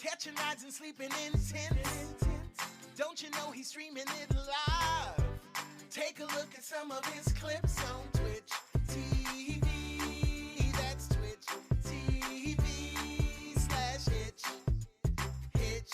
Catching rides and sleeping in tents. Don't you know he's streaming it live? Take a look at some of his clips on Twitch TV. That's Twitch TV/Hitch. Hitch. Hitch.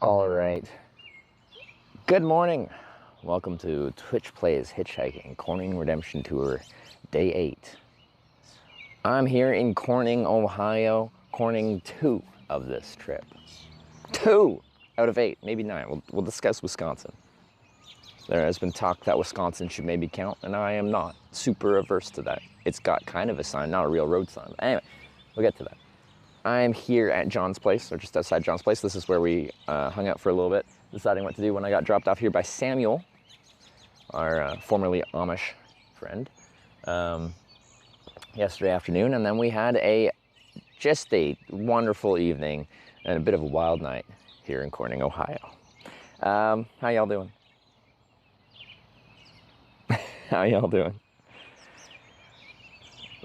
All right. Good morning. Welcome to Twitch Plays Hitchhiking, Corning Redemption Tour, Day 8. I'm here in Corning, Ohio, Corning 2 of this trip. 2 out of 8, maybe 9. We'll discuss Wisconsin. There has been talk that Wisconsin should maybe count, and I am not super averse to that. It's got kind of a sign, not a real road sign. But anyway, we'll get to that. I'm here at John's place, or just outside John's place. This is where we hung out for a little bit, deciding what to do when I got dropped off here by Samuel, our formerly Amish friend, yesterday afternoon. And then we had just a wonderful evening and a bit of a wild night here in Corning, Ohio. How y'all doing? How y'all doing?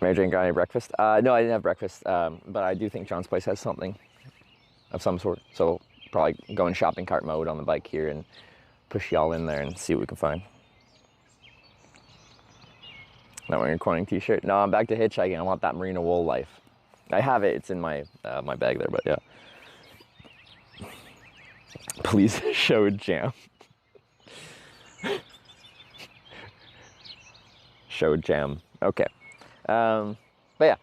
Mary Jane got any breakfast? No, I didn't have breakfast, but I do think John's place has something of some sort. So probably go in shopping cart mode on the bike here and push y'all in there and see what we can find. Not wearing a Corning t-shirt? No, I'm back to hitchhiking. I want that merino wool life. I have it. It's in my my bag there, but yeah. Please show jam. Show jam. Okay. But yeah,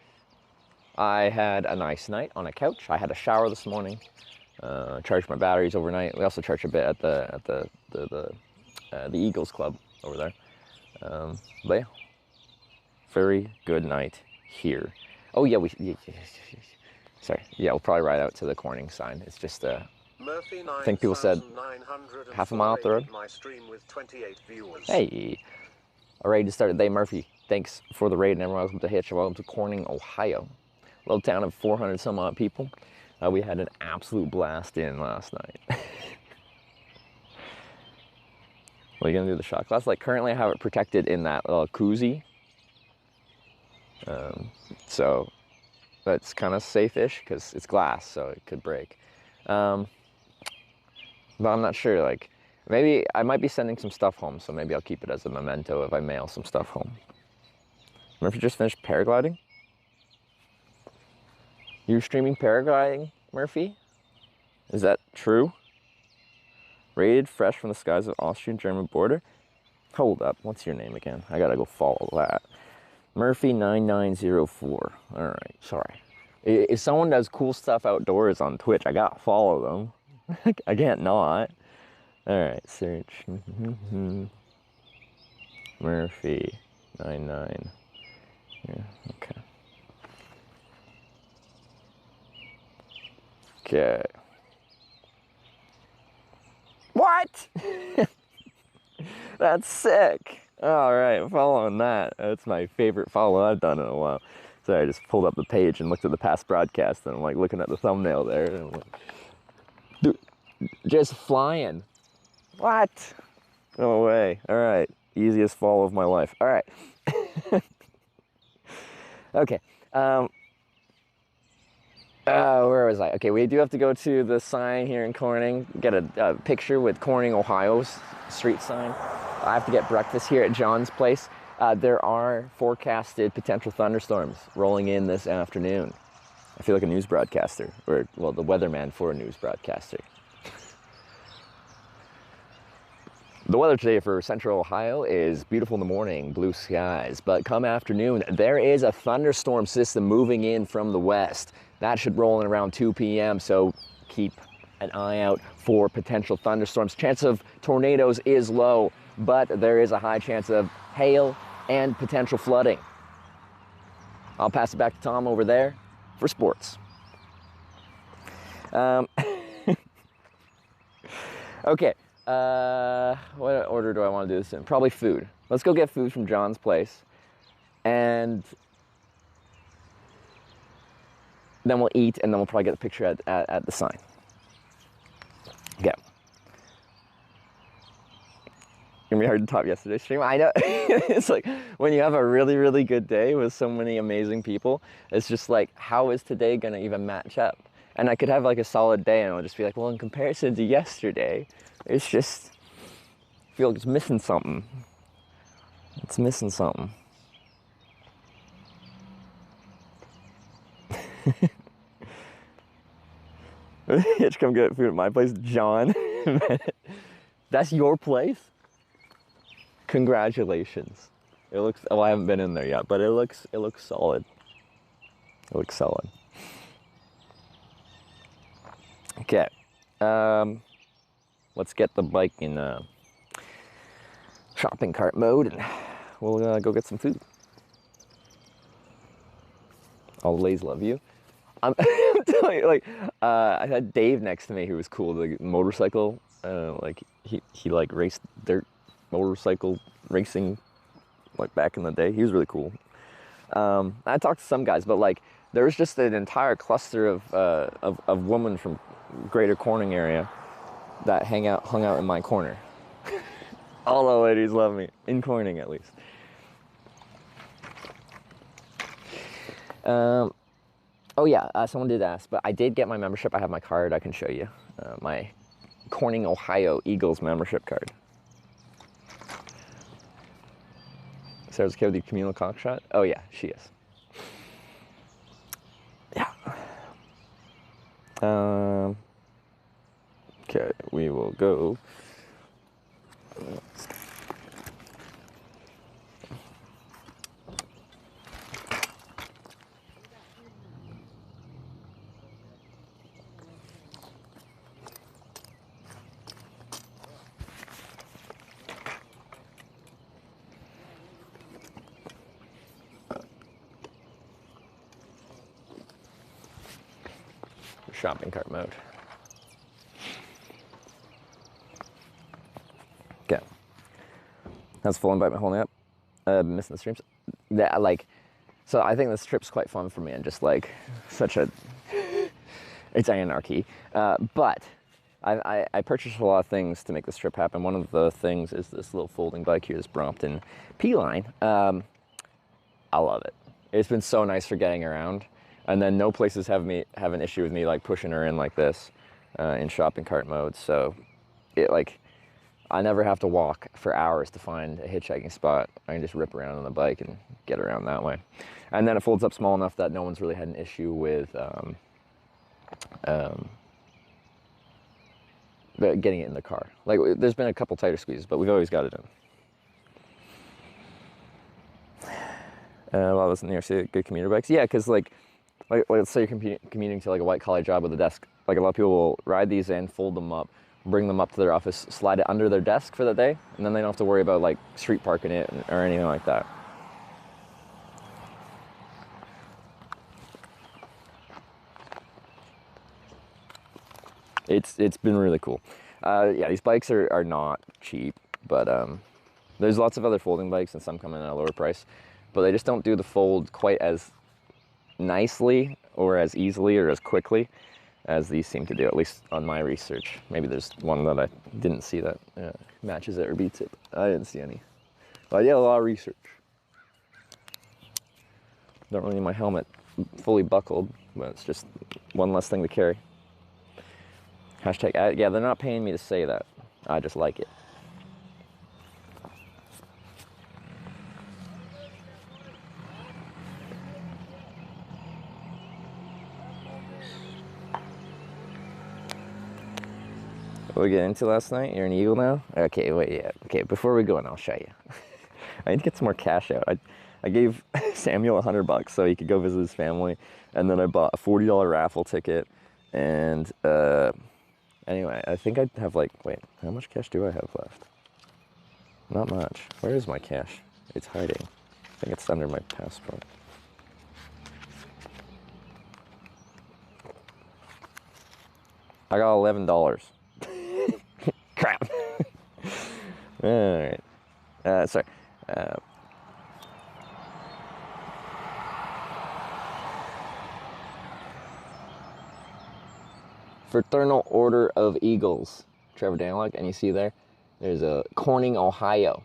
I had a nice night on a couch. I had a shower this morning. Charged my batteries overnight. We also charged a bit at the Eagles Club over there. But yeah, very good night here. Oh yeah, sorry. Yeah, we'll probably ride out to the Corning sign. It's just I think people said half a mile up the road. My stream with 28 viewers. Hey, all right, to start the day, Murphy. Thanks for the raid, and everyone. Welcome to Hitch. Welcome to Corning, Ohio. Little town of 400 some odd people. We had an absolute blast in last night. What are you gonna do the shot glass? Like currently I have it protected in that little koozie. So that's kind of safe-ish because it's glass, so it could break. But I'm not sure, like, maybe I might be sending some stuff home, so maybe I'll keep it as a memento if I mail some stuff home. Murphy just finished paragliding? You're streaming paragliding, Murphy? Is that true? Rated fresh from the skies of Austrian-German border? Hold up, what's your name again? I gotta go follow that. Murphy9904. Alright, sorry. If someone does cool stuff outdoors on Twitch, I gotta follow them. I can't not. Alright, search. Murphy99. Yeah, okay. Okay. What? That's sick. All right, following that. That's my favorite follow I've done in a while. So I just pulled up the page and looked at the past broadcast, and I'm like looking at the thumbnail there, and I'm like, dude, just flying. What? No way. All right, easiest follow of my life. All right. Okay. Where was I? Okay, we do have to go to the sign here in Corning, get a picture with Corning, Ohio's street sign. I have to get breakfast here at John's place. There are forecasted potential thunderstorms rolling in this afternoon. I feel like a news broadcaster, or, well, the weatherman for a news broadcaster. The weather today for central Ohio is beautiful in the morning, blue skies, but come afternoon, there is a thunderstorm system moving in from the west. That should roll in around 2 p.m., so keep an eye out for potential thunderstorms. Chance of tornadoes is low, but there is a high chance of hail and potential flooding. I'll pass it back to Tom over there for sports. Okay. What order do I want to do this in? Probably food. Let's go get food from John's place, and then we'll eat, and then we'll probably get a picture at the sign. Okay. Gonna be hard to top yesterday's stream. I know. It's like when you have a really, really good day with so many amazing people, it's just like, how is today gonna even match up? And I could have like a solid day, and I'll just be like, well, in comparison to yesterday, it's just, I feel like it's missing something. It's missing something. Hitch, come get food at my place. John. That's your place? Congratulations. It looks, oh, I haven't been in there yet, but it looks solid. It looks solid. Okay. Let's get the bike in shopping cart mode and we'll go get some food. All the ladies love you. I'm telling you, like, I had Dave next to me who was cool, the motorcycle, like, he like raced dirt motorcycle racing, like, back in the day. He was really cool. I talked to some guys, but, like, there was just an entire cluster of women from Greater Corning area that hung out in my corner. All the ladies love me, in Corning at least. Oh yeah, someone did ask, but I did get my membership. I have my card, I can show you. My Corning, Ohio Eagles membership card. Sarah's okay with the communal cock shot? Oh yeah, she is. Yeah. Okay, we will go. Shopping cart mode. Okay. That's full invite my holding up. Missing the streams. Yeah, like, so I think this trip's quite fun for me and just like such a, it's anarchy. But I purchased a lot of things to make this trip happen. One of the things is this little folding bike here, this Brompton P-Line. I love it. It's been so nice for getting around. And then no places have an issue with me like pushing her in like this in shopping cart mode. So it like, I never have to walk for hours to find a hitchhiking spot. I can just rip around on the bike and get around that way. And then it folds up small enough that no one's really had an issue with getting it in the car. Like, there's been a couple tighter squeezes, but we've always got it in. Well, I wasn't near good commuter bikes. Yeah, because like let's say you're commuting to like a white collar job with a desk. Like, a lot of people will ride these in, fold them up, bring them up to their office, slide it under their desk for the day, and then they don't have to worry about like street parking it or anything like that. It's been really cool. Yeah, these bikes are not cheap, but there's lots of other folding bikes and some come in at a lower price, but they just don't do the fold quite as nicely or as easily or as quickly as these seem to do, at least on my research. Maybe there's one that I didn't see that matches it or beats it. I didn't see any. But I did a lot of research. Don't really need my helmet fully buckled, but it's just one less thing to carry. Hashtag, yeah, they're not paying me to say that. I just like it. What we get into last night? You're an Eagle now? Okay, wait, yeah. Okay, before we go in, I'll show you. I need to get some more cash out. I gave Samuel $100 so he could go visit his family, and then I bought a $40 raffle ticket, and anyway, I think I have like, wait, how much cash do I have left? Not much. Where is my cash? It's hiding. I think it's under my passport. I got $11. Crap. All right. Sorry. Fraternal Order of Eagles. Trevor Daniluk, and you see there's a Corning, Ohio.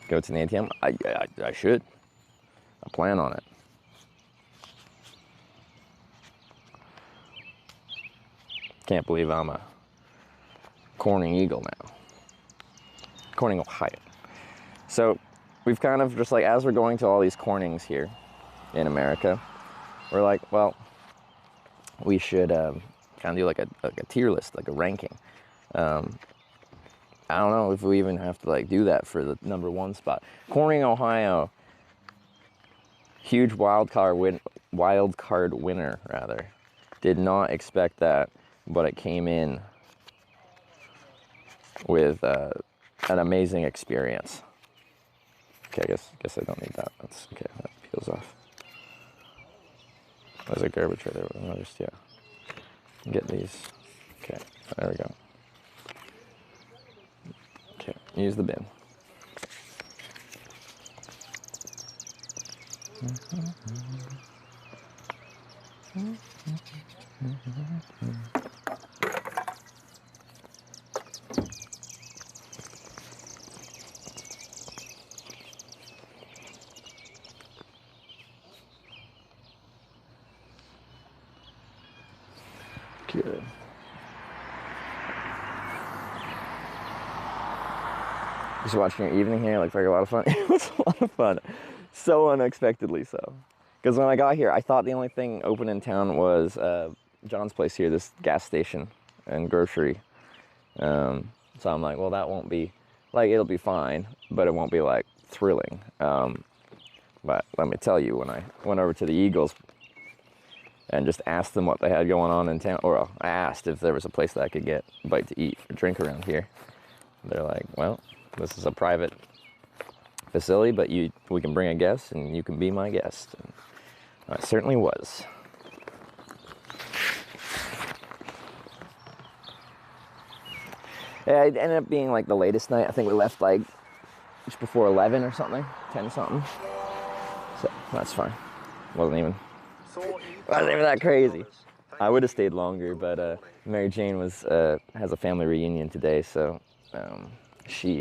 Go to the ATM? I should. I plan on it. Can't believe I'm a Corning Eagle now. Corning, Ohio. So we've kind of just like, as we're going to all these Cornings here in America, we're like, well, we should kind of do like a tier list, like a ranking. I don't know if we even have to like do that for the #1 spot. Corning, Ohio, huge wild card winner rather. Did not expect that, but it came in with an amazing experience. Okay, I guess I don't need that. That's okay. That peels off. There's a garbage right there. I noticed. Yeah. Get these. Okay, there we go. Okay, use the bin. Good. Just watching your evening here, like, a lot of fun. It was a lot of fun. So unexpectedly so. Because when I got here, I thought the only thing open in town was John's place here, this gas station and grocery. So I'm like, well, that won't be, like, it'll be fine, but it won't be, like, thrilling. But let me tell you, when I went over to the Eagles and just asked them what they had going on in town, or I asked if there was a place that I could get a bite to eat or drink around here. They're like, well, this is a private facility, but we can bring a guest and you can be my guest. And I certainly was. Yeah, it ended up being like the latest night. I think we left like just before 11 or something, 10 something. So that's fine. Wasn't even that crazy. I would have stayed longer, but Mary Jane has a family reunion today, so she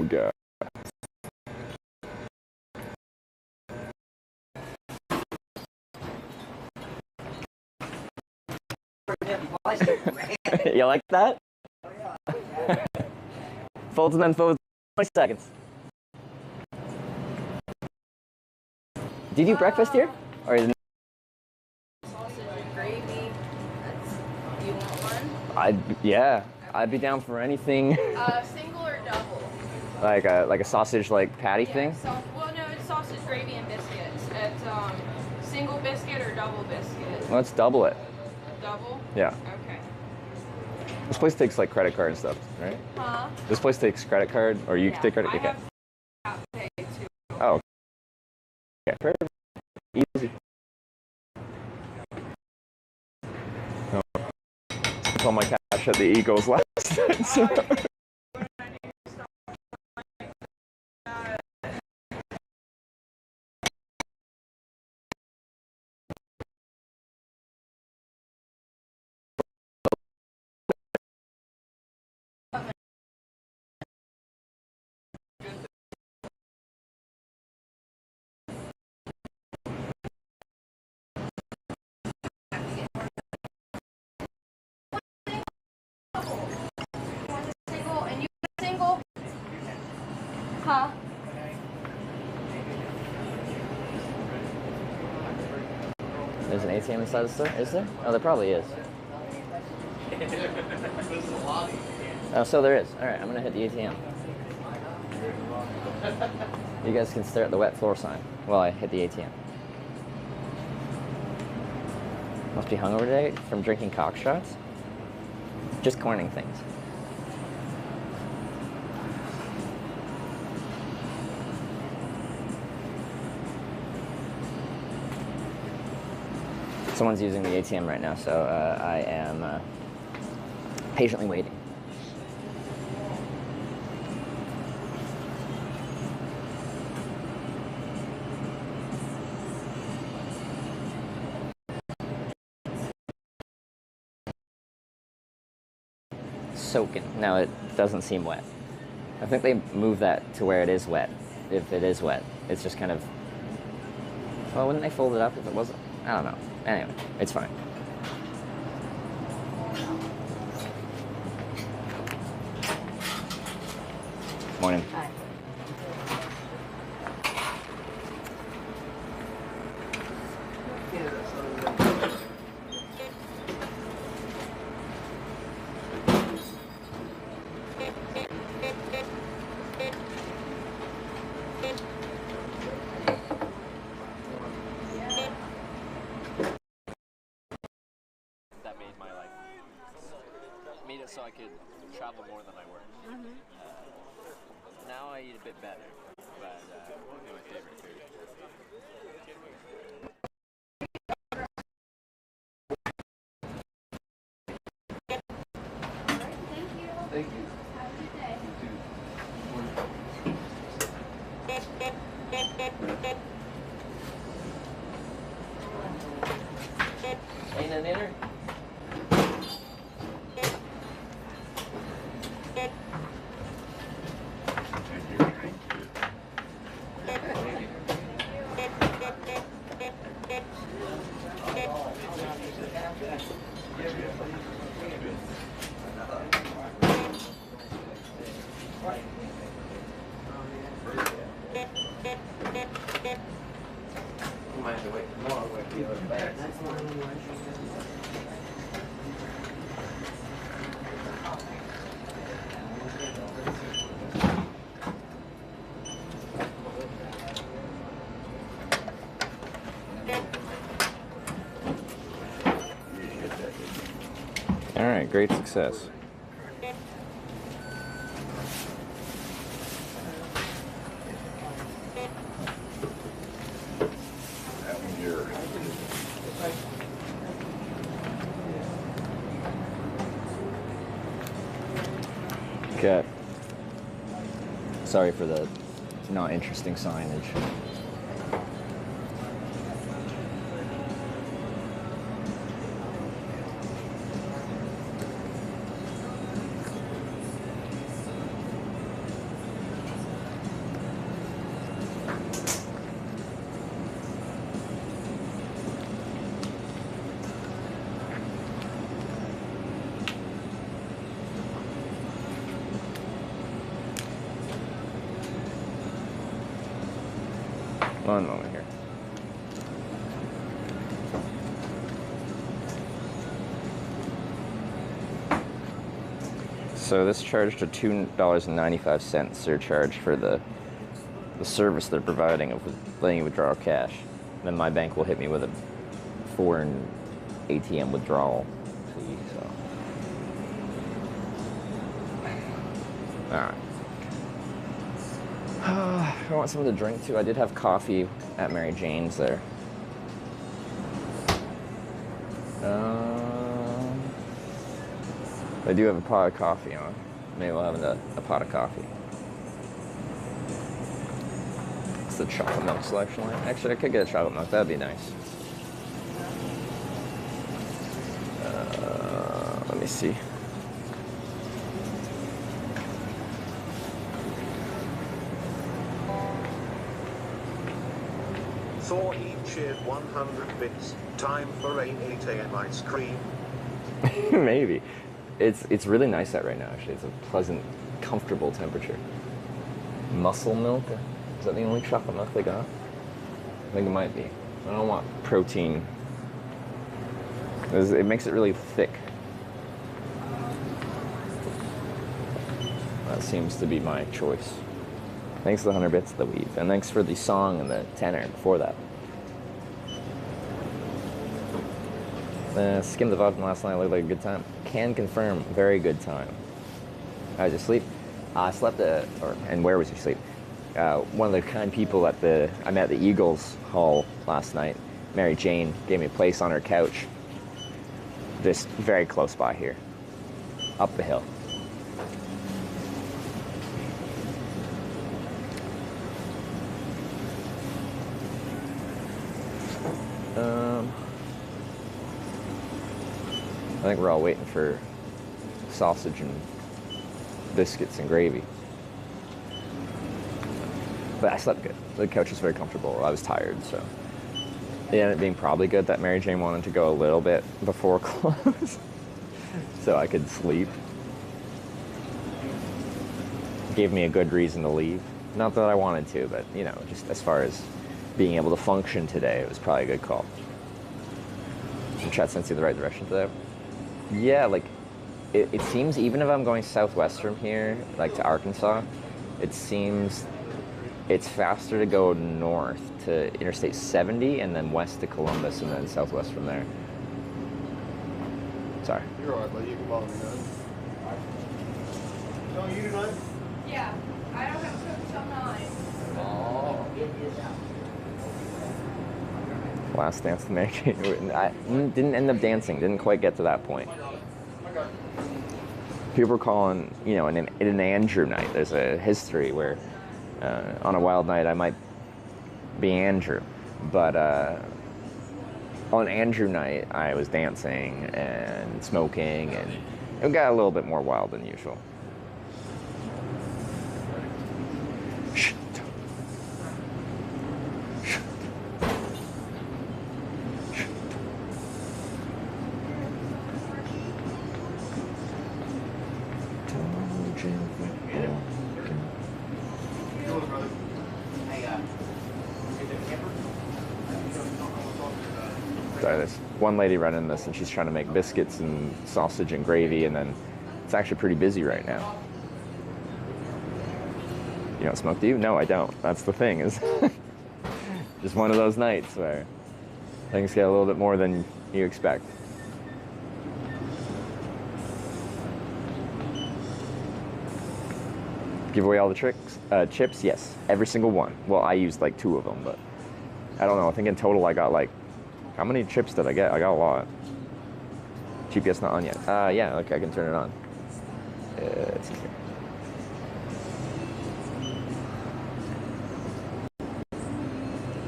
we got. You like that? Folds and then folds. 20 seconds. Do you do breakfast here? Or is it... Sausage and gravy. Do you want one? Yeah, I'd be down for anything. Single or double? like a sausage patty thing. Well, no, it's sausage, gravy, and biscuits. It's single biscuit or double biscuit. Let's double it. Double? Yeah. Okay. This place takes credit card and stuff, right? Huh? This place takes credit card, or you can take credit. I Okay. have pay too. Oh. Okay. Perfect. Easy. Oh. All my cash at the Eagles last. Single, and you single? Huh? There's an ATM inside the store? Is there? Oh, there probably is. Oh, so there is. All right, I'm gonna hit the ATM. You guys can stare at the wet floor sign while I hit the ATM. Must be hungover today from drinking cock shots. Just corning things. Someone's using the ATM right now, so I am patiently waiting. Soaking. No, it doesn't seem wet. I think they moved that to where it is wet. If it is wet, it's just kind of... Well, wouldn't they fold it up if it wasn't? I don't know. Anyway, it's fine. Morning. Hi. That made my life. Made it so I could travel more than I work. Now I eat a bit better, but it's my favorite food. Thank you. Have a good day. Ain't an inner? You might have to wait more. All right, great success. Okay. Sorry for the not interesting signage. One moment here. So this charged a $2.95 surcharge for the service they're providing of letting you withdraw cash. Then my bank will hit me with a foreign ATM withdrawal fee. So, all right. I want something to drink too. I did have coffee at Mary Jane's there. I do have a pot of coffee on. Maybe we'll have a pot of coffee. It's the chocolate milk selection line. Actually, I could get a chocolate milk. That'd be nice. Let me see. Thor cheered 100 bits. Time for a 8 a.m. ice cream. Maybe. It's really nice out right now, actually. It's a pleasant, comfortable temperature. Muscle milk? Is that the only chocolate milk they got? I think it might be. I don't want protein. It makes it really thick. That seems to be my choice. Thanks for the 100 bits of the weave. And thanks for the song and the tenor before that. Skimmed the VOD from last night. Looked like a good time. Can confirm, very good time. How did you sleep? I slept and where was your sleep? One of the kind people I met at the Eagles Hall last night, Mary Jane, gave me a place on her couch. Just very close by here. Up the hill. I think we're all waiting for sausage and biscuits and gravy. But I slept good. The couch was very comfortable. I was tired, so it ended up being probably good that Mary Jane wanted to go a little bit before close so I could sleep. Gave me a good reason to leave. Not that I wanted to, but you know, just as far as being able to function today, it was probably a good call. The chat sends you the right direction today. Yeah, like it seems even if I'm going southwest from here, like to Arkansas, it seems it's faster to go north to Interstate 70 and then west to Columbus and then southwest from there. Sorry. You're alright, buddy. You can follow me now. No, you do not? Yeah, I don't have to cook till 9. Oh. Last dance to Mary Jane. I didn't end up dancing. Didn't quite get to that point. People were calling, you know, an Andrew night. There's a history where on a wild night I might be Andrew, but on Andrew night I was dancing and smoking, and it got a little bit more wild than usual. There's one lady running this, and she's trying to make biscuits and sausage and gravy, and then it's actually pretty busy right now. You don't smoke, do you? No, I don't. That's the thing, is just one of those nights where things get a little bit more than you expect. Give away all the chips? Yes, every single one. Well, I used like 2 of them, but I don't know. I think in total I got like, how many chips did I get? I got a lot. GPS not on yet. Yeah, okay, I can turn it on. It's in here.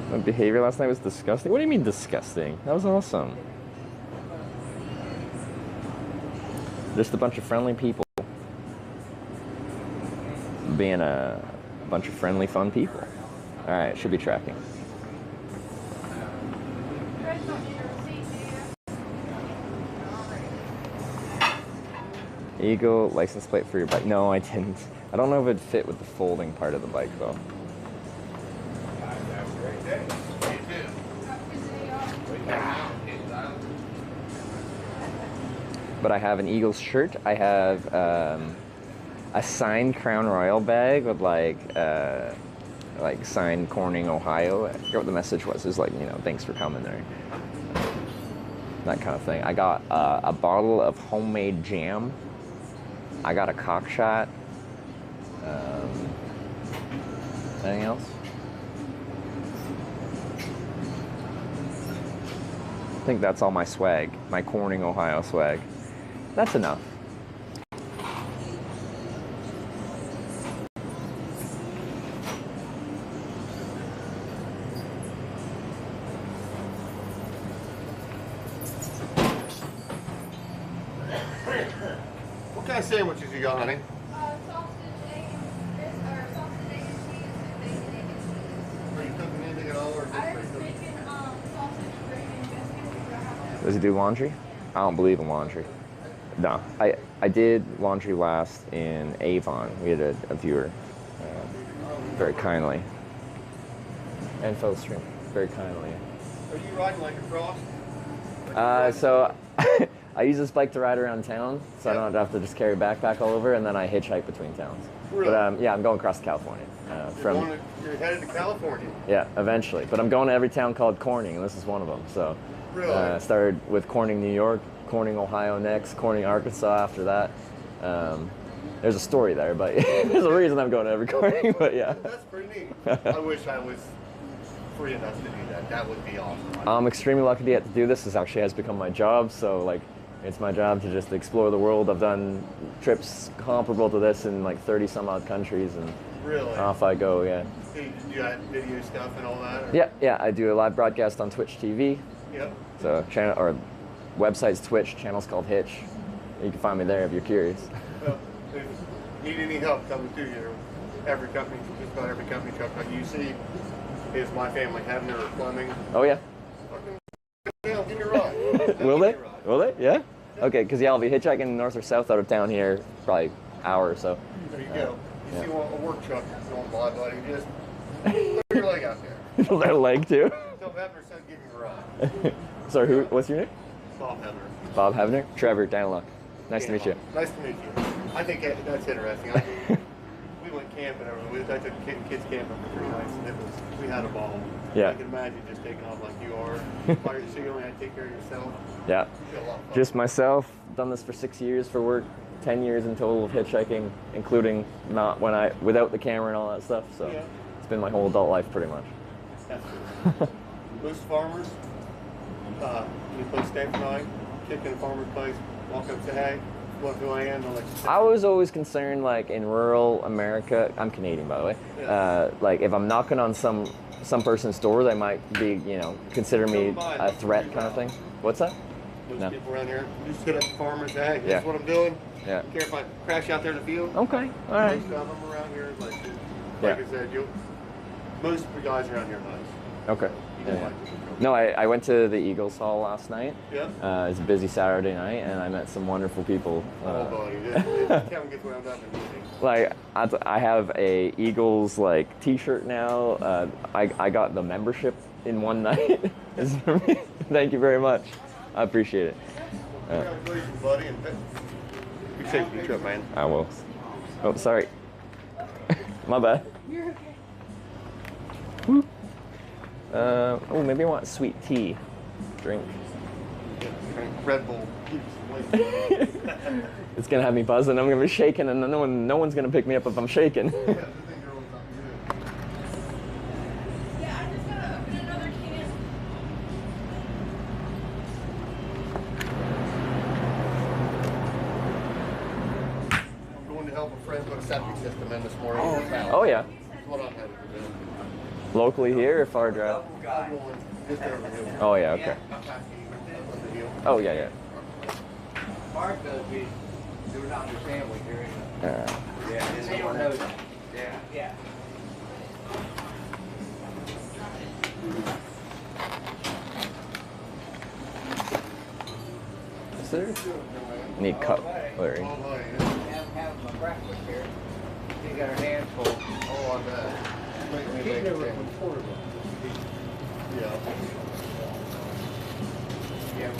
My behavior last night was disgusting. What do you mean disgusting? That was awesome. Just a bunch of friendly people. Being a bunch of friendly, fun people. All right, should be tracking. Eagle license plate for your bike. No, I didn't. I don't know if it'd fit with the folding part of the bike, though. But I have an Eagles shirt. I have a signed Crown Royal bag with like signed Corning, Ohio. I forget what the message was. It was like, you know, thanks for coming there. That kind of thing. I got a bottle of homemade jam. I got a cock shot. Anything else? I think that's all my swag, my Corning, Ohio swag. That's enough. What kind of sandwiches you got, honey? Sausage, egg, or sausage, egg, and cheese, and bacon, egg, and cheese. Are you cooking anything at all, or just I was free cooking? making sausage, gravy, and biscuits. Does he do laundry? I don't believe in laundry. No, I did laundry last in Avon. We had a viewer, very kindly, and fell stream, very kindly. Are you riding like a cross? So I use this bike to ride around town, so I don't have to just carry a backpack all over, and then I hitchhike between towns. Really? But yeah, I'm going across California. You're headed to California. Yeah, eventually. But I'm going to every town called Corning, and this is one of them. So Really? started with Corning, New York, Corning, Ohio next, Corning, Arkansas after that. There's a story there, but there's a reason I'm going to every Corning. But yeah. That's pretty neat. I wish I was free enough to do that. That would be awesome. I'm extremely lucky to get to do this. This actually has become my job, so like, it's my job to just explore the world. I've done trips comparable to this in like 30 some odd countries, and Really? off I go. Yeah. Hey, do you have video stuff and all that? Or? Yeah. I do a live broadcast on Twitch TV. Yep. So channel or website's Twitch, channel's called Hitch. You can find me there if you're curious. Well, if you need any help coming through here, every company, just about every company truck like you see, is my family Hebner or Fleming. Oh yeah. Fucking hell, give me a ride. Will they? Give me a ride. Will they? Yeah. Okay, because yeah, I'll be hitchhiking north or south out of town here, probably hour or so. There you go. You Yeah. see a work truck going by, buddy, just put your leg out there. Their leg too. Tell Hebner son give me a ride. Sorry, who? What's your name? Bob Hebner. Bob Hebner. Trevor Danlock. Nice to meet you. Nice to meet you. I think that's interesting. We went camping I took kids camping for 3 nights, and we had a ball. Yeah. I can imagine just taking off like you are. So you only had to take care of yourself. Yeah. You had a lot of fun. Just myself. Done this for 6 years for work. 10 years in total of hitchhiking, including not without the camera and all that stuff. So Yeah. it's been my whole adult life pretty much. That's good. Most farmers, you play stay for night, kick in a farmer's place, walk up, say, hey, look who I am. They'll let you sit. I was always concerned, like in rural America, I'm Canadian by the way, Yeah. like if I'm knocking on some person's door, they might be, consider me Come by, a threat kind of thing. What's that? Most No. people around here, you just hit up the farmer and say, hey, Yeah. here's what I'm doing. Yeah. Care if I crash out there in the field? Okay, all right. Most of them around here, like Yeah. I said, most of the guys around here are nice. Okay. You Yeah, don't yeah. like them. No, I went to the Eagles Hall last night. Yeah? It was a busy Saturday night, and I met some wonderful people. Oh, buddy, this Kevin gets wound up in meetings. Like I have a Eagles like T-shirt now. I got the membership in one night. It's for me. Thank you very much. I appreciate it. Congratulations, buddy, and good safety trip, man. I will. Oh, sorry. My bad. You're okay. Woo. Oh, maybe I want sweet tea. Drink. Red Bull. It's gonna have me buzzing. I'm gonna be shaking, and no one's gonna pick me up if I'm shaking. Yeah, I just gotta open another can. I'm going to help a friend put a septic system in this morning. Oh yeah. That's what I'm headed to do. Locally here or far drive? I'm going just over the hill. Oh yeah. Okay. Up the hill. Oh yeah, yeah. Mark does be doing not understand what you're in. Yeah. They don't know that. Yeah. Is there? Need cutlery. All right, Have my breakfast here. She got her hands full. Oh, I bet. She never reported Yeah. Yeah,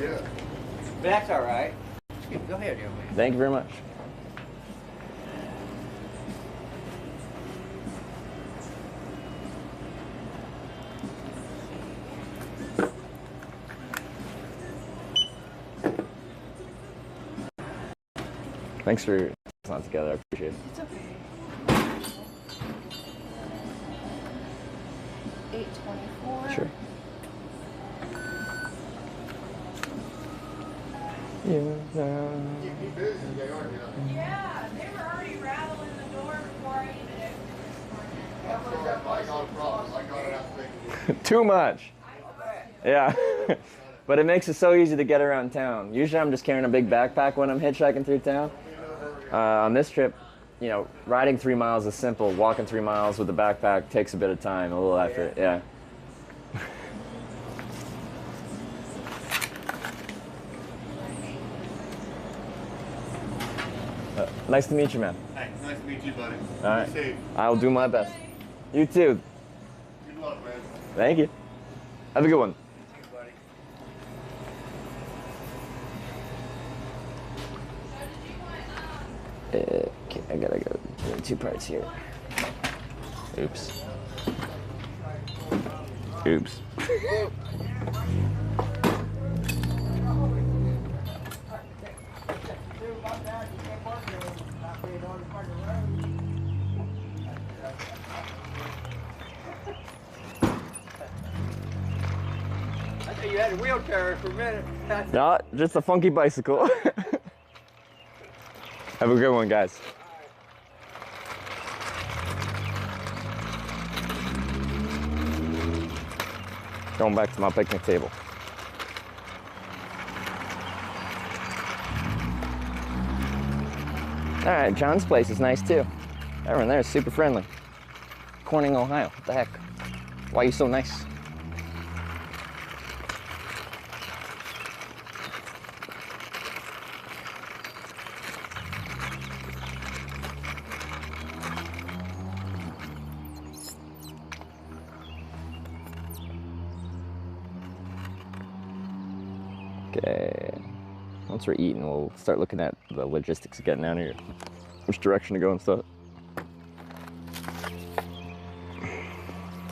Yeah. but that's all right. Go ahead, young man. Thank you very much. Thanks for putting that together. I appreciate it. It's okay. 824. Sure. Yeah. Yeah, they were already rattling the door before I even Too much. Yeah. But it makes it so easy to get around town. Usually I'm just carrying a big backpack when I'm hitchhiking through town. On this trip, you know, riding 3 miles is simple. Walking 3 miles with the backpack takes a bit of time, a little effort. Yeah. Nice to meet you, man. Hey, nice to meet you, buddy. All right. Be safe. I'll do my best. You too. Good luck, man. Thank you. Have a good one. Okay, I gotta go. There are 2 parts here. Oops. Oops. I thought you had a wheelchair for a minute. No, just a funky bicycle. Have a good one, guys. Going back to my picnic table. All right, John's place is nice too. Everyone there is super friendly. Corning, Ohio. What the heck? Why are you so nice? Okay, once we're eating, we'll start looking at the logistics of getting down here, which direction to go and stuff.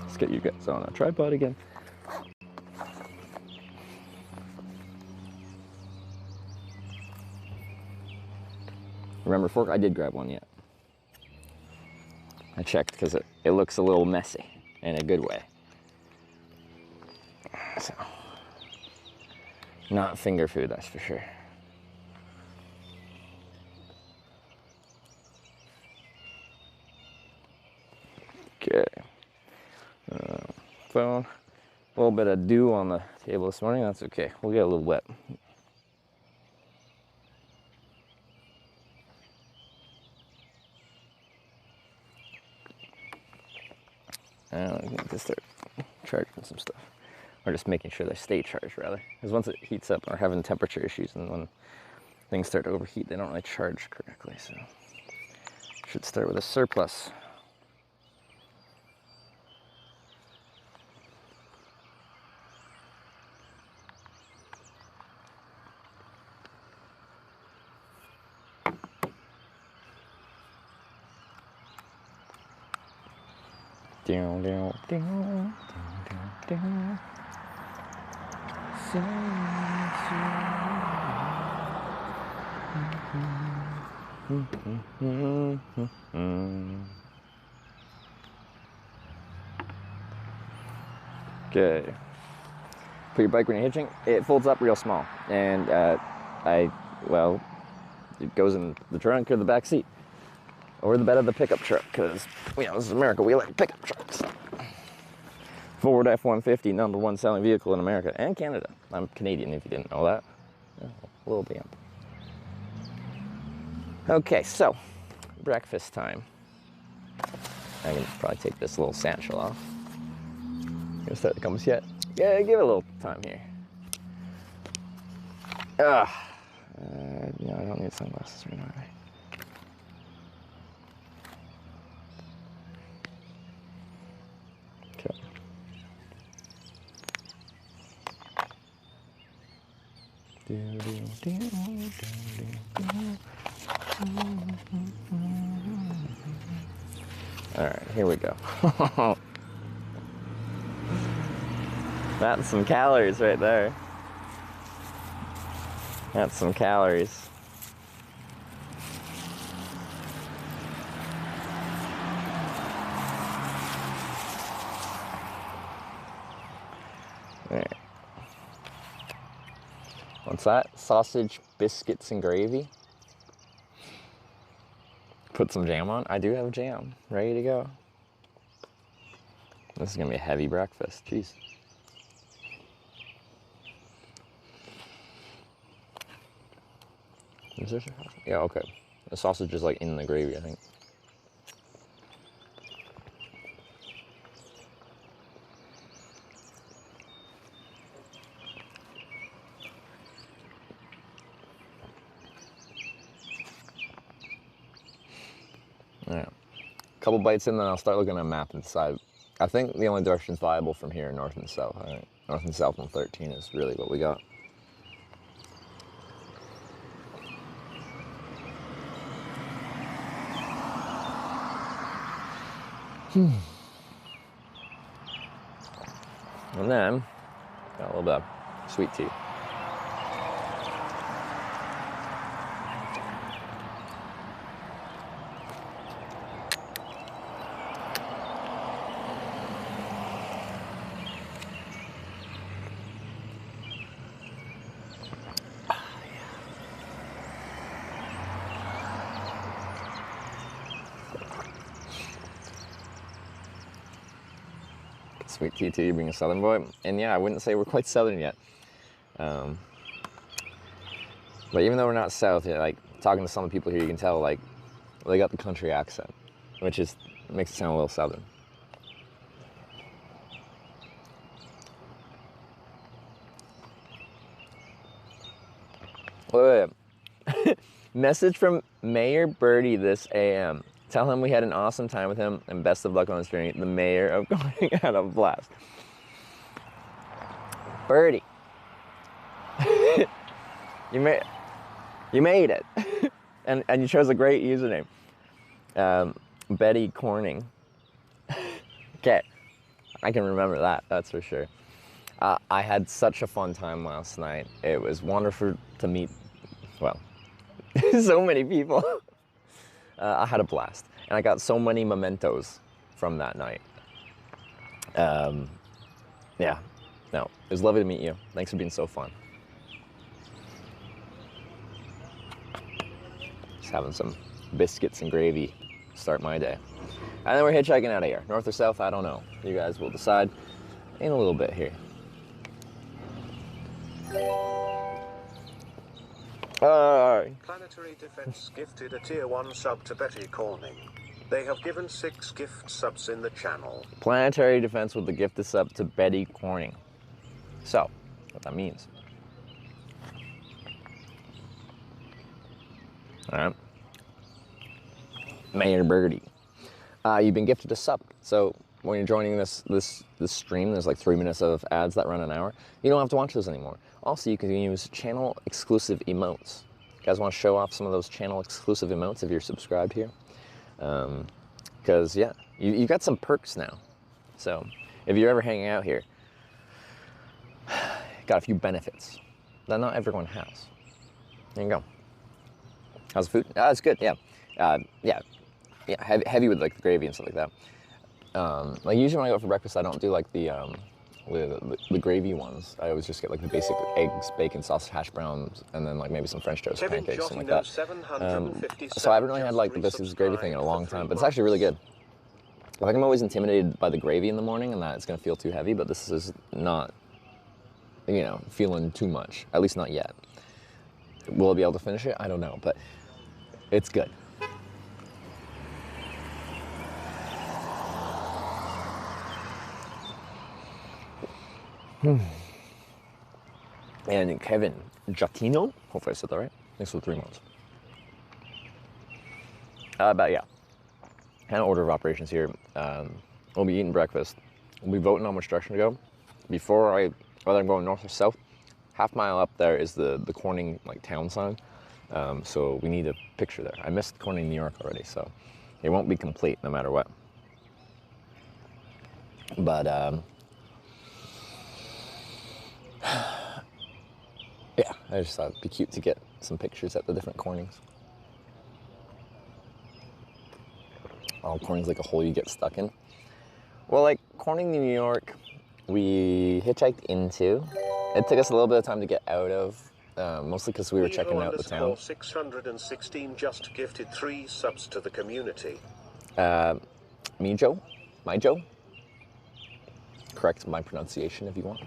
Let's get you guys on a tripod again. Remember fork? I did grab one yet. I checked because it looks a little messy in a good way. So. Not finger food, that's for sure. Okay. So, a little bit of dew on the table this morning. That's okay. We'll get a little wet. I need to start charging some stuff. Or just making sure they stay charged, rather. Because once it heats up, we're having temperature issues, and when things start to overheat, they don't really charge correctly. So, should start with a surplus. Down, down, down, down, down. Okay. Put your bike when you're hitching. It folds up real small, and well, it goes in the trunk or the back seat, or the bed of the pickup truck, because you know this is America. We like pickup trucks. Ford F-150, #1 selling vehicle in America and Canada. I'm Canadian, if you didn't know that. Yeah, a little bit. Okay, so breakfast time. I can probably take this little satchel off. Gonna start the compass yet? Yeah, give it a little time here. No, I don't need sunglasses right now. All right, here we go. That's some calories right there. That's some calories. All right. What's that? Sausage, biscuits, and gravy. Put some jam on. I do have jam ready to go. This is gonna be a heavy breakfast. Jeez. Is there sausage? Yeah, okay. The sausage is like in the gravy, I think. Yeah. Couple bites in, then I'll start looking at a map and decide. I think the only direction's viable from here, north and south. All right. North and south on 13 is really what we got. And then, got a little bit of sweet tea. Sweet tea too, being a southern boy. And yeah, I wouldn't say we're quite southern yet. But even though we're not south yet, like talking to some of the people here, you can tell like they got the country accent, which is makes it sound a little southern. Wait. Message from Mayor Birdie this AM. Tell him we had an awesome time with him and best of luck on his journey. The mayor of Corning had a blast. Birdie. you made it. and you chose a great username. Betty Corning. Okay. I can remember that, that's for sure. I had such a fun time last night. It was wonderful to meet, well, so many people. I had a blast, and I got so many mementos from that night. Yeah, no, it was lovely to meet you. Thanks for being so fun. Just having some biscuits and gravy to start my day. And then we're hitchhiking out of here. North or south, I don't know. You guys will decide in a little bit here. Planetary Defense gifted a tier 1 sub to Betty Corning. They have given 6 gift subs in the channel. Planetary Defense with the gifted sub to Betty Corning. So, what that means. Alright. Mayor Birdie. You've been gifted a sub. So when you're joining this stream, there's like 3 minutes of ads that run an hour. You don't have to watch those anymore. Also, you can use channel exclusive emotes. You guys want to show off some of those channel exclusive emotes if you're subscribed here? Because yeah, you've got some perks now. So if you're ever hanging out here, got a few benefits that not everyone has. There you go. How's the food? It's good. Yeah, yeah. Heavy with like the gravy and stuff like that. Like usually when I go for breakfast, I don't do like the gravy ones. I always just get like the basic eggs, bacon, sausage, hash browns, and then like maybe some French toast, pancakes, something like that. So I haven't really had like the biscuits gravy thing in a long time, but it's actually really good. I think I'm always intimidated by the gravy in the morning and that it's gonna feel too heavy, but this is not, you know, feeling too much, at least not yet. Will I be able to finish it? I don't know, but it's good. And Kevin Giattino, hopefully I said that right. Thanks for the 3 months. But yeah, kind of order of operations here. We'll be eating breakfast. We'll be voting on which direction to go. Whether I'm going north or south, half mile up there is the Corning like town sign. So we need a picture there. I missed Corning, New York already, so it won't be complete no matter what. But yeah, I just thought it'd be cute to get some pictures at the different Cornings. Oh, Corning's like a hole you get stuck in. Well, like Corning, New York, we hitchhiked into. It took us a little bit of time to get out of, mostly because we were checking out the town. 616 just gifted 3 subs to the community. Mijo, correct my pronunciation if you want.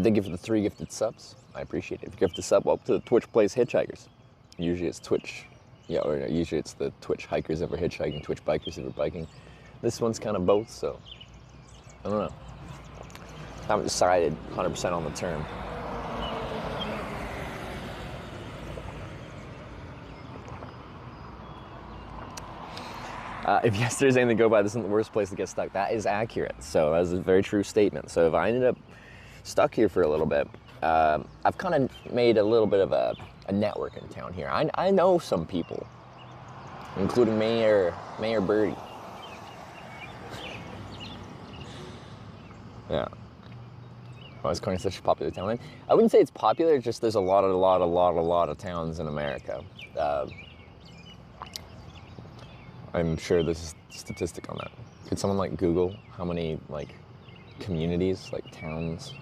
They give the 3 gifted subs. I appreciate it. If you gift a sub, up to the Twitch Plays Hitchhikers. Usually it's Twitch, yeah, or usually it's the Twitch Hikers if we're hitchhiking, Twitch Bikers if we're biking. This one's kind of both, so I don't know. I haven't decided 100% on the term. If yesterday's anything to go by, this isn't the worst place to get stuck. That is accurate. So that's a very true statement. So if I ended up stuck here for a little bit, I've kind of made a little bit of a network in town here. I know some people, including Mayor Birdie. Yeah. Why is Corning such a popular town? I wouldn't say it's popular, just there's a lot of towns in America. I'm sure there's a statistic on that. Could someone like Google how many like communities, like towns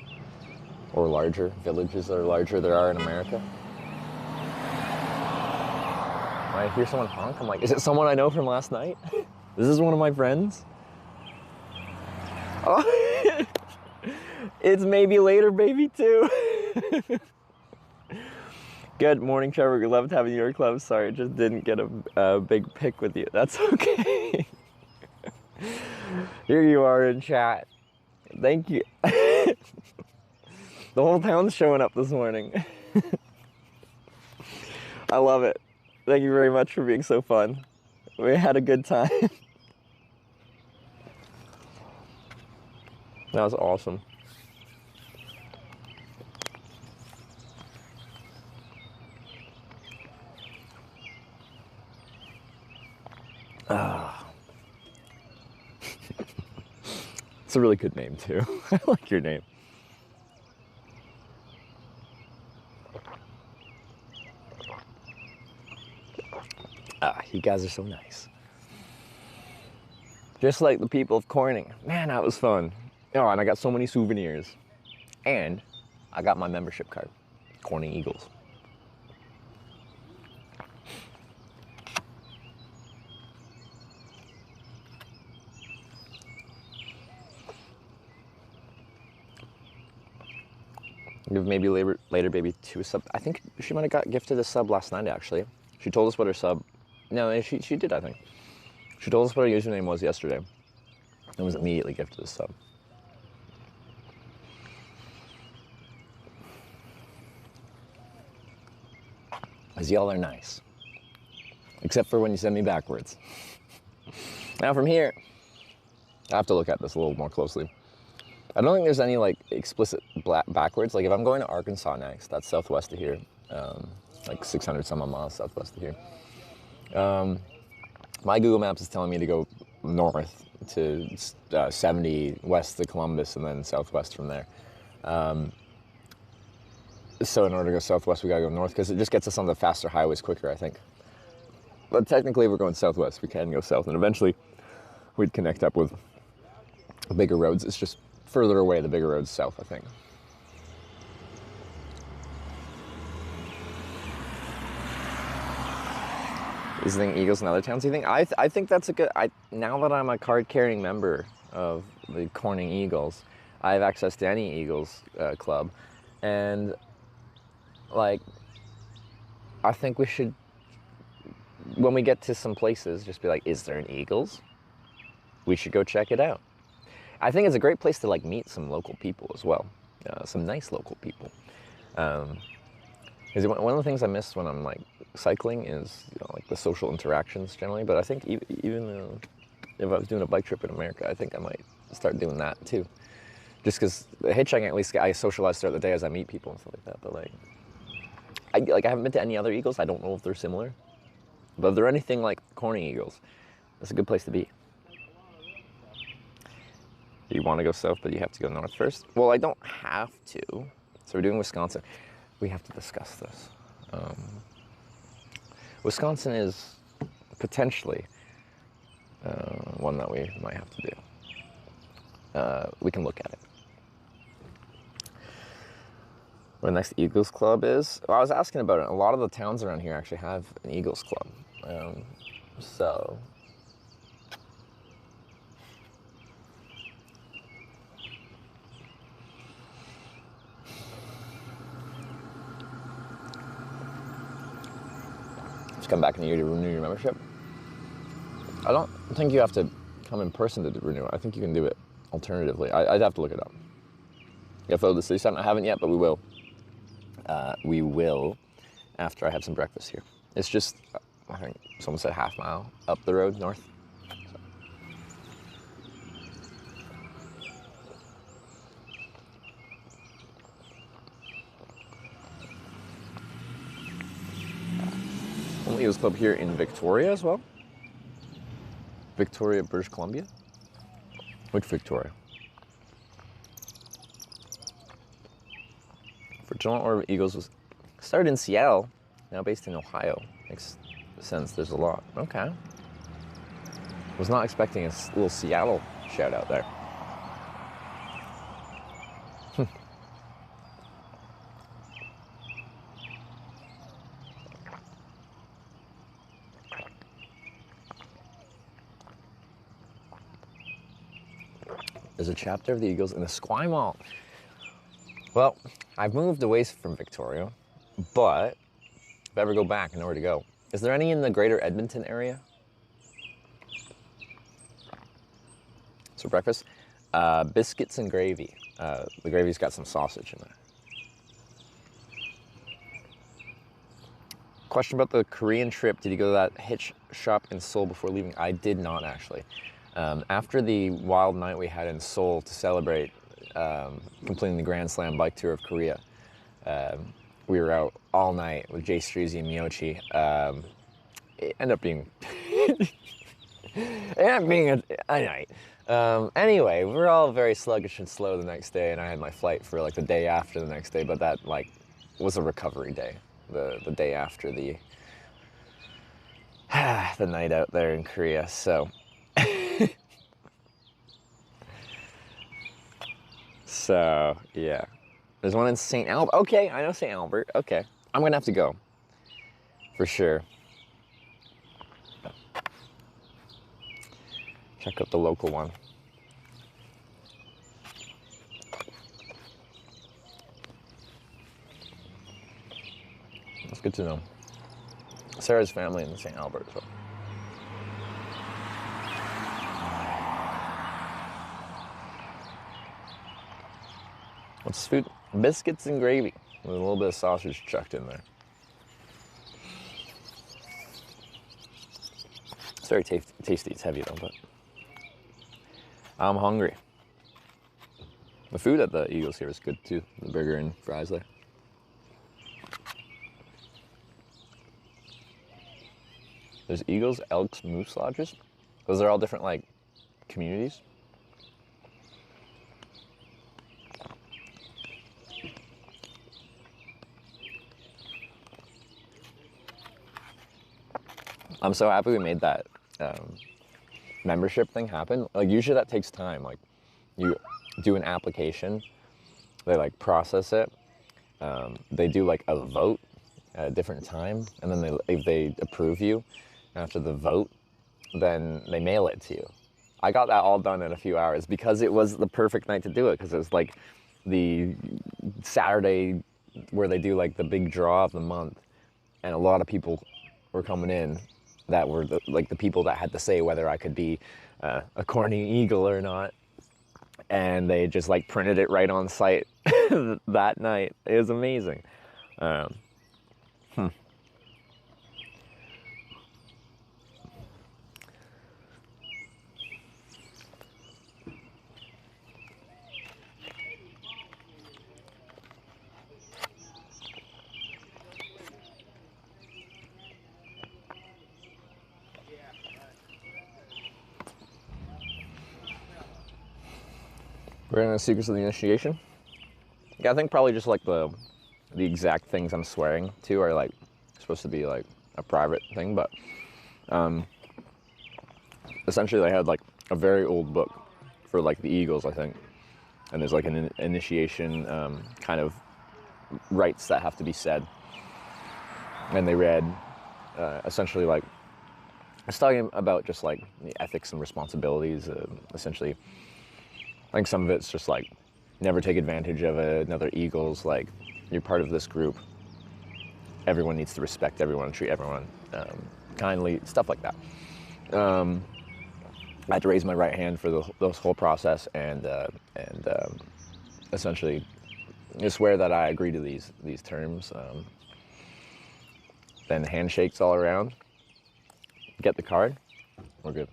or larger, villages that are larger there are in America? When I hear someone honk, I'm like, is it someone I know from last night? This is one of my friends? Oh, it's maybe later, baby, too. Good morning, Trevor. We loved having your club. Sorry, I just didn't get a big pic with you. That's okay. Here you are in chat. Thank you. The whole town's showing up this morning. I love it. Thank you very much for being so fun. We had a good time. That was awesome. It's a really good name too. I like your name. You guys are so nice. Just like the people of Corning. Man, that was fun. Oh, and I got so many souvenirs. And I got my membership card. Corning Eagles. Give maybe later baby 2 a sub. I think she might have got gifted a sub last night, actually. She told us what her sub... No, she did, I think. She told us what her username was yesterday. And was immediately gifted a sub. Because y'all are nice. Except for when you send me backwards. Now from here, I have to look at this a little more closely. I don't think there's any like explicit backwards. Like if I'm going to Arkansas next, that's southwest of here, like 600 some odd miles southwest of here. My Google Maps is telling me to go north to 70 west of Columbus and then southwest from there. So in order to go southwest, we gotta go north because it just gets us on the faster highways quicker, I think. But technically we're going southwest. We can go south and eventually we'd connect up with bigger roads. It's just further away, the bigger roads south, I think. Is the thing Eagles and other towns, you think? I think that's a good... now that I'm a card-carrying member of the Corning Eagles, I have access to any Eagles club. And, like, I think we should, when we get to some places, just be like, is there an Eagles? We should go check it out. I think it's a great place to like meet some local people as well, some nice local people. Because one of the things I miss when I'm like cycling is like the social interactions generally. But I think even if I was doing a bike trip in America, I think I might start doing that too. Just because hitchhiking, at least I socialize throughout the day as I meet people and stuff like that. But I haven't been to any other eagles. I don't know if they're similar. But if they're anything like Corning eagles, that's a good place to be. You want to go south, but you have to go north first? Well, I don't have to. So we're doing Wisconsin. We have to discuss this. Wisconsin is potentially one that we might have to do. We can look at it. Where the next Eagles Club is? Well, I was asking about it. A lot of the towns around here actually have an Eagles Club. So just come back in a year to renew your membership. I don't think you have to come in person to renew it. I think you can do it alternatively. I'd have to look it up. Yeah, follow the city sign. I haven't yet, but we will. We will after I have some breakfast here. It's just, I think someone said half mile up the road north. So. Only Eagles Club here in Victoria as well. Victoria, British Columbia. Which Victoria? Fraternal Order of Eagles was started in Seattle, now based in Ohio. Makes sense, there's a lot. Okay. Was not expecting a little Seattle shout out there. There's a chapter of the Eagles in the Esquimalt. Well, I've moved away from Victoria, but if I ever go back, I know where to go. Is there any in the greater Edmonton area? So breakfast, biscuits and gravy. The gravy's got some sausage in there. Question about the Korean trip. Did you go to that hitch shop in Seoul before leaving? I did not, actually. After the wild night we had in Seoul to celebrate completing the Grand Slam bike tour of Korea, we were out all night with Jay Streezy and Miyochi. It ended up being a night. Anyway, we were all very sluggish and slow the next day, and I had my flight for like the day after the next day, but that was a recovery day. The day after the night out there in Korea. So so yeah, there's one in St. Albert. Okay, I know St. Albert. Okay, I'm gonna have to go for sure. Check out the local one. That's good to know. Sarah's family in St. Albert. So. What's this food? Biscuits and gravy with a little bit of sausage chucked in there. It's very tasty. It's heavy though, but I'm hungry. The food at the Eagles here is good too. The burger and fries there. There's Eagles, Elks, Moose Lodges. Those are all different like communities. I'm so happy we made that membership thing happen. Like usually that takes time. Like you do an application, they like process it. They do like a vote at a different time, and then if they approve you after the vote, then they mail it to you. I got that all done in a few hours because it was the perfect night to do it, because it was like the Saturday where they do like the big draw of the month, and a lot of people were coming in that were the people that had to say whether I could be a Corning Eagle or not, and they just like printed it right on site that night. It was amazing. We're in the secrets of the initiation. Yeah, I think probably just like the exact things I'm swearing to are like supposed to be like a private thing, but essentially they had like a very old book for like the Eagles, I think, and there's like an initiation kind of rites that have to be said, and they read essentially like it's talking about just like the ethics and responsibilities. Essentially, I think some of it's just like never take advantage of another Eagles. Like you're part of this group. Everyone needs to respect everyone, treat everyone kindly, stuff like that. I had to raise my right hand for this whole process and essentially swear that I agree to these terms. Then handshakes all around. Get the card. We're good.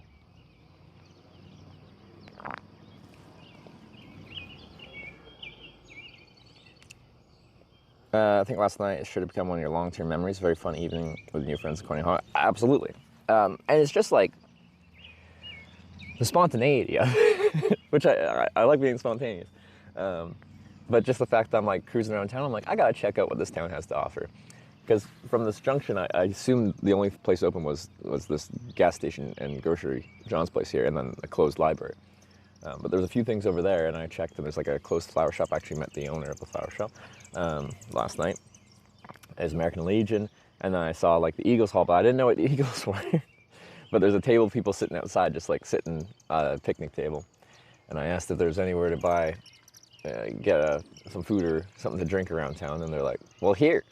I think last night it should have become one of your long-term memories. Very fun evening with new friends at Corning Hall. Absolutely. And it's just like the spontaneity of it, which I like being spontaneous. But just the fact that I'm like cruising around town, I'm like, I gotta check out what this town has to offer. Because from this junction, I assumed the only place open was this gas station and grocery, John's place here, and then a closed library. But there's a few things over there, and I checked, and there's like a closed flower shop. I actually met the owner of the flower shop last night. There's American Legion, and then I saw like the Eagles Hall, but I didn't know what the Eagles were. But there's a table of people sitting outside, just like sitting at a picnic table. And I asked if there's anywhere to buy, get some food or something to drink around town, and they're like, well, here.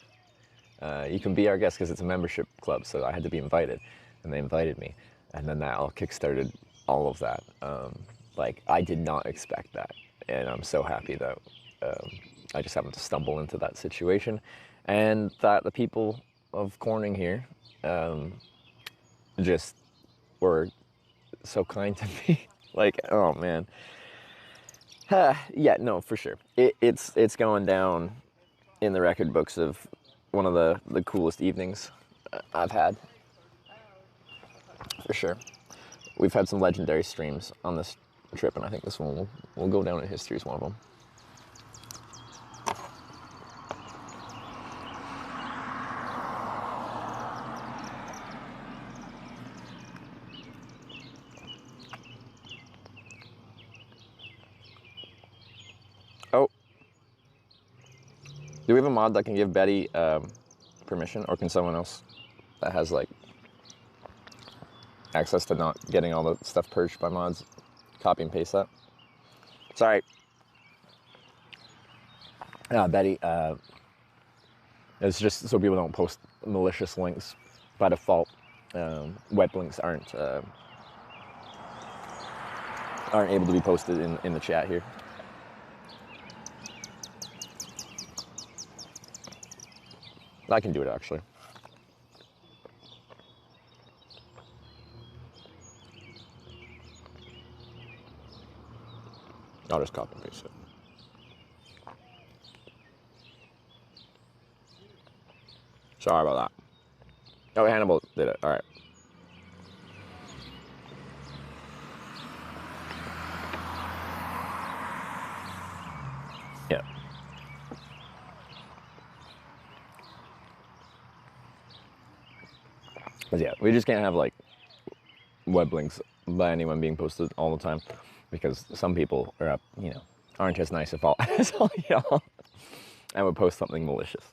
You can be our guest because it's a membership club, so I had to be invited, and they invited me, and then that all kickstarted all of that. Like I did not expect that, and I'm so happy that I just happened to stumble into that situation, and that the people of Corning here just were so kind to me. Like, oh man, yeah, no, for sure, it's going down in the record books of one of the coolest evenings I've had, for sure. We've had some legendary streams on this trip, and I think this one will go down in history as one of them. Oh. Do we have a mod that can give Betty permission, or can someone else that has like access to not getting all the stuff purged by mods copy and paste that? Sorry. Betty, it's just so people don't post malicious links by default. Web links aren't able to be posted in the chat here. I can do it actually. I'll just copy and paste it. Sorry about that. Oh, Hannibal did it. All right. Yeah. But yeah, we just can't have like web links by anyone being posted all the time, because some people are up, aren't as nice as all y'all, and would post something malicious.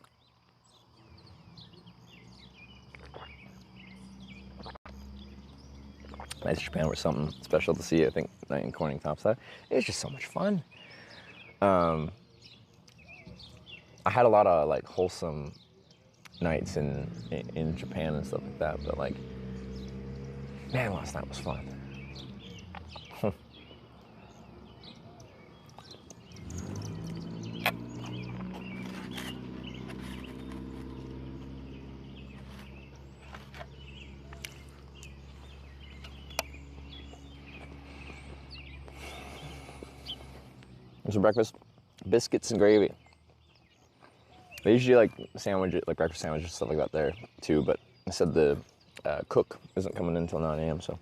Nice Japan was something special to see. I think night in Corning topside. It was just so much fun. I had a lot of like wholesome nights in Japan and stuff like that, but like, man, last night was fun. What's for breakfast? Biscuits and gravy. They usually like sandwiches, like breakfast sandwiches, stuff like that there too, but I said the cook isn't coming in until 9 a.m. so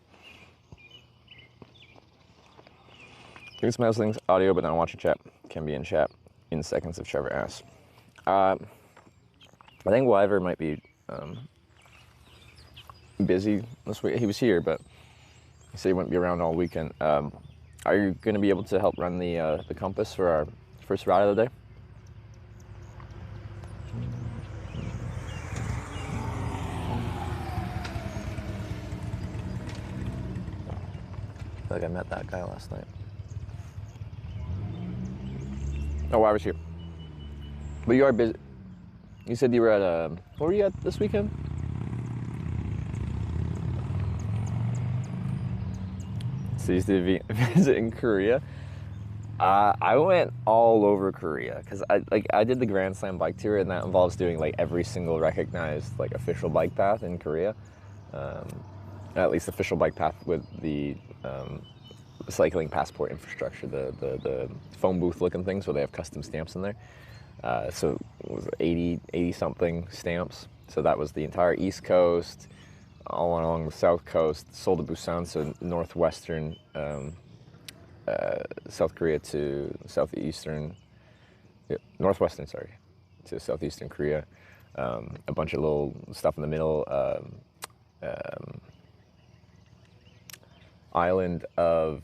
Hearing some house things, audio, but not watching chat. Can be in chat in seconds if Trevor asks. I think Wyver might be busy this week. He was here, but he said he wouldn't be around all weekend. Are you going to be able to help run the compass for our first ride of the day? I feel like I met that guy last night. Oh, I was here. But you are busy. You said you were at, what were you at this weekend? So you used to visit in Korea. I went all over Korea because I did the Grand Slam bike tour, and that involves doing like every single recognized like official bike path in Korea. At least official bike path with the cycling passport infrastructure, the phone booth looking things where they have custom stamps in there. So it was 80 something stamps. So that was the entire East Coast, all along the South Coast, Seoul to Busan, so northwestern South Korea to southeastern, northwestern, sorry, to southeastern Korea. A bunch of little stuff in the middle. Island of,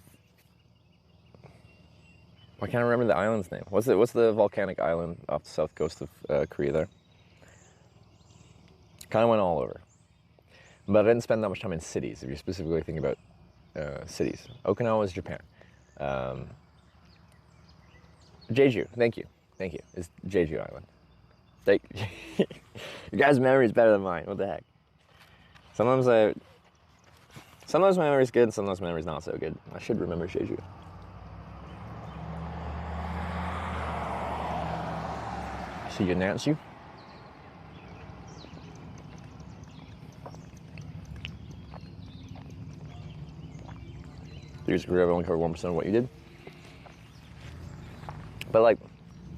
I can't remember the island's name. What's the volcanic island off the south coast of Korea there? Kind of went all over. But I didn't spend that much time in cities, if you're specifically thinking about cities. Okinawa is Japan. Jeju, thank you. It's Jeju Island. Your guys' memory is better than mine, what the heck? Sometimes my memory's good, sometimes my memory's not so good. I should remember Jeju. So you announce you? Years ago, I've only covered 1% of what you did. But like,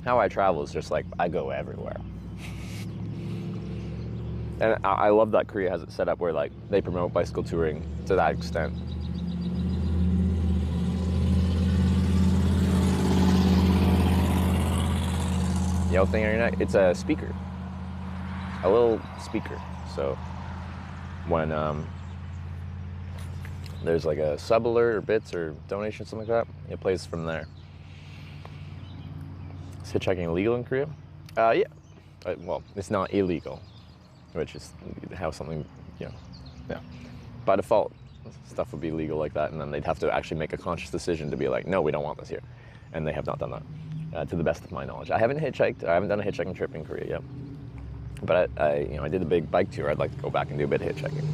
how I travel is just like, I go everywhere. And I love that Korea has it set up where like, they promote bicycle touring to that extent. Yellow thing on your neck, it's a speaker. A little speaker. So when there's like a sub alert or bits or donation, something like that, it plays from there. Is hitchhiking illegal in Korea? Yeah. Well, it's not illegal, which is how something, yeah. By default, stuff would be legal like that, and then they'd have to actually make a conscious decision to be like, no, we don't want this here. And they have not done that, to the best of my knowledge. I haven't hitchhiked. I haven't done a hitchhiking trip in Korea yet. But I did a big bike tour. I'd like to go back and do a bit of hitchhiking.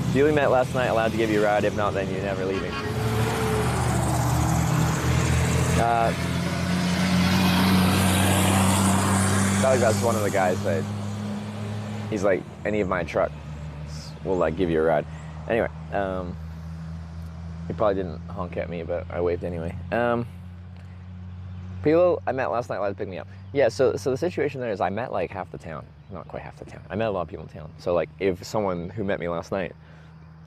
If you only met last night, allowed to give you a ride. If not, then you're never leaving. I feel like that's one of the guys that he's like, any of my trucks will like give you a ride. Anyway, he probably didn't honk at me, but I waved anyway. People I met last night allowed to pick me up. Yeah, so the situation there is I met like half the town. Not quite half the town. I met a lot of people in town. So like if someone who met me last night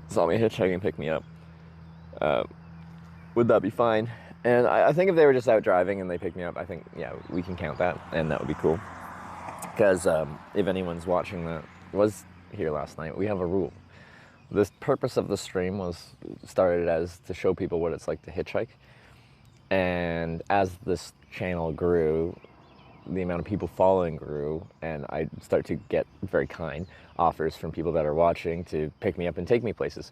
saw me hitchhiking and picked me up, would that be fine? And I think if they were just out driving and they picked me up, I think, yeah, we can count that, and that would be cool. Because if anyone's watching that was here last night, we have a rule. The purpose of the stream was started as to show people what it's like to hitchhike. And as this channel grew, the amount of people following grew, and I start to get very kind offers from people that are watching to pick me up and take me places,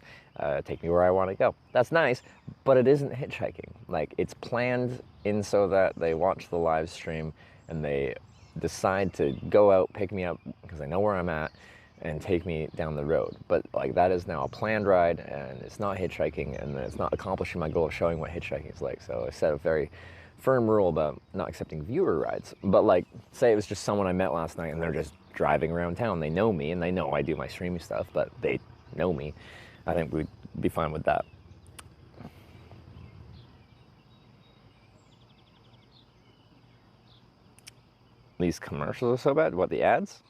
take me where I want to go. That's nice, but it isn't hitchhiking. Like, it's planned in so that they watch the live stream and they decide to go out, pick me up because they know where I'm at, and take me down the road. But like, that is now a planned ride, and it's not hitchhiking, and it's not accomplishing my goal of showing what hitchhiking is like. So I set a very firm rule about not accepting viewer rides. But like, say it was just someone I met last night and they're just driving around town. They know me and they know I do my streaming stuff, but they know me. I think we'd be fine with that. These commercials are so bad. What, the ads?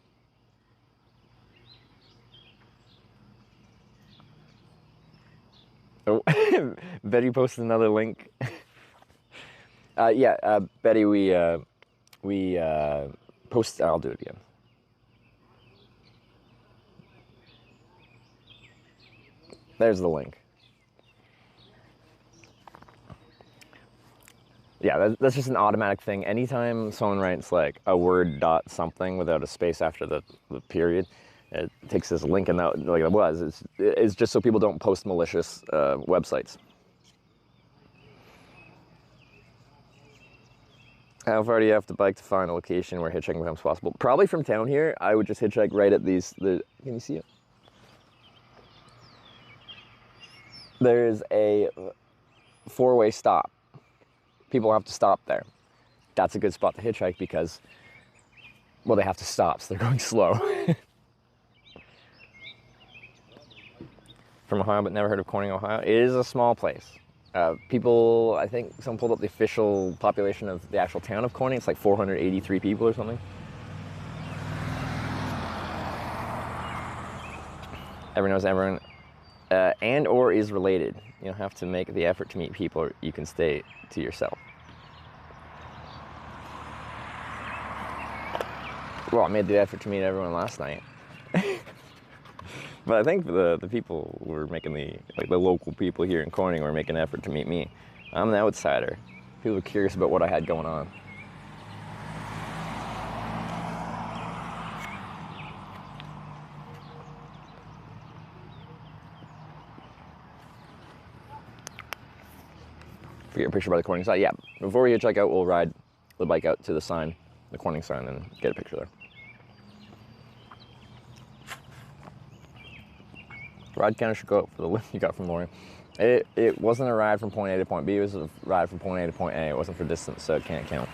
Betty posted another link. Yeah, Betty, we post. I'll do it again. There's the link. Yeah, that's just an automatic thing. Anytime someone writes like a word dot something without a space after the period, it takes this link, and that, like it was, it's just so people don't post malicious websites. How far do you have to bike to find a location where hitchhiking becomes possible? Probably from town here, I would just hitchhike right at these. Can you see it? There's a 4-way stop. People have to stop there. That's a good spot to hitchhike because, well, they have to stop, so they're going slow. From Ohio, but never heard of Corning, Ohio. It is a small place. People, I think someone pulled up the official population of the actual town of Corning. It's like 483 people or something. Everyone knows everyone, and or is related. You don't have to make the effort to meet people, or you can stay to yourself. Well, I made the effort to meet everyone last night. But I think the people were making the local people here in Corning were making an effort to meet me. I'm an outsider. People were curious about what I had going on. Get a picture by the Corning sign. Yeah, before we hitchhike out, we'll ride the bike out to the sign, the Corning sign, and get a picture there. Ride counter should go up for the lift you got from Lauren. It wasn't a ride from point A to point B, it was a ride from point A to point A. It wasn't for distance, so it can't count.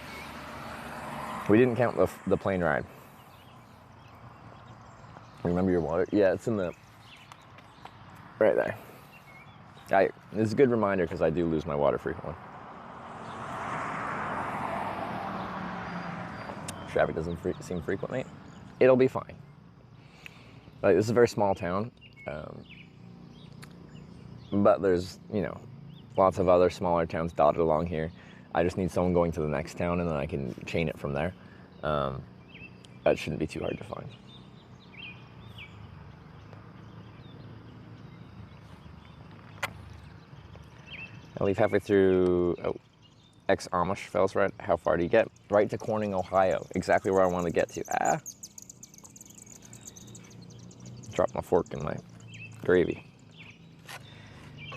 We didn't count the plane ride. Remember your water? Yeah, it's in the, right there. It's a good reminder because I do lose my water frequently. Traffic doesn't seem frequent, mate. It'll be fine. Like, this is a very small town. But there's, lots of other smaller towns dotted along here. I just need someone going to the next town, and then I can chain it from there. That shouldn't be too hard to find. I leave halfway through ex-Amish fellas, right? How far do you get? Right to Corning, Ohio. Exactly where I want to get to. Dropped my fork in my gravy.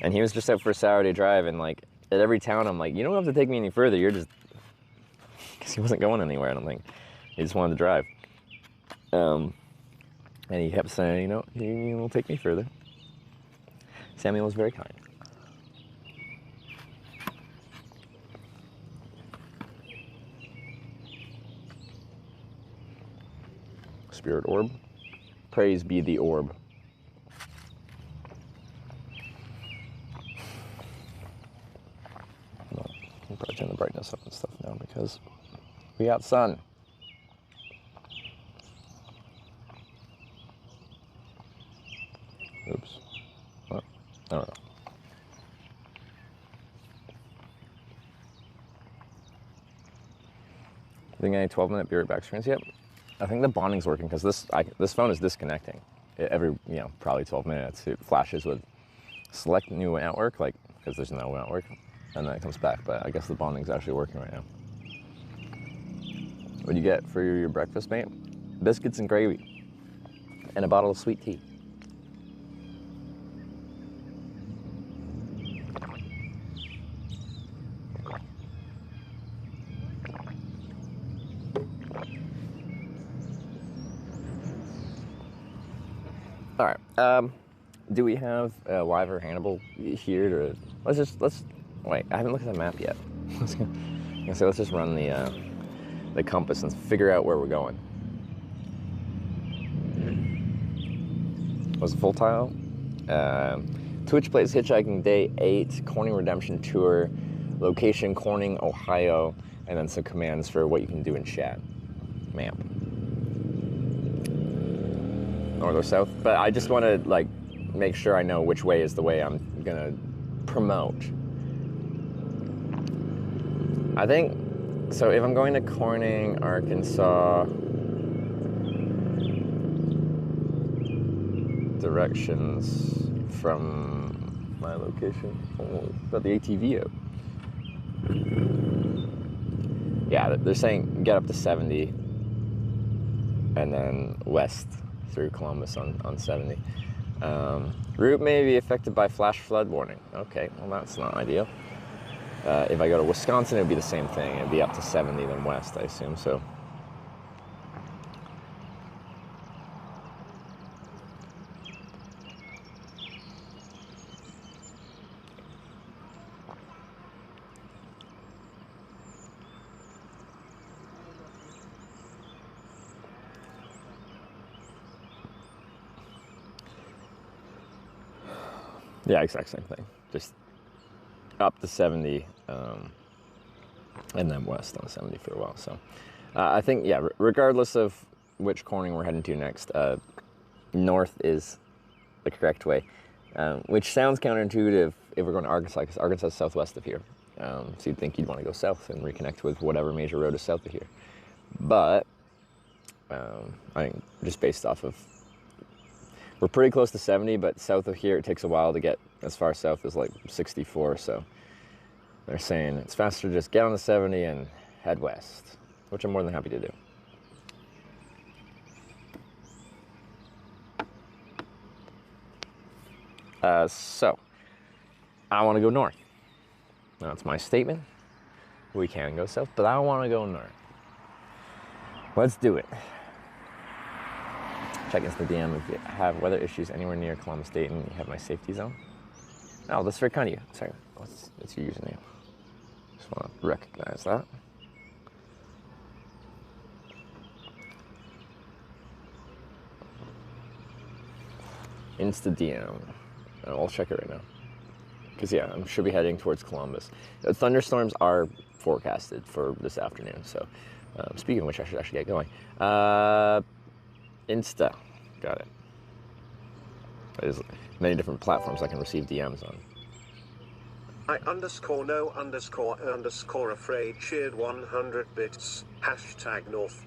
And he was just out for a Saturday drive, and like at every town I'm like, you don't have to take me any further, you're just, because he wasn't going anywhere, I don't think. He just wanted to drive. And he kept saying, he will take me further. Samuel was very kind. Spirit orb. Praise be the orb. No, I'll probably turn the brightness up and stuff now because we got sun. Oops. Oh, I don't know. Doing any 12-minute be right back screens yet? I think the bonding's working because this phone is disconnecting every probably 12 minutes. It flashes with select new network, because there's no network, and then it comes back. But I guess the bonding's actually working right now. What do you get for your breakfast, mate? Biscuits and gravy, and a bottle of sweet tea. All right. Do we have Live or Hannibal here to? Let's wait. I haven't looked at the map yet. Let's just run the compass and figure out where we're going. Was it full tile? Twitch plays Hitchhiking Day 8, Corning Redemption Tour, location Corning, Ohio, and then some commands for what you can do in chat. Map. North or south, but I just want to make sure I know which way is the way I'm gonna promote. I think, so if I'm going to Corning, Arkansas, directions from my location, got the ATV out. Yeah, they're saying get up to 70 and then west through Columbus on 70. Route may be affected by flash flood warning. Okay, well that's not ideal. If I go to Wisconsin, it'd be the same thing. It'd be up to 70 then west, I assume, so. Yeah, exact same thing. Just up to 70, and then west on 70 for a while. So I think, yeah, regardless of which Corning we're heading to next, north is the correct way, which sounds counterintuitive if we're going to Arkansas, because Arkansas is southwest of here. So you'd think you'd want to go south and reconnect with whatever major road is south of here. But I think just based off of, we're pretty close to 70, but south of here, it takes a while to get as far south as like 64. So they're saying it's faster to just get on the 70 and head west, which I'm more than happy to do. So I want to go north. That's my statement. We can go south, but I want to go north. Let's do it. Check into the DM if you have weather issues anywhere near Columbus, Dayton. You have my safety zone. Oh, that's very kind of you. Sorry, what's your username? Just want to recognize that. Insta DM. I'll check it right now. Because yeah, I should be heading towards Columbus. Thunderstorms are forecasted for this afternoon. So, speaking of which, I should actually get going. Insta, got it. There's many different platforms I can receive DMs on. I_no_afraid cheered 100 bits. #North.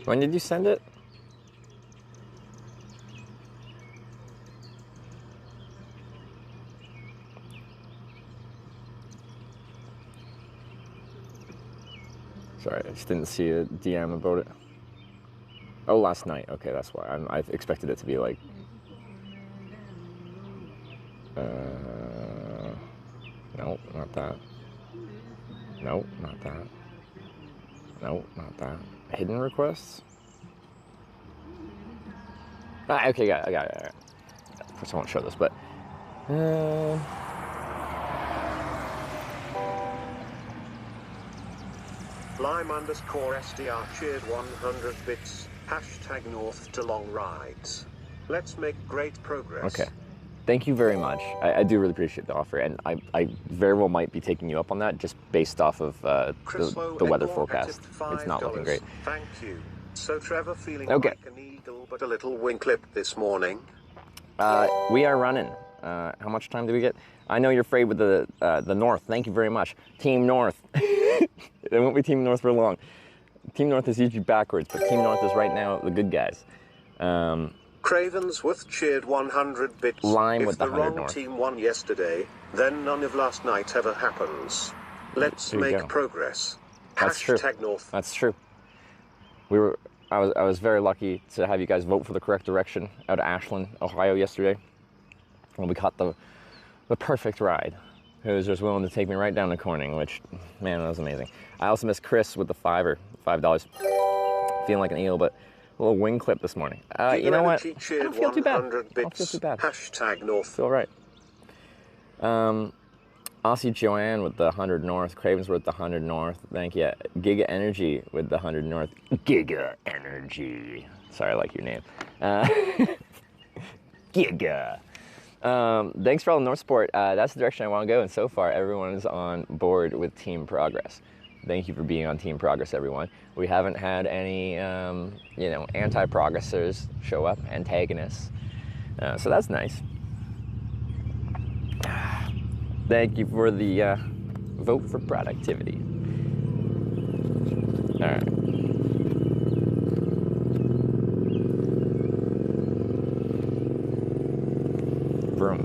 When did you send it? Sorry, I just didn't see a DM about it. Oh, last night. Okay, that's why. I expected it to be like... no, not that. No, not that. No, not that. Hidden requests? Okay, got it. All right. Of course, I won't show this, but... Lime_SDR cheered 100 bits. #North to long rides. Let's make great progress. Okay. Thank you very much. I do really appreciate the offer, and I very well might be taking you up on that just based off of the weather forecast. It's not looking great. Thank you. So Trevor feeling okay. like an eagle but a little wing-clipped this morning? We are running. How much time do we get? I know you're afraid with the North. Thank you very much. Team North. It won't be Team North for long. Team North is usually backwards, but Team North is right now the good guys. Cravensworth cheered 100 bits. Lime if with the the 100 wrong North. team won yesterday, then none of last night ever happens. Let's There you make go. progress. That's true. North. That's true. I was very lucky to have you guys vote for the correct direction out of Ashland, Ohio yesterday. When we caught the perfect ride. Who was just willing to take me right down to Corning, which, man, that was amazing. I also missed Chris with the $5. Feeling like an eel, but a little wing clip this morning. You know what? I don't feel too bad. I don't feel too bad. North. Feel right. Aussie Joanne with the 100 North. Cravens with the 100 North. Thank you. Giga Energy with the 100 North. Giga Energy. Sorry, I like your name. Giga. Thanks for all the North support. That's the direction I want to go, and so far everyone is on board with Team Progress. Thank you for being on Team Progress, everyone. We haven't had any, you know, anti-progressers show up, antagonists. So that's nice. Thank you for the vote for productivity. All right. Vroom.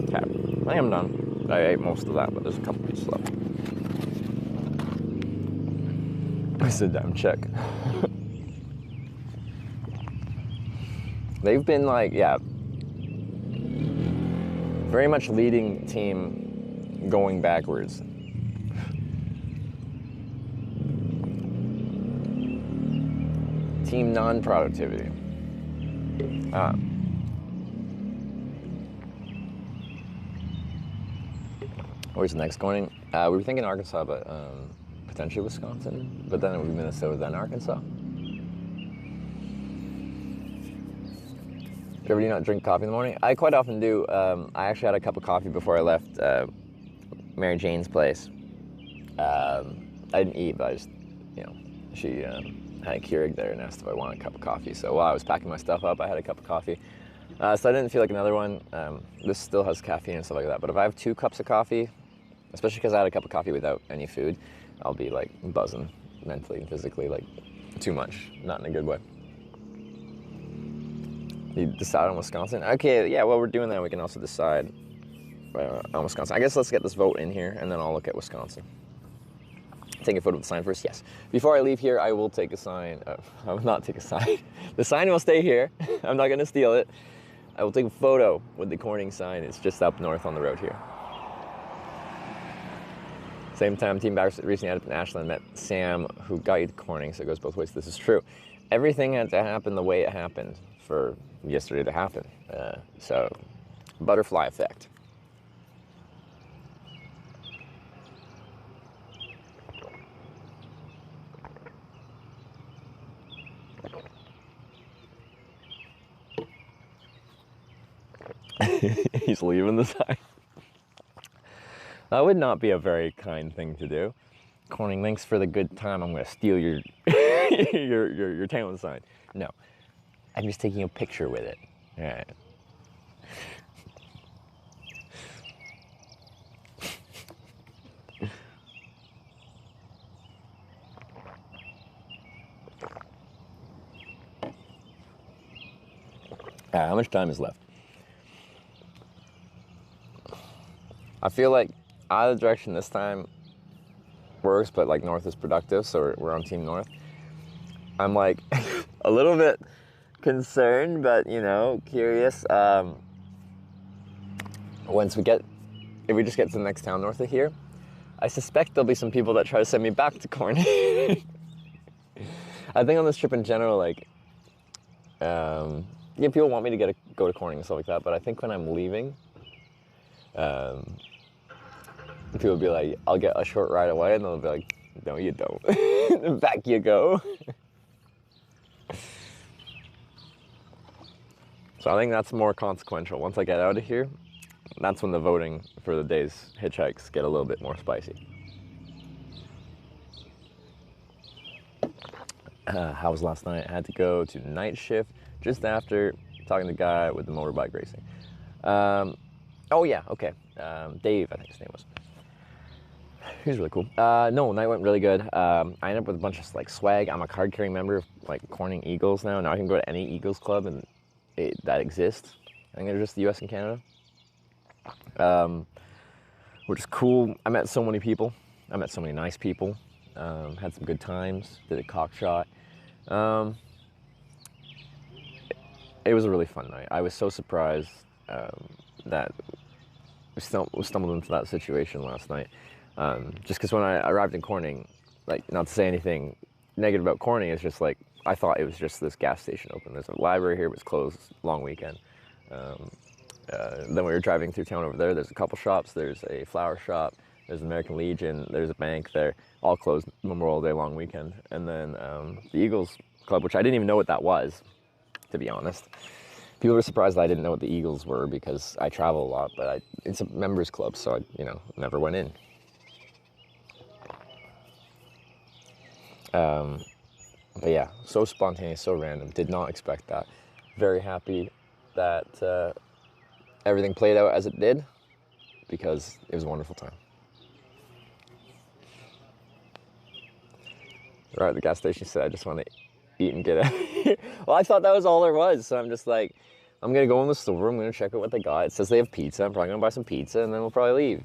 Okay. I am done. I ate most of that, but there's a couple pieces left. Sit down, check. They've been like, yeah, very much leading team going backwards. Team non-productivity. Where's the next going? We were thinking Arkansas, but potentially Wisconsin, but then it would be Minnesota, then Arkansas. Ever do not drink coffee in the morning? I quite often do. I actually had a cup of coffee before I left Mary Jane's place. I didn't eat, but I just, you know, she had a Keurig there and asked if I wanted a cup of coffee. So while I was packing my stuff up, I had a cup of coffee. So I didn't feel like another one. This still has caffeine and stuff like that. But if I have 2 cups of coffee, especially because I had a cup of coffee without any food, I'll be like buzzing mentally and physically, like too much, not in a good way. You decide on Wisconsin? Okay, yeah, while we're doing that, we can also decide on Wisconsin. I guess let's get this vote in here, and then I'll look at Wisconsin. Take a photo of the sign first? Yes. Before I leave here, I will take a sign. I will not take a sign. The sign will stay here. I'm not going to steal it. I will take a photo with the Corning sign. It's just up north on the road here. Same time, Team Backers recently had up in Ashland, met Sam, who got you to Corning, so it goes both ways. This is true. Everything had to happen the way it happened for yesterday to happen. So, butterfly effect. He's leaving the sign. That would not be a very kind thing to do. Corning, thanks for the good time. I'm going to steal your your town sign. No, I'm just taking a picture with it. All right. How much time is left? I feel like either direction this time works, but like north is productive, so we're on Team North. I'm like a little bit concerned, but you know, curious. If we just get to the next town north of here, I suspect there'll be some people that try to send me back to Corning. I think on this trip in general, like, yeah, people want me to go to Corning and stuff like that, but I think when I'm leaving, people will be like, I'll get a short ride away, and they'll be like, no, you don't. Back you go. So I think that's more consequential. Once I get out of here, that's when the voting for the day's hitchhikes get a little bit more spicy. How was last night? I had to go to night shift just after talking to the guy with the motorbike racing. Oh yeah, okay. Dave, I think his name was. He was really cool. No, night went really good. I ended up with a bunch of like swag. I'm a card-carrying member of like Corning Eagles now. Now I can go to any Eagles club and that exists. I think they're just the U.S. and Canada. Which is cool. I met so many people. I met so many nice people. Had some good times. Did a cock shot. It was a really fun night. I was so surprised that we stumbled into that situation last night. Just because when I arrived in Corning, like, not to say anything negative about Corning, it's just like, I thought it was just this gas station open. There's a library here, it was closed, long weekend. Then we were driving through town over there, there's a couple shops, there's a flower shop, there's an American Legion, there's a bank there, all closed Memorial Day long weekend. And then the Eagles Club, which I didn't even know what that was, to be honest. People were surprised that I didn't know what the Eagles were because I travel a lot, but it's a members club, so I, never went in. But yeah, so spontaneous, so random. Did not expect that. Very happy that everything played out as it did, because it was a wonderful time. Right at the gas station, said I just want to eat and get out of here. Well, I thought that was all there was, so I'm just like, I'm gonna go in the store, I'm gonna check out what they got. It says they have pizza, I'm probably gonna buy some pizza, and then we'll probably leave.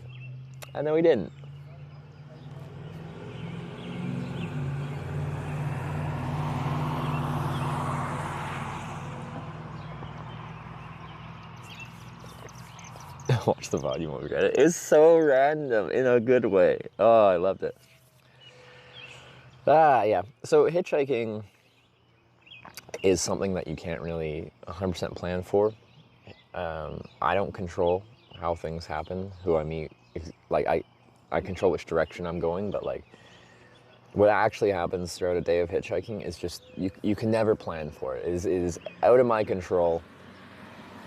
And then we didn't. Watch the VOD, you won't regret it. It's so random in a good way. Oh, I loved it. Yeah. So hitchhiking is something that you can't really 100% plan for. I don't control how things happen, who I meet. Like, I control which direction I'm going, but like, what actually happens throughout a day of hitchhiking is just, you can never plan for it. It is out of my control.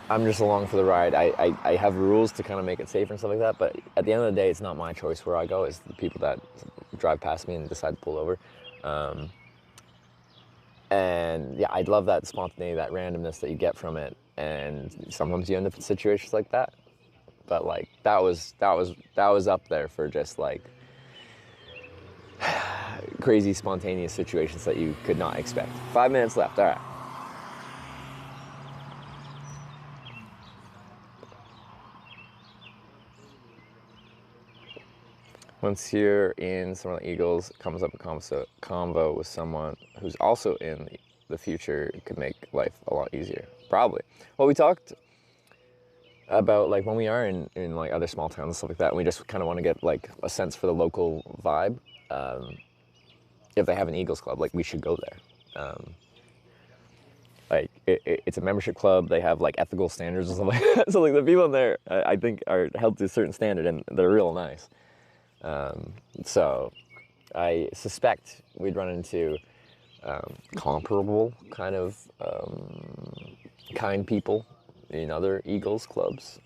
I'm just along for the ride. I have rules to kind of make it safer and stuff like that, but at the end of the day, it's not my choice where I go. It's the people that drive past me and decide to pull over. And yeah, I love that spontaneity, that randomness that you get from it. And sometimes you end up in situations like that. But like, that was up there for just like crazy spontaneous situations that you could not expect. 5 minutes left, all right. Once you're in Summer Eagles, comes up a convo with someone who's also in the future, it could make life a lot easier. Probably. Well, we talked about like when we are in like other small towns and stuff like that, and we just kind of want to get like a sense for the local vibe. If they have an Eagles club, like we should go there. Like it's a membership club. They have like ethical standards and stuff like that. So like the people in there, I think, are held to a certain standard, and they're real nice. So I suspect we'd run into comparable kind of kind people in other Eagles clubs.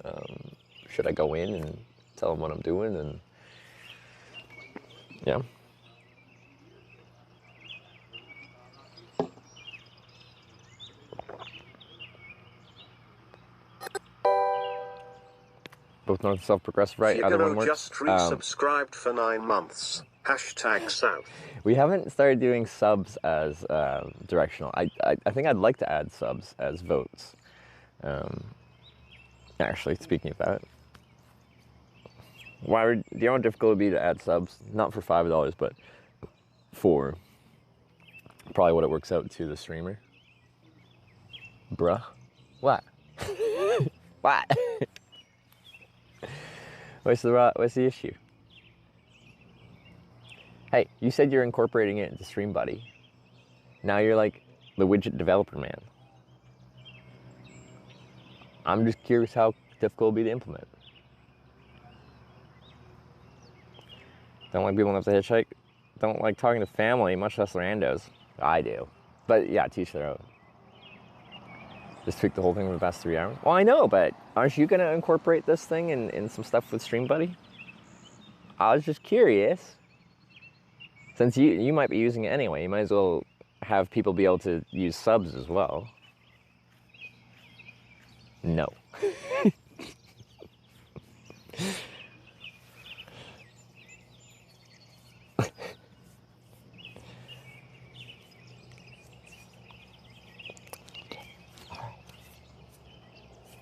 Should I go in and tell them what I'm doing? And yeah. Both north and south progressive, right? Other one Figaro works. just resubscribed for 9 months. #South. We haven't started doing subs as directional. I think I'd like to add subs as votes. Actually, speaking of that, do you know how difficult it would be to add subs? Not for $5, but for probably what it works out to the streamer. Bruh. What? What? What's the issue? Hey, you said you're incorporating it into Stream Buddy. Now you're like the widget developer man. I'm just curious how difficult it'll be to implement. Don't like people enough to hitchhike. Don't like talking to family, much less randos. I do. But yeah, teach their own. Just tweak the whole thing for the past 3 hours. Well, I know, but aren't you gonna incorporate this thing in some stuff with Stream Buddy? I was just curious. Since you might be using it anyway, you might as well have people be able to use subs as well. No.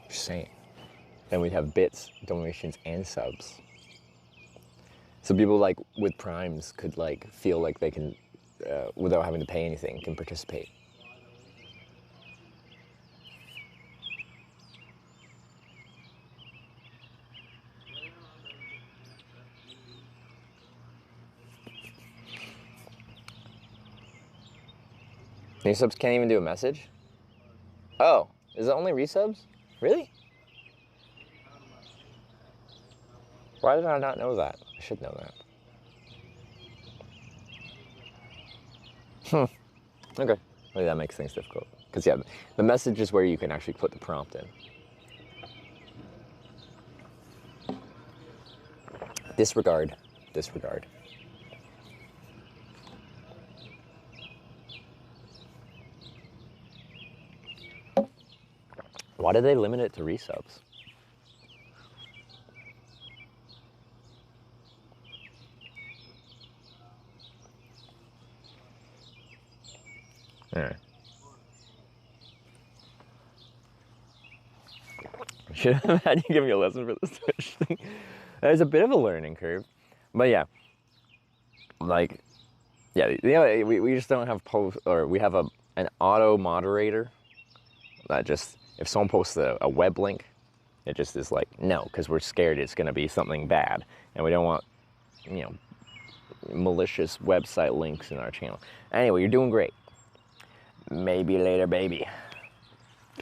Just saying. Then we'd have bits, donations, and subs. So people like with primes could like feel like they can, without having to pay anything, can participate. New subs can't even do a message? Oh, is it only resubs? Really? Why did I not know that? I should know that. Okay. Maybe that makes things difficult. Because yeah, the message is where you can actually put the prompt in. Disregard. Disregard. Why did they limit it to resubs? Yeah. Should have had you give me a lesson for this Twitch thing. There's a bit of a learning curve. But yeah. Like, yeah, we just don't have post, or we have an auto moderator that just, if someone posts a web link, it just is like, no, because we're scared it's going to be something bad. And we don't want, you know, malicious website links in our channel. Anyway, you're doing great. Maybe later, baby.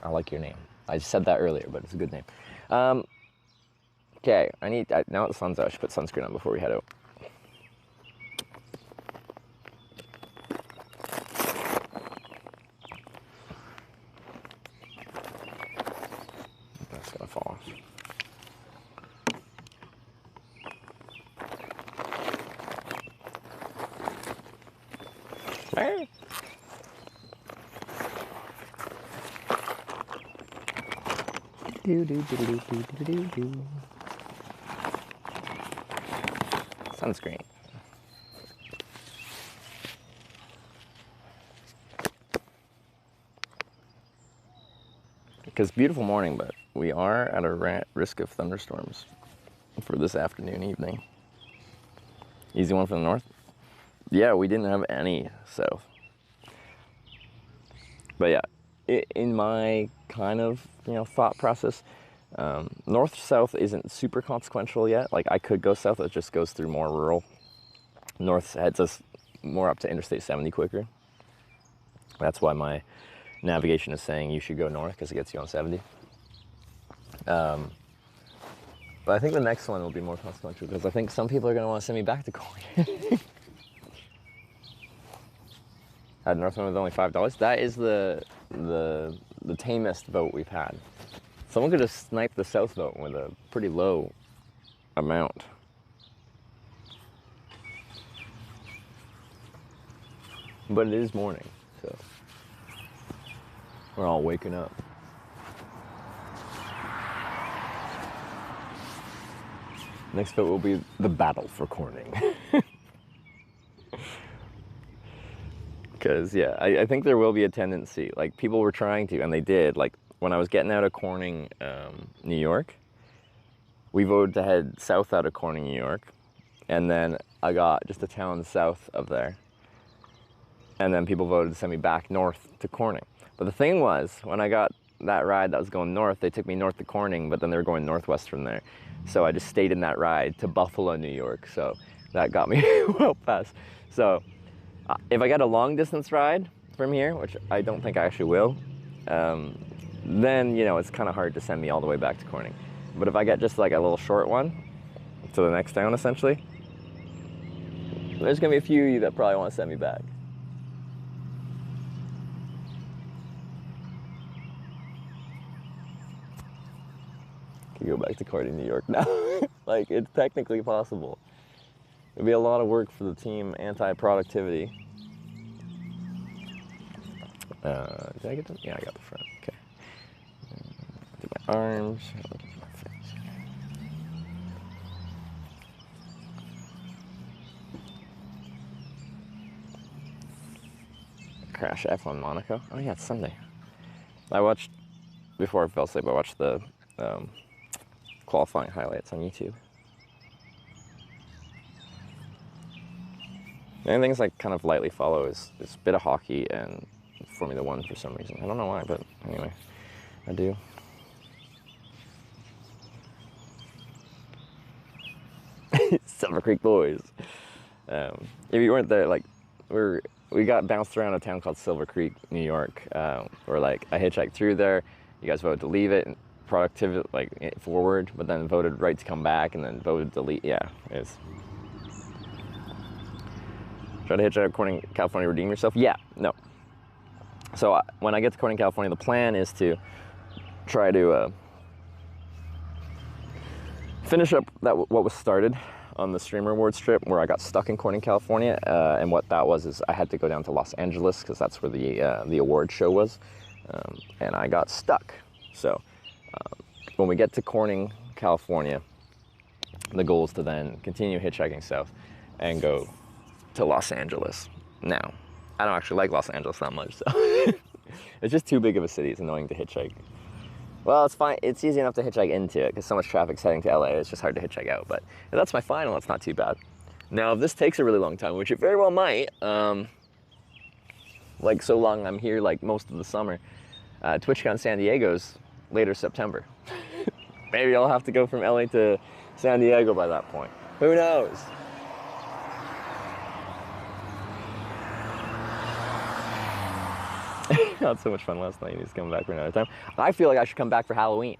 I like your name. I said that earlier, but it's a good name. Okay, now the sun's out, I should put sunscreen on before we head out. That's gonna fall off. Hey. Sunscreen. Because beautiful morning, but we are at a risk of thunderstorms for this afternoon, evening. Easy one from the north. Yeah, we didn't have any south. But yeah, in my kind of, thought process, north-south isn't super consequential yet. Like, I could go south, it just goes through more rural. North heads us more up to Interstate 70 quicker. That's why my navigation is saying you should go north, because it gets you on 70. But I think the next one will be more consequential, because I think some people are going to want to send me back to Corey. Had North one with only $5. That is the tamest vote we've had. Someone could have sniped the South vote with a pretty low amount. But it is morning, so we're all waking up. Next vote will be the battle for Corning. Because, yeah, I think there will be a tendency, like, people were trying to, and they did, like, when I was getting out of Corning, New York, we voted to head south out of Corning, New York, and then I got just a town south of there, and then people voted to send me back north to Corning. But the thing was, when I got that ride that was going north, they took me north to Corning, but then they were going northwest from there. So I just stayed in that ride to Buffalo, New York, so that got me well past. So if I get a long distance ride from here, which I don't think I actually will, then, it's kind of hard to send me all the way back to Corning. But if I get just like a little short one to the next town, essentially, there's going to be a few of you that probably want to send me back. Can go back to Corning, New York now. Like, it's technically possible. It'd be a lot of work for the team, anti-productivity. Did I get them? Yeah, I got the front. Okay. Do my arms. Look at my face. Crash F1 Monaco. Oh yeah, it's Sunday. I watched, before I fell asleep, I watched the qualifying highlights on YouTube. The only things I kind of lightly follow is a bit of hockey and Formula One for some reason. I don't know why, but anyway, I do. Silver Creek boys. If you weren't there, like, we got bounced around a town called Silver Creek, New York. Where, like, I hitchhiked through there. You guys voted to leave it, and productivity, like, forward, but then voted right to come back, and then voted to leave. Yeah, it's. Try to hitch out of Corning, California, redeem yourself? Yeah, no. So when I get to Corning, California, the plan is to try to finish up what was started on the Streamer Awards trip, where I got stuck in Corning, California. And what that was is I had to go down to Los Angeles, because that's where the award show was. And I got stuck. So when we get to Corning, California, the goal is to then continue hitchhiking south and go to Los Angeles. Now, I don't actually like Los Angeles that much, so it's just too big of a city. It's annoying to hitchhike. Well, it's fine. It's easy enough to hitchhike into it because so much traffic's heading to LA. It's just hard to hitchhike out. But if that's my final, it's not too bad. Now, if this takes a really long time, which it very well might, like so long I'm here like most of the summer, TwitchCon San Diego's later September. Maybe I'll have to go from LA to San Diego by that point. Who knows? I had so much fun last night. He's coming back for another time. I feel like I should come back for Halloween.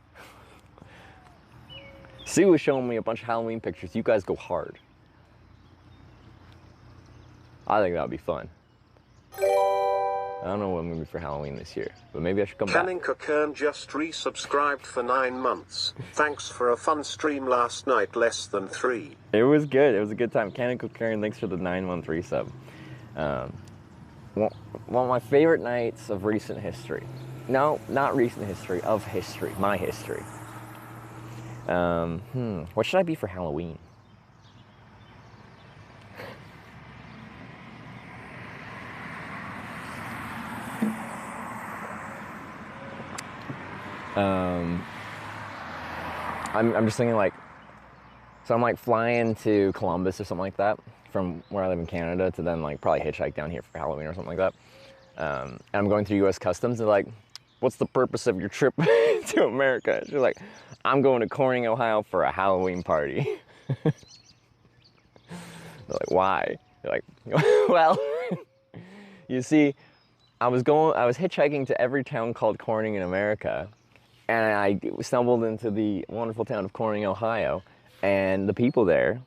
Sue was showing me a bunch of Halloween pictures. You guys go hard. I think that would be fun. I don't know what I'm going to be for Halloween this year, but maybe I should come Canning back. Cockern just resubscribed for 9 months. Thanks for a fun stream last night, less than 3. It was good. It was a good time. Canning Cockern, thanks for the 9-month resub. One of my favorite nights of recent history. No, not recent history, of history. My history. What should I be for Halloween? I'm just thinking like, so I'm like flying to Columbus or something like that from where I live in Canada to then like probably hitchhike down here for Halloween or something like that. And I'm going through US Customs. They're like, what's the purpose of your trip to America? She's like, I'm going to Corning, Ohio for a Halloween party. They're like, why? They're like, well, you see, I was hitchhiking to every town called Corning in America, and I stumbled into the wonderful town of Corning, Ohio, and the people there,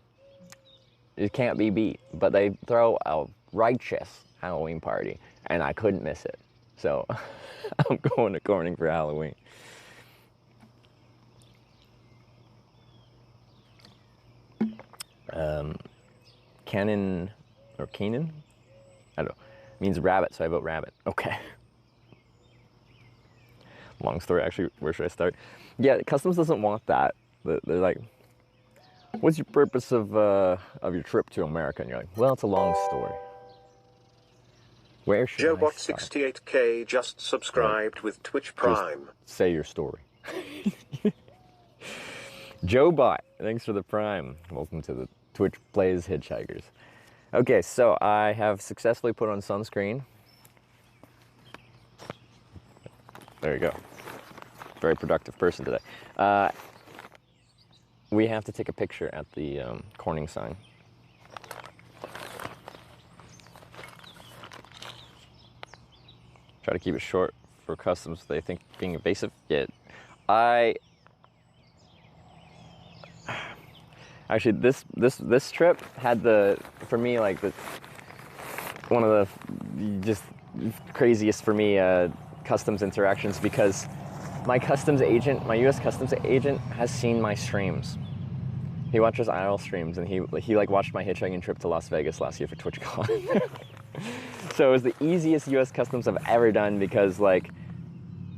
it can't be beat, but they throw a righteous Halloween party, and I couldn't miss it. So I'm going to Corning for Halloween. Cannon, or Canaan? I don't know. It means rabbit, so I vote rabbit. Okay. Long story, actually. Where should I start? Yeah, Customs doesn't want that. They're like, what's your purpose of your trip to America? And you're like, well, it's a long story. Where should I start? JoeBot68K just subscribed with Twitch Prime. Just say your story. JoeBot, thanks for the Prime. Welcome to the Twitch Plays Hitchhikers. Okay, so I have successfully put on sunscreen. There you go. Very productive person today. We have to take a picture at the Corning sign. Try to keep it short for Customs. They think being evasive. Yeah, actually this trip had for me like one of the just craziest for me Customs interactions, because my US Customs agent has seen my streams. He watches IRL streams, and he like watched my hitchhiking trip to Las Vegas last year for TwitchCon. So it was the easiest US Customs I've ever done, because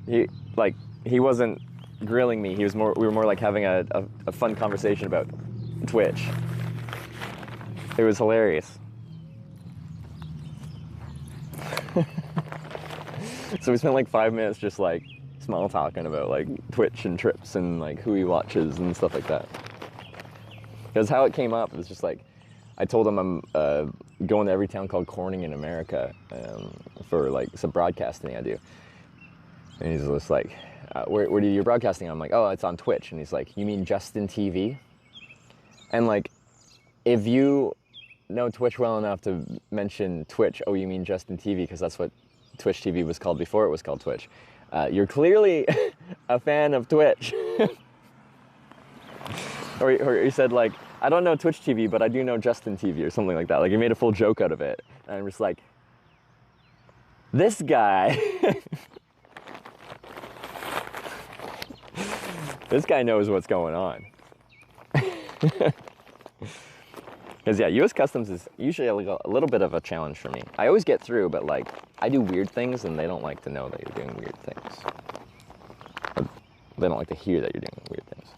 he wasn't grilling me. We were more like having a fun conversation about Twitch. It was hilarious. So we spent like 5 minutes just like small talking about like Twitch and trips and like who he watches and stuff like that. Because how it came up was just like, I told him I'm going to every town called Corning in America for like some broadcasting I do. And he's just like, where do you broadcasting? I'm like, oh, it's on Twitch. And he's like, you mean Justin TV? And like, if you know Twitch well enough to mention Twitch, oh, you mean Justin TV, because that's what Twitch TV was called before it was called Twitch. You're clearly a fan of Twitch. or he said like, I don't know Twitch TV, but I do know Justin TV, or something like that. Like, he made a full joke out of it. And I'm just like, this guy, this guy knows what's going on. Because yeah, US Customs is usually a little bit of a challenge for me. I always get through, but like, I do weird things and they don't like to know that you're doing weird things. They don't like to hear that you're doing weird things.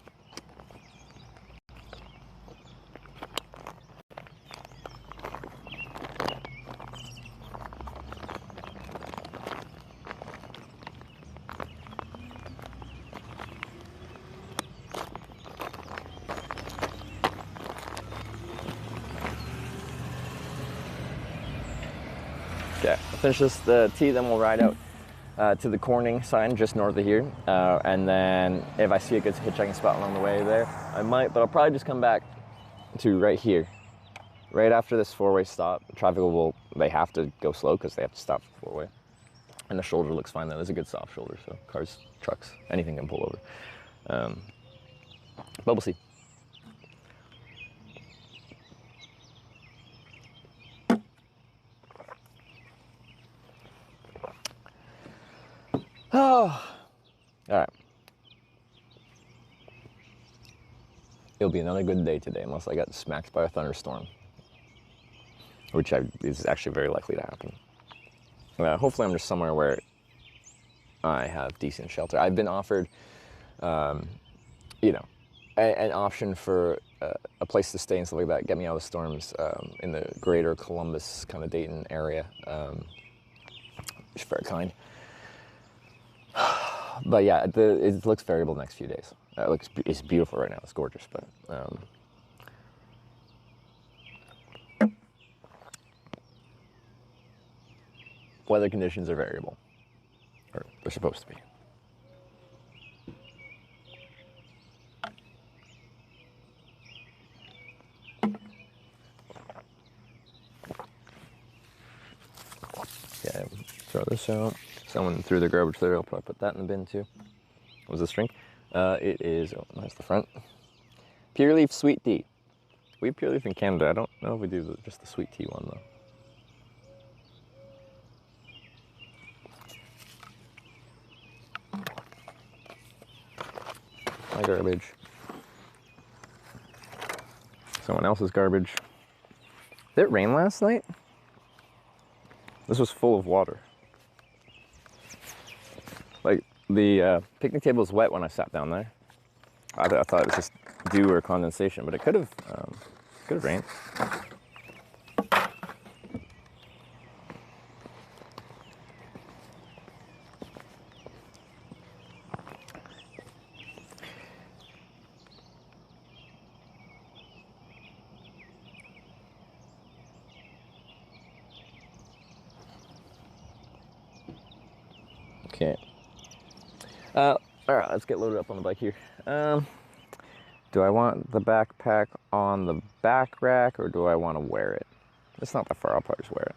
Okay, finish the tee, then we'll ride out to the Corning sign just north of here. And then if I see a good hitchhiking spot along the way there, I might, but I'll probably just come back to right here. Right after this four-way stop, traffic will, they have to go slow because they have to stop for four-way. And the shoulder looks fine though, there's a good soft shoulder, so cars, trucks, anything can pull over. But we'll see. Oh, all right. It'll be another good day today, unless I got smacked by a thunderstorm, which is actually very likely to happen. Hopefully I'm just somewhere where I have decent shelter. I've been offered, you know, an option for a place to stay and stuff like that, get me out of the storms in the greater Columbus, kind of Dayton area. It's very kind. But yeah, it looks variable the next few days. It's beautiful right now. It's gorgeous, but weather conditions are variable, or they're supposed to be. Okay, throw this out. Someone threw their garbage there. I'll probably put that in the bin too. What was this drink? It is, oh, that's the front. Pure Leaf Sweet Tea. We have Pure Leaf in Canada. I don't know if we do just the sweet tea one though. My garbage. Someone else's garbage. Did it rain last night? This was full of water. Like, the picnic table was wet when I sat down there. I thought it was just dew or condensation, but it could have rained. Okay. All right, let's get loaded up on the bike here. Do I want the backpack on the back rack or do I want to wear it? It's not that far, I'll probably just wear it.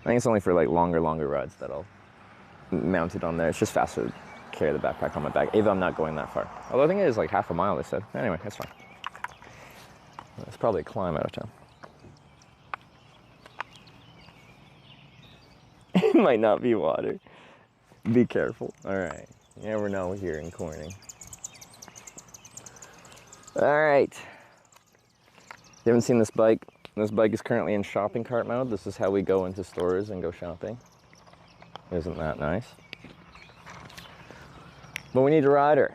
I think it's only for like longer rides that I'll mount it on there. It's just faster to carry the backpack on my back, if I'm not going that far. Although I think it is like half a mile, they said. Anyway, that's fine. It's probably a climb out of town. It might not be water. Be careful. All right. You never know here in Corning. All right. You haven't seen this bike? This bike is currently in shopping cart mode. This is how we go into stores and go shopping. Isn't that nice? But we need a rider.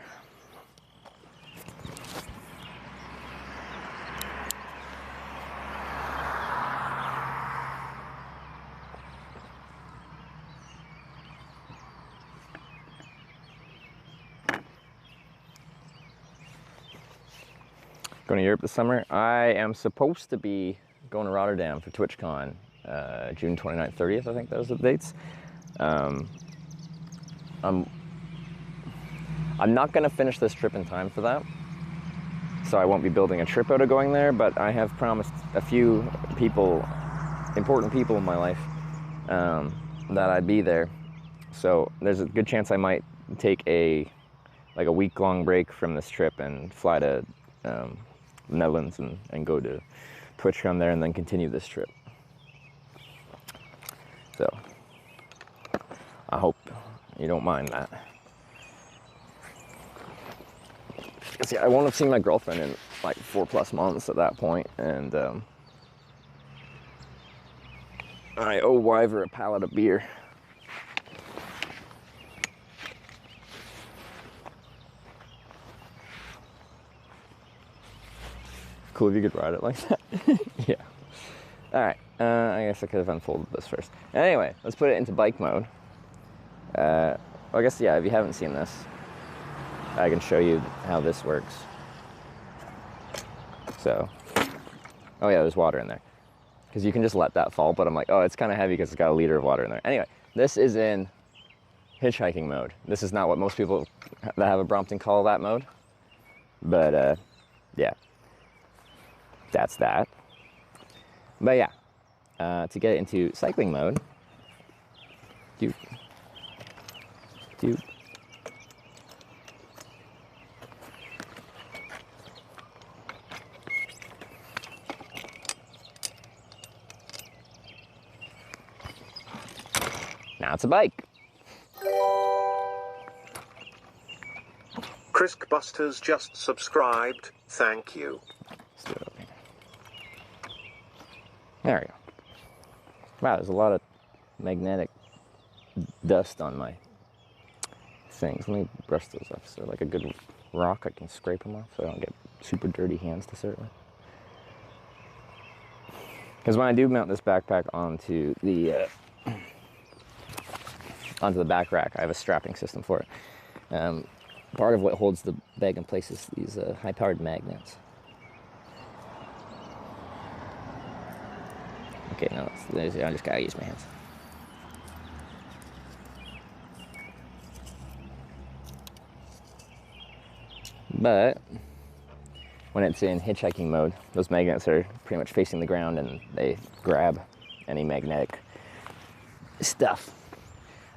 Going to Europe this summer. I am supposed to be going to Rotterdam for TwitchCon, June 29th, 30th, I think those are the dates. I'm not going to finish this trip in time for that, so I won't be building a trip out of going there, but I have promised a few people, important people in my life, that I'd be there. So there's a good chance I might take a week-long break from this trip and fly to Netherlands and go to TwitchCon there and then continue this trip. So I hope you don't mind that. Because yeah, I won't have seen my girlfriend in like 4+ months at that point, and I owe Wyver a pallet of beer. Cool if you could ride it like that. Yeah. All right. I guess I could have unfolded this first. Anyway, let's put it into bike mode. Well, I guess, yeah, if you haven't seen this, I can show you how this works. So, oh yeah, there's water in there. Because you can just let that fall, but I'm like, oh, it's kind of heavy because it's got a liter of water in there. Anyway, this is in hitchhiking mode. This is not what most people that have a Brompton call that mode. But, yeah. That's that. But yeah, to get it into cycling mode, now it's a bike. Crisk Busters just subscribed. Thank you. Let's do it over here. There we go. Wow, there's a lot of magnetic dust on my things. Let me brush those off. So like a good rock, I can scrape them off so I don't get super dirty hands to start with. Because when I do mount this backpack onto the back rack, I have a strapping system for it. Part of what holds the bag in place is these high-powered magnets. Okay, no, I just gotta use my hands. But when it's in hitchhiking mode, those magnets are pretty much facing the ground and they grab any magnetic stuff.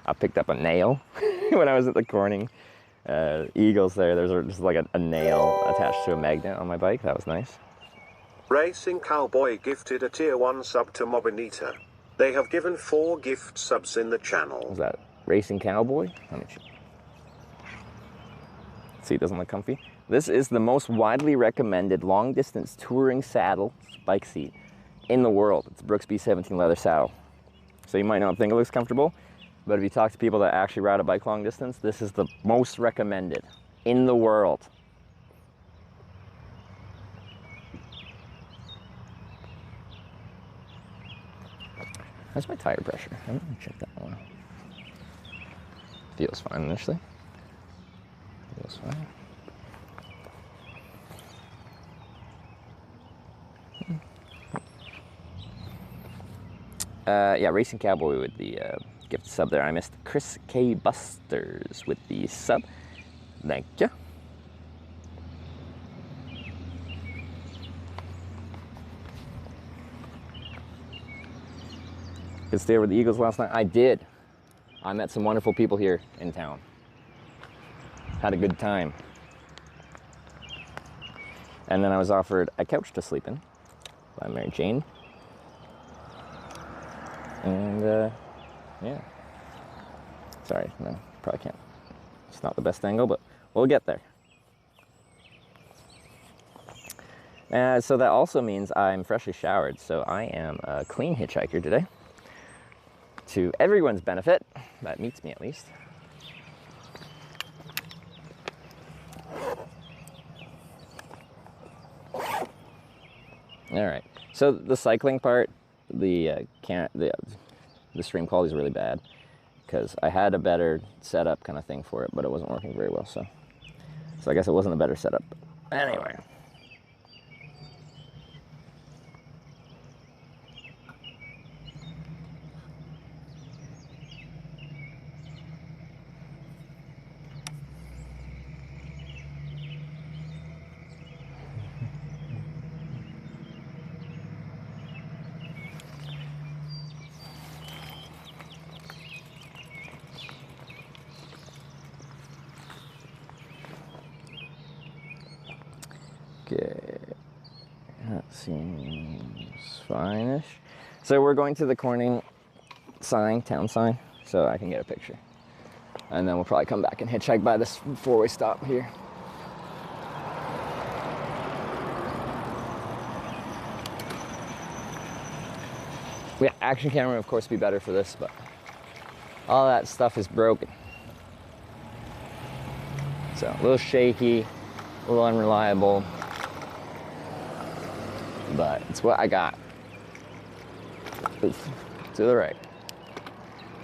I picked up a nail when I was at the Corning Eagles there. There's just like a nail attached to a magnet on my bike. That was nice. Racing Cowboy gifted a tier 1 sub to Mobinita. They have given 4 gift subs in the channel. Was that Racing Cowboy? Let me check. See, it doesn't look comfy. This is the most widely recommended long distance touring saddle bike seat in the world. It's a Brooksby 17 leather saddle. So you might not think it looks comfortable, but if you talk to people that actually ride a bike long distance, this is the most recommended in the world. How's my tire pressure? I'm gonna check that one. Feels fine initially. Feels fine. Yeah, Racing Cowboy with the gift sub there. I missed Chris K. Busters with the sub. Thank you. Could stay over the Eagles last night. I did. I met some wonderful people here in town. Had a good time. And then I was offered a couch to sleep in by Mary Jane. And yeah. Sorry, no, probably can't. It's not the best angle, but we'll get there. So that also means I'm freshly showered, so I am a clean hitchhiker today. To everyone's benefit, that meets me at least. All right, so the cycling part, the stream quality is really bad because I had a better setup kind of thing for it, but it wasn't working very well. So I guess it wasn't a better setup. Anyway. Okay, that seems fine-ish. So we're going to the Corning sign, town sign, so I can get a picture. And then we'll probably come back and hitchhike by this four-way stop here. Yeah, action camera would of course be better for this, but all that stuff is broken. So a little shaky, a little unreliable. but it's what I got. It's to the right.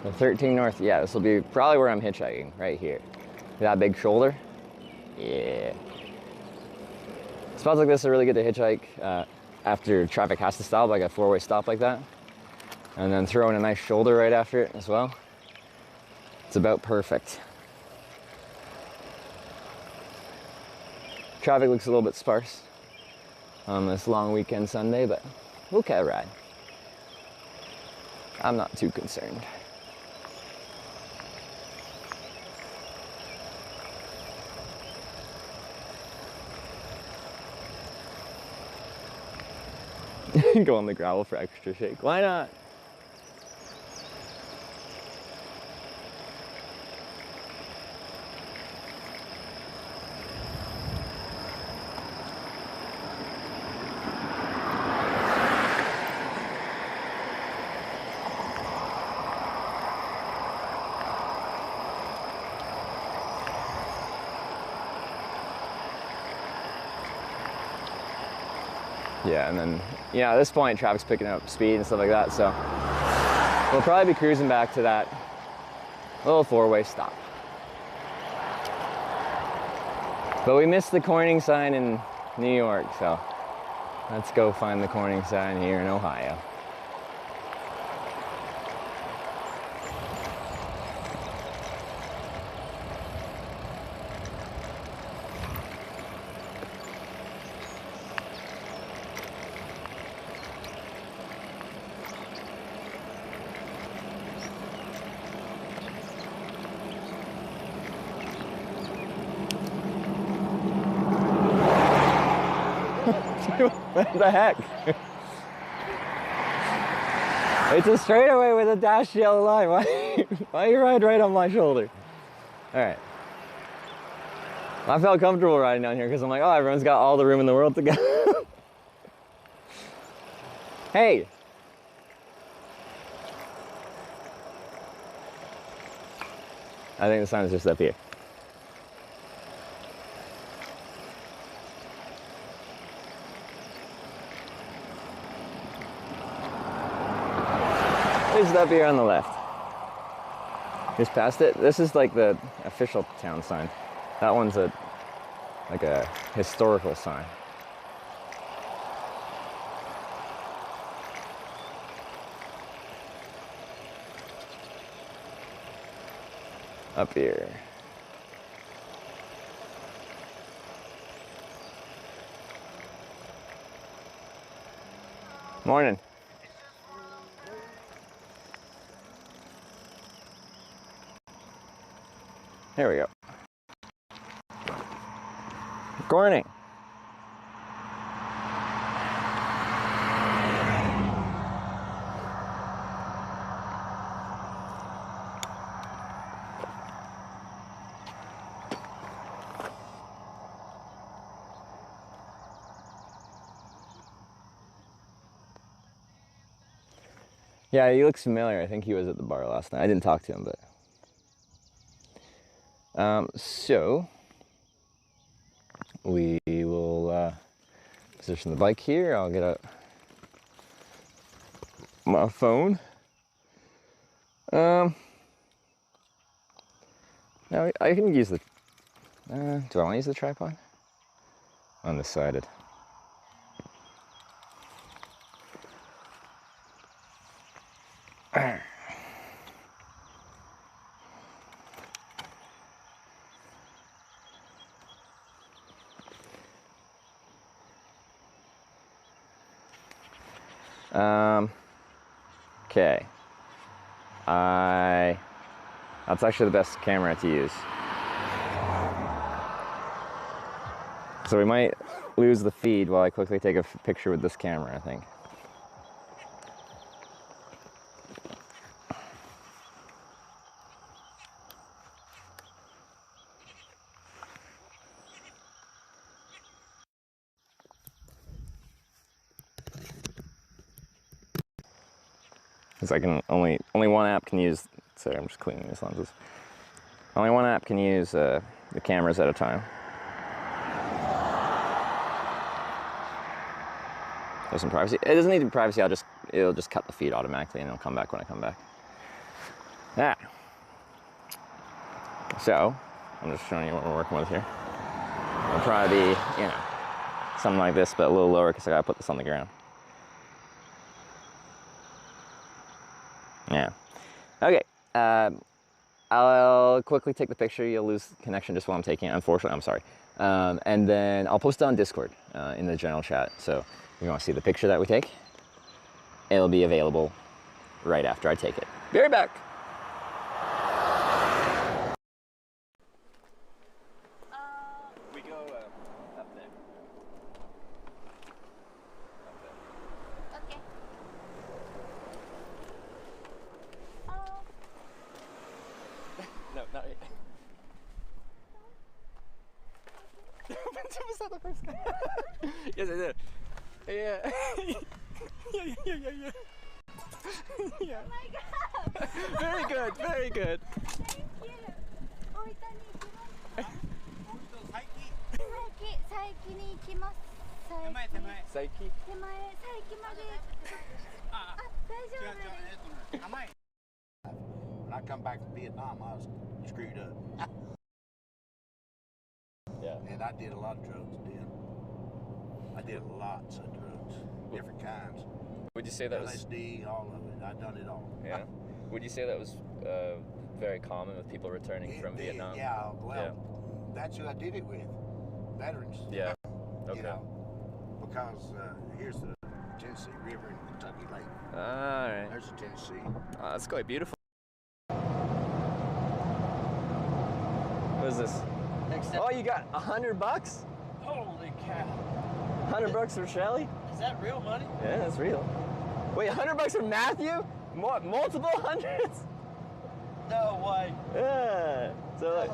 The 13 North, yeah, this will be probably where I'm hitchhiking, right here. That big shoulder? Yeah. Spots like this are really good to hitchhike after traffic has to stop, like a four-way stop like that. And then throw in a nice shoulder right after it as well. It's about perfect. Traffic looks a little bit sparse on this long weekend Sunday, but we'll get a ride. I'm not too concerned. Go on the gravel for extra shake. Why not? Yeah, and then, at this point, traffic's picking up speed and stuff like that, so we'll probably be cruising back to that little four-way stop. But we missed the Corning sign in New York, so let's go find the Corning sign here in Ohio. What the heck? It's a straightaway with a dashed yellow line. Why you ride right on my shoulder? All right. I felt comfortable riding down here because I'm like, oh, everyone's got all the room in the world to go. Hey. I think the sign is just up here. Just up here on the left. Just past it. This is like the official town sign. That one's like a historical sign. Up here. Morning. Here we go. Corning. Yeah, he looks familiar. I think he was at the bar last night. I didn't talk to him, but... so we will position the bike here. I'll get out my phone. Now I can use the. Do I want to use the tripod? Undecided. Okay. That's actually the best camera to use. So we might lose the feed while I quickly take a picture with this camera, I think. Because I can only one app can use. Sorry, I'm just cleaning these lenses. Only one app can use the cameras at a time. have some privacy. It doesn't need privacy. It'll just cut the feed automatically, and it'll come back when I come back. Yeah. So I'm just showing you what we're working with here. It'll probably be, you know, something like this, but a little lower because I gotta put this on the ground. Yeah. Okay. I'll quickly take the picture. You'll lose connection just while I'm taking it. Unfortunately, I'm sorry. And then I'll post it on Discord in the general chat. So if you want to see the picture that we take, it'll be available right after I take it. Be right back. We go up there. Up there. Okay. No, not yet. Was that the first guy? Yes, I did. Yeah. Yeah. Yeah. Oh my god! Very good, very good. Thank you! 大分に行きます。最近に行きます。最近。手前、佐伯まで。あ、大丈夫です。 When I come back from Vietnam, I was screwed up. Yeah. And I did a lot of drugs then. I did lots of drugs, different kinds. Would you say that was... LSD, all of it. I done it all. Yeah. Would you say that was very common with people returning from Vietnam? Yeah, well, that's who I did it with. Veterans. Yeah. Okay. You know, because here's the Tennessee River and Kentucky Lake. All right. There's the Tennessee. Oh, that's quite beautiful. What is this? Oh, you got $100? Holy cow. $100 for Shelly? Is that real money? Yeah, that's real. Wait, $100 for Matthew? Multiple hundreds? No way. Yeah. So look,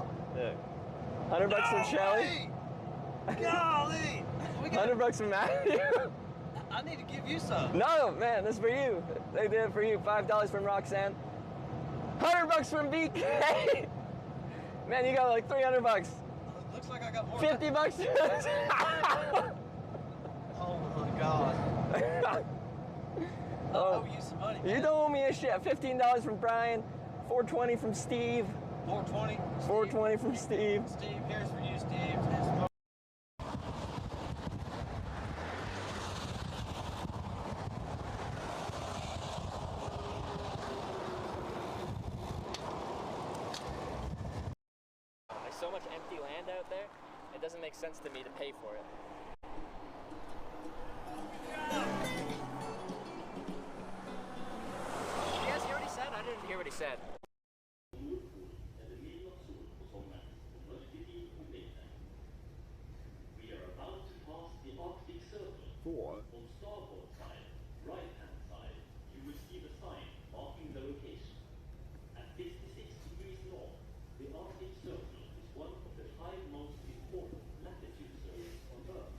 $100 from Shelly. Golly. $100 from Matthew. I need to give you some. No, man, this is for you. They did it for you. $5 from Roxanne. $100 from BK. Man, you got like $300. Looks like I got more. $50. Oh my God. I owe you some money, man. You don't owe me a shit. $15 from Brian. $4.20 from Steve. $4.20. $4.20 from Steve. Steve, here's for you, Steve. Here's for... There's so much empty land out there, it doesn't make sense to me to pay for it. Yes, he already said? I didn't hear what he said. We are about to pass the Arctic Circle. On starboard side, right-hand side, you will see the sign marking the location. At 56 degrees north, the Arctic Circle is one of the 5 most important latitude zones on Earth.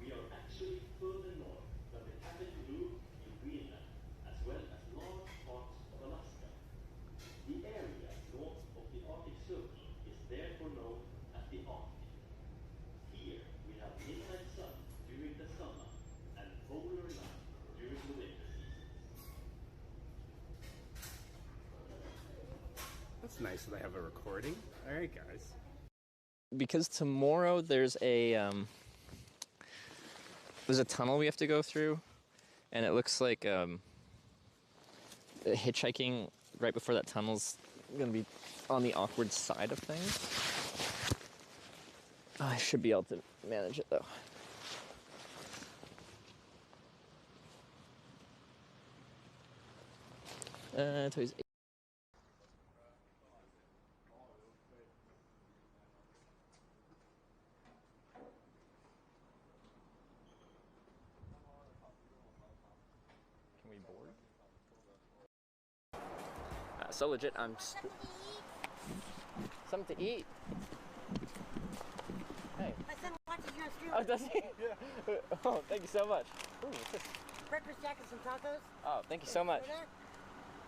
We are actually further north than the capital loop in Greenland, as well as large parts of Alaska. The area north of the Arctic Circle is therefore known as the Arctic. Here we have midnight sun during the summer and polar night during the winter seasons. That's nice that they have a recording. All right, guys. Because tomorrow there's a tunnel we have to go through, and it looks like hitchhiking right before that tunnel's gonna be on the awkward side of things. Oh, I should be able to manage it though. Today's Can we board? So legit, something to eat. Hey. My son watches your stream. Oh, does he? Yeah. Oh, thank you so much. Ooh, what's this? Breakfast jack and some tacos. Oh, thank you so much.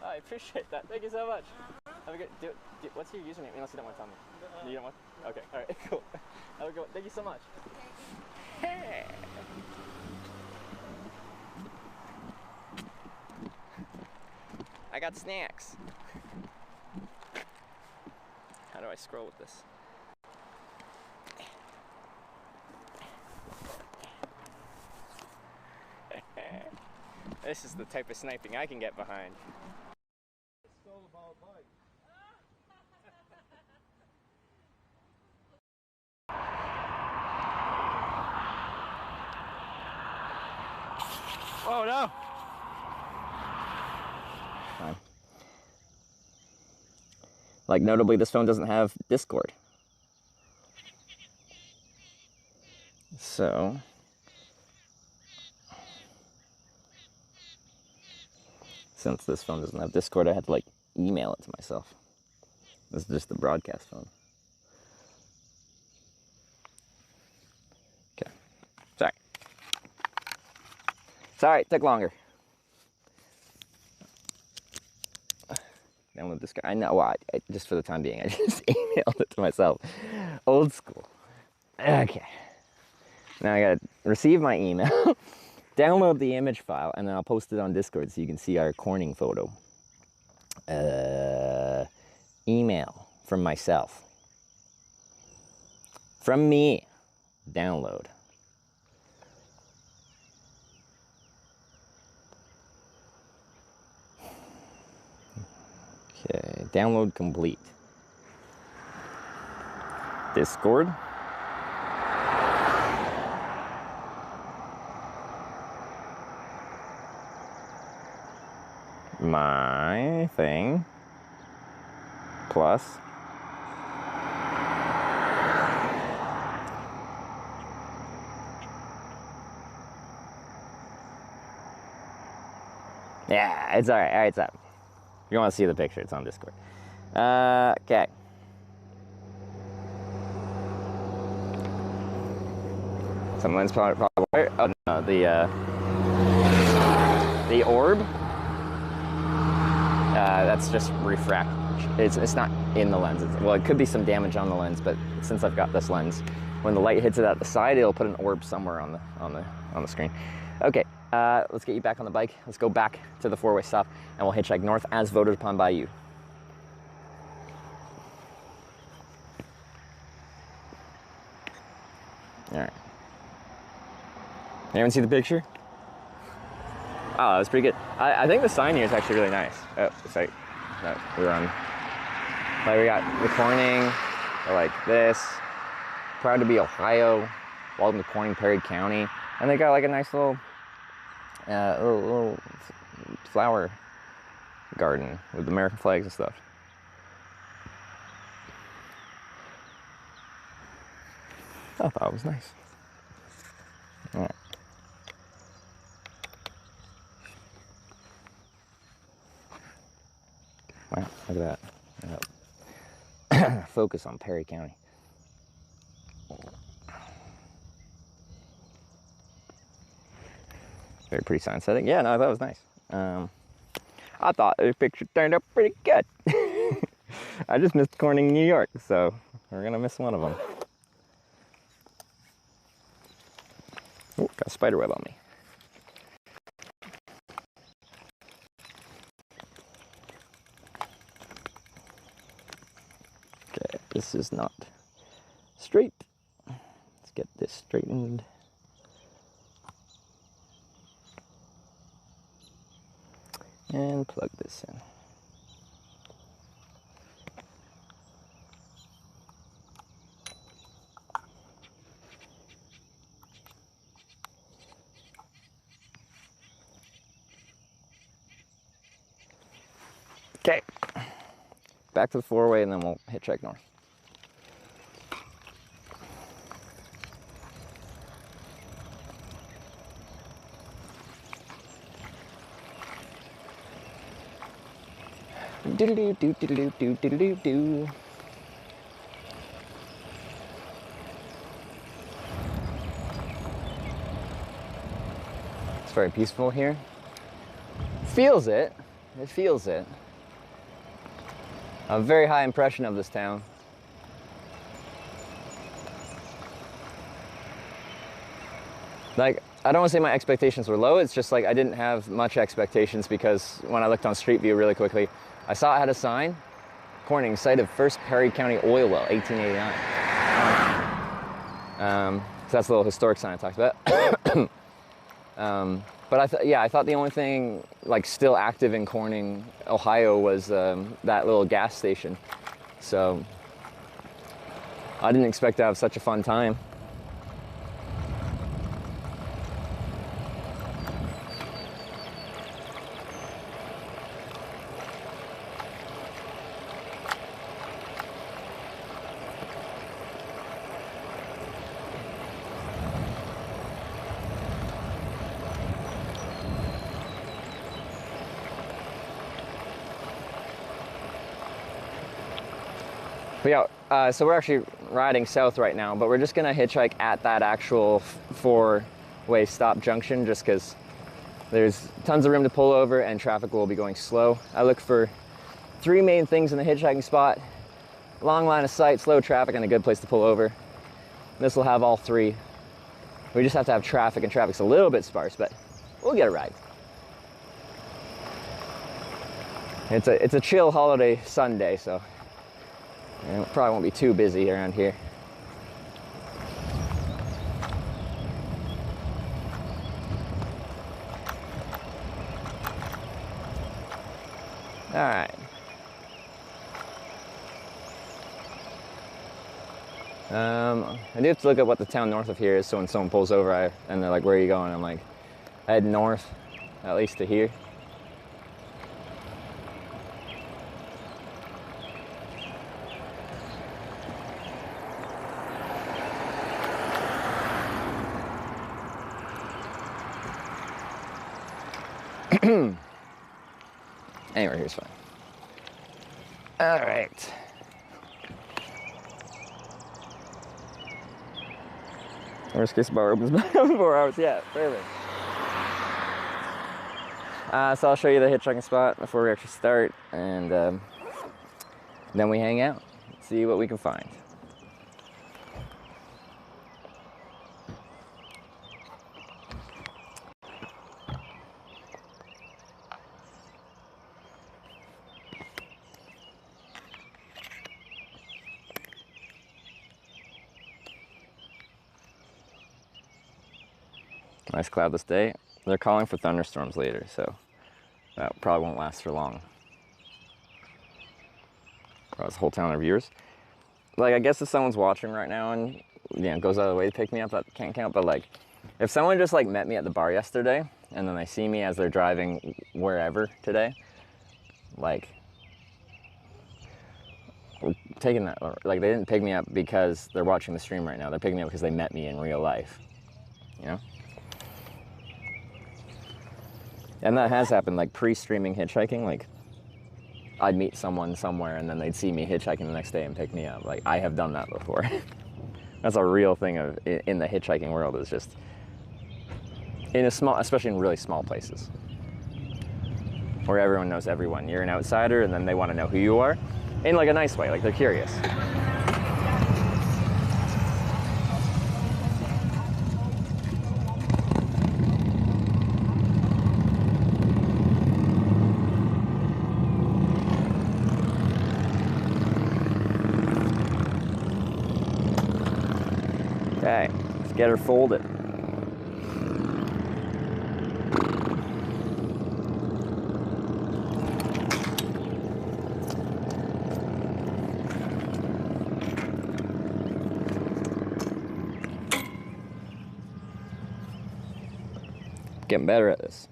Oh, I appreciate that. Thank you so much. Have a good. What's your username? Unless you don't want to tell me. You don't want? Okay. All right. Cool. Have a good one. Thank you so much. Hey. I got snacks. How do I scroll with this? This is the type of sniping I can get behind. Oh no! Fine. Like, notably, this phone doesn't have Discord. So, since this phone doesn't have Discord, I had to, like, email it to myself. This is just the broadcast phone. Okay. Sorry. Sorry, it took longer. Download this guy. I know why. Just for the time being, I just emailed it to myself. Old school. Okay. Now I gotta receive my email, download the image file, and then I'll post it on Discord so you can see our Corning photo. Email from myself. From me. Download. Okay, download complete. Discord. My thing. Plus. Yeah, it's alright. Alright, it's up. If you want to see the picture, it's on Discord. Okay. Some lens probably. Oh no, the orb. That's just refract. It's not in the lens. Well, it could be some damage on the lens, but since I've got this lens, when the light hits it at the side, it'll put an orb somewhere on the screen. Okay. Let's get you back on the bike. Let's go back to the four-way stop, and we'll hitchhike north as voted upon by you. All right. Anyone see the picture? Oh, that was pretty good. I think the sign here is actually really nice. Oh, sorry. No, we were on. Like, we got the Corning, like this. Proud to be Ohio. Welcome to Corning, Perry County. And they got like a nice little flower garden with American flags and stuff. I thought it was nice. All right. Wow, look at that. Focus on Perry County. Very pretty sign setting. Yeah, no, that was nice. I thought the picture turned out pretty good. I just missed Corning, New York, so we're gonna miss one of them. Oh, got a spider web on me. Okay, this is not straight. Let's get this straightened. And plug this in. Okay, back to the four-way and then we'll hitchhike north. Do-do-do-do-do-do-do-do-do. It's very peaceful here. Feels it. It feels it. A very high impression of this town. Like, I don't want to say my expectations were low. It's just like I didn't have much expectations because when I looked on Street View really quickly, I saw it had a sign, Corning, site of first Perry County oil well, 1889. So that's a little historic sign I talked about. But I thought the only thing like still active in Corning, Ohio was that little gas station. So I didn't expect to have such a fun time. But yeah, so we're actually riding south right now, but we're just gonna hitchhike at that actual four-way stop junction just because there's tons of room to pull over and traffic will be going slow. I look for 3 main things in the hitchhiking spot: long line of sight, slow traffic, and a good place to pull over. This will have all 3. We just have to have traffic, and traffic's a little bit sparse, but we'll get a ride. It's a chill holiday Sunday, so it probably won't be too busy around here. All right. I do have to look at what the town north of here is, so when someone pulls over and they're like, "Where are you going?" I'm like, "Head north, at least to here." Anyway, here's fine. All right. Worst case bar opens back up in 4 hours. Yeah, perfect. So I'll show you the hitchhiking spot before we actually start, and then we hang out, see what we can find. Nice cloudless day. They're calling for thunderstorms later, so that probably won't last for long. This whole town of viewers. Like, I guess if someone's watching right now and goes out of the way to pick me up, that can't count. But like, if someone just like met me at the bar yesterday and then they see me as they're driving wherever today, like, taking that, like, they didn't pick me up because they're watching the stream right now. They're picking me up because they met me in real life, you know? And that has happened, like pre-streaming hitchhiking, like I'd meet someone somewhere and then they'd see me hitchhiking the next day and pick me up. Like, I have done that before. That's a real thing in the hitchhiking world, is just in a small, especially in really small places where everyone knows everyone. You're an outsider and then they want to know who you are in like a nice way, like they're curious. Okay, let's get her folded. Getting better at this.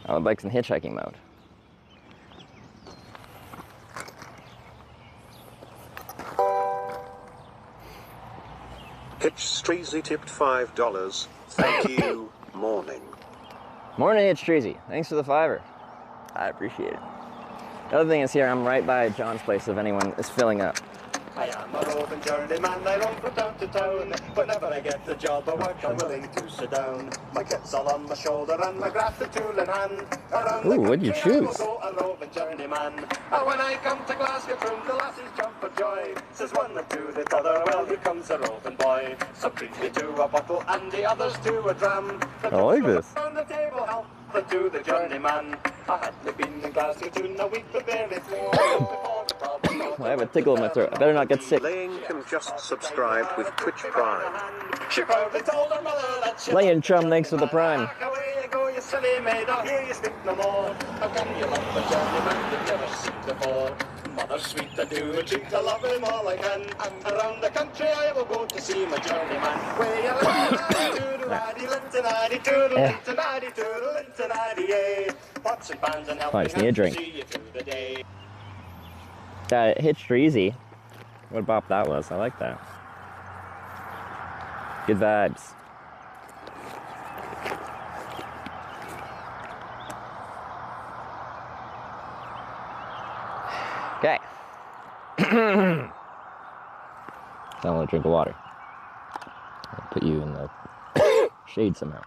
Oh, the bike's in hitchhiking mode. Hitch Streezy tipped $5. Thank you. Morning. Morning, Hitch Treasy. Thanks for the $5. I appreciate it. The other thing is here, I'm right by John's place if anyone is filling up. I am a roving journeyman, I roam from town to town. Whenever I get the job of work, I'm willing to sit down. My kit's all on my shoulder and my grafted tool in hand. Around the what'd you country I will choose? go a roving journeyman. And when I come to Glasgow, from the lassies jump for joy. Says one and two the other, well, here comes a roving boy. Some treat me to a bottle and the others to a dram. I like this. On the table, help to the journeyman. I hadn't been in Glasgow to a week, but barely four. I have a tickle in my throat. I better not get sick. Laying can just subscribed with Twitch Prime. She proudly told her mother that she Laying chum, thanks for the prime. away you go, you silly maid, I'll hear you speak no more. How can you love a journeyman you've never seen before? Mother sweet, I do a treat, I love him all I can. Around the country I will go to see my journeyman. Way a lintanaddy, lintanaddy, toodle, lintanaddy, toodle, lintanaddy, yay. Pots and pans and helping just need a drink. see you through the day. Hitched easy. What a bop that was. I like that. Good vibes. Okay. Now I'll drink of water. I'll put you in the shade somehow.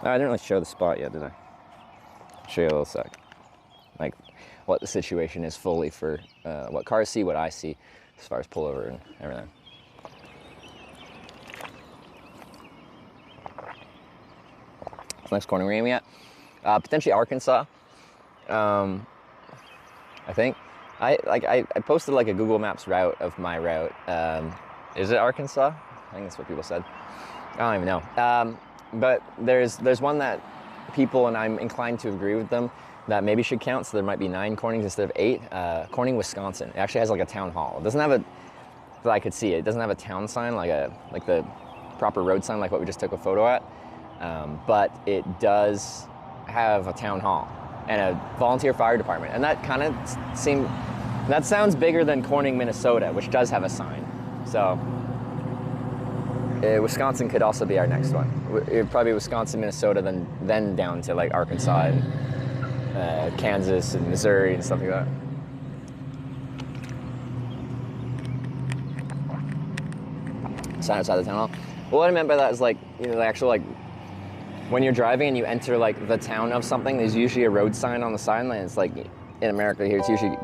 Oh, I didn't really show the spot yet, did I? Show you a little sec. Like what the situation is fully for what cars see, what I see as far as pullover and everything. Next corner we're aiming at, potentially Arkansas. I think I posted like a Google Maps route of my route. Is it Arkansas? I think that's what people said. I don't even know. But there's one that people, and I'm inclined to agree with them, that maybe should count. So there might be 9 Cornings instead of 8. Corning, Wisconsin. It actually has like a town hall. It doesn't have a, that I could see it doesn't have a town sign like the proper road sign like what we just took a photo at. But it does have a town hall and a volunteer fire department, and that kind of that sounds bigger than Corning, Minnesota, which does have a sign. So Wisconsin could also be our next one. It would probably be Wisconsin, Minnesota, then down to like Arkansas and Kansas and Missouri and stuff like that. Sign outside the town hall. Well, what I meant by that is like, you know, the actual like, when you're driving and you enter like the town of something, there's usually a road sign on the sign, and it's like in America here, it's usually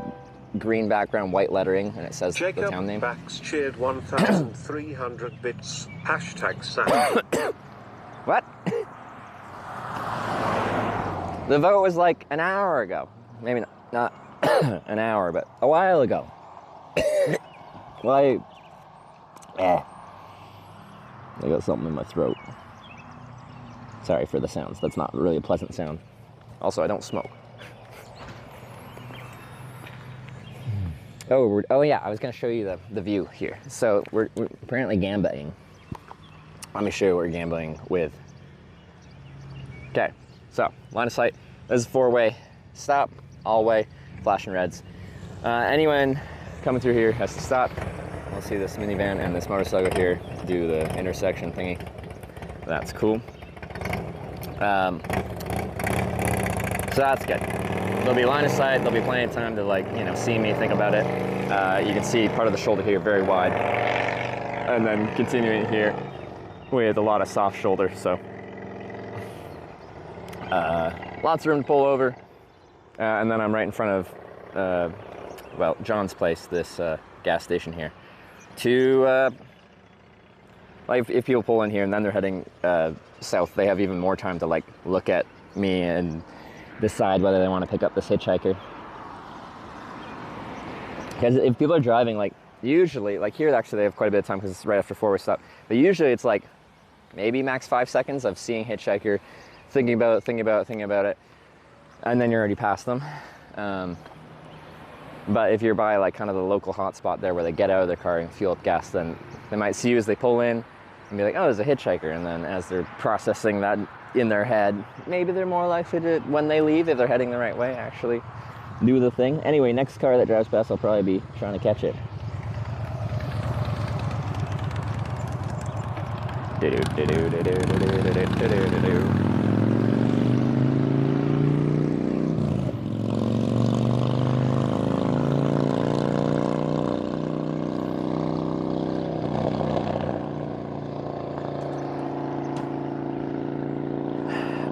green background, white lettering, and it says Jacob the town name. Bax cheered 1,300 bits. Hashtag Sam. What? The vote was like an hour ago. Maybe not an hour, but a while ago. Well, I got something in my throat. Sorry for the sounds. That's not really a pleasant sound. Also, I don't smoke. Oh yeah, I was gonna show you the view here. So we're apparently gambling. Let me show you what we're gambling with. Okay, so line of sight. This is a 4-way stop, all way, flashing reds. Anyone coming through here has to stop. I'll see this minivan and this motorcycle here to do the intersection thingy. That's cool. So that's good. There'll be line of sight, there'll be plenty of time to like, you know, see me, think about it. You can see part of the shoulder here very wide. And then continuing here with a lot of soft shoulder, so. Lots of room to pull over. And then I'm right in front of, well, John's place, this gas station here. To, like if people pull in here and then they're heading south, they have even more time to like look at me and decide whether they want to pick up this hitchhiker. Because if people are driving, like usually, like here actually they have quite a bit of time because it's right after 4-way stop, but usually it's like maybe max 5 seconds of seeing hitchhiker, thinking about it, and then you're already past them. But if you're by like kind of the local hotspot there where they get out of their car and fuel up gas, then they might see you as they pull in and be like, oh, there's a hitchhiker. And then as they're processing that in their head, maybe they're more likely to, when they leave, if they're heading the right way, actually do the thing. Anyway, next car that drives past, I'll probably be trying to catch it.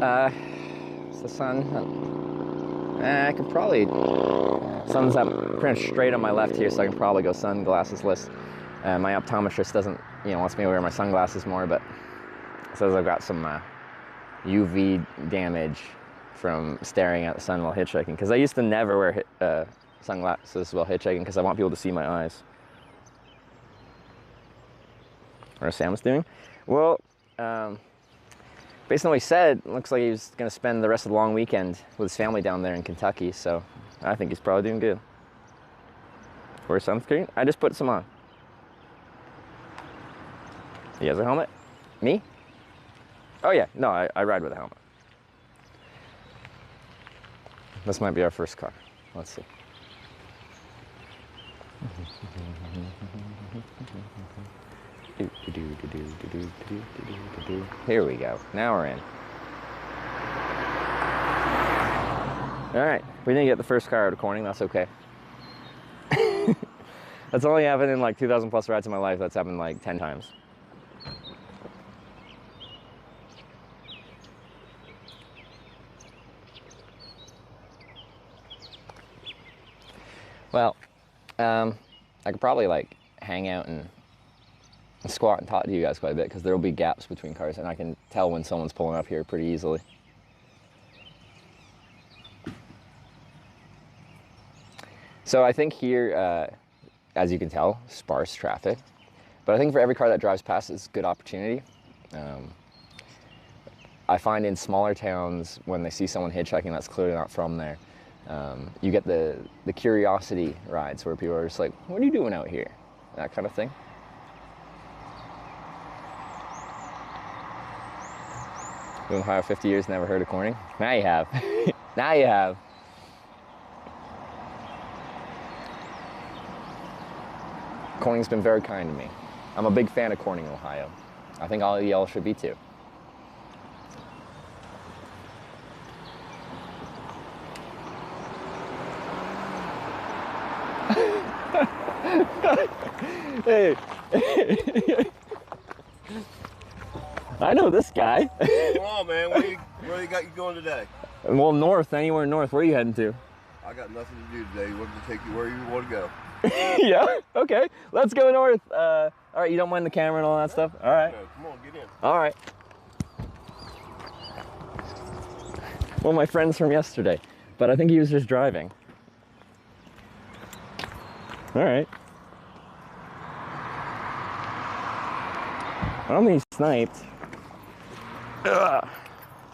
It's the sun. I could probably, sun's up pretty much straight on my left here, so I can probably go sunglasses-less. My optometrist doesn't, wants me to wear my sunglasses more, but says I've got some UV damage from staring at the sun while hitchhiking. Because I used to never wear sunglasses while hitchhiking because I want people to see my eyes. What Sam's doing? Well, based on what he said, it looks like he was going to spend the rest of the long weekend with his family down there in Kentucky, so I think he's probably doing good. Wear sunscreen? I just put some on. He has a helmet? Me? Oh yeah, no, I ride with a helmet. This might be our first car. Let's see. Here we go. Now we're in. All right, we didn't get the first car out of Corning. That's okay. That's only happened in like 2,000 plus rides in my life. That's happened like 10 times. Well, I could probably like hang out and squat and talk to you guys quite a bit because there will be gaps between cars and I can tell when someone's pulling up here pretty easily. So I think here, as you can tell, sparse traffic, but I think for every car that drives past it's a good opportunity. I find in smaller towns when they see someone hitchhiking that's clearly not from there, you get the curiosity rides where people are just like, what are you doing out here? That kind of thing. Been in Ohio 50 years, never heard of Corning? Now you have. Now you have. Corning's been very kind to me. I'm a big fan of Corning, Ohio. I think all of y'all should be too. Hey. I know this guy. Come on, man. Where you got you going today? Well, north. Anywhere north. Where are you heading to? I got nothing to do today. We're going to take you where you want to go. Yeah? Okay. Let's go north. All right, you don't mind the camera and all that stuff? All right. No, come on, get in. All right. Well, my friend's from yesterday, but I think he was just driving. All right. I don't think he sniped. Ugh.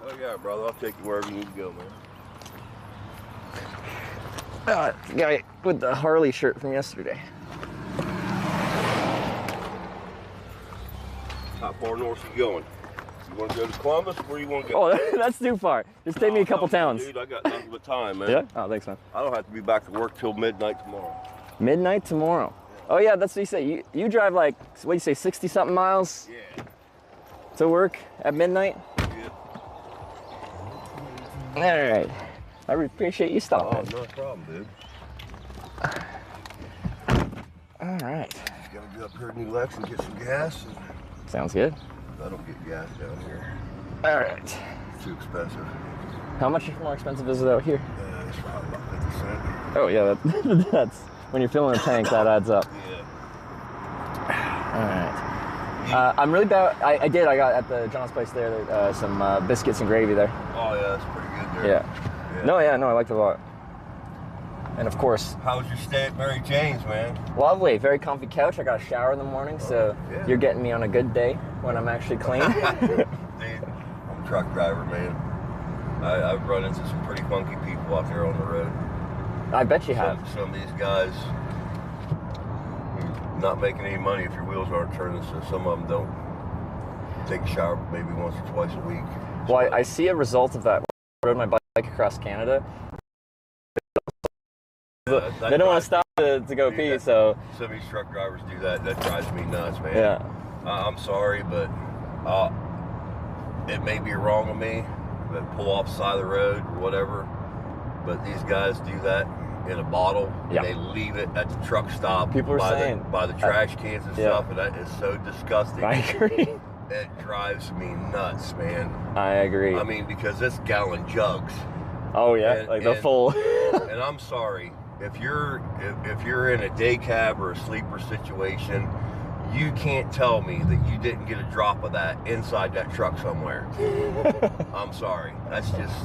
Oh yeah, brother. I'll take you wherever you need to go, man. Guy with the Harley shirt from yesterday. How far north are you going? You want to go to Columbus? Where you want to go? Oh, that's too far. Just take me a couple towns. Dude, I got nothing but time, man. Yeah? Oh, thanks, man. I don't have to be back to work till midnight tomorrow. Midnight tomorrow? Oh yeah, that's what you say. You drive like, what do you say, 60-something miles? Yeah. To work at midnight? Yeah. All right. I appreciate you stopping. Oh, no problem, dude. All right. Just gotta go up here to New Lex and get some gas. Sounds good. I don't get gas down here. All right. It's too expensive. How much more expensive is it out here? It's probably about 50 cents. Oh yeah, that's when you're filling a tank, that adds up. Yeah. All right. I'm really bad. I got at the John's place there some biscuits and gravy there. Oh yeah, that's pretty good there. Yeah. No, I liked it a lot. And of course. How was your stay at Mary Jane's, man? Lovely, very comfy couch. I got a shower in the morning, so yeah. You're getting me on a good day when I'm actually clean. Dude, I'm a truck driver, man. I've run into some pretty funky people out there on the road. I bet you have. Some of these guys not making any money if your wheels aren't turning, so some of them don't take a shower maybe once or twice a week. Well, I see a result of that. I rode my bike across Canada. They don't want to stop to go pee, so... Some of these truck drivers do that. That drives me nuts, man. Yeah. I'm sorry, but it may be wrong of me, but pull off the side of the road or whatever, but these guys do that in a bottle, and they leave it at the truck stop. People are saying by the trash cans and stuff, and that is so disgusting. I agree. it drives me nuts, man. I agree. I mean, because it's gallon jugs. Oh yeah, like the full. And I'm sorry, if you're in a day cab or a sleeper situation, you can't tell me that you didn't get a drop of that inside that truck somewhere. I'm sorry, that's just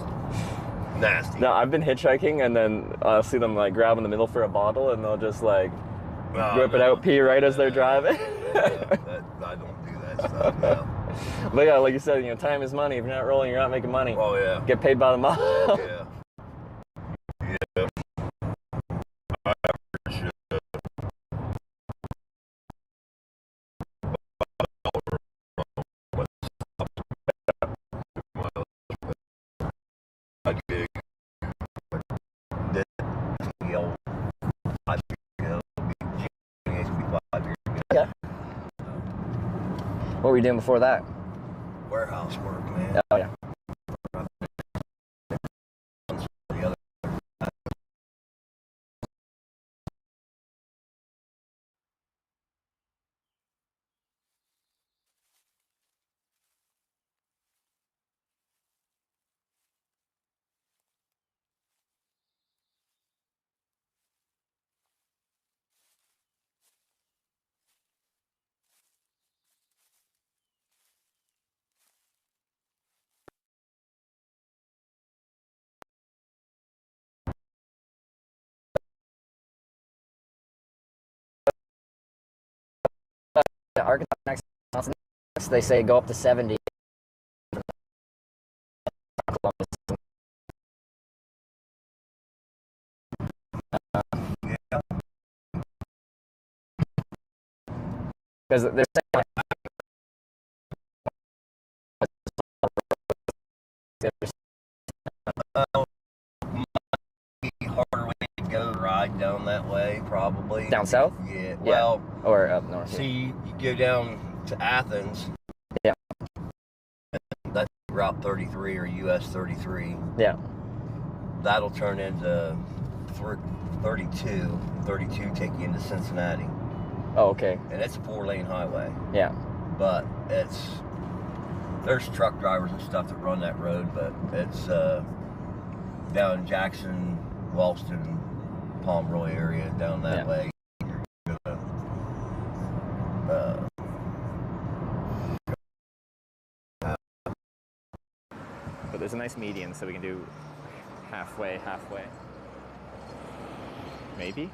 nasty. No, I've been hitchhiking and then I'll see them like grab in the middle for a bottle and they'll just like whip it out, pee right as they're driving. I don't do that stuff. No. But yeah, like you said, you know, time is money. If you're not rolling, you're not making money. Oh yeah. Get paid by the mile. Yeah. Yeah. I should. I gig. Yeah. What were you doing before that? Warehouse work, man. Oh yeah. The architects, they say go up to 70. Because they're saying Harder way to go ride down that way, probably. Down south? Yeah. Well, or up north. See, you go down to Athens. Yeah. That's Route 33 or US 33. Yeah. That'll turn into 32. 32 take you into Cincinnati. Oh, okay. And it's a 4-lane highway. Yeah. But there's truck drivers and stuff that run that road, but it's down Jackson, Wellston, Pomeroy area, down that way. But there's a nice median, so we can do halfway. Maybe?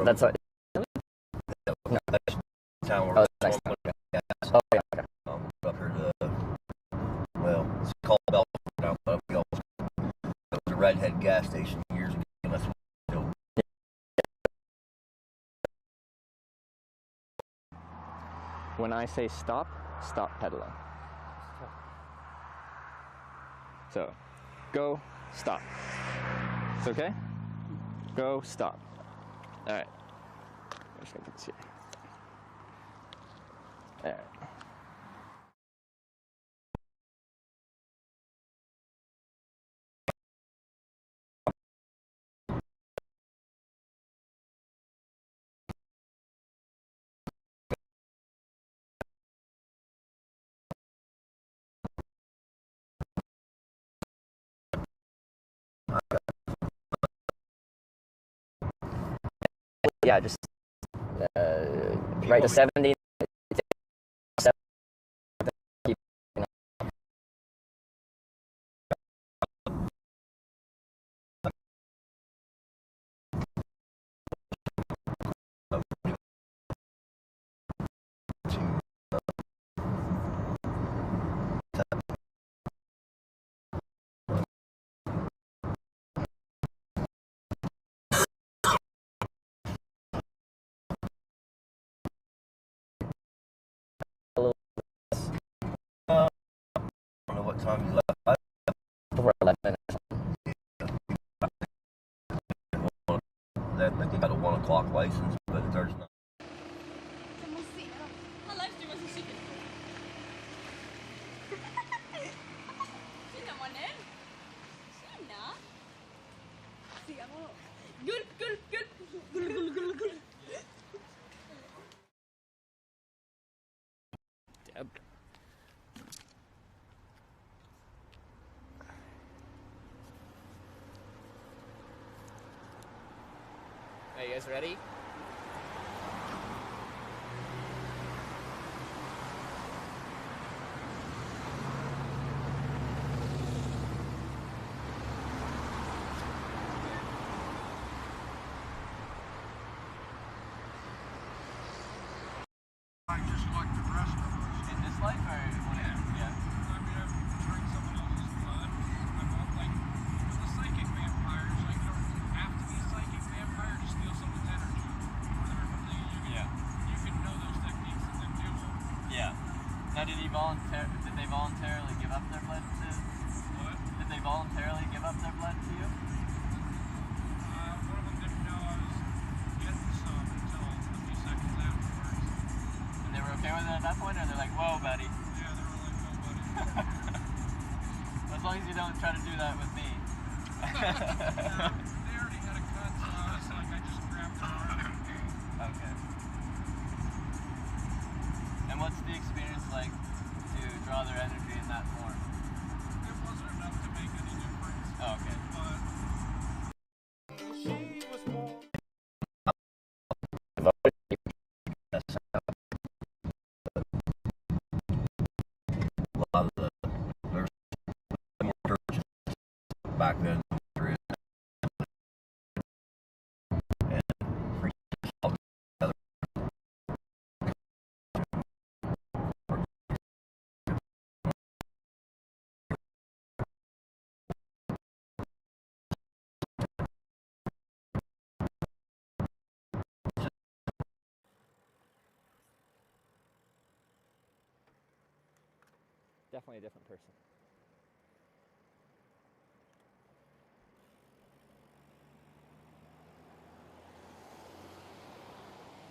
That's a... No. Town oh, that's nice. Oh, yeah, okay. Up here to, well, it's called Bell now, but it was a Redhead gas station years ago, and that's what we do. When I say stop, stop pedaling. So, go, stop. It's okay? Go, stop. All right. I'm just gonna put this here. All right. Yeah, just right to 70. I don't know what time you left. Before 11 minutes. They got a 1 o'clock license, but there's not. Good, good, good. Good, good, good, good. Deb. Are you guys ready? Just like the rest of us. In this life or whatever? Yeah. I mean, I've drank someone else's blood. I'm not like the psychic vampires. Like, you don't have to be a psychic vampire to steal someone's energy. You can know those techniques and then do them. Yeah. Now, did they voluntarily give up their blood to? What? Did they voluntarily give up their blood to you? One of them didn't know I was getting some until a few seconds afterwards. And they were okay with it at that point, or they're like, "Whoa, buddy." Yeah, they were like, "No, buddy." As long as you don't try to do that with me. Yeah, they already had a cut, so I was like, I just grabbed their arm. Okay. And what's the experience like to draw their energy in that form? It wasn't enough to make any difference. Oh, okay. But she was more. A lot of there's more churches back then. There is. And preachers all together. Definitely a different person.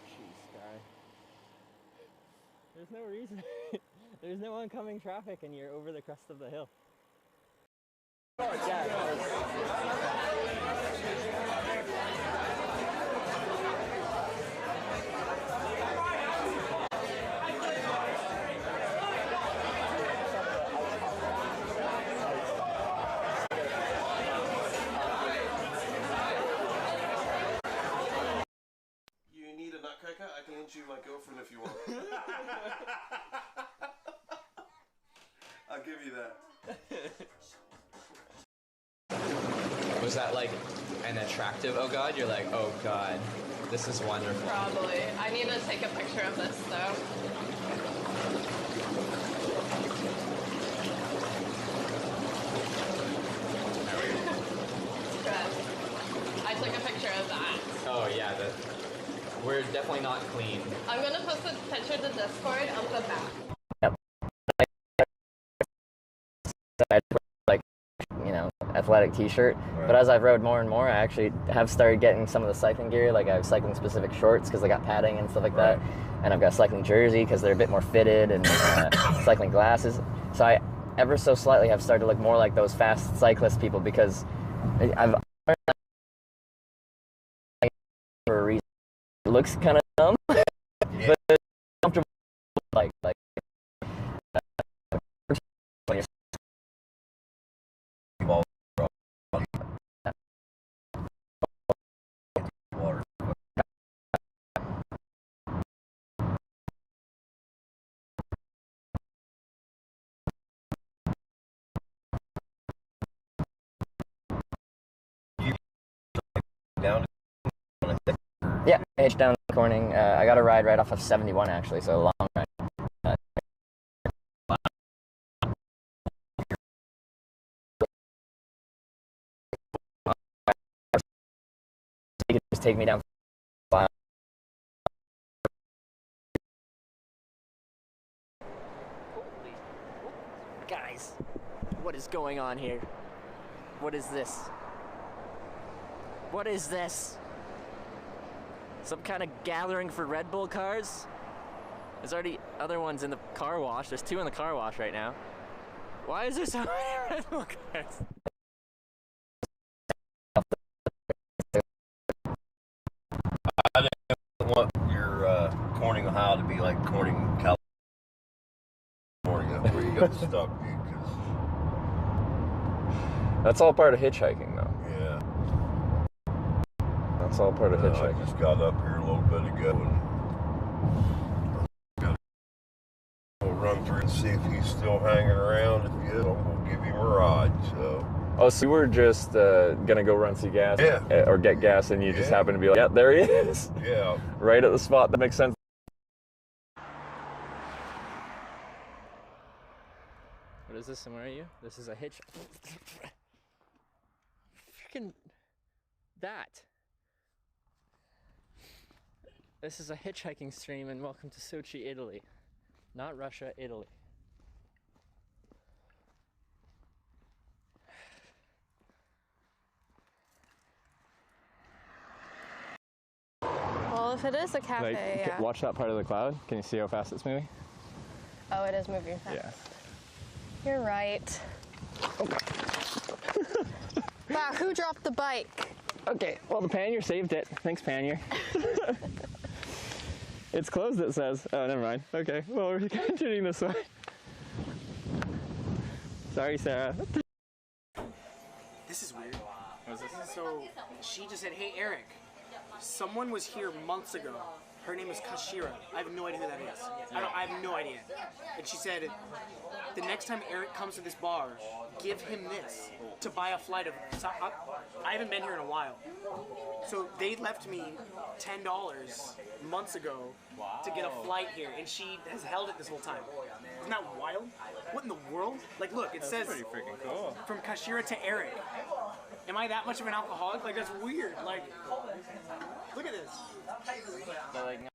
Jeez, guy. There's no reason. There's no oncoming traffic and you're over the crest of the hill. You need a nutcracker? I can lend you my girlfriend if you want. I'll give you that. Was that like an attractive oh god? You're like, oh god, this is wonderful. Probably. I need to take a picture of this though. Good. I took a picture of that. Oh yeah, we're definitely not clean. I'm gonna post a picture to Discord of the back. Like, you know, athletic t-shirt. But as I've rode more and more, I actually have started getting some of the cycling gear. Like I have cycling specific shorts because they got padding and stuff like that. And I've got cycling jersey because they're a bit more fitted, and cycling glasses. So I ever so slightly have started to look more like those fast cyclist people because I've for a reason. It looks kind of dumb, but it's comfortable. Like when you're down. Yeah, H down Corning. I got a ride right off of 71 actually, so a long ride. You could just take me down. Guys, what is going on here? What is this? What is this? Some kind of gathering for Red Bull cars? There's already other ones in the car wash. There's 2 in the car wash right now. Why is there so many Red Bull cars? stuck, dude. Cause that's all part of hitchhiking, though. yeah. That's all part of hitchhiking. I just got up here a little bit ago and we'll run through and see if he's still hanging around. If he is, we'll give him a ride. So. Oh, so you were just gonna go run some gas, or get gas, and you just happened to be like, yeah, there he is. Yeah. Right at the spot. That makes sense. What is this? And where are you? This is a hitch. Freaking that. This is a hitchhiking stream, and welcome to Sochi, Italy. Not Russia, Italy. Well, if it is a cafe, yeah. Watch that part of the cloud. Can you see how fast it's moving? Oh, it is moving fast. Yeah. You're right. Wow, who dropped the bike? Okay, well, the pannier saved it. Thanks, pannier. It's closed, it says. Oh, never mind. Okay, well, we're continuing this way. Sorry, Sarah. This is weird. So she just said, hey, Eric, someone was here months ago. Her name is Kashira. I have no idea who that is. I have no idea. And she said, the next time Eric comes to this bar, give him this to buy a flight of... I haven't been here in a while. So they left me $10 months ago to get a flight here, and she has held it this whole time. Isn't that wild? What in the world? Like, look, it says pretty freaking cool. From Kashira to Eric. Am I that much of an alcoholic? Like, that's weird. Like, look at this. But like, no.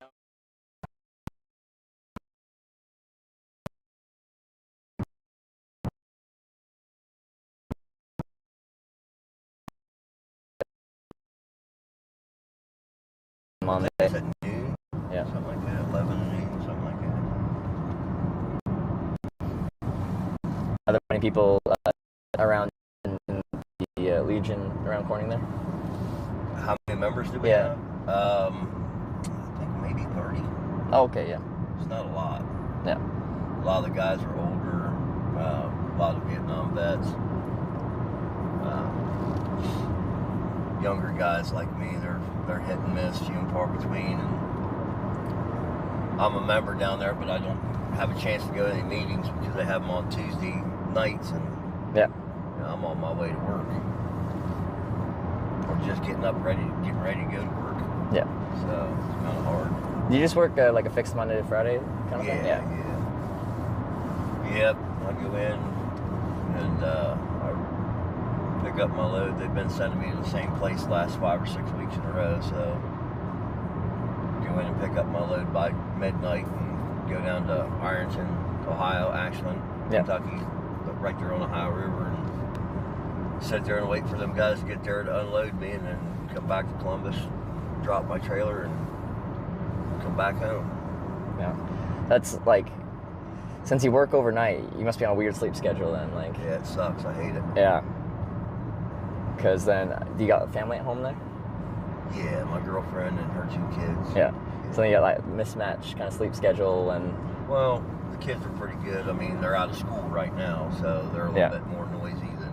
Monday. Is it noon? Yeah. Something like that. 11 noon, something like that. Are there many people around in the Legion around Corning there? How many members do we have? I think maybe 30. Oh, okay, yeah. It's not a lot. Yeah. A lot of the guys are older. A lot of Vietnam vets. Younger guys like me, they're hit and miss, few and far between. And I'm a member down there, but I don't have a chance to go to any meetings because they have them on Tuesday nights, and yeah, you know, I'm on my way to work. Or just getting ready to go to work. Yeah. So it's kind of hard. Do you just work like a fixed Monday to Friday kind of thing? Yeah. Yep. I go in and I pick up my load. They've been sending me to the same place the last 5 or 6 weeks in a row, so go in and pick up my load by midnight and go down to Ironton, Ohio, Ashland, Kentucky, right there on the Ohio River, and sit there and wait for them guys to get there to unload me, and then come back to Columbus, drop my trailer, and come back home. Yeah. That's like, since you work overnight, you must be on a weird sleep schedule then. Like. Yeah, it sucks. I hate it. Yeah. Because then, do you got a family at home there? Yeah, my girlfriend and her 2 kids. Yeah. So you got like mismatched kind of sleep schedule and... Well, the kids are pretty good. I mean, they're out of school right now, so they're a little bit more noisy than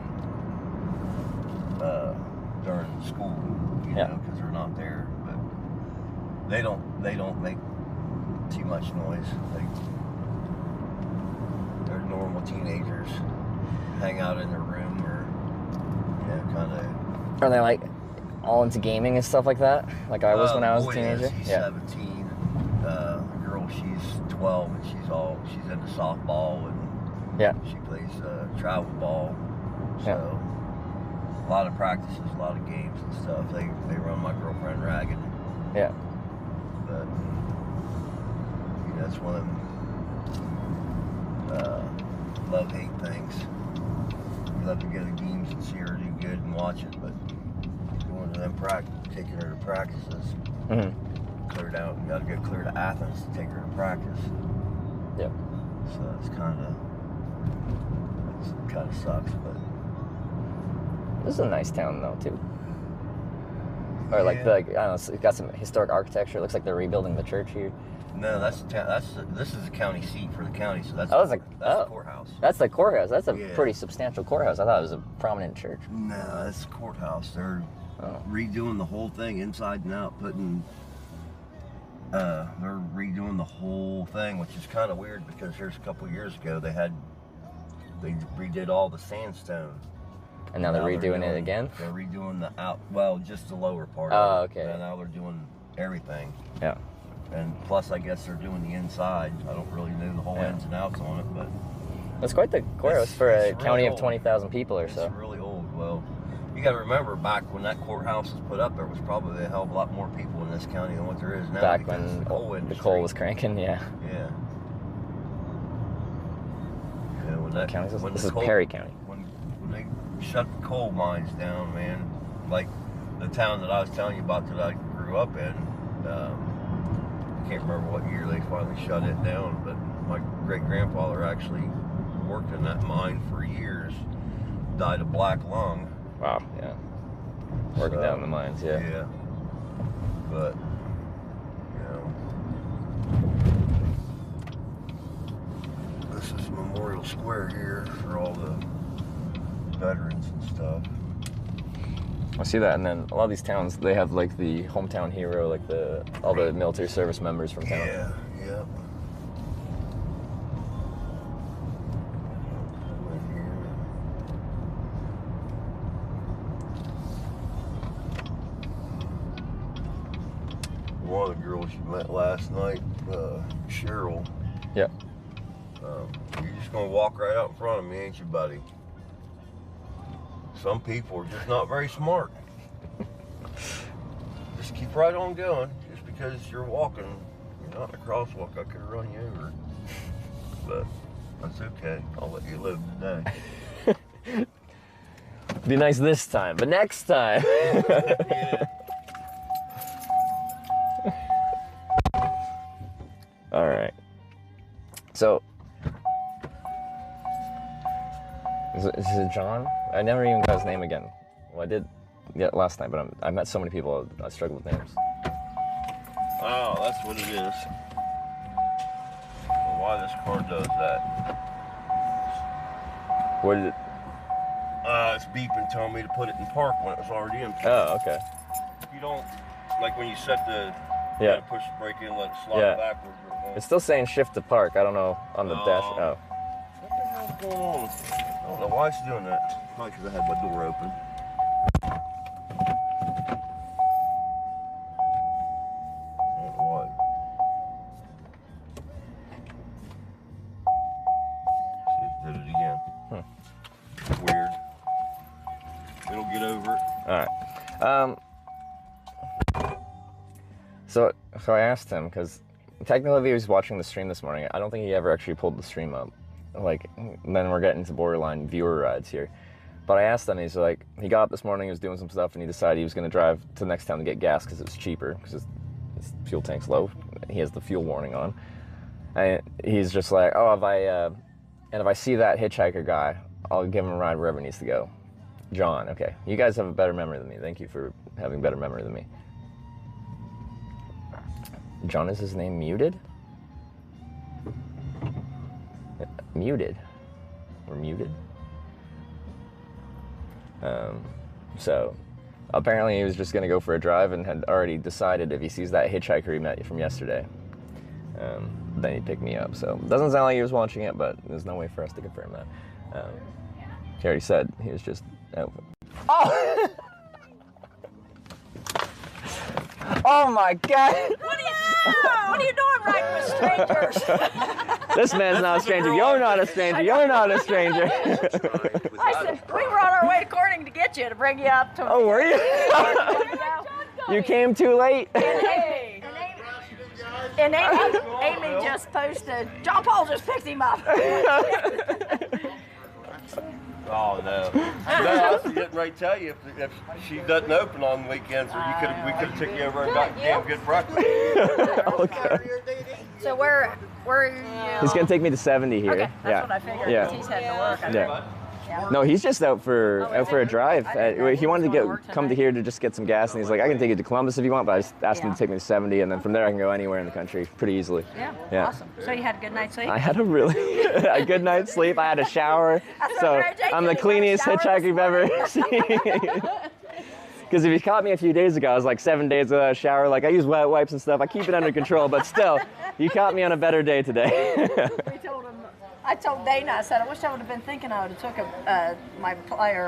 during school, you know, because they're not there. But they don't make too much noise. They're normal teenagers, hang out in their room, or kind of. Are they like all into gaming and stuff like that? Like I was when I was a teenager. He's 17. And, the girl, she's 12, and she's into softball, and she plays travel ball. So a lot of practices, a lot of games and stuff. They run my girlfriend ragged. Yeah. But that's one of them love-hate things. You love to go to games and see her do good and watch it, but going to them taking her to practices. Clear down. You got to go clear to Athens to take her to practice. Yep. So it kind of sucks, but this is a nice town though too. Or like I don't know, it's got some historic architecture. It looks like they're rebuilding the church here. No, this is a county seat for the county, so that's that's the courthouse. That's the courthouse. That's a Yeah. pretty substantial courthouse. I thought it was a prominent church. No, that's the courthouse. They're redoing the whole thing inside and out, they're redoing the whole thing, which is kind of weird because here's a couple years ago they redid all the sandstone. And now they're redoing it again? They're redoing just the lower part. Oh, okay. And now they're doing everything. Yeah. And plus, I guess they're doing the inside. I don't really know the whole ins and outs on it, but that's quite the courthouse for a county of 20,000 people or so. It's really old. Well, you got to remember, back when that courthouse was put up, there was probably a hell of a lot more people in this county than what there is now. Back when the coal was cranking, yeah. Yeah. This is Perry County. When they shut the coal mines down, man, like the town that I was telling you about that I grew up in, I can't remember what year they finally shut it down, but my great-grandfather actually worked in that mine for years, died of black lung. Wow, yeah. Working down in the mines, yeah. Yeah. But, this is Memorial Square here for all the veterans and stuff. I see that, and then a lot of these towns, they have like the hometown hero, like all the military service members from town. Yeah. One of the girls you met last night, Cheryl. Yeah. You're just gonna walk right out in front of me, ain't you, buddy? Some people are just not very smart. Just keep right on going. Just because you're walking, you're not in a crosswalk, I could run you over. But that's okay. I'll let you live today. Be nice this time, but next time. Yeah. All right. So, is it John? I never even got his name again. Well, I did get last night, but I met so many people, I struggle with names. Oh, that's what it is. Well, why this car does that? What did it? It's beeping, telling me to put it in park when it was already empty. Oh, okay. You don't, like when you set the, Yeah. push the brake in, let it slide backwards. It's still saying shift to park. I don't know on the dash. Oh. What the hell's going on? I don't know why it's doing that. Probably because I had my door open. I don't know why. See, it did it again. Weird. It'll get over it. All right. So I asked him, because technically he was watching the stream this morning. I don't think he ever actually pulled the stream up. Like, then we're getting to borderline viewer rides here. But I asked him, he's like, he got up this morning, he was doing some stuff, and he decided he was going to drive to the next town to get gas because it was cheaper, because his fuel tank's low. He has the fuel warning on. And he's just like, oh, if I see that hitchhiker guy, I'll give him a ride wherever he needs to go. John, okay. You guys have a better memory than me. Thank you for having better memory than me. John, is his name muted? Muted. We're muted. So apparently he was just gonna go for a drive and had already decided if he sees that hitchhiker he met from yesterday, then he'd pick me up. So it doesn't sound like he was watching it, but there's no way for us to confirm that. He already said he was just out. Oh! Oh my God! What are you doing riding with strangers? This man's not a stranger. You're not a stranger. You're not a stranger. I said, we were on our way to Corning to get you, to bring you up to... Oh, were you? You came too late. And Amy just posted, John Paul just picked him up. Oh no! No, I was getting ready to tell you if she doesn't open on weekends, we could have took you over and got damn good breakfast. Okay. So where are you? He's gonna take me to 70 here. Okay, that's what I figured. Yeah. He's heading to work. Yeah. No, he's just out for a drive. He wanted to come to here to just get some gas, and he's like, I can take you to Columbus if you want, but I just asked him to take me to 70, and then from there I can go anywhere in the country pretty easily. Yeah. Awesome. So you had a good night's sleep? I had a really a good night's sleep. I had a shower, so I'm the cleanest hitchhiker you've ever seen. Because if you caught me a few days ago, I was like 7 days without a shower. Like, I use wet wipes and stuff. I keep it under control, but still, you caught me on a better day today. I told Dana, I said, I wish I would have been thinking I would have took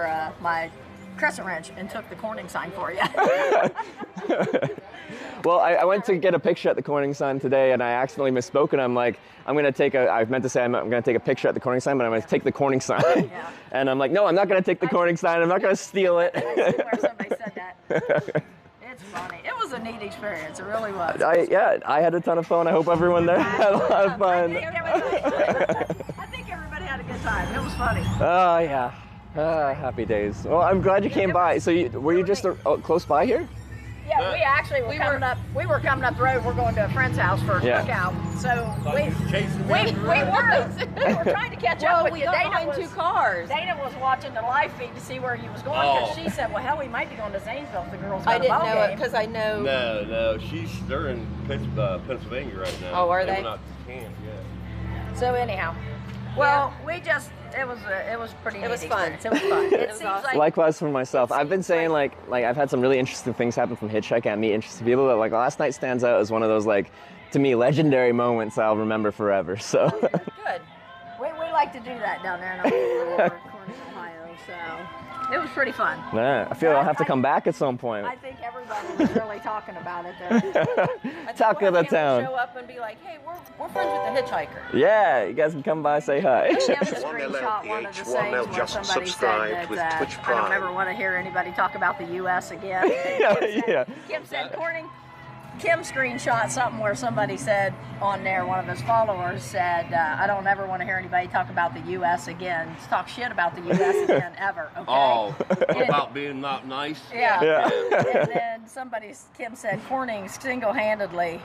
my crescent wrench and took the Corning sign for you. Well, I went to get a picture at the Corning sign today, and I accidentally misspoke, and I'm like, I meant to say I'm going to take a picture at the Corning sign, but I'm going to take the Corning sign. Yeah. And I'm like, no, I'm not going to take the Corning sign. I'm not going to steal it. I see where somebody said that. It's funny. It was a neat experience. It really was. I had a ton of fun. I hope everyone there had a lot of fun. I think everybody had a good time. It was funny. Oh, yeah. Happy days. Well, I'm glad you came by. So were you just close by here? Yeah, we actually were coming up. We were coming up the road. We're going to a friend's house for a cookout. So we were trying to catch up with you. Dana was 2 cars. Dana was watching the live feed to see where he was going because she said, "Well, hell, we might be going to Zanesville if the girls got a ball game." I didn't know it because I know. No, they're in Pennsylvania right now. Oh, are they? We're not in camp yet. So anyhow, well, it was pretty. It was fun. It was fun. It seems awesome. Likewise for myself. I've been saying like I've had some really interesting things happen from hitchhiking. I meet interesting people, but like last night stands out as one of those like, to me, legendary moments I'll remember forever. So. Good. We like to do that down there in Corning, Ohio. So it was pretty fun. Yeah, I feel I'll have to come back at some point. I think everybody was really talking about it there. Talk of the town. Show up and be like, hey, we're friends with the hitchhiker. Yeah, you guys can come by, say hi. Screenshot one of the sayings where somebody said that I don't ever want to hear anybody talk about the U.S. again. Kim said, Corning. Kim screenshot something where somebody said on there, one of his followers said, I don't ever want to hear anybody talk about the U.S. again. Talk shit about the U.S. again, ever, okay? Oh, about being not nice? Yeah. And then Kim said, Corning single-handedly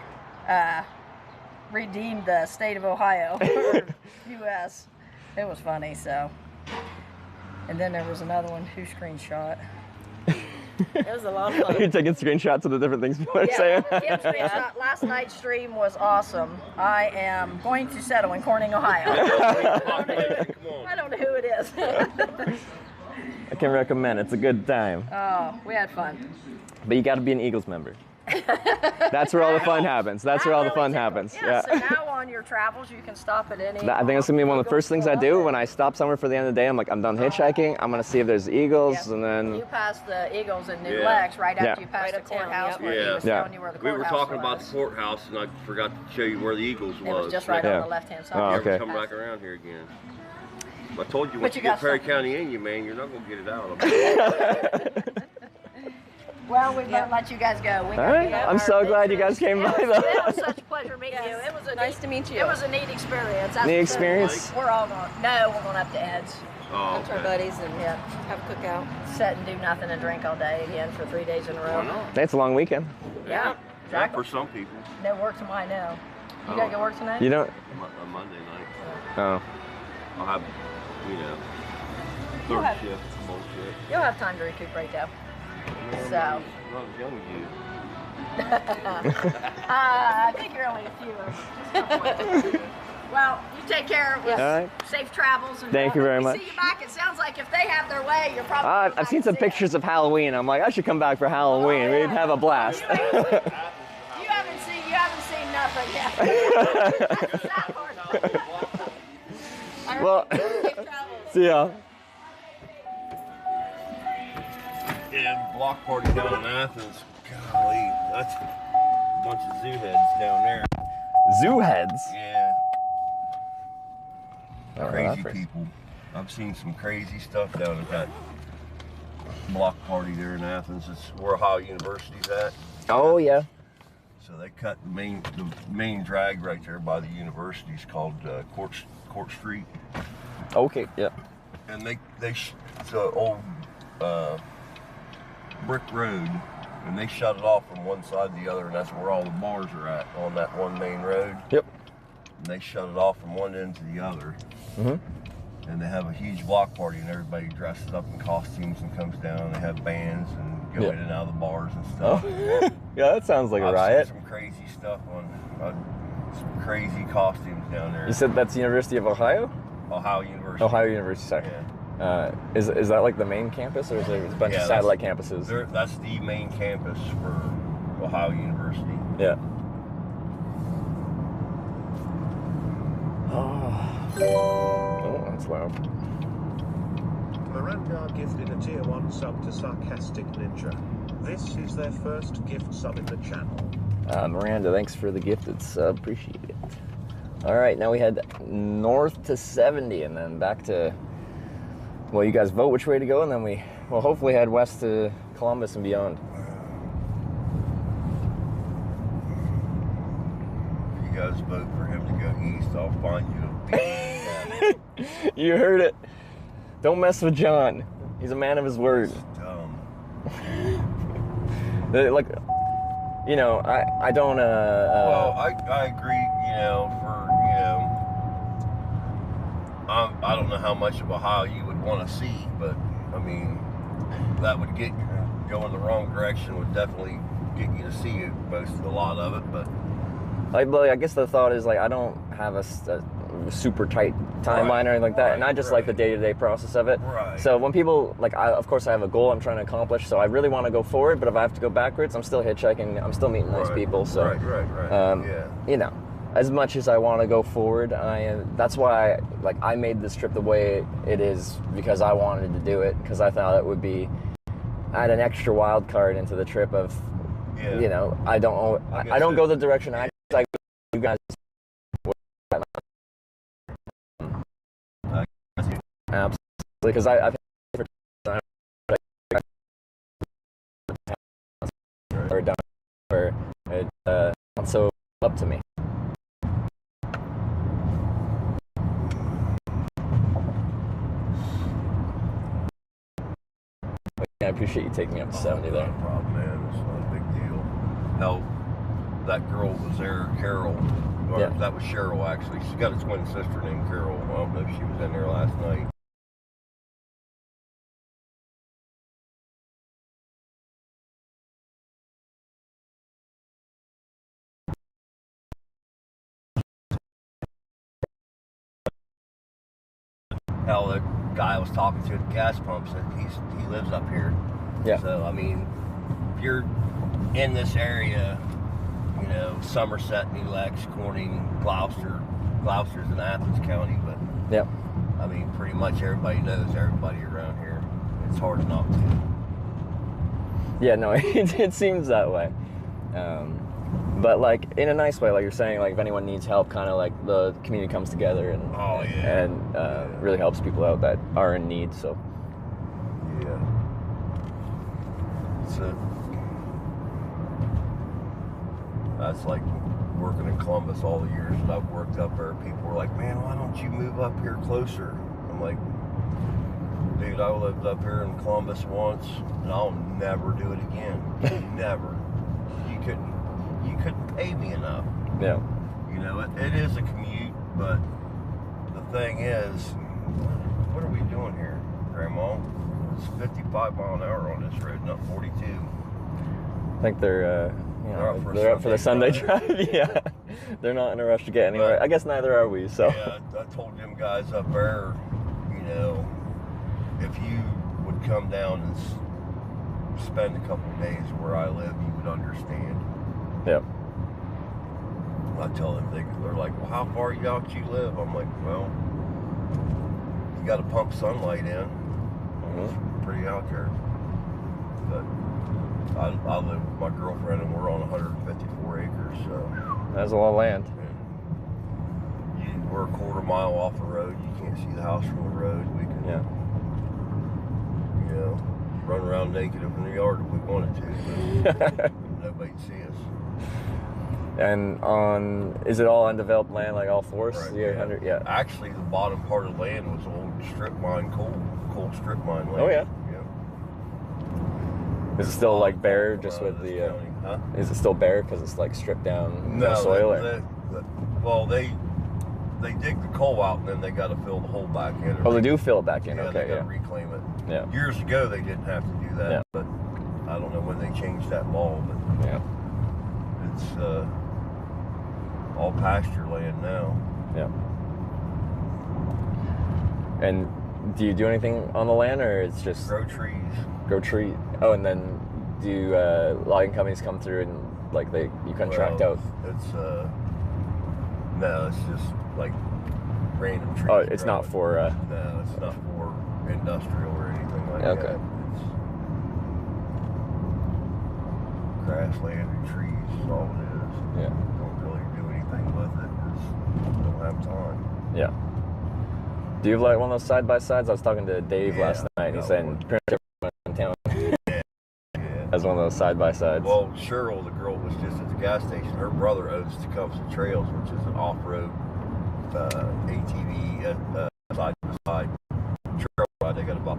redeemed the state of Ohio, U.S. It was funny, so. And then there was another one who screenshot. It was a lot of fun. You're taking screenshots of the different things people are saying. Kim's screenshot. Last night's stream was awesome. I am going to settle in Corning, Ohio. I don't know who it is. I can recommend. It's a good time. Oh, we had fun. But you got to be an Eagles member. That's where all the fun happens. That's where all the fun happens. Yeah, so now on your travels, you can stop at any. I think that's going to be one of the first things I do when I stop somewhere for the end of the day. I'm like, I'm done hitchhiking. I'm going to see if there's Eagles, and then. You pass the Eagles in New Lex right after you pass the courthouse where he was telling you where the courthouse was. We were talking about the courthouse, and I forgot to show you where the Eagles was. It was just right on the left-hand side. Oh, okay. Never come back around here again. I told you, once you get Perry County in you, man, you're not going to get it out of it. Well, we better let you guys go. All right. I'm so glad you guys came by, though. It was such a pleasure meeting you. It was nice to meet you. It was a neat experience. Neat experience? We're all going. No, we're going up to Ed's. Oh, okay. Our buddies and have a cookout. Sit and do nothing and drink all day again for 3 days in a row. It's a long weekend. Yeah. Yeah, for some people. No work tomorrow now. You gotta go work tonight? You don't? A Monday night. Oh. I'll have, third shift, most shift. You'll have time to recuperate though. So. Not as young as you. I think you're only a few. Well, you take care. Safe travels. And thank you very much. See you back. It sounds like if they have their way, you're probably. I've seen some pictures of Halloween. I'm like, I should come back for Halloween. We'd have a blast. You haven't seen nothing yet. That's that part. Well, see ya. And block party down in Athens. Golly, that's a bunch of zoo heads down there. Zoo heads? Yeah. Crazy people. I've seen some crazy stuff down at that block party there in Athens. It's where Ohio University's at. Oh yeah. So they cut the main drag right there by the university. It's called Court Street. Okay. Yeah. And it's an old brick road, and they shut it off from one side to the other, and that's where all the bars are at on that one main road. Yep. And they shut it off from one end to the other. Mm-hmm. And they have a huge block party, and everybody dresses up in costumes and comes down. They have bands and go in and out of the bars and stuff. Oh. Yeah, that sounds like a riot. I've seen some crazy stuff on some crazy costumes down there. You said that's the University of Ohio? Ohio University. Ohio University, sorry. Yeah. Is that like the main campus, or is there a bunch of satellite campuses? That's the main campus for Ohio University. Yeah. Oh, that's loud. Miranda gifted a tier 1 sub to Sarcastic Ninja. This is their first gift sub in the channel. Miranda, thanks for the gifted sub. Appreciate it. All right, now we head north to 70 and then back to, well, you guys vote which way to go, and then we will hopefully head west to Columbus and beyond. If you guys vote for him to go east, I'll find you a beat. You heard it. Don't mess with John. He's a man of his word. Dumb. Like, you know, I don't. Well, I agree. You know, I don't know how much of Ohio you would want to see, but I mean, that would get you going the wrong direction. Would definitely get you to see a lot of it, but. Like, I guess the thought is, like, I don't have a super tight timeline or anything like that, and I just like the day-to-day process of it. Right. So when people, like, of course I have a goal I'm trying to accomplish, so I really want to go forward, but if I have to go backwards, I'm still hitchhiking, I'm still meeting nice people, so. Yeah. You know, as much as I want to go forward, that's why, I made this trip the way it is, because I wanted to do it, because I thought it would be, add an extra wild card into the trip of, you know, I don't go the direction I you guys. Absolutely, because I've or down where it's not so up to me. I appreciate you taking me up to 70 there. No problem, man. It's not a big deal. Hell, that girl was there, Carol. Or that was Cheryl, actually. She's got a twin sister named Carol. I don't know if she was in there last night. Hell, the guy I was talking to at the gas pump said he lives up here. Yeah. So, I mean, if you're in this area, you know, Somerset, New Lex, Corning, Gloucester's in Athens County, but I mean, pretty much everybody knows everybody around here. It's hard not to. Yeah, no, it seems that way. But like in a nice way, like you're saying, like if anyone needs help, kind of like the community comes together and really helps people out that are in need. So that's like working in Columbus all the years that I've worked up there. People were like, "Man, why don't you move up here closer?" I'm like, "Dude, I lived up here in Columbus once, and I'll never do it again. Never. You couldn't pay me enough." Yeah. You know, it is a commute, but the thing is, what are we doing here, Grandma? It's 55 mile an hour on this road, not 42. I think they're up for the Sunday drive. Yeah, they're not in a rush to get anywhere. I guess neither are we. So yeah, I told them guys up there, you know, if you would come down and spend a couple of days where I live, you would understand. Yep. I tell them, they're like, "Well, how far out you live?" I'm like, "Well, you got to pump sunlight in. It's pretty out there." But I live with my girlfriend, and we're on 154 acres, so that's a lot of land. We're a quarter mile off the road. You can't see the house from the road. We can, you know, run around naked up in the yard if we wanted to, but nobody'd see us. And is it all undeveloped land, like all forests? Right, yeah. Actually, the bottom part of the land was old strip mine, coal strip mine land. Oh, yeah? Is it still like bare, just with the? Is it still bare because it's like stripped down, no soil? they dig the coal out and then they got to fill the hole back in. Oh, they do fill it back in. Yeah, Okay, they got to reclaim it. Yeah. Years ago they didn't have to do that, Yeah. but I don't know when they changed that law. But yeah, it's all pasture land now. Yeah. And do you do anything on the land, or it's just grow trees? Grow tree. Oh, and then do logging companies come through and like you contract out? It's no, it's just like random trees. Oh, it's not for. No, it's not for industrial or anything like Okay. that. It's grassland and trees is all it is. Yeah. Don't really do anything with it because don't have time. Yeah. Do you have like one of those side by sides? I was talking to Dave last night, and he's saying pretty much everyone in town has one of those side by sides. Well, Cheryl, the girl was just at the gas station. Her brother owns Tecumseh Trails, which is an off-road ATV side by side trail ride. They got about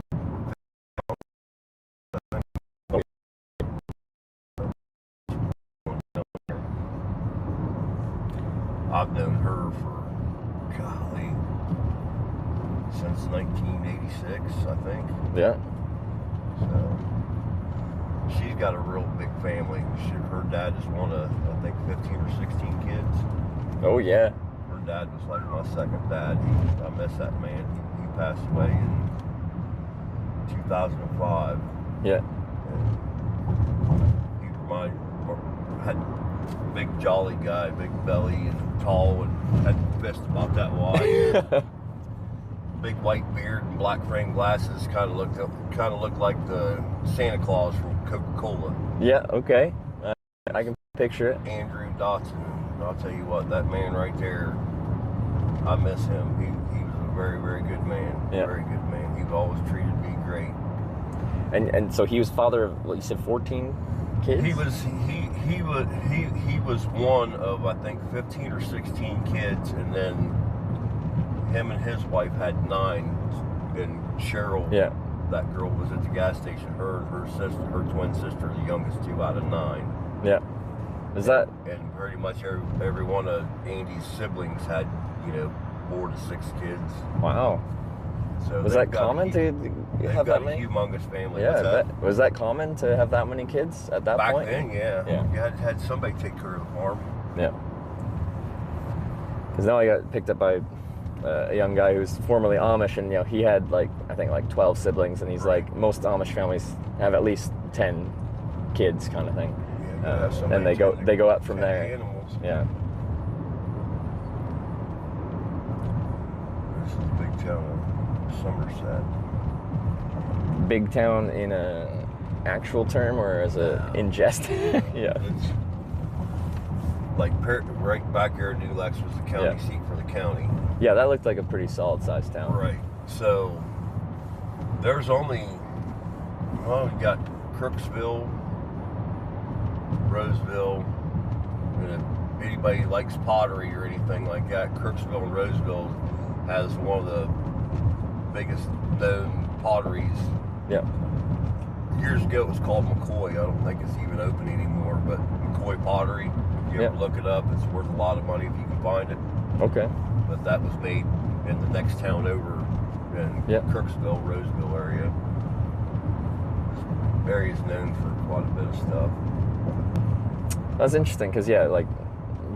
I've known her for golly since 1986, I think. Yeah. So she's got a real big family. Her dad is one of, I think, 15 or 16 kids. Oh, yeah. Her dad was like my second dad. I miss that man. He passed away in 2005. Yeah. He had a big jolly guy, big belly and tall, and had a fist about that wide. Big white beard and black frame glasses. Kind of looked like the Santa Claus from Coca-Cola. Yeah. Okay. I can picture it. Andrew Dotson. I'll tell you what, that man right there, I miss him. He was a very, very good man. Yeah. Very good man. He always treated me great. And so he was father of, what you said, 14 kids? He was one of, I think, 15 or 16 kids, and then him and his wife had 9. And Cheryl, yeah, that girl was at the gas station. Her and her sister, her twin sister, the youngest 2 out of 9. Yeah. Is that? And pretty much every one of Andy's siblings had, 4 to 6 kids. Wow. So was that common to have that many? A humongous family. Yeah. Was that common to have that many kids at that point? Back then, yeah. You had somebody take care of the farm. Yeah. Because now I got picked up by a young guy who's formerly Amish, and he had I think 12 siblings, and he's like, most Amish families have at least 10 kids, kind of thing. And they go up from there. Animals. Yeah. This is a big town of Somerset. Big town in a actual term or as a in jest? Yeah. It's like right back here in New Lex was the county seat for the county. Yeah, that looked like a pretty solid sized town. Right. So there's only, you got Crooksville, Roseville, and if anybody likes pottery or anything like that, Crooksville and Roseville has one of the biggest known potteries. Yeah. Years ago it was called McCoy. I don't think it's even open anymore, but McCoy Pottery, if you ever look it up, it's worth a lot of money if you can find it. Okay. But that was made in the next town over in Crooksville, Roseville area. This area is known for quite a bit of stuff. That's interesting because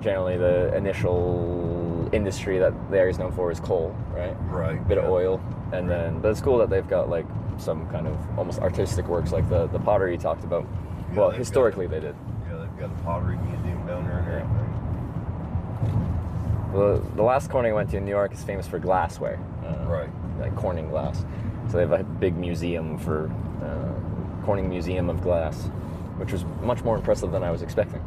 generally the initial industry that the area is known for is coal, right? Right. A bit of oil, and then but it's cool that they've got some kind of almost artistic works like the pottery you talked about. Yeah, well, historically they did. Yeah, they've got a pottery museum down there and everything. The last Corning I went to in New York is famous for glassware. Right. Like Corning glass. So they have a big museum for Corning Museum of Glass, which was much more impressive than I was expecting.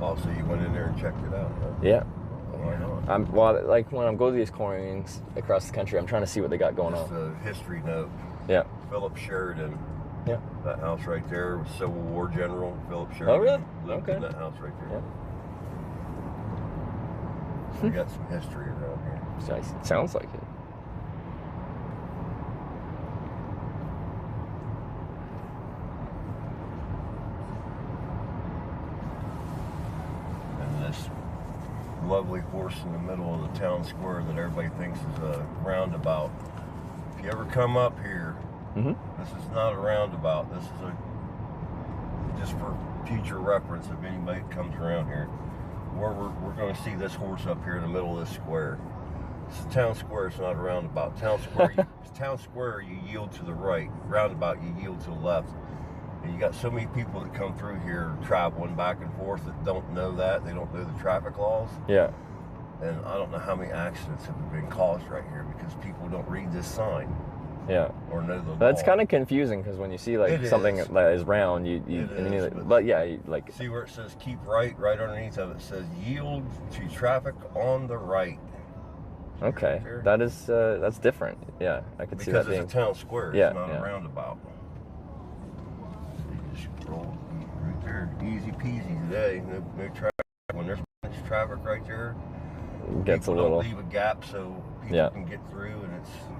Oh, so you went in there and checked it out, huh? Yeah. Why not? When I'm going to these Cornings across the country, I'm trying to see what they got going on. Just a history note. Yeah. Philip Sheridan. Yeah. That house right there was Civil War General Philip Sheridan. Oh, really? Lived in that house right there. Yeah. So we got some history around here. It sounds like it. lovely horse in the middle of the town square that everybody thinks is a roundabout. If you ever come up here, this is not a roundabout. This is just for future reference if anybody comes around here. We're going to see this horse up here in the middle of this square. It's a town square. It's not a roundabout. Town square, you yield to the right. Roundabout, you yield to the left. And you got so many people that come through here traveling back and forth that don't know that. They don't know the traffic laws. Yeah. And I don't know how many accidents have been caused right here because people don't read this sign. Yeah. Or know the law. That's kind of confusing because when you see like something that is round, but yeah, like see where it says keep right underneath of it says yield to traffic on the right. Okay, that is that's different. Yeah, I could see that being. Because it's a town square. Yeah, it's not a roundabout. Just roll right there, easy peasy today. No traffic. When there's much traffic right there, gets people a little. Don't leave a gap so people can get through, and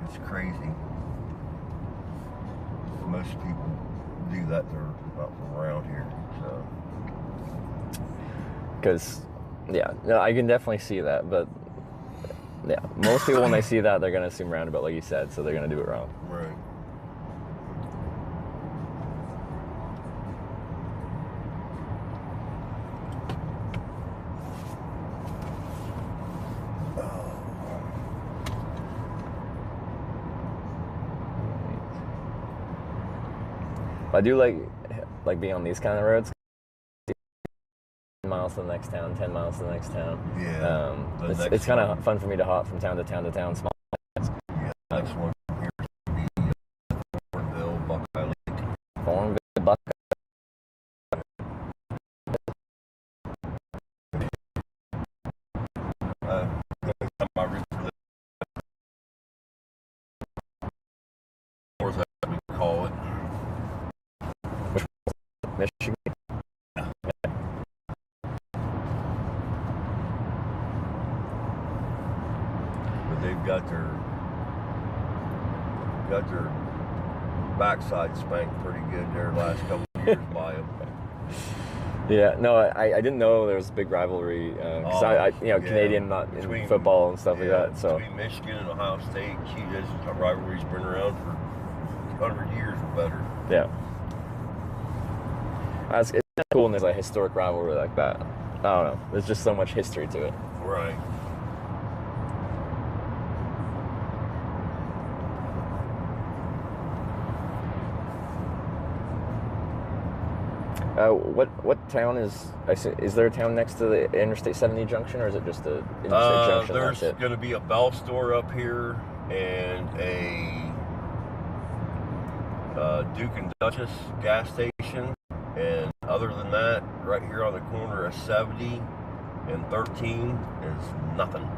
it's crazy. Most people do that. They're not from around here, so. Because, yeah, no, I can definitely see that, but yeah, most people when they see that, they're gonna assume roundabout, like you said, so they're gonna do it wrong. Right. I do like being on these kind of roads. 10 miles to the next town, 10 miles to the next town. Yeah. It's kind of fun for me to hop from town to town to town. Small. Yeah. Next one here is going to be Thornville, Buckeye Lake. Thornville, Buckeye. We call it. Michigan. But they've got their backside spanked pretty good there last couple of years by them. Yeah, no, I didn't know there was a big rivalry because Canadian, not in football and stuff like that. So between Michigan and Ohio State, this rivalry's been around for 100 years or better. Yeah. It's cool when there's a historic rivalry like that. I don't know. There's just so much history to it. Right. What town is there a town next to the Interstate 70 junction, or is it just a Interstate junction? There's going to be a Bell store up here and a Duke and Duchess gas station, and other than that, right here on the corner of 70 and 13 is nothing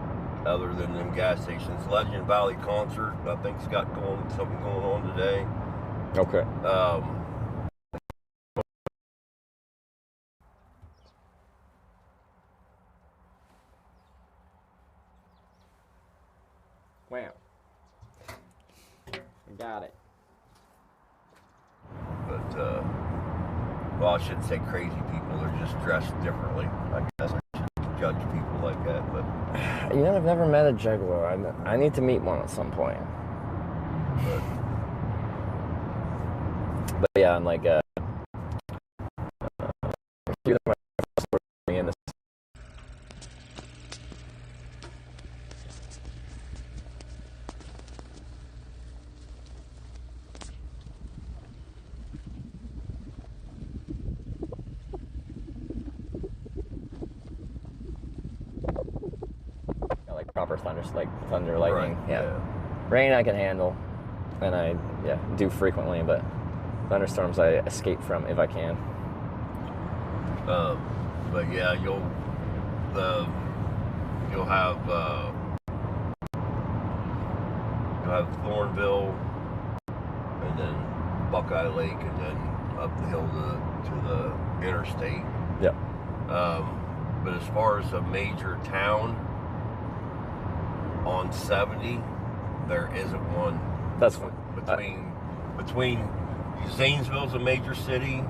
other than them gas stations. Legend Valley Concert, I think, has got something going on today. Okay. Wow. Got it. But, well, I shouldn't say crazy people. They're just dressed differently. I guess I shouldn't judge people like that, but... You know, I've never met a Jaguar. I need to meet one at some point. But yeah, I'm like, like proper thunder, lightning. Right, yeah. Rain I can handle, and I do frequently, but thunderstorms I escape from if I can. But yeah, you'll have Thornville, and then Buckeye Lake, and then up the hill to the interstate. Yeah. But as far as a major town on 70, there isn't one. That's fine. Between Zanesville's a major city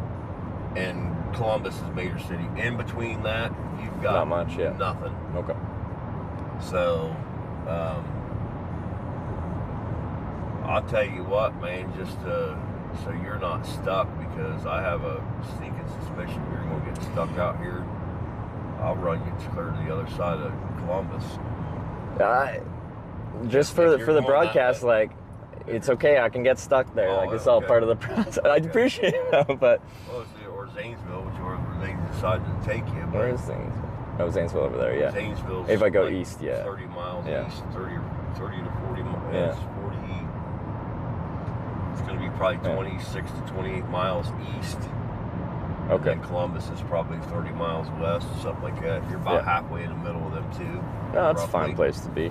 and Columbus is a major city. In between that, you've got not much, yeah. Nothing. Okay. So, I'll tell you what, man, just so you're not stuck, because I have a sneaking suspicion you're going to get stuck out here. I'll run you clear to the other side of Columbus. Just for the broadcast, like, it's okay. I can get stuck there. Like, it's all part of the process. I appreciate it, but. Well, or Zanesville, which where they decided to take you. Where is Zanesville? Oh, Zanesville over there, yeah. Zanesville. If I go like east, yeah. 30 miles east, 30 to 40 miles. Yeah. It's 40. It's going to be probably 26 to 28 miles east. Okay. And Columbus is probably 30 miles west, something like that. You're about halfway in the middle of them two. No, it's a fine place to be.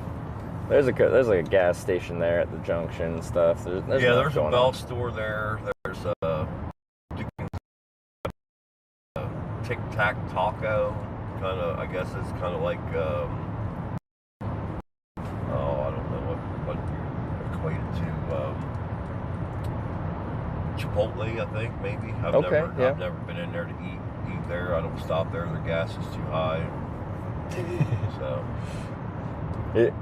There's like a gas station there at the junction and stuff. There's a Bell store there. There's a Tic Tac Taco, kind of. I guess it's kind of like I don't know what you're equated to. Chipotle, I think maybe. I've never been in there to eat there. I don't stop there. Their gas is too high. So.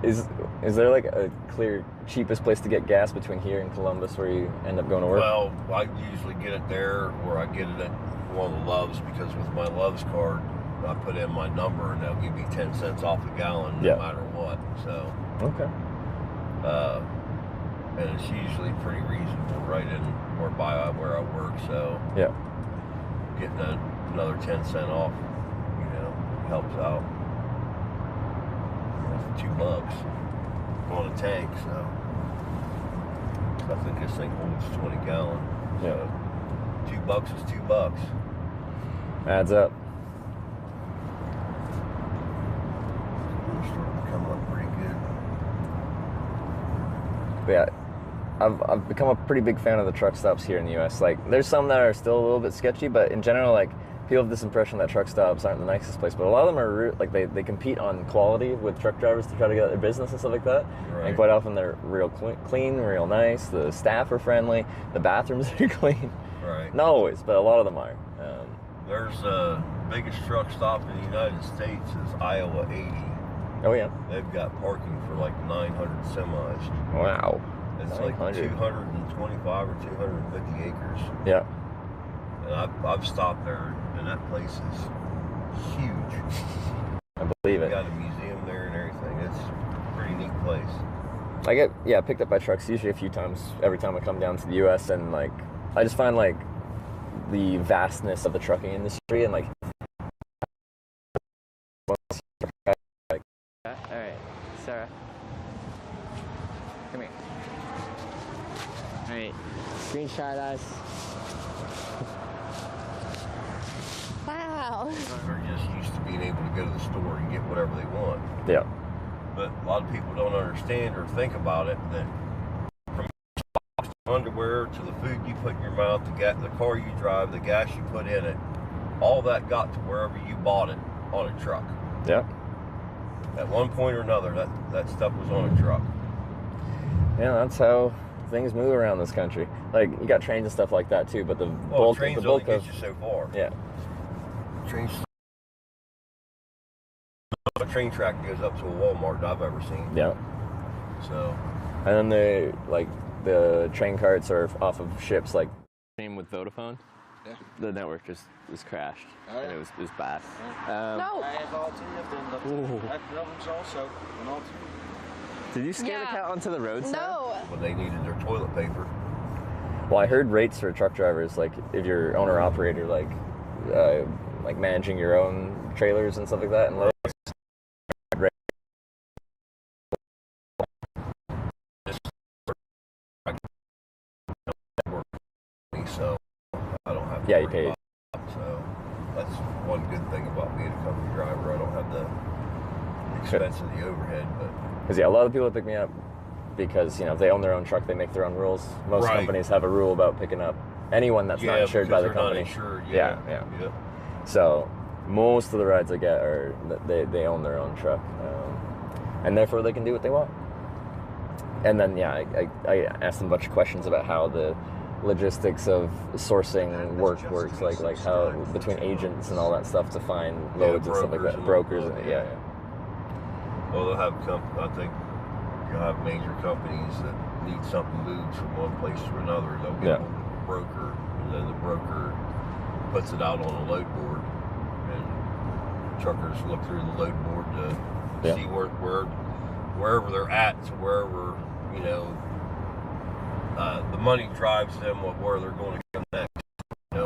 Is there like a clear cheapest place to get gas between here and Columbus where you end up going to work? Well, I usually get it there, or I get it at one of the Loves, because with my Loves card, I put in my number and they'll give me 10 cents off a gallon no matter what. So. Okay. And it's usually pretty reasonable right in or by where I work. So. Yeah. Getting another 10 cent off, helps out. $2 on a tank, so I think this thing holds 20 gallon. So $2 is $2. Adds up. It's starting to come up pretty good. But yeah, I've become a pretty big fan of the truck stops here in the U.S. Like, there's some that are still a little bit sketchy, but in general, like, people have this impression that truck stops aren't the nicest place, but a lot of them are they compete on quality with truck drivers to try to get their business and stuff like that. Right. And quite often they're real clean, real nice. The staff are friendly. The bathrooms are clean. Right. Not always, but a lot of them are. There's biggest truck stop in the United States is Iowa 80. Oh yeah. They've got parking for like 900 semis. Wow. It's like 225 or 250 acres. Yeah. And I've stopped there, and that place is huge. I believe it. They got a museum there and everything. It's a pretty neat place. I get picked up by trucks usually a few times every time I come down to the U.S. and like I just find like the vastness of the trucking industry and like. All right, Sarah. Come here. All right, screenshot us. Wow. They're just used to being able to go to the store and get whatever they want. Yeah. But a lot of people don't understand or think about it that from underwear to the food you put in your mouth, the car you drive, the gas you put in it, all that got to wherever you bought it on a truck. Yeah. At one point or another, that stuff was on a truck. Yeah, that's how things move around this country. Like, you got trains and stuff like that too, but the bulk only get you so far. Yeah. A train track goes up to a Walmart that I've ever seen. Yeah. So. And then the train carts are off of ships. Like same with Vodafone. Yeah. The network just crashed. Oh, yeah. And it was bad. No. I have alternative done that. I have problems also. Did you scare the cat onto the road? No. Well, they needed their toilet paper. Well, I heard rates for truck drivers, like if you're owner operator, like managing your own trailers and stuff like that, and loads. So I don't have to you paid. So that's one good thing about being a company driver. I don't have the expense of the overhead, but because a lot of people pick me up because if they own their own truck, they make their own rules. Most companies have a rule about picking up anyone that's not insured by the company. Not insured, yeah. So most of the rides I get are they own their own truck, and therefore they can do what they want. And then I asked them a bunch of questions about how the logistics of sourcing works, like how between agents and all that stuff to find loads and stuff like that, brokers and Well, they'll have I think you'll have major companies that need something moved from one place to another. They'll get a broker, and then the broker puts it out on a load board, and truckers look through the load board to see wherever they're at to wherever, you know, the money drives them where they're going to go next. You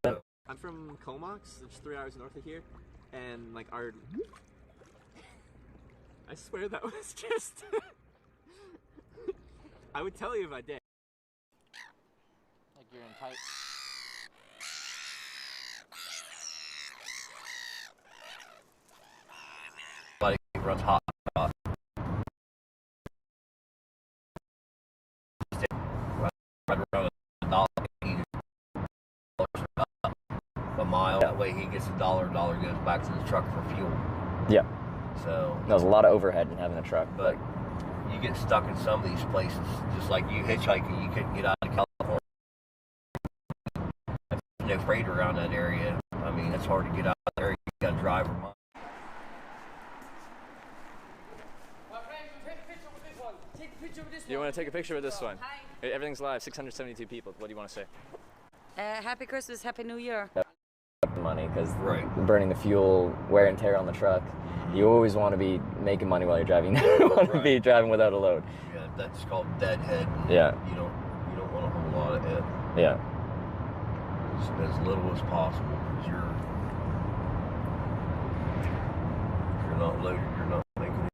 know, I'm from Comox, it's 3 hours north of here, and like our... I swear that was just... I would tell you if I did. Like you're in tight... Somebody runs hot. Right around $1.80 a mile. That way he gets $1 goes back to the truck for fuel. Yeah. So there's a lot of overhead in having a truck. But you get stuck in some of these places, just like you hitchhiking, you couldn't get out of California. There's no freight around that area. I mean, it's hard to get out there. You got to drive or You want to take a picture with this one? Hi. Everything's live, 672 people. What do you want to say? Happy Christmas, Happy New Year. Money, because burning the fuel, wear and tear on the truck. You always want to be making money while you're driving. You don't want to be driving without a load. Yeah, that's called deadhead. Yeah. You don't want a whole lot of head. Yeah. As little as possible, because if you're not loaded, you're not making it.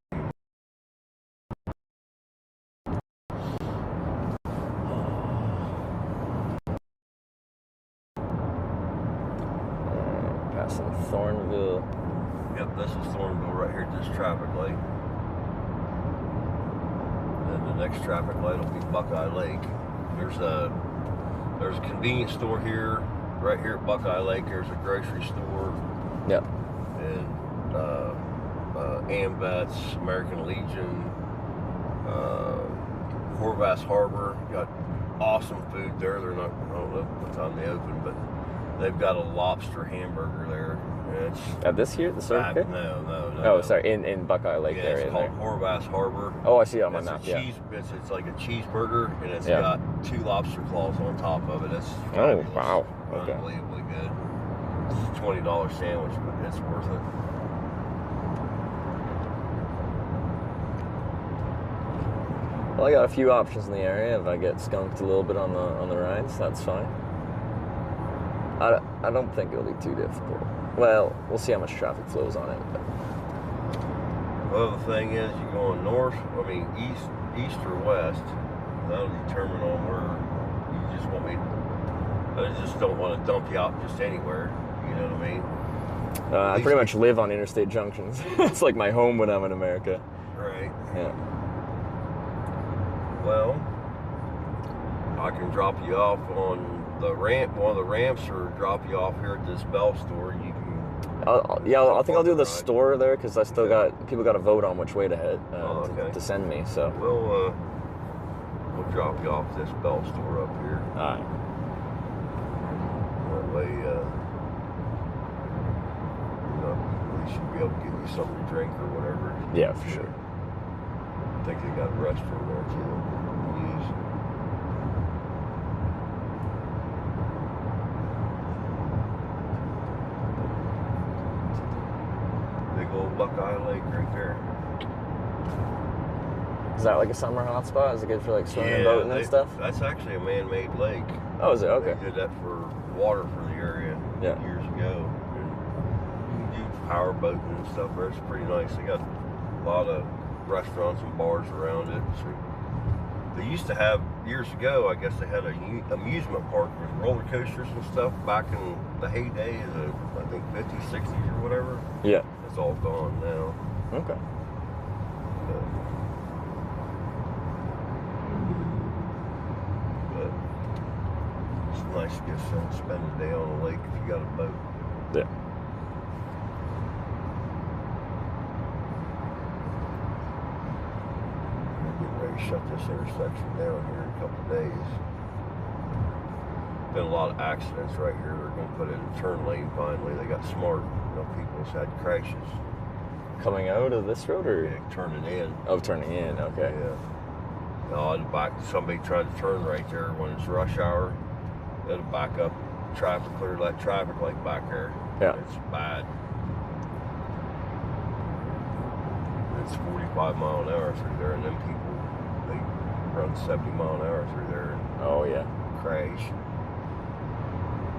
Passing Thornville. Yep, this is Thornville right here at this traffic light. And then the next traffic light will be Buckeye Lake. There's a convenience store here, right here at Buckeye Lake. There's a grocery store. Yep. And Ambets, American Legion, Horvath Harbor. Got awesome food there. They're not, I don't know what time they open, but they've got a lobster hamburger there. It's at this here, the Circle K? No. Oh, sorry, in Buckeye Lake area. It's called Horvath Harbor. Oh, I see it on my map. It's like a cheeseburger, and it's got 2 lobster claws on top of it. It's fabulous. Oh, wow. Okay. Unbelievably good. It's a $20 sandwich, but it's worth it. Well, I got a few options in the area. If I get skunked a little bit on the rides, that's fine. I don't think it'll be too difficult. Well, we'll see how much traffic flows on it. But. Well, the thing is, you're going north, east or west. That'll determine on where you just want me. I just don't want to dump you out just anywhere. You know what I mean? I pretty much live on interstate junctions. It's like my home when I'm in America. Right. Yeah. Well, I can drop you off on the ramp, one of the ramps, or drop you off here at this Bell store. You can. I think I'll do the store there, because I still got people got to vote on which way to head to send me. So we'll drop you off this Bell store up here. All right. That way, we should be able to give you something to drink or whatever. Yeah, for sure. I think they got a restroom there too. Use. Big old Buckeye Lake right there. Is that like a summer hotspot? Is it good for like swimming and boating and stuff? That's actually a man-made lake. Oh, is it? Okay. They did that for water for the area years ago. And you can do power boating and stuff there. It's pretty nice. They got a lot of restaurants and bars around it. So they used to have, years ago, I guess they had an amusement park with roller coasters and stuff back in the heyday of the, I think, 50s, 60s or whatever. Yeah. It's all gone now. Okay. But it's nice to get spend a day on a lake if you got a boat. Yeah. Shut this intersection down here in a couple of days. Been a lot of accidents right here. They're going to put in a turn lane finally. They got smart. You know, people's had crashes. Coming out of this road or? Yeah, turning in. Oh, turning in, okay. Yeah. No, the back, somebody tried to turn right there when it's rush hour. They had to back up traffic, clear that traffic light back there. Yeah. It's bad. It's 45 mile an hour through there, and then people, they run 70 mile an hour through there. Oh, yeah. Crash.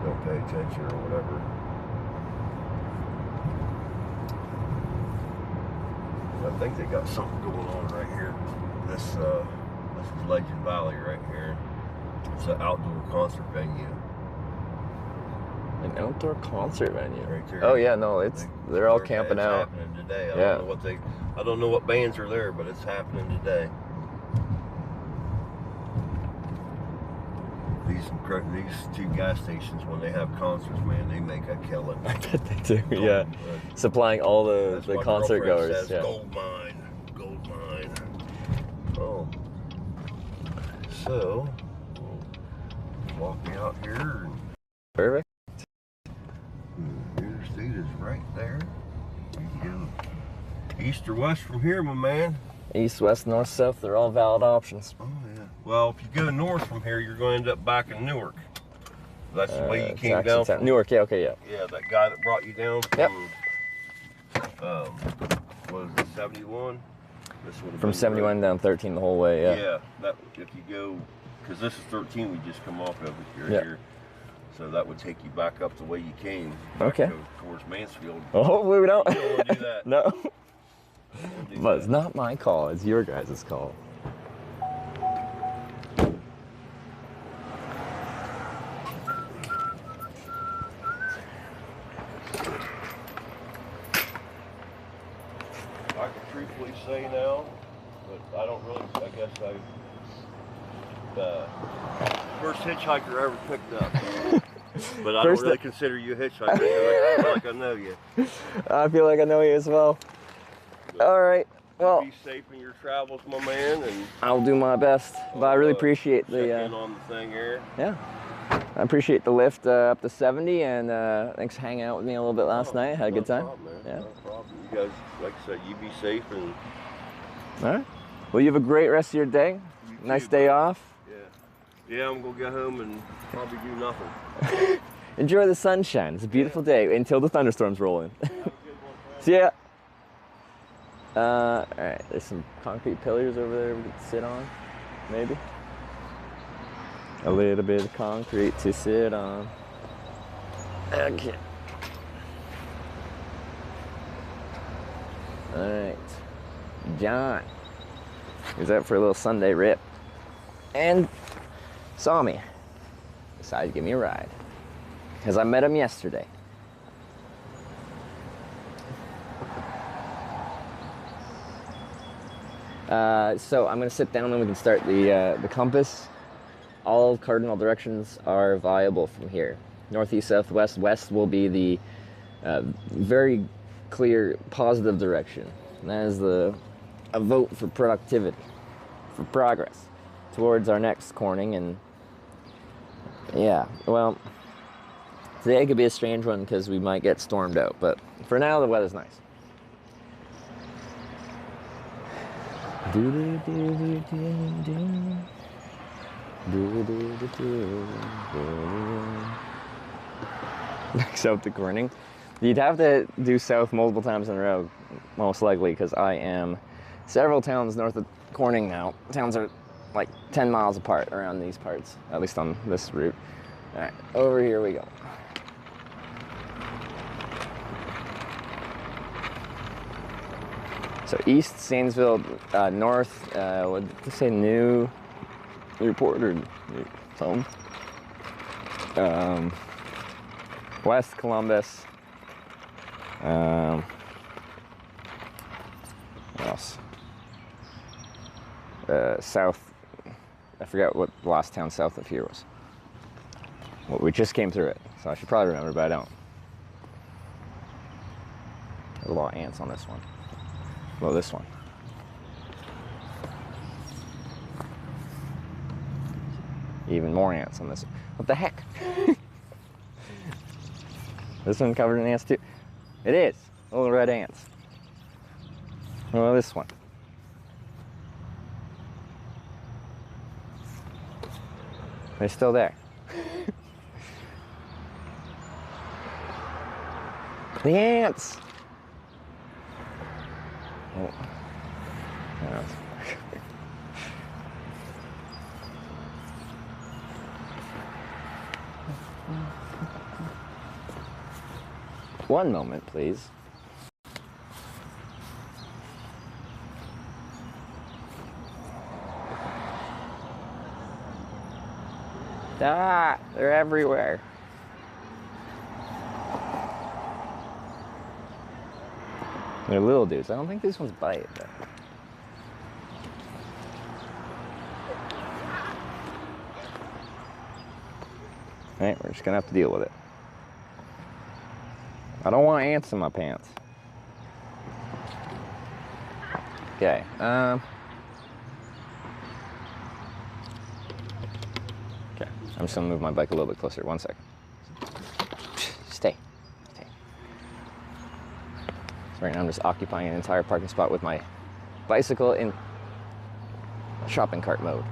Don't pay attention or whatever. I think they got something going on right here. This is Legend Valley right here. It's an outdoor concert venue. An outdoor concert venue? Right there. Oh yeah, no, they're all camping it's out. Happening today. Yeah. I don't know what bands are there, but it's happening today. These two gas stations, when they have concerts, man, they make a killing. I bet they do, yeah. Supplying all the concert goers. Says, yeah. Gold mine. Oh. So, we'll walk me out here. Perfect. The interstate is right there. You can go east or west from here, my man. East, west, north, south, they're all valid options. Oh, yeah. Well, if you go north from here, you're going to end up back in Newark. That's the way you came down from Newark, yeah, okay, yeah. Yeah, that guy that brought you down from, yep. What is it, 71? From 71 down 13 the whole way, yeah. Yeah, that if you go, because this is 13 we just come off of it here. So that would take you back up the way you came. Okay. Go towards Mansfield. Oh, hopefully we don't. You don't want to do that. No. But it's not my call, it's your guys' call. I can truthfully say now, but I don't really, I guess first hitchhiker I ever picked up. But I don't really consider you a hitchhiker. I feel like I know you. I feel like I know you as well. All right. Well, be safe in your travels, my man, and I'll do my best. But I really appreciate the. Check in on the thing here. Yeah. I appreciate the lift up to 70, and thanks for hanging out with me a little bit last night. Had a good time. Problem, man. Yeah. No problem. You guys, like I said, you be safe and. All right. Well, you have a great rest of your day. Nice day off. Yeah. Yeah, I'm gonna go home and probably do nothing. Enjoy the sunshine. It's a beautiful day until the thunderstorms roll in. See ya. All right, there's some concrete pillars over there we can sit on, maybe. A little bit of concrete to sit on. Okay. All right, John. He's out for a little Sunday rip. And saw me. Decided to give me a ride. Because I met him yesterday. So I'm going to sit down and we can start the compass. All cardinal directions are viable from here. Northeast, southwest, west will be the very clear positive direction. And that is a vote for productivity, for progress towards our next corning. And yeah, well, today could be a strange one because we might get stormed out, but for now the weather's nice. South to Corning. You'd have to do south multiple times in a row, most likely, because I am several towns north of Corning now. Towns are like 10 miles apart around these parts, at least on this route. All right, over here we go. So east, Zanesville, north, what did they say, Newport or something? West, Columbus. What else? South, I forgot what the last town south of here was. Well, we just came through it, so I should probably remember, but I don't. There's a lot of ants on this one. Well, this one. Even more ants on this one. What the heck? This one covered in ants too. It is. Little red ants. Well, this one. They're still there. The ants! Oh. Yeah. One moment, please. Ah, they're everywhere. They're little dudes. I don't think these ones bite, but. Alright, we're just gonna have to deal with it. I don't want ants in my pants. Okay, okay, I'm just gonna move my bike a little bit closer. 1 second. Stay. So right now I'm just occupying an entire parking spot with my bicycle in shopping cart mode.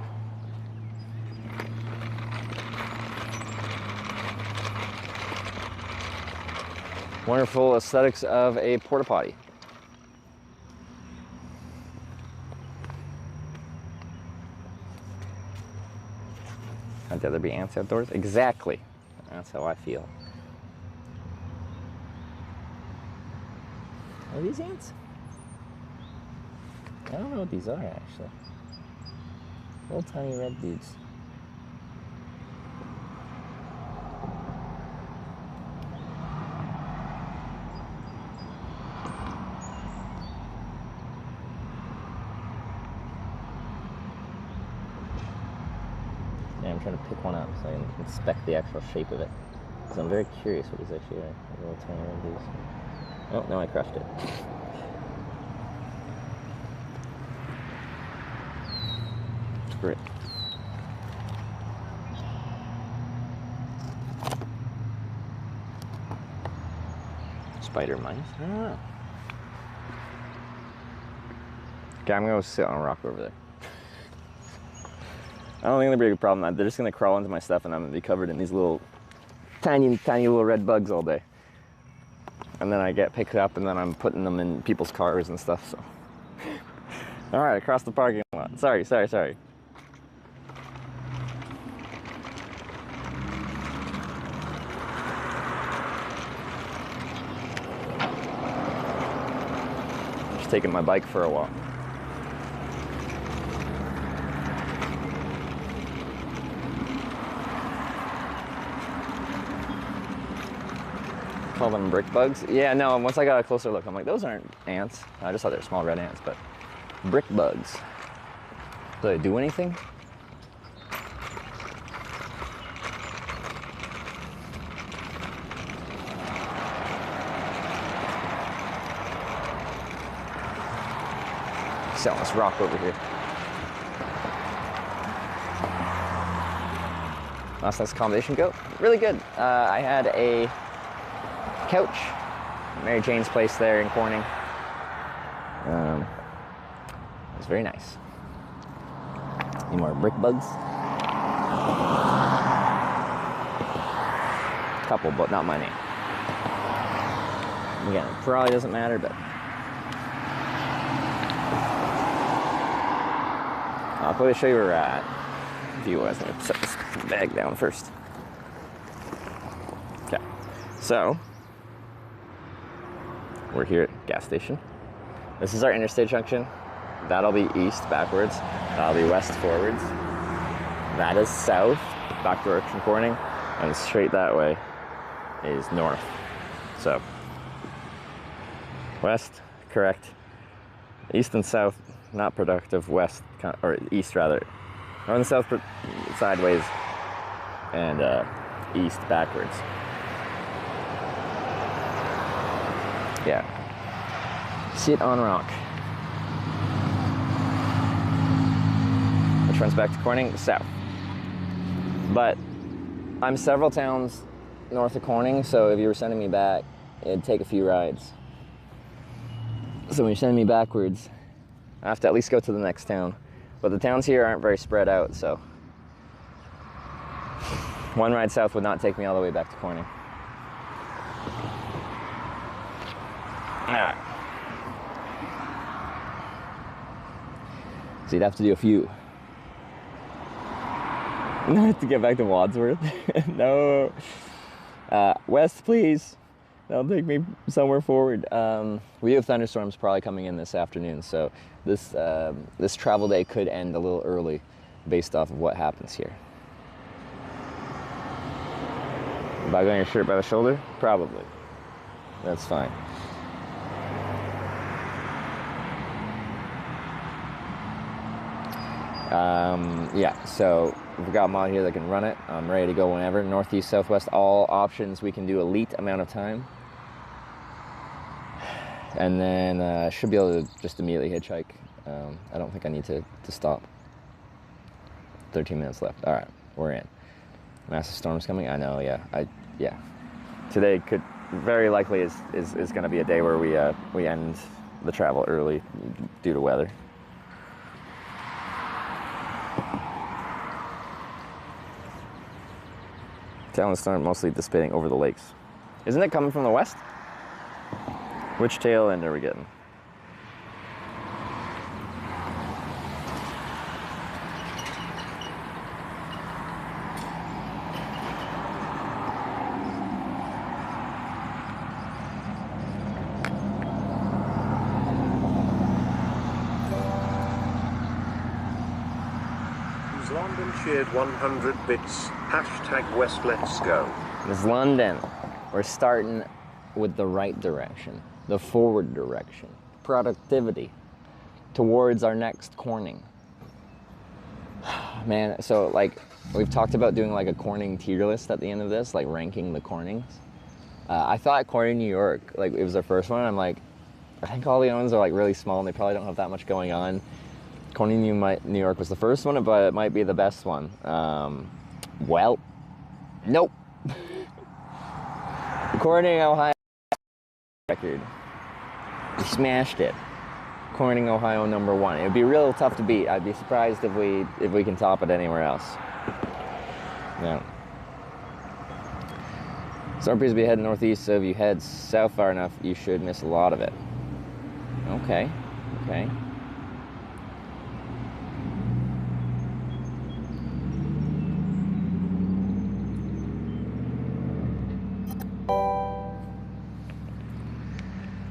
Wonderful aesthetics of a porta potty. Can't there be ants outdoors? Exactly. That's how I feel. Are these ants? I don't know what these are actually. Little tiny red dudes. Yeah, I'm trying to pick one up so I can inspect the actual shape of it. Because I'm very curious what these actually are. Little tiny red dudes. Oh, no, I crushed it. Great. Spider mice? I don't know. Okay, I'm gonna go sit on a rock over there. I don't think there'll be a big problem. They're just gonna crawl into my stuff and I'm gonna be covered in these little tiny little red bugs all day. And then I get picked up and then I'm putting them in people's cars and stuff, so. All right, across the parking lot. Sorry. Just taking my bike for a walk. Call them brick bugs? Yeah, no, once I got a closer look, I'm like, those aren't ants. I just thought they were small red ants, but brick bugs. Do they do anything? See on this rock over here. Last night's accommodation go? Really good. I had a couch, Mary Jane's place there in Corning. It was very nice. Any more brick bugs? A couple, but not my name. Again, it probably doesn't matter, but I'll probably show you where we're at. View wise, I'm gonna set this bag down first. Okay, so we're here at gas station. This is our interstate junction. That'll be east backwards. That'll be west forwards. That is south, back direction Corning, and straight that way is north. So west, correct. East and south, not productive. West, or east rather. North and south sideways, and east backwards. Yeah. Sit on rock. Which runs back to Corning, south. But I'm several towns north of Corning, so if you were sending me back it'd take a few rides. So when you send me backwards, I have to at least go to the next town. But the towns here aren't very spread out, so one ride south would not take me all the way back to Corning. Alright. So you'd have to do a few. Not to get back to Wadsworth. No. West, please. That'll take me somewhere forward. We have thunderstorms probably coming in this afternoon, so this travel day could end a little early based off of what happens here. Bug on your shirt by the shoulder? Probably. That's fine. Yeah, so we've got a mod here that can run it. I'm ready to go whenever. Northeast, southwest, all options. We can do elite amount of time. And then should be able to just immediately hitchhike. I don't think I need to stop. 13 minutes left. All right, we're in. Massive storms coming. I know. Yeah. Today could very likely is going to be a day where we end the travel early due to weather. Tail storm mostly dissipating over the lakes. Isn't it coming from the west? Which tail end are we getting? London cheered 100 bits. Hashtag West, let's go. This London. We're starting with the right direction, the forward direction, productivity towards our next Corning. Man, so like we've talked about doing like a Corning tier list at the end of this, like ranking the Cornings. I thought Corning, New York, like it was their first one. I'm like, I think all the other ones are like really small and they probably don't have that much going on. Corning, New York was the first one, but it might be the best one. Well, nope. Corning, Ohio record. We smashed it. Corning, Ohio, #1. It would be real tough to beat. I'd be surprised if we can top it anywhere else. Yeah. Storm appears to be heading northeast, so if you head south far enough, you should miss a lot of it. Okay.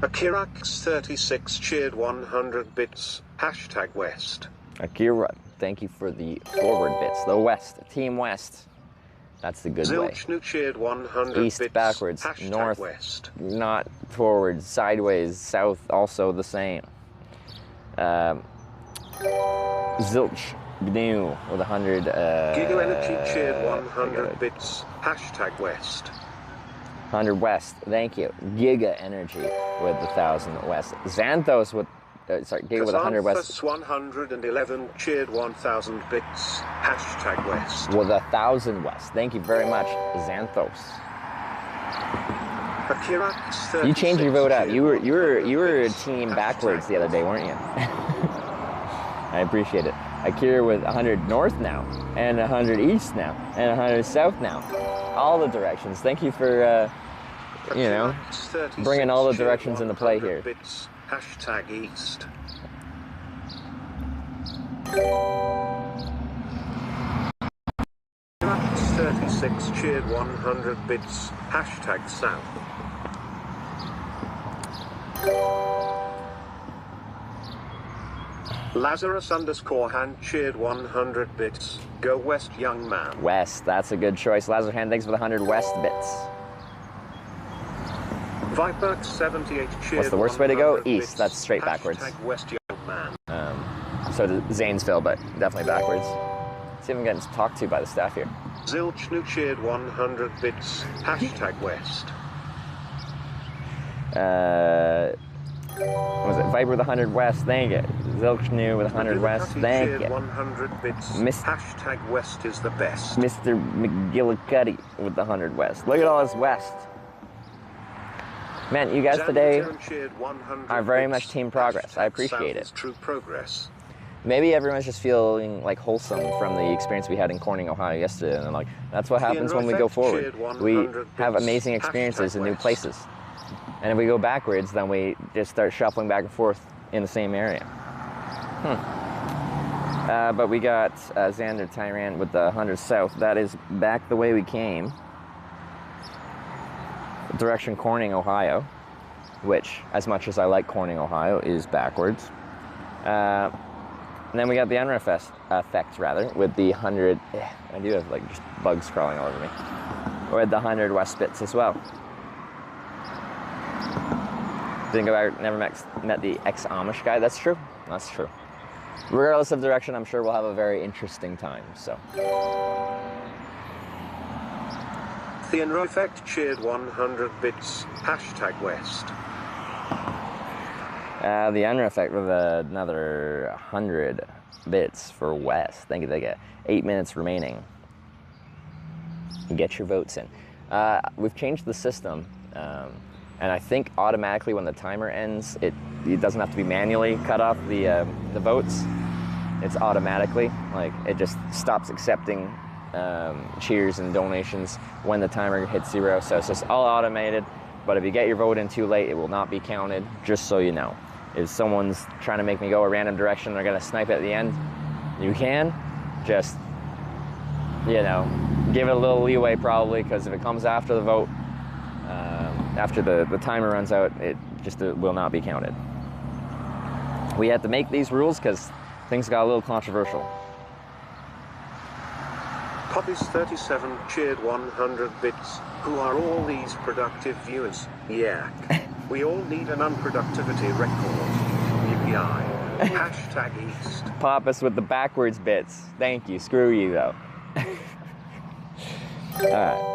Akirax36 cheered 100 bits. Hashtag West. Akira, thank you for the forward bits. The West, Team West. That's the good way. Zilchnu cheered 100 East, bits. backwards. Hashtag North, West. not forward. Sideways. South, also the same. Zilch Gnu with 100. Giga Energy cheered 100 bits. Hashtag West. 100 West, thank you. Giga Energy with 1,000 West. Xanthos with, Giga with 100 West. 111 cheered 1,000 bits. Hashtag West. With 1,000 West. Thank you very much, Xanthos. You changed your vote up. You were team backwards the other day, weren't you? I appreciate it. Akira with 100 north now, and 100 east now, and 100 south now. All the directions. Thank you for, bringing all the directions into play here. Bits. Hashtag East. Akirax36 cheered 100 bits. Hashtag South. Lazarus_hand cheered 100 bits. Go West, young man. West, that's a good choice. Lazarhand, thanks for the 100 West bits. Viper78 cheered. What's the worst way to go? East, bits. that's straight backwards. Hashtag West, young man. So does Zanesville, but definitely backwards. See if I'm getting talked to by the staff here. Zilchnu cheered 100 bits. Hashtag West. What was it? Viper with 100 West, thank you. Zilchnu with 100 West, thank you. 100 bits. Hashtag West is the best. Mr. McGillicuddy with the 100 West. Look at all this West. Man, you guys today cheered 100 are very much bits. team progress. I Hashtag appreciate South is it. true progress. Maybe everyone's just feeling like wholesome from the experience we had in Corning, Ohio yesterday, and like that's what happens when we go forward. We have amazing experiences in new places, and if we go backwards, then we just start shuffling back and forth in the same area. But we got Xander Tyrant with the 100 South. That is back the way we came, direction Corning, Ohio, which, as much as I like Corning, Ohio, is backwards. And then we got the unrest effect, with the 100. I do have like just bugs crawling all over me. With the 100 West Spitz as well. Didn't go back. Never met the ex-Amish guy. That's true. That's true. Regardless of direction, I'm sure we'll have a very interesting time. So. The Enro Effect cheered 100 bits. Hashtag West. The Unreal Effect with another 100 bits for West. Thank you. They get 8 minutes remaining. Get your votes in. We've changed the system, and I think automatically when the timer ends, it doesn't have to be manually cut off the votes. It's automatically, like, it just stops accepting cheers and donations when the timer hits 0. So it's just all automated. But if you get your vote in too late, it will not be counted, just so you know. If someone's trying to make me go a random direction, they're gonna snipe at the end, you can just, you know, give it a little leeway probably, because if it comes after the vote, after the timer runs out, it just will not be counted. We had to make these rules because things got a little controversial. Poppies 37 cheered 100 bits. Who are all these productive viewers? Yeah. We all need an unproductivity record. Yippee-yi. Hashtag East. Pop us with the backwards bits. Thank you. Screw you, though. Alright.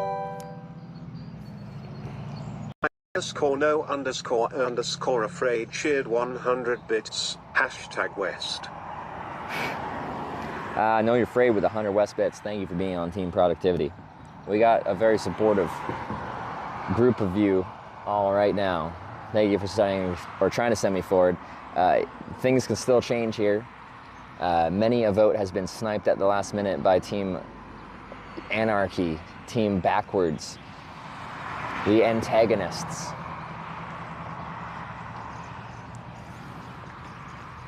_no___ afraid cheered 100 bits. Hashtag West. I know you're afraid with 100 West bits. Thank you for being on Team Productivity. We got a very supportive group of you all right now. Thank you for saying or trying to send me forward. Things can still change here. Many a vote has been sniped at the last minute by Team Anarchy, Team Backwards, the antagonists.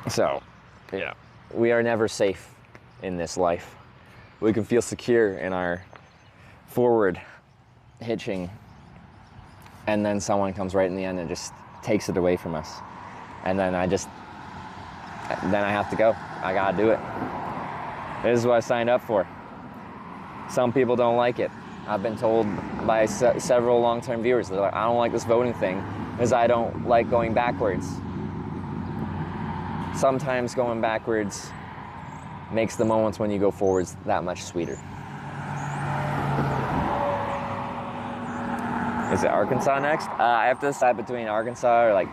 So, you know, we are never safe in this life. We can feel secure in our forward hitching, and then someone comes right in the end and just takes it away from us. And then I have to go. I gotta do it. This is what I signed up for. Some people don't like it. I've been told by several long-term viewers, they're like, I don't like this voting thing because I don't like going backwards. Sometimes going backwards makes the moments when you go forwards that much sweeter. Is it Arkansas next? I have to decide between Arkansas or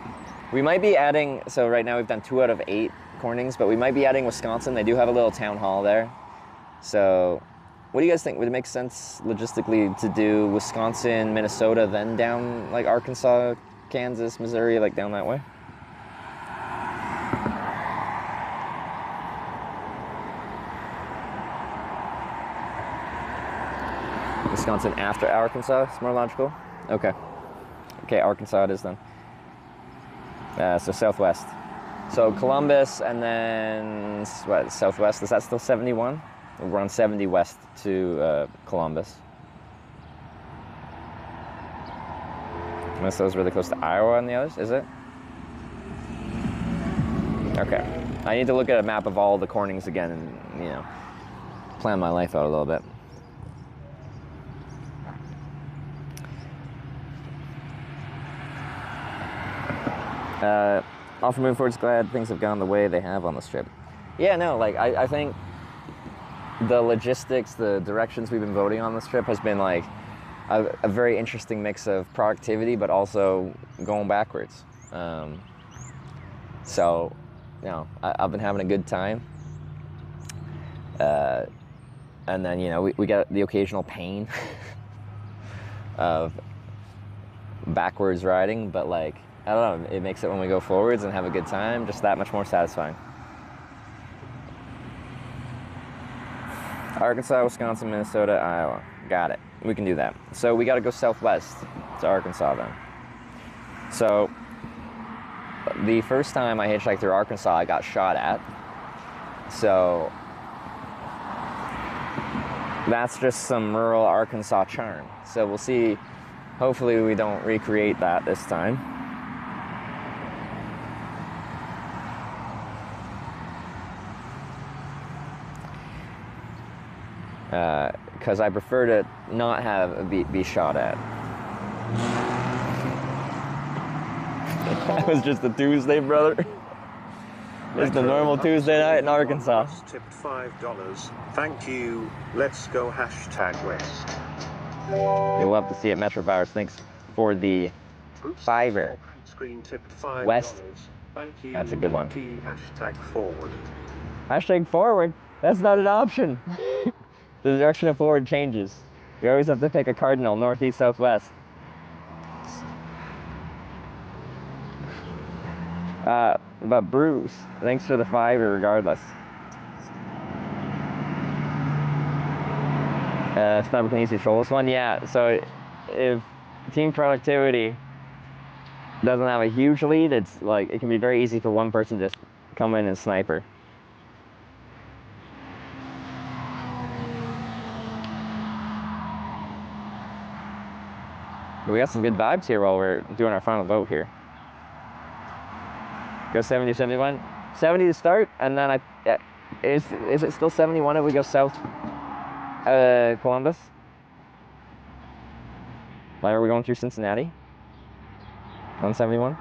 we might be adding, so right now we've done 2 out of 8 Cornings, but we might be adding Wisconsin. They do have a little town hall there. So what do you guys think? Would it make sense logistically to do Wisconsin, Minnesota, then down Arkansas, Kansas, Missouri, down that way? Wisconsin after Arkansas, it's more logical? Okay. Okay, Arkansas it is then. So southwest. So Columbus and then, what, southwest, is that still 71? We're on 70 west to Columbus. Minnesota's really close to Iowa and the others, is it? Okay. I need to look at a map of all the Cornings again and, you know, plan my life out a little bit. Often moving forward, glad things have gone the way they have on this trip. Yeah, no, I think the logistics, the directions we've been voting on this trip has been a very interesting mix of productivity, but also going backwards. So, you know, I've been having a good time. And then, you know, we got the occasional pain of backwards riding, but like, I don't know, it makes it when we go forwards and have a good time just that much more satisfying. Arkansas, Wisconsin, Minnesota, Iowa. Got it. We can do that. So we got to go southwest to Arkansas then. So the first time I hitchhiked through Arkansas, I got shot at. So that's just some rural Arkansas charm. So we'll see. Hopefully we don't recreate that this time. Because I prefer to not have be shot at. That was just a Tuesday, brother. It's the normal Tuesday night in Arkansas. Tipped $5. Thank you. Let's go #West. You'll love to see it. Metrovirus. Thanks for the $5. Screen tipped $5. West. Thank you. That's a good one. #forward. #forward. That's not an option. The direction of forward changes. You always have to pick a cardinal, northeast, southwest. But Bruce, thanks for the $5 regardless. Snub, can you control this one? Yeah, so if team productivity doesn't have a huge lead, it's like, it can be very easy for one person to just come in and sniper. We got some good vibes here while we're doing our final vote here. Go 70, 71. 70 to start, and then is it still 71 if we go south Columbus? Why are we going through Cincinnati? On 71?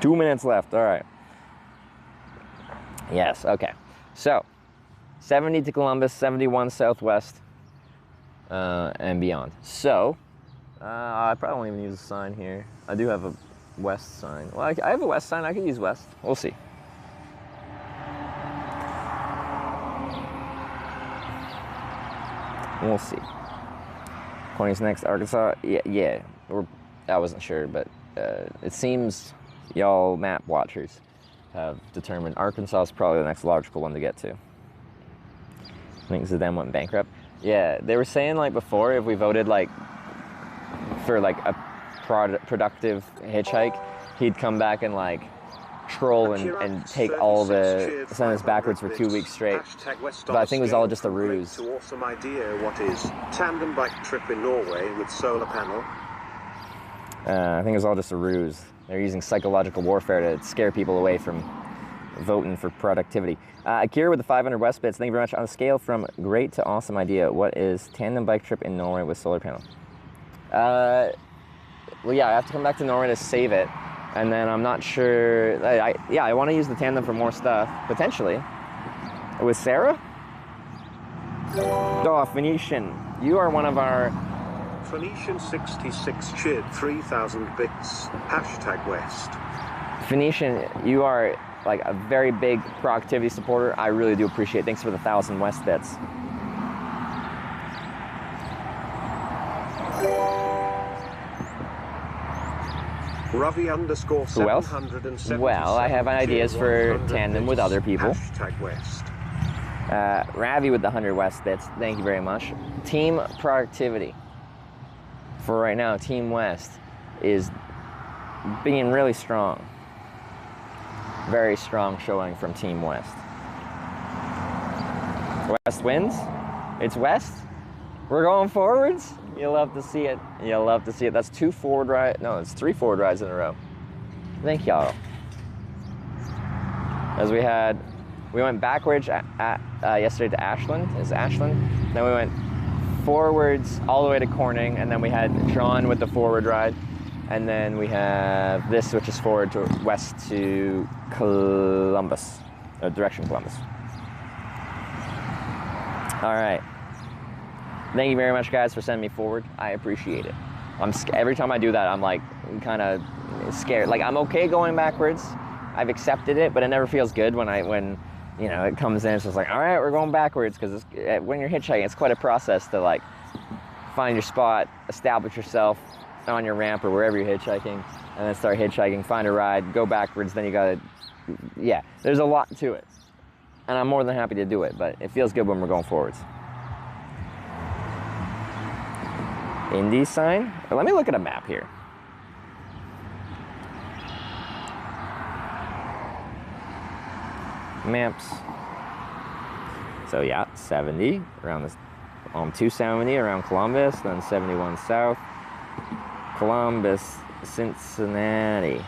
Two minutes left, all right. Yes, okay. So, 70 to Columbus, 71 southwest, and beyond. So, I probably won't even use a sign here. I do have a west sign. Well, I have a west sign. I could use west. We'll see. We'll see. Corny's next, Arkansas. Yeah. I wasn't sure, but it seems y'all map watchers have determined Arkansas is probably the next logical one to get to. I think Zidane went bankrupt. Yeah, they were saying like before, if we voted like for like a productive hitchhike, he'd come back and like troll and take all the send us backwards for 2 weeks straight. But I think it was all just a ruse. Awesome idea. What is tandem bike trip in Norway with solar panel? I think it was all just a ruse. They're using psychological warfare to scare people away from voting for productivity. Akira with the 500 West bits. Thank you very much. On a scale from great to awesome idea, what is tandem bike trip in Norway with solar panel? Well, yeah, I have to come back to Norway to save it, and then I'm not sure. I want to use the tandem for more stuff potentially. With Sarah? Oh, Phoenician, you are one of our. Phoenician 66 cheered 3,000 bits. #West. Phoenician, you are like a very big productivity supporter. I really do appreciate it. Thanks for the 1,000 West bits. Ravi _ Who else? Well, I have ideas for tandem with other people. #West. Ravi with the 100 West bits. Thank you very much. Team productivity. For right now, Team West is being really strong. Very strong showing from Team West. West wins. It's West. We're going forwards. You'll love to see it. You'll love to see it. That's 2 forward rides. No, it's 3 forward rides in a row. Thank y'all. As we went backwards yesterday to Ashland. Is Ashland? Then we went forwards all the way to Corning, and then we had John with the forward ride, and then we have this, which is forward to west to Columbus, direction Columbus. All right. Thank you very much, guys, for sending me forward. I appreciate it. Every time I do that, I'm like kind of scared. Like, I'm okay going backwards, I've accepted it, but it never feels good when you know, it comes in. It's just like, all right, we're going backwards, because when you're hitchhiking, it's quite a process to like find your spot, establish yourself on your ramp or wherever you're hitchhiking, and then start hitchhiking, find a ride, go backwards. Then you gotta, yeah, there's a lot to it, and I'm more than happy to do it, but it feels good when we're going forwards. Indy sign. Let me look at a map here. Maps. So yeah, 70 around this, 270 around Columbus, then 71 south, Columbus, Cincinnati.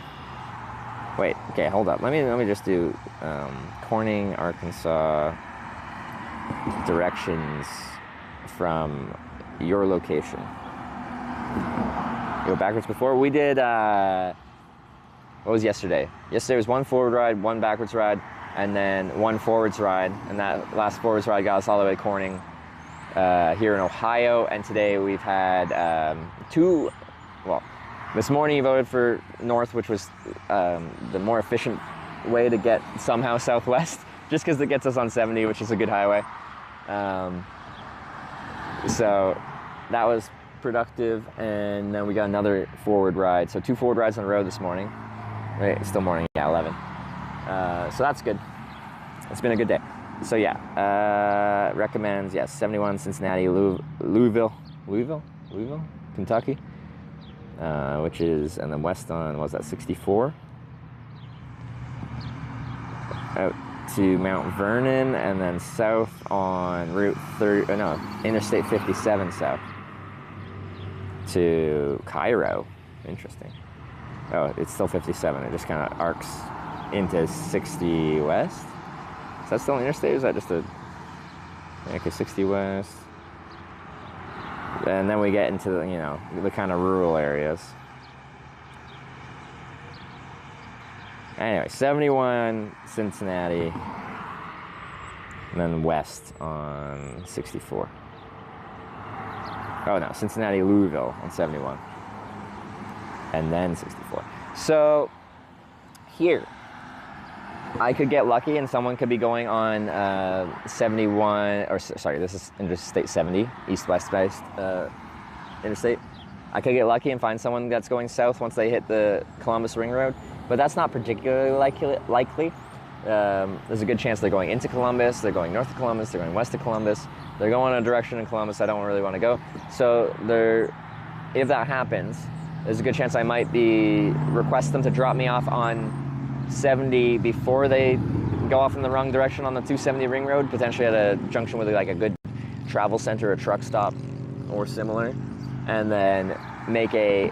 Wait, okay, hold up. Let me just do Corning, Arkansas directions from your location. Go backwards before we did. What was yesterday? Yesterday was one forward ride, one backwards ride, and then one forwards ride, and that last forwards ride got us all the way to Corning here in Ohio. And today we've had two. Well, this morning you voted for north, which was the more efficient way to get somehow southwest, just because it gets us on 70, which is a good highway. So that was productive, and then we got another forward ride. So 2 forward rides on the road this morning. Right, it's still morning, yeah, 11. So that's good. It's been a good day. So yeah, recommends, yes, 71 Cincinnati, Louisville, Kentucky, which is, and then west on, what was that, 64? Out to Mount Vernon, and then south on Route 30, no, Interstate 57 south to Cairo. Interesting. Oh, it's still 57. It just kind of arcs into 60 west. Is that still interstate? Or is that just a, okay, 60 west? And then we get into the, you know, the kind of rural areas. Anyway, 71 Cincinnati, and then west on 64. Oh no, Cincinnati, Louisville on 71, and then 64. So here, I could get lucky and someone could be going on 71, or sorry, this is Interstate 70, east-west based interstate. I could get lucky and find someone that's going south once they hit the Columbus Ring Road, but that's not particularly likely. There's a good chance they're going into Columbus, they're going north of Columbus, they're going west of Columbus, they're going in a direction in Columbus I don't really want to go. So if that happens, there's a good chance I might request them to drop me off on 70 before they go off in the wrong direction on the 270 Ring Road, potentially at a junction with like a good travel center, a truck stop or similar, and then make a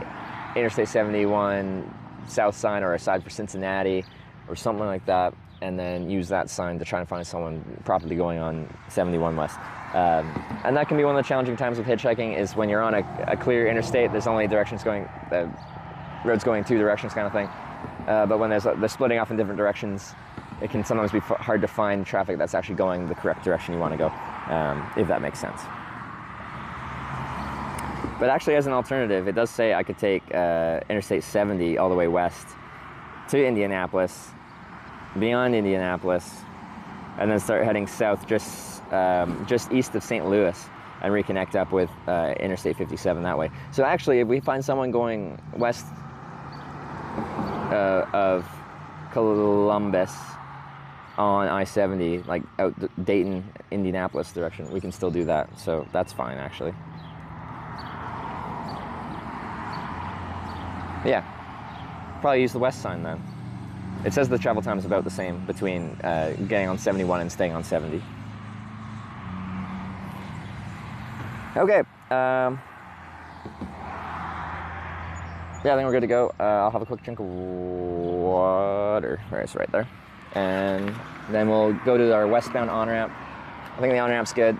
Interstate 71 south sign or a side for Cincinnati or something like that, and then use that sign to try and find someone properly going on 71 west. And that can be one of the challenging times with hitchhiking, is when you're on a clear interstate, there's only directions going, the road's going 2 directions kind of thing. But when they're splitting off in different directions, it can sometimes be hard to find traffic that's actually going the correct direction you want to go, if that makes sense. But actually, as an alternative, it does say I could take Interstate 70 all the way west to Indianapolis, beyond Indianapolis, and then start heading south just east of St. Louis and reconnect up with Interstate 57 that way. So actually, if we find someone going west of Columbus on I-70, like out Dayton, Indianapolis direction, we can still do that. So that's fine, actually. Yeah, probably use the west sign then. It says the travel time is about the same between getting on 71 and staying on 70. Okay. Yeah, I think we're good to go. I'll have a quick drink of water. It's right there. And then we'll go to our westbound on-ramp. I think the on-ramp's good.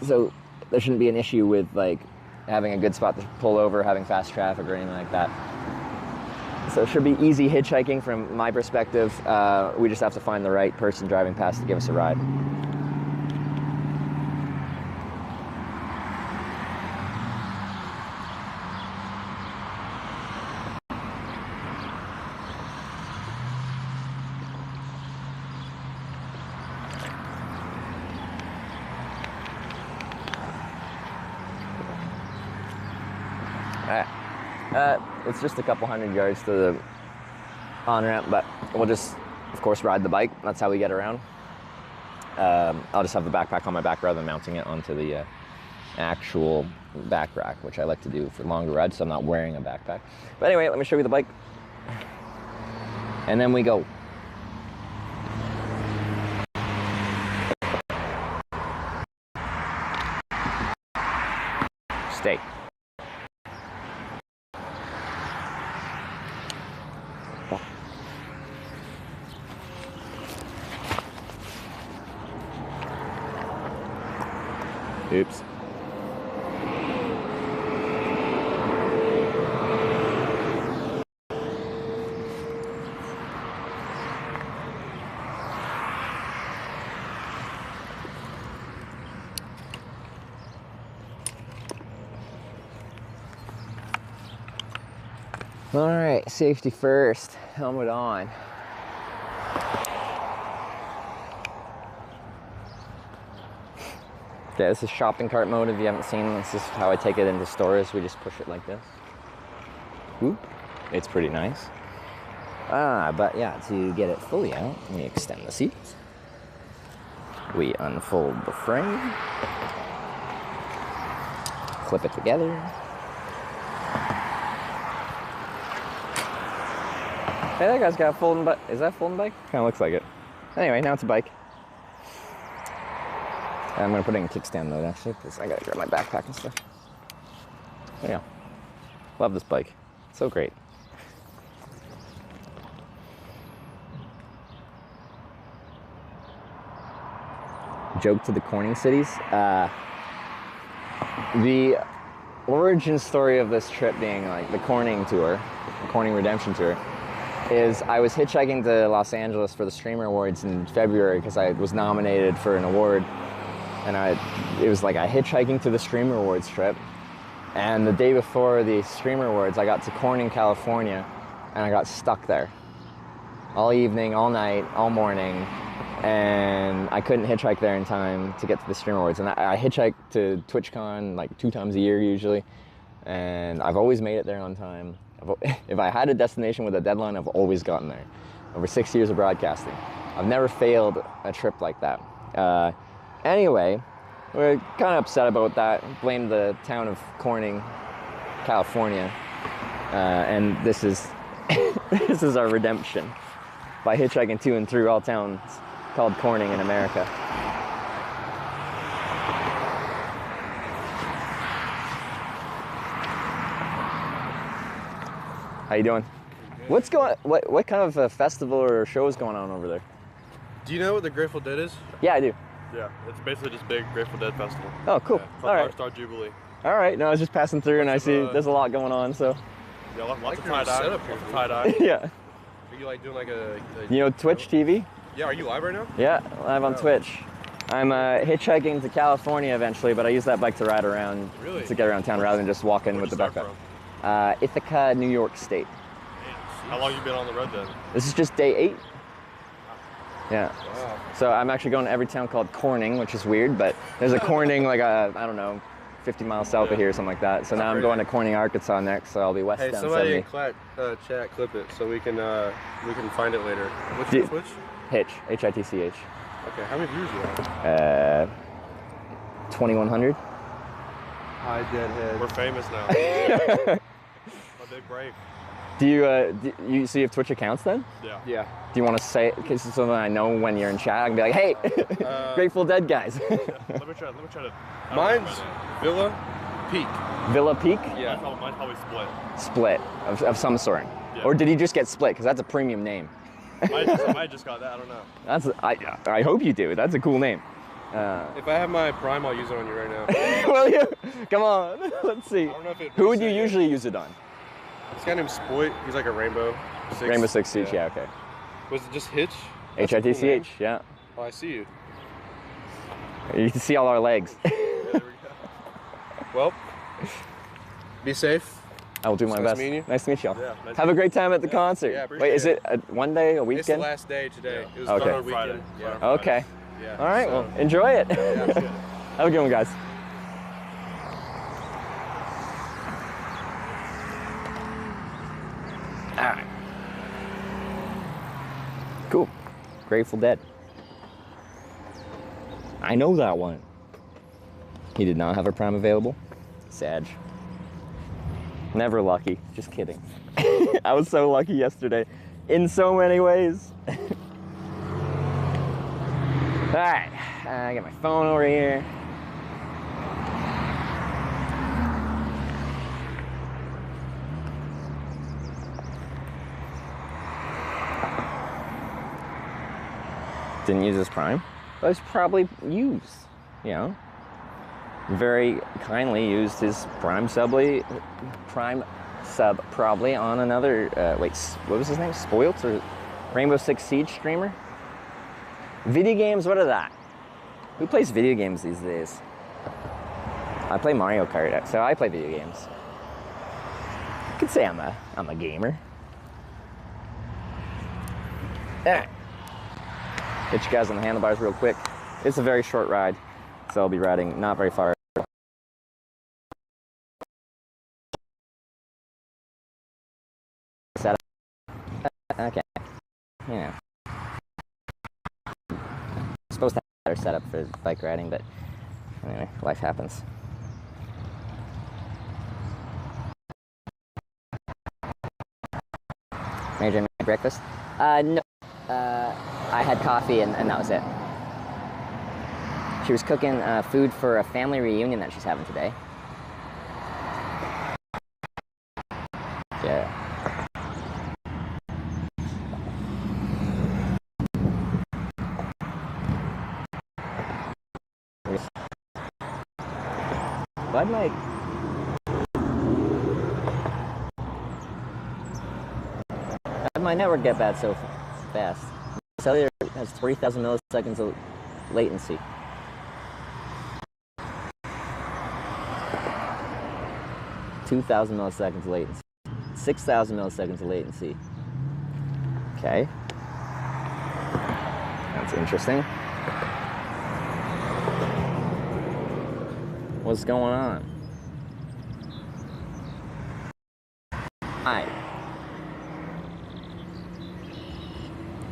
So there shouldn't be an issue with like having a good spot to pull over, having fast traffic or anything like that. So it should be easy hitchhiking from my perspective. We just have to find the right person driving past to give us a ride. It's just a couple hundred yards to the on-ramp, but we'll just, of course, ride the bike. That's how we get around. I'll just have the backpack on my back rather than mounting it onto the actual back rack, which I like to do for longer rides, so I'm not wearing a backpack. But anyway, let me show you the bike. And then we go. Stay. Oops. All right, safety first, helmet on. Okay, this is shopping cart mode. If you haven't seen, this is how I take it into stores. We just push it like this. Ooh, it's pretty nice. But yeah, to get it fully out, we extend the seats. We unfold the frame. Clip it together. Hey, that guy's got a folding bike. Is that a folding bike? Kind of looks like it. Anyway, now it's a bike. I'm gonna put it in kickstand mode actually, because I gotta grab my backpack and stuff. There you go. Love this bike. So great. Joke to the Corning cities. The origin story of this trip being like the Corning tour, the Corning Redemption tour, is I was hitchhiking to Los Angeles for the Streamer Awards in February because I was nominated for an award. And it was like a hitchhiking to the Streamer Awards trip. And the day before the Streamer Awards, I got to Corning, California, and I got stuck there. All evening, all night, all morning, and I couldn't hitchhike there in time to get to the Streamer Awards. And I hitchhike to TwitchCon like 2 times a year usually, and I've always made it there on time. If I had a destination with a deadline, I've always gotten there. Over 6 years of broadcasting, I've never failed a trip like that. Anyway, we're kind of upset about that. Blame the town of Corning, California, and this is this is our redemption by hitchhiking to and through all towns called Corning in America. How you doing? What's going? What kind of a festival or show is going on over there? Do you know what the Grateful Dead is? Yeah, I do. Yeah, it's basically just big Grateful Dead festival. Oh, cool. Yeah, all right. Star Jubilee. All right. No, I was just passing through and I see there's a lot going on. So. Yeah, lots of tie-dye. Lots of tie-dye. Yeah. Are you like doing like a you know Twitch TV? Yeah. Are you live right now? Yeah, live on Twitch. I'm hitchhiking to California eventually, but I use that bike to ride around to get around town rather than just walk in with the backpack. Ithaca, New York State. How long have you been on the road then? This is just day 8. Yeah. Wow. So I'm actually going to every town called Corning, which is weird, but there's a Corning like I don't know, 50 miles south of here, something like that. So now I'm going to Corning, Arkansas next, so I'll be west down 70. Hey, somebody in chat clip it so we can find it later. What's your Twitch? Hitch, H-I-T-C-H. Okay, how many viewers do you have? 2,100. Hi, Deadhead. We're famous now. My big break. Do you see if Twitch accounts then? Yeah. Yeah. Do you want to say it so that I know when you're in chat? I can be like, hey, Grateful Dead guys. Yeah, let me try to. Mine's Villa Peak. Villa Peak? Yeah. Mine's probably Split. Split of some sort. Yeah. Or did he just get Split? Because that's a premium name. I just got that. I don't know. I hope you do. That's a cool name. If I have my Prime, I'll use it on you right now. Will you? Come on. Let's see. I don't know if Who would you usually use it on? This guy named Spoit. He's like a Rainbow Six. Rainbow Six Siege, yeah, okay. Was it just Hitch? H-I-T-C-H, cool, yeah. Oh, I see you. You can see all our legs. Yeah, there we go. Well, be safe. I will do my best. Nice to meet you all. Yeah, nice have a great time at the concert. Yeah, wait, is it one day, a weekend? It's the last day today. Yeah. It was okay. on weekend. Yeah. Okay. Yeah. All right, well, enjoy it. Yeah, have a good one, guys. Alright. Cool. Grateful Dead. I know that one. He did not have a Prime available. Sad. Never lucky. Just kidding. I was so lucky yesterday in so many ways. Alright. I got my phone over here. Didn't use his Prime. But it's probably used, you know. Very kindly used his Prime sub probably on another, wait, what was his name? Spoilt or Rainbow Six Siege streamer? Video games, what are that? Who plays video games these days? I play Mario Kart, so I play video games. I could say I'm a gamer. Alright. Get you guys on the handlebars real quick. It's a very short ride, so I'll be riding not very far. Setup. Okay. You know. Supposed to have a better setup for bike riding, but anyway, life happens. Mary Jane made breakfast? No. I had coffee and that was it. She was cooking food for a family reunion that she's having today. Yeah. Why'd my network get bad so fast? Cellular has 3,000 milliseconds of latency. (2,000 milliseconds of latency. 6,000 milliseconds of latency. Okay. That's interesting. What's going on? Hi.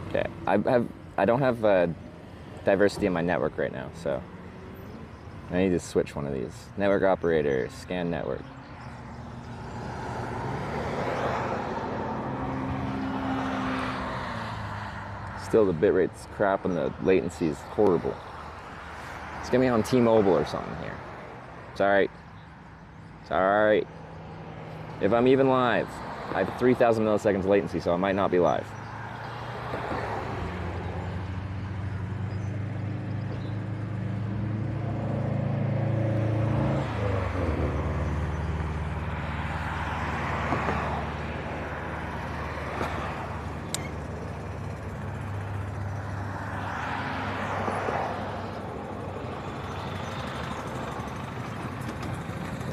Okay, I don't have diversity in my network right now, so I need to switch one of these. Network operator, scan network. Still, the bitrate's crap and the latency is horrible. Let's get me on T-Mobile or something here. It's alright. It's alright. If I'm even live, I have 3,000 milliseconds latency, so I might not be live.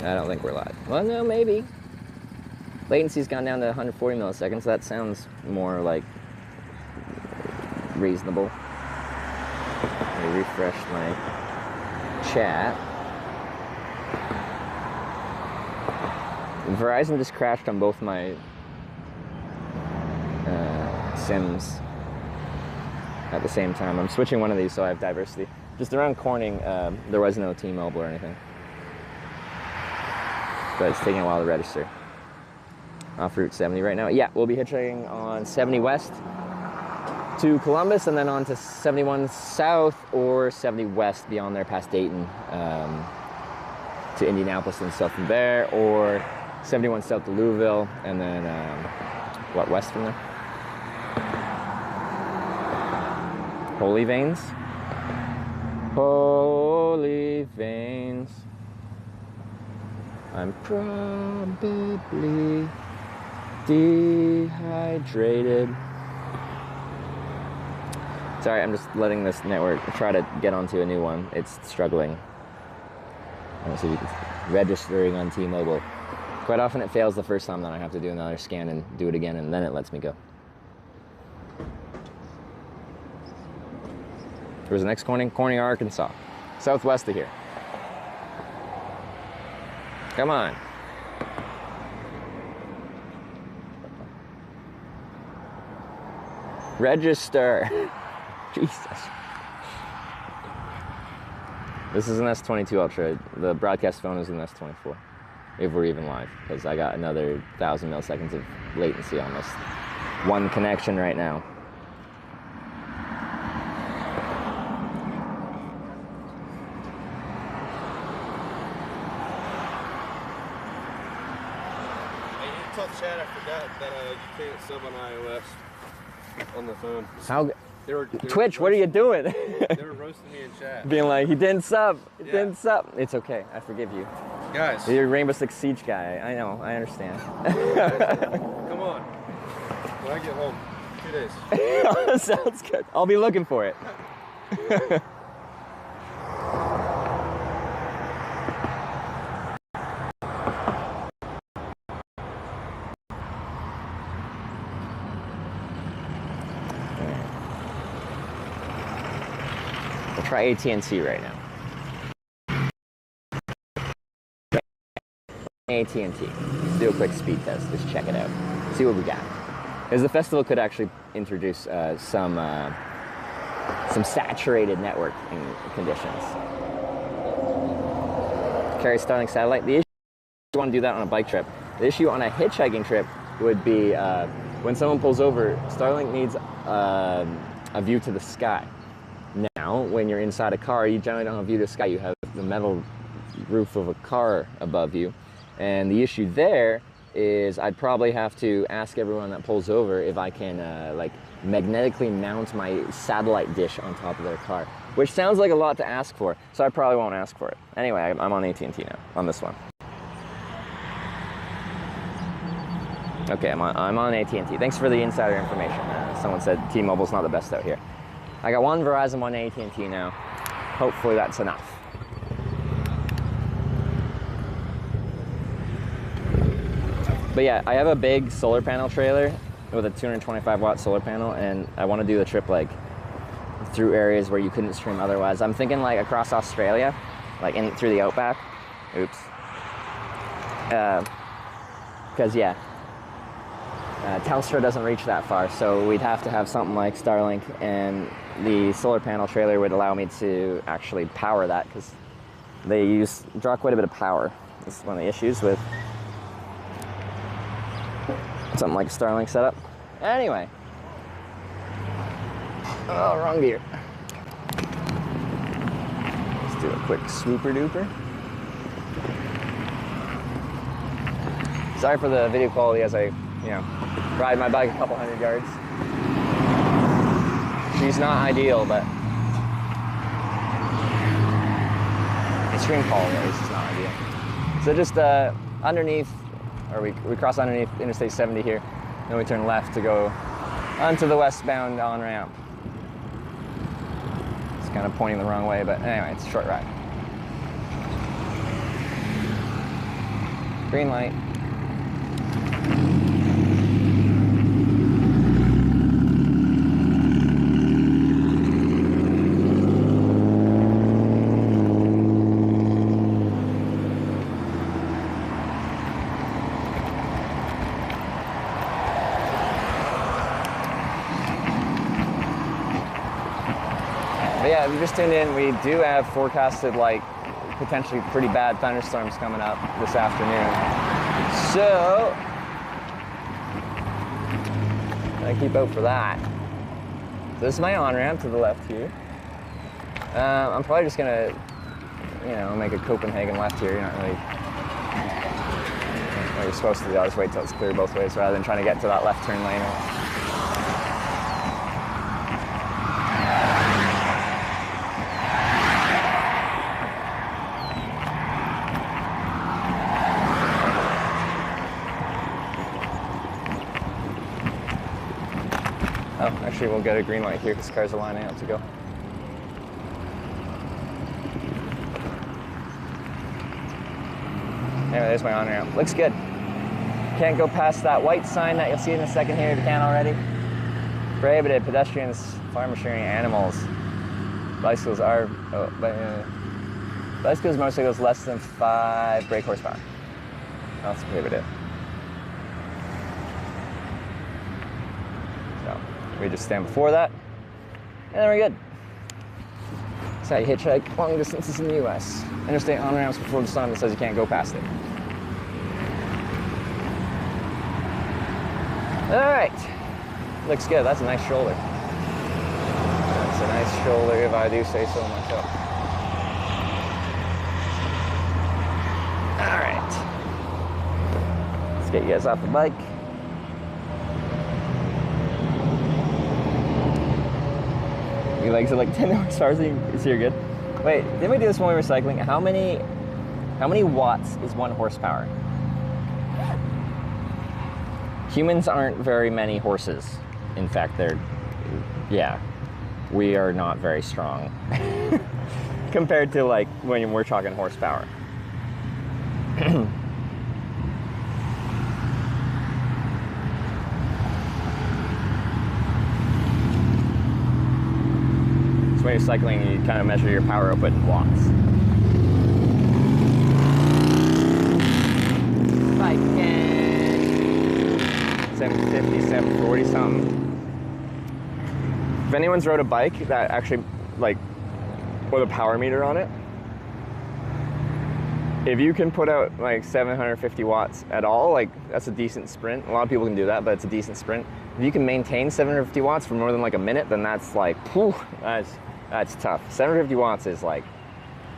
I don't think we're live. Well, no, maybe. Latency's gone down to 140 milliseconds. That sounds more like reasonable. Let me refresh my chat. Verizon just crashed on both my SIMs at the same time. I'm switching one of these so I have diversity. Just around Corning, there was no T-Mobile or anything. But it's taking a while to register. Off Route 70 right now. Yeah, we'll be hitchhiking on 70 West to Columbus and then on to 71 South or 70 West beyond there past Dayton to Indianapolis and stuff from there, or 71 South to Louisville and then what, west from there? Holy Veins? Holy Veins. I'm probably dehydrated. Sorry, I'm just letting this network try to get onto a new one. It's struggling. So you can registering on T-Mobile. Quite often it fails the first time, then I have to do another scan and do it again, and then it lets me go. Where's the next Corning? Corning, Arkansas. Southwest of here. Come on. Register. Jesus. This is an S22 Ultra. The broadcast phone is an S24. If we're even live, because I got another 1,000 milliseconds of latency on this one connection right now. Tell Chad I forgot that you can't sub on iOS on the phone. How? They were Twitch, what are you doing? They were roasting me in chat. Being like, he didn't sub. He didn't sub. It's okay. I forgive you. Guys. You're a Rainbow Six Siege guy. I know. I understand. Come on. When I get home. 2 days. Sounds good. I'll be looking for it. We'll try AT&T right now. AT&T. Let's do a quick speed test. Just check it out. See what we got. Because the festival could actually introduce some saturated networking conditions. Carry Starlink satellite. The issue, if you want to do that on a bike trip. The issue on a hitchhiking trip would be when someone pulls over, Starlink needs a view to the sky. Now, when you're inside a car, you generally don't have a view to the sky. You have the metal roof of a car above you. And the issue there is I'd probably have to ask everyone that pulls over if I can like magnetically mount my satellite dish on top of their car, which sounds like a lot to ask for, so I probably won't ask for it. Anyway, I'm on AT&T now, on this one. Okay, I'm on AT&T. Thanks for the insider information. Someone said T-Mobile's not the best out here. I got one Verizon, one AT&T now. Hopefully that's enough. But yeah, I have a big solar panel trailer with a 225 watt solar panel, and I want to do the trip like through areas where you couldn't stream otherwise. I'm thinking like across Australia, like in through the outback. Oops. Because yeah, Telstra doesn't reach that far, so we'd have to have something like Starlink, and the solar panel trailer would allow me to actually power that, because they draw quite a bit of power. This is one of the issues with something like a Starlink setup. Anyway. Oh, wrong gear. Let's do a quick swooper duper. Sorry for the video quality as I, ride my bike a couple hundred yards. She's not ideal, but extreme quality is not ideal. So just underneath, or we cross underneath Interstate 70 here, then we turn left to go onto the westbound on-ramp. It's kind of pointing the wrong way, but anyway, it's a short ride. Green light. But yeah, if you just tuned in, we do have forecasted like potentially pretty bad thunderstorms coming up this afternoon. So, I keep out for that. So this is my on-ramp to the left here. I'm probably just gonna, make a Copenhagen left here. You're not really what you're supposed to do. I'll just wait till it's clear both ways rather than trying to get to that left turn lane. Oh, actually we'll get a green light here because cars are lining up to go. Anyway, there's my on-ramp. Looks good. Can't go past that white sign that you'll see in a second here if you can't already. Prohibited pedestrians, farm machinery, animals. Bicycles are, bicycles, motorcycles less than 5 brake horsepower. That's prohibited. So, We just stand before that, and then we're good. That's how you hitchhike long distances in the US. Interstate on-ramps before the sign that says you can't go past it. All right, looks good. That's a nice shoulder. That's a nice shoulder if I do say so myself. All right, let's get you guys off the bike. Your legs are like 10 hours so you're good. Wait, didn't we do this when we were cycling? How many watts is 1 horsepower? Humans aren't very many horses. In fact, we are not very strong compared to like when we're talking horsepower. So when you're cycling, you kind of measure your power output in watts. Biking. 750, 740 something. If anyone's rode a bike that actually, like, with a power meter on it, if you can put out like 750 watts at all, like that's a decent sprint. A lot of people can do that, but it's a decent sprint. If you can maintain 750 watts for more than like a minute, then that's like, whew, that's tough. 750 watts is like,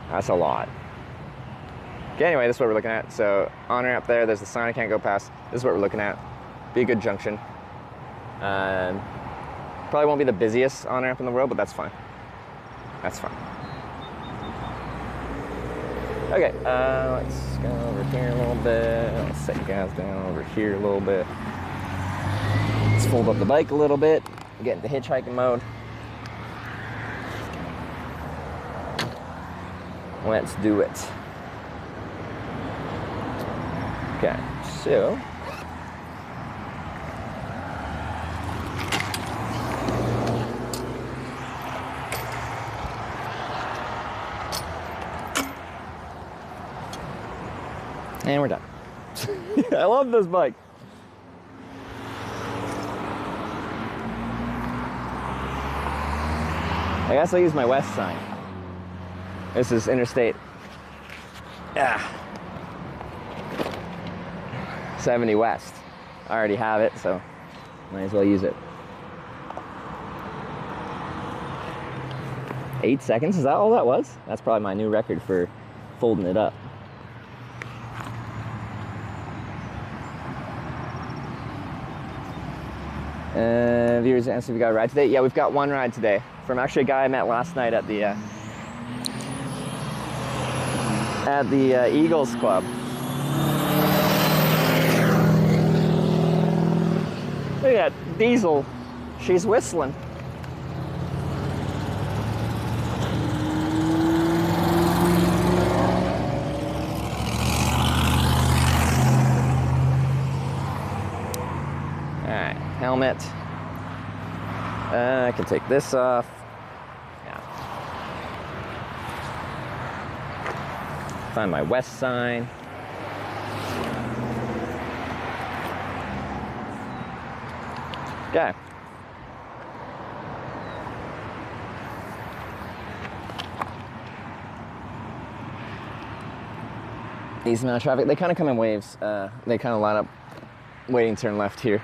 that's a lot. Okay, anyway, this is what we're looking at. So on-ramp there, there's the sign I can't go past. This is what we're looking at. Be a good junction. Probably won't be the busiest on-ramp in the world, but that's fine. That's fine. Okay, let's go over here a little bit. Let's set you guys down over here a little bit. Let's fold up the bike a little bit. Get into hitchhiking mode. Let's do it. Okay, so and we're done. I love this bike. I guess I'll use my west sign. This is interstate 70 west. I already have it, so might as well use it. 8 seconds, is that all that was? That's probably my new record for folding it up. Viewers, answer if we got a ride today. Yeah, we've got one ride today from actually a guy I met last night at the Eagles Club. Look at that Diesel. She's whistling. Alright, helmet. I can take this off. Yeah. Find my west sign. Okay. These amount of traffic, they kind of come in waves. They kind of line up, waiting to turn left here,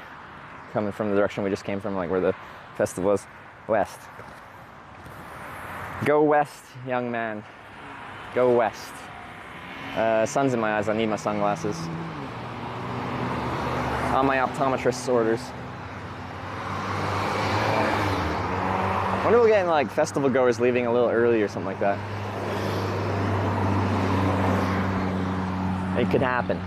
coming from the direction we just came from, like where the festival was. West. Go west, young man. Go west. Sun's in my eyes, I need my sunglasses. On my optometrist's orders. I wonder if we're getting like festival goers leaving a little early or something like that. It could happen.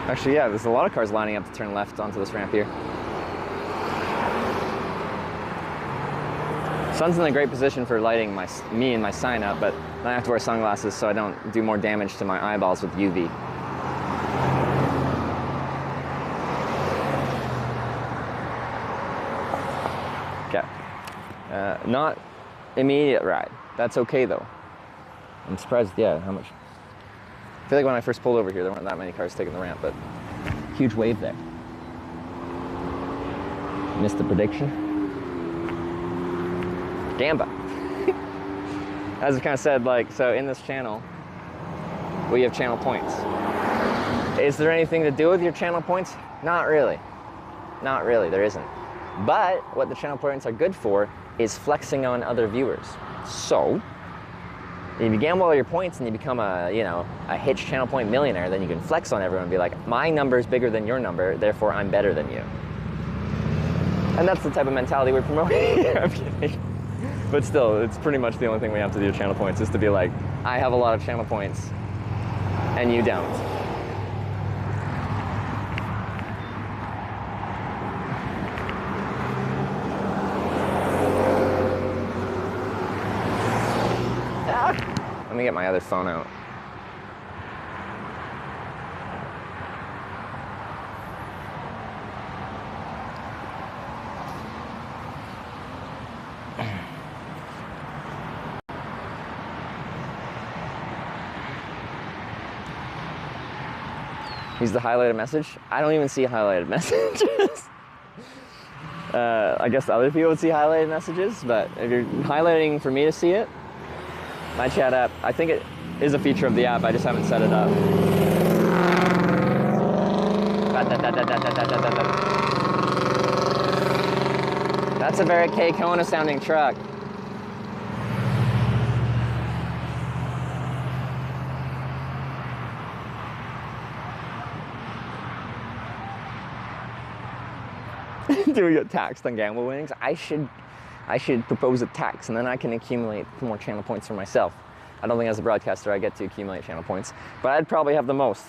Actually, yeah, there's a lot of cars lining up to turn left onto this ramp here. Sun's in a great position for lighting me and my sign up, but then I have to wear sunglasses so I don't do more damage to my eyeballs with UV. Okay. Not immediate ride. That's okay though. I'm surprised, yeah, how much. I feel like when I first pulled over here, there weren't that many cars taking the ramp, but huge wave there. Missed the prediction. Gamba. As I kind of said, like, so in this channel, we have channel points. Is there anything to do with your channel points? Not really. Not really, there isn't. But what the channel points are good for is flexing on other viewers. So, if you gamble all your points and you become a, you know, a Hitch channel point millionaire, then you can flex on everyone and be like, my number is bigger than your number, therefore I'm better than you. And that's the type of mentality we're promoting. I'm kidding. But still, it's pretty much the only thing we have to do with channel points, is to be like, I have a lot of channel points, and you don't. Let me get my other phone out. Use the highlighted message. I don't even see highlighted messages. I guess other people would see highlighted messages, but if you're highlighting for me to see it, my chat app, I think it is a feature of the app, I just haven't set it up. That's a very K-Kona sounding truck. Do we get taxed on gamble winnings? I should propose a tax, and then I can accumulate more channel points for myself. I don't think as a broadcaster I get to accumulate channel points, but I'd probably have the most.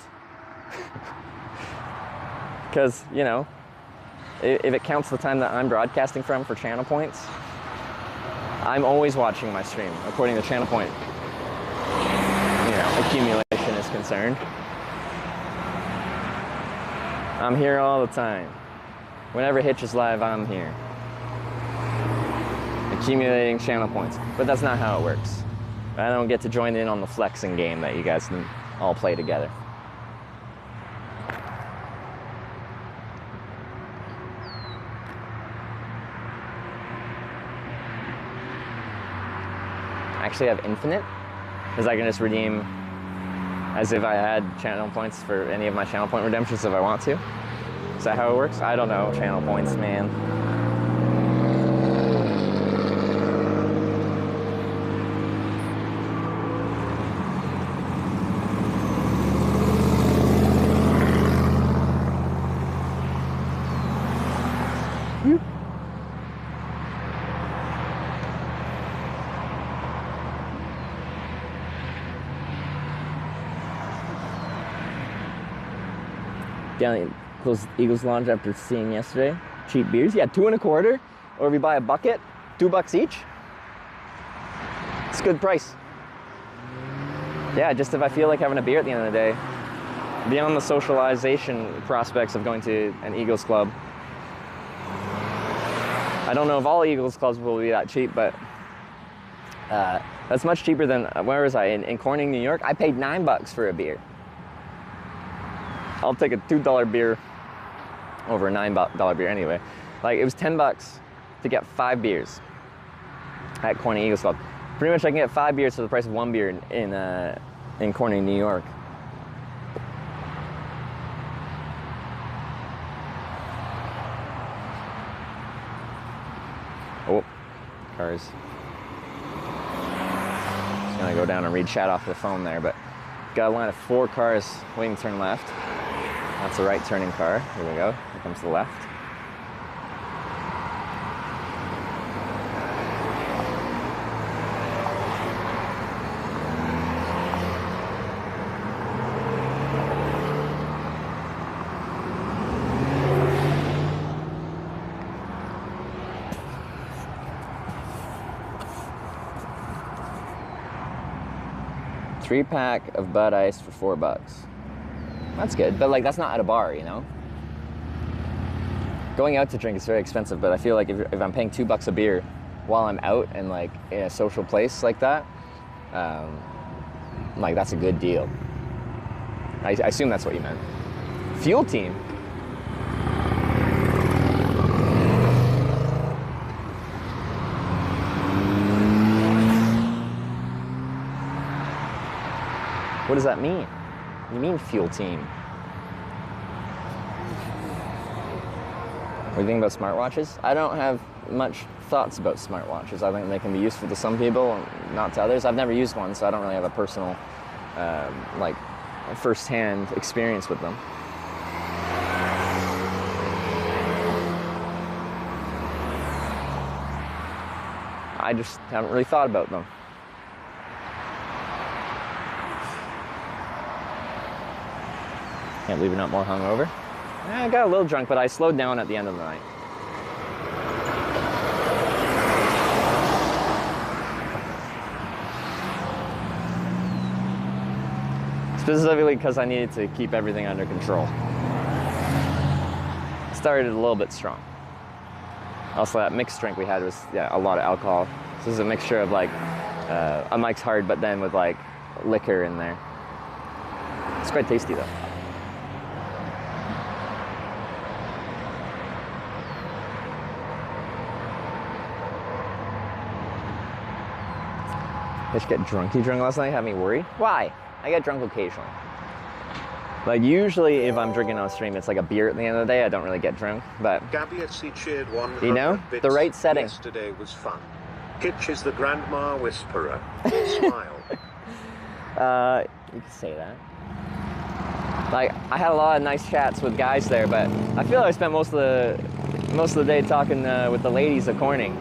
Because, you know, if it counts the time that I'm broadcasting from for channel points, I'm always watching my stream, according to channel point, you know, accumulation is concerned. I'm here all the time. Whenever Hitch is live, I'm here. Accumulating channel points. But that's not how it works. I don't get to join in on the flexing game that you guys can all play together. Actually, I have infinite, because I can just redeem as if I had channel points for any of my channel point redemptions if I want to. Is that how it works? I don't know, channel points, man. Down close Eagles Lounge after seeing yesterday. Cheap beers, yeah, 2 1/4. Or if you buy a bucket, $2 each. It's a good price. Yeah, just if I feel like having a beer at the end of the day, beyond the socialization prospects of going to an Eagles club. I don't know if all Eagles clubs will be that cheap, but that's much cheaper than, where was I? In Corning, New York? I paid $9 for a beer. I'll take a $2 beer over a $9 beer anyway. Like, it was $10 to get 5 beers at Corning Eagles Club. Pretty much I can get 5 beers for the price of 1 beer in Corning, New York. Oh, cars. Just gonna go down and read chat off the phone there, but got a line of 4 cars waiting to turn left. That's a right turning car. Here we go. Here comes the left. Three-pack of Bud Ice for $4. That's good, but like, that's not at a bar, you know? Going out to drink is very expensive, but I feel like if I'm paying $2 a beer while I'm out and like in a social place like that, like, that's a good deal. I assume that's what you meant. Fuel team? What does that mean? What do you mean fuel team? What do you think about smartwatches? I don't have much thoughts about smartwatches. I think they can be useful to some people, not to others. I've never used one, so I don't really have a personal, like, first-hand experience with them. I just haven't really thought about them. Can't believe you're not more hungover. I got a little drunk, but I slowed down at the end of the night. Specifically because I needed to keep everything under control. Started a little bit strong. Also, that mixed drink we had was a lot of alcohol. This is a mixture of like a Mike's Hard, but then with like liquor in there. It's quite tasty though. I just get drunky drunk last night, had me worried. Why? I get drunk occasionally. Like usually if I'm drinking on stream, it's like a beer at the end of the day. I don't really get drunk, but Gabby cheered 100 you know, bits. the right setting. Yesterday was fun. Hitch is the grandma whisperer. Smile. You can say that. Like I had a lot of nice chats with guys there, but I feel like I spent most of the day talking with the ladies at Corning.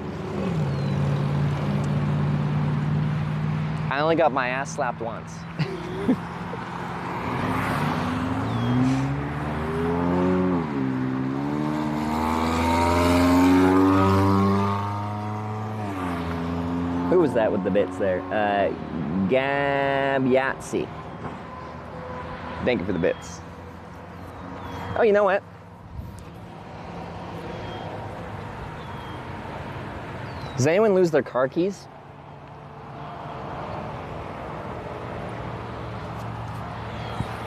I only got my ass slapped once. Who was that with the bits there? Gab Yahtzee. Thank you for the bits. Oh, you know what? Does anyone lose their car keys?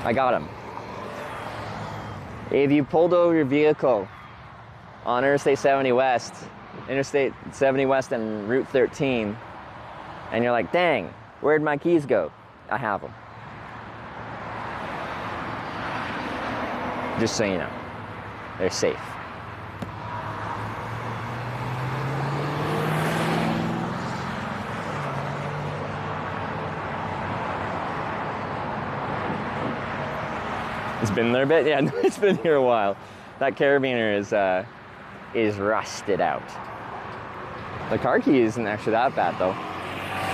I got them. If you pulled over your vehicle on Interstate 70 West and Route 13, and you're like, dang, where'd my keys go? I have them. Just so you know, they're safe. It's been there a bit? Yeah, it's been here a while. That carabiner is rusted out. The car key isn't actually that bad though.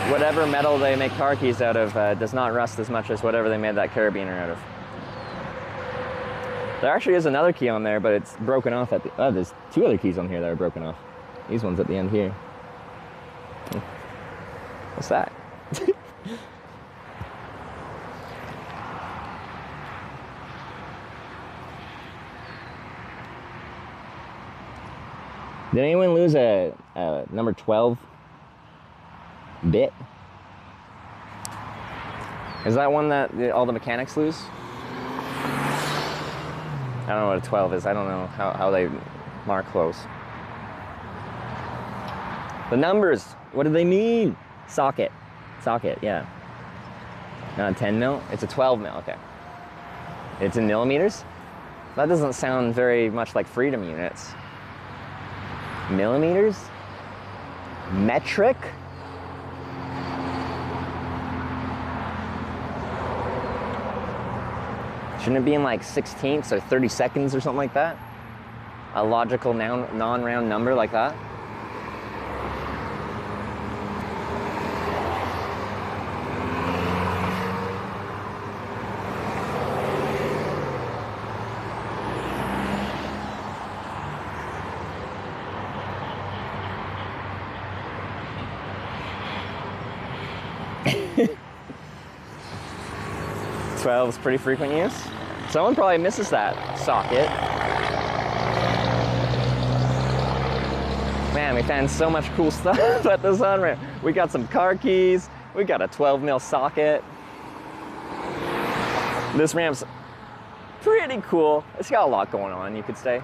Whatever metal they make car keys out of does not rust as much as whatever they made that carabiner out of. There actually is another key on there, but it's broken off at the... Oh, there's two other keys on here that are broken off. These ones at the end here. What's that? Did anyone lose a number 12 bit? Is that one that all the mechanics lose? I don't know what a 12 is. I don't know how they mark close. The numbers, what do they mean? Socket, yeah. Not a 10 mil, it's a 12 mil, okay. It's in millimeters? That doesn't sound very much like freedom units. Millimeters? Metric? Shouldn't it be in like 16ths or 30 seconds or something like that? A logical non-round number like that? .12 is pretty frequent use. Someone probably misses that socket. Man, we found so much cool stuff at the sun ramp. We got some car keys. We got a 12 mil socket. This ramp's pretty cool. It's got a lot going on, you could say.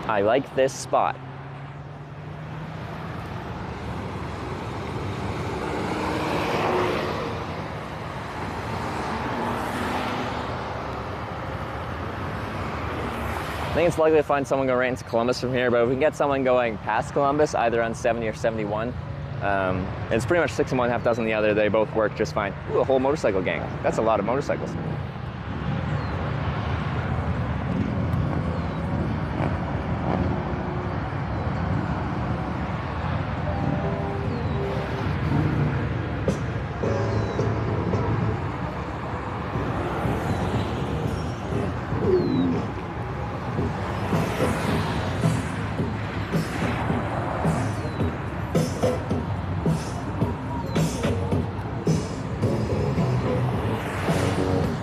I like this spot. think it's likely to find someone going right into Columbus from here, but if we can get someone going past Columbus, either on 70 or 71, it's pretty much 6 in one, half dozen the other. They both work just fine. Ooh, a whole motorcycle gang. That's a lot of motorcycles.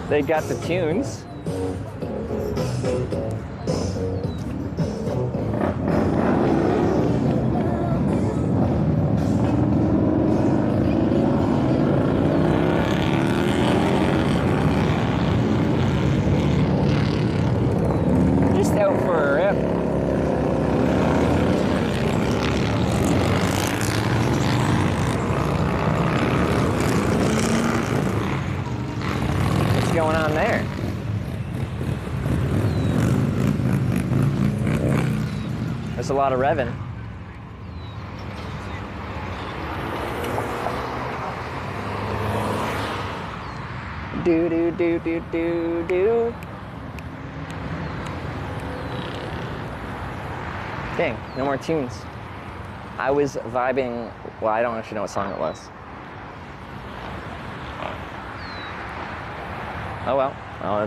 They got the tunes. Just out for a rip. Going on there? There's a lot of revving. Do do do do do do. Dang, no more tunes. I was vibing. Well, I don't actually know what song it was. Oh well,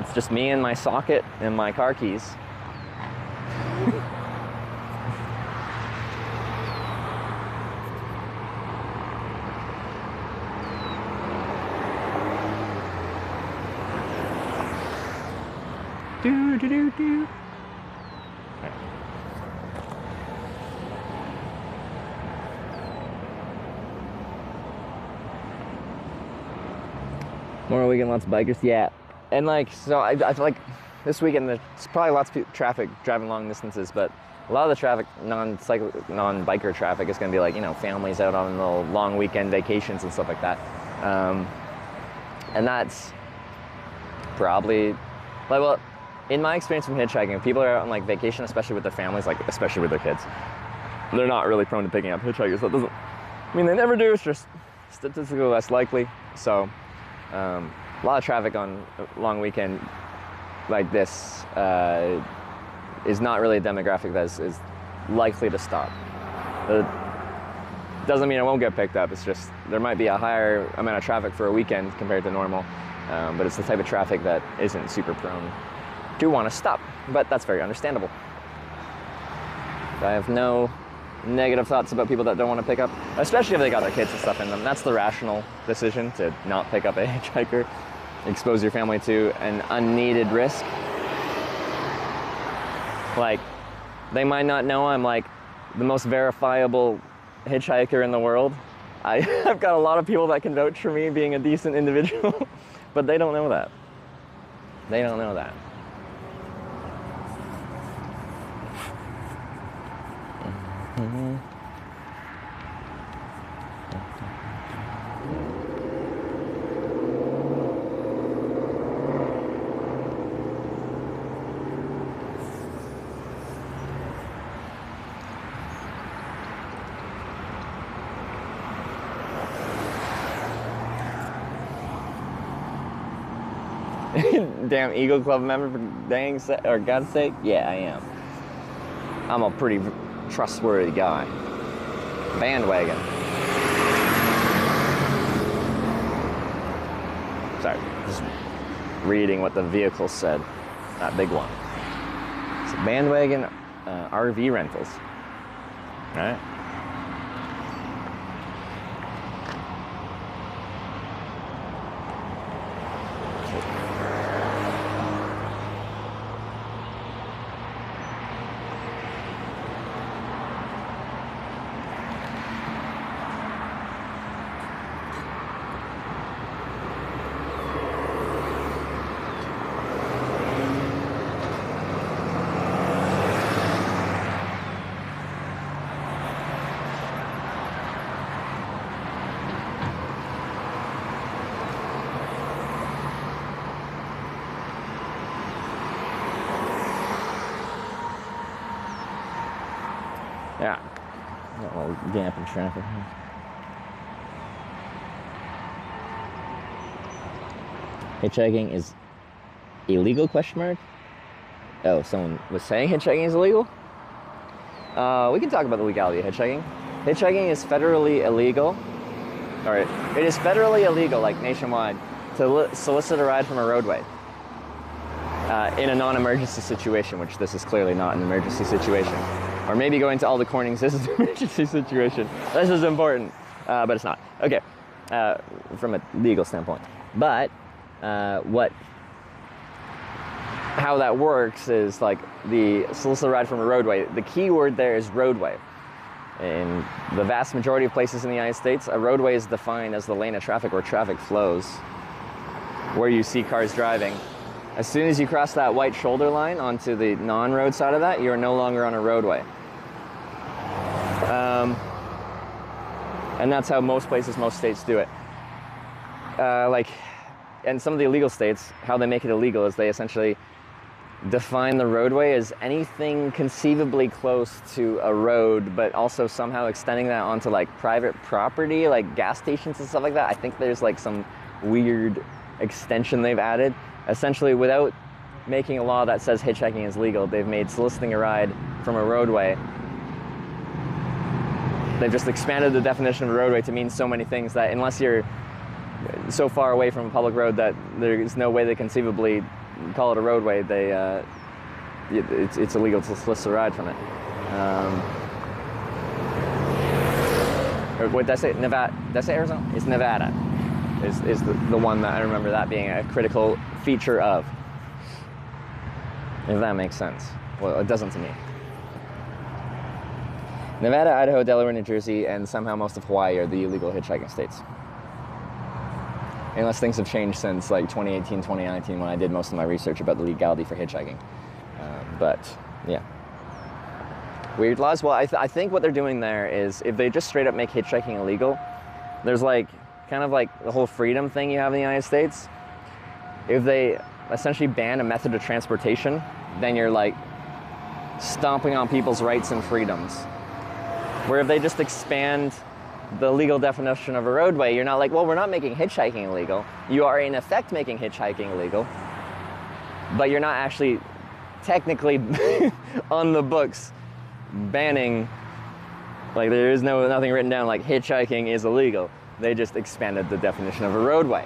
it's just me and my socket and my car keys. Do do do do. More weekend, lots of bikers. Yeah. And like, so I feel like this weekend there's probably lots of traffic driving long distances, but a lot of the traffic, non-biker traffic is going to be like, you know, families out on the long weekend vacations and stuff like that. And that's probably, like, well, in my experience from hitchhiking, if people are out on like vacation, especially with their families, like especially with their kids, they're not really prone to picking up hitchhikers. That doesn't, I mean, they never do, it's just statistically less likely. So, a lot of traffic on a long weekend like this is not really a demographic that is likely to stop. It doesn't mean it won't get picked up, it's just there might be a higher amount of traffic for a weekend compared to normal, but it's the type of traffic that isn't super prone to want to stop, but that's very understandable. I have no negative thoughts about people that don't want to pick up, especially if they got their kids and stuff in them. That's the rational decision, to not pick up a hitchhiker, expose your family to an unneeded risk. Like, they might not know I'm like the most verifiable hitchhiker in the world. I've got a lot of people that can vouch for me being a decent individual, but they don't know that. They don't know that. Mm-hmm. Damn Eagle Club member for God's sake? Yeah, I am. I'm a pretty trustworthy guy. Bandwagon. Sorry, just reading what the vehicle said. That big one. It's a Bandwagon RV rentals. All right. Yeah. Got a little gap in traffic here. Hitchhiking is illegal, question mark? Oh, someone was saying hitchhiking is illegal? We can talk about the legality of hitchhiking. Hitchhiking is federally illegal. Alright, it is federally illegal, like nationwide, to solicit a ride from a roadway. In a non-emergency situation, which this is clearly not an emergency situation. Or maybe going to all the Cornings, this is an emergency situation. This is important, but it's not. Okay, from a legal standpoint. But how that works is like the solicit a ride from a roadway. The key word there is roadway. In the vast majority of places in the United States, a roadway is defined as the lane of traffic where traffic flows, where you see cars driving. As soon as you cross that white shoulder line onto the non-road side of that, you're no longer on a roadway. And that's how most places, most states do it. And some of the illegal states, how they make it illegal is they essentially define the roadway as anything conceivably close to a road, but also somehow extending that onto like private property, like gas stations and stuff like that. I think there's like some weird extension they've added. Essentially, without making a law that says hitchhiking is legal, they've made soliciting a ride from a roadway. They've just expanded the definition of a roadway to mean so many things that unless you're so far away from a public road that there's no way they conceivably call it a roadway, it's illegal to solicit a ride from it. Or what did I say? Nevada? Did I say Arizona? It's Nevada. Is the one that I remember that being a critical feature of. If that makes sense. Well, it doesn't to me. Nevada, Idaho, Delaware, New Jersey, and somehow most of Hawaii are the illegal hitchhiking states. Unless things have changed since like 2018, 2019 when I did most of my research about the legality for hitchhiking. But yeah. Weird laws? Well, I think what they're doing there is if they just straight up make hitchhiking illegal, there's like kind of like the whole freedom thing you have in the United States. If they essentially ban a method of transportation, then you're like stomping on people's rights and freedoms. Where if they just expand the legal definition of a roadway, you're not like, well, we're not making hitchhiking illegal. You are in effect making hitchhiking illegal, but you're not actually technically on the books banning, like there is nothing written down like hitchhiking is illegal. They just expanded the definition of a roadway.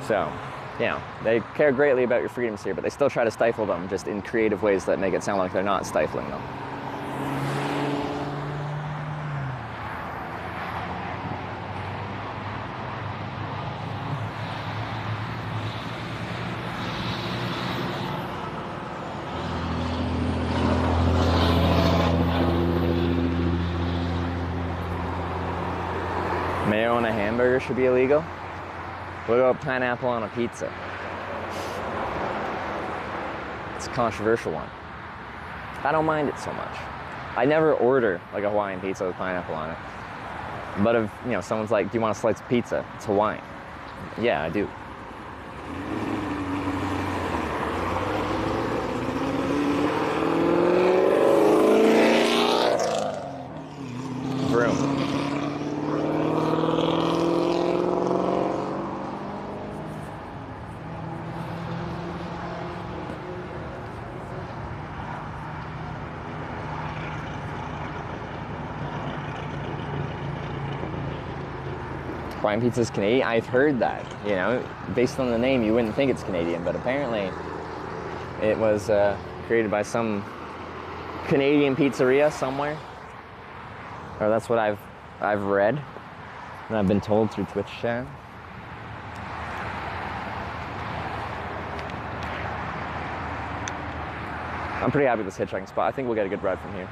So, yeah, they care greatly about your freedoms here, but they still try to stifle them just in creative ways that make it sound like they're not stifling them. Mayo on a hamburger should be illegal? What about pineapple on a pizza? It's a controversial one. I don't mind it so much. I never order like a Hawaiian pizza with pineapple on it. But if, you know, someone's like, do you want a slice of pizza? It's Hawaiian. Yeah, I do. Vroom. Hawaiian pizza is Canadian? I've heard that, you know, based on the name you wouldn't think it's Canadian, but apparently it was created by some Canadian pizzeria somewhere, or that's what I've read and I've been told through Twitch chat. I'm pretty happy with this hitchhiking spot. I think we'll get a good ride from here.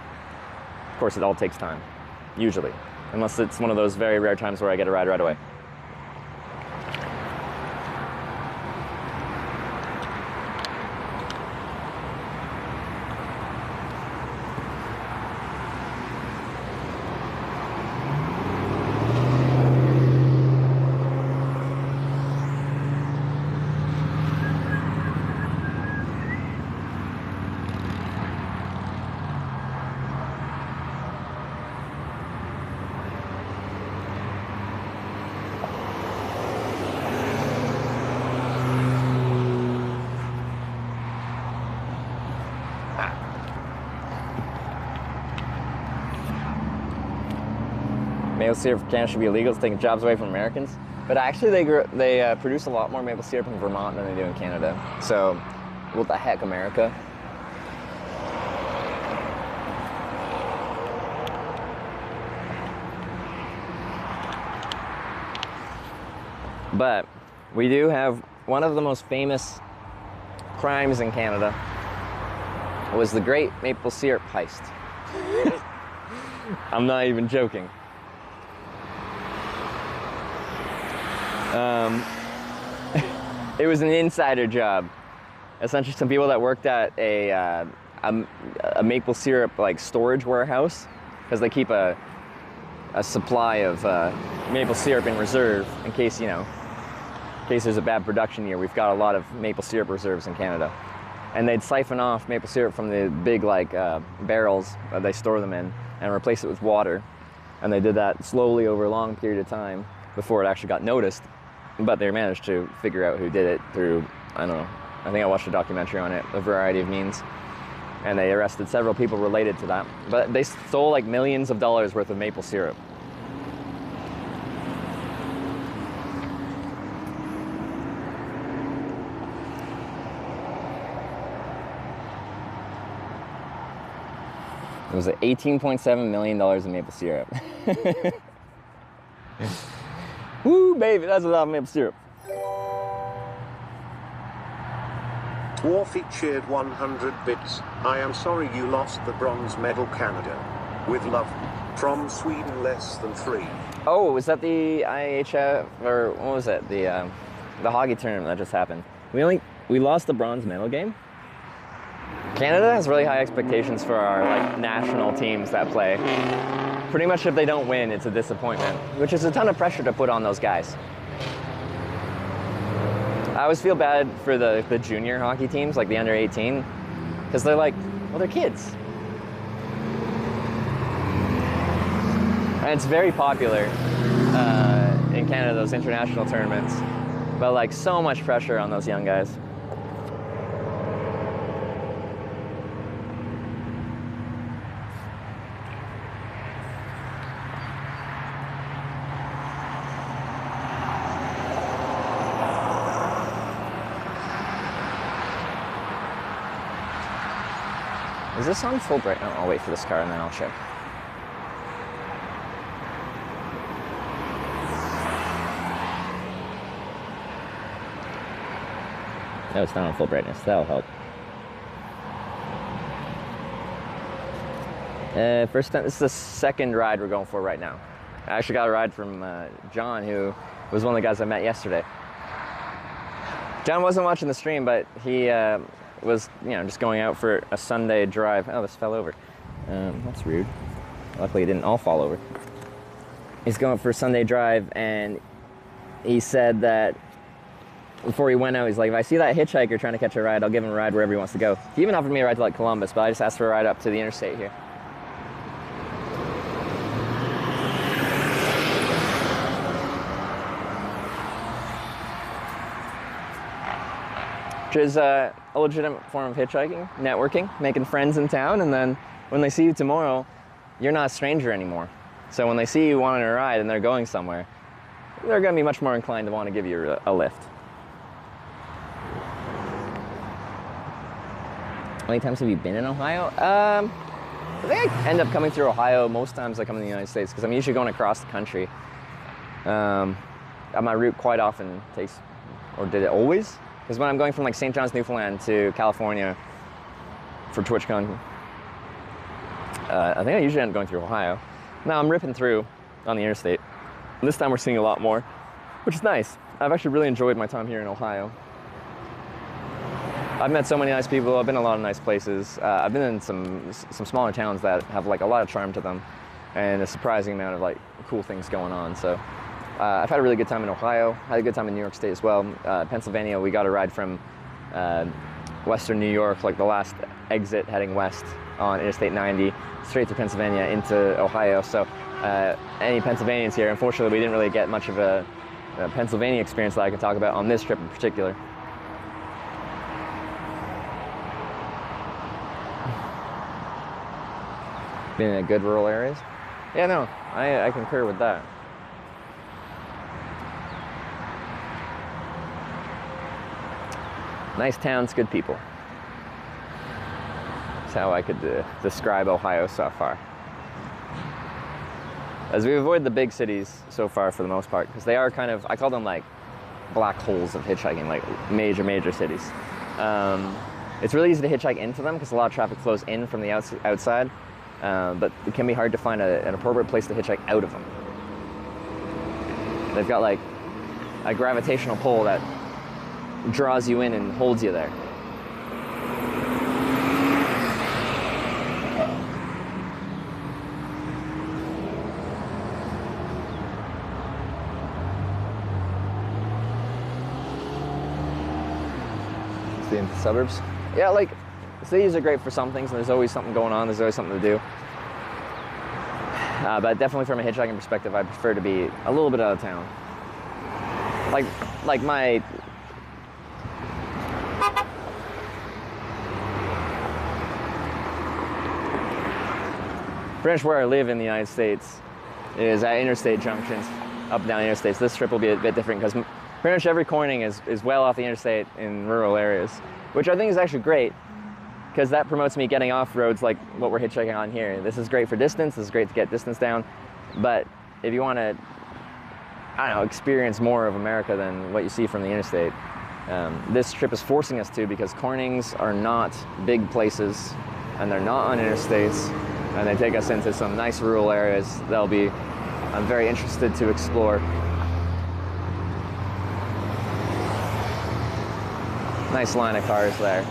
Of course, it all takes time, usually. Unless it's one of those very rare times where I get a ride right away. maple syrup from Canada should be illegal. It's taking jobs away from Americans. But actually, they produce a lot more maple syrup in Vermont than they do in Canada. So, what the heck, America? But we do have one of the most famous crimes in Canada was the Great Maple Syrup Heist. I'm not even joking. It was an insider job. Essentially, some people that worked at a maple syrup like storage warehouse, because they keep a supply of maple syrup in reserve in case, you know, in case there's a bad production year. We've got a lot of maple syrup reserves in Canada. And they'd siphon off maple syrup from the big like barrels that they store them in and replace it with water. And they did that slowly over a long period of time before it actually got noticed. But they managed to figure out who did it through, I don't know, I think I watched a documentary on it, a variety of means. And they arrested several people related to that. But they stole like millions of dollars worth of maple syrup. It was $18.7 million in maple syrup. Woo, baby, that's a lot of maple syrup. Dwarfy cheered 100 bits. I am sorry you lost the bronze medal, Canada. With love, from Sweden less than 3. Oh, was that the IHF, or what was it? The hockey tournament that just happened. We lost the bronze medal game. Canada has really high expectations for our like national teams that play. Pretty much if they don't win, it's a disappointment, which is a ton of pressure to put on those guys. I always feel bad for the junior hockey teams, like the under 18, because they're like, well, they're kids. And it's very popular in Canada, those international tournaments, but like so much pressure on those young guys. Is this on full bright? Oh, I'll wait for this car and then I'll check. No, it's not on full brightness. That'll help. First time, this is the second ride we're going for right now. I actually got a ride from John, who was one of the guys I met yesterday. John wasn't watching the stream, but he was, you know, just going out for a Sunday drive. Oh, this fell over. That's rude. Luckily, it didn't all fall over. He's going for a Sunday drive, and he said that before he went out, he's like, if I see that hitchhiker trying to catch a ride, I'll give him a ride wherever he wants to go. He even offered me a ride to like Columbus, but I just asked for a ride up to the interstate here. Which is a legitimate form of hitchhiking, networking, making friends in town, and then when they see you tomorrow, you're not a stranger anymore. So when they see you wanting a ride and they're going somewhere, they're going to be much more inclined to want to give you a lift. How many times have you been in Ohio? I think I end up coming through Ohio most times I come in the United States because I'm usually going across the country. My route quite often takes, or did it always? Because when I'm going from like St. John's, Newfoundland to California for TwitchCon, I think I usually end up going through Ohio. Now I'm ripping through on the interstate. And this time we're seeing a lot more, which is nice. I've actually really enjoyed my time here in Ohio. I've met so many nice people. I've been in a lot of nice places. I've been in some smaller towns that have like a lot of charm to them and a surprising amount of like cool things going on. So I've had a really good time in Ohio. Had a good time in New York State as well. Pennsylvania, we got a ride from Western New York, like the last exit heading west on Interstate 90, straight to Pennsylvania into Ohio. So any Pennsylvanians here, unfortunately, we didn't really get much of a Pennsylvania experience that I can talk about on this trip in particular. Been in good rural areas? Yeah, no, I concur with that. Nice towns, good people. That's how I could describe Ohio so far. As we avoid the big cities so far for the most part, because they are kind of, I call them like black holes of hitchhiking, like major cities. It's really easy to hitchhike into them because a lot of traffic flows in from the outside, but it can be hard to find an appropriate place to hitchhike out of them. They've got like a gravitational pull that draws you in and holds you there. See in the suburbs? Yeah, like, cities are great for some things, and there's always something going on, there's always something to do. But definitely from a hitchhiking perspective, I prefer to be a little bit out of town. Like my... Pretty much where I live in the United States is at interstate junctions, up and down interstates. This trip will be a bit different because pretty much every corning is well off the interstate in rural areas, which I think is actually great because that promotes me getting off roads like what we're hitchhiking on here. This is great for distance, this is great to get distance down, but if you want to, I don't know, experience more of America than what you see from the interstate, this trip is forcing us to, because cornings are not big places and they're not on interstates, and they take us into some nice rural areas I'm very interested to explore. Nice line of cars there.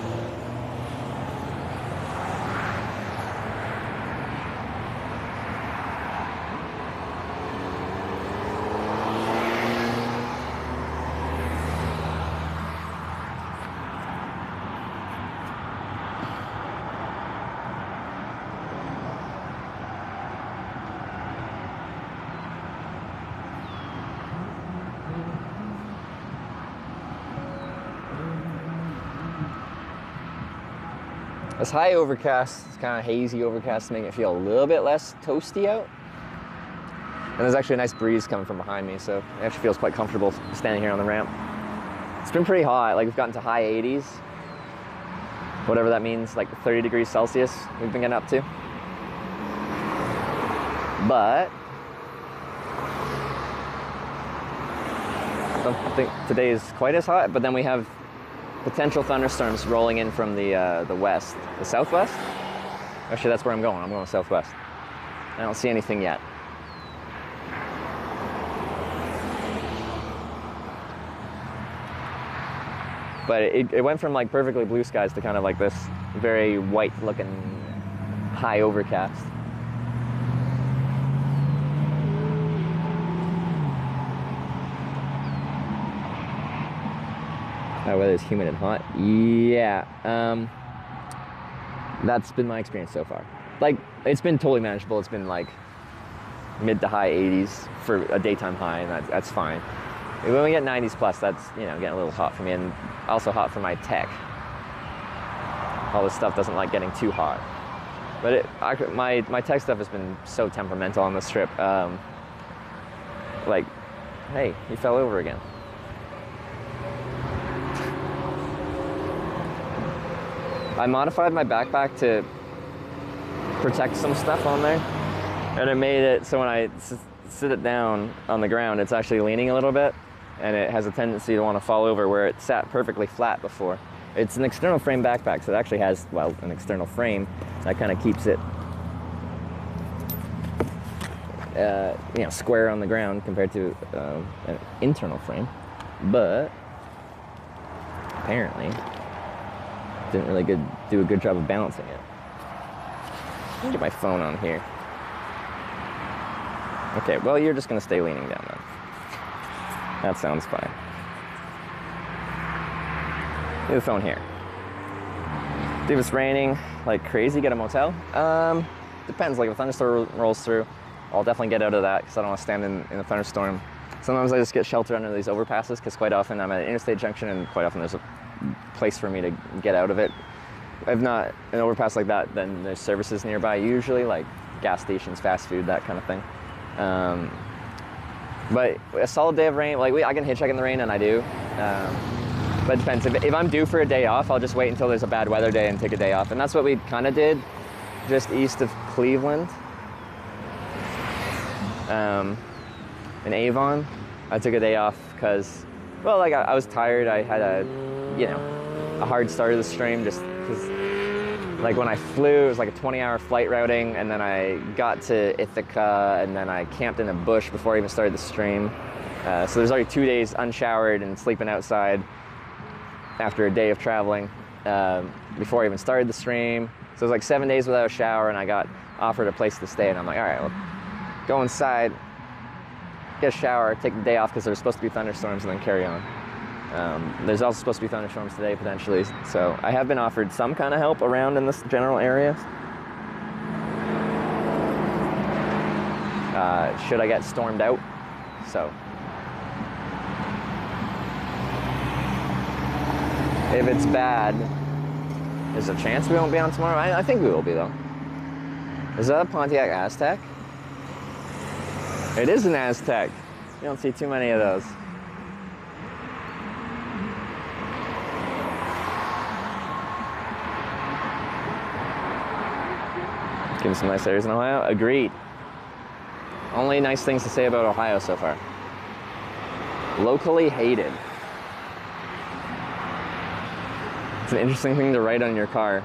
This high overcast, it's kind of hazy overcast to make it feel a little bit less toasty out. And there's actually a nice breeze coming from behind me, so it actually feels quite comfortable standing here on the ramp. It's been pretty hot, like we've gotten to high 80s. Whatever that means, like 30 degrees Celsius we've been getting up to. But I don't think today is quite as hot, but then we have potential thunderstorms rolling in from the west, the southwest. Actually, that's where I'm going. I'm going southwest. I don't see anything yet. But it went from like perfectly blue skies to kind of like this very white-looking high overcast. That weather is humid and hot. Yeah, that's been my experience so far. Like, it's been totally manageable. It's been like mid to high 80s for a daytime high, and that's fine. When we get 90s plus, that's, you know, getting a little hot for me, and also hot for my tech. All this stuff doesn't like getting too hot. But my tech stuff has been so temperamental on this trip. Like, hey, he fell over again. I modified my backpack to protect some stuff on there, and it made it so when I sit it down on the ground, it's actually leaning a little bit, and it has a tendency to want to fall over where it sat perfectly flat before. It's an external frame backpack, so it actually has, well, an external frame that kind of keeps it you know, square on the ground compared to an internal frame, but apparently didn't really do a good job of balancing it. Let me get my phone on here. Okay, well, you're just gonna stay leaning down then. That sounds fine. Leave the phone here. If it's raining like crazy, get a motel. Depends, like if a thunderstorm rolls through, I'll definitely get out of that because I don't want to stand in a thunderstorm. Sometimes I just get sheltered under these overpasses because quite often I'm at an interstate junction and quite often there's a place for me to get out of it. If not an overpass like that, then there's services nearby, usually like gas stations, fast food, that kind of thing. But a solid day of rain, like I can hitchhike in the rain, and I do. But it depends. If I'm due for a day off, I'll just wait until there's a bad weather day and take a day off. And that's what we kind of did just east of Cleveland. In Avon, I took a day off because, well, like I was tired. I had a hard start of the stream just because, like when I flew, it was like a 20-hour flight routing, and then I got to Ithaca, and then I camped in a bush before I even started the stream. So there's already 2 days unshowered and sleeping outside after a day of traveling before I even started the stream. So it was like 7 days without a shower, and I got offered a place to stay, and I'm like, all right, well, go inside, get a shower, take the day off because there's supposed to be thunderstorms, and then carry on. There's also supposed to be thunderstorms today, potentially, so I have been offered some kind of help around in this general area. Should I get stormed out, so. If it's bad, there's a chance we won't be on tomorrow. I think we will be, though. Is that a Pontiac Aztec? It is an Aztec. You don't see too many of those. Give me some nice areas in Ohio. Agreed. Only nice things to say about Ohio so far. Locally hated. It's an interesting thing to write on your car.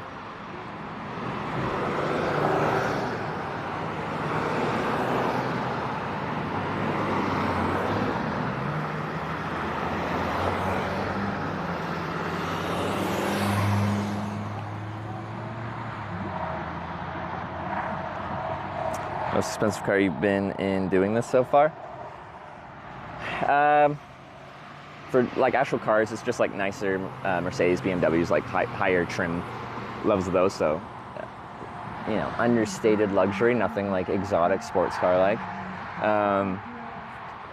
Most expensive car you've been in doing this so far? For like actual cars, it's just like nicer Mercedes, BMWs, like higher trim levels of those. So, you know, understated luxury, nothing like exotic sports car like.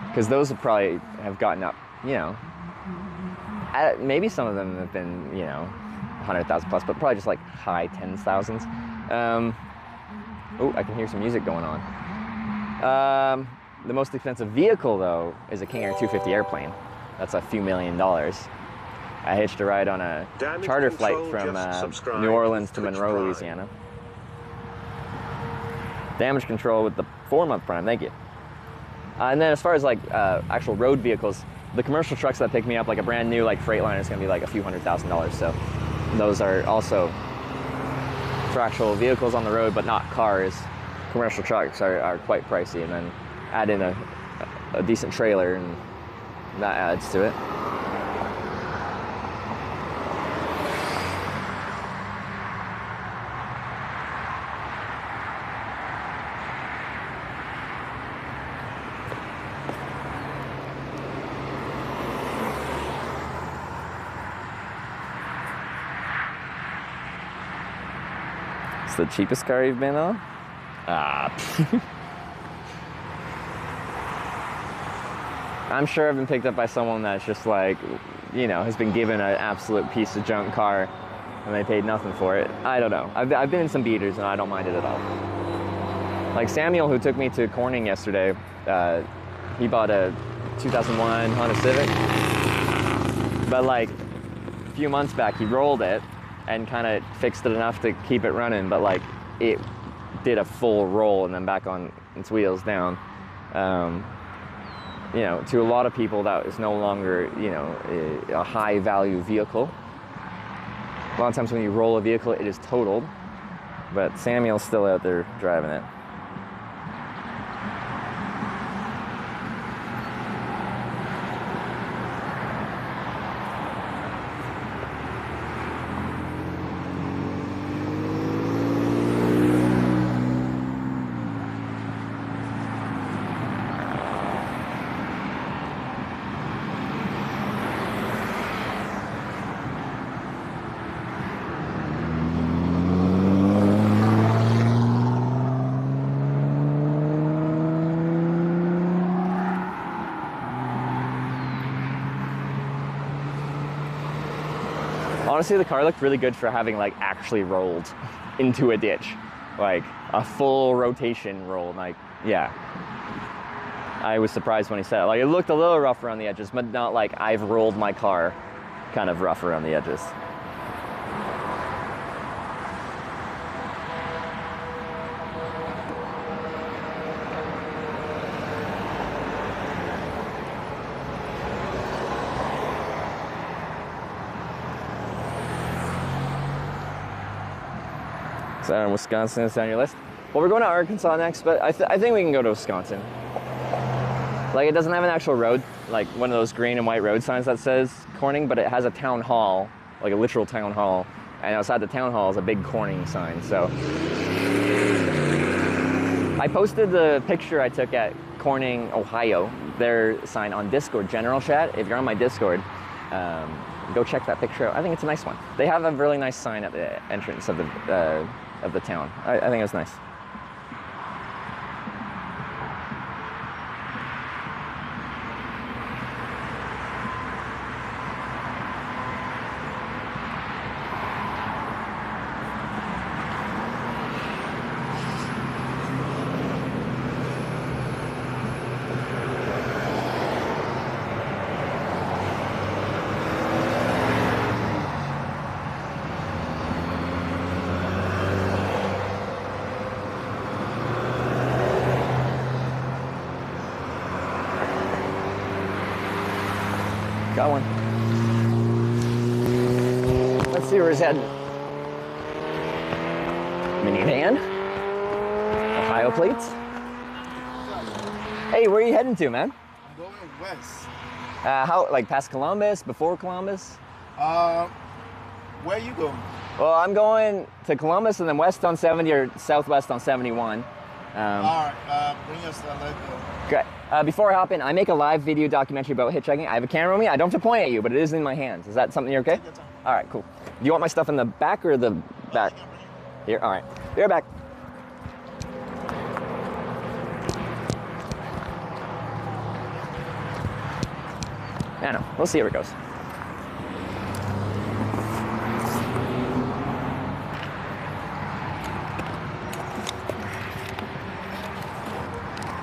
Because those would probably have gotten up, you know, maybe some of them have been, you know, 100,000 plus, but probably just like high 10,000s. Oh, I can hear some music going on. The most expensive vehicle, though, is a King Air 250 airplane. That's a few $1 million. I hitched a ride on a charter flight from New Orleans to Monroe, Louisiana. Damage control with the 4-month Prime, thank you. And then as far as like actual road vehicles, the commercial trucks that pick me up, like a brand new like Freightliner, is gonna be like a few $100,000. So those are also for actual vehicles on the road, but not cars. Commercial trucks are quite pricey, and then add in a decent trailer, and that adds to it. It's the cheapest car you've been on? I'm sure I've been picked up by someone that's just like, you know, has been given an absolute piece of junk car and they paid nothing for it. I don't know. I've been in some beaters and I don't mind it at all. Like Samuel, who took me to Corning yesterday, he bought a 2001 Honda Civic. But like a few months back, he rolled it and kind of fixed it enough to keep it running, but like it did a full roll and then back on its wheels down. You know, to a lot of people that is no longer, you know, a high value vehicle. A lot of times when you roll a vehicle, it is totaled, but Samuel's still out there driving it. Honestly, the car looked really good for having like actually rolled into a ditch. like a full rotation roll. Like, yeah. I was surprised when he said it. Like, it looked a little rough around the edges, but not like I've rolled my car kind of rough around the edges. So Wisconsin is on your list. Well, we're going to Arkansas next, but I think we can go to Wisconsin. Like, it doesn't have an actual road, like one of those green and white road signs that says Corning, but it has a town hall, like a literal town hall. And outside the town hall is a big Corning sign, so. I posted the picture I took at Corning, Ohio, their sign on Discord general chat. If you're on my Discord, go check that picture out. I think it's a nice one. They have a really nice sign at the entrance of the town. I think it's nice. Got one. Let's see where he's heading. Minivan. Ohio plates. Hey, where are you heading to, man? I'm going west. How, like past Columbus, before Columbus? Where are you going? Well, I'm going to Columbus and then west on 70 or southwest on 71. All right, bring us to let go. Great. Before I hop in, I make a live video documentary about hitchhiking. I have a camera with me. I don't have to point at you, but it is in my hands. Is that something you're okay? All right, cool. Do you want my stuff in the back or the back? Here, all right. Be right back. I know. We'll see how it goes.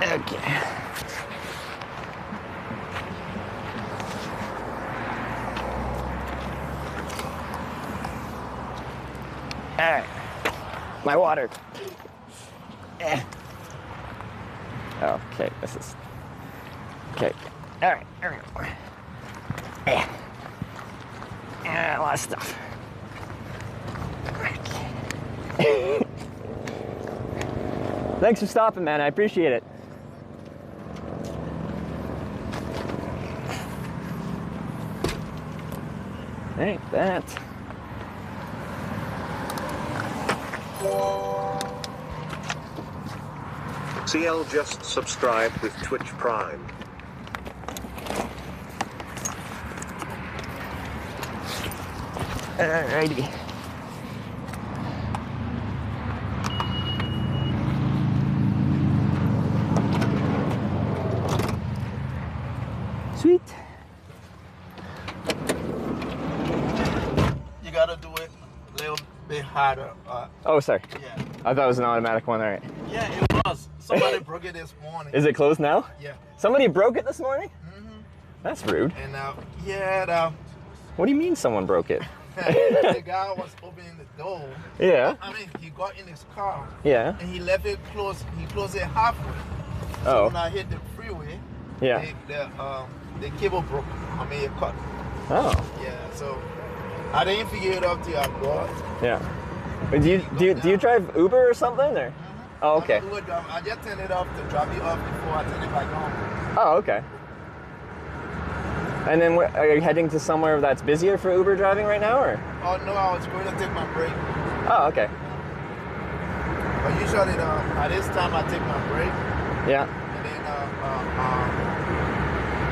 Okay. All right, my water. Okay, this is, okay. All right, there we go. A lot of stuff. Thanks for stopping, man. I appreciate it. Ain't that. CL just subscribed with Twitch Prime. Alrighty. Sweet. You gotta do it a little bit harder. Oh, sorry. Yeah. I thought it was an automatic one. All right. Yeah, it was. Somebody broke it this morning. Is it closed now? Yeah. Somebody broke it this morning? Mm-hmm. That's rude. And yeah. What do you mean someone broke it? The guy was opening the door. Yeah. I mean, he got in his car. Yeah. And he left it closed. He closed it halfway. So Oh. when I hit the freeway, Yeah. the cable broke. I mean, it cut. Oh. Yeah. So I didn't figure it out till I got. Yeah. But do you drive Uber or something or? Oh, okay. I just turned it off to drop it off before I turn it back on. Oh, okay. And then are you heading to somewhere that's busier for Uber driving right now, or? Oh no, I was going to take my break. Oh, okay. But usually at this time I take my break. Yeah. And then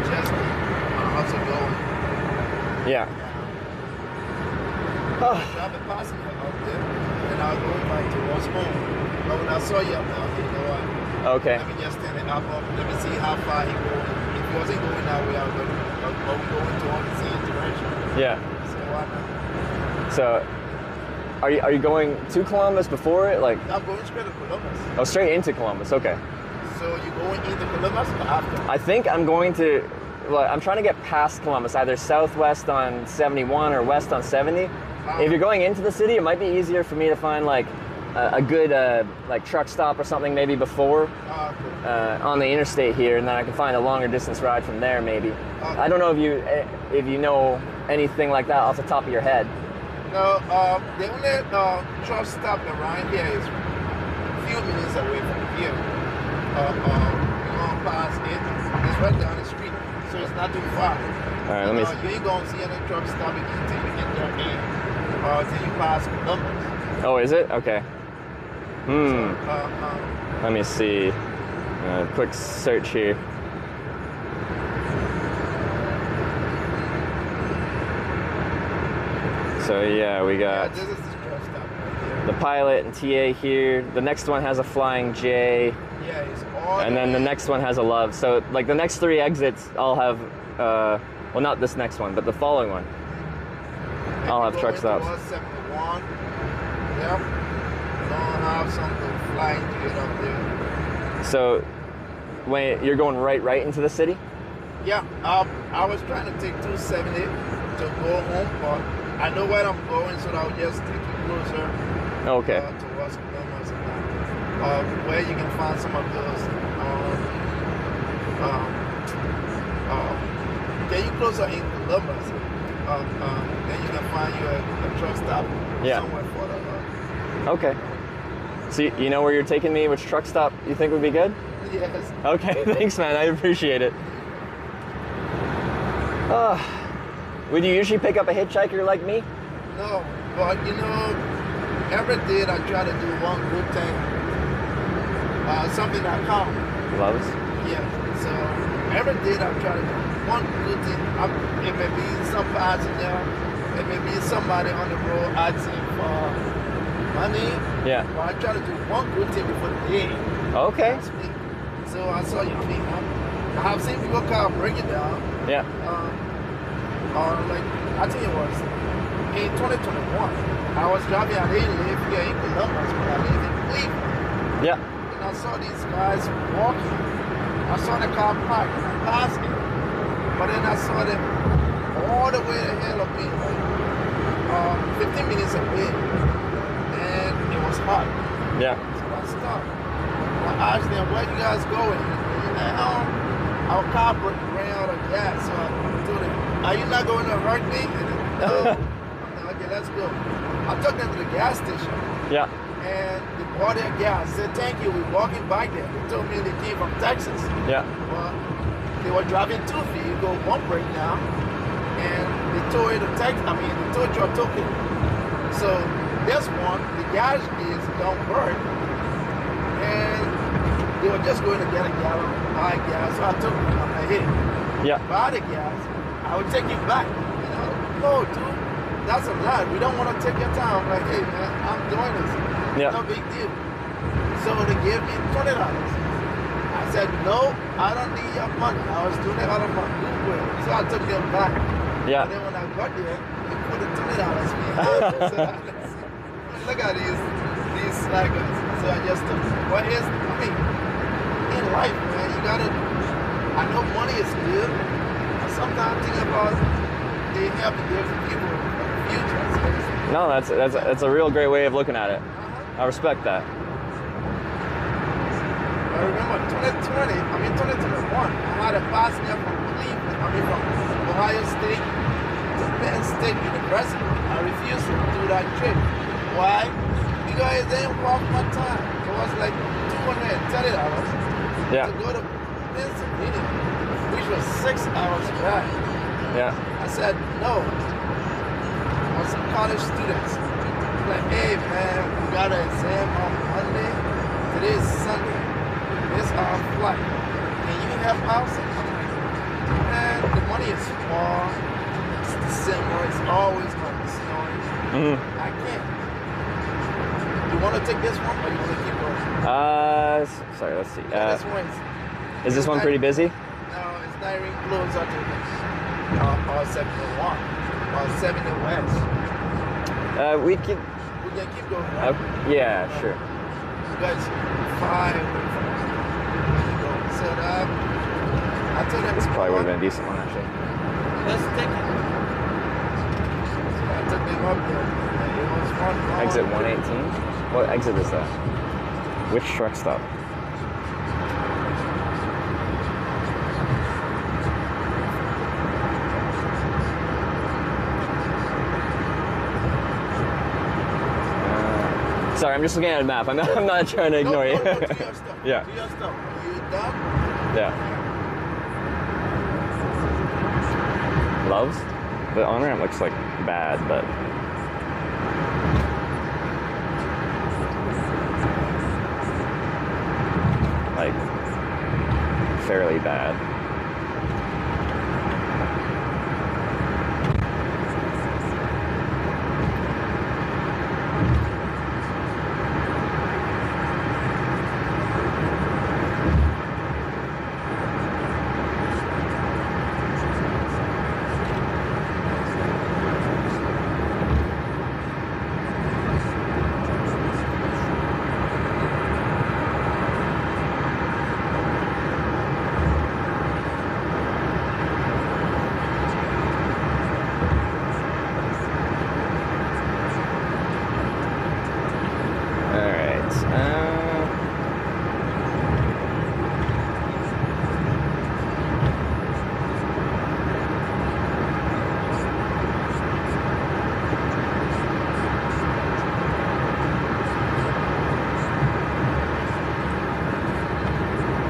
just how's it going? Yeah. Oh. I've been passing it up there, and I was going back towards home. But when I saw you up there, you know what? Okay. Let me just turn it up. Let me see how far he goes. If he wasn't going that way, I was going. Are we going towards the same direction? Yeah. So why not? So, Are you going to Columbus before it? Like, I'm going straight to Columbus. oh, straight into Columbus. Okay. So you're going into Columbus or after? I think I'm going to. Well, I'm trying to get past Columbus, either southwest on 71 or west on 70. If you're going into the city, it might be easier for me to find like a good like truck stop or something maybe before on the interstate here, and then I can find a longer distance ride from there maybe. I don't know if you know anything like that off the top of your head. No, the only truck stop around here is a few minutes away from here. We're going past it. It's right down the street, so it's not too far. All right, let me. You ain't gonna see any truck stop until you get there until you pass Columbus. Oh, is it? Okay. Let me see. Quick search here. So yeah, we got the Pilot and TA here. The next one has a Flying J. Yeah, it's all. And then the next one has a Love. So like the next 3 exits, I'll have. Well, not this next one, but the following one. I'll have truck stops. 71. Yep. Don't have something Flying J up there. So, when you're going right into the city? Yeah, I was trying to take 270 to go home, but I know where I'm going, so I'll just take you closer. Okay. Towards Columbus and that. Where you can find some of those. Get you closer in Columbus. Then you can find you a truck stop somewhere further. Okay. So you know where you're taking me? Which truck stop you think would be good? Yes. Okay, thanks, man. I appreciate it. Would you usually pick up a hitchhiker like me? No, but you know, every day I try to do one good thing. Something that counts. Loves? Yeah. So every day I try to do one good thing. It may be some passenger, it may be somebody on the road asking for money. Yeah. But I try to do one good thing before the day. Okay. So I saw your thing. I have seen people car break it down. Yeah. Like I think it was in 2021. I was driving. I didn't live here in Columbus, but I live in Cleveland. Yeah. And I saw these guys walking. I saw the car parked and I passed it. But then I saw them all the way the hell of me, like 15 minutes away. And it was hot. Yeah. So I stopped. I asked them, where you guys going? And our car ran out of gas. So I told them, are you not going to hurt me? And no. Okay, let's go. I took them to the gas station. Yeah. And they bought their gas. I said, thank you. We're walking by there. They told me they came from Texas. Yeah. Well, they were driving 2 vehicles, one breakdown, and they towed the tow truck took it. So this one, the gas is don't work. And they were just going to get a gallon of buy gas. So I took them. I'm like, hey, buy the gas. I will take you back. You know, no, dude, that's a lot. We don't want to take your time. I'm like, hey, man, I'm doing this. Yeah. No big deal. So they gave me $20. I said, no, I don't need your money. I was doing it out of my goodwill. So I took them back. Yeah. And then when I got there, they put the $20 in. So look at these slackers. So I just took them. But in life, man, you gotta, I know money is good. But sometimes think about they help the different people in the future. No, that's a real great way of looking at it. I respect that. I remember 2021, I had a passenger from Cleveland, from Ohio State to Penn State University. I refused to do that trip. Why? Because it didn't worth my time. It was like $230 to go to Pennsylvania, which was 6 hours drive. Yeah. I said no. I was some college students. Like, hey man, we got an exam on Monday. Today is Sunday. It's our flight. Can you help out? Man, the money is small. It's December. It's always going to be snowing. I can't. You want to take this one or you want to keep going? Sorry, let's see. This one is this one pretty busy? No, it's not even close up to all 71 or 70 west. We could Yeah, keep going. Yeah, sure. You guys 5 away from me. So that I told them This probably would have been a decent one actually. let's take it. So I took them up there. And it was one long Exit 118? What exit is that? Which truck stop? Sorry, I'm just looking at a map. I'm not trying to ignore you. Yeah. Do your stuff. You done? Yeah. Loves? The on-ramp looks like bad, but... like, fairly bad.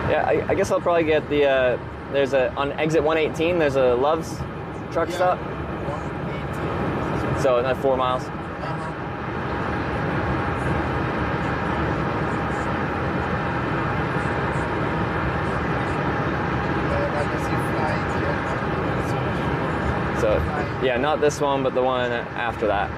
Yeah, I guess I'll probably get the, there's a, on exit 118, there's a Love's truck stop. 118. So that's 4 miles. So, yeah, not this one, but the one after that.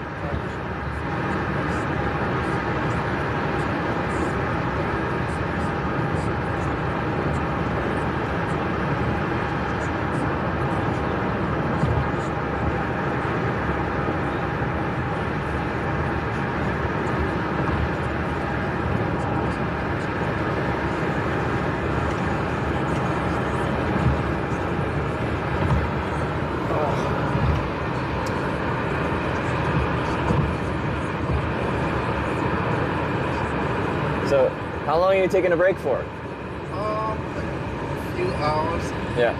So, how long are you taking a break for? A few hours. Yeah.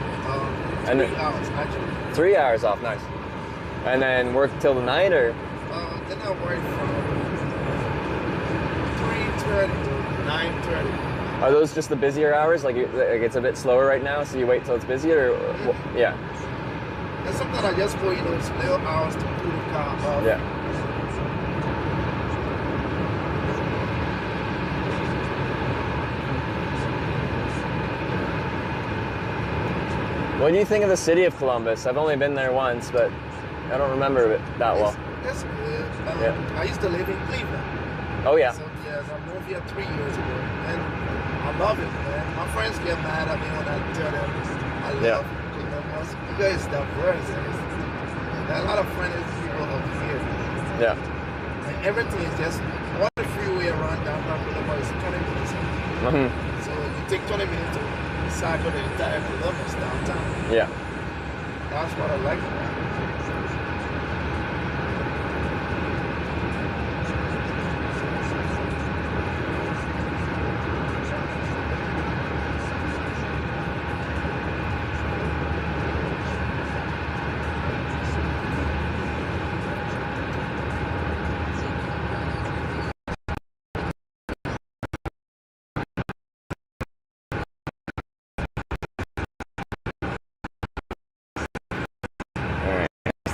3 hours, actually. 3 hours off, nice. And then work till the night, or? Then I work from 3:30 to 9:30. Are those just the busier hours? Like it's a bit slower right now, so you wait till it's busier, or yeah? And sometimes I just go, little hours to pull the car off. Yeah. What do you think of the city of Columbus? I've only been there once, but I don't remember it that well. That's good. Yeah. I used to live in Cleveland. Oh yeah. So yes, I moved here 3 years ago, and I love it, man. My friends get mad at me when I tell them I love Columbus. You guys diverse. There are a lot of friendly people over here. Yeah. And everything is just one freeway around downtown Columbus is 20 minutes. So you take 20 minutes to cycle the entire Columbus downtown. Yeah. That's what I like about it.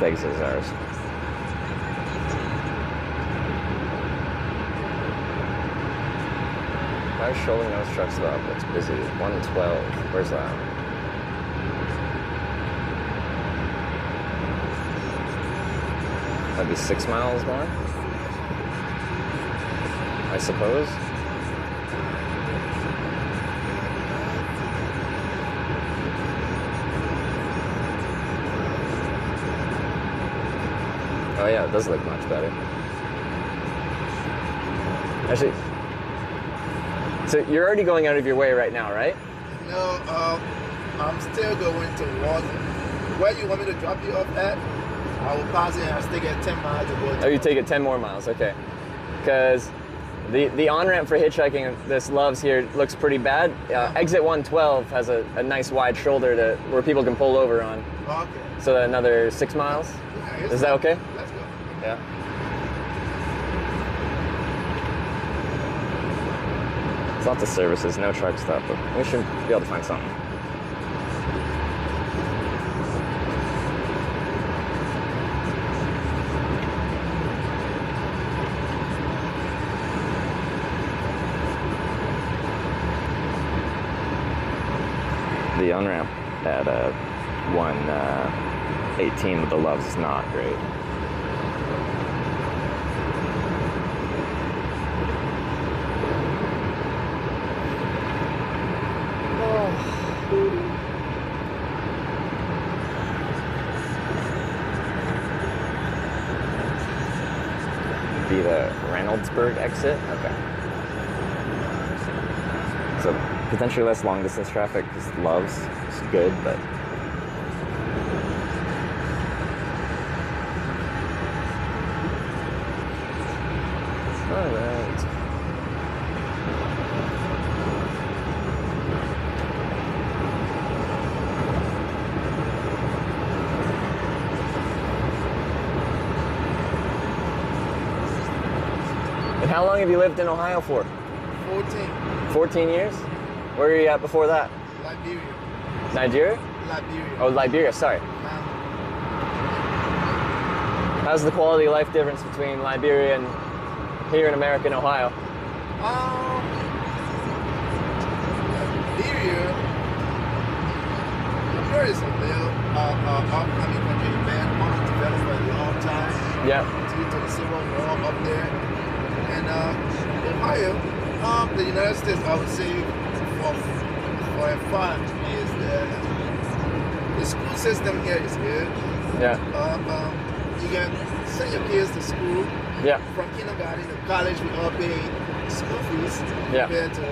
Exit is ours. How's Shoaling those trucks up? It's busy. 112. Where's that? That'd be 6 miles more, I suppose. Oh yeah, it does look much better. Actually, so you're already going out of your way right now, right? No, I'm still going towards where you want me to drop you off at. I will pass it and I'll still get 10 miles to go. Oh, you take it 10 more miles, okay. Because the on-ramp for hitchhiking, this Loves here, looks pretty bad. Exit 112 has a nice wide shoulder where people can pull over on. Okay. So another 6 miles? Yeah, is that okay? Let's go. Yeah. It's lots of services, no truck stop, but we should be able to find something. The on-ramp at 118 with the Loves is not great. Be the Reynoldsburg exit? Okay. So potentially less long distance traffic because Loves is good, but alright. And how long have you lived in Ohio for? 14. 14 years? Where were you at before that? Liberia. Nigeria? Liberia. Oh, Liberia, sorry. How's the quality of life difference between Liberia and here in America and Ohio? Liberia is a little upcoming country, man, undeveloped for a long time. Yeah. Due to the Civil War up there. And Ohio, the United States, I would say, for a fact, is the school system here is good. Yeah. You can send your kids to school. Yeah. From kindergarten to college, we all pay school fees. Yeah. Compared to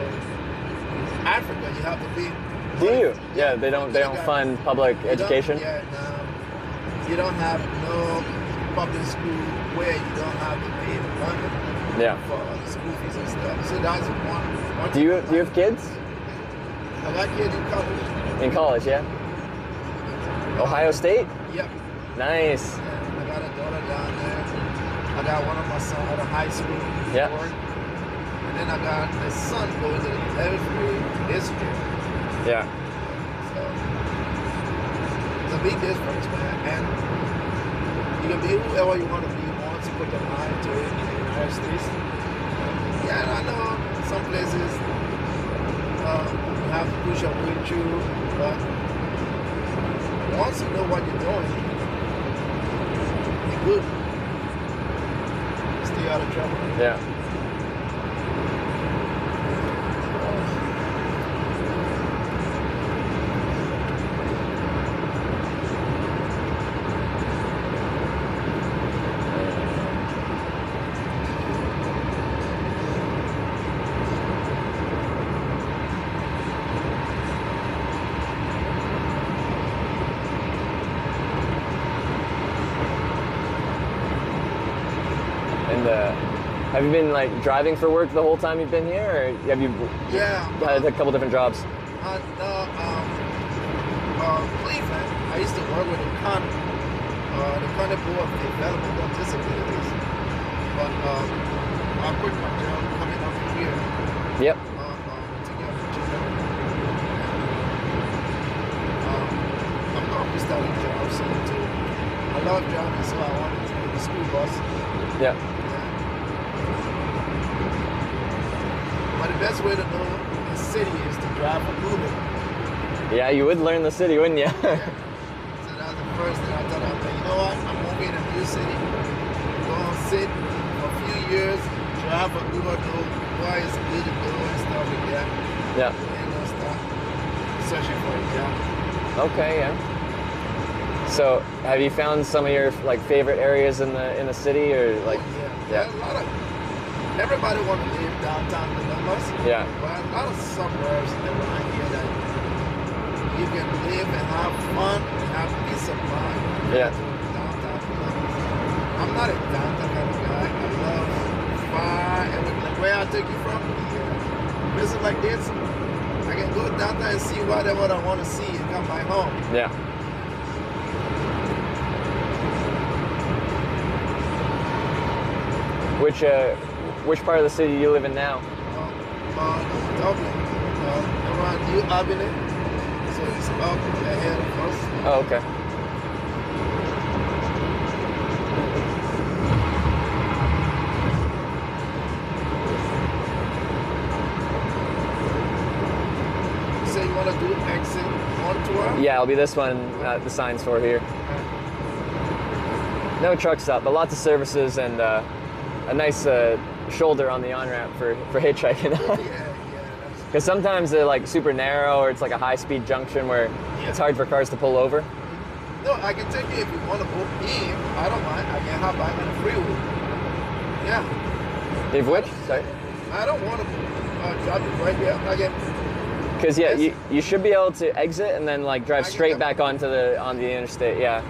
Africa, you have to pay. Do you? Yeah, they don't fund public education? Yeah, no. You don't have no public school where you don't have to pay money. Yeah. For school fees and stuff. So that's one. Do you have kids? I got kids in college. In college, yeah. Ohio State? Yep. Nice. Yeah, I got a daughter down there. I got one of my sons at a high school. Yeah. And then I got a son going to the 11th grade this year. Yeah. So it's a big difference, man. And you can be whoever you want to be once you put your mind to it in the United States. Yeah, I know some places you have to push your way through, but once you know what you're doing, you're good. Stay out of trouble. Yeah. Have you been like driving for work the whole time you've been here, or have you had a couple different jobs? Cleveland, I used to work with the county board of development of disabilities, but I quit my job coming up here. Yep. To get a job. I'm always starting jobs soon too. I love driving, so I wanted to take the school bus. Yeah. But the best way to know the city is to drive for Uber. Yeah, you would learn the city, wouldn't you? Yeah. So that was the first thing I thought. I thought, you know what? I'm moving in a new city. Go and sit for a few years, drive for Uber, know why it's good to go and stuff like that. Yeah. And then start searching for a job. Okay, yeah. So, have you found some of your like favorite areas in the city, or like? Yeah, a lot of. everybody want to live downtown Columbus. Yeah. But a lot of suburbs around here that you can live and have fun and have peace of mind. Yeah. Downtown Columbus. I'm not a downtown kind of guy. I love far everything. Where I take you from, places like this, I can go downtown and see whatever I want to see and come back home. Yeah. Which part of the city do you live in now? Dublin. Around New Albany. So it's up ahead of us. Oh, okay. So you want to do exit on tour? Yeah, it'll be this one at the sign store here. No truck stop, but lots of services and a nice shoulder on the on-ramp for hitchhiking. Because sometimes they're like super narrow, or it's like a high-speed junction where it's hard for cars to pull over. No, I can take you if you want to go in. I don't mind. I can hop back on the freeway. Yeah. If which? Sorry. I don't want to drop it right here. I can. Because yeah, you should be able to exit and then like drive straight back onto the interstate. Yeah.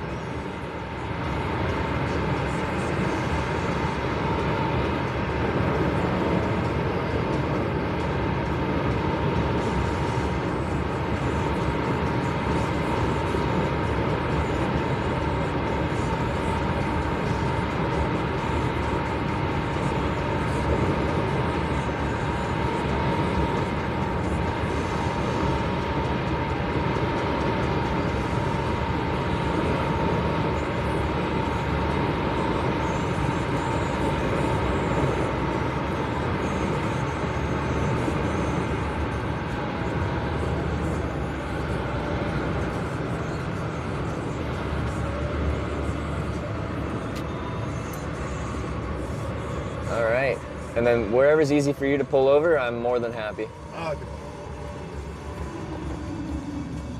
All right. And then wherever's easy for you to pull over, I'm more than happy. Okay.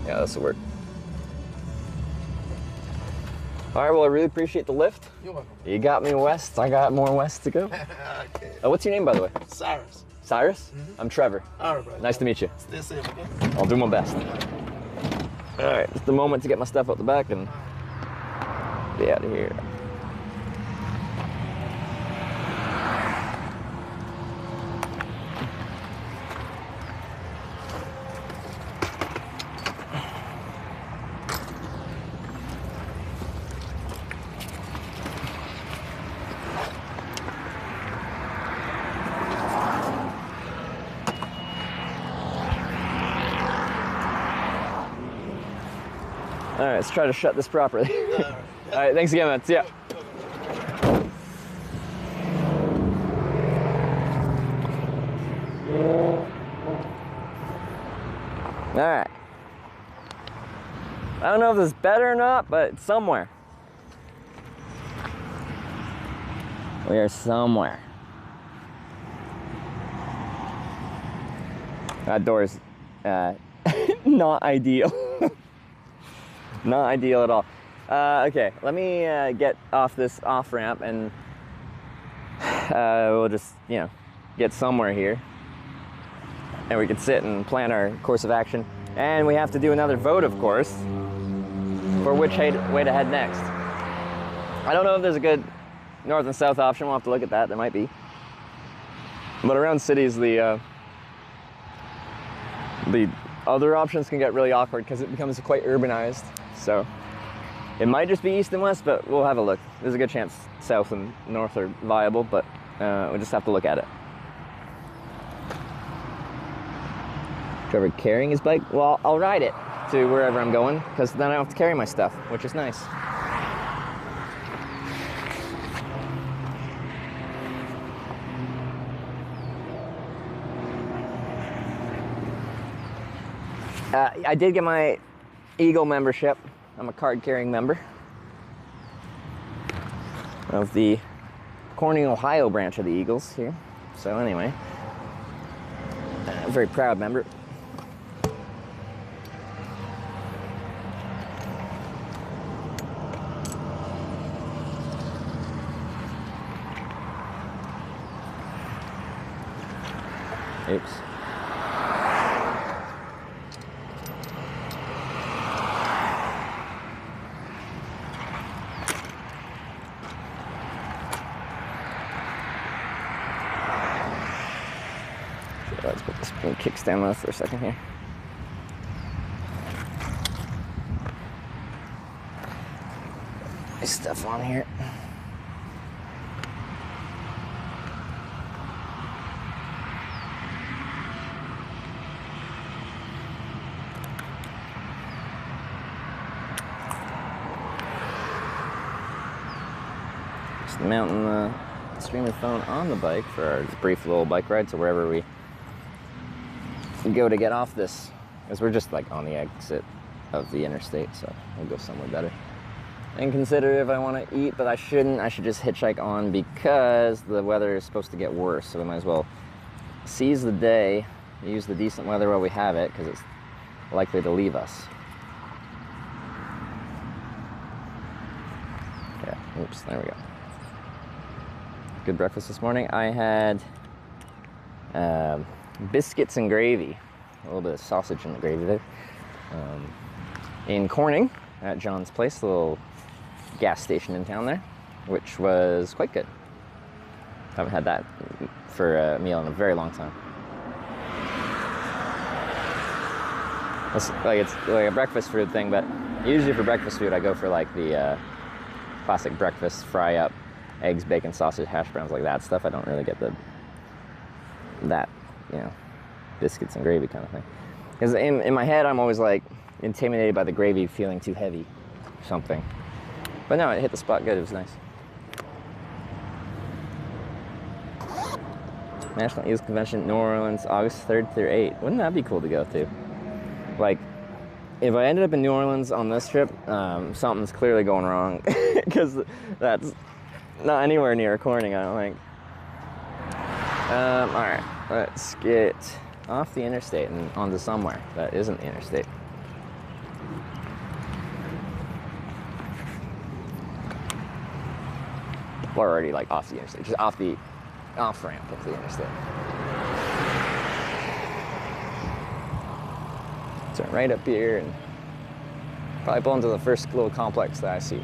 Yeah, this will work. All right, well, I really appreciate the lift. You're welcome. You got me west. I got more west to go. Okay. What's your name, by the way? Cyrus. Cyrus? I'm Trevor. All right, brother. Nice to meet you. Stay safe, okay? I'll do my best. All right, just a moment to get my stuff out the back and be out of here. All right, let's try to shut this properly. All right, thanks again, man. See ya. All right. I don't know if this is better or not, but it's somewhere. We are somewhere. That door's not ideal. Not ideal at all. Okay, let me get off this off-ramp and we'll just, get somewhere here. And we can sit and plan our course of action. And we have to do another vote, of course, for which way to head next. I don't know if there's a good north and south option. We'll have to look at that. There might be. But around cities, the other options can get really awkward because it becomes quite urbanized. So it might just be east and west, but we'll have a look. There's a good chance south and north are viable, but we'll just have to look at it. Trevor carrying his bike? Well, I'll ride it to wherever I'm going, because then I don't have to carry my stuff, which is nice. I did get my Eagle membership. I'm a card-carrying member of the Corning, Ohio branch of the Eagles here. So anyway, a very proud member. Oops. So let's put this kickstand on for a second here. Nice stuff on here. Just mounting the streaming phone on the bike for our brief little bike ride to wherever we go to get off this, because we're just like on the exit of the interstate, so we'll go somewhere better. And consider if I want to eat, but I shouldn't. I should just hitchhike on because the weather is supposed to get worse, so we might as well seize the day, use the decent weather while we have it, because it's likely to leave us. Okay, oops, there we go. Good breakfast this morning. I had biscuits and gravy, a little bit of sausage in the gravy there, in Corning at John's place, a little gas station in town there, which was quite good. Haven't had that for a meal in a very long time. It's like a breakfast food thing, but usually for breakfast food I go for like the classic breakfast fry up, eggs, bacon, sausage, hash browns, like that stuff. I don't really get that, you know, biscuits and gravy kind of thing. Because in my head I'm always like intimidated by the gravy feeling too heavy or something. But no, it hit the spot good. It was nice. National Eagles Convention, New Orleans, August 3rd through 8th. Wouldn't that be cool to go to? Like, if I ended up in New Orleans on this trip, something's clearly going wrong, because that's not anywhere near Corning, I don't think. All right, let's get off the interstate and onto somewhere that isn't the interstate. We're already like off the interstate, just off the off-ramp of the interstate. Turn right up here and probably pull into the first little complex that I see.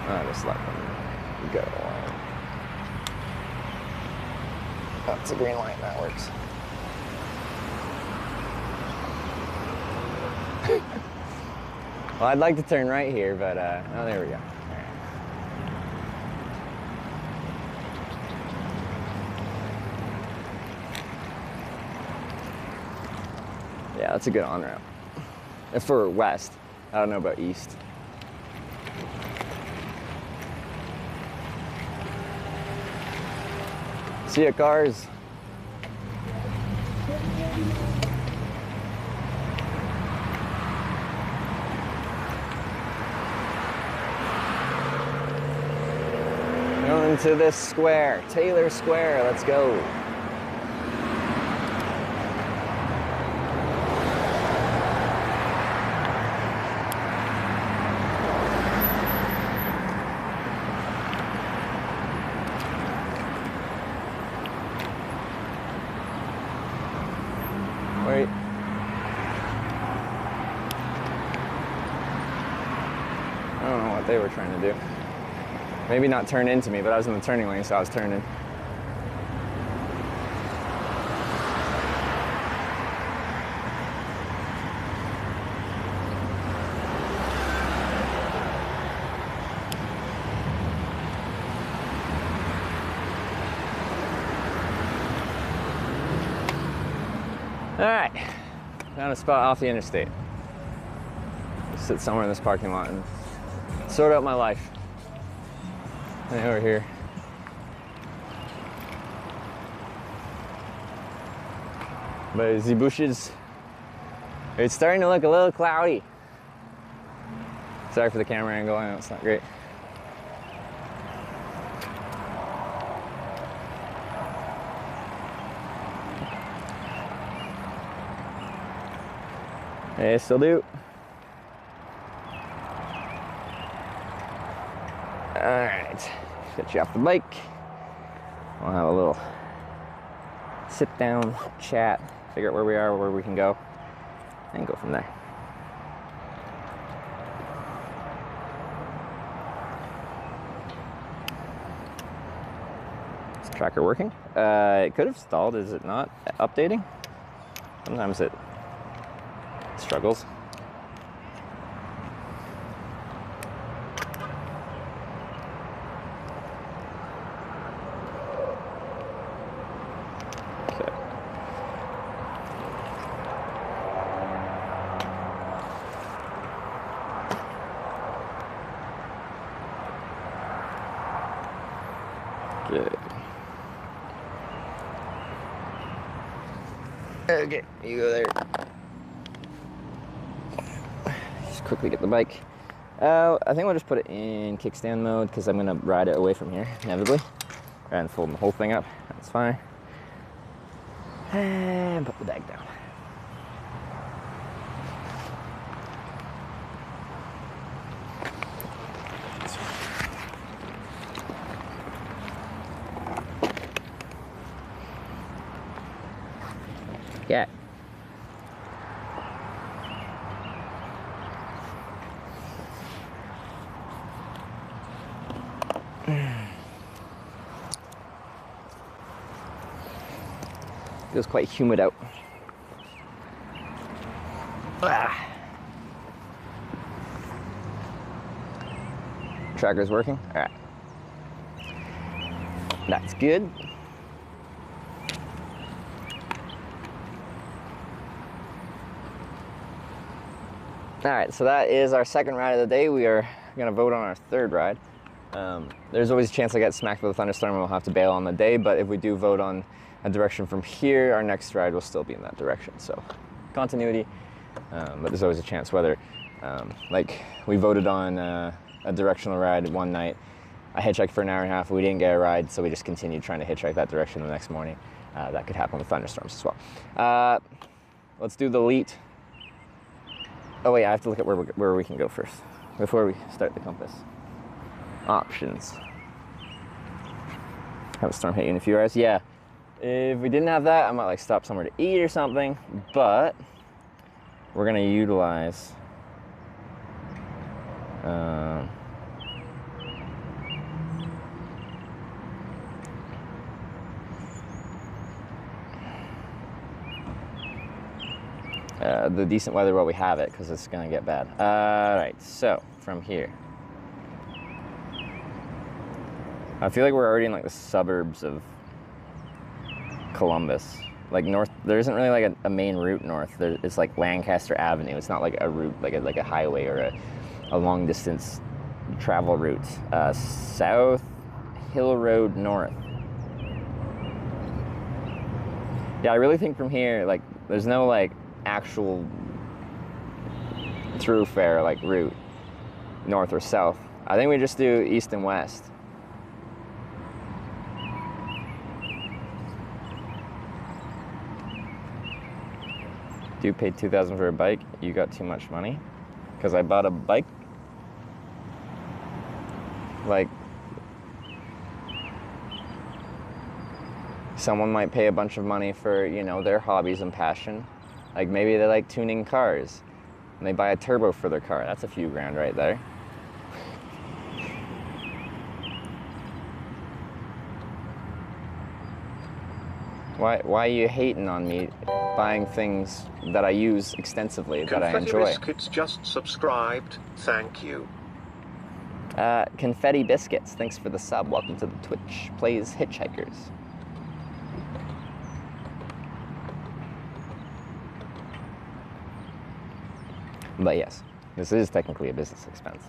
I'll just let them go along. That's a green light, that works. Well, I'd like to turn right here, but oh, there we go. Yeah, that's a good on-ramp. If for west, I don't know about east. See ya, cars. Going to this square, Taylor Square, let's go. Wait. I don't know what they were trying to do. Maybe not turn into me, but I was in the turning lane, so I was turning. All right, found a spot off the interstate. Sit somewhere in this parking lot and sort out my life. Right over here. But the bushes, it's starting to look a little cloudy. Sorry for the camera angle, I know it's not great. Hey, still do. Alright, get you off the bike. We'll have a little sit down, chat, figure out where we are, where we can go, and go from there. Is the tracker working? It could have stalled, is it not updating? Sometimes it struggles. Okay, you go there. Just quickly get the bike. I think we'll just put it in kickstand mode because I'm gonna ride it away from here, inevitably. Rather than folding the whole thing up, that's fine. And put the bag down. Yeah. Feels quite humid out. Ah. Tracker's working? All right. That's good. All right, so that is our second ride of the day. We are gonna vote on our third ride. There's always a chance I get smacked with a thunderstorm and we'll have to bail on the day, but if we do vote on a direction from here, our next ride will still be in that direction. So continuity, but there's always a chance whether, like we voted on a directional ride one night. I hitchhiked for an hour and a half, we didn't get a ride, so we just continued trying to hitchhike that direction the next morning. That could happen with thunderstorms as well. Let's do the elite. Oh wait, I have to look at where we can go first before we start the compass. Options. Have a storm hit you in a few hours? Yeah. If we didn't have that, I might like stop somewhere to eat or something, but we're gonna utilize the decent weather while we have it, because it's gonna get bad. Alright, so from here. I feel like we're already in like the suburbs of Columbus. Like north, there isn't really like a main route north. It's like Lancaster Avenue. It's not like a route, like a highway or a long distance travel route. South Hill Road North. Yeah, I really think from here, like there's no like actual thoroughfare like route north or south. I think we just do east and west. You paid $2,000 for a bike. You got too much money because I bought a bike. Like someone might pay a bunch of money for, you know, their hobbies and passion. Like maybe they like tuning cars and they buy a turbo for their car. That's a few grand right there. Why are you hating on me buying things that I use extensively, that I enjoy? Confetti Biscuits just subscribed. Thank you. Confetti Biscuits, thanks for the sub. Welcome to the Twitch Plays Hitchhikers. But yes, this is technically a business expense.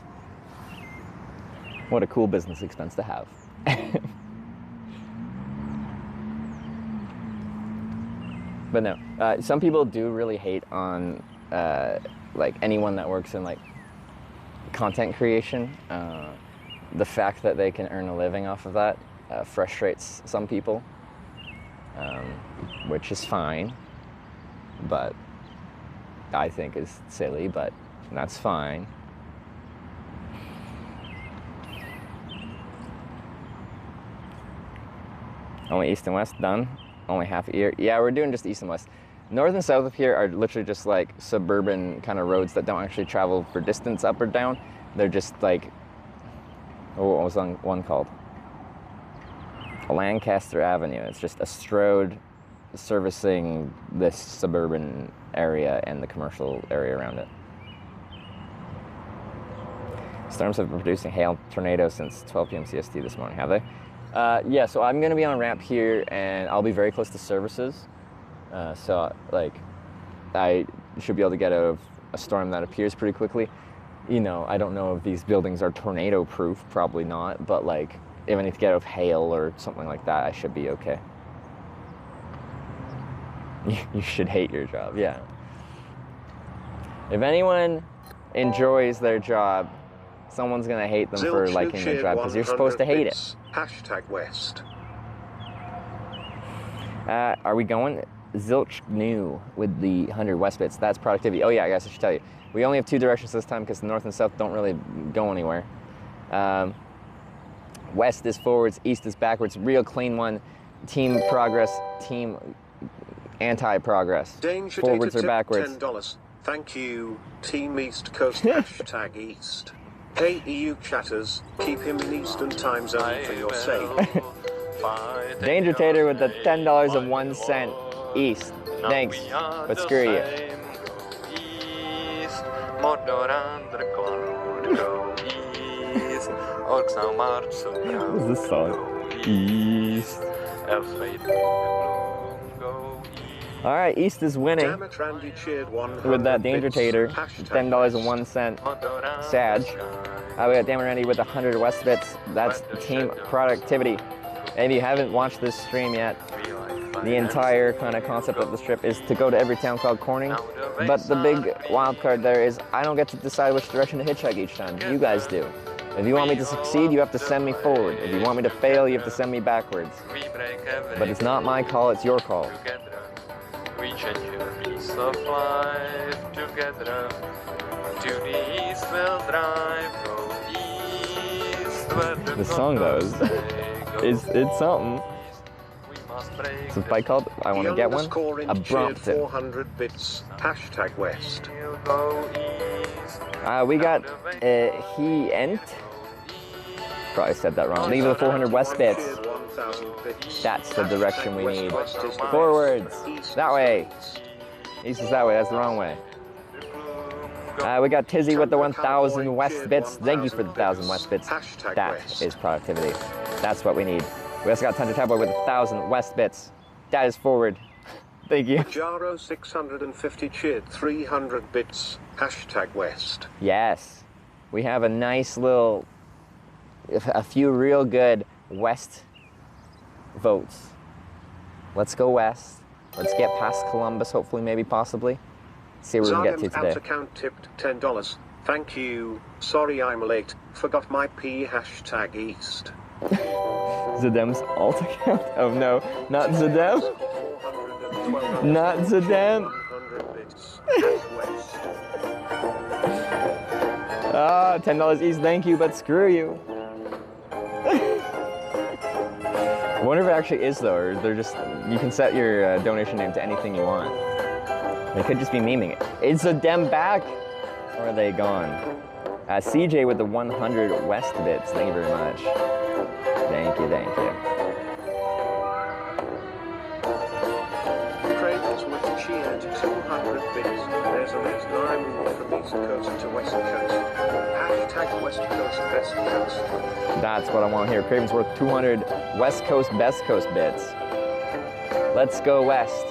What a cool business expense to have. But no, some people do really hate on like anyone that works in like content creation. The fact that they can earn a living off of that frustrates some people, which is fine, but I think is silly, but that's fine. Only east and west done. Only half a year. Yeah, we're doing just east and west. North and south of here are literally just like suburban kind of roads that don't actually travel for distance up or down. They're just like, oh, what was one called? Lancaster Avenue. It's just a strode servicing this suburban area and the commercial area around it. Storms have been producing hail tornadoes since 12 p.m. CST this morning, have they? Yeah, so I'm going to be on a ramp here, and I'll be very close to services. So, like, I should be able to get out of a storm that appears pretty quickly. You know, I don't know if these buildings are tornado-proof, probably not, but, like, if I need to get out of hail or something like that, I should be okay. You should hate your job, yeah. If anyone enjoys their job, someone's gonna hate them for liking their job, because you're supposed to hate it. Hashtag West. Are we going? Zilch new with the 100 West bits. That's productivity. Oh yeah, I guess I should tell you. We only have two directions this time because the north and south don't really go anywhere. West is forwards, east is backwards. Real clean one. Team progress, team anti-progress. Danger forwards data or backwards. $10. Thank you, Team East Coast. Hashtag East. Hey EU chatters, keep him in Eastern time zone for your sake. Danger Tater with the $10.01 east. Thanks, but screw you. What is this song? East. Alright, East is winning with that Danger Tater, $10.01 Sag. We got Damn Randy with 100 West bits. That's team productivity. And if you haven't watched this stream yet, the entire kind of concept of this trip is to go to every town called Corning. But the big wild card there is I don't get to decide which direction to hitchhike each time. You guys do. If you want me to succeed, you have to send me forward. If you want me to fail, you have to send me backwards. But it's not my call, it's your call. We change your piece of life together. To the east we'll drive, go east. Where The song though is it's something. It's a fight called I Want to Get One. Abruptive. 400 bits. Hashtag West. We got he ent. Probably said that wrong. Leave the 400 West bits. That's the direction we need. Forwards. That way. East is that way. That's the wrong way. We got Tizzy with the 1,000 West bits. Thank you for the 1,000 West bits. That is productivity. That's what we need. We also got Tundra Tabloid with 1,000 West bits. That is forward. Thank you. Jaro 650 cheered 300 bits. Hashtag West. Yes. We have a nice little, a few real good West votes. Let's go West. Let's get past Columbus, hopefully, maybe, possibly. See where we can get to today. Out account tipped $10. Thank you. Sorry I'm late. Forgot my P. Hashtag East. Zadem's alt account? Oh no, not Zadem. Not Zadem. Ah, $10 east, thank you, but screw you. I wonder if it actually is though, or they're just, you can set your donation name to anything you want. They could just be memeing it. Is Zadem back? Or are they gone? CJ with the 100 West bits, thank you very much. Thank you, thank you. Cradles with the cheered 200 bits. There's a reason I moved from East Coast to West Coast. Hashtag West Coast Best Coast. That's what I want here. Craven's worth 200 West Coast Best Coast bits. Let's go West.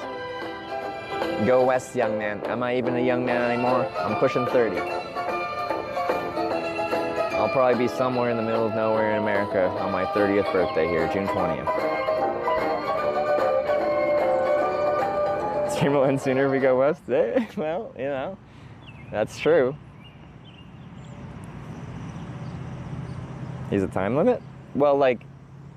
Go West, young man. Am I even a young man anymore? I'm pushing 30. I'll probably be somewhere in the middle of nowhere in America on my 30th birthday here, June 20th. Chamberlain sooner if we go west? Well, you know, that's true. Is it time limit? Well, like,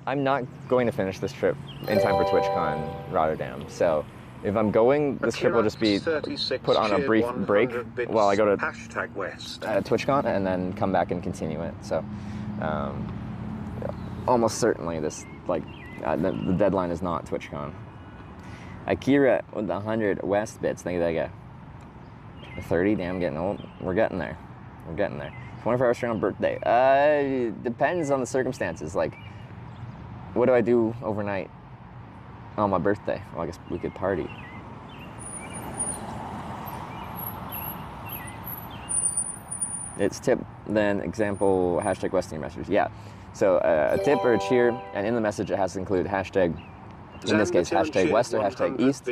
I'm not going to finish this trip in time for TwitchCon Rotterdam, so if I'm going, this trip will just be put on a brief break while I go to TwitchCon and then come back and continue it. So almost certainly this like The deadline is not TwitchCon. Akira with the 100 West bits. Thank you, that guy. 30, damn, getting old. We're getting there. We're getting there. 24-hour stream on birthday. Depends on the circumstances. Like, what do I do overnight on my birthday? Well, I guess we could party. It's tip, then example, hashtag West in your message. Yeah. So a tip or a cheer, and in the message it has to include hashtag, in this case, hashtag West or hashtag East.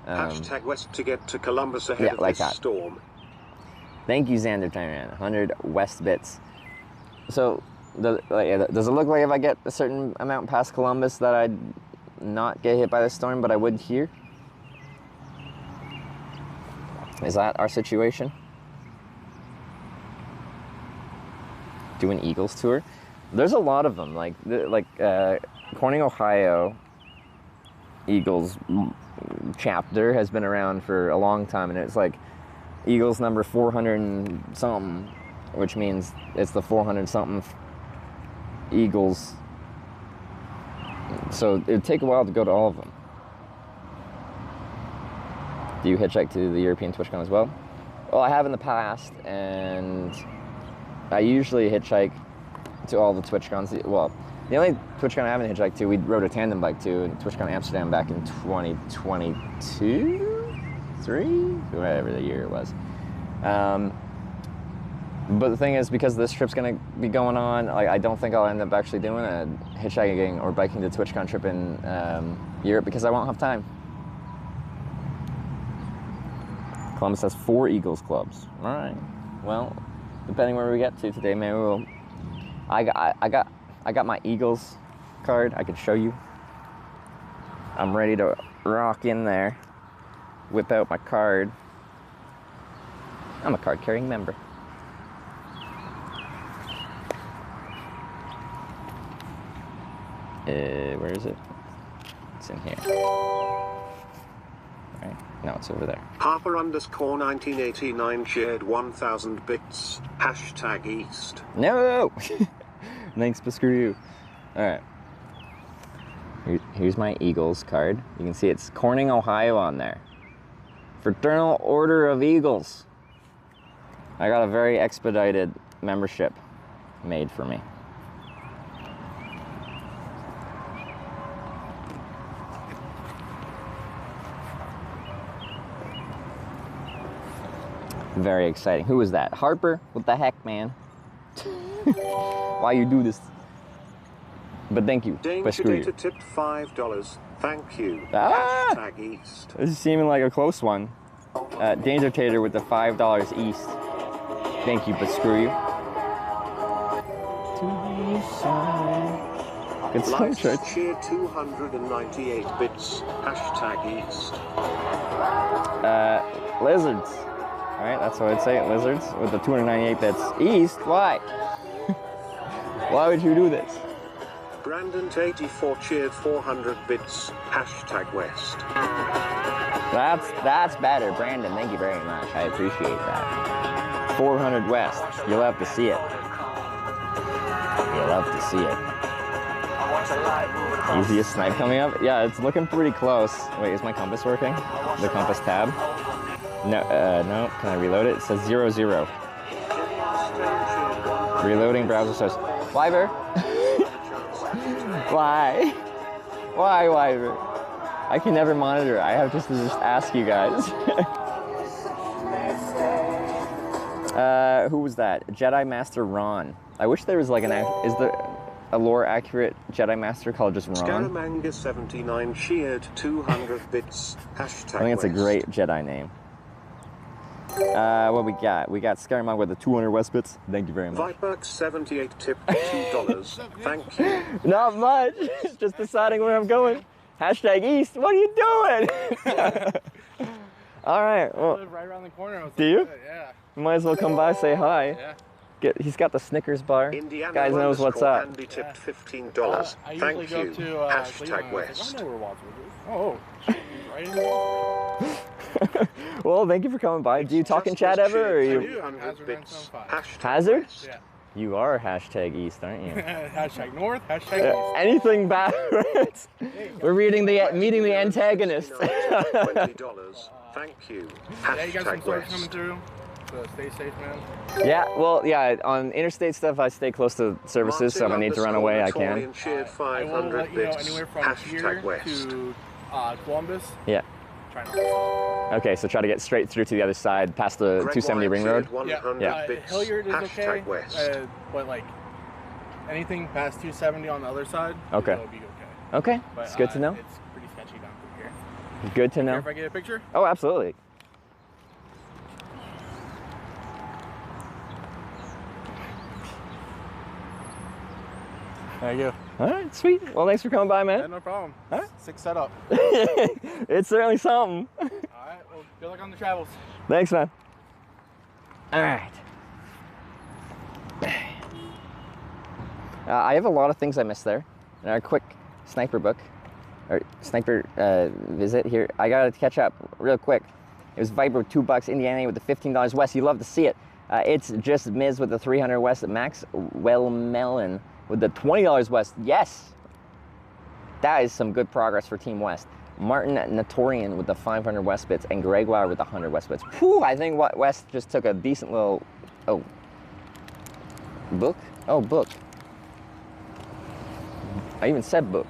Hashtag West to get to Columbus ahead of like this that. storm. Thank you, Xander Tyran. 100 West bits. So, does it look like if I get a certain amount past Columbus that I'd not get hit by the storm, but I would here? Is that our situation? Do an Eagles tour? There's a lot of them. Like Corning, Ohio Eagles chapter has been around for a long time, and it's like Eagles number 400 and something, which means it's the 400 something Eagles. So it'd take a while to go to all of them. Do you hitchhike to the European TwitchCon as well? Well, I have in the past, and I usually hitchhike to all the TwitchCons. Well, the only TwitchCon I haven't hitchhiked to, we rode a tandem bike to in TwitchCon Amsterdam back in 2022? 3? Whatever the year it was. But the thing is, because this trip's gonna be going on, I don't think I'll end up actually doing a hitchhiking or biking to TwitchCon trip in Europe because I won't have time. Columbus has 4 Eagles clubs. All right. Well, depending where we get to today, maybe we'll. I got my Eagles card. I can show you. I'm ready to rock in there. Whip out my card. I'm a card-carrying member. Where is it? It's in here. Right? No, it's over there. Harper_1989 shared 1,000 bits. Hashtag East. No! Thanks, but screw you. Alright. Here's my Eagles card. You can see it's Corning, Ohio on there. Fraternal Order of Eagles. I got a very expedited membership made for me. Very exciting. Who was that? Harper? What the heck, man? Why you do this? But thank you. But screw you. Data tipped $5. Thank you. Ah! Hashtag East. This is seeming like a close one. Danger Tater with the $5 East. Thank you, but screw you. Good song, church. Cheer 298 bits. Hashtag East. Lizards. Alright, that's what I'd say. Lizards with the 298 bits. East? Why? Why would you do this? Brandon84 cheered 400 bits. Hashtag West. That's better, Brandon. Thank you very much. I appreciate that. 400 West. You'll have to see it. You'll have to see it. Easiest snipe coming up? Yeah, it's looking pretty close. Wait, is my compass working? The compass tab? No, no. Can I reload it? It says 0, 0. Reloading browser says, Wyver? Why? Why, Wyver? I can never monitor. I have to just ask you guys. Who was that? Jedi Master Ron. I wish there was like is there a lore accurate Jedi Master called just Ron? Scaramanga79 cheered 200 bits. Hashtag I think it's a West. great Jedi name. What we got? We got Scaramanga with the 200 West bits. Thank you very much. Viperk78 tipped $2. Thank you. Not much. Just deciding where I'm going. Hashtag East. What are you doing? All right. Well, I live right around the corner. Do you? Yeah. You might as well come by, say hi. Yeah. He's got the Snickers bar. Indiana Guys knows what's up. Andy tipped $15. I Thank usually you. go to Hashtag West. I know where Wadsworth is. Oh, right in Wadsworth. Well, thank you for coming by. Do you talk in chat ever, or are you? I do. I'm Hazard 975. Hazard? Yeah. You are hashtag East, aren't you? Hashtag North, hashtag East. Anything backwards. We're meeting the antagonist. $20. Thank you. Yeah, you got some Hashtag storage coming West. through. So stay safe, man. Yeah, well, yeah, on interstate stuff, I stay close to services, so if I need to run away, I can. Cheered I will let 500 you know bits. anywhere from Hashtag here West. to Columbus. Yeah. Try not to stop. Okay, so try to get straight through to the other side, past the 270 ring road. Yeah, Hilliard is okay, but like anything past 270 on the other side, Okay. it'll be okay. Okay, But, it's good to know. It's pretty sketchy down through here. Good to know. Care if I get a picture? Oh, absolutely. There you go. All right, sweet. Well, thanks for coming by, man. Yeah, no problem. All right. Sick setup. It's certainly something. All right, well, good luck on the travels. Thanks, man. All right. I have a lot of things I missed there. A quick sniper book, or sniper visit here. I gotta catch up real quick. It was Viper $2 Indiana with the $15 West. You love to see it. It's just Miz with the 300 West. Max Wellmelon with the $20 West. Yes, that is some good progress for Team West. Martin Natorian with the 500 West bits and Gregoire with the 100 West bits. Whew, I think what West just took a decent little, book? Oh, book. I even said book.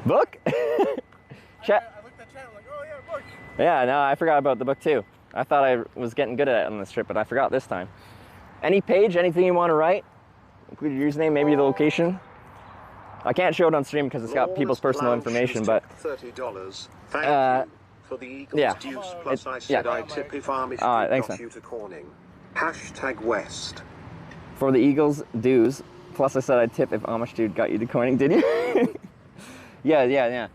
Book? Chat. I looked at chat, I'm like, oh yeah, book. Yeah, no, I forgot about the book too. I thought I was getting good at it on this trip, but I forgot this time. Any page, anything you want to write? Include your username, maybe the location. I can't show it on stream because it's got people's personal information, but $30. Thank you for the Eagles yeah. dues. Plus, I said I'd tip if Army Street thanks, got man. you to Corning. Hashtag West. For the Eagles dues, plus I said I'd tip if Amish dude got you to Corning, did you? yeah.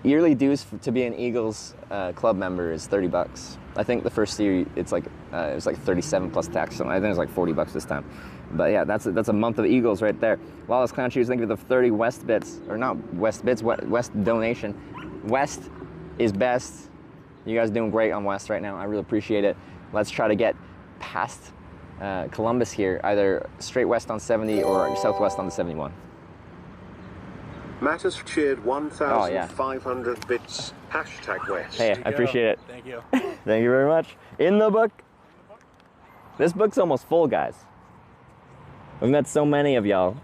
Yearly dues to be an Eagles club member is $30. I think the first year it's like it was like 37 plus tax, so I think it was like $40 this time. But yeah, that's a month of Eagles right there. Lawless Clown Shoes, thank you for the 30 West bits, or not West bits, West donation. West is best. You guys are doing great on West right now. I really appreciate it. Let's try to get past Columbus here, either straight west on 70 or southwest on the 71. Matt has cheered 1,500 bits. Hashtag West. Hey, I appreciate it. Thank you. Thank you very much. In the book. This book's almost full, guys. We've met so many of y'all.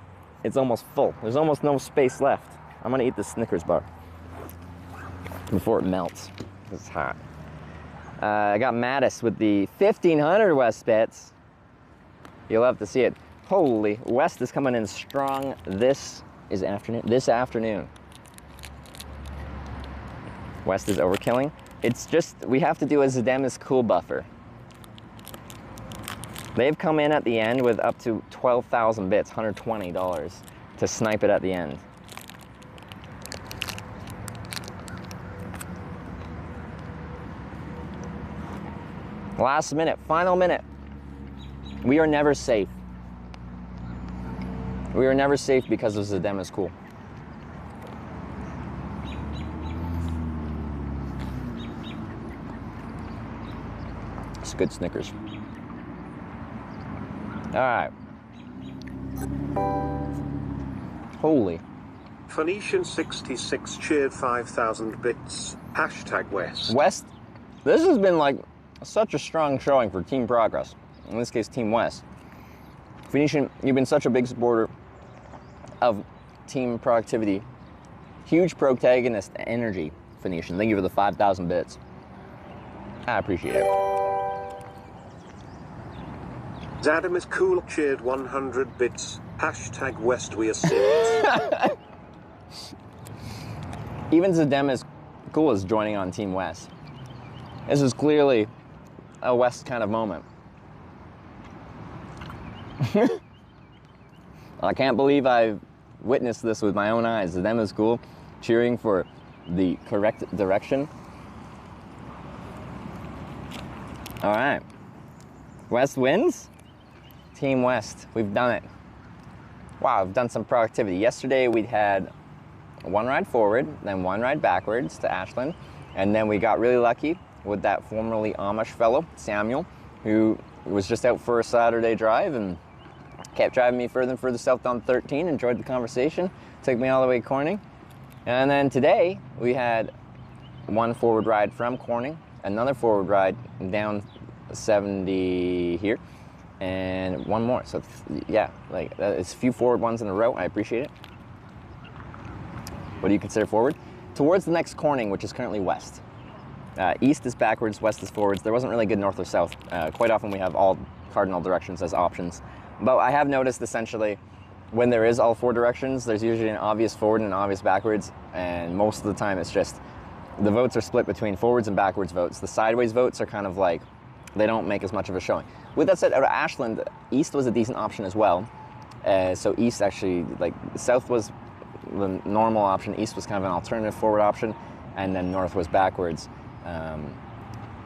It's almost full. There's almost no space left. I'm gonna eat this Snickers bar before it melts. It's hot. I got Mattis with the 1,500 West bits. You'll love to see it. Holy, West is coming in strong this afternoon. West is overkilling. It's just, we have to do a Zedemis cool buffer. They've come in at the end with up to 12,000 bits, $120 to snipe it at the end. Last minute, final minute. We are never safe. We are never safe because of Zedemis cool. It's good Snickers. All right. Holy. Phoenician 66 cheered 5,000 bits. Hashtag West. West, this has been like such a strong showing for Team Progress. In this case, Team West. Phoenician, you've been such a big supporter of team productivity. Huge protagonist energy, Phoenician. Thank you for the 5,000 bits. I appreciate it. Zadam is cool cheered 100 bits. Hashtag West we assist. Even Zadem is cool as joining on Team West. This is clearly a West kind of moment. I can't believe I've witnessed this with my own eyes. Zadem is cool, cheering for the correct direction. All right. West wins? Team West, we've done it. Wow, we've done some productivity. Yesterday we had one ride forward, then one ride backwards to Ashland, And then we got really lucky with that formerly Amish fellow, Samuel, who was just out for a Saturday drive and kept driving me further and further south down 13, enjoyed the conversation, took me all the way to Corning. And then today we had one forward ride from Corning, another forward ride down 70 here, and one more. So yeah, like it's a few forward ones in a row. I appreciate it. What do you consider forward? Towards the next Corning, which is currently west. East is backwards, west is forwards. There wasn't really good north or south. Quite often we have all cardinal directions as options. But I have noticed essentially when there is all 4 directions, there's usually an obvious forward and an obvious backwards. And most of the time it's just, the votes are split between forwards and backwards votes. The sideways votes are kind of like, they don't make as much of a showing. With that said, out of Ashland, east was a decent option as well. So east actually, like south was the normal option, east was kind of an alternative forward option, and then north was backwards.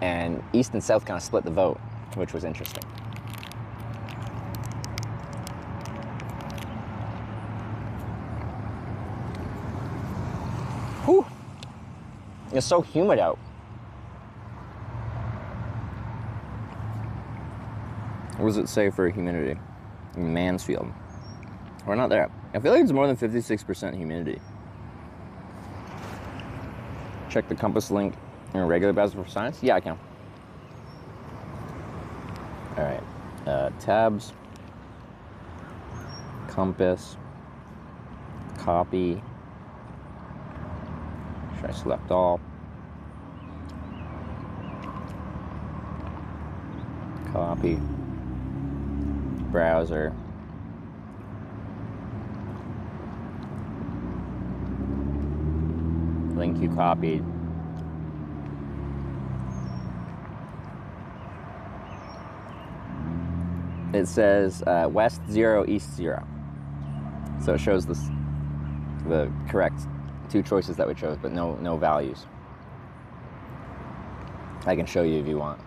And east and south kind of split the vote, which was interesting. Whew. It's so humid out. What does it say for humidity in Mansfield? We're not there. I feel like it's more than 56% humidity. Check the compass link in a regular browser for science? Yeah, I can. All right, tabs, compass, copy. Should I select all? Copy, browser. Link you copied. It says west 0, east 0. So it shows the correct 2 choices that we chose, but no values. I can show you if you want.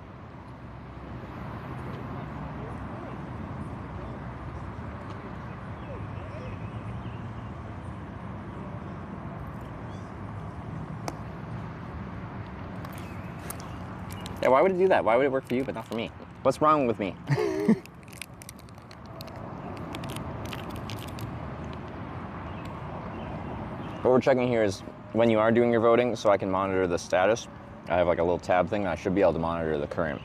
Yeah, why would it do that? Why would it work for you but not for me? What's wrong with me? What we're checking here is when you are doing your voting, so I can monitor the status. I have like a little tab thing, and I should be able to monitor the current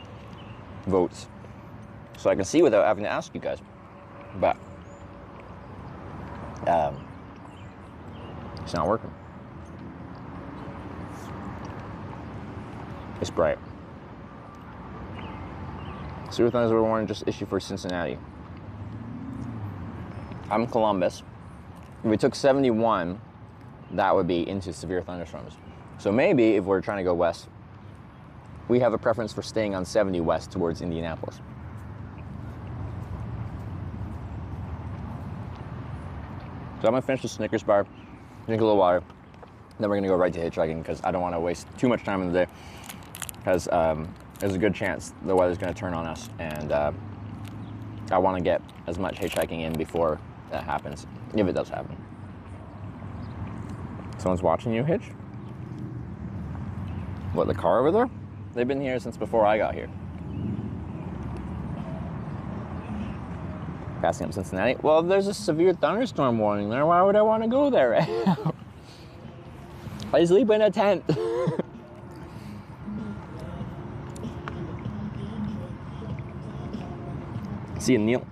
votes. So I can see without having to ask you guys. But it's not working. It's bright. Severe thunderstorm warning just issued for Cincinnati. I'm Columbus. If we took 71, that would be into severe thunderstorms. So maybe if we're trying to go west, we have a preference for staying on 70 west towards Indianapolis. So I'm gonna finish the Snickers bar, drink a little water, then we're gonna go right to hitchhiking because I don't want to waste too much time in the day because there's a good chance the weather's gonna turn on us, and I want to get as much hitchhiking in before that happens, if it does happen. Someone's watching you hitch? What, the car over there? They've been here since before I got here. Passing up Cincinnati. Well, there's a severe thunderstorm warning there. Why would I want to go there right now? I sleep in a tent. See you, Neil.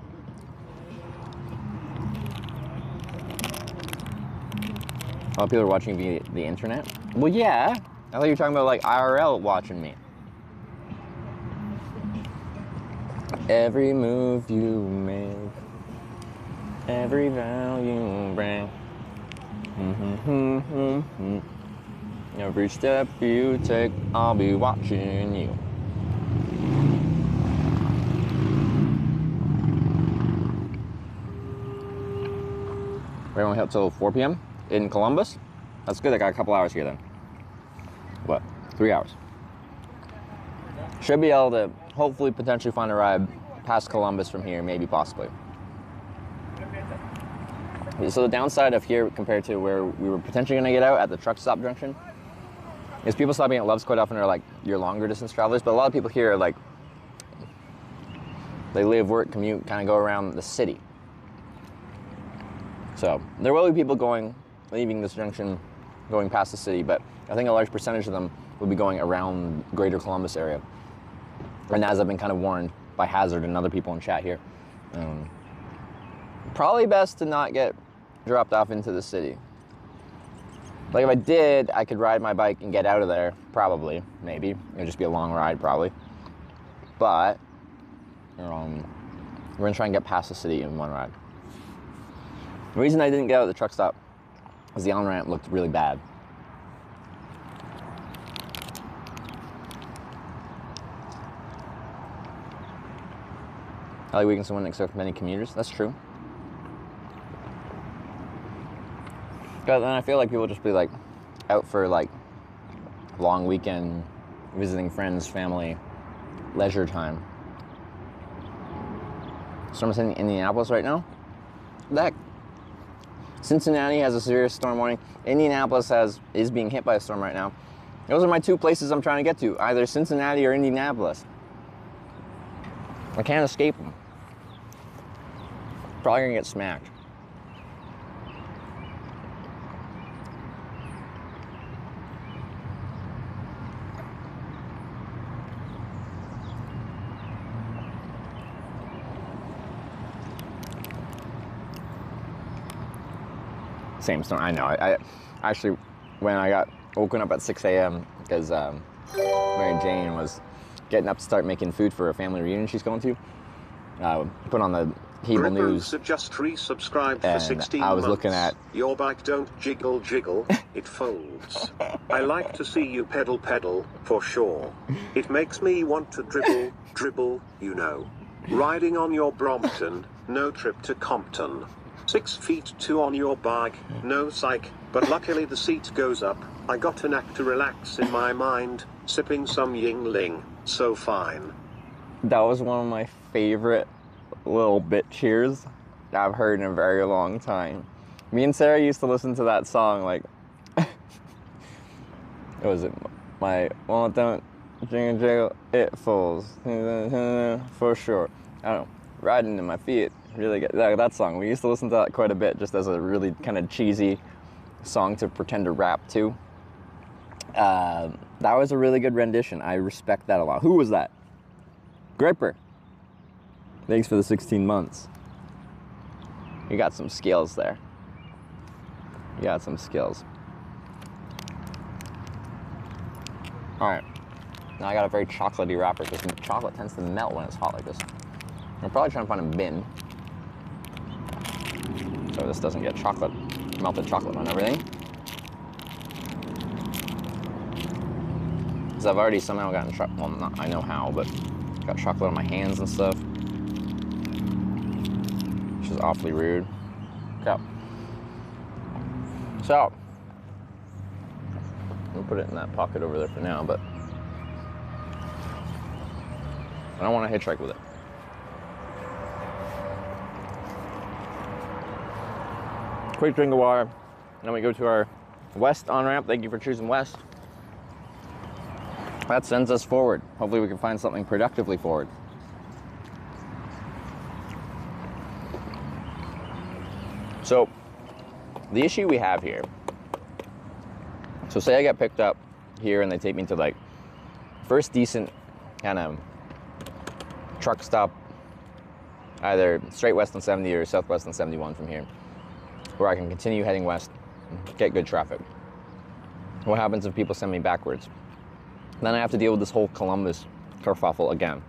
Oh, people are watching via the internet? Well, yeah. I thought you were talking about like IRL watching me. Every move you make, every vow you bring, every step you take, I'll be watching you. We're only up till 4 p.m. in Columbus. That's good. I got a couple hours here then. What? 3 hours. Should be able to hopefully potentially find a ride past Columbus from here, maybe possibly. So the downside of here compared to where we were potentially going to get out at the truck stop junction is people stopping at Loves quite often are like your longer distance travelers, but a lot of people here are like, they live, work, commute, kind of go around the city. So there will be people leaving this junction, going past the city, but I think a large percentage of them will be going around greater Columbus area. And as I've been kind of warned by Hazard and other people in chat here, probably best to not get dropped off into the city. Like if I did, I could ride my bike and get out of there, probably, maybe. It would just be a long ride, probably. But we're gonna try and get past the city in one ride. The reason I didn't get out of the truck stop is the on-ramp looked really bad. Holiday weekends wouldn't accept many commuters. That's true. But then I feel like people just be like out for like long weekend, visiting friends, family, leisure time. Storm's hitting Indianapolis right now. What the heck? Cincinnati has a serious storm warning. Indianapolis is being hit by a storm right now. Those are my two places I'm trying to get to, either Cincinnati or Indianapolis. I can't escape them. Probably gonna get smacked. Same storm, I know. I actually, when I got woken up at 6 a.m. because Mary Jane was getting up to start making food for a family reunion she's going to, put on the Hebel News. Have just resubscribed for 16 I was months. looking at Your bike don't jiggle jiggle, it folds. I like to see you pedal pedal, for sure. It makes me want to dribble, dribble, you know. Riding on your Brompton, no trip to Compton. 6 feet 2 on your bike, no psych, but luckily the seat goes up. I got a knack to relax in my mind, sipping some Yingling, so fine. That was one of my favorite little bit cheers I've heard in a very long time. Me and Sarah used to listen to that song like, it was my, well, don't jingle jingle, it falls, for sure. I don't know, riding in my feet. Really good. That song, we used to listen to that quite a bit just as a really kind of cheesy song to pretend to rap to. That was a really good rendition. I respect that a lot. Who was that? Gripper. Thanks for the 16 months. You got some skills there. You got some skills. All right. Now I got a very chocolatey wrapper because the chocolate tends to melt when it's hot like this. I'm probably trying to find a bin so this doesn't get melted chocolate on everything. Because I've already somehow gotten well, not, I know how, but got chocolate on my hands and stuff. Which is awfully rude. Okay. So, I'll put it in that pocket over there for now, but I don't want to hitchhike with it. Quick drink of water. Then we go to our west on-ramp. Thank you for choosing west. That sends us forward. Hopefully we can find something productively forward. So, the issue we have here, so say I get picked up here and they take me to like first decent kind of truck stop, either straight west on 70 or southwest on 71 from here, where I can continue heading west and get good traffic. What happens if people send me backwards? Then I have to deal with this whole Columbus kerfuffle again,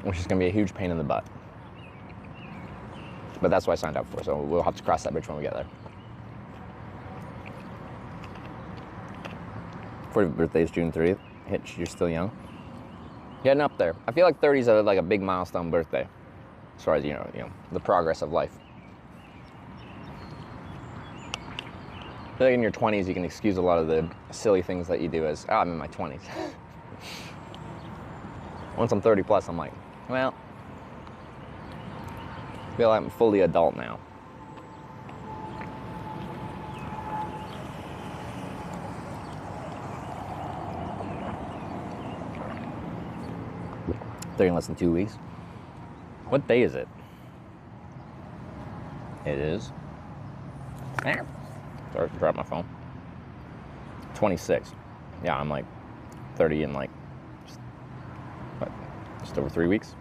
which is going to be a huge pain in the butt. But that's what I signed up for, so we'll have to cross that bridge when we get there. 40th birthday is June 30th. Hitch, you're still young. Getting up there. I feel like 30 is like a big milestone birthday, as far as you know, the progress of life. I feel like in your 20s, you can excuse a lot of the silly things that you do as, I'm in my 20s. Once I'm 30 plus, I'm like, well, I feel like I'm fully adult now. 30 in less than 2 weeks. What day is it? It is. Sorry, dropped my phone. 26. Yeah, I'm like 30 in like just over 3 weeks.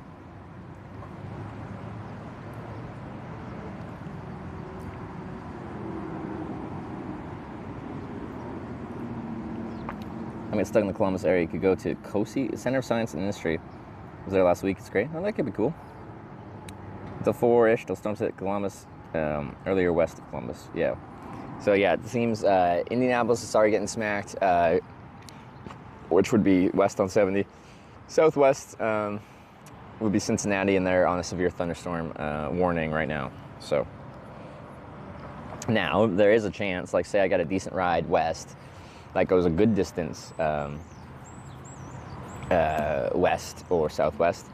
I mean, stuck in the Columbus area. You could go to COSI, Center of Science and Industry. I was there last week. It's great. Oh, that could be cool. Till 4-ish. Till storms hit Columbus. Earlier west of Columbus. Yeah. So yeah, it seems Indianapolis is already getting smacked, which would be west on 70. Southwest would be Cincinnati, and they're on a severe thunderstorm warning right now. So now there is a chance, like say I got a decent ride west, that goes a good distance west or southwest.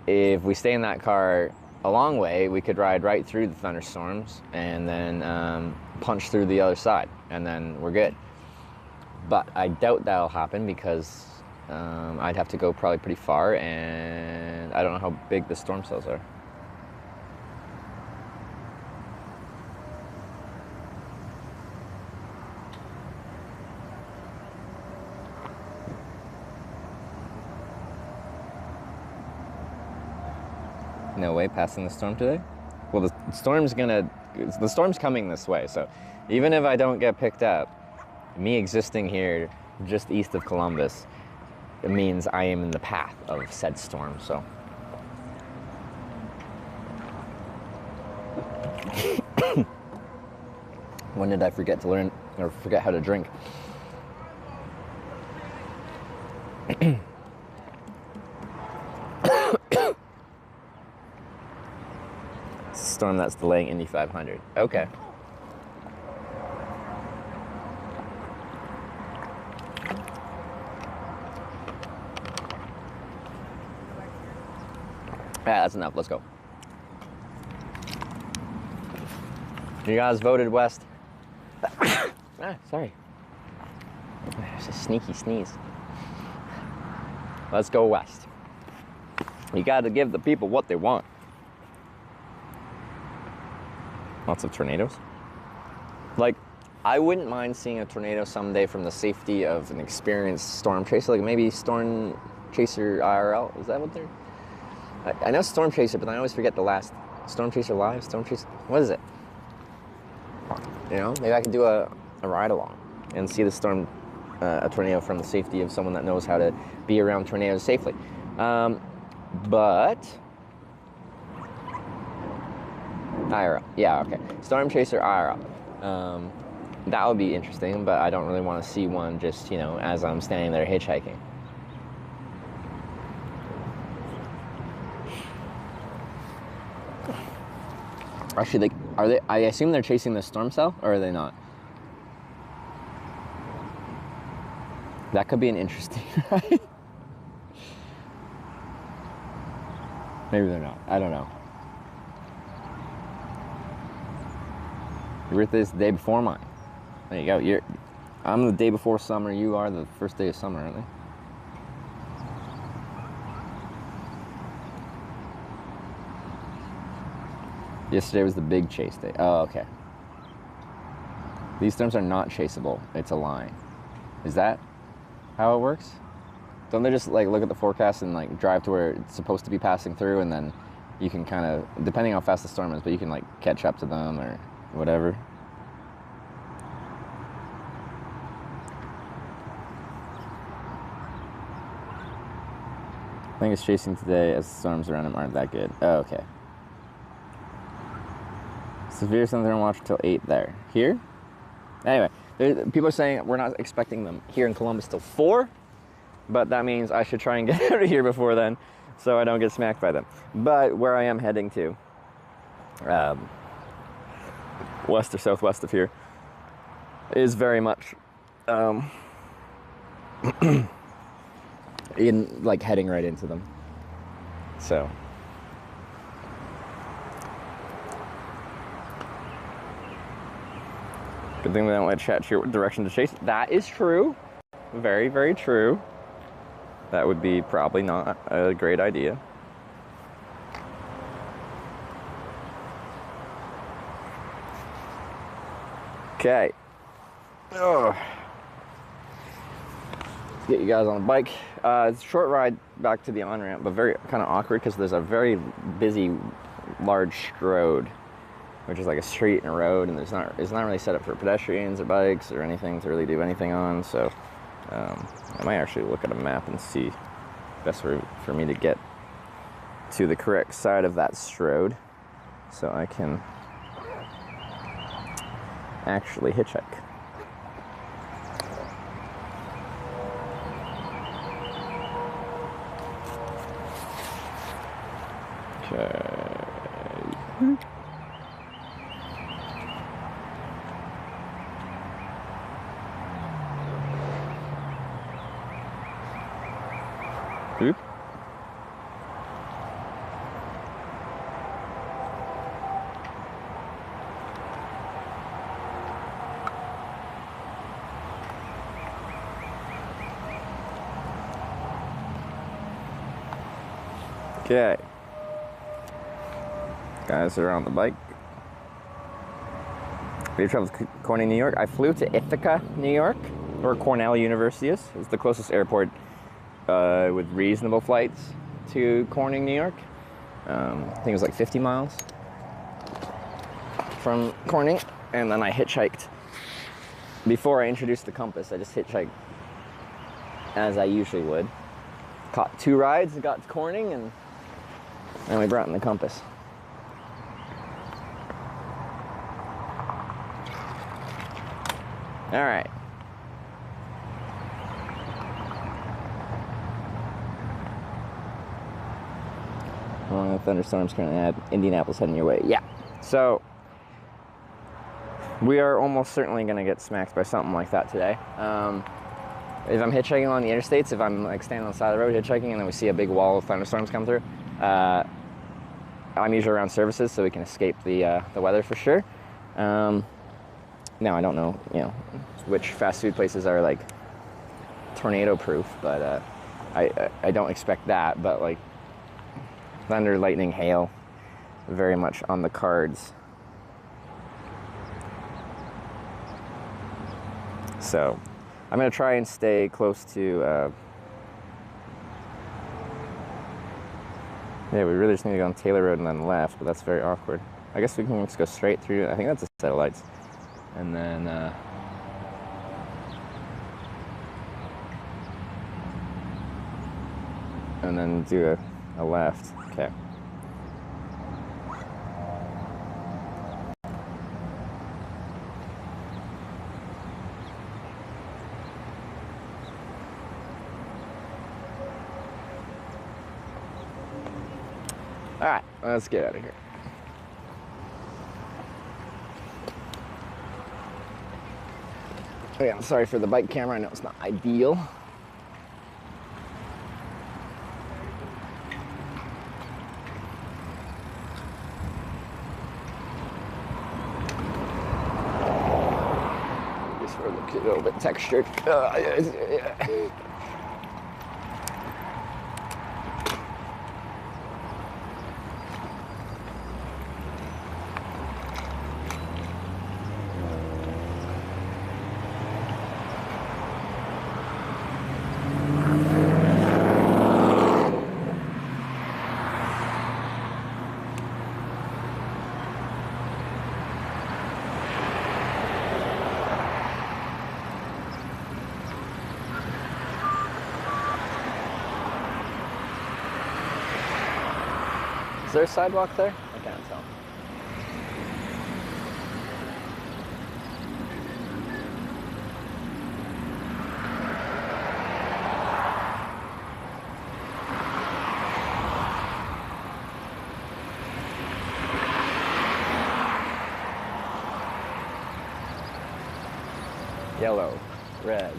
If we stay in that car a long way, we could ride right through the thunderstorms and then punch through the other side, and then we're good. But I doubt that'll happen because I'd have to go probably pretty far, and I don't know how big the storm cells are. No way passing the storm today? Well, the storm's coming this way, so even if I don't get picked up, me existing here just east of Columbus, it means I am in the path of said storm, so. When did I forget to learn, or forget how to drink? Storm that's delaying Indy 500. Okay. Yeah, that's enough. Let's go. You guys voted west. Sorry. There's a sneaky sneeze. Let's go west. You gotta give the people what they want. Lots of tornadoes. Like, I wouldn't mind seeing a tornado someday from the safety of an experienced storm chaser, like maybe Storm Chaser IRL. Is that what they're? I know Storm Chaser, but I always forget the last. Storm Chaser Live? Storm Chaser? What is it? You know, maybe I could do a ride along and see the storm, a tornado from the safety of someone that knows how to be around tornadoes safely. But IRL, yeah, okay. Storm Chaser IRL. That would be interesting, but I don't really want to see one just, you know, as I'm standing there hitchhiking. Actually, I assume they're chasing the storm cell, or are they not? That could be an interesting ride. Maybe they're not. I don't know. Your birthday's the day before mine. There you go. I'm the day before summer. You are the first day of summer, aren't they? Yesterday was the big chase day. Oh, okay. These storms are not chaseable. It's a line. Is that how it works? Don't they just like look at the forecast and like drive to where it's supposed to be passing through, and then you can kind of, depending how fast the storm is, but you can like catch up to them or whatever? I think it's chasing today as the storms around him aren't that good. Oh, okay. Severe thunderstorm watch till 8 there. Here? Anyway, people are saying we're not expecting them here in Columbus till 4, but that means I should try and get out of here before then so I don't get smacked by them. But where I am heading to, west or southwest of here, is very much in like heading right into them. So good thing they don't let chat cheer what direction to chase. That is true. Very, very true. that would be probably not a great idea. Okay. Oh. Let's get you guys on the bike. It's a short ride back to the on-ramp, but very kind of awkward because there's a very busy, large road, which is like a street and a road, and it's not really set up for pedestrians or bikes or anything to really do anything on. So I might actually look at a map and see best way for me to get to the correct side of that road, so I can actually hitchhike. Okay. Oop. Okay. Guys are on the bike. We traveled to Corning, New York. I flew to Ithaca, New York, where Cornell University is. It's the closest airport with reasonable flights to Corning, New York. I think it was like 50 miles from Corning. And then I hitchhiked. Before I introduced the compass, I just hitchhiked as I usually would. Caught 2 rides and got to Corning, and then we brought in the compass. All right. Along with thunderstorms currently at Indianapolis heading your way. Yeah. So we are almost certainly going to get smacked by something like that today. If I'm hitchhiking along the interstates, if I'm like standing on the side of the road hitchhiking and then we see a big wall of thunderstorms come through, I'm usually around services so we can escape the weather for sure. Now I don't know, which fast food places are like tornado proof, but I don't expect that. But like thunder, lightning, hail, very much on the cards. So I'm gonna try and stay close to. Yeah, we really just need to go on Taylor Road and then left, but that's very awkward. I guess we can just go straight through. I think that's a set of lights. And then, do a left. Okay. All right, let's get out of here. Okay, I'm sorry for the bike camera. I know it's not ideal. This road looks a little bit textured. Yeah. Is there a sidewalk there? I can't tell. Yellow, red.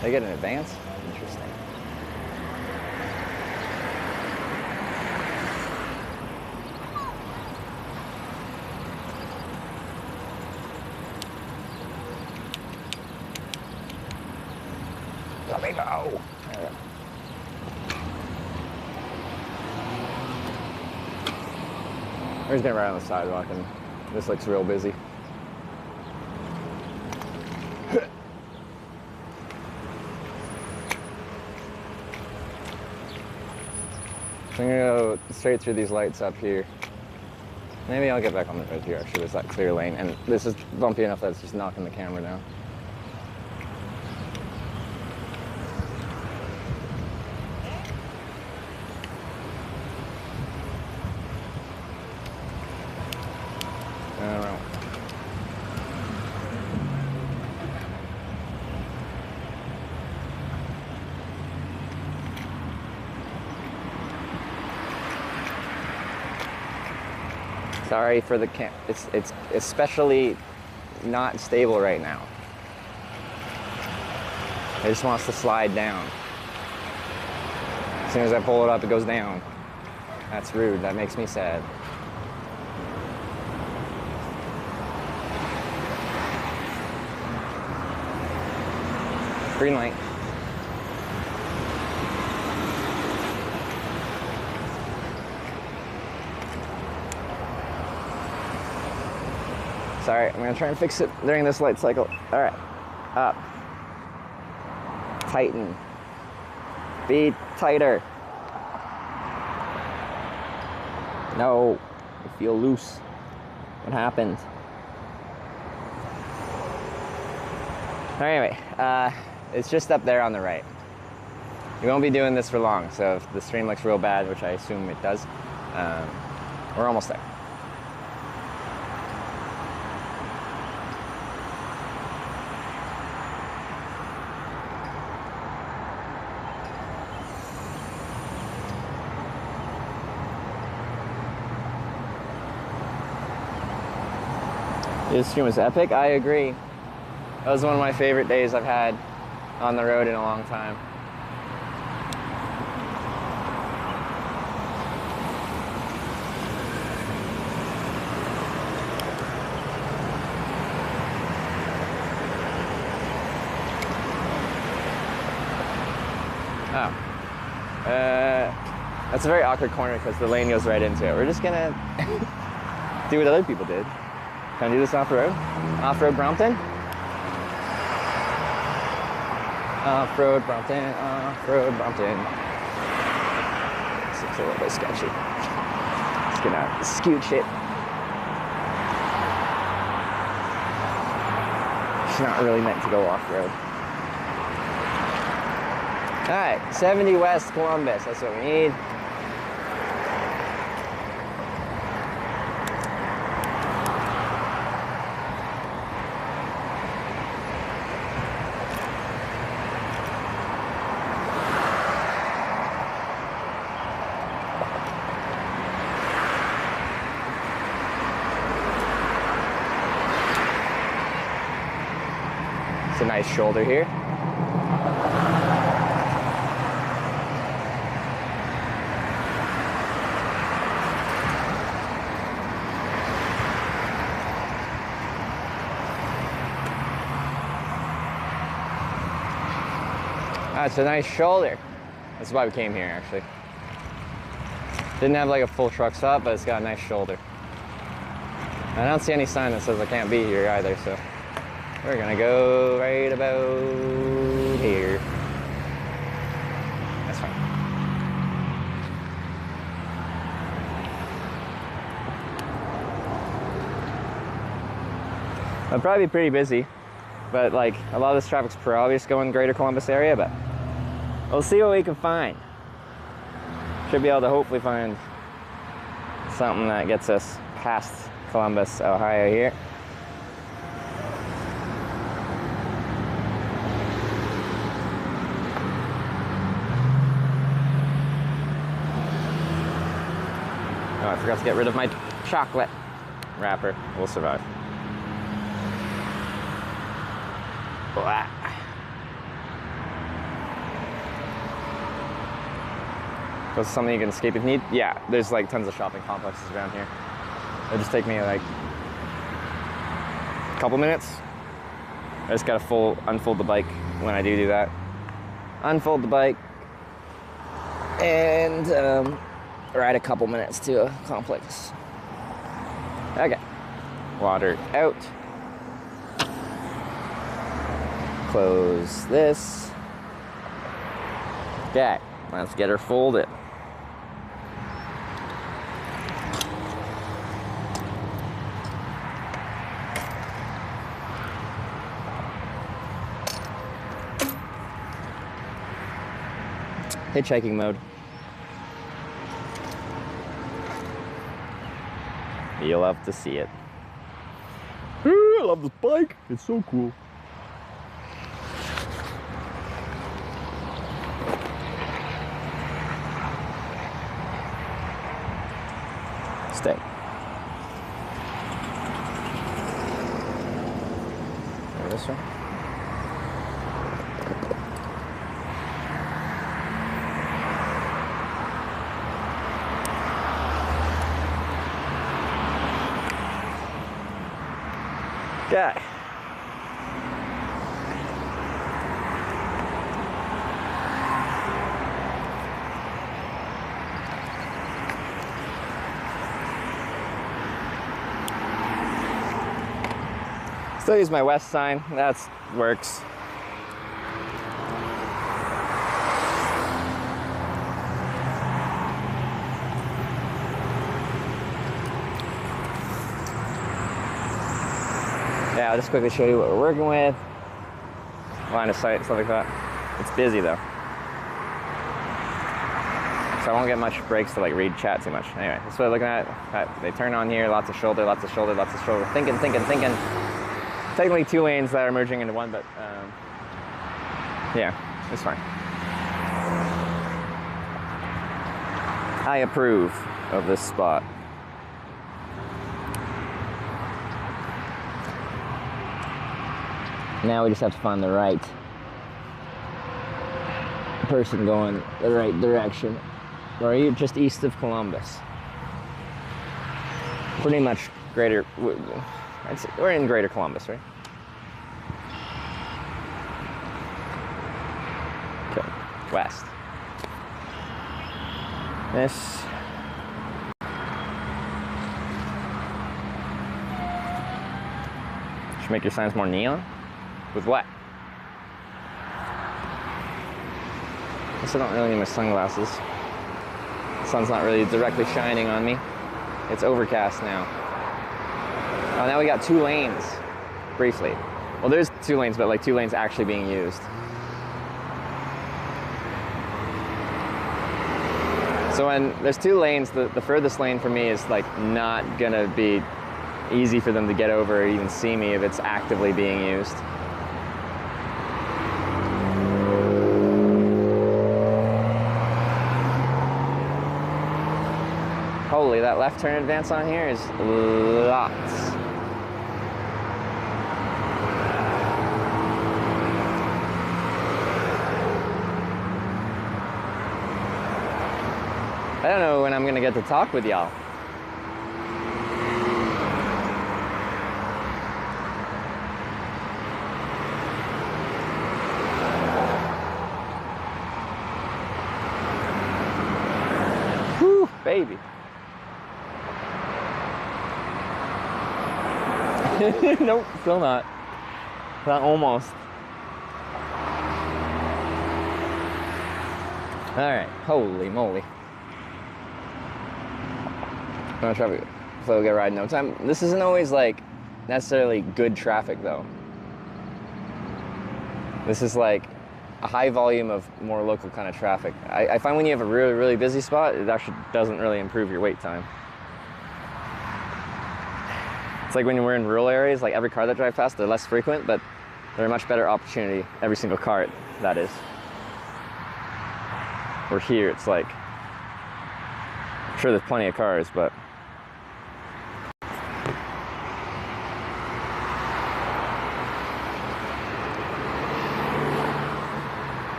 They get an advance? Interesting. Let me go. We're just gonna ride on the sidewalk, and this looks real busy. So I'm gonna go straight through these lights up here. Maybe I'll get back on the road here. Actually, there's that clear lane, and this is bumpy enough that it's just knocking the camera down. I don't know. Sorry for the cam. It's especially not stable right now. It just wants to slide down. As soon as I pull it up, it goes down. That's rude. That makes me sad. Green light. Sorry, I'm gonna try and fix it during this light cycle. All right, up, tighten, be tighter. No, I feel loose. What happened? Anyway, it's just up there on the right. We won't be doing this for long, so if the stream looks real bad, which I assume it does, we're almost there. This stream was epic, I agree. That was one of my favorite days I've had on the road in a long time. Oh. That's a very awkward corner because the lane goes right into it. We're just gonna do what other people did. Can I do this off-road? Off-road Brompton? Off-road Brompton, off-road Brompton. This looks a little bit sketchy. Just gonna scooch it. It's not really meant to go off-road. All right, 70 West Columbus, that's what we need. It's a nice shoulder here. That's a nice shoulder. That's why we came here, actually. Didn't have like a full truck stop, but it's got a nice shoulder. I don't see any sign that says I can't be here either, so we're gonna go right about here. That's fine. It'll probably be pretty busy, but like a lot of this traffic's probably just going greater Columbus area, but we'll see what we can find. Should be able to hopefully find something that gets us past Columbus, Ohio here. Oh, I forgot to get rid of my chocolate wrapper. We'll survive. Blah. Was something you can escape if need? Yeah, there's like tons of shopping complexes around here. It'll just take me like a couple minutes. I just gotta unfold the bike when I do that. unfold the bike, and ride a couple minutes to a complex. Okay, water out. Close this. Okay, let's get her folded. Hitchhiking mode. You'll love to see it. Ooh, I love this bike. It's so cool. Stay. Go this way. Okay. Still use my west sign. That works. Yeah, I'll just quickly show you what we're working with. Line of sight, stuff like that. It's busy though. So I won't get much breaks to like read chat too much. Anyway, that's what I'm looking at. They turn on here, lots of shoulder, lots of shoulder, lots of shoulder. Thinking. Technically 2 lanes that are merging into one, but yeah, it's fine. I approve of this spot. Now we just have to find the right person going the right direction. Where are you? Just east of Columbus. Pretty much greater, we're in greater Columbus, right? Okay, west. This. Should make your signs more neon? With what? I guess I don't really need my sunglasses. The sun's not really directly shining on me. It's overcast now. Oh, now we got 2 lanes, briefly. Well, there's 2 lanes, but like 2 lanes actually being used. So when there's 2 lanes, the furthest lane for me is like not gonna be easy for them to get over or even see me if it's actively being used. Holy, that left turn advance on here is lots. I don't know when I'm gonna get to talk with y'all. Whew, baby. Nope, still not. Not almost. Alright, holy moly. No traffic, so we'll get a ride in no time. This isn't always like necessarily good traffic though. This is like a high volume of more local kind of traffic. I find when you have a really, really busy spot, it actually doesn't really improve your wait time. It's like when we're in rural areas, like every car that drives past, they're less frequent, but they're a much better opportunity. Every single car, that is. We're here, it's like, I'm sure there's plenty of cars, but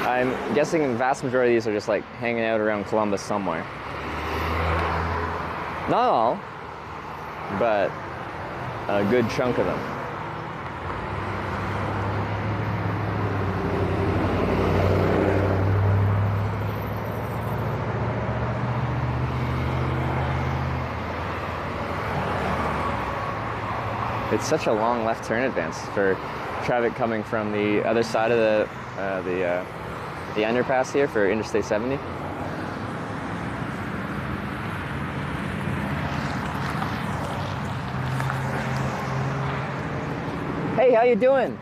I'm guessing the vast majority of these are just like hanging out around Columbus somewhere. Not all, but a good chunk of them. It's such a long left turn advance for traffic coming from the other side of the underpass here for Interstate 70. Hey, how you doing? Okay.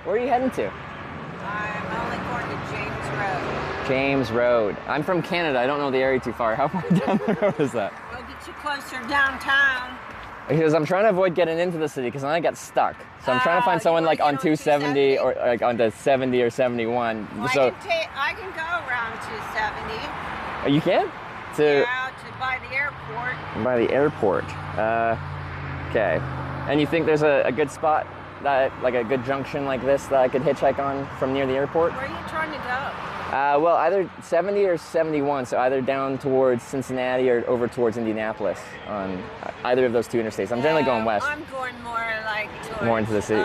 Where are you heading to? I'm only going to James Road. James Road. I'm from Canada. I don't know the area too far. How far down the road is that? We'll get you closer downtown. Because I'm trying to avoid getting into the city because then I get stuck. So I'm trying to find someone like on 270 or like onto 70 or 71. Well, so I can go around 270. You can? Yeah, by the airport. By the airport. Okay. And you think there's a good spot, that like a good junction like this that I could hitchhike on from near the airport? Where are you trying to go? Well, either 70 or 71, so either down towards Cincinnati or over towards Indianapolis on either of those two interstates. I'm generally going west. I'm going more like towards, more into the city.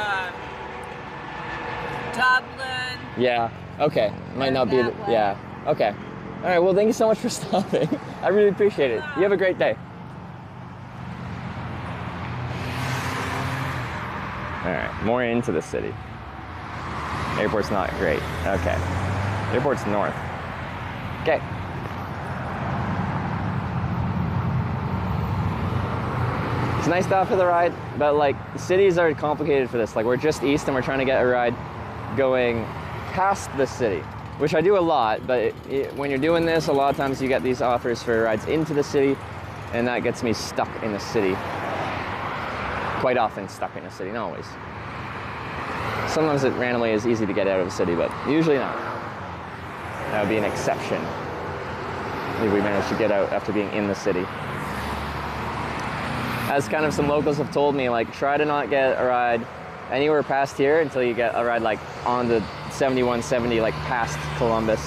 Dublin. Yeah, okay. Might not be, yeah, okay. All right, well, thank you so much for stopping. I really appreciate it. You have a great day. All right, more into the city. Airport's not great, okay. Airport's north. Okay. It's nice stop for the ride, but like cities are complicated for this. Like we're just east and we're trying to get a ride going past the city, which I do a lot, but when you're doing this, a lot of times you get these offers for rides into the city, and that gets me stuck in the city. Quite often stuck in the city, not always. Sometimes it randomly is easy to get out of the city, but usually not. That would be an exception if we managed to get out after being in the city. As kind of some locals have told me, like try to not get a ride anywhere past here until you get a ride like on the 7170, like past Columbus,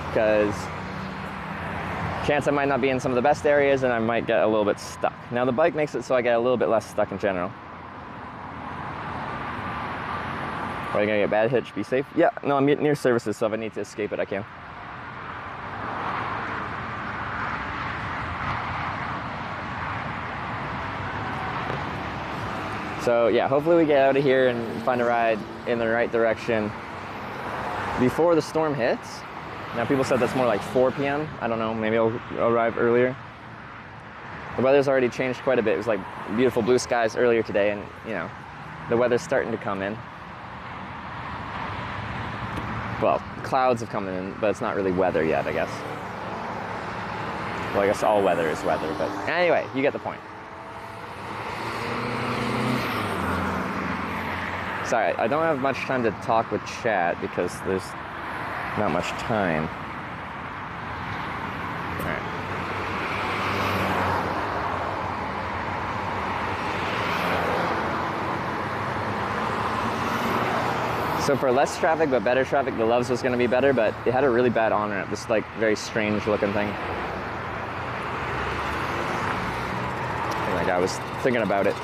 because chance I might not be in some of the best areas and I might get a little bit stuck. Now the bike makes it so I get a little bit less stuck in general. Are you gonna get a bad hitch? Be safe? Yeah, no, I'm near services, so if I need to escape it, I can. So yeah, hopefully we get out of here and find a ride in the right direction before the storm hits. Now people said that's more like 4 p.m. I don't know, maybe I'll arrive earlier. The weather's already changed quite a bit. It was like beautiful blue skies earlier today, and you know, the weather's starting to come in. Well, clouds have come in, but it's not really weather yet, I guess. Well, I guess all weather is weather, but anyway, you get the point. Sorry, I don't have much time to talk with chat because there's not much time. All right. So for less traffic but better traffic, the Loves was going to be better, but it had a really bad on-ramp. This like very strange looking thing. Like I was thinking about it.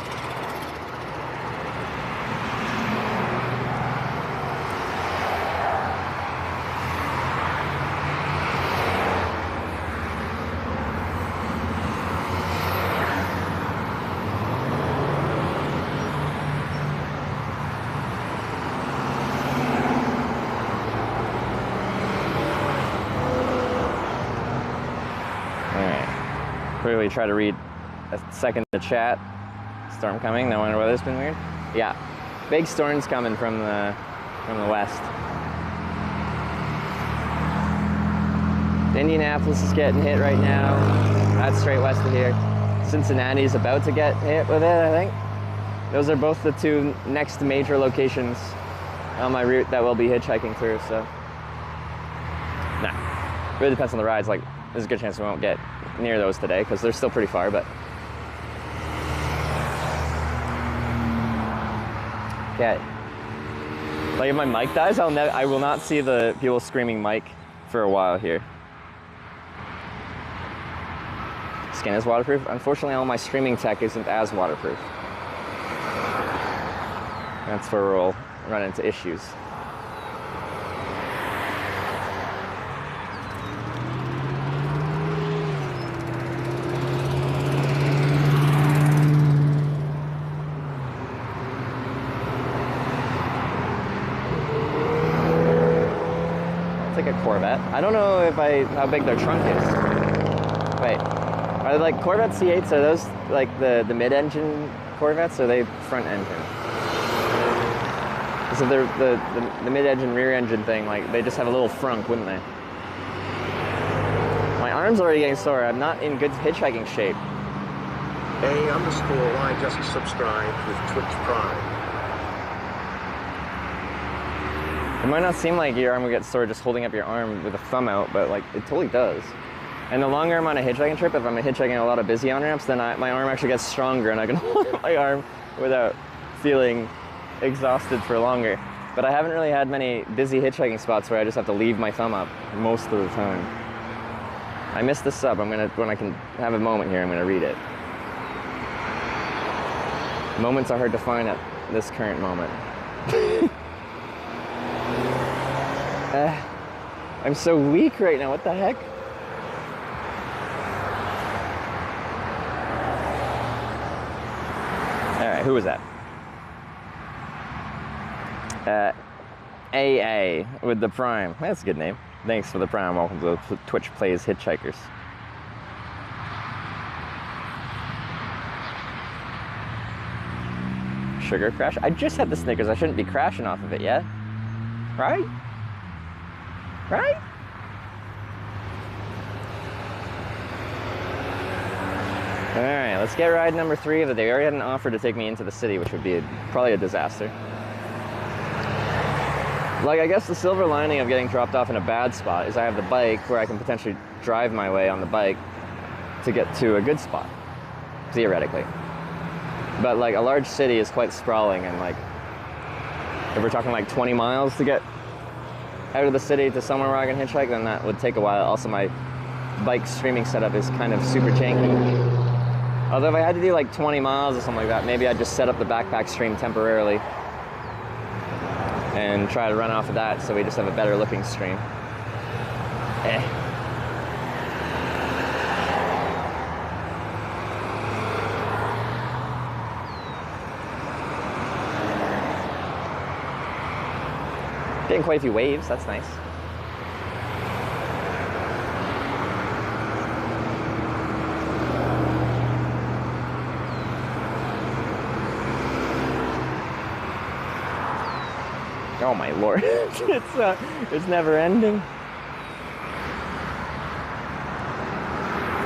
Quickly try to read a second to chat. Storm coming. No wonder weather's been weird. Yeah, big storms coming from the west. Indianapolis is getting hit right now. That's straight west of here. Cincinnati's about to get hit with it, I think. Those are both the two next major locations on my route that we'll be hitchhiking through. So, nah, really depends on the rides. Like, there's a good chance we won't get near those today because they're still pretty far, but okay. Like if my mic dies, I will not see the people screaming mic for a while here. Skin is waterproof. Unfortunately, all my streaming tech isn't as waterproof. That's where we'll run into issues. like a Corvette. I don't know how big their trunk is. Wait, are they like Corvette C8s? Are those like the mid-engine Corvettes, or are they front engine? So they're the mid-engine, rear-engine thing, like they just have a little frunk, wouldn't they? My arm's already getting sore. I'm not in good hitchhiking shape. A_I just subscribed with Twitch Prime. It might not seem like your arm will get sore just holding up your arm with a thumb out, but like it totally does. And the longer I'm on a hitchhiking trip, if I'm hitchhiking a lot of busy on-ramps, then my arm actually gets stronger and I can hold up my arm without feeling exhausted for longer. But I haven't really had many busy hitchhiking spots where I just have to leave my thumb up most of the time. I missed the sub. When I can have a moment here, I'm gonna read it. Moments are hard to find at this current moment. I'm so weak right now, what the heck? Alright, who was that? AA with the Prime. That's a good name. Thanks for the Prime. Welcome to Twitch Plays Hitchhikers. Sugar crash? I just had the Snickers. I shouldn't be crashing off of it yet. Right? Right? Alright, let's get ride number 3 of the day. They already had an offer to take me into the city, which would be probably a disaster. Like, I guess the silver lining of getting dropped off in a bad spot is I have the bike where I can potentially drive my way on the bike to get to a good spot, theoretically. But like a large city is quite sprawling, and like if we're talking like 20 miles to get out of the city to somewhere where I can hitchhike, then that would take a while. Also, my bike streaming setup is kind of super janky. Although if I had to do like 20 miles or something like that, maybe I'd just set up the backpack stream temporarily and try to run off of that so we just have a better looking stream. Getting quite a few waves, that's nice. Oh my lord, it's never ending.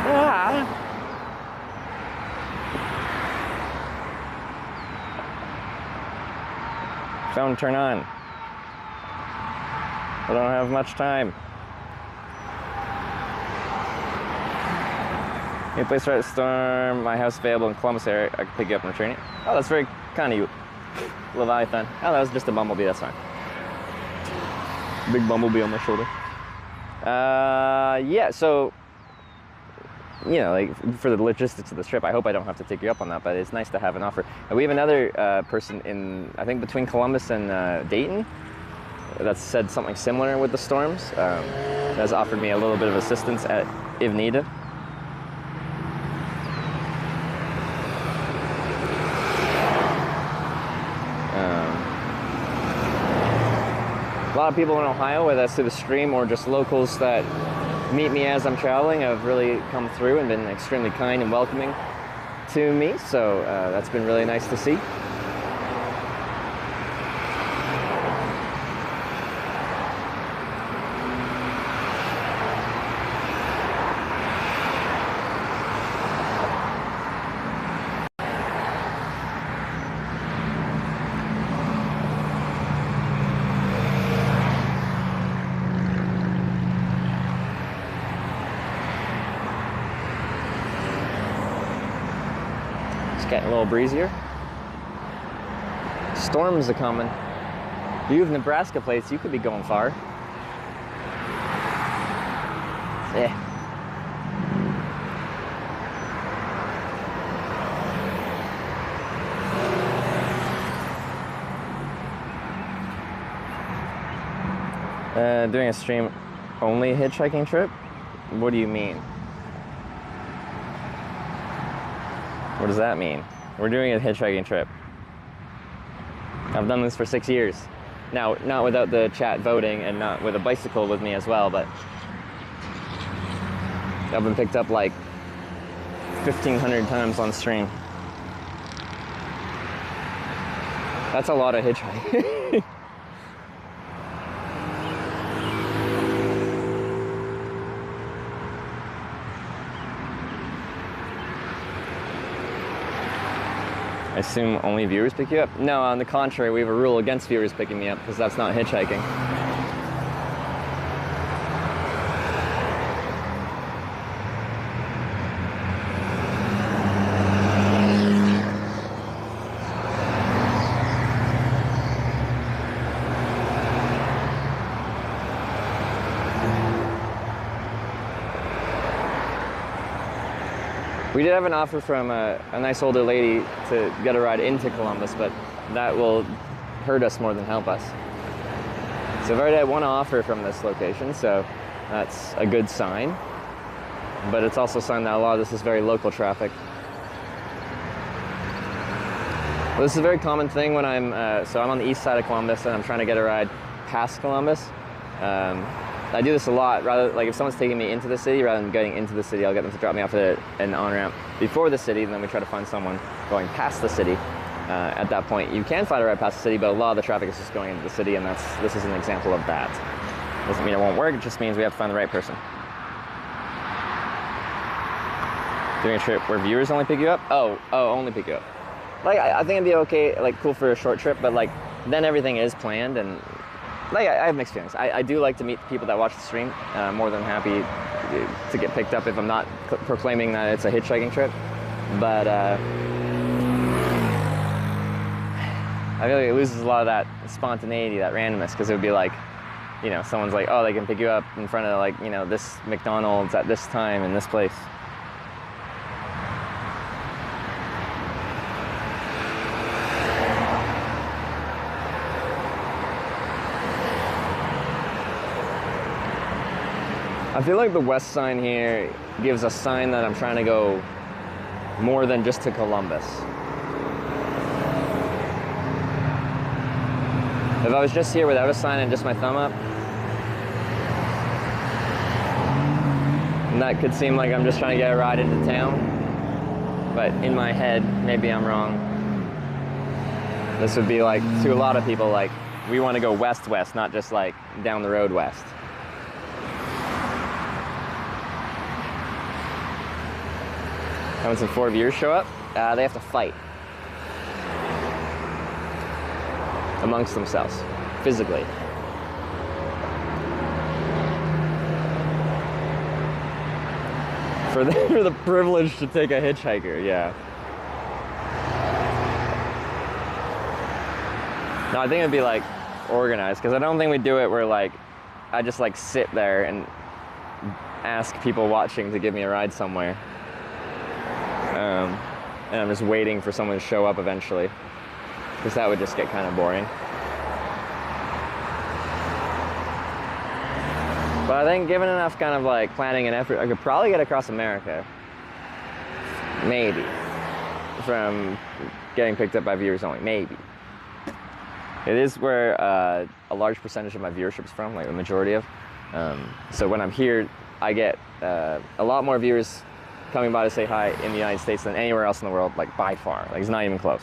Ah. Phone turn on. I don't have much time. Any place right storm, my house available in Columbus area, I can pick you up and return it. Oh, that's very kind of you. Leviathan. Oh, that was just a bumblebee, that's fine. Big bumblebee on my shoulder. Yeah, so, you know, like, for the logistics of this trip, I hope I don't have to take you up on that, but it's nice to have an offer. We have another person in, I think, between Columbus and Dayton that's said something similar with the storms. Has offered me a little bit of assistance if needed. A lot of people in Ohio, whether that's through the stream or just locals that meet me as I'm traveling, have really come through and been extremely kind and welcoming to me. So that's been really nice to see. Getting a little breezier. Storms are coming. You have Nebraska plates, you could be going far. Yeah. Doing a stream only hitchhiking trip? What do you mean? What does that mean? We're doing a hitchhiking trip. I've done this for 6 years. Now, not without the chat voting and not with a bicycle with me as well, but I've been picked up like 1,500 times on stream. That's a lot of hitchhiking. I assume only viewers pick you up? No, on the contrary, we have a rule against viewers picking me up because that's not hitchhiking. We did have an offer from a nice older lady to get a ride into Columbus, but that will hurt us more than help us. So I've already had one offer from this location, so that's a good sign. But it's also a sign that a lot of this is very local traffic. Well, this is a very common thing when I'm on the east side of Columbus and I'm trying to get a ride past Columbus. I do this a lot. Rather, like if someone's taking me into the city, rather than getting into the city, I'll get them to drop me off at an on-ramp before the city, and then we try to find someone going past the city. At that point, you can find a ride past the city, but a lot of the traffic is just going into the city, and this is an example of that. Doesn't mean it won't work, it just means we have to find the right person. Doing a trip where viewers only pick you up? Oh, only pick you up. Like, I think it'd be okay, like cool for a short trip, but like, then everything is planned, and like, I have mixed feelings. I do like to meet people that watch the stream. More than happy to get picked up if I'm not proclaiming that it's a hitchhiking trip. But I feel like it loses a lot of that spontaneity, that randomness, because it would be like, you know, someone's like, oh, they can pick you up in front of, like, you know, this McDonald's at this time in this place. I feel like the west sign here gives a sign that I'm trying to go more than just to Columbus. If I was just here without a sign and just my thumb up, and that could seem like I'm just trying to get a ride into town, but in my head, maybe I'm wrong. This would be like, to a lot of people, like, we want to go west-west, not just like down the road west. When some 4 viewers show up, they have to fight amongst themselves, physically. For the privilege to take a hitchhiker, yeah. No, I think it'd be like organized, because I don't think we do it where like I just like sit there and ask people watching to give me a ride somewhere. And I'm just waiting for someone to show up eventually, because that would just get kind of boring. But I think given enough kind of like planning and effort, I could probably get across America, maybe, from getting picked up by viewers only, maybe. It is where a large percentage of my viewership is from, like the majority of. So when I'm here, I get a lot more viewers coming by to say hi in the United States than anywhere else in the world, like by far. Like, it's not even close.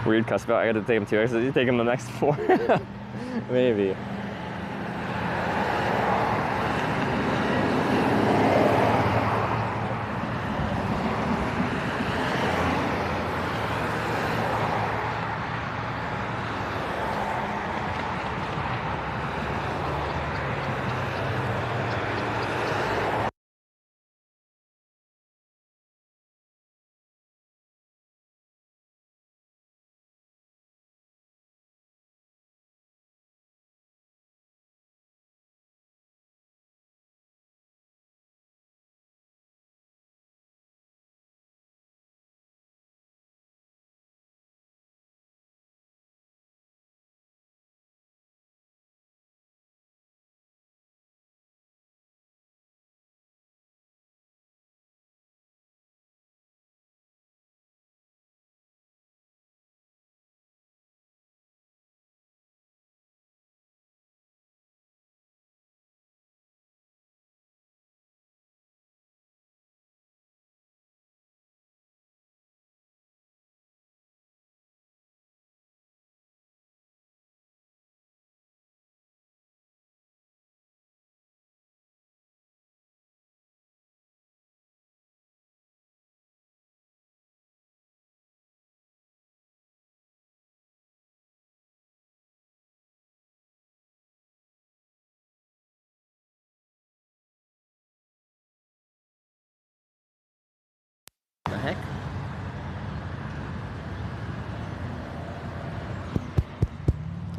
Weird cuss about, I gotta take him too. I said, you take him the next 4. Maybe.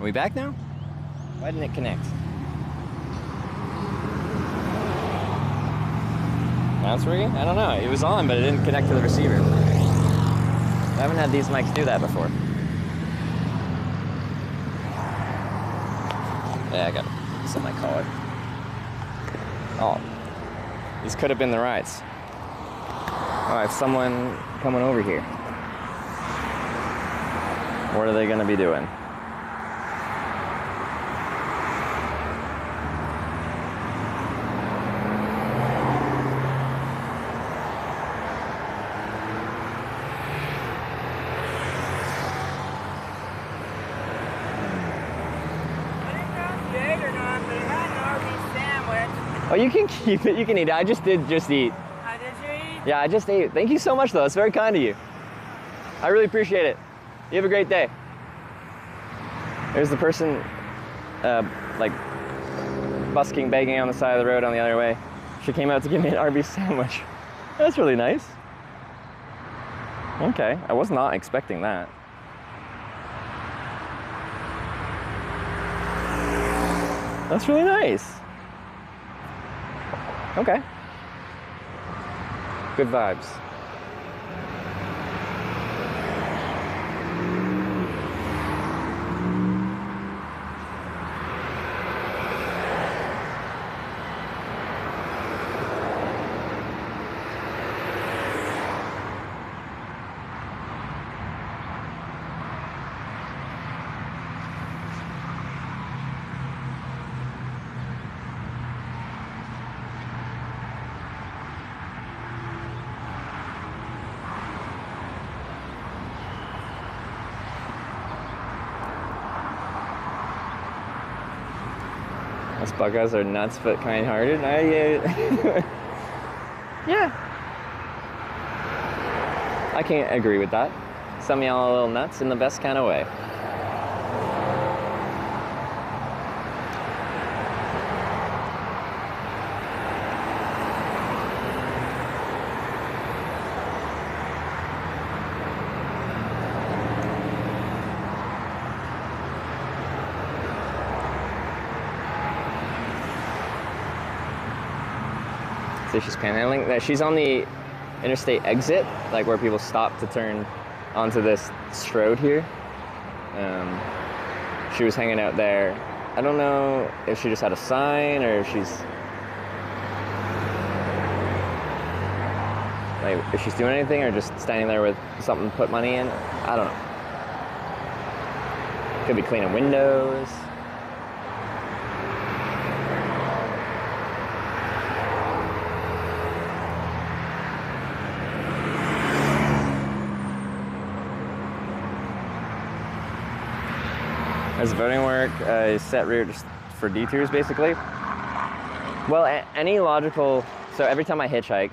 Are we back now? Why didn't it connect? Now it's ringing? I don't know. It was on, but it didn't connect to the receiver. I haven't had these mics do that before. Yeah, I got this on my collar. Oh, these could have been the rides. Oh, I have someone coming over here. What are they going to be doing? Oh, you can keep it. You can eat it. I just did just eat. How did you eat? Yeah, I just ate. Thank you so much, though. It's very kind of you. I really appreciate it. You have a great day. There's the person, like, busking, begging on the side of the road on the other way. She came out to give me an Arby's sandwich. That's really nice. Okay, I was not expecting that. That's really nice. Okay. Good vibes. Us buckeyes are nuts but kind-hearted. Yeah. I can't agree with that. Some of y'all are a little nuts in the best kind of way. So she's panhandling. She's on the interstate exit, like where people stop to turn onto this strode here. She was hanging out there. I don't know if she just had a sign or if she's like if she's doing anything or just standing there with something to put money in. I don't know. Could be cleaning windows. As voting work is set routes for detours, basically. Well, any logical, so every time I hitchhike,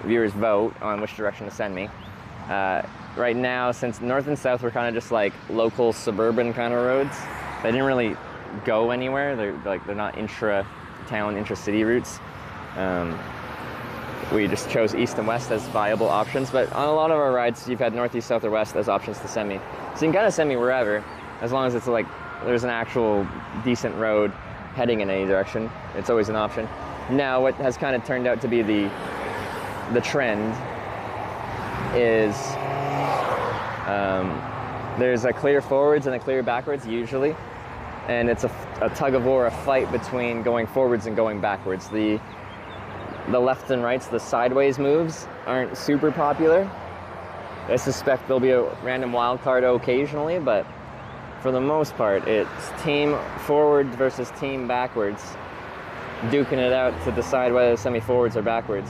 viewers vote on which direction to send me. Right now, since north and south were kind of just like local suburban kind of roads, they didn't really go anywhere. They're not intra-town, intra-city routes. We just chose east and west as viable options, but on a lot of our rides, you've had northeast, south, or west as options to send me. So you can kind of send me wherever, as long as it's like there's an actual decent road heading in any direction. It's always an option. Now, what has kind of turned out to be the trend is there's a clear forwards and a clear backwards usually, and it's a tug of war, a fight between going forwards and going backwards. The left and rights, the sideways moves aren't super popular. I suspect there'll be a random wild card occasionally, but for the most part, it's team forwards versus team backwards, duking it out to decide whether to send me forwards or backwards.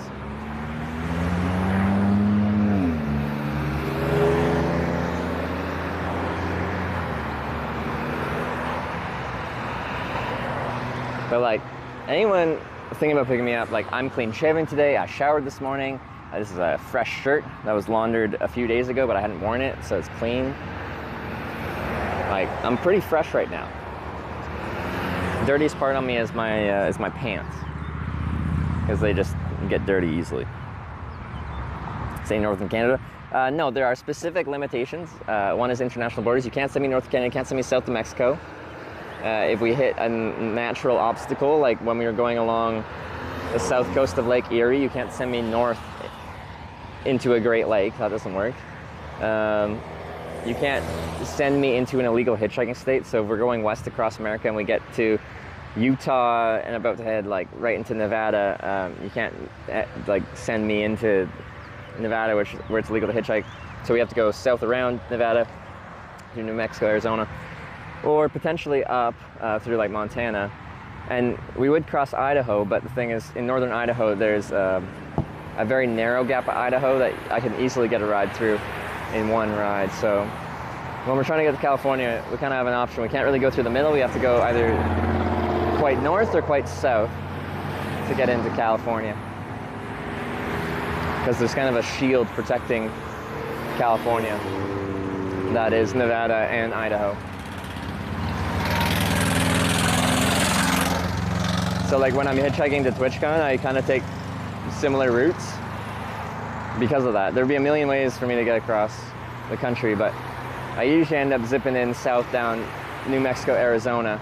But like, anyone thinking about picking me up, like, I'm clean shaven today, I showered this morning, this is a fresh shirt that was laundered a few days ago, but I hadn't worn it, so it's clean. Like, I'm pretty fresh right now. The dirtiest part on me is my pants, because they just get dirty easily. stay in northern Canada. No, there are specific limitations. One is international borders. You can't send me north to Canada, you can't send me south to Mexico. If we hit a natural obstacle, like when we were going along the south coast of Lake Erie, you can't send me north into a Great Lake. That doesn't work. You can't send me into an illegal hitchhiking state. So if we're going west across America and we get to Utah and about to head like right into Nevada, you can't like send me into Nevada, where it's illegal to hitchhike. So we have to go south around Nevada through New Mexico, Arizona, or potentially up through like Montana. And we would cross Idaho, but the thing is, in northern Idaho, there's a very narrow gap of Idaho that I can easily get a ride through in one ride. So when we're trying to get to California, we kind of have an option. We can't really go through the middle. We have to go either quite north or quite south to get into California, because there's kind of a shield protecting California. That is Nevada and Idaho. So like when I'm hitchhiking to TwitchCon, I kind of take similar routes because of that. There'd be a million ways for me to get across the country, but I usually end up zipping in south down New Mexico, Arizona,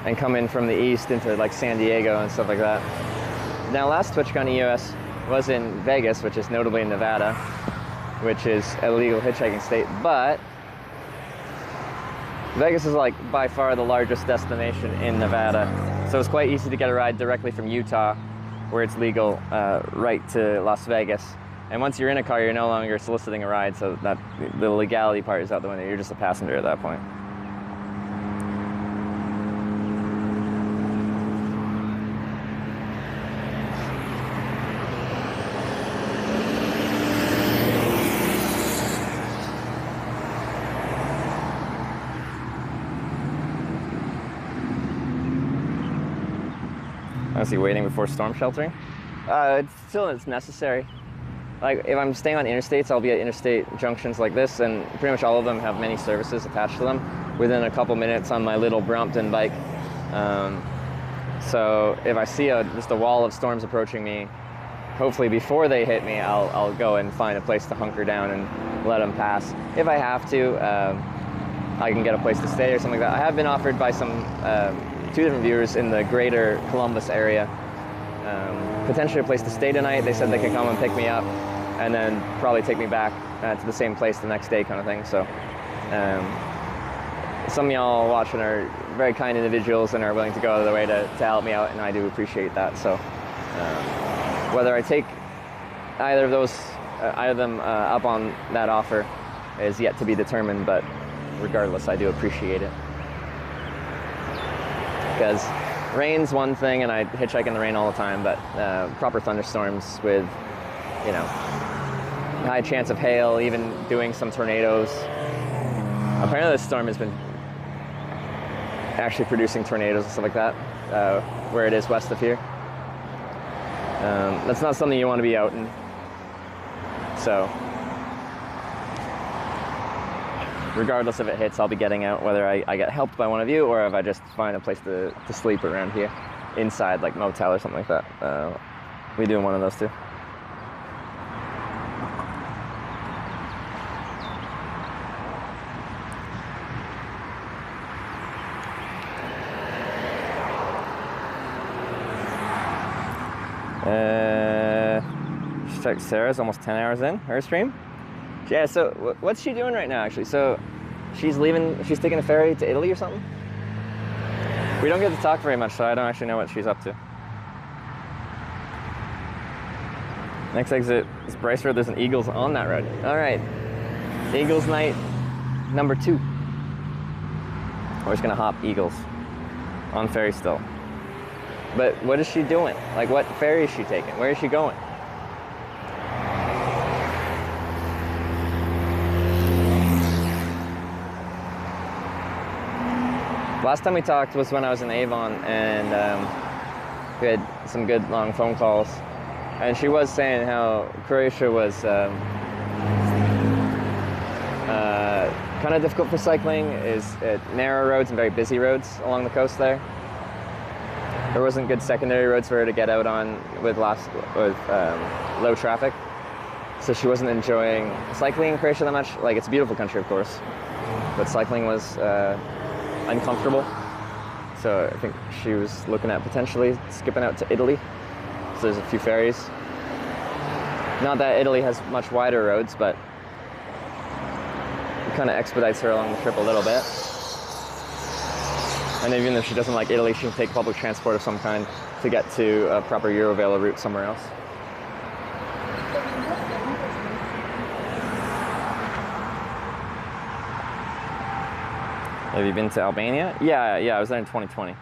and come in from the east into like San Diego and stuff like that. Now, last TwitchCon EOS was in Vegas, which is notably in Nevada, which is a legal hitchhiking state, but Vegas is like by far the largest destination in Nevada. So it's quite easy to get a ride directly from Utah, where it's legal, right to Las Vegas. And once you're in a car, you're no longer soliciting a ride, so that the legality part is out the window. You're just a passenger at that point. Is he waiting before storm sheltering? It's necessary. Like if I'm staying on interstates, I'll be at interstate junctions like this, and pretty much all of them have many services attached to them within a couple minutes on my little Brompton bike. So if I see just a wall of storms approaching me, hopefully before they hit me, I'll go and find a place to hunker down and let them pass. If I have to, I can get a place to stay or something like that. I have been offered by some 2 different viewers in the greater Columbus area, potentially a place to stay tonight. They said they could come and pick me up and then probably take me back to the same place the next day, kind of thing. So some of y'all watching are very kind individuals and are willing to go out of their way to help me out, and I do appreciate that. So whether I take either of them up on that offer is yet to be determined, but regardless, I do appreciate it. Because rain's one thing, and I hitchhike in the rain all the time, but proper thunderstorms with, high chance of hail, even doing some tornadoes. Apparently this storm has been actually producing tornadoes and stuff like that, where it is west of here. That's not something you want to be out in. So regardless if it hits, I'll be getting out, whether I get helped by one of you or if I just find a place to sleep around here, inside, like motel or something like that. We doing one of those too. Sarah's almost 10 hours in her stream. Yeah, so what's she doing right now, actually? So she's leaving, she's taking a ferry to Italy or something? We don't get to talk very much, so I don't actually know what she's up to. Next exit is Bryce Road. There's an Eagles on that road. All right, Eagles night number 2. We're just gonna hop Eagles on ferry still. But what is she doing? Like, what ferry is she taking? Where is she going? Last time we talked was when I was in Avon, and we had some good long phone calls. And she was saying how Croatia was kind of difficult for cycling, is narrow roads and very busy roads along the coast there. There wasn't good secondary roads for her to get out on with low traffic. So she wasn't enjoying cycling in Croatia that much. Like, it's a beautiful country, of course, but cycling was uncomfortable. So I think she was looking at potentially skipping out to Italy. So there's a few ferries. Not that Italy has much wider roads, but it kind of expedites her along the trip a little bit. And even if she doesn't like Italy, she can take public transport of some kind to get to a proper Eurovelo route somewhere else. Have you been to Albania? Yeah, I was there in 2020.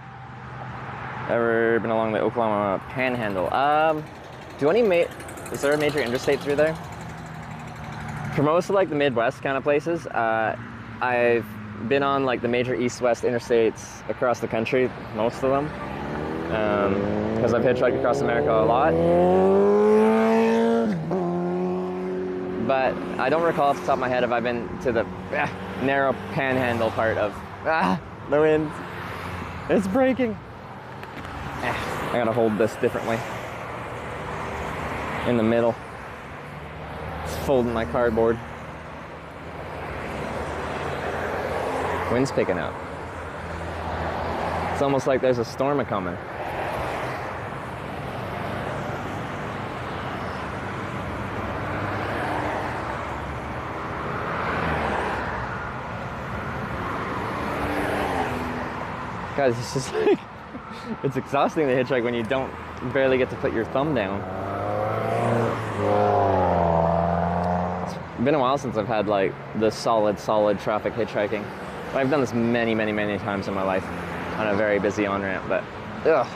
Ever been along the Oklahoma Panhandle? Is there a major interstate through there? For most of like the Midwest kind of places, I've been on like the major east-west interstates across the country, most of them, because I've hitchhiked across America a lot. But I don't recall off the top of my head if I've been to the narrow panhandle part of the wind. It's breaking. I gotta hold this differently. In the middle. Just folding my cardboard. Wind's picking up. It's almost like there's a storm a-coming. Guys, it's just like, it's exhausting to hitchhike when you barely get to put your thumb down. It's been a while since I've had like the solid traffic hitchhiking. I've done this many times in my life on a very busy on-ramp, but ugh.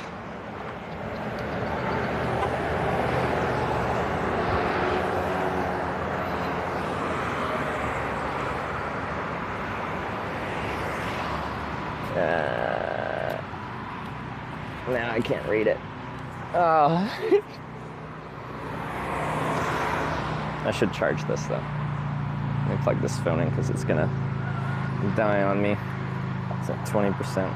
Now I can't read it. Oh. I should charge this though. Let me plug this phone in because it's gonna die on me. It's at 20%.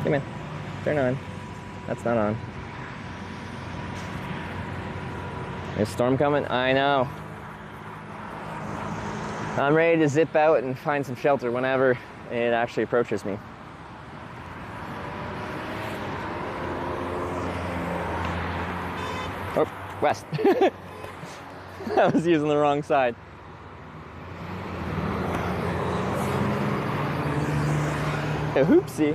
Come in. Turn on. That's not on. Is a storm coming? I know. I'm ready to zip out and find some shelter whenever it actually approaches me. Oh, west. I was using the wrong side. A hoopsie.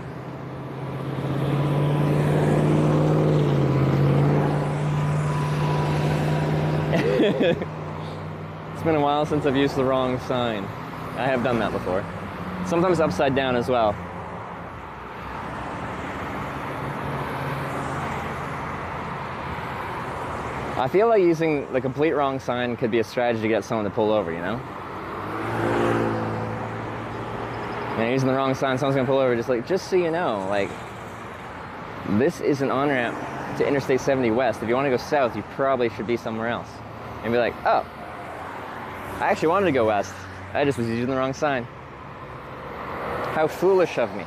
It's been a while since I've used the wrong sign. I have done that before. Sometimes upside down as well. I feel like using the complete wrong sign could be a strategy to get someone to pull over, you know? And using the wrong sign, someone's gonna pull over, just so you know, like, this is an on-ramp to Interstate 70 West. If you want to go south, you probably should be somewhere else. And be like, oh, I actually wanted to go west. I just was using the wrong sign. How foolish of me.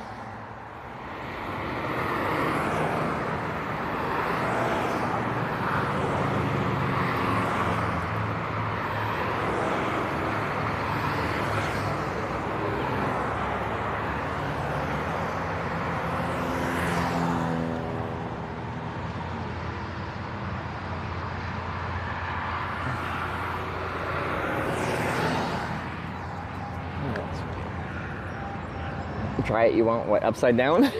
Try it, you want what, upside down? No.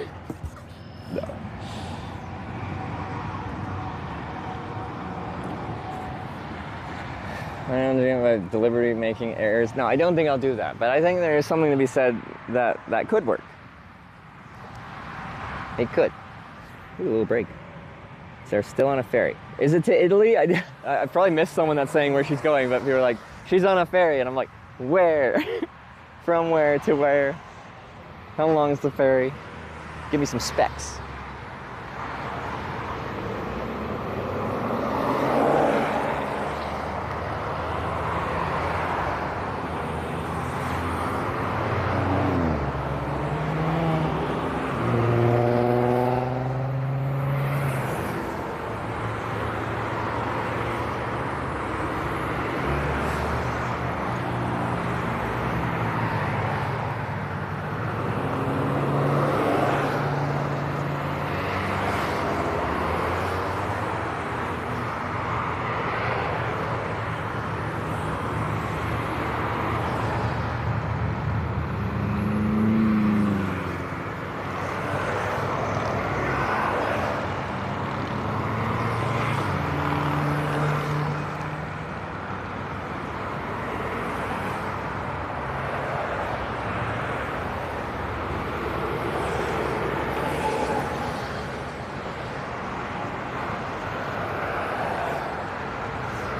I don't think about deliberately making errors. No, I don't think I'll do that, but I think there is something to be said that could work. It could. Ooh, a little break. So they're still on a ferry. Is it to Italy? I probably missed someone that's saying where she's going, but people are like, she's on a ferry, and I'm like, where? From where to where? How long is the ferry? Give me some specs.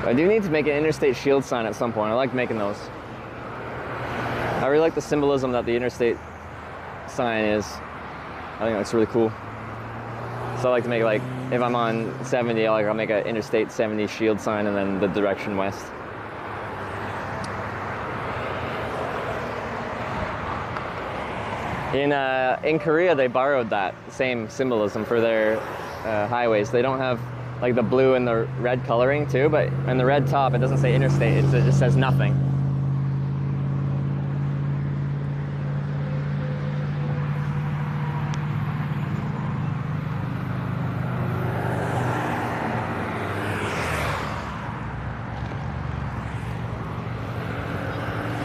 I do need to make an interstate shield sign at some point. I like making those. I really like the symbolism that the interstate sign is. I think that's really cool. So I like to make, like, if I'm on 70, I'll make an interstate 70 shield sign and then the direction west. In Korea, they borrowed that same symbolism for their highways. They don't have like the blue and the red coloring too, but on the red top, it doesn't say interstate, it just says nothing.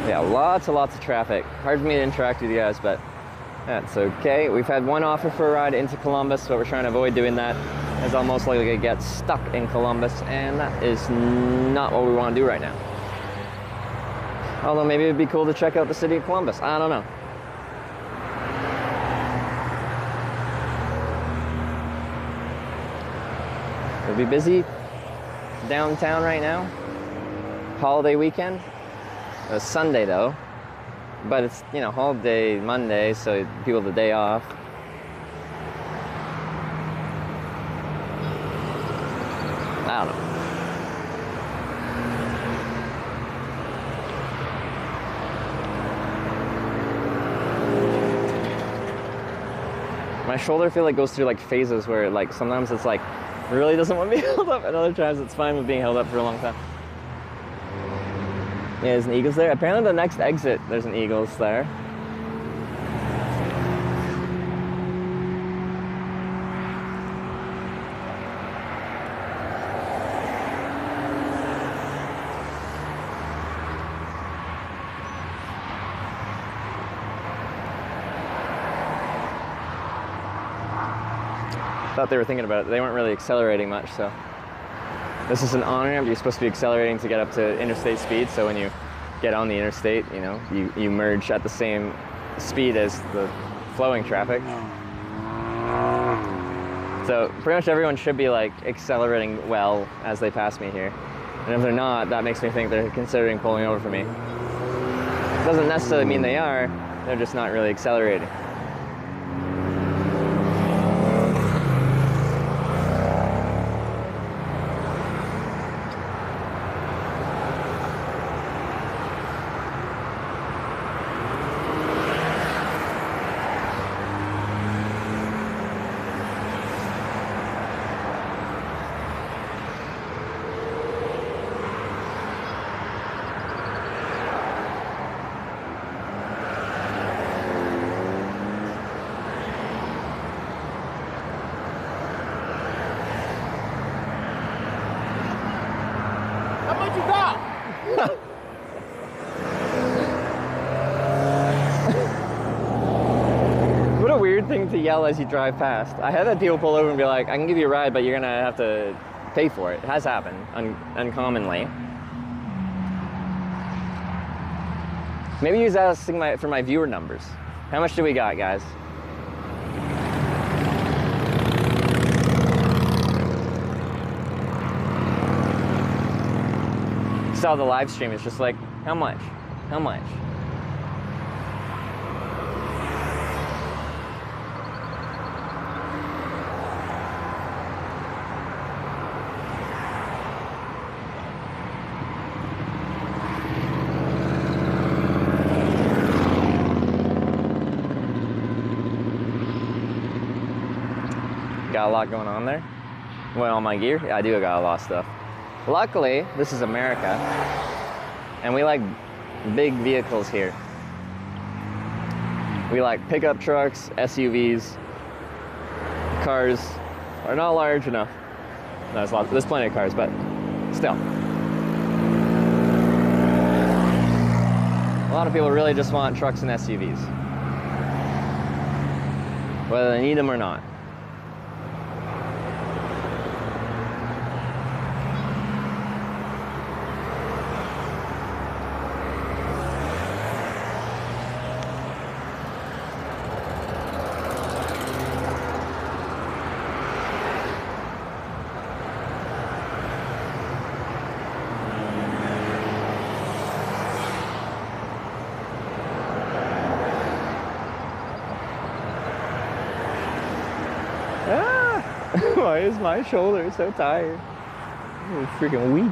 Yeah, lots and lots of traffic. Hard for me to interact with you guys, but that's okay. We've had one offer for a ride into Columbus, but we're trying to avoid doing that, as I'll most likely get stuck in Columbus, and that is not what we want to do right now. Although maybe it'd be cool to check out the city of Columbus. I don't know. It'll be busy downtown right now. Holiday weekend. It's Sunday though, but it's, you know, holiday Monday, so people have the day off. I don't know. My shoulder, I feel like, goes through like phases where like sometimes it's like really doesn't want to be held up, and other times it's fine with being held up for a long time. Yeah, there's an Eagles there. Apparently the next exit, there's an Eagles there. Thought they were thinking about it. They weren't really accelerating much, so. This is an on-ramp. You're supposed to be accelerating to get up to interstate speed, so when you get on the interstate, you know, you merge at the same speed as the flowing traffic. So pretty much everyone should be like accelerating well as they pass me here. And if they're not, that makes me think they're considering pulling over for me. It doesn't necessarily mean they are, they're just not really accelerating. What a weird thing to yell as you drive past. I had that people pull over and be like, I can give you a ride, but you're gonna have to pay for it. It has happened, uncommonly. Maybe he was asking for my viewer numbers. How much do we got, guys? Saw the live stream, it's just like, how much? How much? Got a lot going on there. Well, all my gear, yeah, I do got a lot of stuff. Luckily, this is America, and we like big vehicles here. We like pickup trucks, SUVs, cars are not large enough. No, there's plenty of cars, but still. A lot of people really just want trucks and SUVs, whether they need them or not. Why is my shoulder so tired? I'm freaking weak.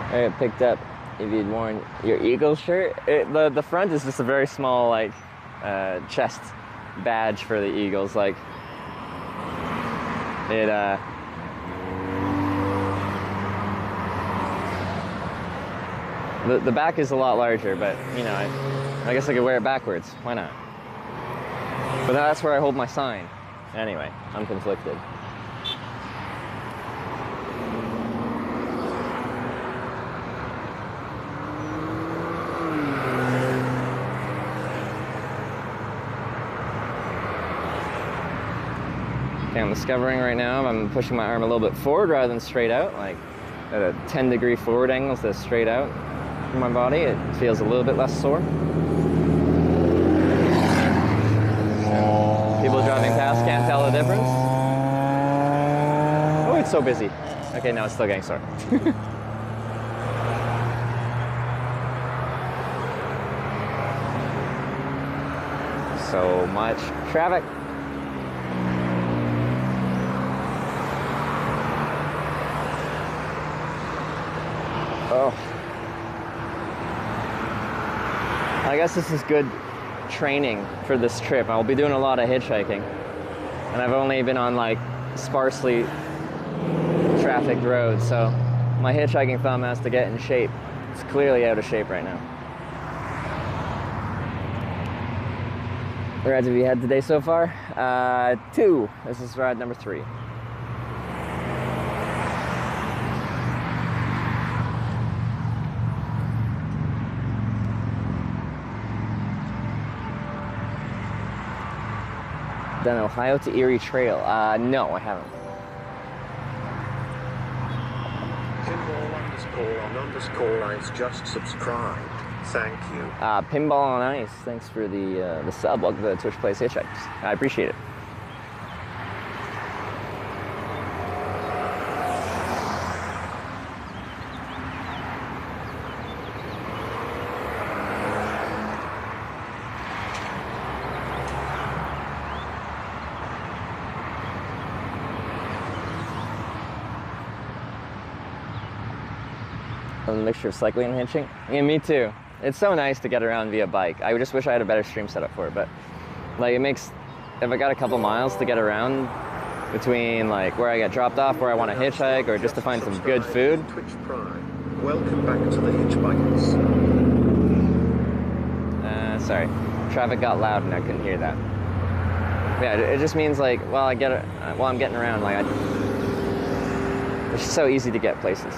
I got picked up if you'd worn your Eagle shirt. The front is just a very small like chest badge for the Eagles. Like it the back is a lot larger, but you know, I guess I could wear it backwards. Why not? But that's where I hold my sign. Anyway, I'm conflicted. Okay, I'm discovering right now I'm pushing my arm a little bit forward rather than straight out, like at a 10-degree forward angle instead of straight out from my body. It feels a little bit less sore. People driving past can't tell the difference. Oh, it's so busy. Okay, now it's still getting sore. So much traffic. Oh. I guess this is good training for this trip. I'll be doing a lot of hitchhiking. And I've only been on like sparsely trafficked roads, so my hitchhiking thumb has to get in shape. It's clearly out of shape right now. Rides have you had today so far? 2. This is ride number 3. Done Ohio to Erie Trail. No, I haven't. Pinball_on_ice just subscribed. Thank you. Pinball on Ice. Thanks for the sub. Welcome to the Twitch Plays Hitchhikes. I appreciate it. A mixture of cycling and hitching. Yeah, me too. It's so nice to get around via bike. I just wish I had a better stream setup for it, but like it makes, if I got a couple miles to get around between like where I get dropped off, where I want to hitchhike, or just to find some good food. Twitch Prime. Welcome back to the Hitchbikers. Sorry, traffic got loud and I couldn't hear that. Yeah, it just means like, while I'm getting around, like it's just so easy to get places.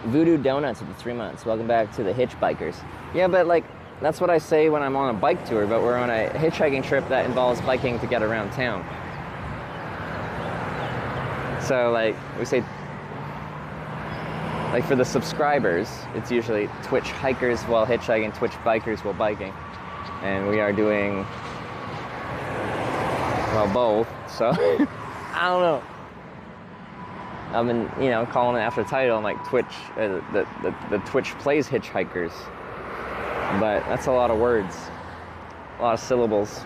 Voodoo Donuts with the 3 months. Welcome back to the Hitchbikers. Yeah, but like, that's what I say when I'm on a bike tour, but we're on a hitchhiking trip that involves biking to get around town. So like, we say, like for the subscribers, it's usually Twitch hikers while hitchhiking, Twitch bikers while biking. And we are doing, well, both, so I don't know. I've been, you know, calling it after the title, like Twitch, the Twitch Plays Hitchhikers. But that's a lot of words, a lot of syllables.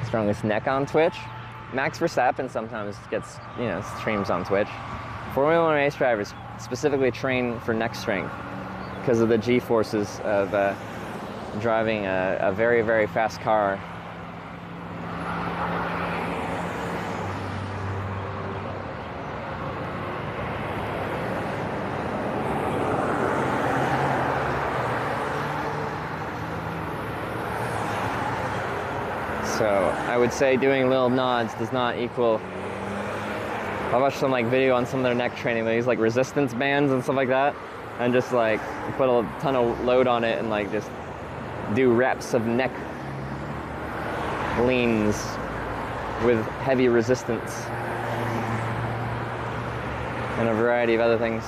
Strongest neck on Twitch. Max Verstappen sometimes gets, you know, streams on Twitch. Formula One race drivers specifically train for neck strength because of the G-forces of driving a very, very fast car. So I would say doing little nods does not equal. I watched some like video on some of their neck training. They use like resistance bands and stuff like that, and just like put a ton of load on it and like just do reps of neck leans with heavy resistance and a variety of other things.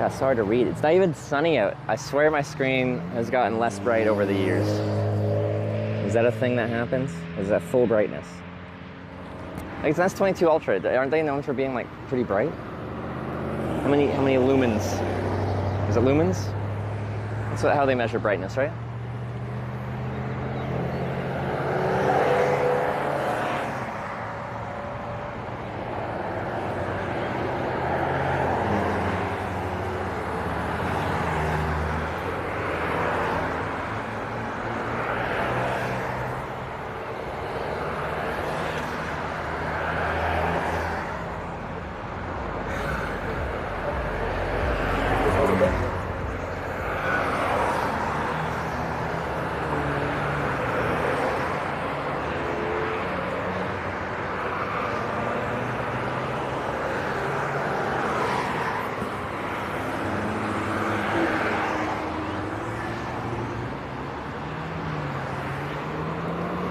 It's hard to read. It's not even sunny out. I swear my screen has gotten less bright over the years. Is that a thing that happens? Is that full brightness? Like it's an S22 Ultra. Aren't they known for being like pretty bright? How many lumens? Is it lumens? That's how they measure brightness, right?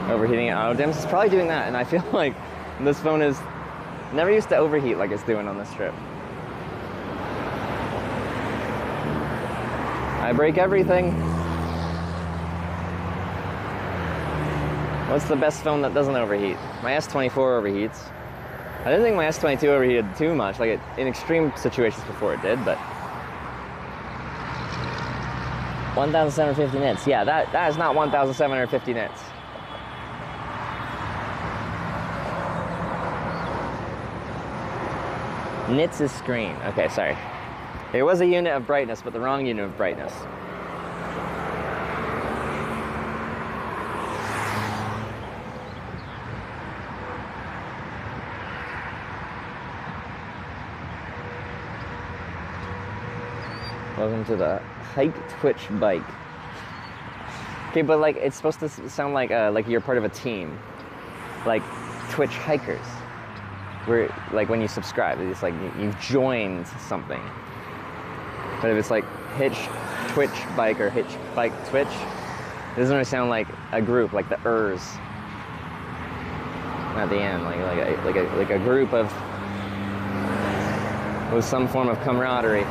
Overheating it auto dims. It's probably doing that, and I feel like this phone is never used to overheat like it's doing on this trip. I break everything. What's the best phone that doesn't overheat? My S24 overheats. I didn't think my S22 overheated too much, like in extreme situations before it did, but 1,750 nits. Yeah, that is not 1,750 nits. Nits is screen. Okay, sorry. It was a unit of brightness, but the wrong unit of brightness. Welcome to the Hike Twitch bike. Okay, but like it's supposed to sound like you're part of a team, like Twitch hikers. Where like when you subscribe, it's like you've joined something. But if it's like Hitch Twitch bike or Hitch bike Twitch, it doesn't really sound like a group, like the ers at the end, like a group of with some form of camaraderie.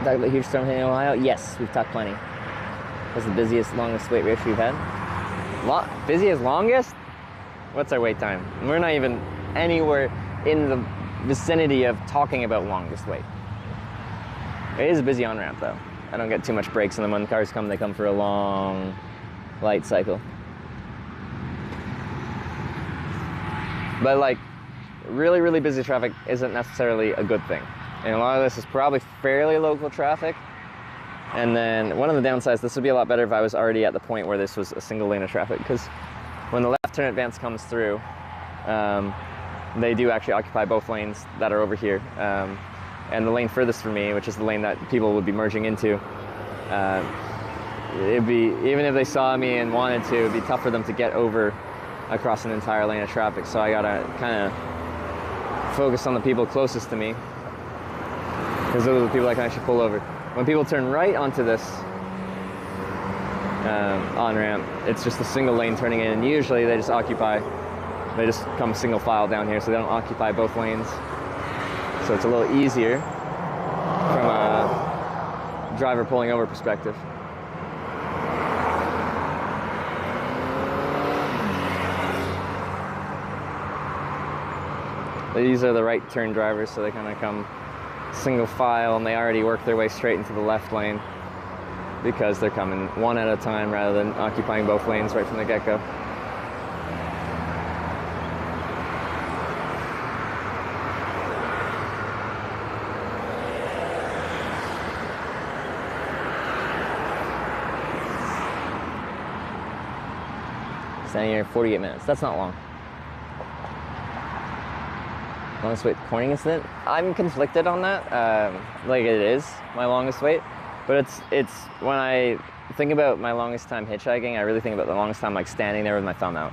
Talk about huge storm hitting Ohio? Yes, we've talked plenty. That's the busiest, longest wait race we've had. Busiest, longest? What's our wait time? We're not even anywhere in the vicinity of talking about longest wait. It is a busy on-ramp though. I don't get too much breaks, and then when cars come, they come for a long light cycle. But like, really, really busy traffic isn't necessarily a good thing. And a lot of this is probably fairly local traffic. And then one of the downsides, this would be a lot better if I was already at the point where this was a single lane of traffic, because when the left turn advance comes through, they do actually occupy both lanes that are over here. And the lane furthest from me, which is the lane that people would be merging into, it'd be, even if they saw me and wanted to, it'd be tough for them to get over across an entire lane of traffic. So I gotta kind of focus on the people closest to me, because those are the people that can actually pull over. When people turn right onto this on-ramp, it's just a single lane turning in, and usually they just come single file down here, so they don't occupy both lanes. So it's a little easier from a driver pulling over perspective. These are the right turn drivers, so they kind of come single file, and they already work their way straight into the left lane because they're coming one at a time rather than occupying both lanes right from the get-go. Standing here 48 minutes. That's not long. Longest wait Corning incident? I'm conflicted on that. Like, it is my longest wait, but it's when I think about my longest time hitchhiking, I really think about the longest time like standing there with my thumb out.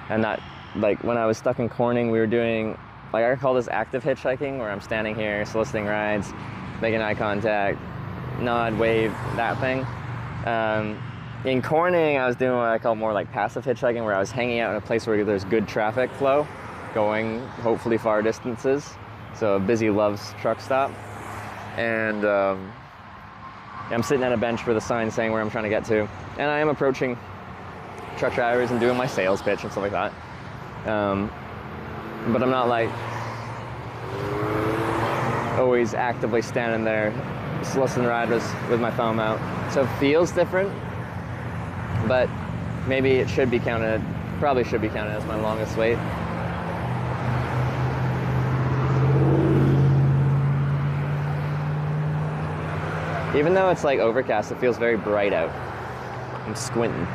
And that, like, when I was stuck in Corning, we were doing, like, I call this active hitchhiking, where I'm standing here soliciting rides, making eye contact, nod, wave, that thing. In Corning, I was doing what I call more like passive hitchhiking, where I was hanging out in a place where there's good traffic flow, going hopefully far distances, so a busy Love's truck stop. And I'm sitting at a bench with a sign saying where I'm trying to get to, and I am approaching truck drivers and doing my sales pitch and stuff like that. But I'm not like always actively standing there soliciting riders with my thumb out, so it feels different, but maybe it should be counted, probably should be counted as my longest wait. Even though it's like overcast, it feels very bright out. I'm squinting.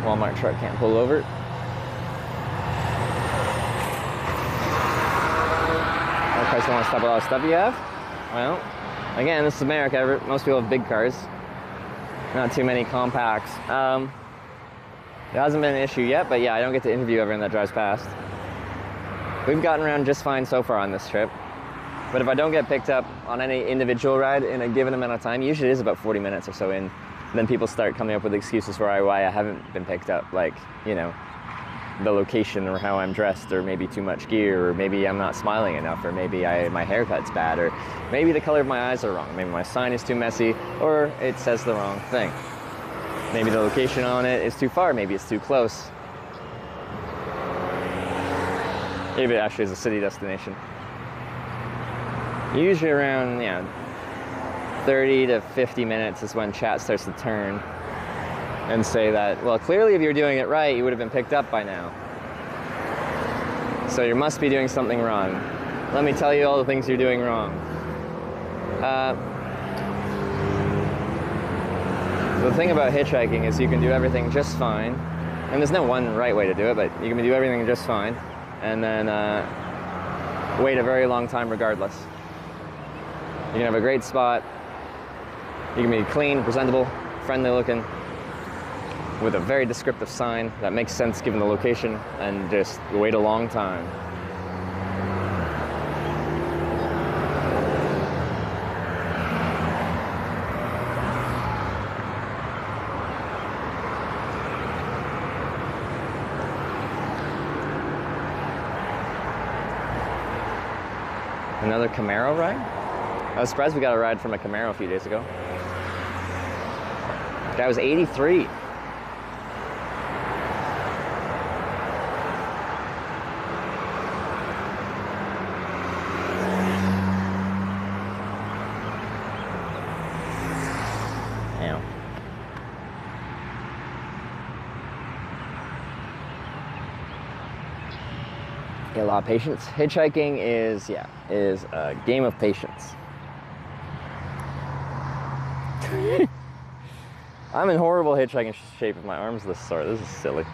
Walmart truck can't pull over. Okay, so want to stop with all the stuff you have? Well, again, this is America. Most people have big cars. Not too many compacts. It hasn't been an issue yet, but yeah, I don't get to interview everyone that drives past. We've gotten around just fine so far on this trip. But if I don't get picked up on any individual ride in a given amount of time, usually it is about 40 minutes or so in, then people start coming up with excuses for why I haven't been picked up, like, you know, the location or how I'm dressed, or maybe too much gear, or maybe I'm not smiling enough, or maybe my haircut's bad, or maybe the color of my eyes are wrong, maybe my sign is too messy, or it says the wrong thing. Maybe the location on it is too far, maybe it's too close. Maybe it actually is a city destination. Usually around, 30 to 50 minutes is when chat starts to turn and say that, well, clearly if you're doing it right, you would have been picked up by now. So you must be doing something wrong. Let me tell you all the things you're doing wrong. The thing about hitchhiking is you can do everything just fine, and there's no one right way to do it, but you can do everything just fine, and then wait a very long time regardless. You can have a great spot. You can be clean, presentable, friendly looking, with a very descriptive sign that makes sense given the location, and just wait a long time. Another Camaro ride? I was surprised we got a ride from a Camaro a few days ago. Guy was 83. a lot of patience. Hitchhiking is a game of patience. I'm in horrible hitchhiking shape if my arm's this sore. This is silly.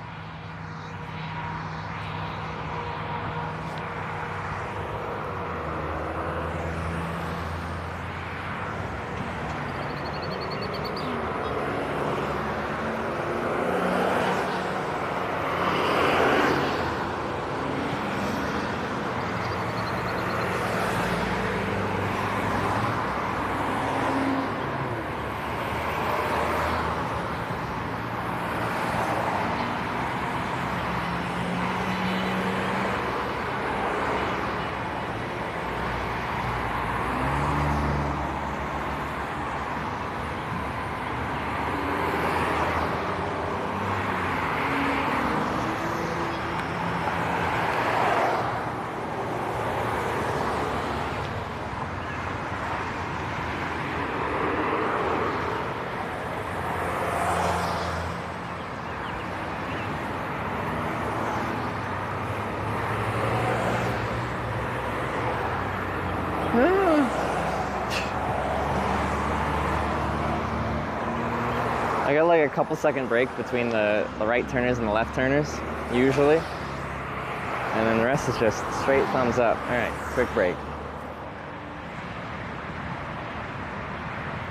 I got like a couple second break between the right turners and the left turners, usually. And then the rest is just straight thumbs up. All right, quick break.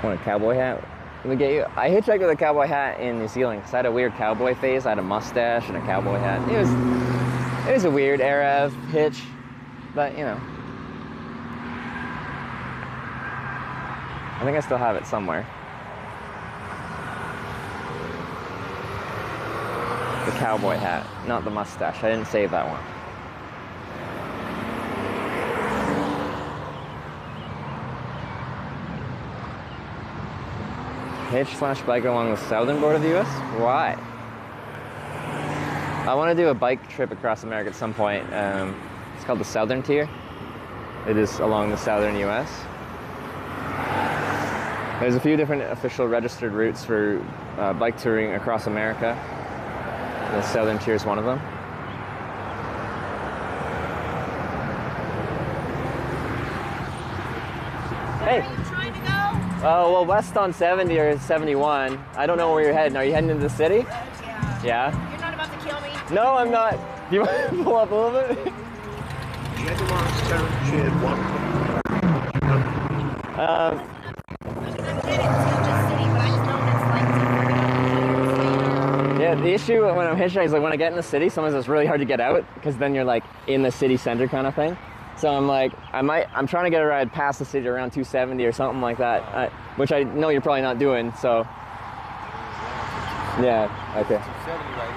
Want a cowboy hat? Let me get you. I hitchhiked with a cowboy hat in New Zealand because I had a weird cowboy phase. I had a mustache and a cowboy hat. It was a weird era of hitch, but you know. I think I still have it somewhere. The cowboy hat, not the mustache. I didn't save that one. Hitch/bike along the southern border of the U.S.? Why? I want to do a bike trip across America at some point. It's called the Southern Tier. It is along the southern U.S. There's a few different official registered routes for bike touring across America. The Southern Tier is one of them. Hey. Are you trying to go? Oh, well, west on 70 or 71. I don't know where you're heading. Are you heading into the city? Yeah. Yeah? You're not about to kill me? No, I'm not. Do you want to pull up a little bit? Yeah, the issue when I'm hitchhiking is like when I get in the city, sometimes it's really hard to get out because then you're like in the city center kind of thing. So I'm like, I'm trying to get a ride past the city around 270 or something like that, which I know you're probably not doing, so. Yeah, okay. 270 right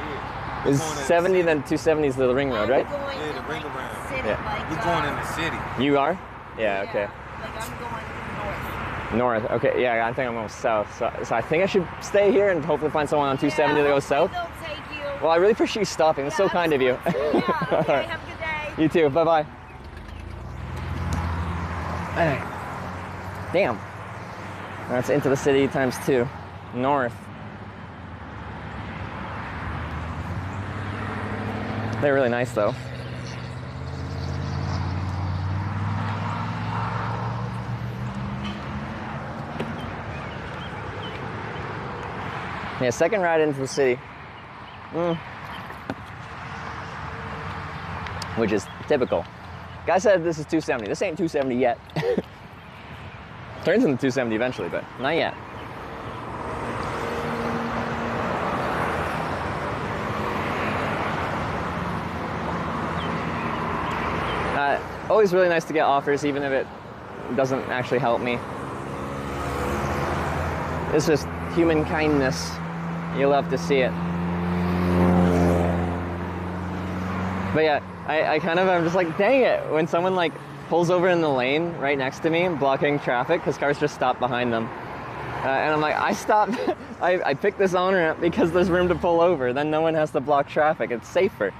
here. Is 70 then 270 is the ring road, right? Yeah, the ring around. City, Yeah, we're going in the city. You are? Yeah, okay. Like I'm going North, okay, yeah, I think I'm going south. So I think I should stay here and hopefully find someone on 270 that goes south. They'll take you. Well, I really appreciate you stopping. That's so kind of you. Yeah, okay, have a good day. You too, bye-bye. Damn. That's into the city times 2. North. They're really nice though. Yeah, second ride into the city. Which is typical. Guy said this is 270. This ain't 270 yet. Turns into 270 eventually, but not yet. Always really nice to get offers, even if it doesn't actually help me. It's just human kindness. You love to see it. But yeah, I kind of am just like, dang it, when someone like pulls over in the lane right next to me, blocking traffic, because cars just stop behind them. And I'm like, I stopped, I picked this on-ramp because there's room to pull over, then no one has to block traffic, it's safer.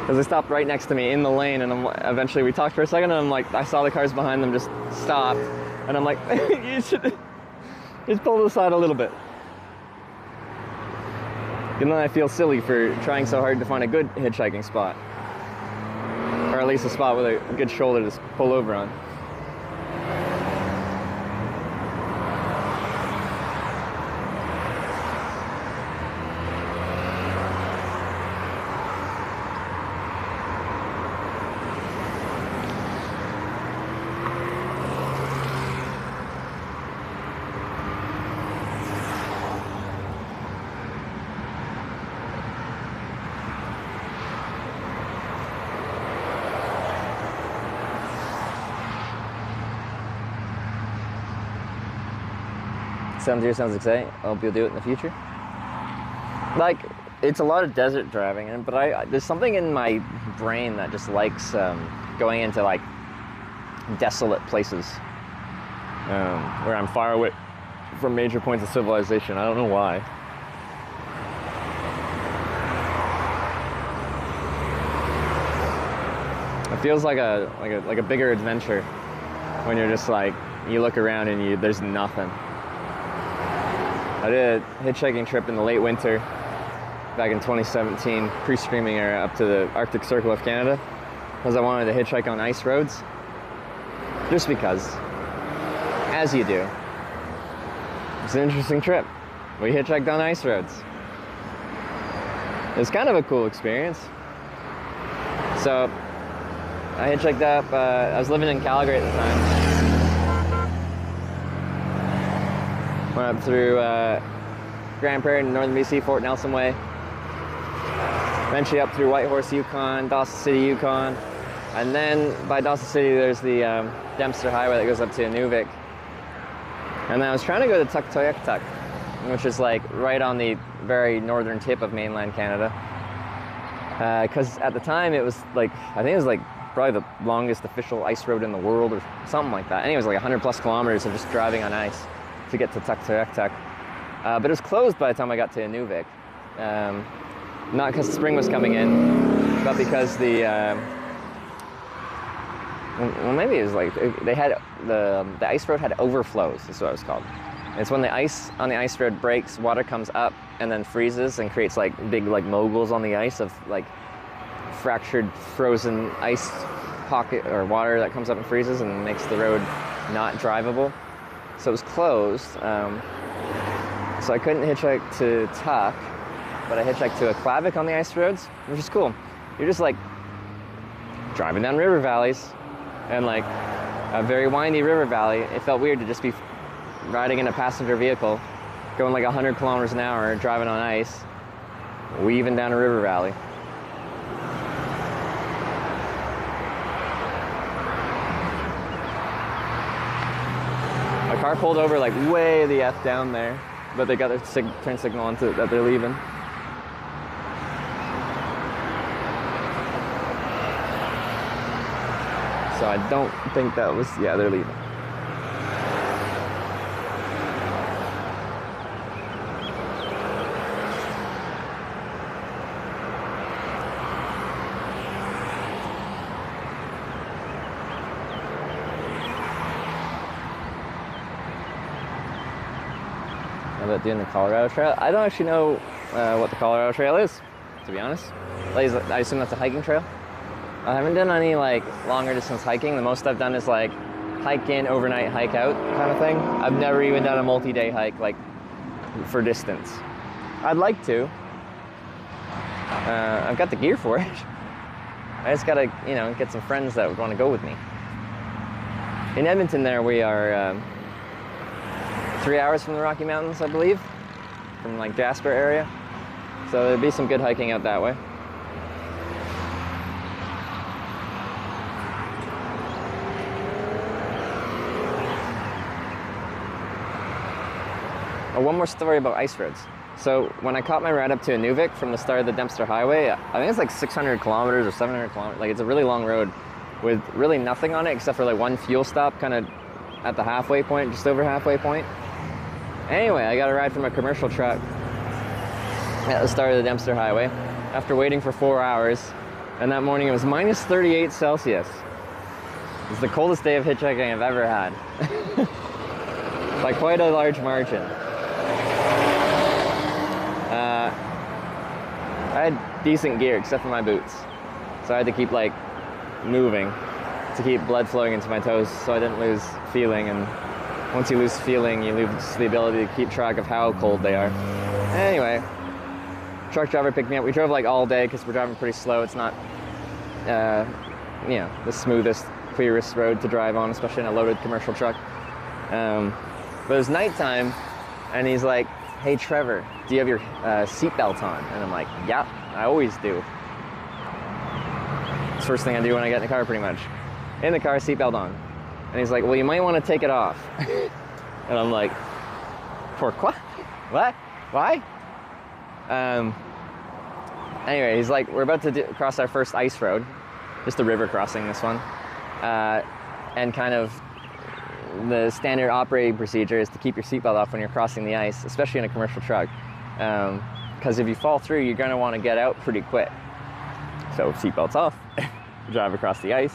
Because they stopped right next to me in the lane, and eventually we talked for a second, and I'm like, I saw the cars behind them just stop, and I'm like, you should just pull to the side a little bit. And then I feel silly for trying so hard to find a good hitchhiking spot. Or at least a spot with a good shoulder to pull over on. Sounds exciting. I hope you'll do it in the future. Like, it's a lot of desert driving, but there's something in my brain that just likes going into like desolate places where I'm far away from major points of civilization. I don't know why. It feels like a bigger adventure when you're just like, you look around and there's nothing. I did a hitchhiking trip in the late winter back in 2017, pre-streaming era, up to the Arctic Circle of Canada, because I wanted to hitchhike on ice roads. Just because, as you do. It's an interesting trip. We hitchhiked on ice roads. It was kind of a cool experience. So, I hitchhiked up, I was living in Calgary at the time. Went up through Grand Prairie, northern BC, Fort Nelson Way. Eventually up through Whitehorse, Yukon, Dawson City, Yukon. And then by Dawson City, there's the Dempster Highway that goes up to Inuvik. And then I was trying to go to Tuktoyaktuk, which is like right on the very northern tip of mainland Canada. Because at the time it was like, I think it was like probably the longest official ice road in the world or something like that. Anyways, like 100 plus kilometers of just driving on ice to get to Tuktoyaktuk. But it was closed by the time I got to Inuvik. Not because spring was coming in, but because the, well maybe it was like, they had, the ice road had overflows, is what it was called. It's when the ice on the ice road breaks, water comes up and then freezes and creates like big like moguls on the ice of like fractured frozen ice pocket or water that comes up and freezes and makes the road not drivable. So it was closed, so I couldn't hitchhike to Tuk, but I hitchhiked to a Aklavik on the ice roads, which is cool. You're just like driving down river valleys, and like a very windy river valley. It felt weird to just be riding in a passenger vehicle, going like 100 kilometers an hour, driving on ice, weaving down a river valley. Car pulled over like way the F down there, but they got their turn signal on that they're leaving. So I don't think that was, yeah, they're leaving. About doing the Colorado Trail. I don't actually know what the Colorado Trail is, to be honest. I assume that's a hiking trail. I haven't done any like longer distance hiking. The most I've done is like hike in, overnight, hike out kind of thing. I've never even done a multi-day hike like for distance. I'd like to. I've got the gear for it. I just gotta, you know, get some friends that would want to go with me. In Edmonton there we are 3 hours from the Rocky Mountains, I believe, from like Jasper area. So there'd be some good hiking out that way. Oh, one more story about ice roads. So when I caught my ride up to Inuvik from the start of the Dempster Highway, I think it's like 600 kilometers or 700 kilometers. Like it's a really long road with really nothing on it except for like one fuel stop kind of at the halfway point, just over halfway point. Anyway, I got a ride from a commercial truck at the start of the Dempster Highway after waiting for 4 hours. And that morning it was minus 38 Celsius. It's the coldest day of hitchhiking I've ever had. By quite a large margin. I had decent gear except for my boots. So I had to keep like moving to keep blood flowing into my toes so I didn't lose feeling, and once you lose feeling, you lose the ability to keep track of how cold they are. Anyway, truck driver picked me up. We drove like all day because we're driving pretty slow. It's not, you know, the smoothest, clearest road to drive on, especially in a loaded commercial truck. But it was nighttime, and he's like, "Hey Trevor, do you have your seatbelt on?" And I'm like, "Yeah, I always do." It's the first thing I do when I get in the car, pretty much. In the car, seatbelt on. And he's like, "Well, you might want to take it off." And I'm like, "Pourquoi? What? Why?" Anyway, he's like, "We're about to cross our first ice road, just a river crossing, this one, and kind of the standard operating procedure is to keep your seatbelt off when you're crossing the ice, especially in a commercial truck, because if you fall through, you're going to want to get out pretty quick. So seatbelts off, drive across the ice."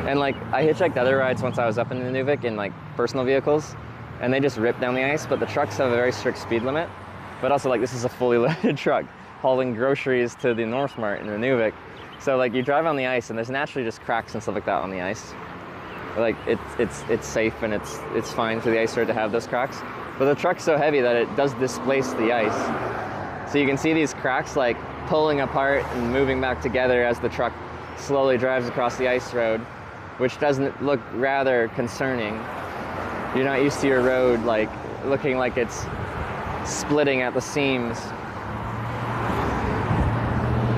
And like, I hitchhiked other rides once I was up in Nunavik in like personal vehicles, and they just rip down the ice, but the trucks have a very strict speed limit. But also, like, this is a fully loaded truck hauling groceries to the North Mart in Nunavik. So like, you drive on the ice and there's naturally just cracks and stuff like that on the ice. Like, it's safe and it's fine for the ice road to have those cracks. But the truck's so heavy that it does displace the ice. So you can see these cracks like pulling apart and moving back together as the truck slowly drives across the ice road, which doesn't look rather concerning. You're not used to your road like looking like it's splitting at the seams.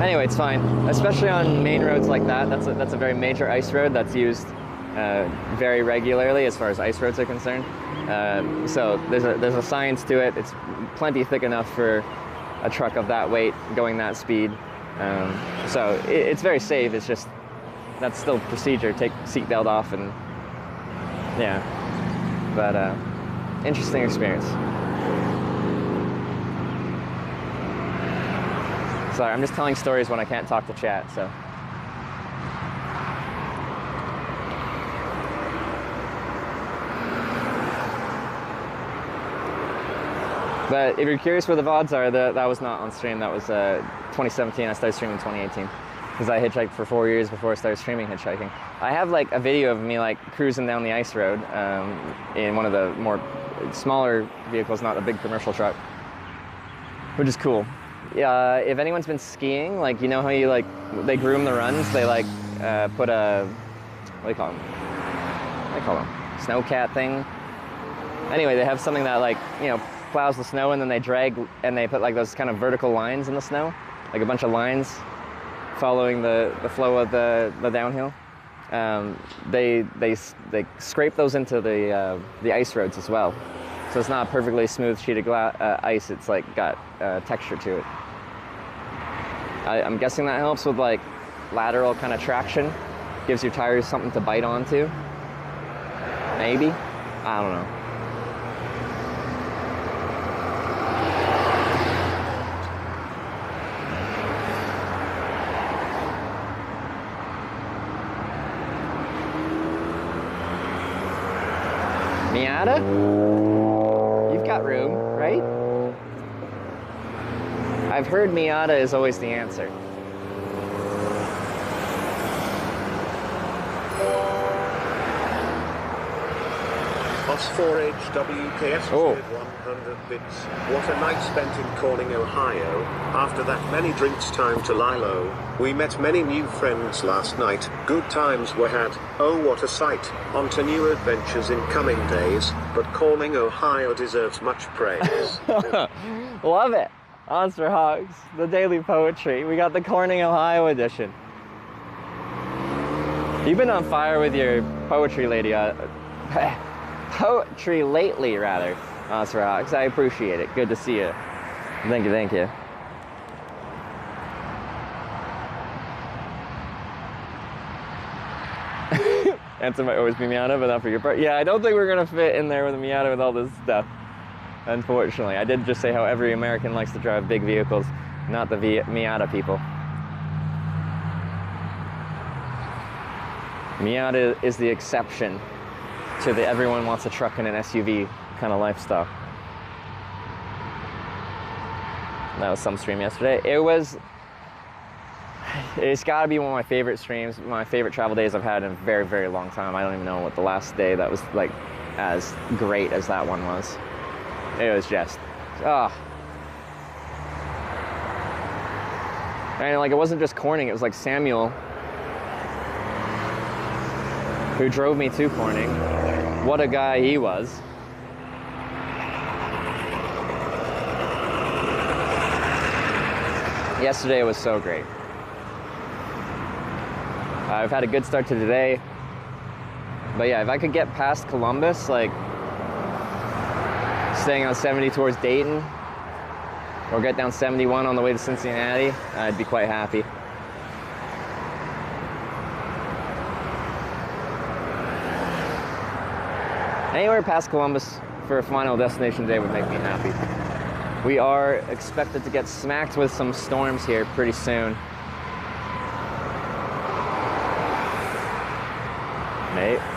Anyway, it's fine, especially on main roads like that. That's a very major ice road that's used very regularly as far as ice roads are concerned. So there's a science to it. It's plenty thick enough for a truck of that weight going that speed. So it's very safe. It's just, that's still procedure. Take seatbelt off and yeah. But interesting experience. Sorry, I'm just telling stories when I can't talk to chat, so. But if you're curious where the VODs are, that was not on stream. That was 2017. I started streaming in 2018 because I hitchhiked for 4 years before I started streaming hitchhiking. I have like a video of me like cruising down the ice road in one of the more smaller vehicles, not a big commercial truck, which is cool. If anyone's been skiing, like, you know how you like, they groom the runs, they like put a, what do you call them? What do you call them? Snowcat thing. Anyway, they have something that like, you know, plows the snow and then they drag and they put like those kind of vertical lines in the snow, like a bunch of lines following the flow of the downhill. They scrape those into the ice roads as well. So it's not a perfectly smooth sheet of ice, it's like got texture to it. I'm guessing that helps with like lateral kind of traction, gives your tires something to bite onto. Maybe? I don't know. Miata? You've got room, right? I've heard Miata is always the answer. Os4HWKS 100 bits. What a night spent in Corning, Ohio. After that many drinks, time to lie low. We met many new friends last night. Good times were had. Oh, what a sight. On to new adventures in coming days. But Corning, Ohio deserves much praise. Love it. Ons for Hogs, the daily poetry. We got the Corning, Ohio edition. You've been on fire with your poetry lady. Poetry lately, rather, Ons for Hogs. I appreciate it. Good to see you. Thank you, thank you. Answer might always be Miata, but not for your part. Yeah, I don't think we're gonna fit in there with a Miata with all this stuff. Unfortunately, I did just say how every American likes to drive big vehicles, not the Miata people. Miata is the exception to the everyone wants a truck and an SUV kind of lifestyle. That was some stream yesterday. It's got to be one of my favorite streams, my favorite travel days I've had in a very, very long time. I don't even know what the last day that was like as great as that one was. It was just, And like, it wasn't just Corning, it was like Samuel, who drove me to Corning. What a guy he was. Yesterday was so great. I've had a good start to today. But yeah, if I could get past Columbus, like staying on 70 towards Dayton, or get down 71 on the way to Cincinnati, I'd be quite happy. Anywhere past Columbus for a final destination day would make me happy. We are expected to get smacked with some storms here pretty soon.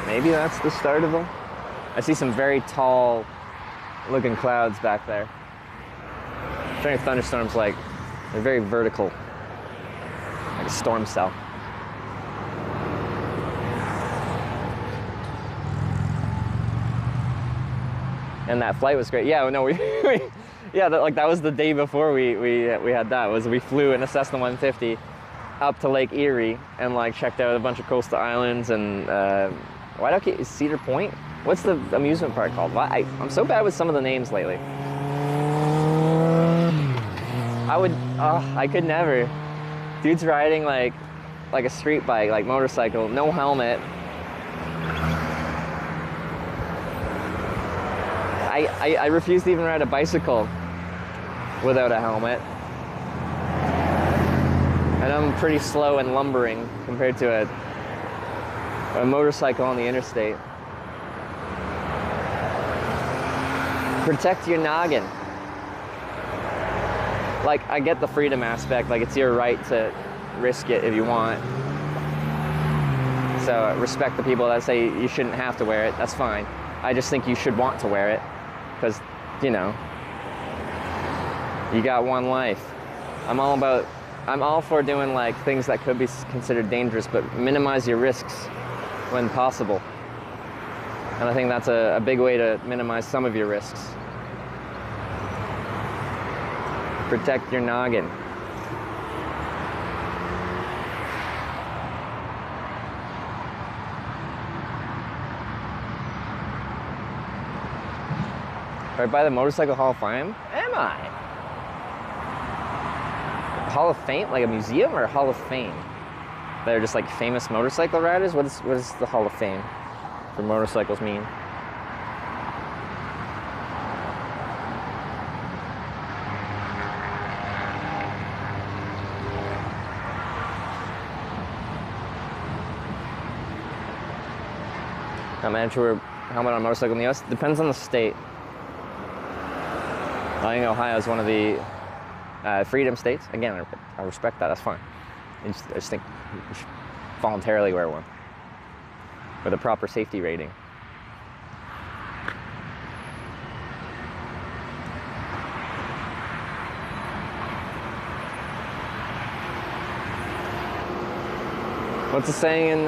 Maybe that's the start of them. I see some very tall looking clouds back there. During thunderstorms, like, they're very vertical, like a storm cell. And that flight was great. Yeah, no, that was the day before we had that. We flew in a Cessna 150 up to Lake Erie and like checked out a bunch of coastal islands and Cedar Point. What's the amusement park called? I'm so bad with some of the names lately. I could never. Dude's riding like a street bike, like motorcycle, no helmet. I refuse to even ride a bicycle without a helmet. And I'm pretty slow and lumbering compared to a motorcycle on the interstate. Protect your noggin. Like, I get the freedom aspect, like it's your right to risk it if you want. So respect the people that say you shouldn't have to wear it, that's fine. I just think you should want to wear it, because, you know, you got one life. I'm all for doing like things that could be considered dangerous, but minimize your risks when possible. And I think that's a big way to minimize some of your risks. Protect your noggin. Right by the Motorcycle Hall of Fame? Am I? Hall of Fame? Like a museum or a Hall of Fame? They're just like famous motorcycle riders? What does the Hall of Fame for motorcycles mean? Helmet on a motorcycle in the US? Depends on the state. I think Ohio is one of the freedom states. Again, I respect that, that's fine. I just think you should voluntarily wear one with a proper safety rating. What's the saying in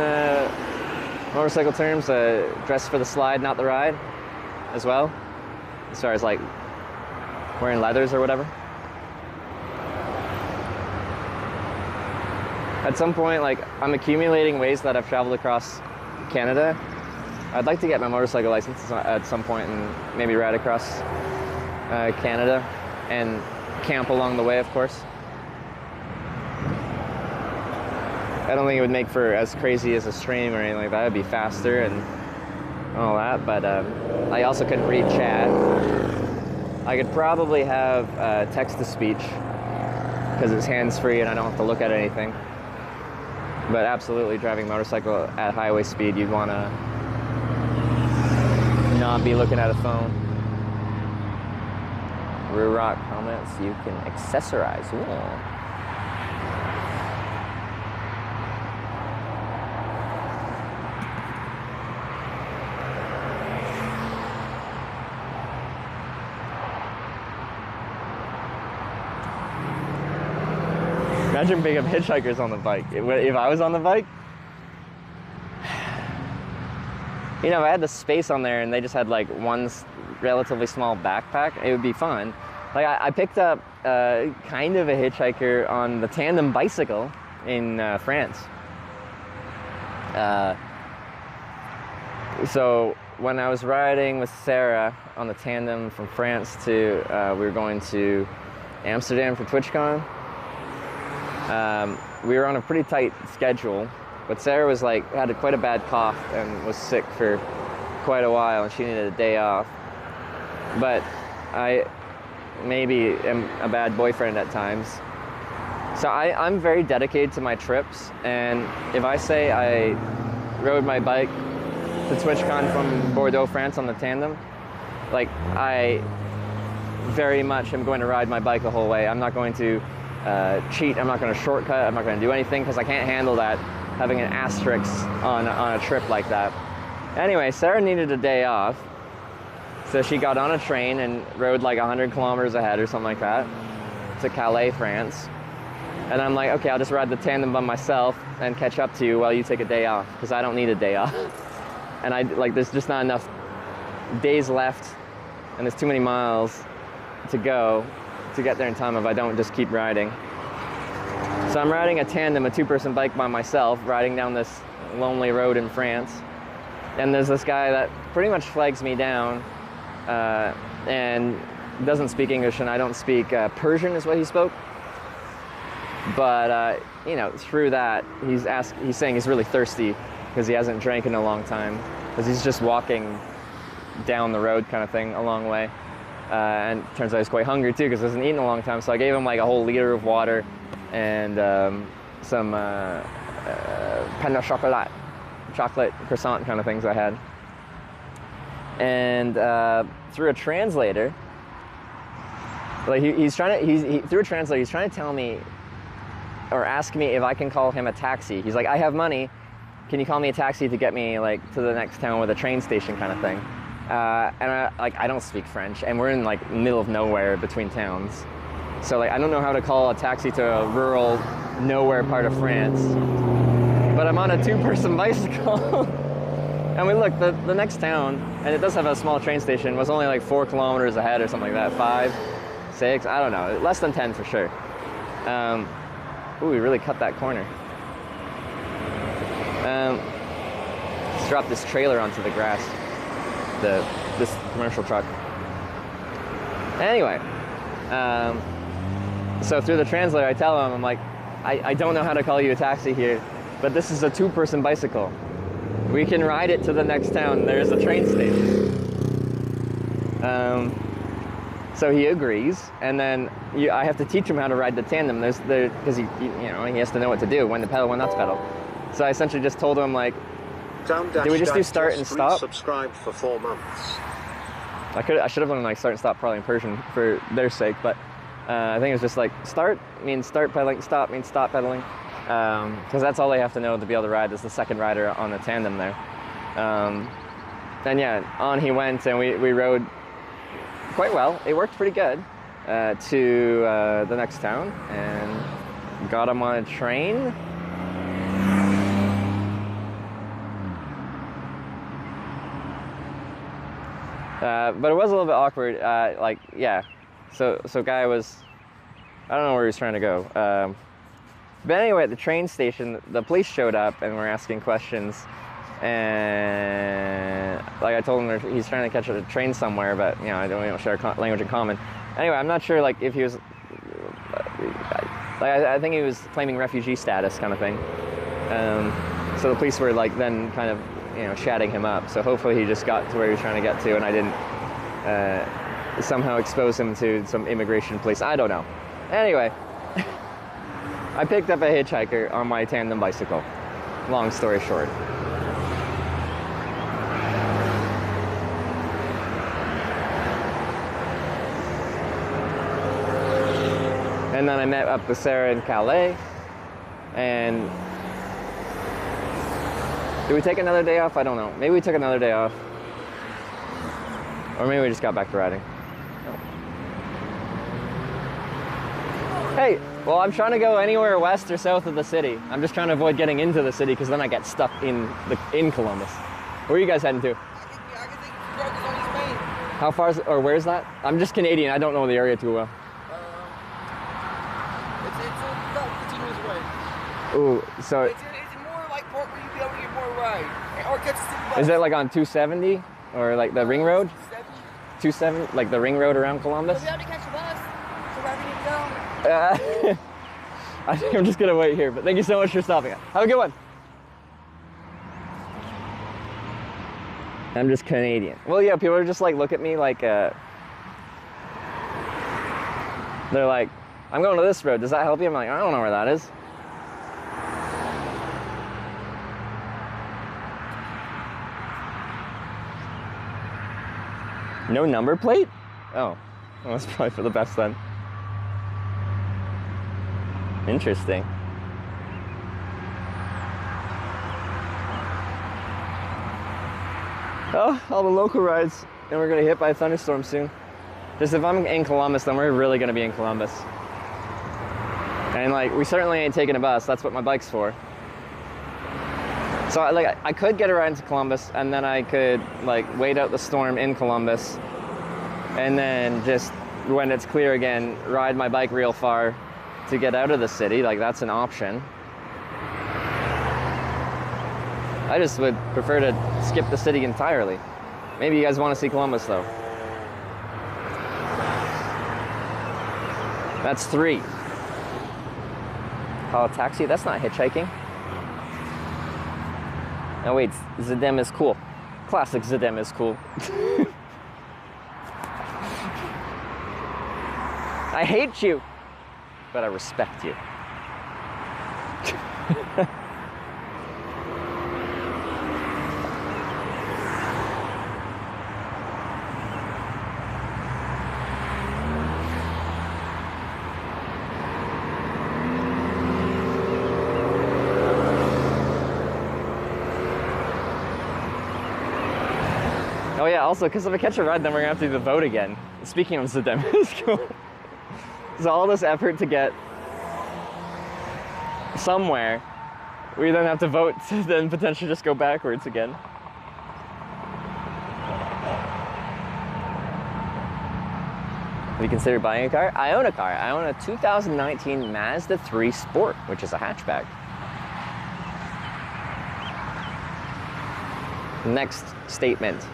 motorcycle terms? Dress for the slide, not the ride, as well? As far as like wearing leathers or whatever. At some point, like, I'm accumulating ways that I've traveled across Canada. I'd like to get my motorcycle license at some point and maybe ride across Canada and camp along the way, of course. I don't think it would make for as crazy as a stream or anything like that. It'd be faster and all that, but I also couldn't read chat. I could probably have text-to-speech because it's hands-free and I don't have to look at anything. But absolutely, driving a motorcycle at highway speed, you'd want to not be looking at a phone. Rear rock helmets, you can accessorize. Ooh. Imagine picking up hitchhikers on the bike. If I was on the bike, you know, if I had the space on there and they just had like one relatively small backpack, it would be fun. Like I picked up kind of a hitchhiker on the tandem bicycle in France. So when I was riding with Sarah on the tandem from France to, we were going to Amsterdam for TwitchCon. We were on a pretty tight schedule, but Sarah was like, had quite a bad cough and was sick for quite a while and she needed a day off. But I maybe am a bad boyfriend at times. So I'm very dedicated to my trips, and if I say I rode my bike to TwitchCon from Bordeaux, France on the tandem, like I very much am going to ride my bike the whole way. I'm not going to cheat, I'm not going to shortcut, I'm not going to do anything because I can't handle that, having an asterisk on a trip like that. Anyway, Sarah needed a day off, so she got on a train and rode like 100 kilometers ahead or something like that to Calais, France. And I'm like, okay, I'll just ride the tandem by myself and catch up to you while you take a day off, because I don't need a day off. And there's just not enough days left, and there's too many miles to go to get there in time if I don't just keep riding. So I'm riding a tandem, a two-person bike by myself, riding down this lonely road in France. And there's this guy that pretty much flags me down and doesn't speak English, and I don't speak Persian is what he spoke. But you know, through that, he's saying he's really thirsty because he hasn't drank in a long time, because he's just walking down the road kind of thing a long way. And turns out he's quite hungry too because he hasn't eaten in a long time. So I gave him like a whole liter of water and some pain au chocolat, chocolate croissant kind of things I had. And through a translator, like through a translator, he's trying to tell me or ask me if I can call him a taxi. He's like, I have money, can you call me a taxi to get me like to the next town with a train station kind of thing. And I don't speak French, and we're in like middle of nowhere between towns. So like I don't know how to call a taxi to a rural nowhere part of France. But I'm on a two-person bicycle. And we look, the next town, and it does have a small train station, was only like 4 kilometers ahead or something like that. 5, 6, I don't know, less than 10 for sure. Ooh, we really cut that corner. Let's drop this trailer onto the grass. This commercial truck. Anyway, so through the translator, I tell him, I'm like, I don't know how to call you a taxi here, but this is a two-person bicycle. We can ride it to the next town. There's a train station. So he agrees, and then I have to teach him how to ride the tandem. Because he has to know what to do, when to pedal, when not to pedal. So I essentially just told him like, do we just do start and stop? Subscribed for 4 months. I should have learned like start and stop probably in Persian for their sake, but I think it was just like start means start pedaling, stop means stop pedaling, because that's all they have to know to be able to ride. Is the second rider on the tandem there. And yeah, on he went, and we rode quite well. It worked pretty good to the next town, and got him on a train. But it was a little bit awkward, so guy was, I don't know where he was trying to go. But anyway, at the train station, the police showed up and were asking questions, and like I told him he's trying to catch a train somewhere, but we don't share language in common. Anyway, I'm not sure like if he was, I think he was claiming refugee status kind of thing. So the police were like then kind of chatting him up. So hopefully he just got to where he was trying to get to, and I didn't somehow expose him to some immigration police. I don't know. Anyway, I picked up a hitchhiker on my tandem bicycle. Long story short. And then I met up with Sarah in Calais, and did we take another day off? I don't know. Maybe we took another day off. Or maybe we just got back to riding. Hey, Well, I'm trying to go anywhere west or south of the city. I'm just trying to avoid getting into the city because then I get stuck in Columbus. Where are you guys heading to? How far is it, or where's that? I'm just Canadian. I don't know the area too well. It's about 15 minutes away. Ooh, so It's more like part where you'd be able to get more ride. Or catch the city bus. is it like on 270 or like the ring road? 270, like the ring road around Columbus? We'll be able to catch the bus. So where we need to go. I think I'm just gonna wait here, but thank you so much for stopping. Have a good one. I'm just Canadian. Well, yeah, people are just like, look at me like, they're like, I'm going to this road. Does that help you? I'm like, I don't know where that is. No number plate? Oh, well, that's probably for the best then. Interesting. Oh, all the local rides, and we're gonna get hit by a thunderstorm soon. Just if I'm in Columbus, then we're really gonna be in Columbus. And like, we certainly ain't taking a bus. That's what my bike's for. So I could get a ride into Columbus, and then I could like wait out the storm in Columbus, and then just when it's clear again, ride my bike real far to get out of the city. Like, that's an option. I just would prefer to skip the city entirely. Maybe you guys want to see Columbus though. That's 3. Call a taxi? That's not hitchhiking. Oh wait, Zedem is cool. Classic Zedem is cool. I hate you, but I respect you. Oh yeah, also, because if I catch a ride, then we're gonna have to do the vote again. Speaking of Zedem, so all this effort to get somewhere, we then have to vote to then potentially just go backwards again. Have you considered buying a car? I own a car. I own a 2019 Mazda 3 Sport, which is a hatchback. Next statement.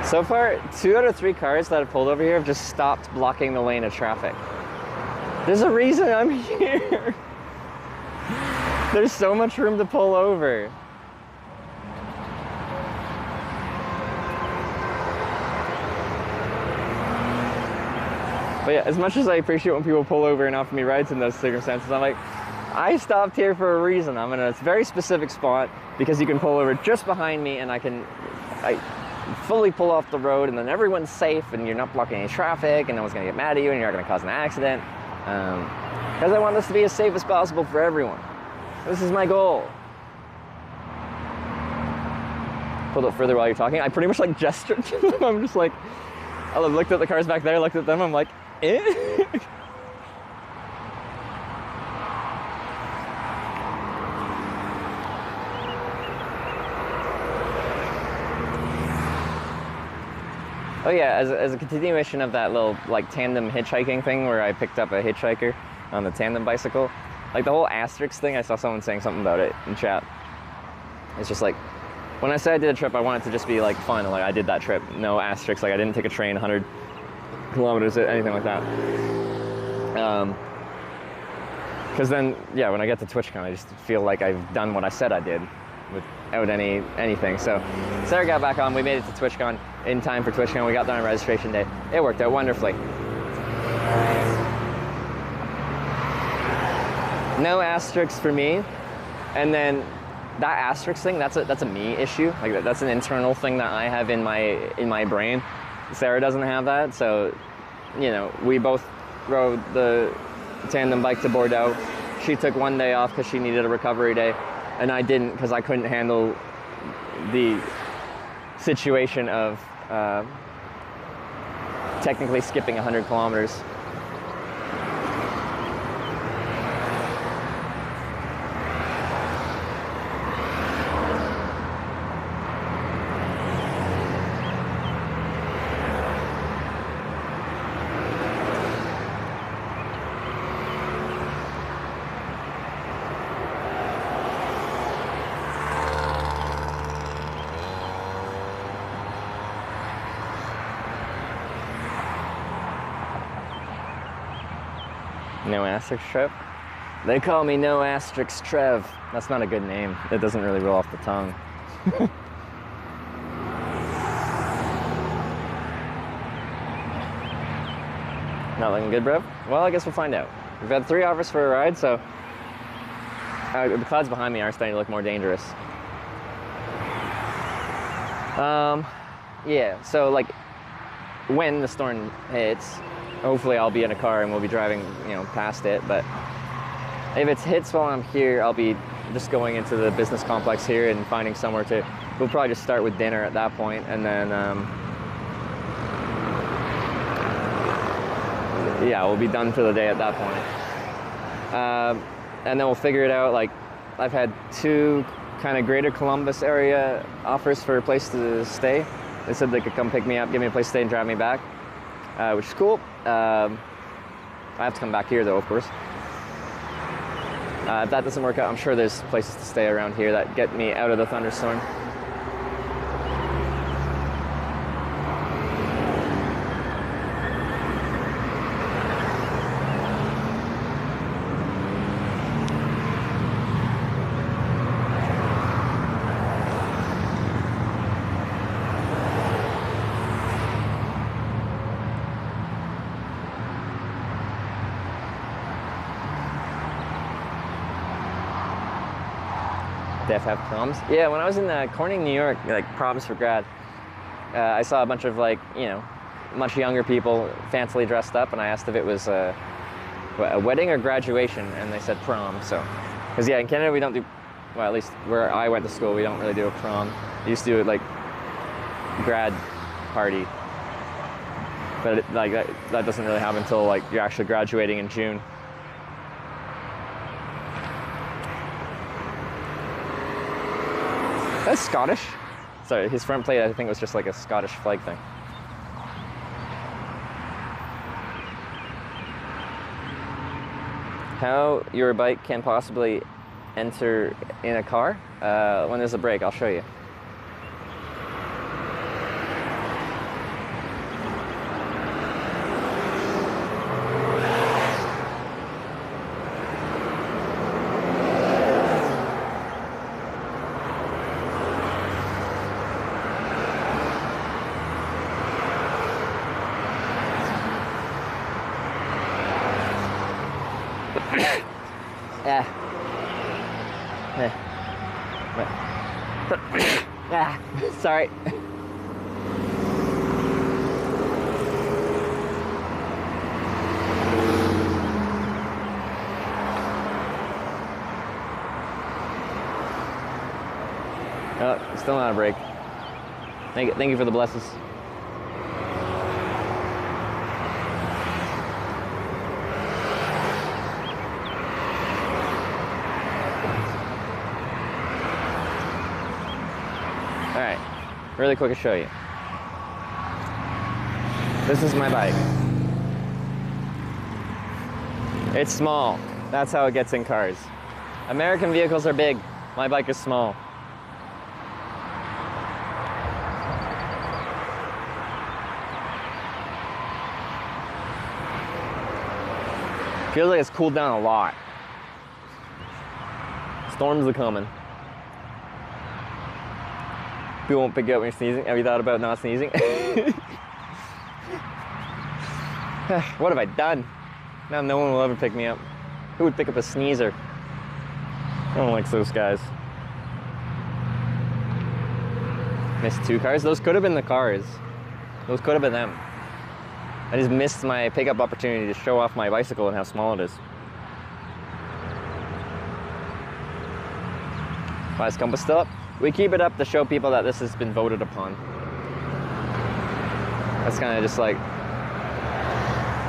So far, 2 out of 3 cars that have pulled over here have just stopped blocking the lane of traffic. There's a reason I'm here. There's so much room to pull over. But yeah, as much as I appreciate when people pull over and offer me rides in those circumstances, I'm like, I stopped here for a reason. I'm in a very specific spot because you can pull over just behind me and I fully pull off the road, and then everyone's safe and you're not blocking any traffic and no one's gonna get mad at you and you're not gonna cause an accident. Because I want this to be as safe as possible for everyone. This is my goal. Pulled up further while you're talking. I pretty much like gestured to them. I'm just like, I looked at the cars back there, looked at them, I'm like, eh? Oh yeah, as a continuation of that little like tandem hitchhiking thing where I picked up a hitchhiker on the tandem bicycle, like the whole asterisk thing, I saw someone saying something about it in chat. It's just like, when I said I did a trip, I want it to just be like fun, like I did that trip, no asterisks, like I didn't take a train 100 kilometers, anything like that. Because then, yeah, when I get to TwitchCon, I just feel like I've done what I said I did without anything. So Sarah got back on, we made it to TwitchCon in time for TwitchCon. We got there on registration day. It worked out wonderfully. No asterisks for me. And then that asterisk thing, that's a me issue. Like that's an internal thing that I have in my brain. Sarah doesn't have that, so you know, we both rode the tandem bike to Bordeaux. She took one day off because she needed a recovery day, and I didn't because I couldn't handle the situation of technically skipping 100 kilometers. No asterisk Trev? They call me No Asterisk Trev. That's not a good name. It doesn't really roll off the tongue. Not looking good, bro? Well, I guess we'll find out. We've had 3 offers for a ride, so the clouds behind me are starting to look more dangerous. Yeah, so like when the storm hits, hopefully I'll be in a car and we'll be driving, you know, past it. But if it hits while I'm here, I'll be just going into the business complex here and finding somewhere to. We'll probably just start with dinner at that point, and then yeah, we'll be done for the day at that point. And then we'll figure it out. Like I've had 2 kind of greater Columbus area offers for a place to stay. They said they could come pick me up, give me a place to stay, and drive me back. Which is cool. I have to come back here though, of course. If that doesn't work out, I'm sure there's places to stay around here that get me out of the thunderstorm. Def have proms? Yeah, when I was in Corning, New York, like proms for grad, I saw a bunch of like, you know, much younger people fancily dressed up, and I asked if it was a wedding or graduation, and they said prom. So, because yeah, in Canada we don't do, well, at least where I went to school, we don't really do a prom. We used to do it like grad party, but like that doesn't really happen until like you're actually graduating in June. That's Scottish. Sorry, his front plate I think was just like a Scottish flag thing. How your bike can possibly enter in a car? When there's a brake, I'll show you. Sorry. Oh, still not a break. Thank you for the blessings. All right, really quick to show you. This is my bike. It's small. That's how it gets in cars. American vehicles are big. My bike is small. Feels like it's cooled down a lot. Storms are coming. People won't pick you up when you're sneezing. Have you thought about not sneezing? What have I done? Now no one will ever pick me up. Who would pick up a sneezer? I don't like those guys. Missed 2 cars. Those could have been the cars. Those could have been them. I just missed my pickup opportunity to show off my bicycle and how small it is. Why is compass still up? We keep it up to show people that this has been voted upon. That's kind of just like,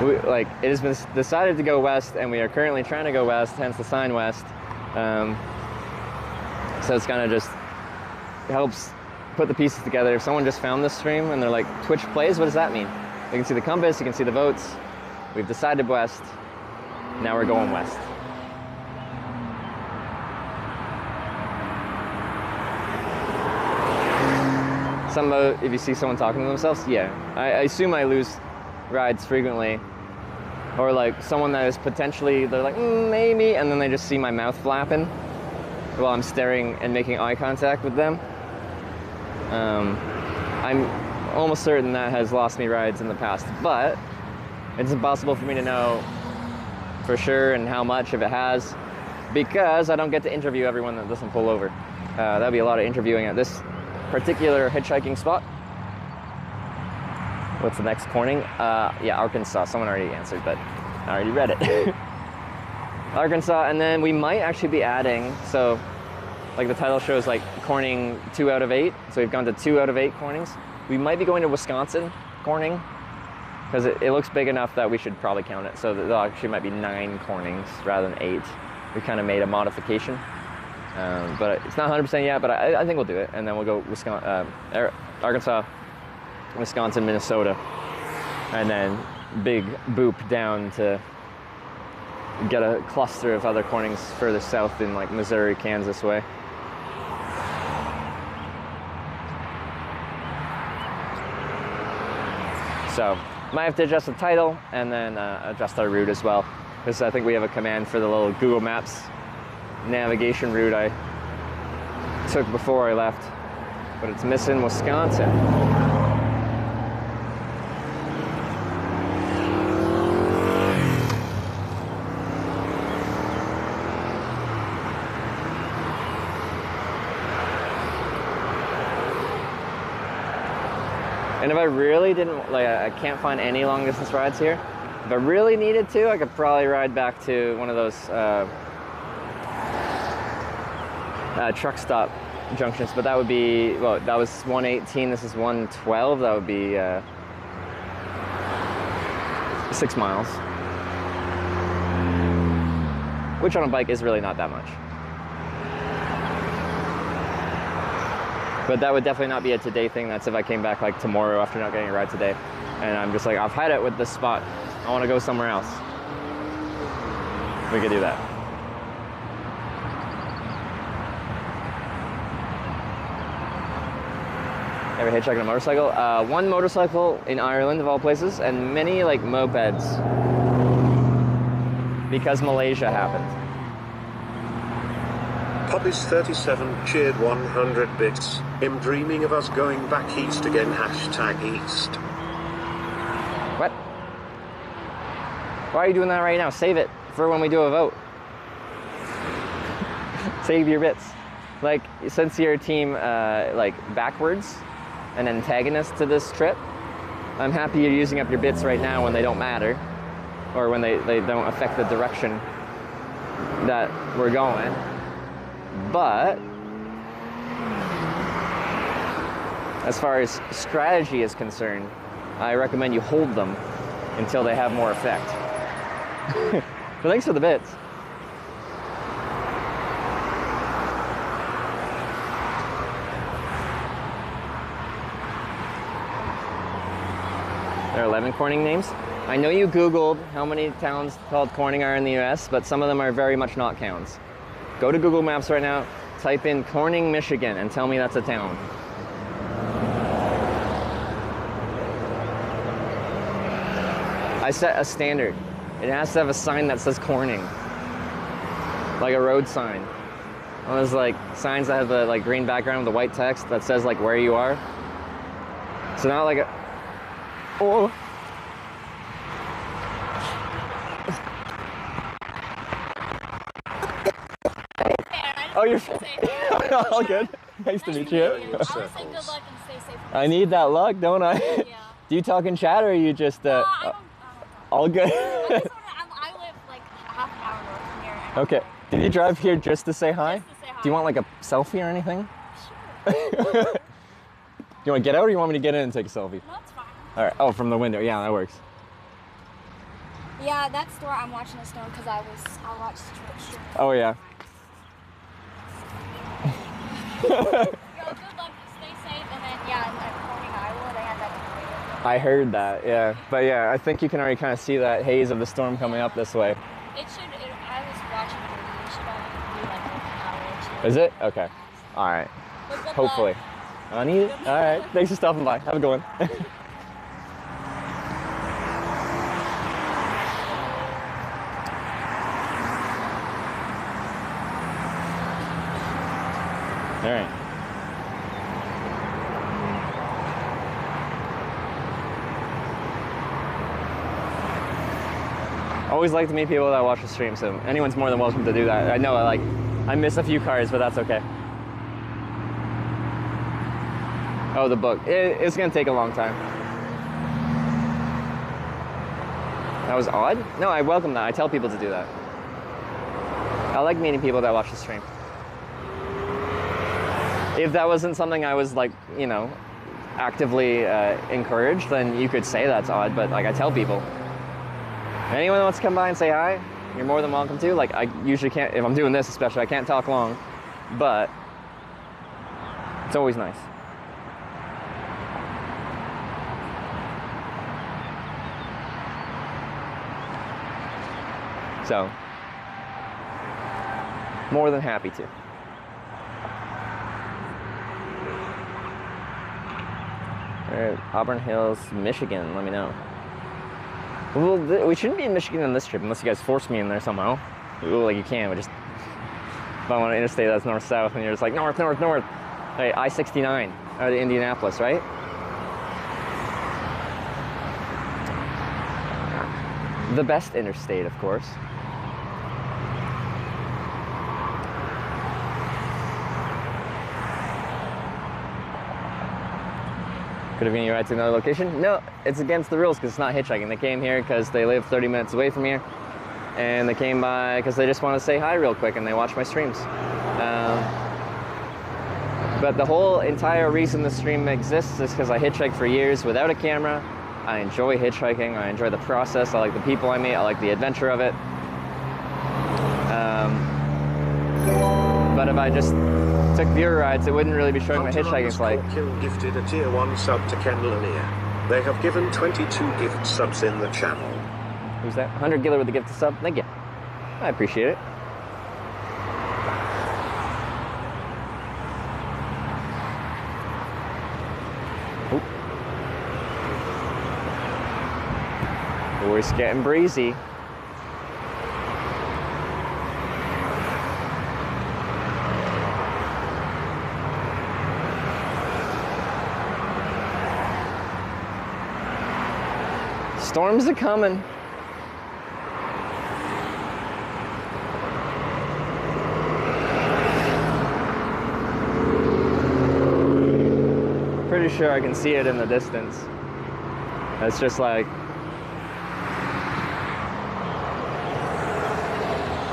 it has been decided to go west, and we are currently trying to go west, hence the sign west. So it's kind of just helps put the pieces together. If someone just found this stream and they're like, Twitch plays, what does that mean? You can see the compass, you can see the votes. We've decided west. Now we're going west. If you see someone talking to themselves, yeah. I assume I lose rides frequently. Or like someone that is potentially, they're like, maybe, and then they just see my mouth flapping while I'm staring and making eye contact with them. I'm almost certain that has lost me rides in the past, but it's impossible for me to know for sure and how much if it has, because I don't get to interview everyone that doesn't pull over. That'd be a lot of interviewing at this particular hitchhiking spot. What's the next Corning? Yeah, Arkansas. Someone already answered, but I already read it. Arkansas, and then we might actually be adding, so like the title shows like Corning 2 out of 8, so we've gone to 2 out of 8 Cornings. We might be going to Wisconsin Corning, because it looks big enough that we should probably count it, so there actually might be 9 Cornings rather than 8. We kind of made a modification, but it's not 100% yet, but I think we'll do it, and then we'll go Arkansas, Wisconsin, Minnesota, and then big boop down to get a cluster of other Cornings further south in like Missouri, Kansas way. So might have to adjust the title and then adjust our route as well, because I think we have a command for the little Google Maps navigation route I took before I left, but it's missing Wisconsin. And if I really didn't, like, I can't find any long distance rides here. If I really needed to, I could probably ride back to one of those truck stop junctions, but that would be, well, that was 118, this is 112, that would be 6 miles. Which on a bike is really not that much. But that would definitely not be a today thing. That's if I came back like tomorrow after not getting a ride today. And I'm just like, I've had it with this spot. I want to go somewhere else. We could do that. Ever hitchhiking a motorcycle? One motorcycle in Ireland of all places, and many like mopeds. Because Malaysia happened. Poppy's 37 cheered 100 bits. Him dreaming of us going back east again. #east. What? Why are you doing that right now? Save it for when we do a vote. Save your bits. Like, since you're a team like backwards, an antagonist to this trip, I'm happy you're using up your bits right now when they don't matter, or when they don't affect the direction that we're going. But as far as strategy is concerned, I recommend you hold them until they have more effect. But thanks for the bits. There are 11 Corning names. I know you Googled how many towns called Corning are in the US, but some of them are very much not towns. Go to Google Maps right now, type in Corning, Michigan, and tell me that's a town. I set a standard. It has to have a sign that says Corning. Like a road sign. One of those like signs that have the like green background with the white text that says like where you are. So not like a, oh. Oh, you're all good. Nice to meet you. I need that luck, don't I? Do you talk in chat or are you just all good? I live like half an hour north from here. Okay. Did you drive here just to say hi? Just to say hi. Do you want like a selfie or anything? Sure. You want to get out or you want me to get in and take a selfie? No, it's fine. All right. Oh, from the window. Yeah, that works. Yeah, that store I'm watching the storm because I watched Twitch. Oh yeah. Yo, good luck. Stay safe, and then at Corning, Iowa, they had that. I heard that. Yeah, but yeah, I think you can already kind of see that haze of the storm coming up this way. I was watching it. It should only be like an hour or two. Is it? Okay. All right. Hopefully. I need it. All right. Thanks for stopping by. Have a good one. All right. Always like to meet people that watch the stream, so anyone's more than welcome to do that. I know I miss a few cars, but that's okay. Oh, the book. It's gonna take a long time. That was odd? No, I welcome that. I tell people to do that. I like meeting people that watch the stream. If that wasn't something I was like, you know, actively encouraged, then you could say that's odd, but like I tell people. Anyone that wants to come by and say hi, you're more than welcome to. Like I usually can't, if I'm doing this especially, I can't talk long, but it's always nice. So, more than happy to. All right, Auburn Hills, Michigan, let me know. Well, we shouldn't be in Michigan on this trip unless you guys force me in there somehow. Ooh, like you can, but just, if I want to interstate, that's north-south, and you're just like, north, north, north. Hey, I-69, out of Indianapolis, right? The best interstate, of course. Could have been your ride to another location? No, it's against the rules because it's not hitchhiking. They came here because they live 30 minutes away from here. And they came by because they just want to say hi real quick and they watch my streams. But the whole entire reason the stream exists is because I hitchhiked for years without a camera. I enjoy hitchhiking. I enjoy the process. I like the people I meet. I like the adventure of it. But if I just took viewer rides, it wouldn't really be showing my hitchhiking flight. Kill gifted a tier 1 sub to Ken Lanier. They have given 22 gift subs in the channel. Who's that? 100 Giller with the gift sub. Thank you. I appreciate it. Oh, it's getting breezy. Storms are coming. Pretty sure I can see it in the distance. It's just like,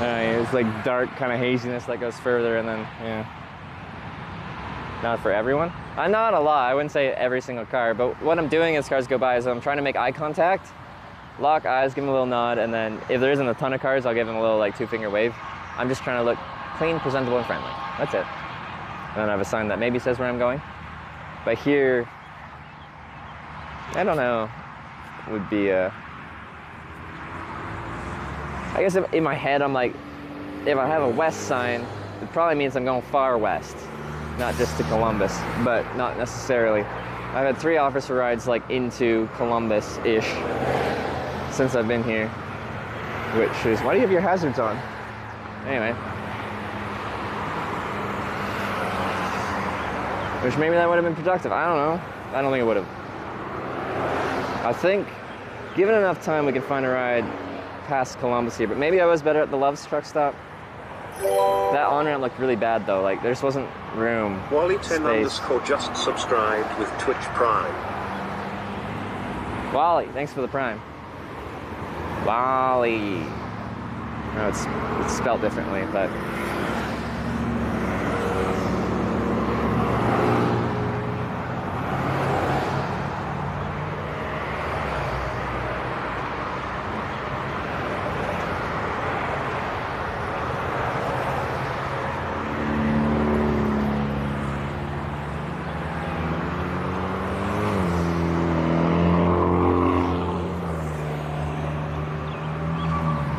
it's like dark kind of haziness that goes further, and then, yeah. Not for everyone. Not a lot. I wouldn't say every single car, but what I'm doing as cars go by is I'm trying to make eye contact, lock eyes, give them a little nod, and then if there isn't a ton of cars, I'll give them a little like 2-finger wave. I'm just trying to look clean, presentable, and friendly. That's it. And then I have a sign that maybe says where I'm going. But here, I don't know, would be I guess in my head I'm like, if I have a west sign, it probably means I'm going far west. Not just to Columbus, but not necessarily. I've had 3 offers for rides like into Columbus-ish since I've been here, which is, why do you have your hazards on? Anyway. Which maybe that would have been productive, I don't know. I don't think it would have. I think, given enough time, we could find a ride past Columbus here, but maybe I was better at the Love's truck stop. That on-ramp looked really bad though. Like there just wasn't room. Wally10_ just subscribed with Twitch Prime. Wally, thanks for the Prime. Wally. No, it's spelled differently, but.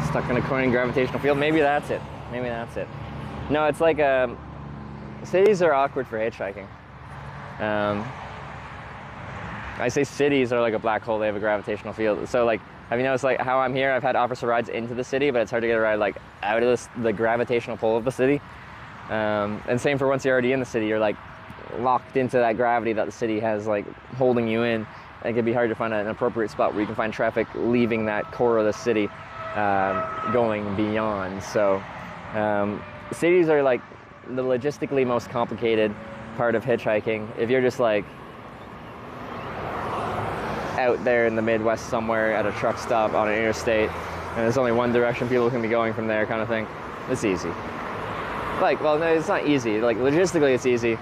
Stuck in a Corning gravitational field. Maybe that's it. Maybe that's it. No, it's like cities are awkward for hitchhiking. I say cities are like a black hole. They have a gravitational field. So like, have you noticed like how I'm here? I've had offers for rides into the city, but it's hard to get a ride like out of the gravitational pull of the city. And same for once you're already in the city, you're like locked into that gravity that the city has like holding you in. It can be hard to find an appropriate spot where you can find traffic leaving that core of the city. Going beyond. So cities are like the logistically most complicated part of hitchhiking. If you're just like out there in the Midwest somewhere at a truck stop on an interstate and there's only one direction people can be going from there kind of thing, it's easy. Like, well, no, it's not easy. Like logistically it's easy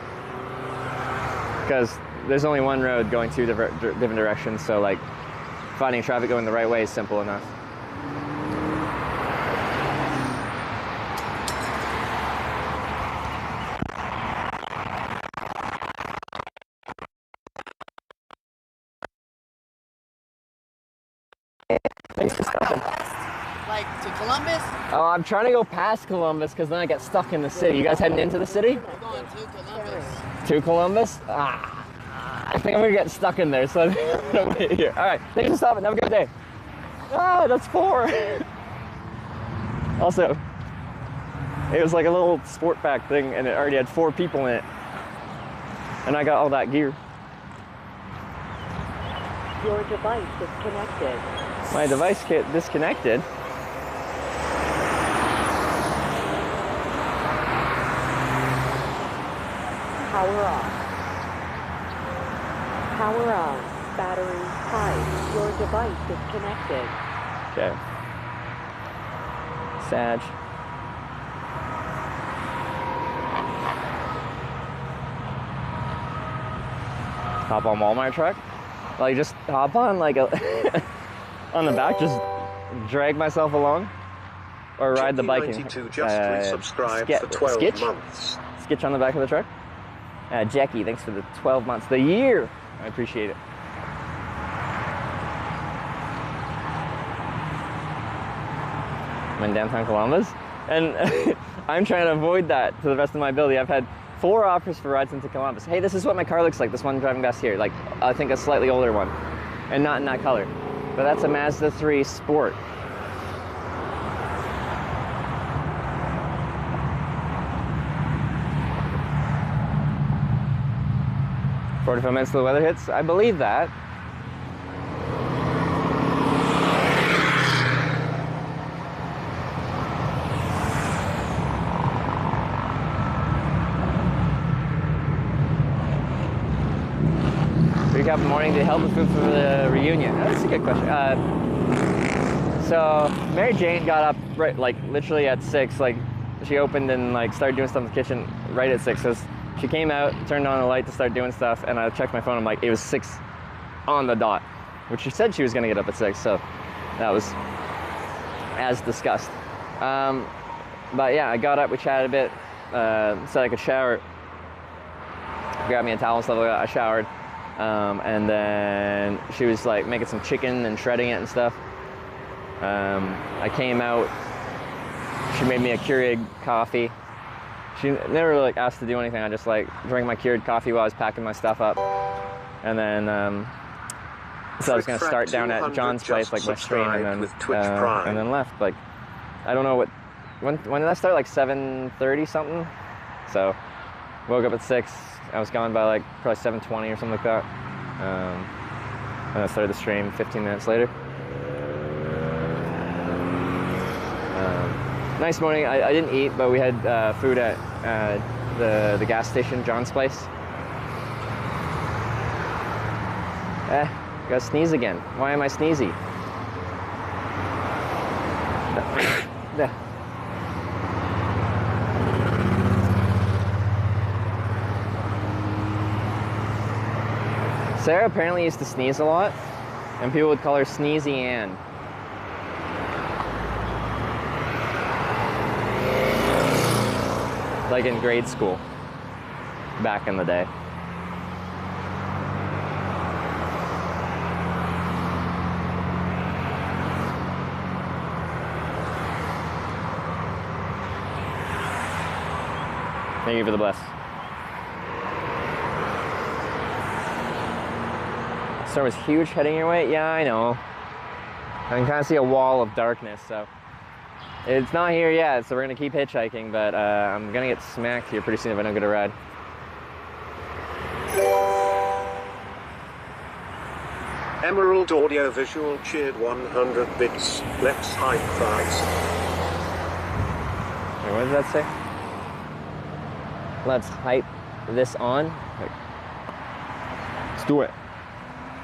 because there's only one road going two different directions, so like finding traffic going the right way is simple enough. Thanks for stopping. Like to Columbus? Oh, I'm trying to go past Columbus because then I get stuck in the city. You guys heading into the city? We're going to Columbus. To Columbus? I think I'm gonna get stuck in there, so I'm gonna wait here. All right, thanks for stopping. Have a good day. That's 4. Also, it was like a little sport pack thing, and it already had 4 people in it, and I got all that gear. Your device is connected. My device disconnected. Power off. Power on. Battery high. Your device is connected. Okay. Sag. Hop on Walmart truck? Like just hop on like a on the back, just drag myself along, or ride the bike. Just subscribed for 12 months. Skitch on the back of the truck. Jackie, thanks for the 12 months, the year. I appreciate it. I'm in downtown Columbus, and I'm trying to avoid that to the best of my ability. I've had 4 offers for rides into Columbus. Hey, this is what my car looks like, this one driving past here. Like, I think a slightly older one, and not in that color. But that's a Mazda 3 Sport. "45 minutes till the weather hits." I believe that. Recap in the morning, did you help with food for the reunion? That's a good question. So Mary Jane got up right, like literally at 6. Like she opened and like started doing stuff in the kitchen right at 6. So she came out, turned on the light to start doing stuff, and I checked my phone. I'm like, it was 6 on the dot, which she said she was gonna get up at 6. So that was as discussed. But yeah, I got up, we chatted a bit, said I could shower, grabbed me a towel and stuff like that. I showered. And then she was like making some chicken and shredding it and stuff. I came out, she made me a Keurig coffee. She never really asked to do anything. I just like drank my Keurig coffee while I was packing my stuff up. And then, so I was gonna start down at John's place, like my stream, and then left. Like, I don't know when did I start? Like 7:30 something. So woke up at 6. I was gone by like probably 7:20 or something like that. And I started the stream 15 minutes later. Nice morning. I didn't eat, but we had food at the gas station, John's place. Gotta sneeze again. Why am I sneezy? Sarah apparently used to sneeze a lot, and people would call her Sneezy Ann. Like in grade school, back in the day. Thank you for the bless. Storm is huge heading your way? Yeah, I know. I can kind of see a wall of darkness, so. It's not here yet, so we're gonna keep hitchhiking, but I'm gonna get smacked here pretty soon if I don't get a ride. Emerald Audio Visual cheered 100 bits. Let's high fives. Wait, what did that say? Let's hype this on. Let's do it.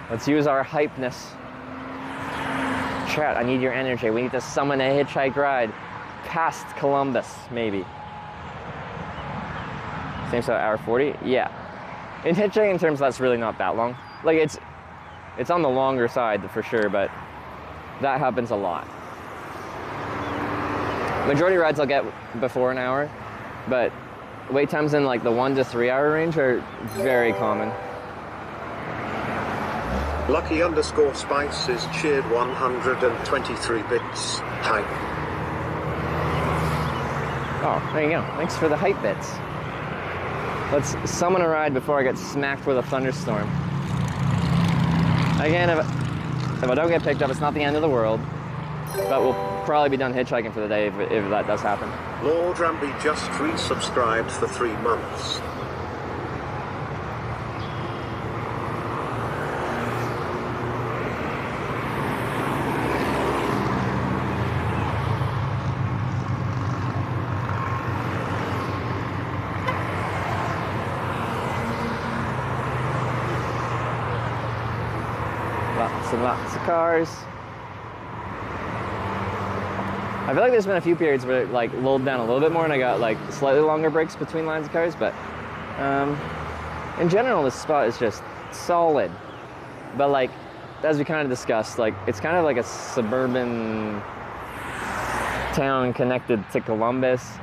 Let's use our hypeness. Chat, I need your energy. We need to summon a hitchhike ride past Columbus, maybe. Same so hour 40? Yeah. In hitchhiking terms, that's really not that long. Like it's on the longer side for sure, but that happens a lot. Majority rides I'll get before an hour, but wait times in like the 1 to 3 hour range are very common. Lucky_Spice is cheered 123 bits. Hype. Oh, there you go. Thanks for the hype bits. Let's summon a ride before I get smacked with a thunderstorm. Again, if I don't get picked up, it's not the end of the world, but we'll probably be done hitchhiking for the day if that does happen. Lord Ramby just resubscribed for 3 months. Lots and lots of cars. I feel like there's been a few periods where it like lulled down a little bit more and I got like slightly longer breaks between lines of cars, but in general this spot is just solid. But like, as we kind of discussed, like it's kind of like a suburban town connected to Columbus.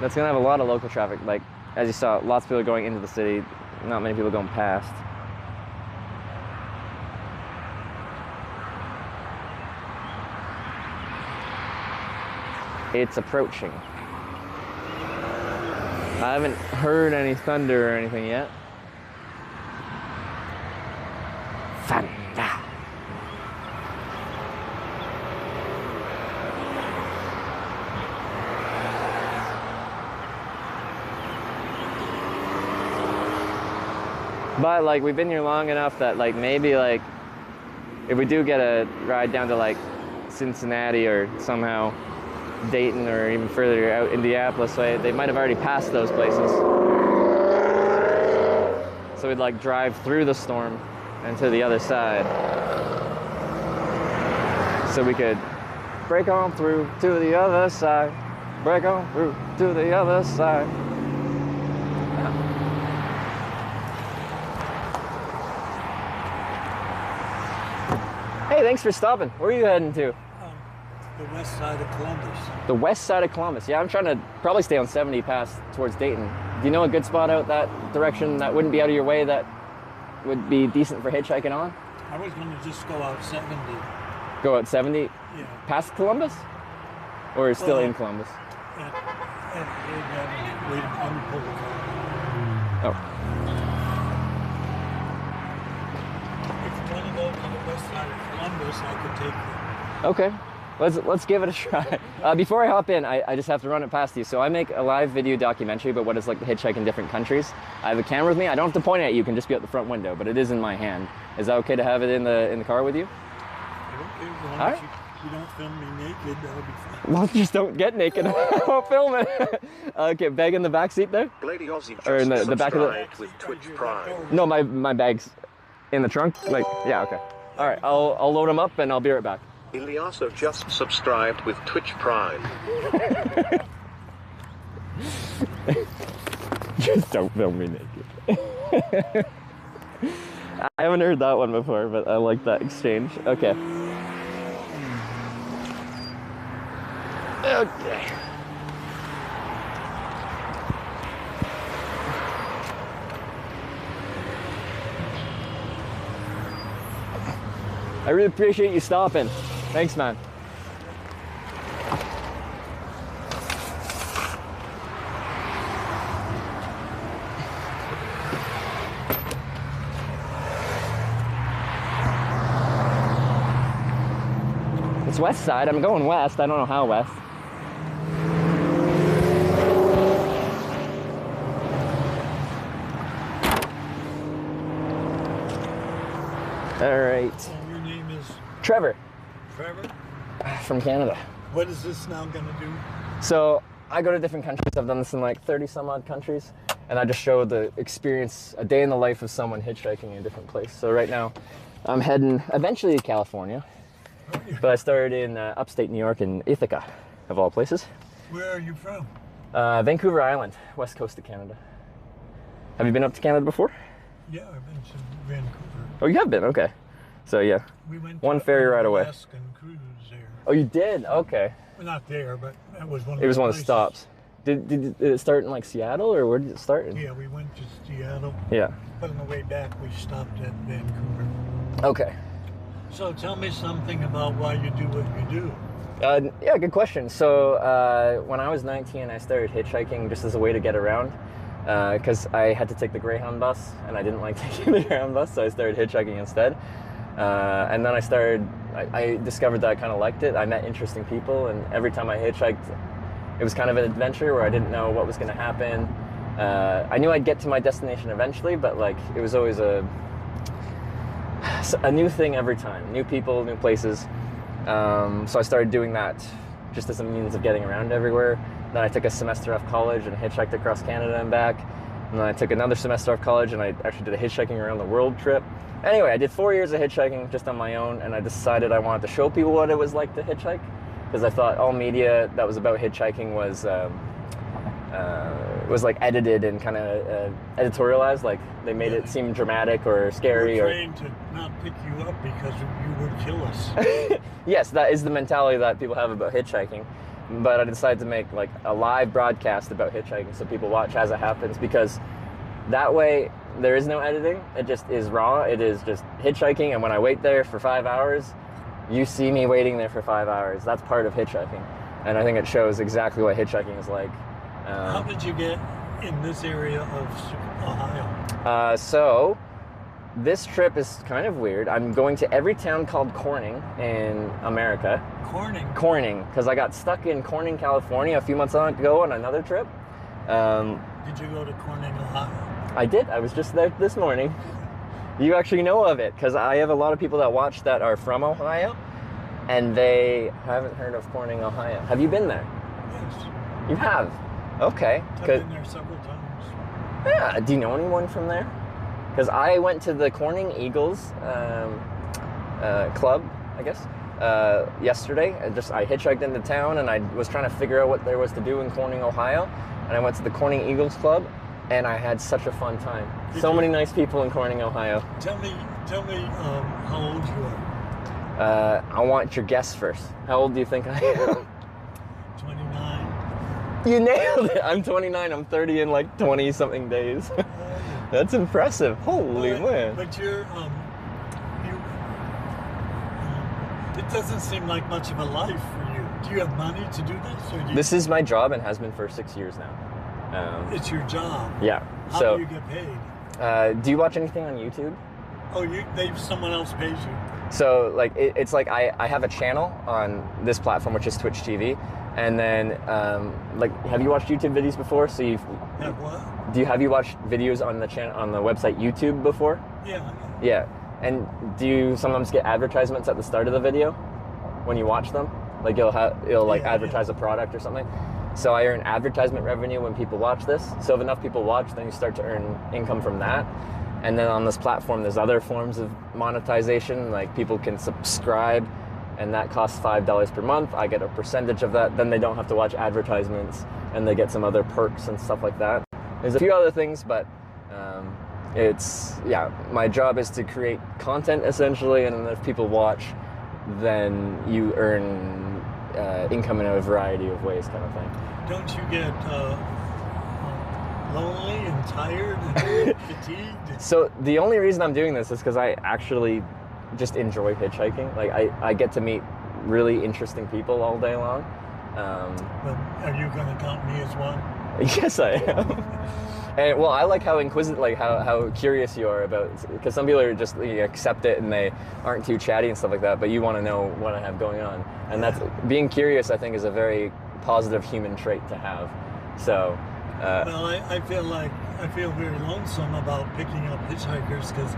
That's gonna have a lot of local traffic. Like, as you saw, lots of people going into the city, not many people going past. It's approaching. I haven't heard any thunder or anything yet. Thunder. But like, we've been here long enough that like maybe like if we do get a ride down to like Cincinnati or somehow Dayton or even further out Indianapolis way, they might have already passed those places. So we'd like drive through the storm and to the other side. So we could break on through to the other side. Break on through to the other side. Hey, thanks for stopping. Where are you heading to? The west side of Columbus. The west side of Columbus. Yeah, I'm trying to probably stay on 70 past towards Dayton. Do you know a good spot out that direction that wouldn't be out of your way that would be decent for hitchhiking on? I was going to just go out 70. Go out 70? Yeah. Past Columbus? Or still in Columbus? Let me pull the car. Oh. If you want to go to the west side of Columbus, I could take you. Okay. Let's give it a try. Before I hop in, I just have to run it past you. So I make a live video documentary about what it's like to hitchhike in different countries. I have a camera with me. I don't have to point it at you. You can just be out the front window, but it is in my hand. Is that okay to have it in the car with you? Okay, All right. you don't film me naked, that'll be fine. Well, just don't get naked. I'll film it. Okay, bag in the back seat there? Lady Aussie Or in just the back of the... subscribed with Twitch Prime. No, my bag's in the trunk. Like, yeah, okay. All right, I'll load them up and I'll be right back. Ilyaso just subscribed with Twitch Prime. Just don't film me naked. I haven't heard that one before, but I like that exchange. Okay. Okay. I really appreciate you stopping. Thanks, man. It's west side. I'm going west. I don't know how west. All right. Your name is? Trevor. Trevor? From Canada. What is this now going to do? So I go to different countries. I've done this in like 30 some odd countries. And I just show the experience, a day in the life of someone hitchhiking in a different place. So right now I'm heading eventually to California. But I started in upstate New York in Ithaca, of all places. Where are you from? Vancouver Island, west coast of Canada. Have you been up to Canada before? Yeah, I've been to Vancouver. Oh, you have been? Okay. So yeah, We went one to ferry right away. Alaskan cruise there. Oh, you did? Okay. Well, not there, but that was one of It was the one of the places. stops. Did it start in like Seattle, or where did it start in? Yeah, we went to Seattle. Yeah. But on the way back, we stopped at Vancouver. Okay. So tell me something about why you do what you do. Yeah, good question. So when I was 19, I started hitchhiking just as a way to get around because I had to take the Greyhound bus, and I didn't like taking the Greyhound bus, so I started hitchhiking instead. And then I discovered that I kind of liked it. I met interesting people, and every time I hitchhiked, it was kind of an adventure where I didn't know what was going to happen. I knew I'd get to my destination eventually, but like it was always a new thing every time, new people, new places. So I started doing that just as a means of getting around everywhere. Then I took a semester off college and hitchhiked across Canada and back. And then I took another semester off college and I actually did a hitchhiking around the world trip. Anyway, I did 4 years of hitchhiking just on my own, and I decided I wanted to show people what it was like to hitchhike, because I thought all media that was about hitchhiking was like edited and kind of editorialized, like they made it seem dramatic or scary. We're trained to not pick you up because you would kill us. Yes, that is the mentality that people have about hitchhiking. But I decided to make like a live broadcast about hitchhiking so people watch as it happens, because that way there is no editing. It just is raw. It is just hitchhiking, and when I wait there for 5 hours, you see me waiting there for 5 hours. That's part of hitchhiking, and I think it shows exactly what hitchhiking is like. How did you get in this area of Ohio? So this trip is kind of weird. I'm going to every town called Corning in America. Corning? Corning, because I got stuck in Corning, California a few months ago on another trip. Did you go to Corning, Ohio? I did. I was just there this morning. You actually know of it, because I have a lot of people that watch that are from Ohio, and they haven't heard of Corning, Ohio. Have you been there? Yes. You have? Okay. I've been there several times. Yeah. Do you know anyone from there? Because I went to the Corning Eagles club, I guess, yesterday. I hitchhiked into town, and I was trying to figure out what there was to do in Corning, Ohio. And I went to the Corning Eagles club, and I had such a fun time. So many nice people in Corning, Ohio. Tell me how old you are. I want your guess first. How old do you think I am? 29. You nailed it. I'm 29. I'm 30 in like 20-something days. That's impressive. Holy man. But it doesn't seem like much of a life for you. Do you have money to do this? Or This is my job and has been for 6 years now. It's your job? Yeah. How do you get paid? Do you watch anything on YouTube? Oh, someone else pays you? So like it's like I have a channel on this platform, which is Twitch TV, and then like, have you watched YouTube videos before? So you've have what? Have you watched videos on the channel on the website YouTube before? Yeah. Yeah. And do you sometimes get advertisements at the start of the video? when you watch them. Like it'll like advertise a product or something. So I earn advertisement revenue when people watch this. So if enough people watch, then you start to earn income from that. And then on this platform, there's other forms of monetization. Like people can subscribe, and that costs $5 per month. I get a percentage of that. Then they don't have to watch advertisements, and they get some other perks and stuff like that. There's a few other things, but my job is to create content essentially, and then if people watch, then you earn income in a variety of ways, kind of thing. Don't you get lonely and tired and fatigued? So the only reason I'm doing this is because I actually just enjoy hitchhiking. Like I get to meet really interesting people all day long. Well, are you going to count me as one? Yes, I am. And well, I like how inquisitive, like how curious you are about, because some people are just accept it and they aren't too chatty and stuff like that, but you want to know what I have going on. And that's, being curious, I think, is a very positive human trait to have. So. Well, I feel very lonesome about picking up hitchhikers because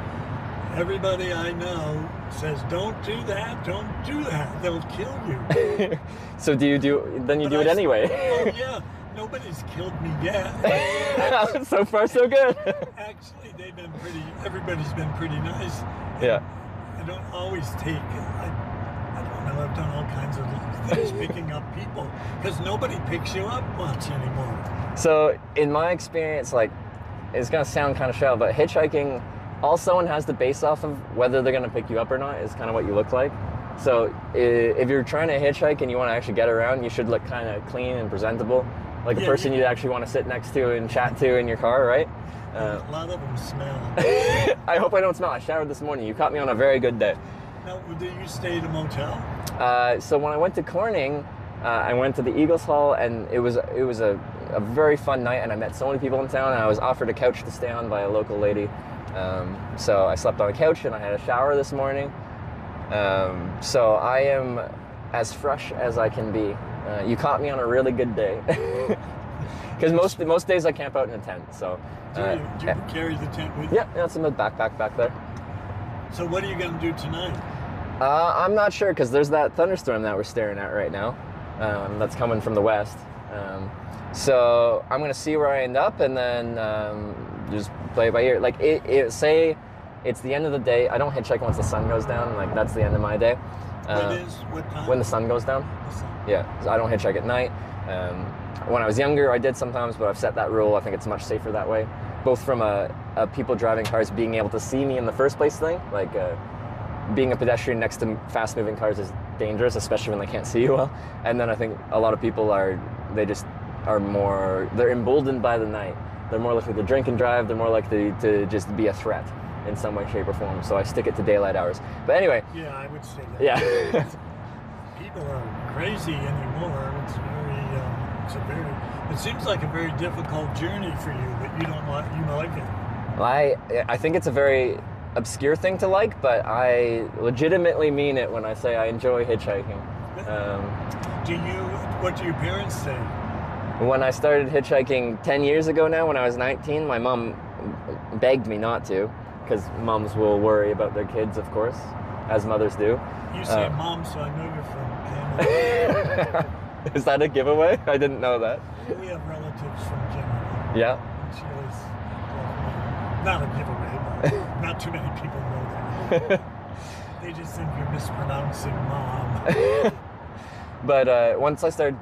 everybody I know says, don't do that, they'll kill you. So do you do it anyway? Oh yeah, nobody's killed me yet. So far so good. Actually, everybody's been pretty nice. Yeah. I don't always take, I don't know, I've done all kinds of things picking up people because nobody picks you up much anymore. So in my experience, like, it's gonna sound kind of shallow, but hitchhiking, all someone has to base off of whether they're gonna pick you up or not is kind of what you look like. So if you're trying to hitchhike and you want to actually get around, you should look kind of clean and presentable, like a person you'd actually want to sit next to and chat to in your car, right? A lot of them smell. I hope I don't smell. I showered this morning. You caught me on a very good day. Now, did you stay at a motel? So when I went to Corning, I went to the Eagles Hall, and it was a very fun night, and I met so many people in town, and I was offered a couch to stay on by a local lady. So I slept on a couch, and I had a shower this morning. So I am as fresh as I can be. You caught me on a really good day. Because most days I camp out in a tent. So. Do you carry the tent with you? Yeah, it's in the backpack back there. So what are you going to do tonight? I'm not sure, because there's that thunderstorm that we're staring at right now. That's coming from the west. So I'm going to see where I end up, and then just play it by ear. Like, say it's the end of the day. I don't hitchhike once the sun goes down. Like, that's the end of my day. What time? When the sun goes down. Yeah, so I don't hitchhike at night. When I was younger, I did sometimes, but I've set that rule. I think it's much safer that way. Both from a people driving cars being able to see me in the first place thing. Like, being a pedestrian next to fast-moving cars is dangerous, especially when they can't see you well. And then I think a lot of people they're emboldened by the night. They're more likely to drink and drive. They're more likely to just be a threat in some way, shape, or form. So I stick it to daylight hours. But anyway. Yeah, I would say that. Yeah. People are crazy anymore. It seems like a very difficult journey for you, but you like it. Well, I think it's a very obscure thing to like, but I legitimately mean it when I say I enjoy hitchhiking. What do your parents say? When I started hitchhiking 10 years ago now, when I was 19, my mom begged me not to, because moms will worry about their kids, of course, as mothers do. You say mom, so I know you're from Canada. Is that a giveaway? I didn't know that. We have relatives from Canada. Yeah. She was, not a giveaway, but not too many people know that. They just think you're mispronouncing mom. But once I started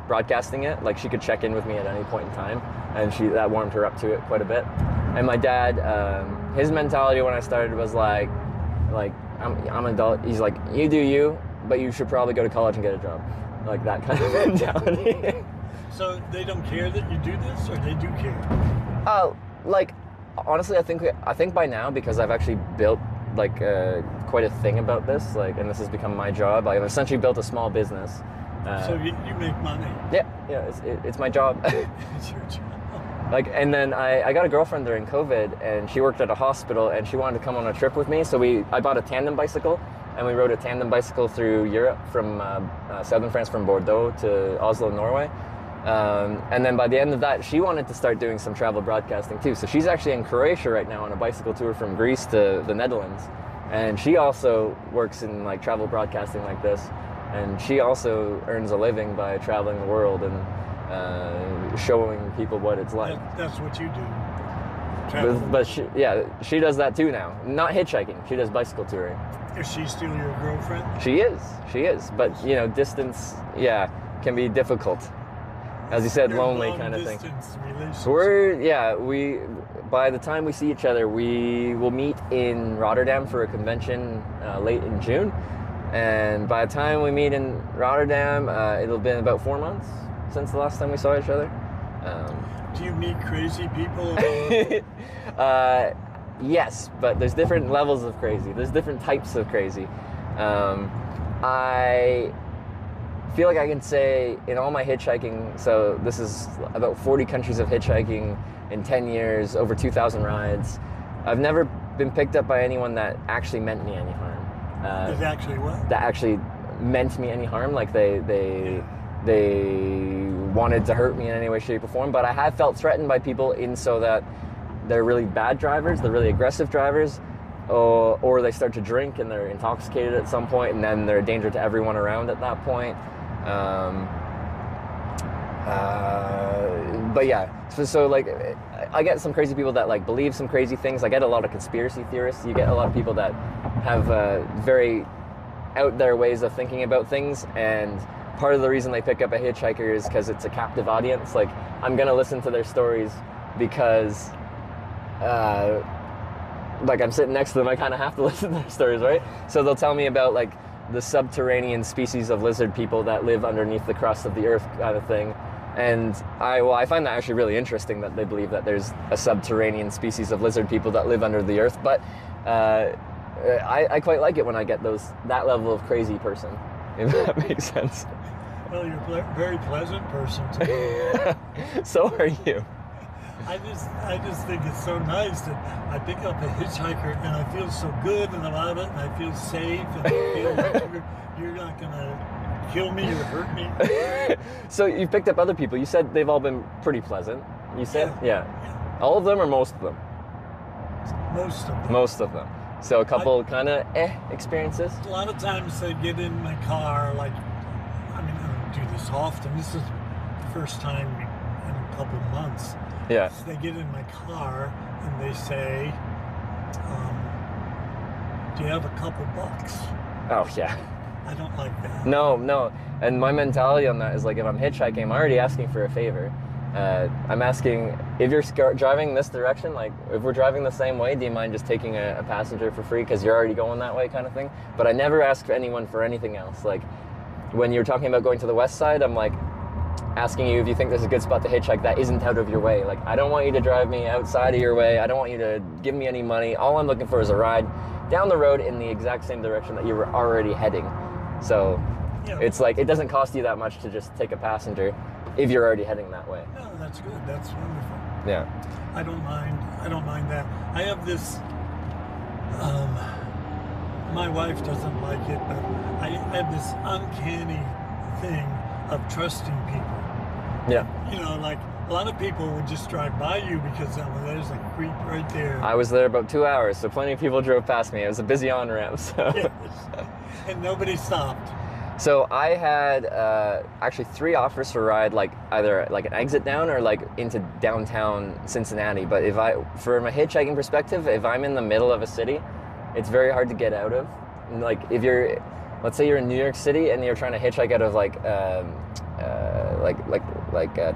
broadcasting it, like, she could check in with me at any point in time, and that warmed her up to it quite a bit. And my dad, his mentality when I started was like I'm an adult. He's like, you do you, but you should probably go to college and get a job. Like that kind of mentality. So they don't care that you do this, or they do care? Like, honestly, I think by now, because I've actually built like quite a thing about this, like, and this has become my job. I've essentially built a small business. So you make money? Yeah, it's my job. It's your job. Like, and then I got a girlfriend during COVID, and she worked at a hospital, and she wanted to come on a trip with me. So I bought a tandem bicycle, and we rode a tandem bicycle through Europe from southern France, from Bordeaux to Oslo, Norway. And then by the end of that, she wanted to start doing some travel broadcasting too. So she's actually in Croatia right now on a bicycle tour from Greece to the Netherlands. And she also works in like travel broadcasting like this. and she also earns a living by traveling the world and showing people what it's like. That's what you do. But she does that too now. Not hitchhiking. She does bicycle touring. Is she still your girlfriend? She is. But distance, can be difficult. As you said, lonely kind of thing. We by the time we see each other, we will meet in Rotterdam for a convention late in June. And by the time we meet in Rotterdam, it'll have been about 4 months since the last time we saw each other. Do you meet crazy people? Yes, but there's different levels of crazy. There's different types of crazy. I feel like I can say in all my hitchhiking, so this is about 40 countries of hitchhiking in 10 years, over 2,000 rides. I've never been picked up by anyone that actually meant me any harm. Actually what? That actually meant me any harm, like they wanted to hurt me in any way, shape, or form. But I have felt threatened by people so that they're really bad drivers, they're really aggressive drivers, or they start to drink and they're intoxicated at some point, and then they're a danger to everyone around at that point. But yeah, so like I get some crazy people that like believe some crazy things. I get a lot of conspiracy theorists. You get a lot of people that have very out there ways of thinking about things, and part of the reason they pick up a hitchhiker is because it's a captive audience. Like, I'm gonna listen to their stories because like I'm sitting next to them, I kind of have to listen to their stories, right? So they'll tell me about like the subterranean species of lizard people that live underneath the crust of the earth kind of thing. And I find that actually really interesting that they believe that there's a subterranean species of lizard people that live under the earth. But I quite like it when I get that level of crazy person, if that makes sense. Well, you're a very pleasant person too. So are you. I just think it's so nice that I pick up a hitchhiker and I feel so good about it, and I feel safe, and I feel like you're not gonna kill me or hurt me. So you picked up other people. You said they've all been pretty pleasant. You said, yeah. All of them or most of them? Most of them. Most of them. So a couple kind of experiences. A lot of times they get in my car, like, I mean, I don't do this often. This is the first time in a couple of months. Yeah. So they get in my car and they say, do you have a couple bucks? Oh, yeah. I don't like that. No. And my mentality on that is like, if I'm hitchhiking, I'm already asking for a favor. I'm asking, if you're driving this direction, like if we're driving the same way, do you mind just taking a passenger for free because you're already going that way, kind of thing? But I never ask anyone for anything else. Like when you're talking about going to the west side, I'm like asking you if you think there's a good spot to hitchhike that isn't out of your way. Like, I don't want you to drive me outside of your way. I don't want you to give me any money. All I'm looking for is a ride down the road in the exact same direction that you were already heading. So it's like, it doesn't cost you that much to just take a passenger if you're already heading that way. No, that's good. That's wonderful. Yeah. I don't mind that. I have this, my wife doesn't like it, but I have this uncanny thing of trusting people. Yeah. You know, like a lot of people would just drive by you because there's a creep right there. I was there about 2 hours, so plenty of people drove past me. It was a busy on-ramp, so. Yes. And nobody stopped. So I had actually 3 offers for a ride, like either like an exit down or like into downtown Cincinnati. But from a hitchhiking perspective, if I'm in the middle of a city, it's very hard to get out of. Like if you're, let's say you're in New York City and you're trying to hitchhike out of like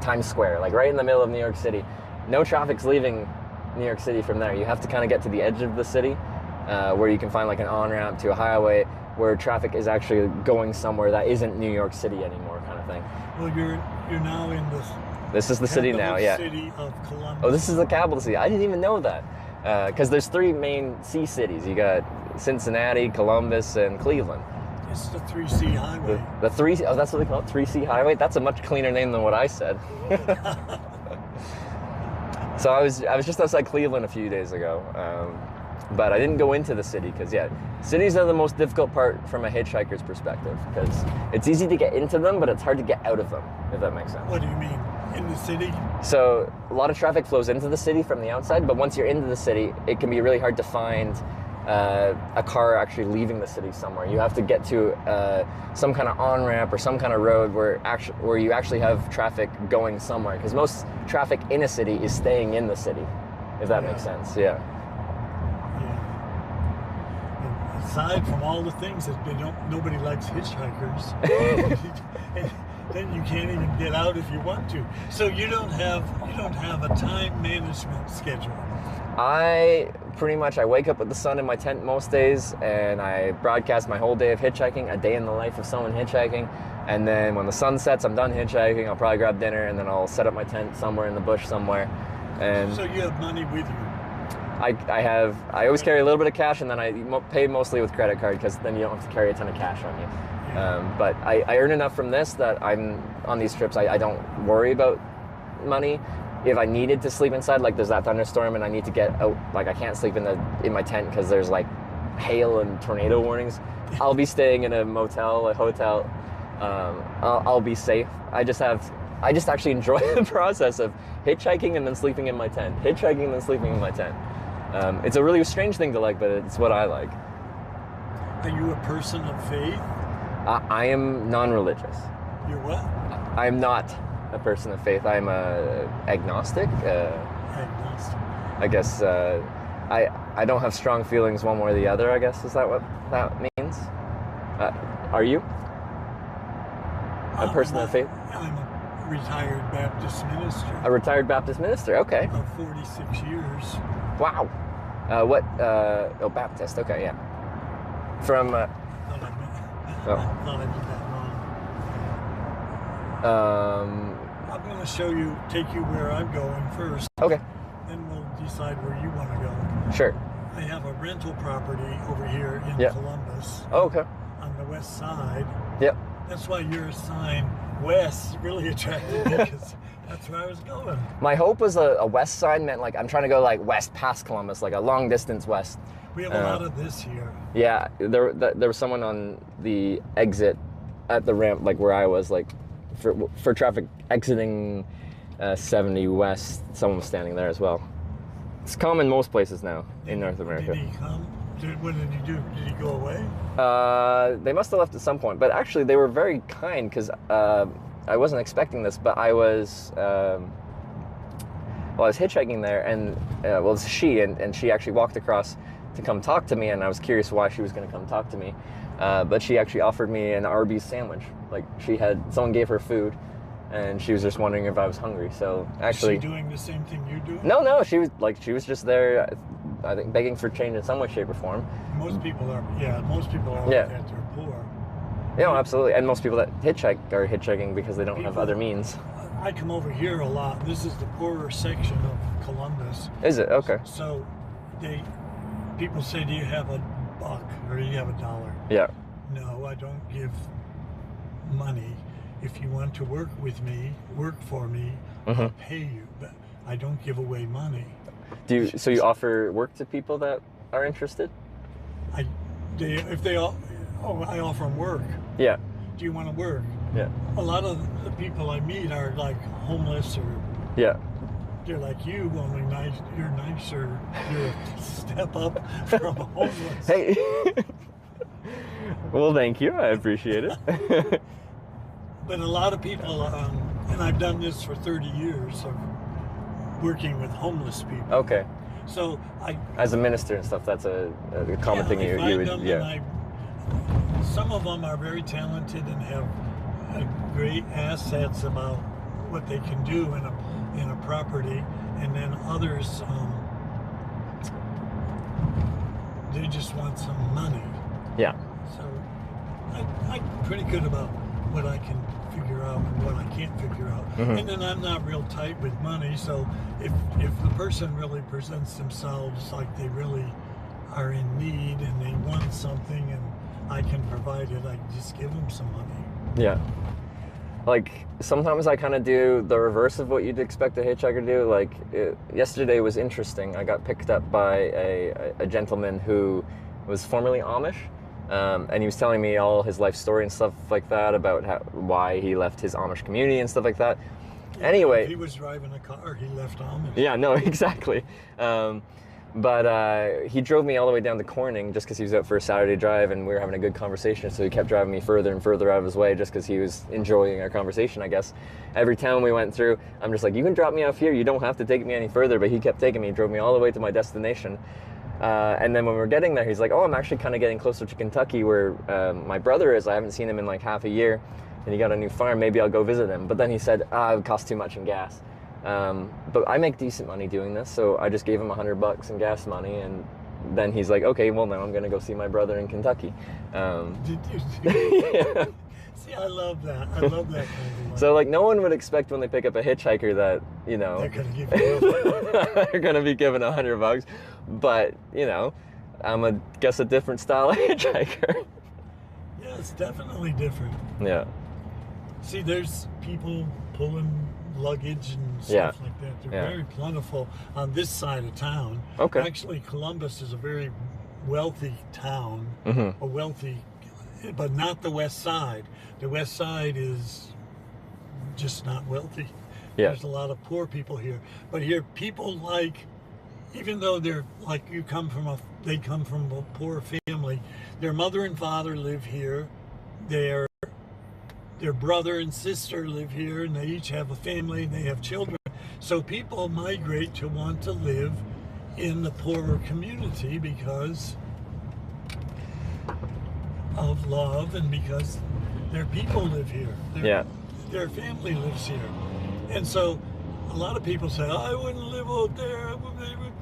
Times Square, like right in the middle of New York City. No traffic's leaving New York City from there. You have to kind of get to the edge of the city where you can find like an on-ramp to a highway where traffic is actually going somewhere that isn't New York City anymore, kind of thing. Well, you're now in this. This is the city now, yeah. City of Columbus. Oh, this is the capital city. I didn't even know that. Because there's 3 main C cities. You got Cincinnati, Columbus, and Cleveland. It's the 3C highway. The 3C, oh, that's what they call it, 3C highway? That's a much cleaner name than what I said. So I was just outside Cleveland a few days ago. But I didn't go into the city because, cities are the most difficult part from a hitchhiker's perspective because it's easy to get into them, but it's hard to get out of them, if that makes sense. What do you mean? In the city? So a lot of traffic flows into the city from the outside, but once you're into the city, it can be really hard to find a car actually leaving the city somewhere. You have to get to some kind of on-ramp or some kind of road where you actually have traffic going somewhere, because most traffic in a city is staying in the city, if that makes sense. Yeah. And aside from all the things that nobody likes hitchhikers, then you can't even get out if you want to. So you don't have a time management schedule. I wake up with the sun in my tent most days, and I broadcast my whole day of hitchhiking, a day in the life of someone hitchhiking, and then when the sun sets, I'm done hitchhiking, I'll probably grab dinner, and then I'll set up my tent somewhere in the bush somewhere. And so you have money with you? I always carry a little bit of cash, and then I pay mostly with credit card, because then you don't have to carry a ton of cash on you. But I earn enough from this that I'm on these trips, I don't worry about money. If I needed to sleep inside, like there's that thunderstorm and I need to get out, like I can't sleep in my tent because there's like hail and tornado warnings, I'll be staying in a motel, a hotel. I'll be safe. I just actually enjoy the process of hitchhiking and then sleeping in my tent, hitchhiking and then sleeping in my tent. It's a really strange thing to like, but it's what I like. Are you a person of faith? I am non-religious. You're what? I'm not a person of faith. I'm agnostic. Agnostic. I guess I don't have strong feelings one way or the other, I guess. Is that what that means? Are you a person of faith? I'm a retired Baptist minister. A retired Baptist minister, okay. Of 46 years. Wow. Baptist, okay, yeah. From... I thought I did that wrong. I'm going to take you where I'm going first. Okay. Then we'll decide where you want to go. Sure. I have a rental property over here in Columbus. Oh, okay. On the west side. Yep. That's why your sign west really attracted me, because that's where I was going. My hope was a west side meant like I'm trying to go like west past Columbus, like a long distance west. We have a lot of this here. Yeah, there was someone on the exit at the ramp, like where I was, like for traffic exiting 70 west. Someone was standing there as well. It's common most places now in North America. Did he come? What did he do? Did he go away? They must have left at some point, but actually they were very kind, because I wasn't expecting this, but I was hitchhiking there, and it's she, and she actually walked across to come talk to me, and I was curious why she was going to come talk to me, but she actually offered me an Arby's sandwich. Like someone gave her food, and she was just wondering if I was hungry. So actually, is she doing the same thing you do? No, she was just there, I think, begging for change in some way, shape, or form. Most people are like that. They're poor. Yeah, no, absolutely. And most people that hitchhike are hitchhiking because they don't have other means. I come over here a lot. This is the poorer section of Columbus. Is it? Okay. So people say, do you have a buck or do you have $1? Yeah. No, I don't give money. If you want to work with me, work for me, I'll pay you, but I don't give away money. So you offer work to people that are interested? I offer them work. Yeah. Do you want to work? Yeah. A lot of the people I meet are like homeless, or they're like you, only nice. You're nicer. You're a step up from homeless. Hey. Well, thank you. I appreciate it. But a lot of people, and I've done this for 30 years of working with homeless people. Okay. So as a minister and stuff, that's a common thing you would. Some of them are very talented and have great assets about what they can do in a property, and then others, they just want some money. Yeah. So I'm pretty good about what I can figure out and what I can't figure out. And then I'm not real tight with money, so if the person really presents themselves like they really are in need and they want something and I can provide it, I just give them some money. Yeah. Like, sometimes I kind of do the reverse of what you'd expect a hitchhiker to do. Like, yesterday was interesting. I got picked up by a gentleman who was formerly Amish. And he was telling me all his life story and stuff like that about why he left his Amish community and stuff like that. Yeah, anyway, if he was driving a car, he left Amish. Yeah, no, exactly. But he drove me all the way down to Corning just because he was out for a Saturday drive and we were having a good conversation. So he kept driving me further and further out of his way just because he was enjoying our conversation, I guess. Every town we went through, I'm just like, you can drop me off here. You don't have to take me any further. But he kept taking me, drove me all the way to my destination. And then when we were getting there, he's like, oh, I'm actually kind of getting closer to Kentucky where my brother is. I haven't seen him in like half a year. And he got a new farm. Maybe I'll go visit him. But then he said, it would cost too much in gas. But I make decent money doing this, so I just gave him $100 in gas money, and then he's like, okay, well now I'm gonna go see my brother in Kentucky. Yeah. See, I love that. I love that kind of So like no one would expect when they pick up a hitchhiker that, you know, they're gonna give you they're gonna be given $100, but you know, I'm a guess a different style of hitchhiker. Yeah, it's definitely different. Yeah. See, there's people pulling luggage and stuff like that. They're very plentiful on this side of town. Okay. Actually, Columbus is a very wealthy town, Mm-hmm. a wealthy, but not the west side. The west side is just not wealthy. Yeah. There's a lot of poor people here. But here, people like, even though they're like they come from a poor family, their mother and father live here. Their brother and sister live here, and they each have a family, and they have children. So people migrate to want to live in the poorer community because of love and because their people live here. Their family lives here. And so a lot of people say, I wouldn't live out there. They would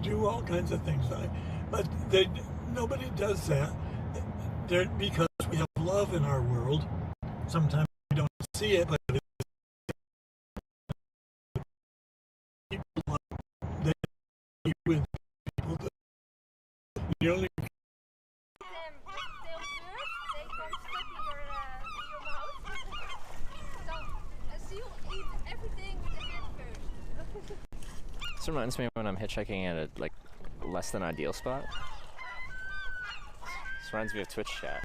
do all kinds of things. But nobody does that. Because we have love in our world. Sometimes we don't see it, but people they with people that you only This reminds me of when I'm hitchhiking at a like less than ideal spot. This reminds me of Twitch chat.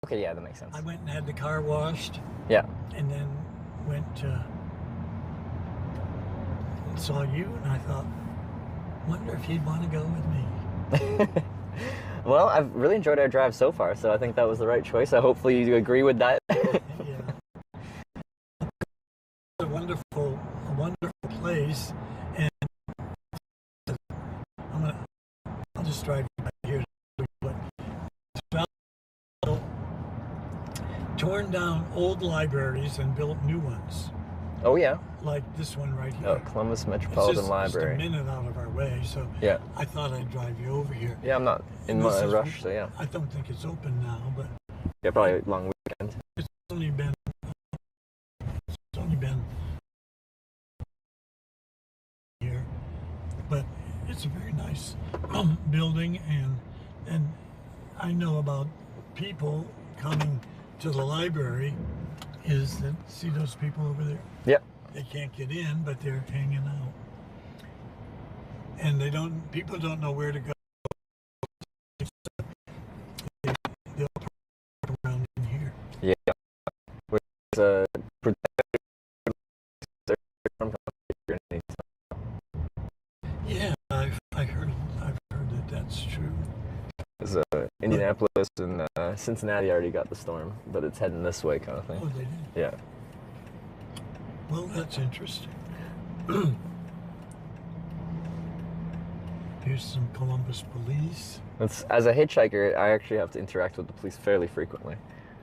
Okay, yeah, that makes sense. I went and had the car washed. Yeah. And then went and saw you, and I thought, wonder if he'd want to go with me. Well, I've really enjoyed our drive so far, so I think that was the right choice. Hopefully you agree with that. A wonderful place, and I'll just drive you back here. But torn down old libraries and built new ones. Oh yeah. Like this one right here. Oh, Columbus Metropolitan Library. Just a minute out of our way, so yeah. I thought I'd drive you over here. Yeah, I'm not in a rush, so yeah. I don't think it's open now, but yeah, probably a long weekend. It's only been here, but it's a very nice building, and I know about people coming to the library is that, see those people over there? Yep. They can't get in, but they're hanging out. And people don't know where to go. They'll park around in here. Yeah. There's yeah, I've heard that that's true. Because Indianapolis and Cincinnati already got the storm, but it's heading this way kind of thing. Oh, they did? Yeah. Well, that's interesting. Here's some Columbus police. As a hitchhiker, I actually have to interact with the police fairly frequently.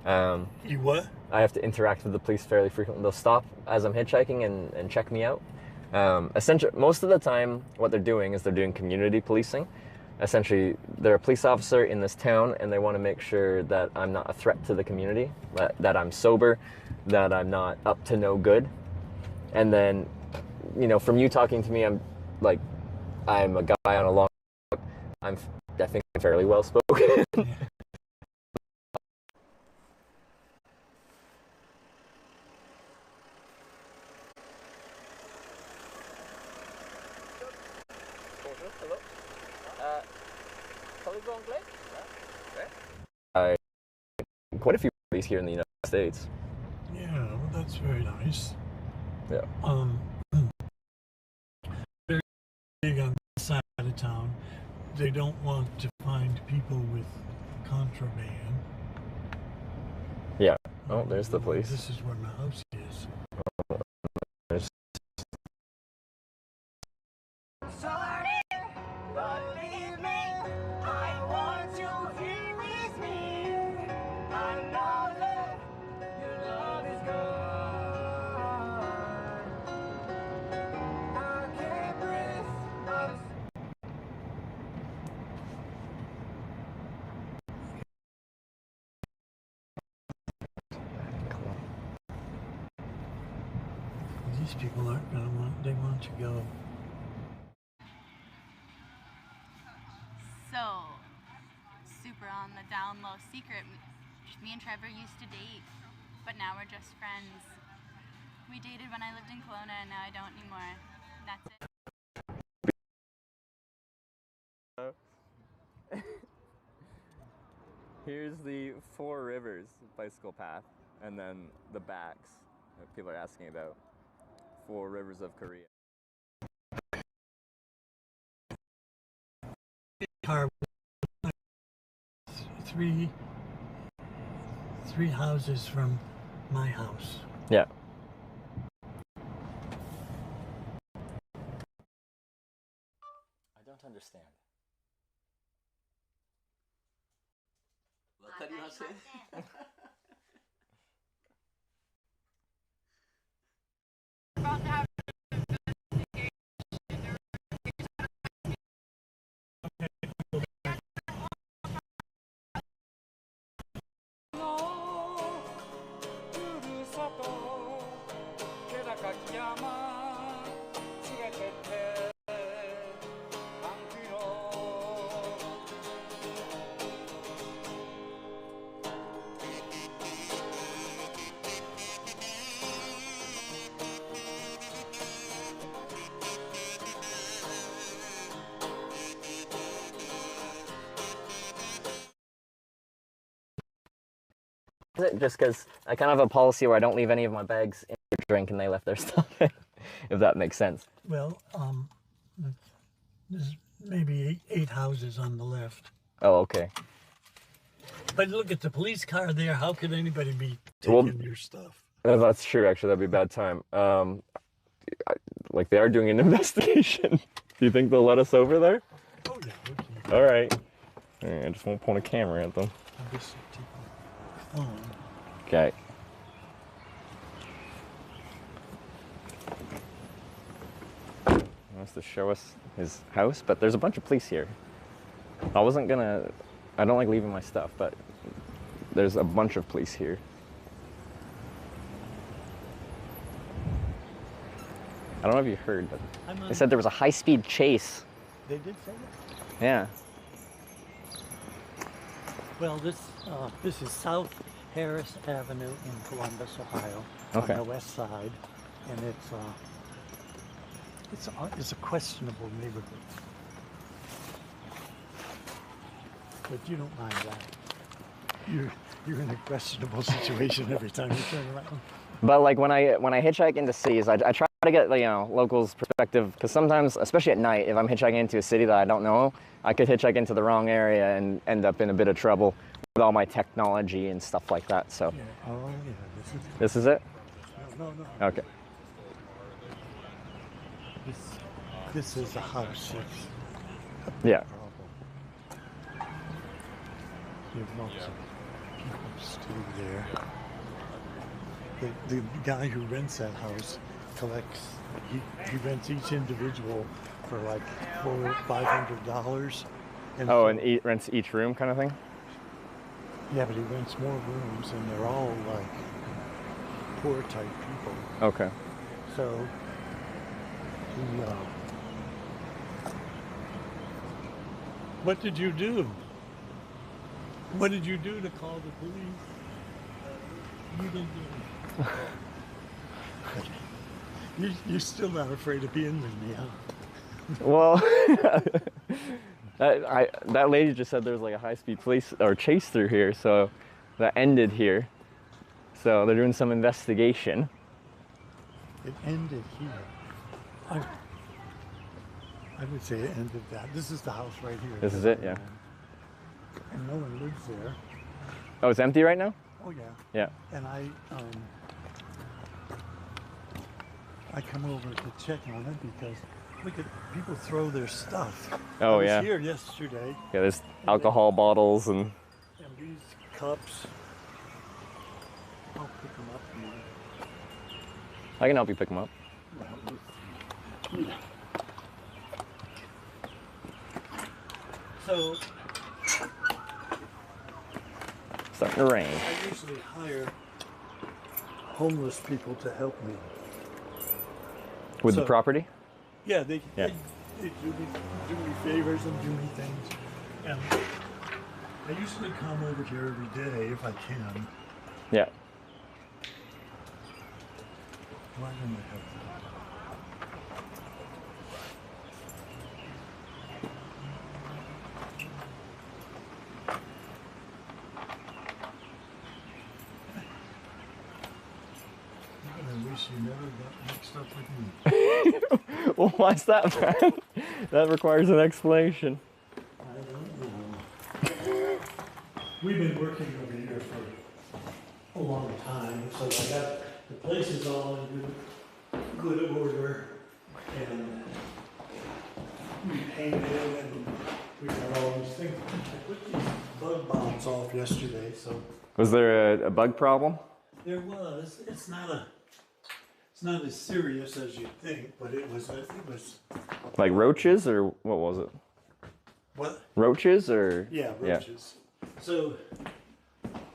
You what? I have to interact with the police fairly frequently. They'll stop as I'm hitchhiking and check me out. Essentially, most of the time, what they're doing is they're doing community policing. Essentially, they're a police officer in this town, and they want to make sure that I'm not a threat to the community, that I'm sober, that I'm not up to no good. And then, you know, from you talking to me, I'm a guy on a long walk. I think I'm fairly well spoken. Hello? Quite a few police here in the United States. Yeah, well, that's very nice. Yeah. Very big on this side of town. They don't want to find people with contraband. Yeah. Oh, there's the police. This is where my house is. There's These people aren't gonna want, they want to go. So, super on the down low secret. Me and Trevor used to date, but now we're just friends. We dated when I lived in Kelowna and now I don't anymore. That's it. Here's the Four Rivers bicycle path, and then the backs that people are asking about. Four Rivers of Korea. Car, three houses from my house. Yeah. I don't understand. About to have Just because I kind of have a policy where I don't leave any of my bags in the drink and they left their stuff in, if that makes sense. Well, there's maybe eight houses on the left. Oh, okay. But look at the police car there. How could anybody be taking your stuff? That's true, actually. That'd be a bad time. Like, they are doing an investigation. Do you think they'll let us over there? Oh, yeah. Okay. All right. I just won't point a camera at them. I'll just take my phone. Okay. He wants to show us his house, but there's a bunch of police here. I don't like leaving my stuff, but there's a bunch of police here. I don't know if you heard, but they said there was a high-speed chase. They did say that? Yeah. Well, this is South Harris Avenue in Columbus, Ohio, Okay. on the west side, and it's a questionable neighborhood. But you don't mind that. You're in a questionable situation every time you turn around. But like when I hitchhike into cities, I try to get locals' perspective, because sometimes, especially at night, if I'm hitchhiking into a city that I don't know, I could hitchhike into the wrong area and end up in a bit of trouble with all my technology and stuff like that. So. Yeah. Oh yeah, This is it? No. Okay. This is a house. Yeah. You have lots of people still there. The guy who rents that house collects. He rents each individual for like $400 or $500. Oh, and rents each room, kind of thing. Yeah, but he rents more rooms, and they're all like poor type people. Okay. So he. What did you do? What did you do to call the police? You didn't do it. You're still not afraid of being with me, huh? Well, That lady just said there's like a high-speed police or chase through here, so that ended here. So they're doing some investigation. It ended here. I would say it ended that. This is the house right here. This is it, yeah. And no one lives there. Oh, it's empty right now? Oh yeah. Yeah. And I come over to check on it because look at people throw their stuff. Oh, I was yeah. here yesterday. Yeah, there's alcohol bottles and these cups. I'll pick them up. I can help you pick them up. So starting to rain. I usually hire homeless people to help me. With the property? Yeah, they Yeah. do me favors and do me things. And I usually come over here every day if I can. Yeah. Why don't I have I wish you never got mixed up with me. Well, why's that, man? That requires an explanation. I don't know. We've been working over here for a long time, so I got the place is all in good order, and we painted it, and we got all these things. I put these bug bombs off yesterday, so Was there a bug problem? there was. It's not as serious as you'd think, but it was. Like roaches or what was it? What? Roaches or? Yeah, roaches. So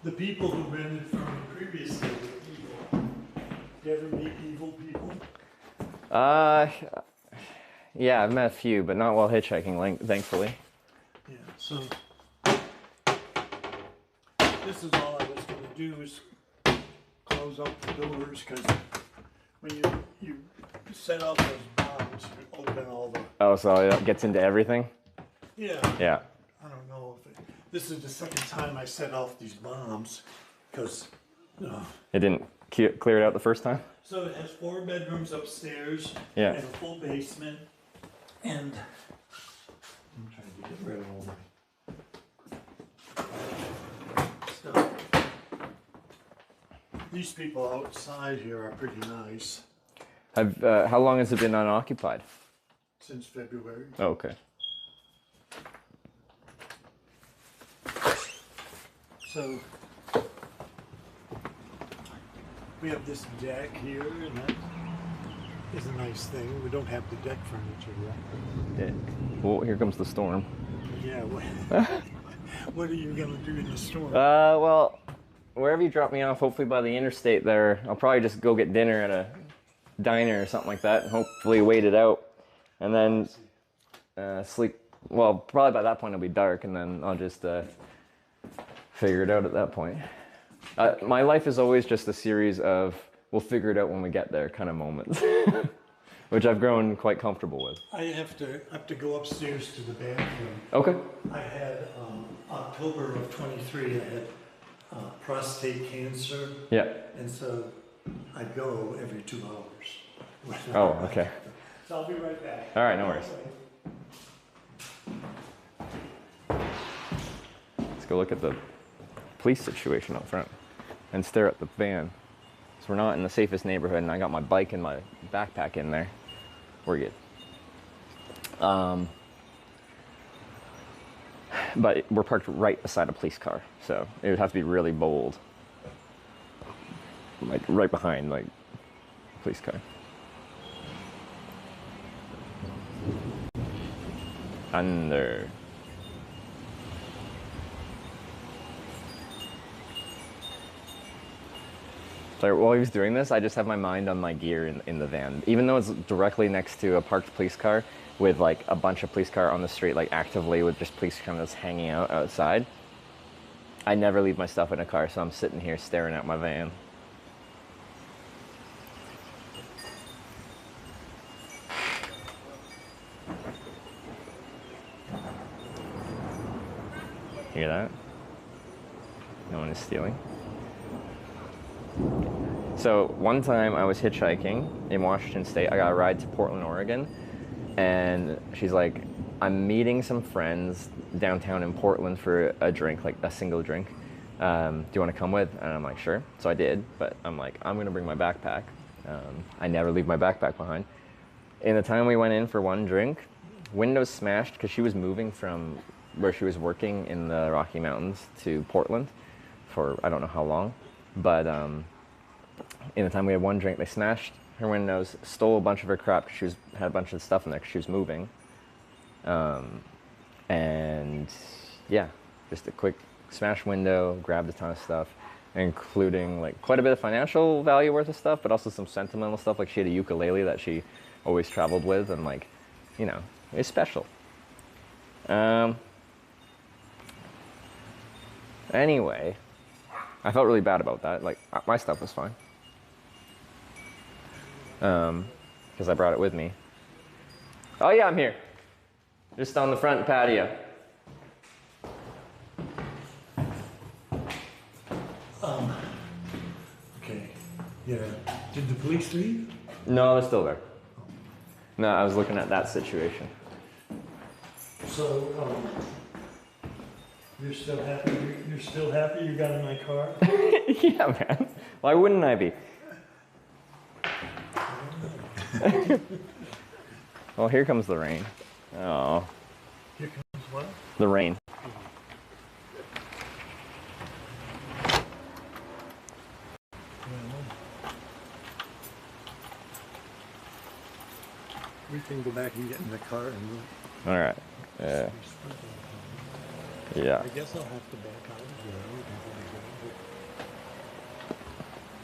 the people who rented from me previously were evil. You ever meet evil people? Yeah, I've met a few, but not while hitchhiking, thankfully. Yeah, so this is all I was going to do is close up the doors because when you set off those bombs, you open all the... Oh, so it gets into everything? Yeah. Yeah. I don't know if this is the second time I set off these bombs because... It didn't clear it out the first time? So it has 4 bedrooms upstairs Yeah. and a full basement, and I'm trying to get rid of all my stuff. These people outside here are pretty nice. How long has it been unoccupied? Since February. Oh, okay. So we have this deck here, and that is a nice thing. We don't have the deck furniture yet. Yeah. Well, here comes the storm. Yeah. What are you gonna do in the storm? Well, wherever you drop me off, hopefully by the interstate there, I'll probably just go get dinner at a diner or something like that, and hopefully wait it out, and then sleep. Well, probably by that point it'll be dark, and then I'll just figure it out at that point. My life is always just a series of we'll figure it out when we get there kind of moments, which I've grown quite comfortable with. I have to go upstairs to the bathroom. Okay. I had October of 23. I had prostate cancer. Yeah. And so I go every 2 hours. Oh, okay. So I'll be right back. All right, no worries. Let's go look at the police situation up front and stare at the van. So we're not in the safest neighborhood, and I got my bike and my backpack in there. We're good. But we're parked right beside a police car, so it would have to be really bold. Like right behind, like, a police car. Under. So while he was doing this, I just have my mind on my gear in the van. Even though it's directly next to a parked police car with like a bunch of police car on the street, like actively with just police cameras hanging out outside, I never leave my stuff in a car, so I'm sitting here staring at my van. Hear that? No one is stealing. So one time I was hitchhiking in Washington State. I got a ride to Portland, Oregon, and she's like, I'm meeting some friends downtown in Portland for a drink, like a single drink. Do you want to come with? And I'm like, sure. So I did, but I'm like, I'm going to bring my backpack. I never leave my backpack behind. In the time we went in for one drink, windows smashed because she was moving from where she was working in the Rocky Mountains to Portland for I don't know how long. But in the time we had one drink, they smashed her windows, stole a bunch of her crap. She had a bunch of stuff in there because she was moving. And yeah, just a quick smash window, grabbed a ton of stuff, including like quite a bit of financial value worth of stuff, but also some sentimental stuff. Like she had a ukulele that she always traveled with, and like, you know, it's special. Anyway, I felt really bad about that. Like my stuff was fine. Because I brought it with me. Oh yeah, I'm here. Just on the front patio. Okay. Yeah. Did the police leave? No, they're still there. No, I was looking at that situation. So, you're still happy? You're still happy you got in my car? Yeah, man. Why wouldn't I be? Well, here comes the rain. Oh. Here comes what? The rain. We can go back and get in the car and look. All right. Yeah. I guess I'll have to back out of here.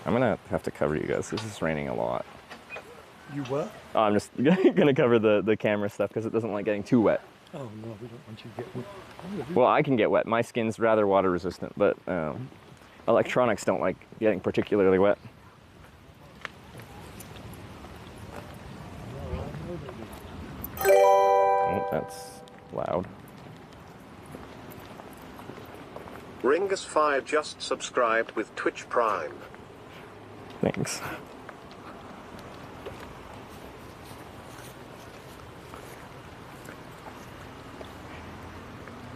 I'm gonna have to cover you guys. This is raining a lot. You what? Oh, I'm just gonna cover the camera stuff because it doesn't like getting too wet. Oh no, we don't want you to get wet. Well, I can get wet. My skin's rather water resistant, but electronics don't like getting particularly wet. Oh, that's loud. Ringus5 just subscribed with Twitch Prime. Thanks.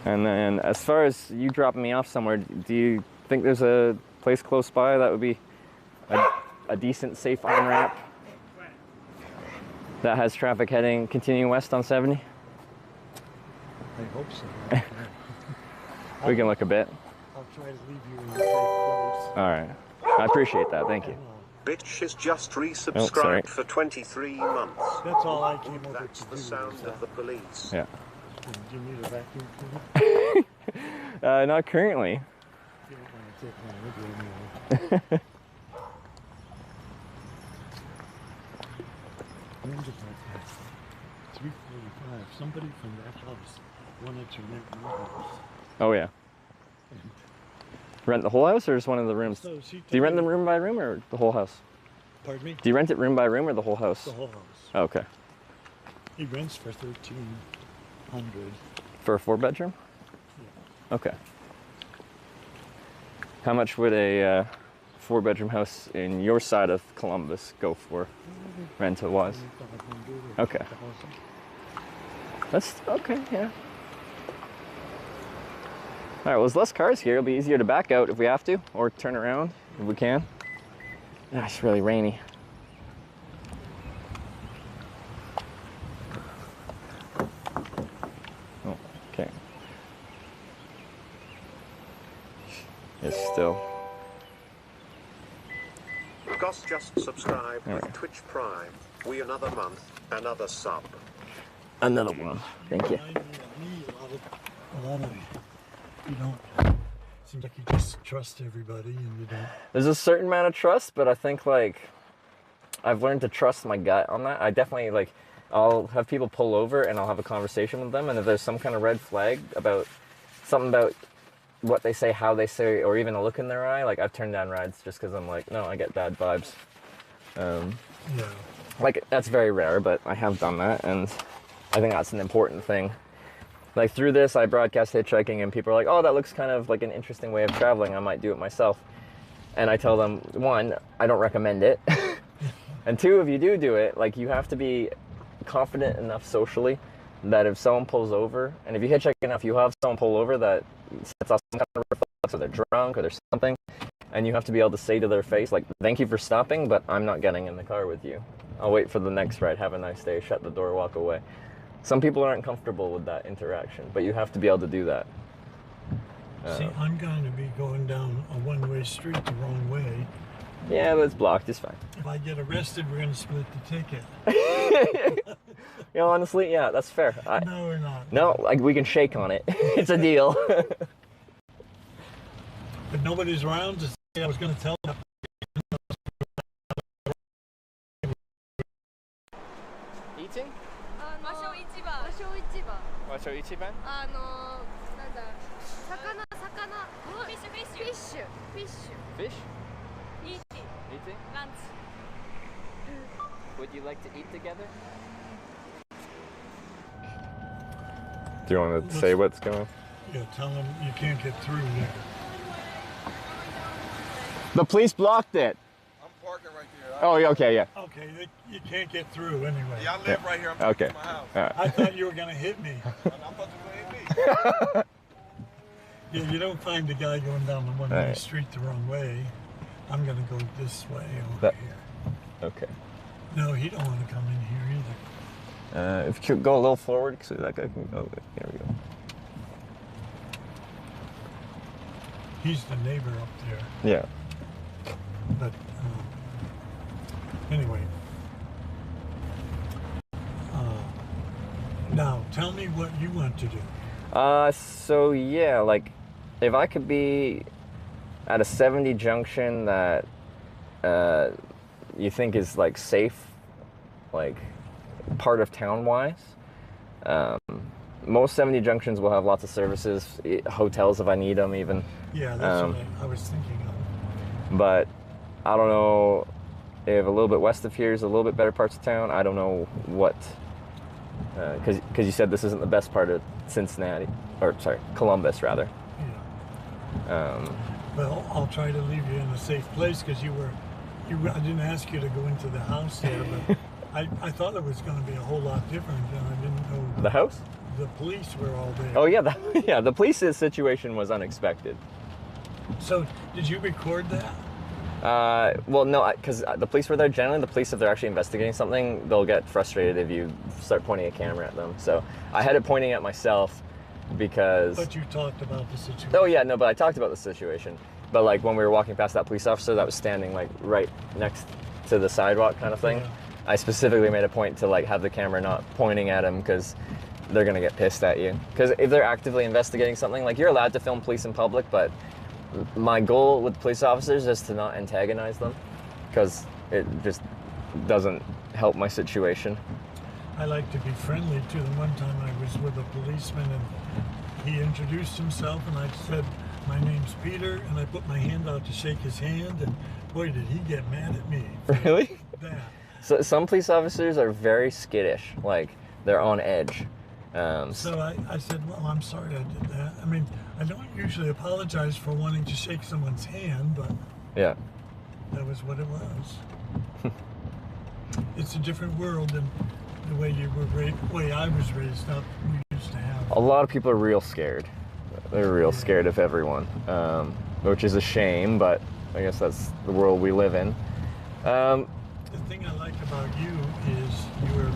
And then as far as you dropping me off somewhere, do you think there's a place close by that would be a decent, safe on-ramp that has traffic heading, continuing west on 70? I hope so. We can look a bit. I'll try to leave you in a safe place. All right. I appreciate that. Thank you. Bitch has just resubscribed for 23 months. That's all I came over That's to the do. sound of the police. Yeah. Do you need a vacuum cleaner? Not currently. You don't want to take one with you anyway. When did that pass? 3:45. Somebody from that house wanted to rent my house. Oh, yeah. Rent the whole house or just one of the rooms? So Do you rent them room by room or the whole house? Pardon me? Do you rent it room by room or the whole house? The whole house. Oh, okay. He rents for $1,300. For a 4-bedroom? Yeah. Okay. How much would a 4-bedroom house in your side of Columbus go for, rental-wise? Okay. That's okay, yeah. All right, well, there's less cars here. It'll be easier to back out if we have to, or turn around if we can. Ah, it's really rainy. Oh, okay. It's still. Goss just subscribed All with right. Twitch Prime. We another month, another sub. Another one. Thank you. A lot of you don't. Seems like you just trust everybody and you don't. There's a certain amount of trust, but I think like I've learned to trust my gut on that. I definitely like I'll have people pull over and I'll have a conversation with them, and if there's some kind of red flag about something about what they say, how they say, or even a look in their eye, like I've turned down rides just because I'm like, no, I get bad vibes. Yeah. Like that's very rare, but I have done that, and I think that's an important thing. Like through this, I broadcast hitchhiking, and people are like, "Oh, that looks kind of like an interesting way of traveling. I might do it myself." And I tell them, one, I don't recommend it, and two, if you do it, like you have to be confident enough socially that if someone pulls over, and if you hitchhike enough, you have someone pull over that sets off some kind of reflex, or they're drunk, or there's something, and you have to be able to say to their face, like, "Thank you for stopping, but I'm not getting in the car with you. I'll wait for the next ride. Have a nice day." Shut the door, walk away. Some people aren't comfortable with that interaction, but you have to be able to do that. See, I'm going to be going down a one-way street the wrong way. Yeah, but it's blocked. It's fine. If I get arrested, we're going to split the ticket. You know, honestly, yeah, that's fair. No, we're not. No, like we can shake on it. It's a deal. But nobody's around to say I was going to tell them. Eating? 場所市場。場所市場。場所市場？なんだ。魚。フィッシュ。フィッシュ。 Fish? Eating. Eating? Lunch. Would you like to eat together? Do you want to say what's going on? Yeah, tell them you can't get through there. The police blocked it. I'm parking right there. Oh, yeah, okay, yeah. Okay, you can't get through anyway. Yeah, I live right here. I'm okay. to my house. All right. I thought you were going to hit me. I thought you were going to hit me. Yeah, you don't find the guy going down the one-way Right. street the wrong way. I'm going to go this way over here. Okay. No, he don't want to come in here either. If you go a little forward, so that guy can go. There we go. He's the neighbor up there. Yeah. But anyway, now tell me what you want to do. So yeah, like if I could be at a 70 junction that you think is like safe, like part of town wise. Most 70 junctions will have lots of services, hotels if I need them even. Yeah, that's what I was thinking of. But I don't know if a little bit west of here is a little bit better parts of town. I don't know what, because you said this isn't the best part of Cincinnati, or sorry, Columbus rather. Yeah. Well, I'll try to leave you in a safe place because I didn't ask you to go into the house there, but I thought it was going to be a whole lot different, and I didn't know. The house? The police were all there. Oh yeah, the police situation was unexpected. So, did you record that? Well, no, because the police were there. Generally, the police, if they're actually investigating something, they'll get frustrated if you start pointing a camera at them. So I had it pointing at myself because... But you talked about the situation. Oh yeah, no, but I talked about the situation. But like when we were walking past that police officer that was standing like right next to the sidewalk kind of thing, yeah. I specifically made a point to like have the camera not pointing at him because they're gonna get pissed at you. Because if they're actively investigating something, like you're allowed to film police in public, but my goal with police officers is to not antagonize them because it just doesn't help my situation. I like to be friendly to them. One time I was with a policeman and he introduced himself and I said, "My name's Peter," and I put my hand out to shake his hand, and boy, did he get mad at me. Really? That. So some police officers are very skittish, like they're on edge. So I said, "Well, I'm sorry I did that. I mean, I don't usually apologize for wanting to shake someone's hand, but yeah, that was what it was." It's a different world than the way you were raised, the way I was raised up. We used to have. A lot of people are real scared. They're real scared of everyone, which is a shame, but I guess that's the world we live in. The thing I like about you is you're,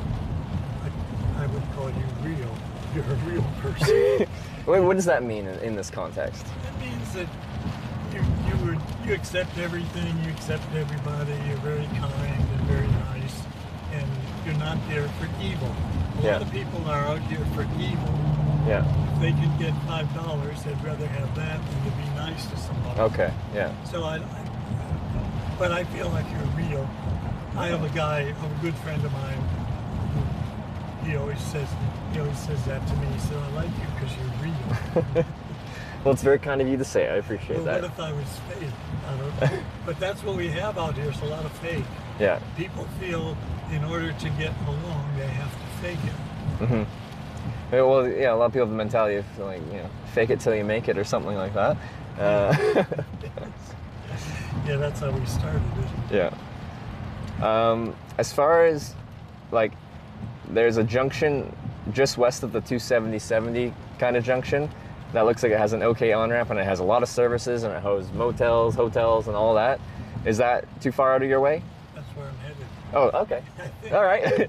I would call you real. You're a real person. Wait, what does that mean in this context? It means that you accept everything, you accept everybody, you're very kind and very nice, and you're not there for evil. A lot of people are out here for evil. Yeah. If they can get $5, they'd rather have that than to be nice to somebody. Okay, yeah. So but I feel like you're real. I have a guy, a good friend of mine, who he always says that to me. He said, "I like you because you're real." Well, it's very kind of you to say. I appreciate that. What if I was fake? I don't know. But that's what we have out here. It's a lot of fake. Yeah. People feel in order to get along, they have to fake it. Mm-hmm. Well, yeah, a lot of people have the mentality of like, fake it till you make it or something like that. Yeah, that's how we started, isn't it? Yeah. As far as like, there's a junction just west of the 270/70 kind of junction that looks like it has an okay on-ramp and it has a lot of services and it has motels, hotels, and all that. Is that too far out of your way? That's where I'm headed. Oh, okay. All right.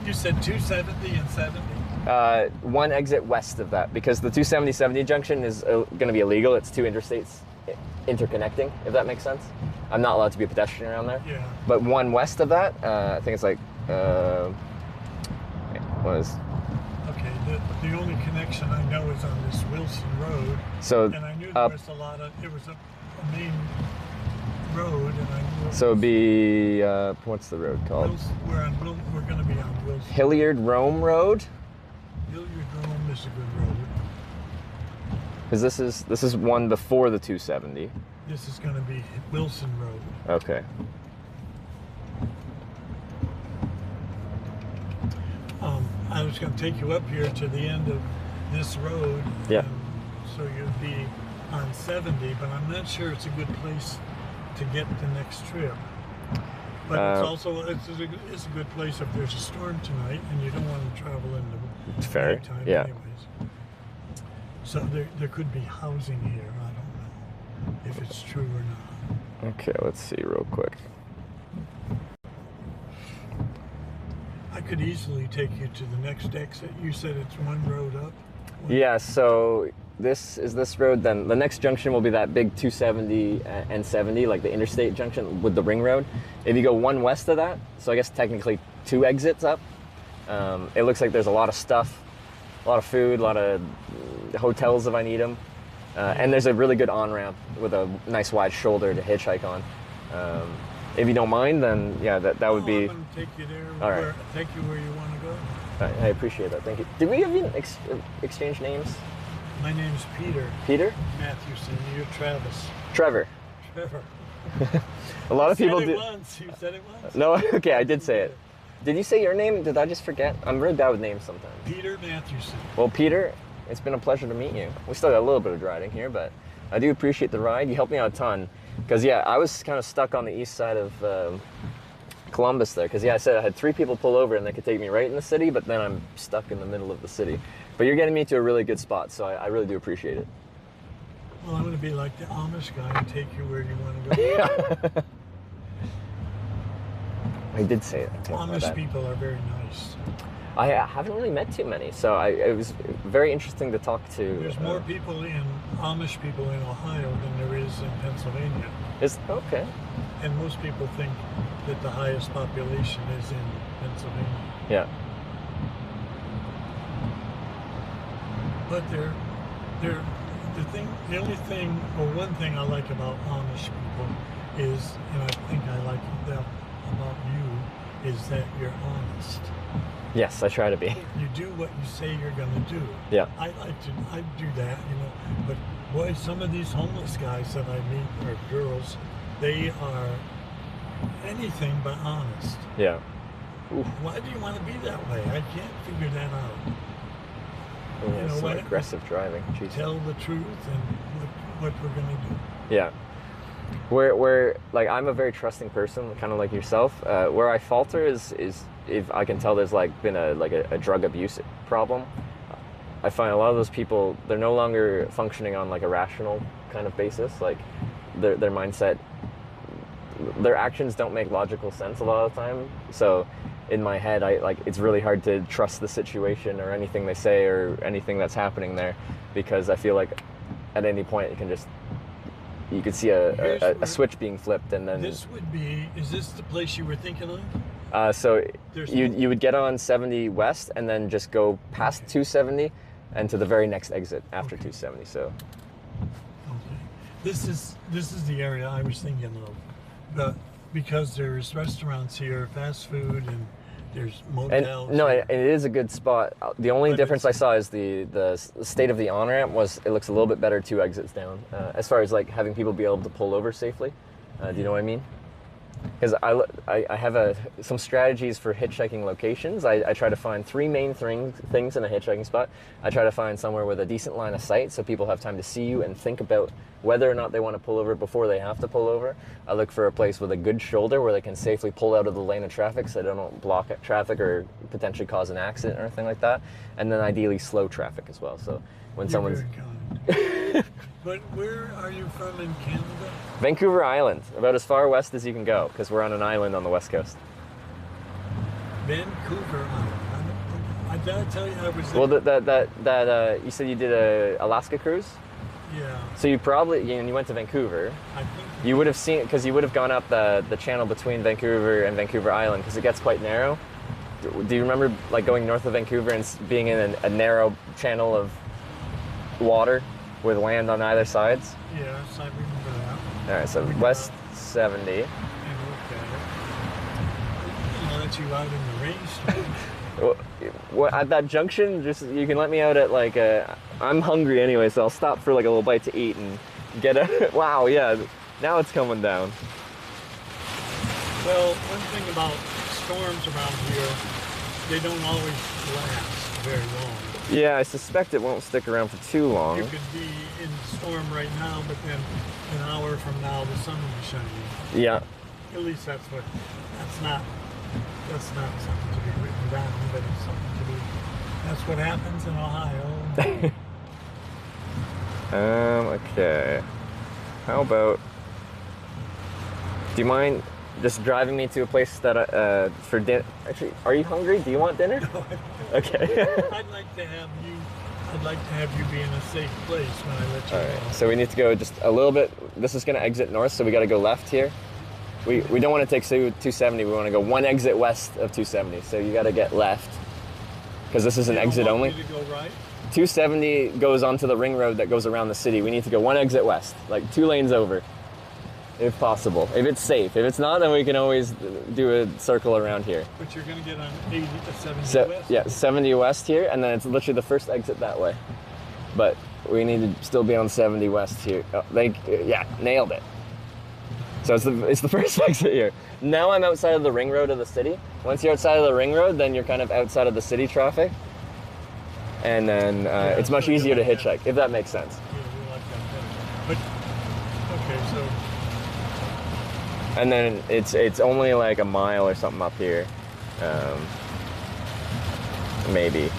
You said 270 and 70? One exit west of that, because the 270/70 junction is going to be illegal. It's two interstates interconnecting, if that makes sense. I'm not allowed to be a pedestrian around there. Yeah. But one west of that, I think it's like, what is? Okay, the only connection I know is on this Wilson Road. So and I knew there was it was a main road, and I knew so it'd be, what's the road called? we're going to be on Wilson. Hilliard Rome Road? Hilliard Rome is a good road. Because this is one before the 270. This is going to be Wilson Road. Okay. I was going to take you up here to the end of this road. Yeah. So you'd be on 70, but I'm not sure it's a good place to get the next trip. But it's also it's a good place if there's a storm tonight and you don't want to travel in the nighttime anyways. So there could be housing here. I don't know if it's true or not. Okay, let's see real quick. I could easily take you to the next exit. You said it's one road up? Yeah, so this is this road, then the next junction will be that big 270 and 70, like the interstate junction with the ring road. If you go one west of that, so I guess technically two exits up, it looks like there's a lot of stuff, a lot of food, a lot of hotels if I need them. And there's a really good on-ramp with a nice wide shoulder to hitchhike on. If you don't mind, then yeah, that would be... I'm going to take you there, all right. Take you where you want to go. I appreciate that, thank you. Did we even exchange names? My name's Peter. Peter? Matthewson. You're Travis. Trevor. Trevor. A lot of people do. You said it once. No, okay, I did say it. Did you say your name? Did I just forget? I'm really bad with names sometimes. Peter Matthewson. Well, Peter, it's been a pleasure to meet you. We still got a little bit of driving here, but I do appreciate the ride. You helped me out a ton. Because, yeah, I was kind of stuck on the east side of Columbus there. Because, yeah, I said I had 3 people pull over and they could take me right in the city, but then I'm stuck in the middle of the city. But you're getting me to a really good spot, so I really do appreciate it. Well, I'm going to be like the Amish guy and take you where you want to go. I did say that. Amish people are very nice. I haven't really met too many, so it was very interesting to talk to. There's more people Amish people in Ohio than there is in Pennsylvania. Okay. And most people think that the highest population is in Pennsylvania. Yeah. But one thing I like about Amish people is, and I think I like that about you, is that you're honest. Yes, I try to be. You do what you say you're going to do. Yeah. I do that, but boy, some of these homeless guys that I meet, or girls, they are anything but honest. Yeah. Oof. Why do you want to be that way? I can't figure that out. Yeah, some aggressive driving. Jeez. Tell the truth and what we're going to do. Yeah. Where like I'm a very trusting person, kind of like yourself. Where I falter is if I can tell there's been a drug abuse problem. I find a lot of those people, they're no longer functioning on a rational kind of basis. Like their mindset, their actions don't make logical sense a lot of the time. So in my head, it's really hard to trust the situation or anything they say or anything that's happening there, because I feel like at any point you could see a switch being flipped, and then... Is this the place you were thinking of? So you would get on 70 West and then just go past 270 and to the very next exit after 270, so... Okay. This is the area I was thinking of, because there's restaurants here, fast food, and there's motels. It is a good spot. The only difference I saw is the state of the on-ramp it looks a little bit better 2 exits down, as far as having people be able to pull over safely. Do you know what I mean? because I have some strategies for hitchhiking locations. I try to find three main things in a hitchhiking spot. I try to find somewhere with a decent line of sight so people have time to see you and think about whether or not they want to pull over before they have to pull over. I look for a place with a good shoulder where they can safely pull out of the lane of traffic so they don't block traffic or potentially cause an accident or anything like that. And then ideally slow traffic as well. So when someone's... But where are you from in Canada? Vancouver Island, about as far west as you can go, because we're on an island on the west coast. Vancouver Island. I gotta tell you, I was. Well, you said you did a Alaska cruise. Yeah. So you probably you went to Vancouver. I think you would have seen because you would have gone up the channel between Vancouver and Vancouver Island because it gets quite narrow. Do you remember like going north of Vancouver and being in a narrow channel of water with land on either sides? Yes, I remember that. All right, so west 70. And I'll let you out in the rain. Well, at that junction, just you can let me out at like I'm hungry anyway, so I'll stop for like a little bite to eat and get a. Wow, yeah, now it's coming down. Well, one thing about storms around here, they don't always last very long. Yeah, I suspect it won't stick around for too long. You could be in storm right now, but then an hour from now the sun will be shining. Yeah. At least that's not something to be written down, but it's something to be. That's what happens in Ohio. Okay. How about? Do you mind just driving me to a place that for dinner? Actually, are you hungry? Do you want dinner? No, okay. I'd like to have you be in a safe place when I let you All go. right. So we need to go just a little bit. This is going to exit north, so we got to go left here. We don't want to take 270. We want to go one exit west of 270. So you got to get left because this is an exit only. You don't want me to go right? 270 goes onto the ring road that goes around the city. We need to go one exit west, like 2 lanes over, if possible. If it's safe. If it's not, then we can always do a circle around here. But you're going to get on 80 to 70 west. Yeah, 70 west here, and then it's literally the first exit that way. But we need to still be on 70 west here. Oh, yeah, nailed it. So it's the first exit here. Now I'm outside of the ring road of the city. Once you're outside of the ring road, then you're kind of outside of the city traffic. And then it's much easier to hitchhike, if that makes sense. Yeah, we like that better. But, okay, so... And then it's only like a mile or something up here. Maybe.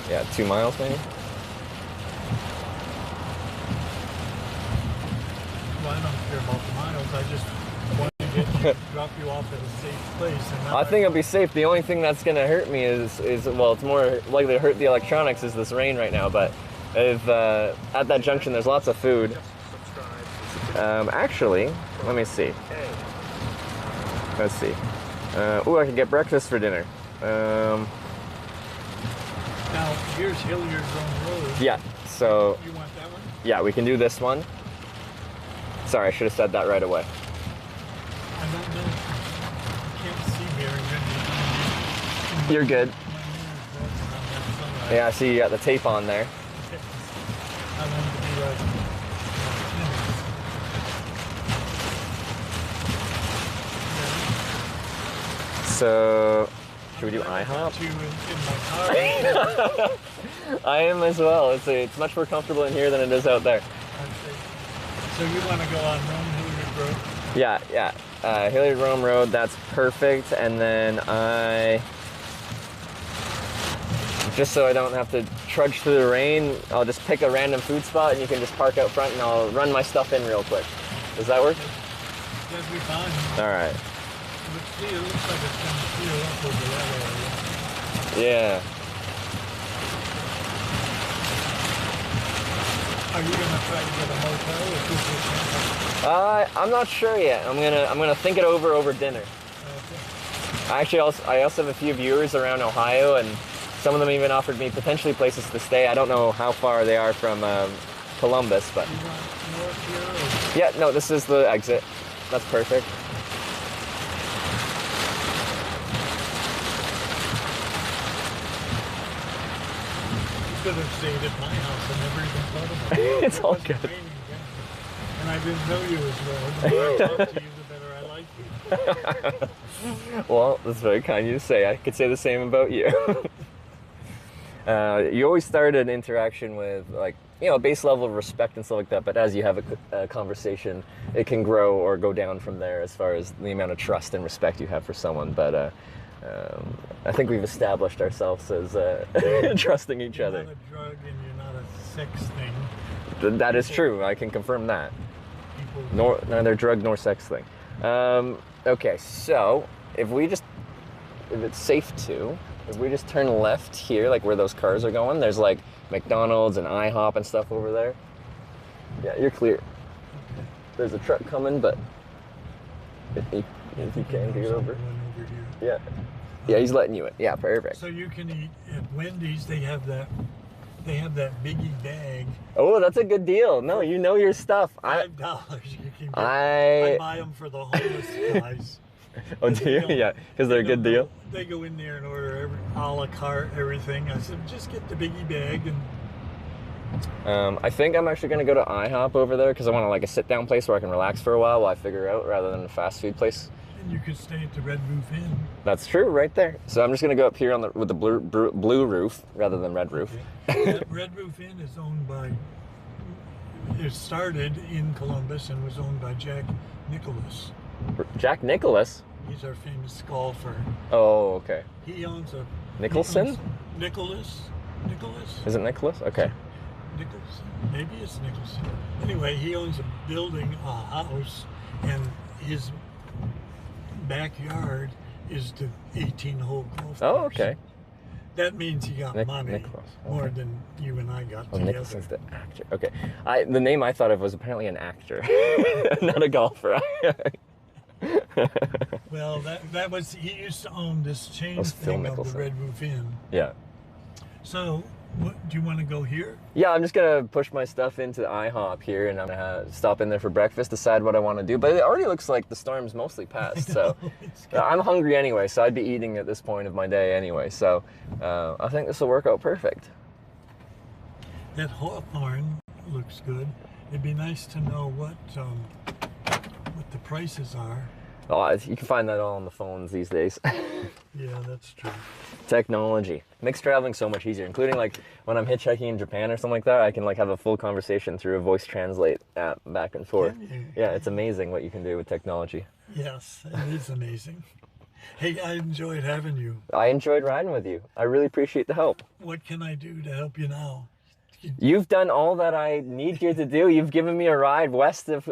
Yeah, 2 miles maybe? Well, I don't care about the miles. I just want to drop you off at a safe place. And I think it'll be safe. The only thing that's going to hurt me is well, it's more likely to hurt the electronics is this rain right now. But if at that junction there's lots of food. Actually, let me see. Let's see. I could get breakfast for dinner. Now, here's Hilliard Road. Yeah, so... You want that one? Yeah, we can do this one. Sorry, I should have said that right away. I don't know. I can't see very good. You're good. Yeah, I see you got the tape on there. I want to be like... So, should we do IHOP? In my car. I am as well. It's much more comfortable in here than it is out there. So you want to go on Hilliard Road? Yeah. Hilliard Rome Road, that's perfect. And then just so I don't have to trudge through the rain, I'll just pick a random food spot and you can just park out front and I'll run my stuff in real quick. Does that work? That'd be fine. All right. It looks like it's going to clear up over that area. Yeah. Are you going to try to get a motel or just I'm not sure yet. I'm gonna think it over dinner. Okay. Actually, I also have a few viewers around Ohio, and some of them even offered me potentially places to stay. I don't know how far they are from Columbus, but You want north here? yeah, no, this is the exit. That's perfect. You could have stayed at my house. I never even thought about it. It's all good. And I didn't know you as well. The more I talk to you, the better I like you. Well, that's very kind of you to say. I could say the same about you. You always start an interaction with, like, you know, a base level of respect and stuff like that, but as you have a conversation, it can grow or go down from there as far as the amount of trust and respect you have for someone. But I think we've established ourselves as trusting each other. You're not a drug and you're not a sex thing. That is true. I can confirm that. Neither drug nor sex thing. Okay, so if it's safe to, if we just turn left here, like where those cars are going, there's like McDonald's and IHOP and stuff over there. Yeah, you're clear. There's a truck coming, but if you can get over. Yeah. Yeah, he's letting you in. Yeah, perfect. So you can eat at Wendy's. They have that biggie bag. Oh, that's a good deal. No, you know your stuff. $5. You can get, I buy them for the homeless guys. Oh, do you? Yeah, because they're a good deal. They go in there and order a la carte everything. I said, just get the biggie bag. And I think I'm actually going to go to IHOP over there because I want like a sit-down place where I can relax for a while I figure out, rather than a fast food place. And you could stay at the Red Roof Inn. That's true, right there. So I'm just going to go up here with the blue roof rather than red roof. Okay. Red Roof Inn is owned by. It started in Columbus and was owned by Jack Nicklaus. Jack Nicklaus? He's our famous golfer. Oh, okay. He owns a... Nicholson? Nicholas? Is it Nicholas? Okay. Nicholson? Maybe it's Nicholson. Anyway, he owns a building, a house, and his backyard is the 18-hole golf course. Oh, okay. That means he got money Nicholas. Okay. more than you and I got together. Nicholson's the actor. Okay. The name I thought of was apparently an actor, not a golfer. Well, that was, he used to own this chain thing of the Red Roof Inn. Yeah. So, do you want to go here? Yeah, I'm just going to push my stuff into IHOP here, and I'm going to stop in there for breakfast, decide what I want to do. But it already looks like the storm's mostly passed, so I'm hungry anyway, so I'd be eating at this point of my day anyway. So I think this will work out perfect. That Hawthorne looks good. It'd be nice to know what the prices are. Oh, you can find that all on the phones these days. Yeah, that's true. Technology makes traveling so much easier, including like when I'm hitchhiking in Japan or something like that. I can like have a full conversation through a voice translate app back and forth. Yeah, it's amazing what you can do with technology. Yes, it is amazing. Hey, I enjoyed having you. I enjoyed riding with you. I really appreciate the help. What can I do to help you now? You've done all that I need you to do. You've given me a ride west of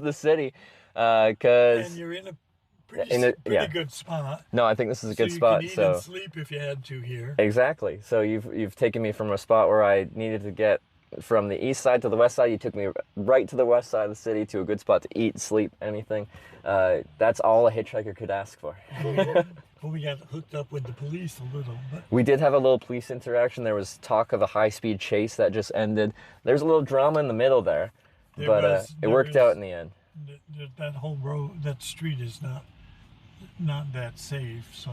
the city. And you're in a pretty good spot. No, I think this is a good spot. You can eat and sleep if you had to here. Exactly. So you've taken me from a spot where I needed to get from the east side to the west side. You took me right to the west side of the city to a good spot to eat, sleep, anything. That's all a hitchhiker could ask for. Well, we got hooked up with the police a little. But we did have a little police interaction. There was talk of a high-speed chase that just ended. There's a little drama in the middle there, but it worked out in the end. That whole road, that street is not that safe, so.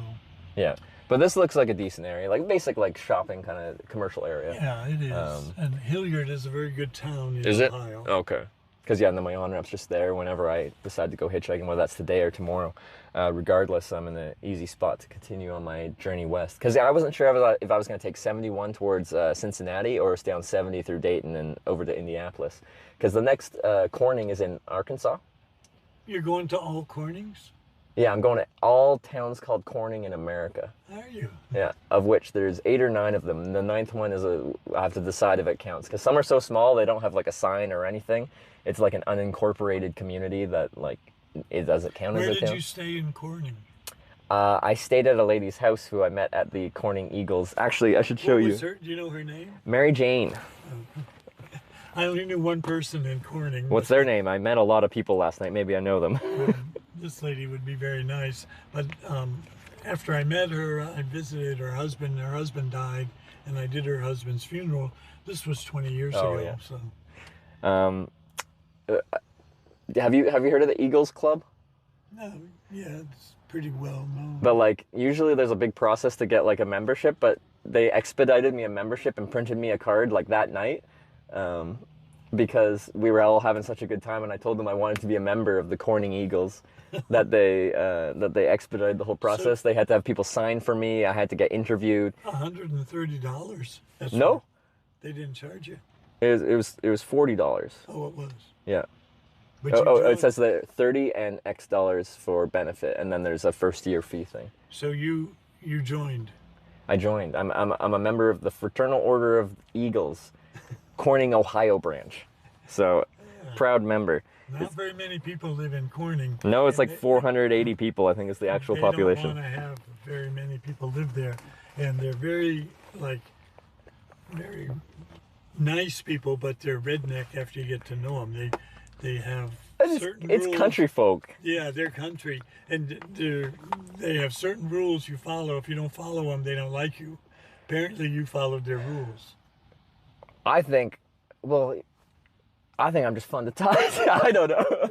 Yeah, but this looks like a decent area, like basic like shopping kind of commercial area. Yeah, it is. And Hilliard is a very good town in Ohio. Okay. Because yeah, and then my on-ramp's just there whenever I decide to go hitchhiking, whether that's today or tomorrow. Regardless, I'm in an easy spot to continue on my journey west. Because I wasn't sure if I was going to take 71 towards Cincinnati or stay on 70 through Dayton and over to Indianapolis. Because the next Corning is in Arkansas. You're going to all Cornings? Yeah, I'm going to all towns called Corning in America. Are you? Yeah, of which there's 8 or 9 of them. The 9th one is I have to decide if it counts. Because some are so small, they don't have like a sign or anything. It's like an unincorporated community that like it doesn't count as a town. Where did you stay in Corning? I stayed at a lady's house who I met at the Corning Eagles. Actually, I should show you. Do you know her name? Mary Jane. I only knew one person in Corning. What's their name? I met a lot of people last night. Maybe I know them. This lady would be very nice. But after I met her, I visited her husband. Her husband died, and I did her husband's funeral. This was 20 years ago. Yeah. So. Have you heard of the Eagles Club? No, yeah, it's pretty well known. But like usually there's a big process to get like a membership, but they expedited me a membership and printed me a card like that night. because we were all having such a good time, and I told them I wanted to be a member of the Corning Eagles, that they expedited the whole process. So, they had to have people sign for me. I had to get interviewed. $130. That's No, what they didn't charge you. it was $40. Oh, it was. Yeah. But you it joined- says that $30 and X dollars for benefit, and then there's a first year fee thing. So you joined. I joined. I'm a member of the Fraternal Order of Eagles, Corning, Ohio branch. So, proud member. Not very many people live in Corning. No, it's like 480 people, I think, is the actual population. They don't want to have very many people live there, and they're very nice people, but they're redneck after you get to know them. They have certain It's rules. country folk. Yeah, they're country, and they have certain rules you follow. If you don't follow them, they don't like you. Apparently, you followed their rules. I think I'm just fun to talk to. I don't know.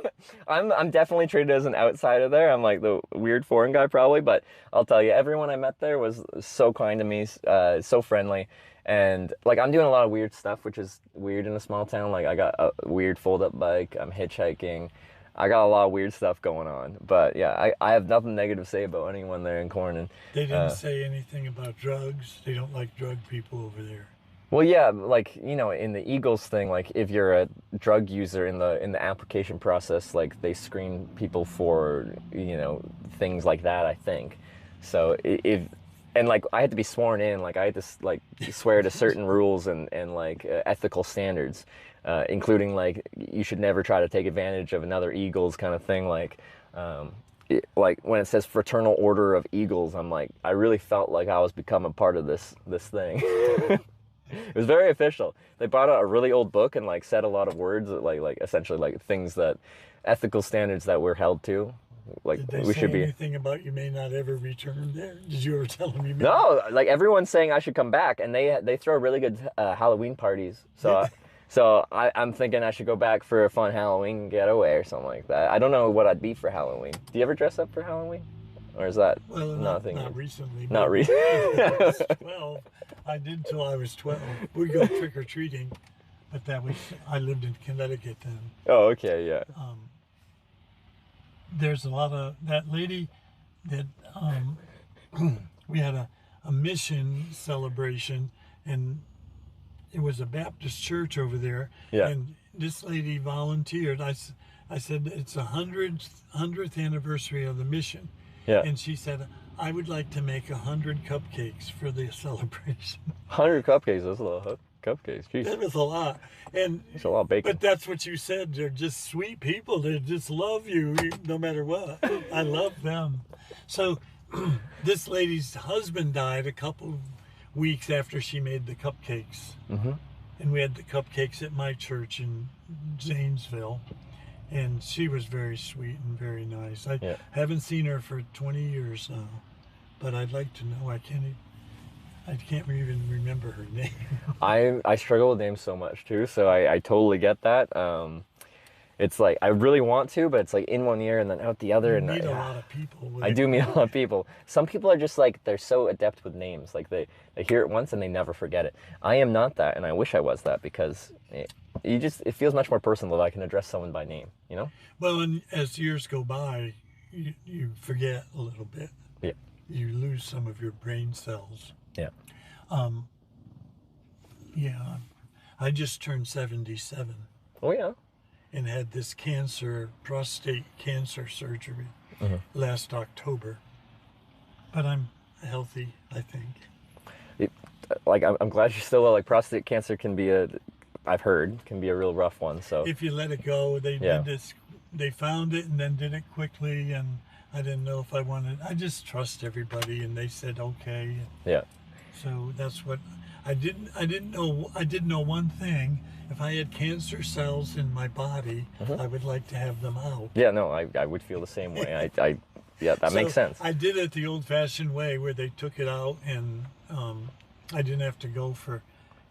I'm definitely treated as an outsider there. I'm like the weird foreign guy probably, but I'll tell you, everyone I met there was so kind to me, so friendly. And like I'm doing a lot of weird stuff, which is weird in a small town. Like I got a weird fold-up bike. I'm hitchhiking. I got a lot of weird stuff going on. But yeah, I have nothing negative to say about anyone there in Corning. They didn't say anything about drugs. They don't like drug people over there. Well, yeah, like, you know, in the Eagles thing, like if you're a drug user in the application process, like they screen people for, you know, things like that, I think. So and like I had to be sworn in, like I had to like swear to certain rules and like ethical standards, including like you should never try to take advantage of another Eagles kind of thing. Like, like when it says Fraternal Order of Eagles, I'm like, I really felt like I was becoming part of this thing. It was very official. They brought out a really old book and like said a lot of words that like essentially like things that ethical standards that we're held to. Like Did they we say should be. anything about you may not ever return there? Did you ever tell them you may? No, like everyone's saying I should come back, and they throw really good Halloween parties. So I'm thinking I should go back for a fun Halloween getaway or something like that. I don't know what I'd be for Halloween. Do you ever dress up for Halloween, or is that nothing? Not recently. Not recently. I was 12. I did till I was 12. We'd go trick or treating, but I lived in Connecticut then. Oh, okay, yeah. There's a lot of that lady that we had a mission celebration, and it was a Baptist church over there. Yeah. And this lady volunteered. I said it's 100th anniversary of the mission. Yeah. And she said, I would like to make 100 cupcakes for the celebration. 100 cupcakes. That's a lot of cupcakes. Jeez. That was a lot. And it's a lot of bacon. But that's what you said. They're just sweet people. They just love you no matter what. I love them. So this lady's husband died a couple weeks after she made the cupcakes. Mm-hmm. And we had the cupcakes at my church in Zanesville. And she was very sweet and very nice. I haven't seen her for 20 years now, but I'd like to know. I can't even remember her name. I struggle with names so much too, so I totally get that. It's like I really want to, but it's like in one ear and then out the other. You meet a lot of people. I do meet a lot of people. Some people are just like, they're so adept with names. Like they hear it once and they never forget it. I am not that, and I wish I was that, because it feels much more personal if I can address someone by name, you know? Well, and as years go by, you forget a little bit. Yeah. You lose some of your brain cells. Yeah. Yeah. I just turned 77. Oh, yeah. And had this prostate cancer surgery last October. But I'm healthy, I think. I'm glad you're still well. Like prostate cancer I've heard, can be a real rough one. So if you let it go, did this. They found it and then did it quickly, and I didn't know if I wanted. I just trust everybody, and they said okay. Yeah. So that's what I didn't know. I did know one thing. If I had cancer cells in my body, I would like to have them out. Yeah, no, I would feel the same way. That makes sense. I did it the old-fashioned way, where they took it out, and I didn't have to go for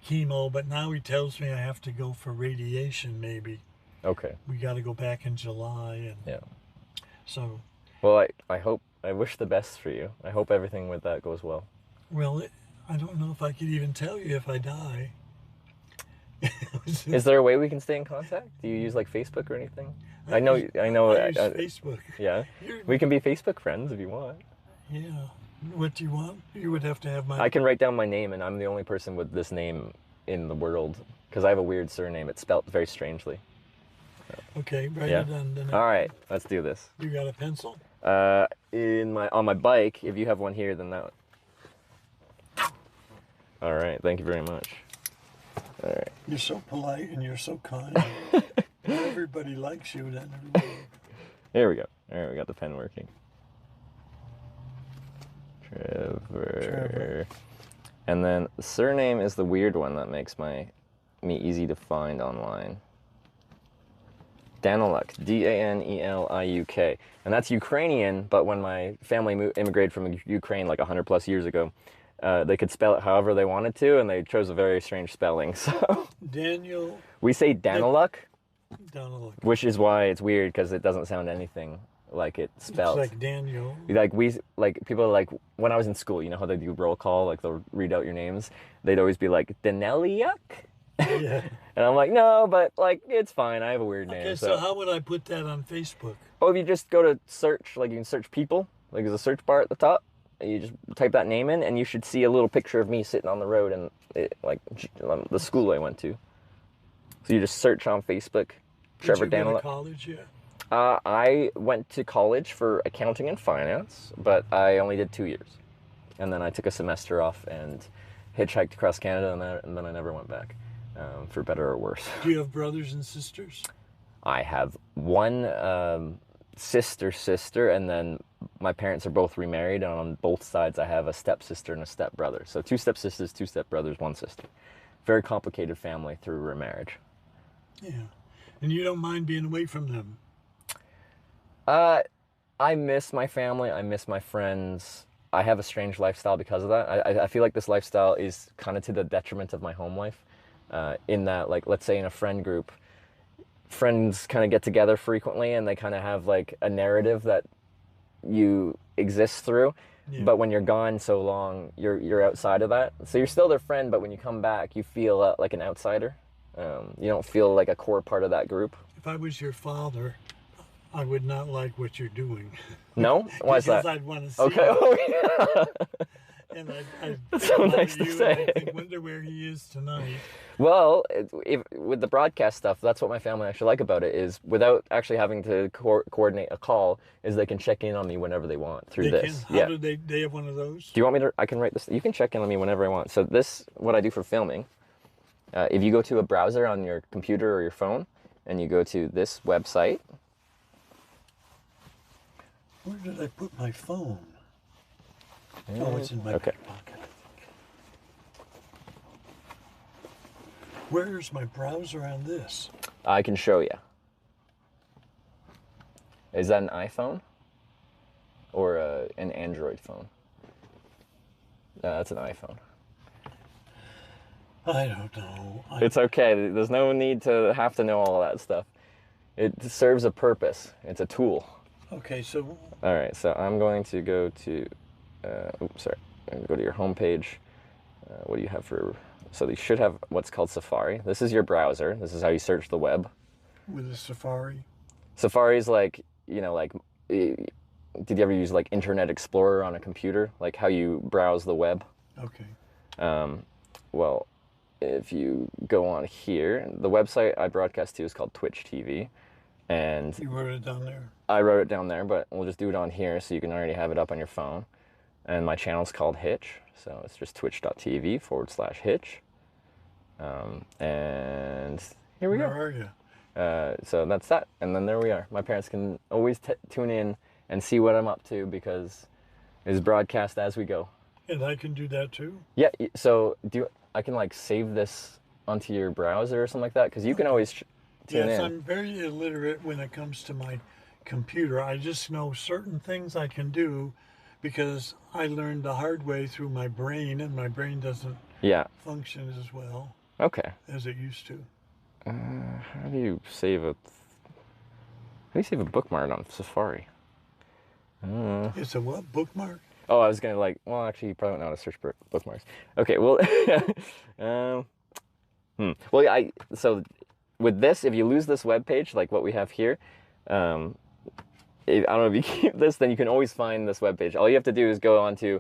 chemo. But now he tells me I have to go for radiation, maybe. Okay. We got to go back in July, and yeah. So. Well, I wish the best for you. I hope everything with that goes well. Well, I don't know if I could even tell you if I die. Is there a way we can stay in contact? Do you use like Facebook or anything? I know. I use Facebook. Yeah, we can be Facebook friends if you want. Yeah. What do you want? You would have to have my... I can write down my name, and I'm the only person with this name in the world because I have a weird surname. It's spelled very strangely. Okay, write it down. All right, let's do this. You got a pencil? On my bike. If you have one here, then that. All right, thank you very much. All right. You're so polite and you're so kind. Everybody likes you. Then everybody... Here we go. All right, we got the pen working. Trevor. And then the surname is the weird one that makes me easy to find online. Daniluk, D-A-N-E-L-I-U-K. And that's Ukrainian, but when my family immigrated from Ukraine like 100 plus years ago, they could spell it however they wanted to, and they chose a very strange spelling. So Daniel. We say Daniluk, Daniluk. which is why it's weird because it doesn't sound anything like it's spelled. It's like Daniel. Like people are like, when I was in school, you know how they do roll call, like they'll read out your names. They'd always be like Daneliuk. Yeah. And I'm like, no, but like it's fine. I have a weird name. Okay, so how would I put that on Facebook? Oh, if you just go to search, like you can search people, like there's a search bar at the top. And you just type that name in, and you should see a little picture of me sitting on the road and like the school I went to. So you just search on Facebook, Trevor Did you go Daniluk. to college yet? I went to college for accounting and finance, but I only did 2 years. And then I took a semester off and hitchhiked across Canada, and then I never went back, for better or worse. Do you have brothers and sisters? I have one sister, and then my parents are both remarried, and on both sides I have a stepsister and a stepbrother. So 2 stepsisters, 2 stepbrothers, 1 sister. Very complicated family through remarriage. Yeah. And you don't mind being away from them? I miss my family. I miss my friends. I have a strange lifestyle because of that. I feel like this lifestyle is kind of to the detriment of my home life. In that, like, let's say in a friend group, friends kind of get together frequently and they kind of have like a narrative that you exist through. Yeah. But when you're gone so long, you're outside of that. So you're still their friend, but when you come back, you feel like an outsider. You don't feel like a core part of that group. If I was your father, I would not like what you're doing. No? Why is that? Because I'd want to see Okay. Oh, yeah. And I'd That's think so about nice to you say. and I'd wonder where he is tonight. Well, with the broadcast stuff, that's what my family actually like about it, is without actually having to coordinate a call, is they can check in on me whenever they want through this. How do they have one of those? Do you want me to, I can write this, you can check in on me whenever I want. So this, what I do for filming, if you go to a browser on your computer or your phone, and you go to this website. Where did I put my phone? Oh, it's in my back pocket. Where's my browser on this? I can show you. Is that an iPhone? Or an Android phone? No, that's an iPhone. I don't know. It's okay. There's no need to have to know all of that stuff. It serves a purpose. It's a tool. Okay, so... All right, so I'm going to go to... oops, sorry. I'm going to go to your home page. What do you have for... So you should have what's called Safari. This is your browser. This is how you search the web. With a Safari? Safari's like, you know, like... Did you ever use like Internet Explorer on a computer? Like how you browse the web? Okay. Well, if you go on here, the website I broadcast to is called Twitch TV. And you wrote it down there? I wrote it down there, but we'll just do it on here so you can already have it up on your phone. And my channel's called Hitch, so it's just twitch.tv/Hitch. And here we go. Where are you? So that's that, and then there we are. My parents can always tune in and see what I'm up to because it's broadcast as we go. And I can do that too? Yeah, so I can like save this onto your browser or something like that? Because you can always tune in. Yes, I'm very illiterate when it comes to my computer. I just know certain things I can do because I learned the hard way through my brain, and my brain doesn't function as well as it used to. How do you save a bookmark on Safari? It's a what? Bookmark? Oh, I was gonna well, actually, you probably don't know how to search bookmarks. Okay, well, Well, so with this, if you lose this web page, like what we have here, I don't know if you keep this, then you can always find this web page. All you have to do is go on to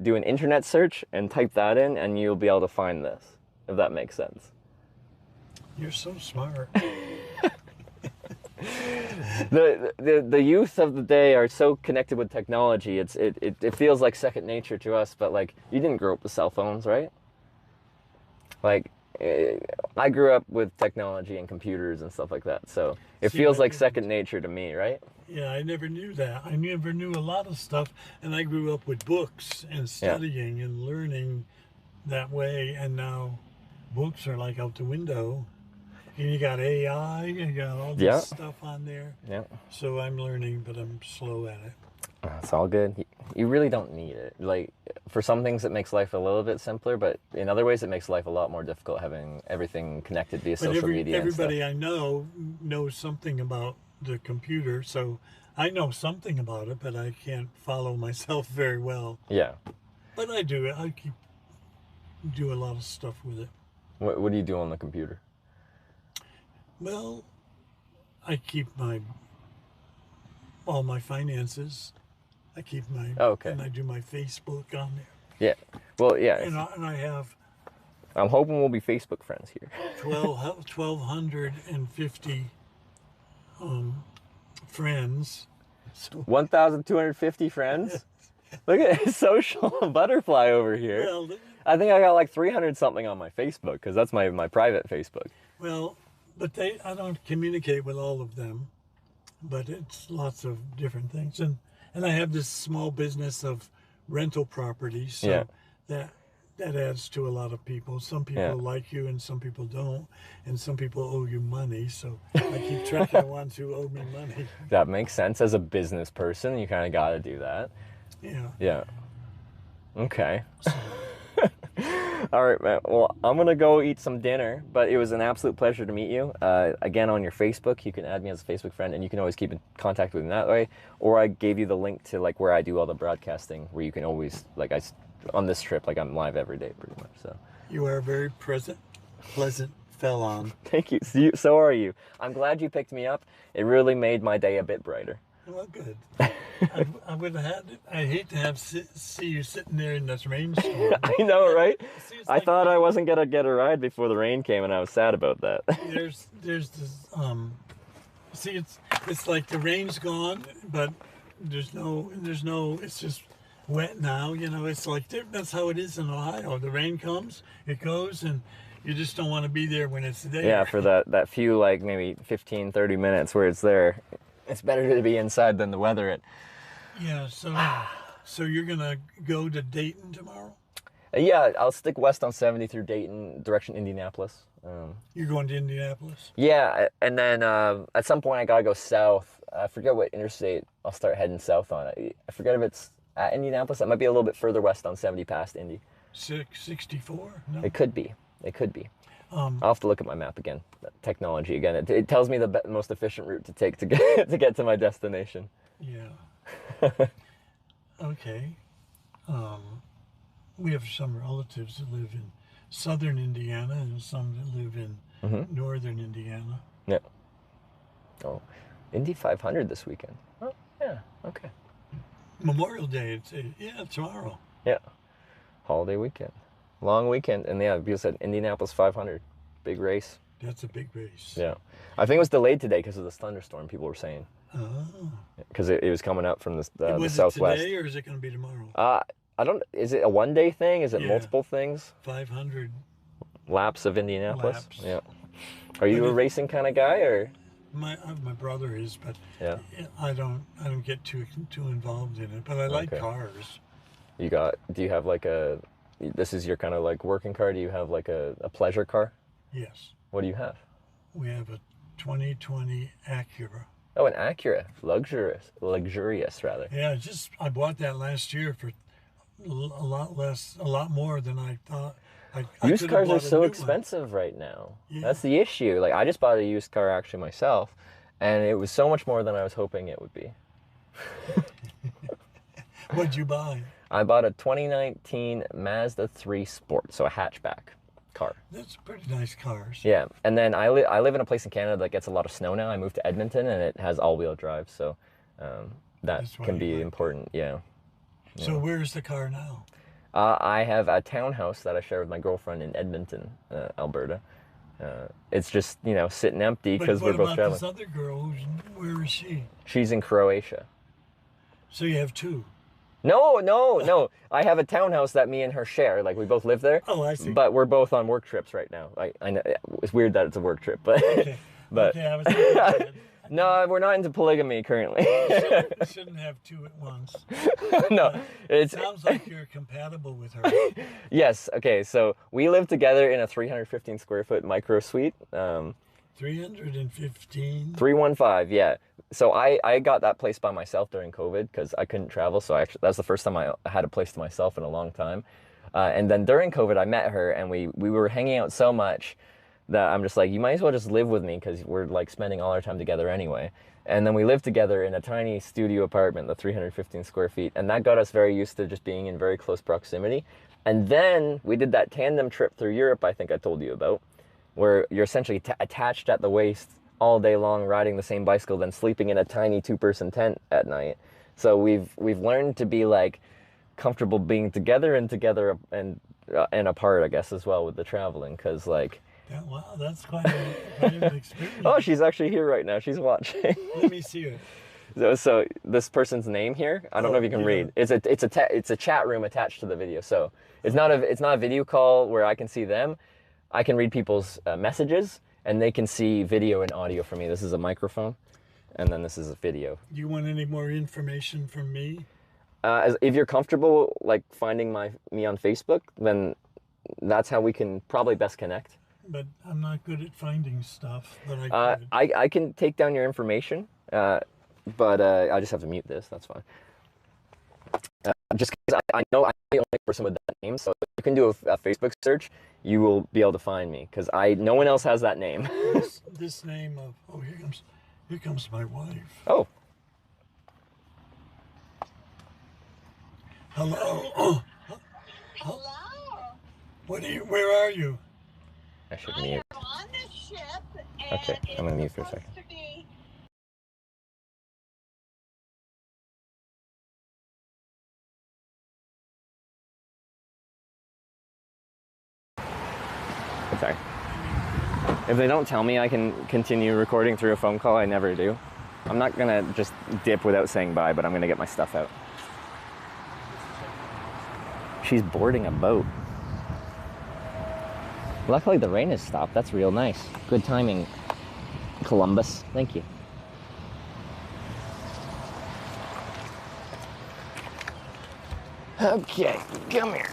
do an internet search and type that in, and you'll be able to find this, if that makes sense. You're so smart. The youth of the day are so connected with technology. It feels like second nature to us, but like you didn't grow up with cell phones, right? Like I grew up with technology and computers and stuff like that, so it feels like second nature to me, right? Yeah, I never knew that. I never knew a lot of stuff, and I grew up with books and studying and learning that way, and now books are like out the window. And you got AI, and you got all this stuff on there. Yeah. So I'm learning, but I'm slow at it. It's all good. You really don't need it. Like, for some things it makes life a little bit simpler, but in other ways it makes life a lot more difficult having everything connected via social media and stuff. Everybody I know knows something about the computer, so I know something about it, but I can't follow myself very well. Yeah. But I do it. I do a lot of stuff with it. What do you do on the computer? Well, I keep all my finances. I keep my and I do my Facebook on there. Yeah. Well, yeah. And I have. I'm hoping we'll be Facebook friends here. 1,250 friends. So 1,250 friends. Look at social butterfly over here. Well, I think I got like 300 something on my Facebook because that's my private Facebook. Well, but I don't communicate with all of them, but it's lots of different things. And I have this small business of rental properties, so that adds to a lot of people. Some people like you and some people don't, and some people owe you money, so I keep track of the ones who owe me money. That makes sense. As a business person, you kind of got to do that. Yeah. Yeah. Okay. All right, man. Well, I'm going to go eat some dinner, but it was an absolute pleasure to meet you. Again, on your Facebook, you can add me as a Facebook friend, and you can always keep in contact with me that way. Or I gave you the link to like where I do all the broadcasting, where you can always, like on this trip, like I'm live every day pretty much. So you are a very pleasant fellow. Thank you. So are you. I'm glad you picked me up. It really made my day a bit brighter. Well, good. I would have had it. I hate to see you sitting there in this rainstorm. I know, right? I thought I wasn't gonna get a ride before the rain came, and I was sad about that. There's this see, it's like the rain's gone, but there's no. It's just wet now. You know, it's like that's how it is in Ohio. The rain comes, it goes, and you just don't want to be there when it's there. Yeah, for that few like maybe 15, 30 minutes where it's there. It's better to be inside than the weather. Yeah, so you're gonna go to Dayton tomorrow? Yeah, I'll stick west on 70 through Dayton, direction Indianapolis. You're going to Indianapolis? Yeah, and then at some point I gotta go south. I forget what interstate I'll start heading south on. I forget if it's at Indianapolis. That might be a little bit further west on 70 past Indy. 664? No. It could be. I'll have to look at my map again. Technology again. It tells me the most efficient route to take to get to my destination. Yeah. Okay. We have some relatives that live in southern Indiana and some that live in northern Indiana. Yeah. Oh, Indy 500 this weekend. Oh, yeah. Okay. Memorial Day. Tomorrow. Yeah. Holiday weekend. Long weekend, and yeah, people said Indianapolis 500, big race. That's a big race. Yeah, I think it was delayed today because of this thunderstorm. People were saying. Oh. Because it was coming up from the was southwest. It today, or is it going to be tomorrow? I don't. Is it a one-day thing? Is it multiple things? 500 laps of Indianapolis. Laps. Yeah. Are you a racing kind of guy, or? My brother is, but yeah, I don't get too involved in it. But I like cars. Do you have like a? This is your kind of like working car. Do you have like a pleasure car? Yes. What do you have? We have a 2020 Acura. Oh, an Acura. Luxurious rather. Yeah, I bought that last year for a lot more than I thought. Used cars are so expensive right now. Yeah. That's the issue. Like I just bought a used car actually myself, and it was so much more than I was hoping it would be. What'd you buy? I bought a 2019 Mazda 3 Sport, so a hatchback. car. That's pretty nice cars. Yeah, and then I live in a place in Canada that gets a lot of snow now. I moved to Edmonton, and it has all-wheel drive, so that can be important. Yeah. So where's the car now? I have a townhouse that I share with my girlfriend in Edmonton, Alberta. It's just, you know, sitting empty because we're both traveling. What about this other girl? Where is she? She's in Croatia. So you have two? No. I have a townhouse that me and her share. Like, we both live there. Oh, I see. But we're both on work trips right now. I know it's weird that it's a work trip, but okay. but okay, I was no, we're not into polygamy currently. You shouldn't have two at once. No, it sounds like you're compatible with her. Yes. Okay. So we live together in a 315 square foot micro suite. 315. 315. Yeah. So I got that place by myself during COVID because I couldn't travel. So that's the first time I had a place to myself in a long time. And then during COVID, I met her, and we were hanging out so much that I'm just like, you might as well just live with me because we're like spending all our time together anyway. And then we lived together in a tiny studio apartment, the 315 square feet. And that got us very used to just being in very close proximity. And then we did that tandem trip through Europe, I think I told you about, where you're essentially attached at the waist all day long, riding the same bicycle, then sleeping in a tiny 2-person tent at night. So we've learned to be like comfortable being together and apart, I guess, as well with the traveling. Because like, yeah, wow, that's quite an experience. Oh, she's actually here right now. She's watching. Let me see her. So this person's name here, I don't know if you can read. It's a chat room attached to the video. So it's not a video call where I can see them. I can read people's messages, and they can see video and audio from me. This is a microphone, and then this is a video. Do you want any more information from me? If you're comfortable like finding me on Facebook, then that's how we can probably best connect. But I'm not good at finding stuff. But I can take down your information, but I just have to mute this. That's fine. Just because I know I'm the only person with that name, so if you can do a Facebook search, you will be able to find me because no one else has that name. this name of here comes my wife. Oh. Hello. Hello. Where are you? I should mute. Okay, I'm gonna mute for a second. Sorry. If they don't tell me I can continue recording through a phone call, I never do. I'm not gonna just dip without saying bye, but I'm gonna get my stuff out. She's boarding a boat. Luckily the rain has stopped. That's real nice. Good timing, Columbus. Thank you. Okay, come here.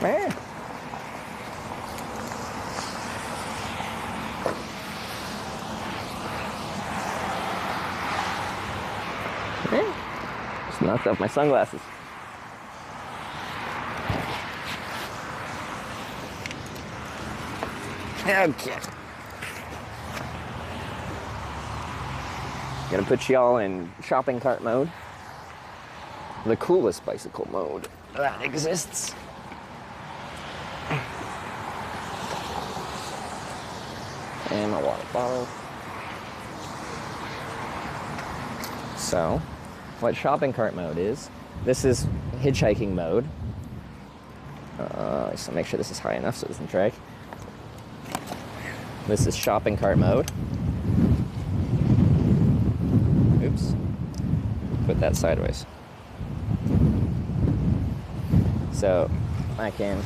Man. Just knocked off my sunglasses. Okay. Gonna put y'all in shopping cart mode. The coolest bicycle mode that exists. And my water bottle. So, what shopping cart mode is, this is hitchhiking mode. So make sure this is high enough so it doesn't drag. This is shopping cart mode. Oops. Put that sideways. So I can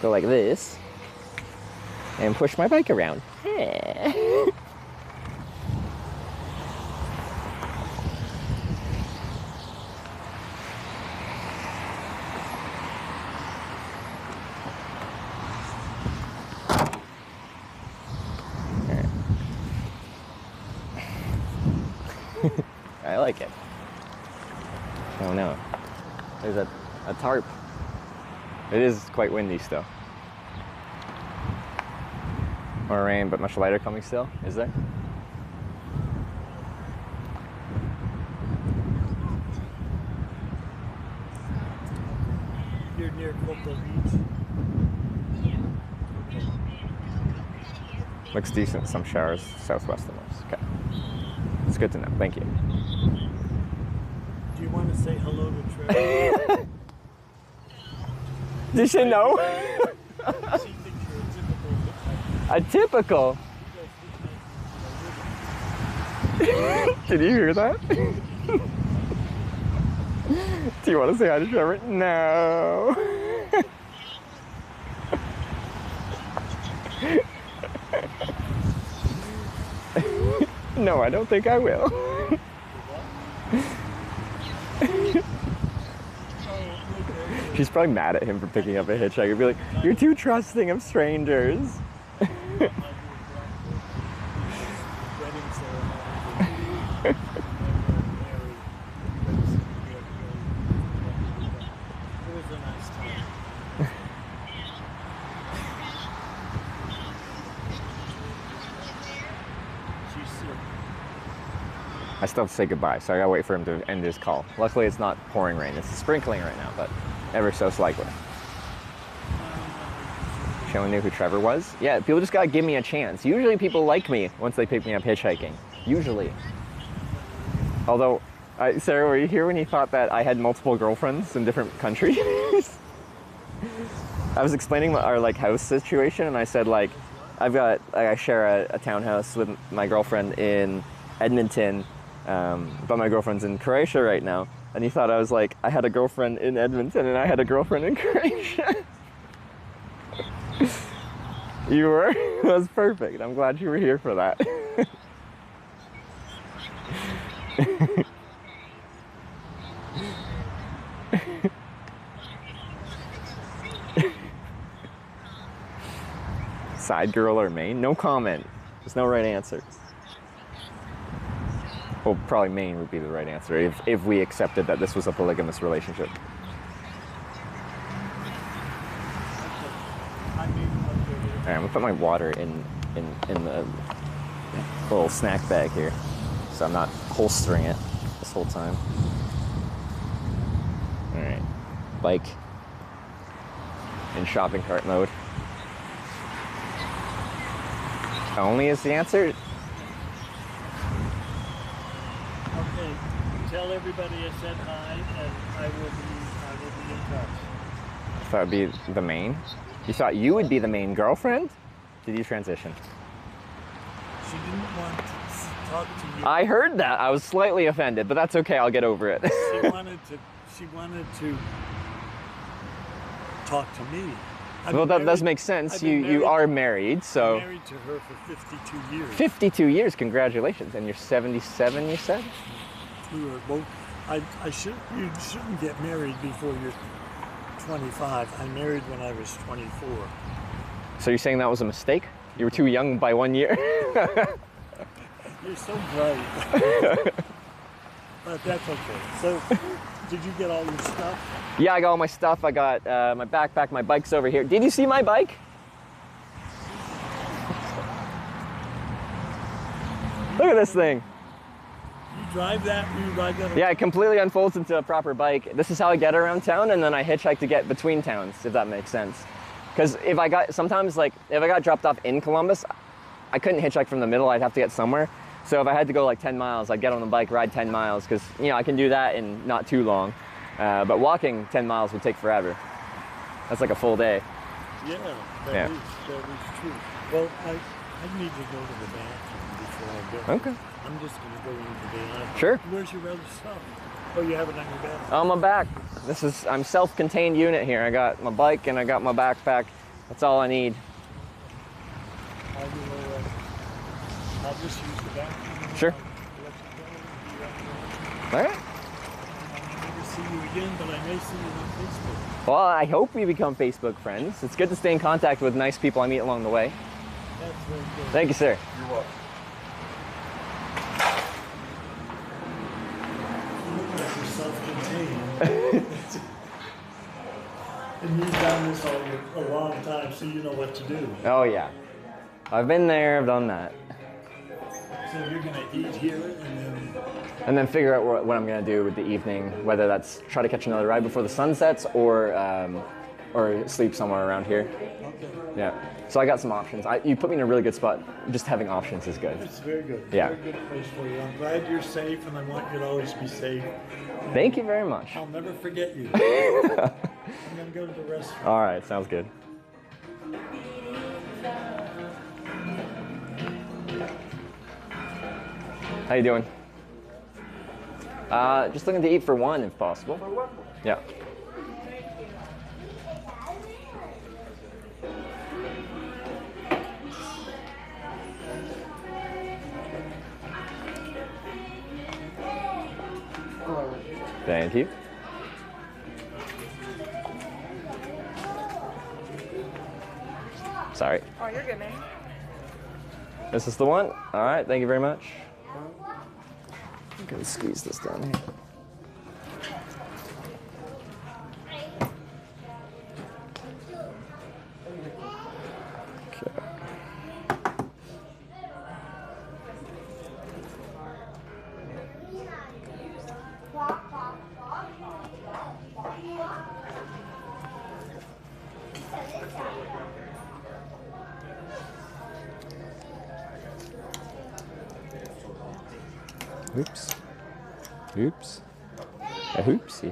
go like this and push my bike around. I like it. Oh no. There's a tarp. It is quite windy still. More rain, but much lighter coming still, is there? near Cocoa Beach? Looks decent. Some showers southwest of us. Okay. It's good to know. Thank you. Do you want to say hello to Trevor? Did you say no? A typical. Did you hear that? Do you want to say hi to Trevor? No. No, I don't think I will. She's probably mad at him for picking up a hitchhiker. Be like, you're too trusting of strangers. I still have to say goodbye, so I gotta wait for him to end his call. Luckily, it's not pouring rain. It's sprinkling right now, but ever so slightly. She only knew who Trevor was? Yeah, people just gotta give me a chance. Usually people like me once they pick me up hitchhiking. Usually. Although, Sarah, were you here when you thought that I had multiple girlfriends in different countries? I was explaining our house situation, and I said I share a townhouse with my girlfriend in Edmonton, but my girlfriend's in Croatia right now. And you thought I was like, I had a girlfriend in Edmonton and I had a girlfriend in Croatia. You were? That was perfect. I'm glad you were here for that. Side girl or main? No comment. There's no right answer. Well, probably main would be the right answer if we accepted that this was a polygamous relationship. Alright, I'm gonna put my water in the little snack bag here, so I'm not holstering it this whole time. Alright, bike in shopping cart mode. Only is the answer? Okay, tell everybody I said hi, and I will be in touch. I thought it'd be the main. You thought you would be the main girlfriend? Did you transition? She didn't want to talk to you. I heard that. I was slightly offended, but that's okay. I'll get over it. She wanted to talk to me. Well, that does make sense. You are married, so. I'm married to her for 52 years. 52 years, congratulations. And you're 77, you said? We were both. You shouldn't get married before you're 25. I married when I was 24. So you're saying that was a mistake? You were too young by 1 year? You're so bright. But that's okay. So, did you get all your stuff? Yeah, I got all my stuff. I got my backpack, my bike's over here. Did you see my bike? Look at this thing. You drive that? Yeah, it completely unfolds into a proper bike. This is how I get around town, and then I hitchhike to get between towns, if that makes sense. Because if I got dropped off in Columbus, I couldn't hitchhike from the middle. I'd have to get somewhere. So if I had to go 10 miles, I'd get on the bike, ride 10 miles, because I can do that in not too long. But walking 10 miles would take forever. That's like a full day. Yeah, that is true. Well, I need to go to the bathroom before I go. Okay. I'm just going to go into the bathroom. Sure. Where's your other stuff? Oh, you have it on your back? On my back. I'm self-contained unit here. I got my bike and I got my backpack. That's all I need. I'll just use the bathroom. Sure. All right. I'll never see you again, but I may see you on Facebook. Well, I hope we become Facebook friends. It's good to stay in contact with nice people I meet along the way. That's very good. Thank you, sir. You're welcome. You're self-contained. And you've done this a long time, so you know what to do. Oh, yeah. I've been there, I've done that. So you're going to eat here and then figure out what I'm going to do with the evening, whether that's try to catch another ride before the sun sets or or sleep somewhere around here. Okay. Yeah. So I got some options. You put me in a really good spot. Just having options is good. It's very good. Yeah. Very good place for you. I'm glad you're safe, and I want you to always be safe. Thank you very much. I'll never forget you. I'm going to go to the restaurant. All right, sounds good. How you doing? Just looking to eat for one, if possible. Yeah. Thank you. Sorry. Oh, you're good, man. This is the one? All right, thank you very much. I'm gonna squeeze this down here. Oops. Oops. A hoopsie.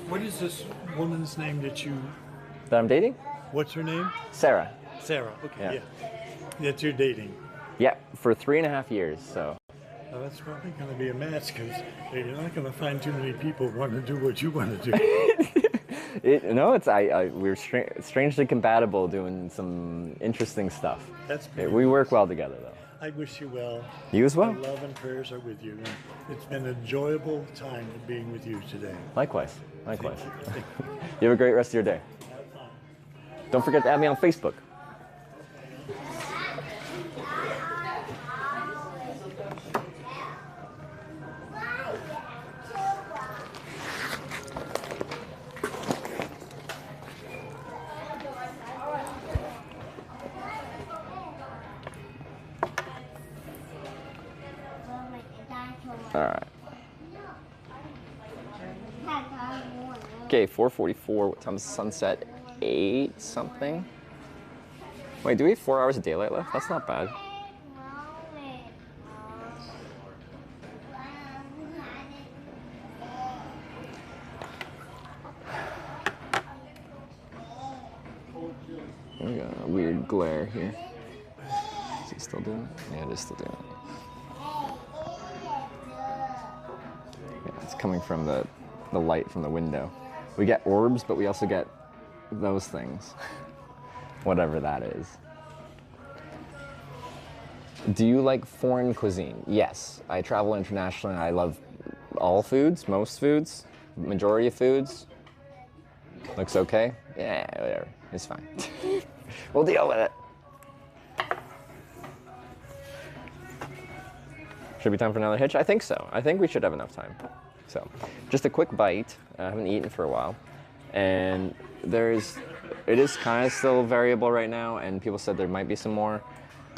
What is this woman's name that I'm dating? What's her name? Sarah. Sarah, okay, Yeah. yeah. That you're dating. Yeah, for 3.5 years, so. Well, that's probably going to be a match because you're not going to find too many people who want to do what you want to do. No, we're strangely compatible doing some interesting stuff. That's We work well together, though. I wish you well. You as well. My love and prayers are with you. And it's been an enjoyable time being with you today. Likewise. Likewise. You have a great rest of your day. Don't forget to add me on Facebook. All right. Okay, 4:44. What time is sunset? 8 something. Wait, do we have 4 hours of daylight left? That's not bad. We got a weird glare here. Is it still doing it? Yeah, it is still doing it. Yeah, it's coming from the light from the window. We get orbs, but we also get those things. Whatever that is. Do you like foreign cuisine? Yes. I travel internationally and I love all foods, most foods, majority of foods. Looks okay? Yeah, whatever. It's fine. We'll deal with it. Should be time for another hitch? I think so. I think we should have enough time. So, just a quick bite. I haven't eaten for a while. And it is kind of still variable right now, and people said there might be some more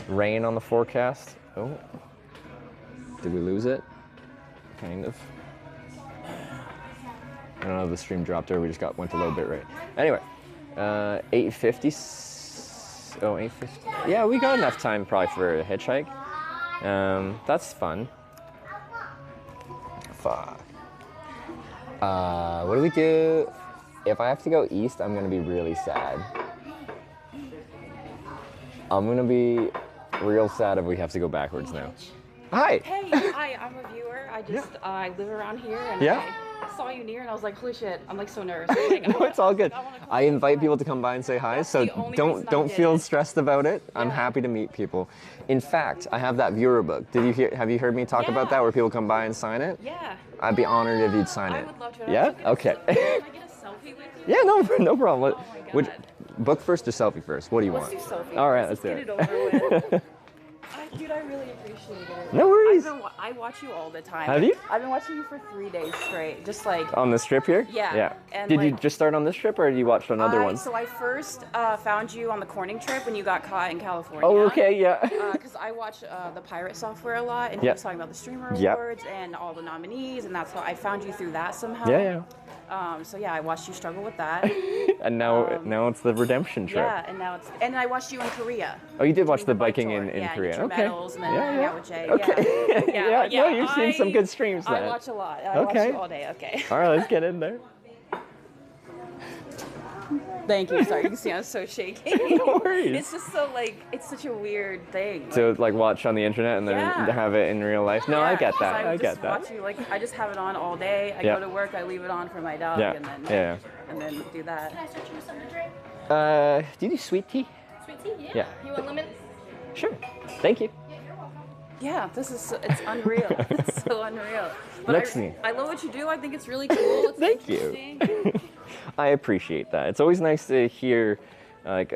rain on the forecast. Oh, did we lose it? Kind of. I don't know if the stream dropped or we just went a little bit right. Anyway, 8:50. Oh, 8:50. Yeah, we got enough time probably for a hitchhike. That's fun. Fuck. What do we do? If I have to go east, I'm gonna be really sad. I'm gonna be real sad if we have to go backwards now. Hi! Hey, hi, I'm a viewer. I live around here and I saw you near and I was like, holy shit, I'm like so nervous. Like, No, it's all good. I invite people to come by and say hi, so don't feel stressed about it. I'm happy to meet people. In fact, I have that viewer book. Have you heard me talk about that where people come by and sign it? Yeah. I'd be honored if you'd sign it. I would love to. Yeah? Okay. Can I get a selfie with you? Yeah, no problem. Which book first or selfie first? What do you want? Let's do selfie. All right, let's do get it. it over with. I Dude, I really appreciate it. No worries. I watch you all the time. Have you? I've been watching you for 3 days straight, just like. On this trip here? Yeah. Yeah. And Did you like, just start on this trip, or you watched on other ones? So I first found you on the Corning trip when you got caught in California. Oh, okay, yeah. Because I watch the Pirate Software a lot, and he Yep. was talking about the Streamer Yep. Awards and all the nominees, and that's how I found you through that somehow. Yeah, So yeah, I watched you struggle with that. And now it's the redemption trip. Yeah, and I watched you in Korea. Oh, you did watch the biking in Yeah, Korea. and Okay. Medals and then Yeah, hang yeah. out with Jay. Okay. Yeah. No, you've seen some good streams then. I watch a lot. I watch you all day. Okay. All right, let's get in there. Thank you. Sorry, you can see I'm so shaky. No worries. It's just so like it's such a weird thing. To like watch on the internet and then Yeah. have it in real life. No, I get 'cause that. I just get that. watch you, like I just have it on all day. I Yeah. go to work, I leave it on for my dog, Yeah. and then Yeah. and then do that. Can I start you with something to drink? Do you do sweet tea? Sweet tea? Yeah. You want lemons? Sure. Thank you. Yeah, it's unreal. It's so unreal. But Next thing. I love what you do. I think it's really cool. It's Thank you. interesting. I appreciate that. It's always nice to hear like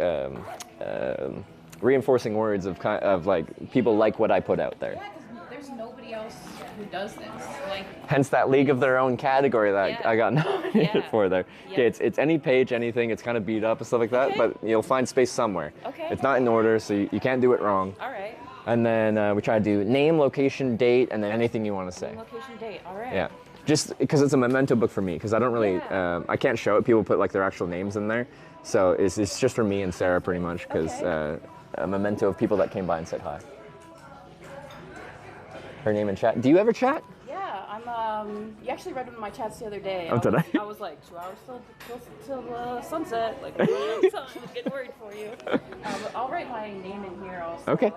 reinforcing words of like people like what I put out there. Yeah, because there's nobody else who does this. Like, Hence that League of Their Own category that Yeah. I got nominated Yeah. for there. Yeah. Okay, it's any page, anything. It's kind of beat up and stuff like that, Okay. but you'll find space somewhere. Okay. It's not in order, so you can't do it wrong. all right. And then we try to do name, location, date, and then anything you want to say. Location, date. All right. Yeah. Just because it's a memento book for me, because I don't really, I can't show it. People put like their actual names in there. So it's just for me and Sarah pretty much, because a memento of people that came by and said hi. Her name in chat. Do you ever chat? Yeah, I'm. You actually read one of my chats the other day. Oh, did I? I was like 2 hours till sunset. Like, I'm running out of time. I'm getting worried for you. But I'll write my name in here also. Okay.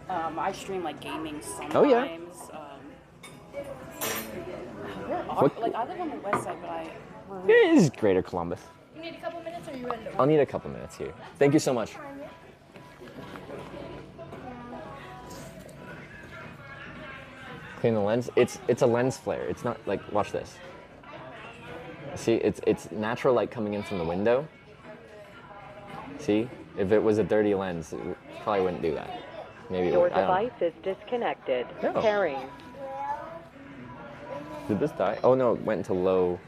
I stream like gaming sometimes. Oh, yeah. Like I live on the west side, but It is Greater Columbus. You need a couple minutes, or are you ready to I'll need a couple minutes here. Thank you so much. Clean the lens. It's a lens flare. It's not like, watch this. See, it's natural light coming in from the window. See, if it was a dirty lens, it probably wouldn't do that. Maybe it Your would. I don't know. device is disconnected. No. Pairing. Did this die? Oh no, it went into low.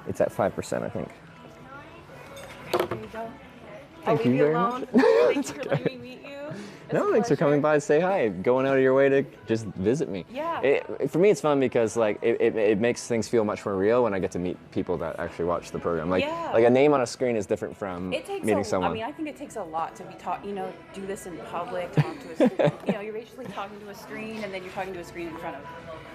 It's at 5%, I think. There you go. Thank you very much. Thanks for letting me meet you. No, thanks for coming by to say hi. Going out of your way to just visit me. Yeah. For me, it's fun because like it makes things feel much more real when I get to meet people that actually watch the program. Like a name on a screen is different from It takes meeting someone. I mean, I think it takes a lot to be taught. You know, do this in public, talk to a. You're basically talking to a screen, and then you're talking to a screen in front of.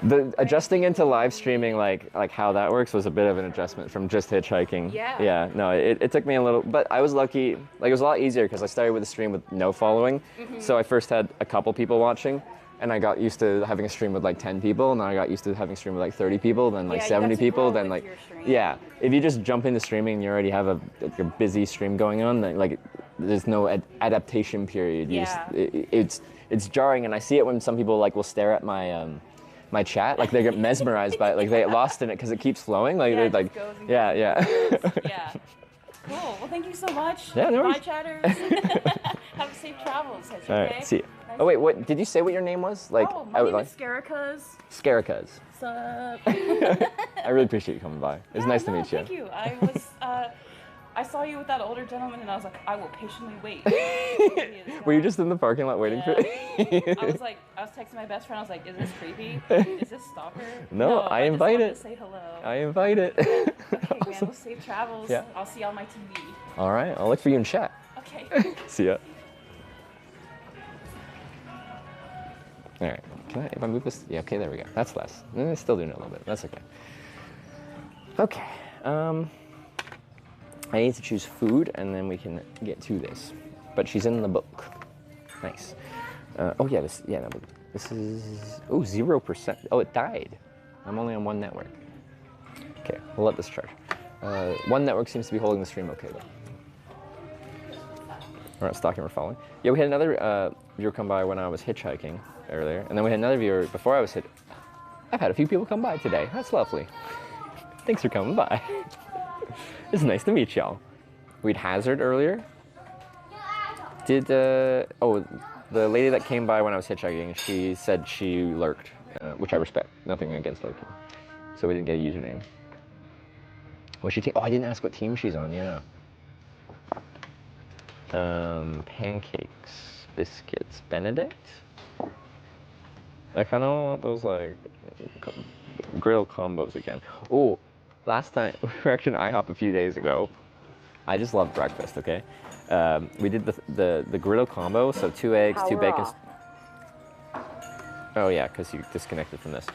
The adjusting into live streaming, like how that works, was a bit of an adjustment from just hitchhiking. Yeah. Yeah. No, it took me a little, but I was lucky. Like it was a lot easier because I started with a stream with no following, so I first had a couple people watching, and I got used to having a stream with like 10 people, and then I got used to having a stream with like 30 people, then like Yeah, you 70 got to people, grow then with like your stream. yeah. If you just jump into streaming and you already have a busy stream going on, then like there's no adaptation period. You just, it's jarring, and I see it when some people like will stare at my my chat, like they get mesmerized by it, like they get lost in it because it keeps flowing. Like they're like, yeah. Yeah. Cool. Well, thank you so much. Yeah, no Bye, worries. chatters. Have safe travels. All right, see you. Oh wait, what did you say? What your name was? Like, Oh, my name is Scaricas. Scaricas. What's up? I really appreciate you coming by. It's nice to meet you. Thank you. I saw you with that older gentleman, and I was like, I will patiently wait. Were you just in the parking lot waiting for? I was texting my best friend. I was like, is this creepy? Is this stalker? No, I invite just wanted it. to say hello. I invite it. Okay, man. Well, safe travels. Yeah. I'll see you on my TV. All right, I'll look for you in chat. Okay. See ya. All right, if I move this? Yeah, okay, there we go. That's less. It's still doing it a little bit. That's okay. Okay. I need to choose food, and then we can get to this. But she's in the book. Nice. Oh yeah, this is 0%. Oh, it died. I'm only on one network. Okay, we'll let this charge. One network seems to be holding the stream okay though. We're not stalking, we're following. Yeah, we had another viewer come by when I was hitchhiking earlier, and then we had another viewer before I was I've had a few people come by today. That's lovely. Thanks for coming by. It's nice to meet y'all. We had Hazard earlier. Did oh, the lady that came by when I was hitchhiking, she said she lurked, which I respect. Nothing against lurking. So we didn't get a username. What's she team? Oh, I didn't ask what team she's on. Yeah. Pancakes, biscuits, Benedict. I kind of want those like grill combos again. Oh, last time we were actually in IHOP a few days ago. I just love breakfast. Okay, we did the griddle combo. So 2 eggs, 2 bacon. Oh yeah, because you disconnected from this.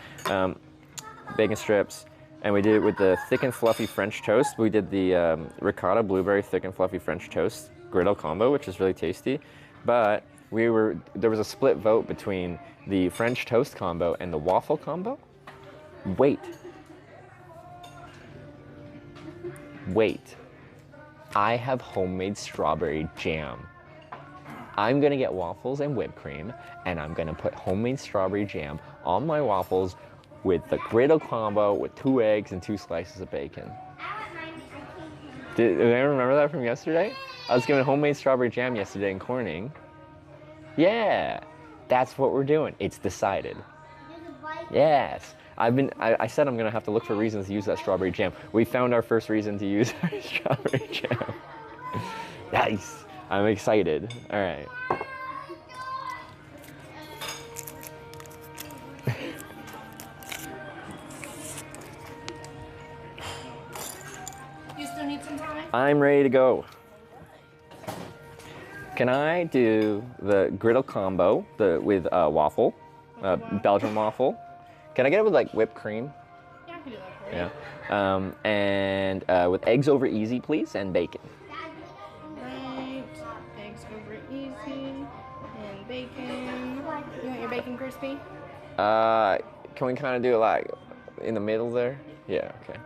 Bacon strips, and we did it with the thick and fluffy French toast. We did the ricotta blueberry thick and fluffy French toast griddle combo, which is really tasty. But there was a split vote between the French toast combo and the waffle combo. Wait. I have homemade strawberry jam. I'm gonna get waffles and whipped cream, and I'm gonna put homemade strawberry jam on my waffles with the griddle combo with 2 eggs and 2 slices of bacon. Did anyone remember that from yesterday? I was given homemade strawberry jam yesterday in Corning. Yeah, that's what we're doing. It's decided. Yes. I said I'm gonna have to look for reasons to use that strawberry jam. We found our first reason to use our strawberry jam. Nice. I'm excited. All right. You still need some time? I'm ready to go. Can I do the griddle combo with waffle, Belgian waffle? Can I get it with like whipped cream? Yeah, I can do that for you. Yeah. And with eggs over easy, please, and bacon. Right. Eggs over easy and bacon. You want your bacon crispy? Can we kind of do it like in the middle there? Yeah. Okay.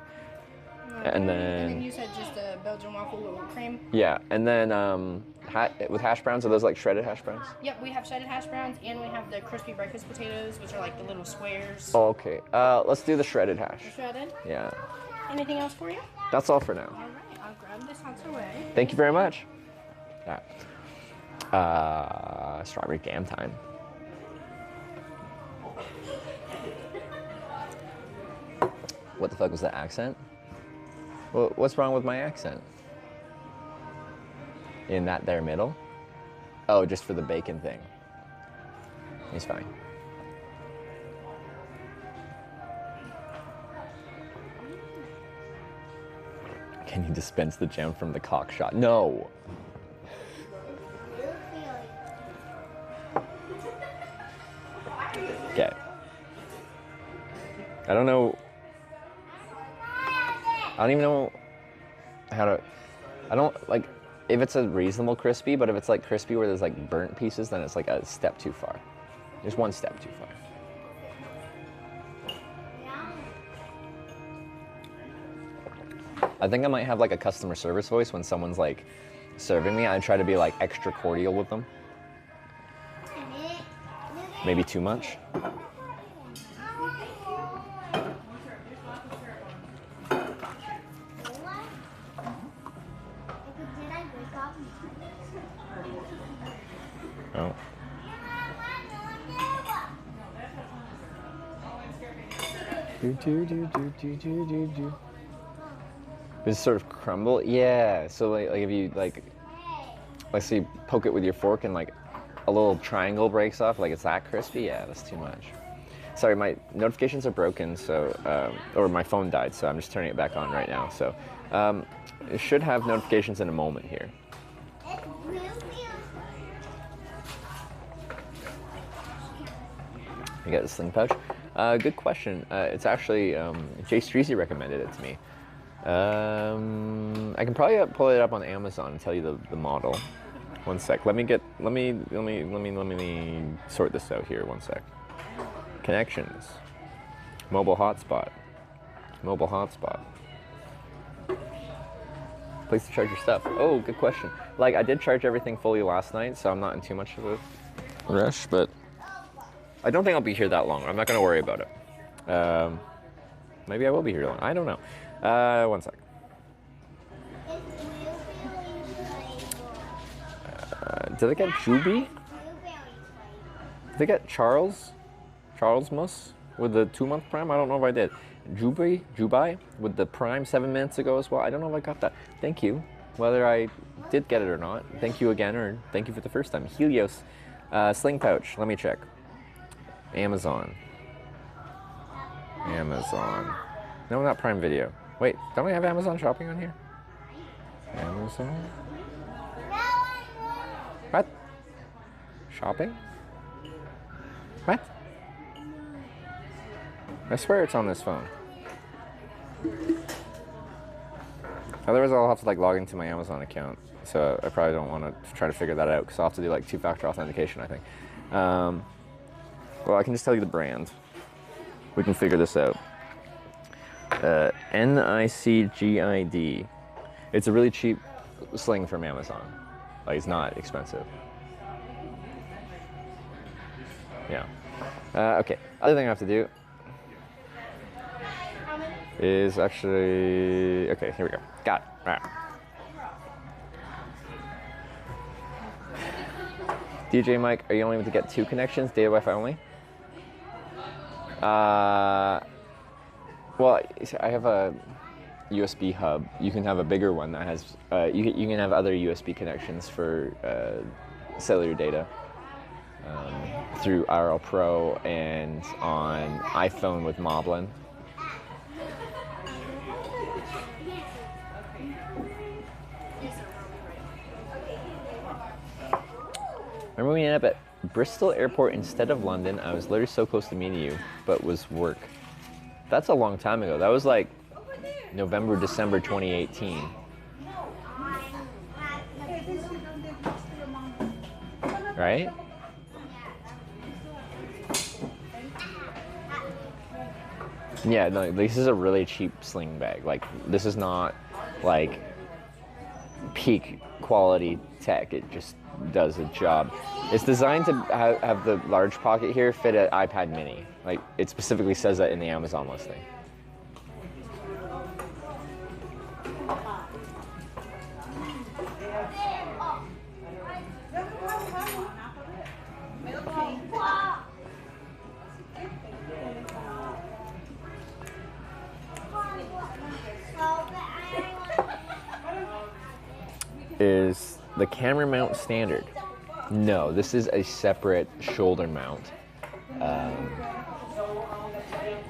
And then you said just a Belgian waffle with whipped cream? Yeah, and then with hash browns, are those like shredded hash browns? Yep, we have shredded hash browns and we have the crispy breakfast potatoes, which are like the little squares. Oh, okay. Let's do the shredded hash. The shredded? Yeah. Anything else for you? That's all for now. All right, I'll grab this out the way. Thank you very much. Strawberry jam time. What the fuck was that accent? What's wrong with my accent? In that there middle? Oh, just for the bacon thing. He's fine. Can you dispense the jam from the cock shot? No! Okay. I don't even know how to, I don't like, if it's a reasonable crispy, but if it's like crispy where there's like burnt pieces, then it's like a step too far. There's one step too far. I think I might have like a customer service voice when someone's like serving me. I try to be like extra cordial with them. Maybe too much. Oh. Does it sort of crumble? Yeah. So like if you like so you poke it with your fork and like a little triangle breaks off, like it's that crispy. Yeah, that's too much. Sorry, my notifications are broken, so or my phone died, so I'm just turning it back on right now. So it should have notifications in a moment here. You got the sling pouch? Good question. It's actually Jay Streezy recommended it to me. I can probably pull it up on Amazon and tell you the model. One sec. Let me sort this out here. One sec. Connections. Mobile hotspot. Mobile hotspot. Place to charge your stuff. Oh, good question. Like I did charge everything fully last night, so I'm not in too much of a rush, but I don't think I'll be here that long. I'm not going to worry about it. Maybe I will be here long. I don't know. One sec. Did I get Juby? Did I get Charles Mus with the 2-month Prime? I don't know if I did. Jubai with the Prime 7 minutes ago as well. I don't know if I got that. Thank you. Whether I did get it or not, thank you again, or thank you for the first time. Helios, sling pouch. Let me check. Amazon. No, not Prime Video. Wait, don't I have Amazon Shopping on here? Amazon? What? Shopping? What? I swear it's on this phone. Otherwise I'll have to like log into my Amazon account. So I probably don't want to try to figure that out because I'll have to do like 2-factor authentication, I think. Well, I can just tell you the brand. We can figure this out. NICGID. It's a really cheap sling from Amazon. Like, it's not expensive. Yeah. Okay. Other thing I have to do is actually... Okay, here we go. Got it. All right. DJ Mike, are you only able to get 2 connections, data Wi-Fi only? Well, I have a USB hub. You can have a bigger one that has, you can have other USB connections for cellular data through IRL Pro and on iPhone with Moblin. Remember we ended up at Bristol Airport instead of London? I was literally so close to meeting you, but was work. That's a long time ago. That was like November, December 2018. Right? Yeah, no, this is a really cheap sling bag. Like, this is not like peak quality tech. It just does a job. It's designed to have the large pocket here fit an iPad mini. Like, it specifically says that in the Amazon listing. Is the camera mount standard? No, this is a separate shoulder mount.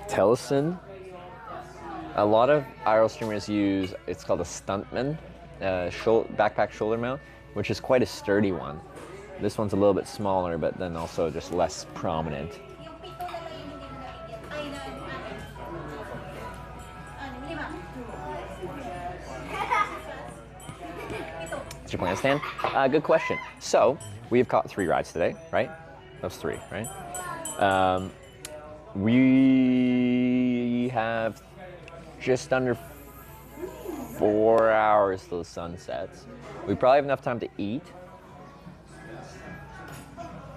Tellison. A lot of IRL streamers use, it's called a Stuntman backpack shoulder mount, which is quite a sturdy one. This one's a little bit smaller, but then also just less prominent. What's your plan, Stan? Good question. So, we've caught 3 rides today, right? That's 3, right? We have just under 4 hours till the sun sets. We probably have enough time to eat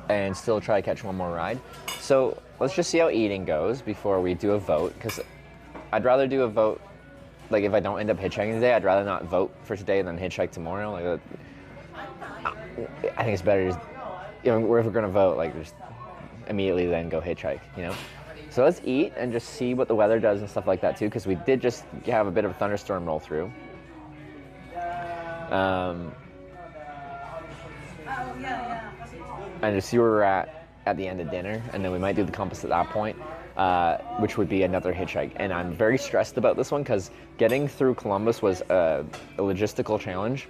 and still try to catch one more ride. So let's just see how eating goes before we do a vote, because I'd rather do a vote. Like, if I don't end up hitchhiking today, I'd rather not vote for today and then hitchhike tomorrow. Like, I think it's better just, you know, if we're gonna vote, like, just immediately then go hitchhike, you know? So let's eat and just see what the weather does and stuff like that too, because we did just have a bit of a thunderstorm roll through. And just see where we're at the end of dinner, and then we might do the compass at that point. Which would be another hitchhike. And I'm very stressed about this one because getting through Columbus was a logistical challenge.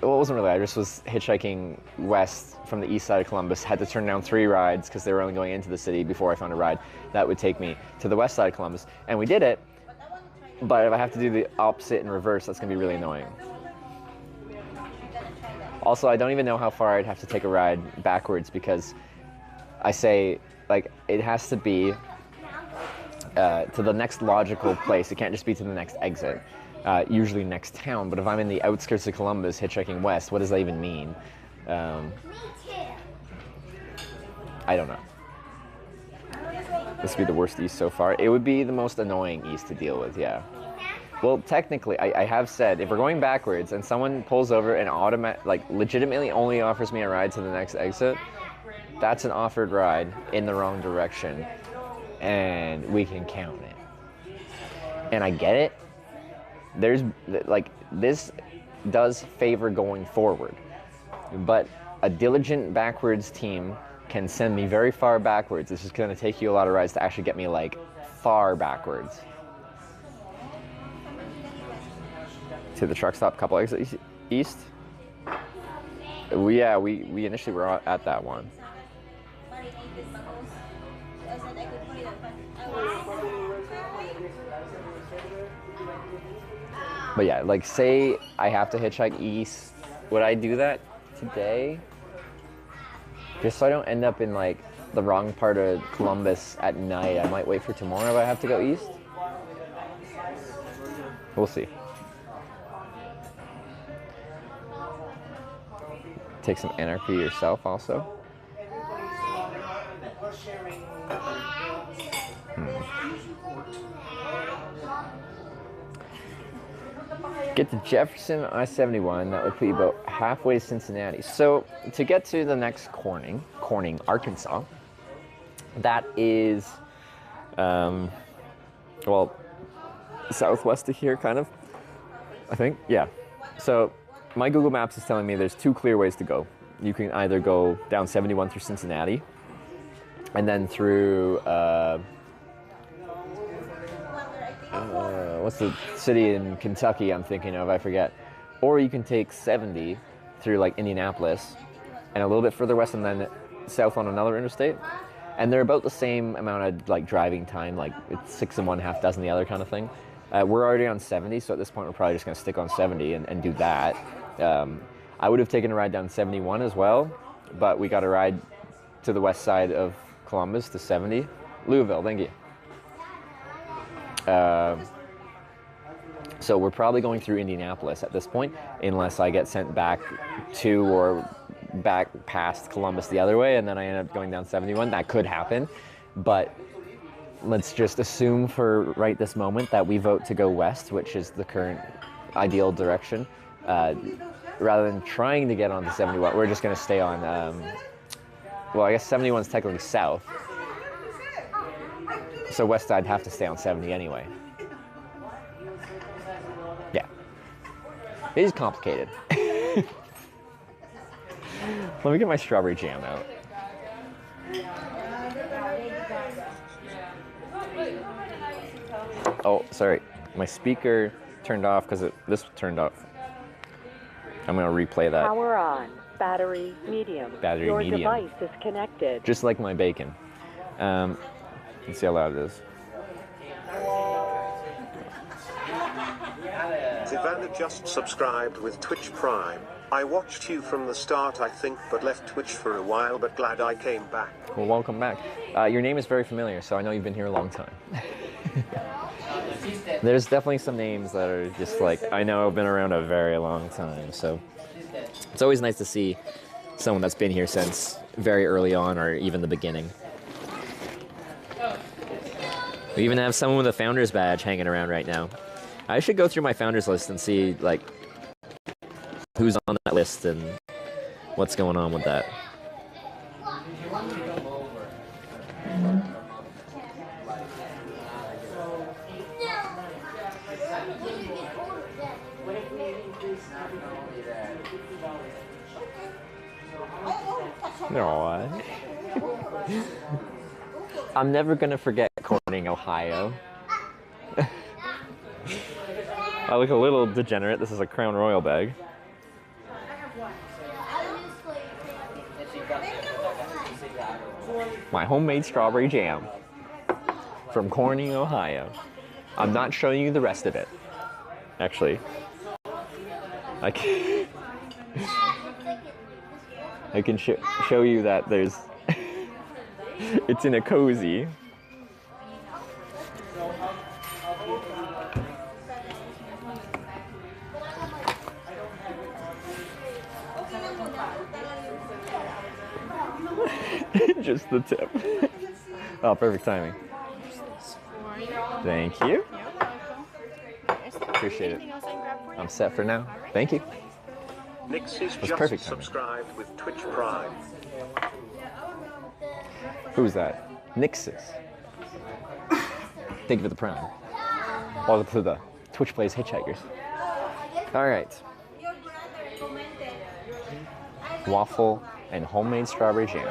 Well, it wasn't really. I just was hitchhiking west from the east side of Columbus, had to turn down 3 rides because they were only going into the city before I found a ride that would take me to the west side of Columbus. And we did it, but if I have to do the opposite in reverse, that's going to be really annoying. Also, I don't even know how far I'd have to take a ride backwards because I say, like, it has to be to the next logical place. It can't just be to the next exit, usually next town. But if I'm in the outskirts of Columbus hitchhiking west, what does that even mean? I don't know. This would be the worst east so far. It would be the most annoying east to deal with, yeah. Well, technically, I have said if we're going backwards and someone pulls over and legitimately only offers me a ride to the next exit, that's an offered ride in the wrong direction, and we can count it. And I get it. This does favor going forward, but a diligent backwards team can send me very far backwards. It's just going to take you a lot of rides to actually get me far backwards. To the truck stop, couple exits east. We initially were at that one. But yeah, say I have to hitchhike east. Would I do that today? Just so I don't end up in the wrong part of Columbus at night. I might wait for tomorrow if I have to go east. We'll see. Take some anarchy yourself also. Get to Jefferson, I-71. That would put you about halfway to Cincinnati. So to get to the next Corning, Arkansas, that is, southwest of here, kind of, I think. Yeah. So my Google Maps is telling me there's two clear ways to go. You can either go down 71 through Cincinnati, and then through, what's the city in Kentucky I'm thinking of? I forget. Or you can take 70 through Indianapolis, and a little bit further west, and then south on another interstate. And they're about the same amount of driving time, it's 6 in one, half dozen the other kind of thing. We're already on 70, so at this point we're probably just going to stick on 70 and do that. I would have taken a ride down 71 as well, but we got a ride to the west side of Columbus to 70. Louisville, thank you. So we're probably going through Indianapolis at this point, unless I get sent back to or back past Columbus the other way, and then I end up going down 71. That could happen, but let's just assume for right this moment that we vote to go west, which is the current ideal direction. Rather than trying to get onto 71, we're just going to stay on, I guess 71 is technically south. So west I'd have to stay on 70 anyway. Yeah. It is complicated. Let me get my strawberry jam out. Oh, sorry. My speaker turned off because this turned off. I'm going to replay that. Power on. Battery medium. Battery Your medium. device is connected. Just like my bacon. Let's see how loud it is. Savannah just subscribed with Twitch Prime. I watched you from the start, I think, but left Twitch for a while, but glad I came back. Well, welcome back. Your name is very familiar, so I know you've been here a long time. There's definitely some names that are just I know have been around a very long time, so it's always nice to see someone that's been here since very early on or even the beginning. We even have someone with a founder's badge hanging around right now. I should go through my founders list and see who's on that list and what's going on with that. No, I'm never gonna forget Corning, Ohio. I look a little degenerate. This is a Crown Royal bag. My homemade strawberry jam from Corning, Ohio. I'm not showing you the rest of it. Actually, I can show you that there's it's in a cozy. Just the tip. Oh, perfect timing. Thank you. appreciate it. Anything else I can grab for you? I'm set for now. Thank you. Nix is That's just perfect timing. subscribed with Twitch Prime. Who's that? Nixis. Thank you for the prime. Welcome to the Twitch Plays Hitchhikers. All right. Waffle and homemade strawberry jam.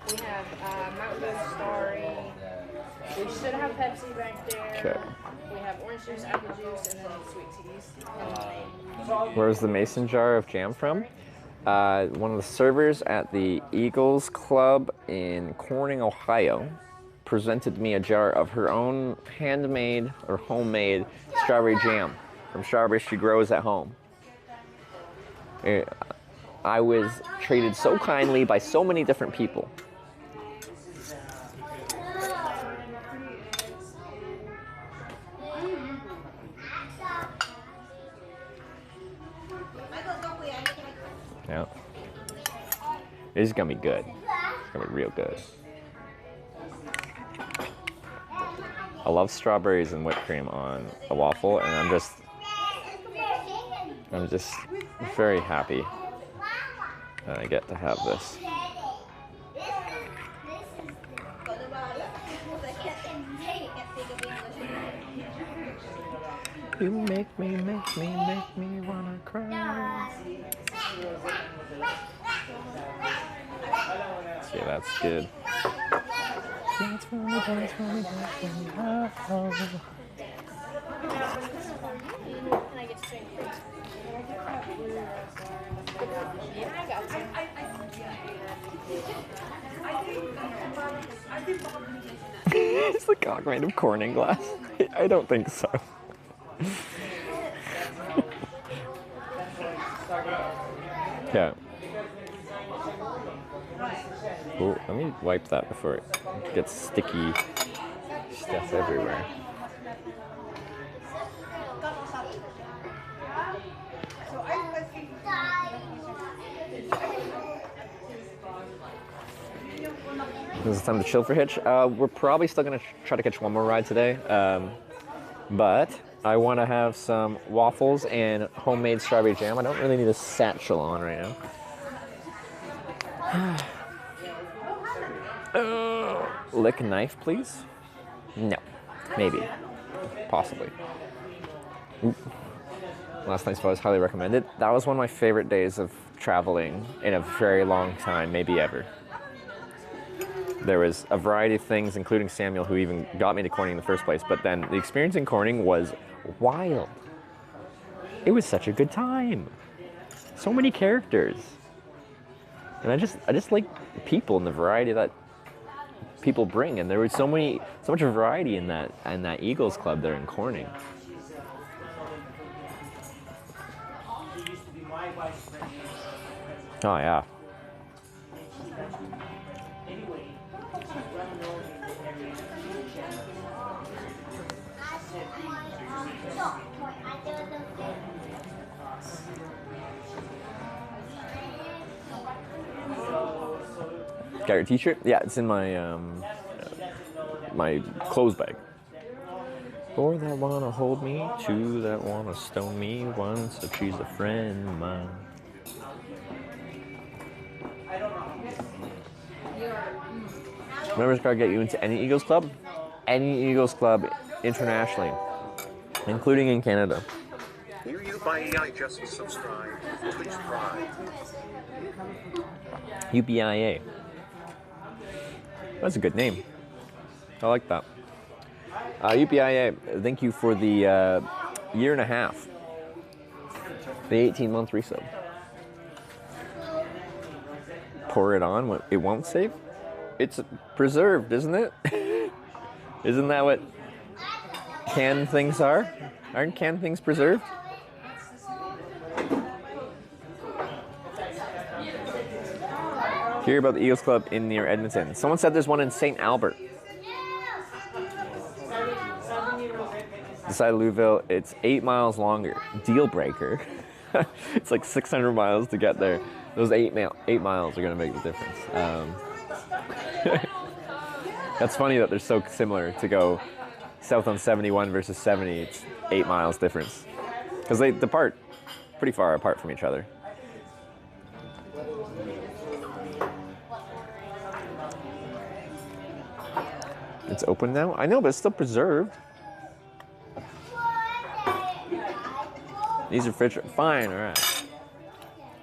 We have Mountain Dew Starry. We should have Pepsi back there. Okay. We have orange juice, apple juice, and then sweet teas. And Where's the mason jar of jam from? One of the servers at the Eagles Club in Corning, Ohio, presented me a jar of her own handmade or homemade strawberry jam from strawberries she grows at home. I was treated so kindly by so many different people. Yeah. This is gonna be good. It's gonna be real good. I love strawberries and whipped cream on a waffle, and I'm just very happy that I get to have this. You make me wanna cry. See, that's good. Dance for me, dance for me, dance for me. Oh. can I get to drink first? Yeah, I got some. Is the cock made of Corning glass? I don't think so. Yeah. Oh, let me wipe that before it gets sticky stuff everywhere. This is time to chill for Hitch. We're probably still gonna try to catch one more ride today, but I want to have some waffles and homemade strawberry jam. I don't really need a satchel on right now. Lick a knife, please? No. Maybe. Possibly. Oop. Last night's was highly recommended. That was one of my favorite days of traveling in a very long time, maybe ever. There was a variety of things, including Samuel, who even got me to Corning in the first place. But then the experience in Corning was wild. It was such a good time. So many characters. And I just like people and the variety that people bring. And there was so much variety in that Eagles Club there in Corning. Oh yeah. Got your t-shirt? Yeah, it's in my my clothes bag. Four that wanna hold me, two that wanna stone me, one so she's a friend of mine. Members card get you into any Eagles Club? Any Eagles Club internationally, including in Canada. I just subscribed to Twitch Prime. UBIA. That's a good name. I like that. UBIA, thank you for the year and a half. The 18-month resub. Pour it on, it won't save? It's preserved, isn't it? Isn't that what canned things are? Aren't canned things preserved? Hear about the Eagles Club in near Edmonton. Someone said there's one in St. Albert. This side of Louisville, it's 8 miles longer. Deal breaker. It's like 600 miles to get there. Those 8 miles are gonna make the difference. That's funny that they're so similar to go south on 71 versus 70. It's 8 miles difference because they depart pretty far apart from each other. It's open now? I know, but it's still preserved. These are fine, all right.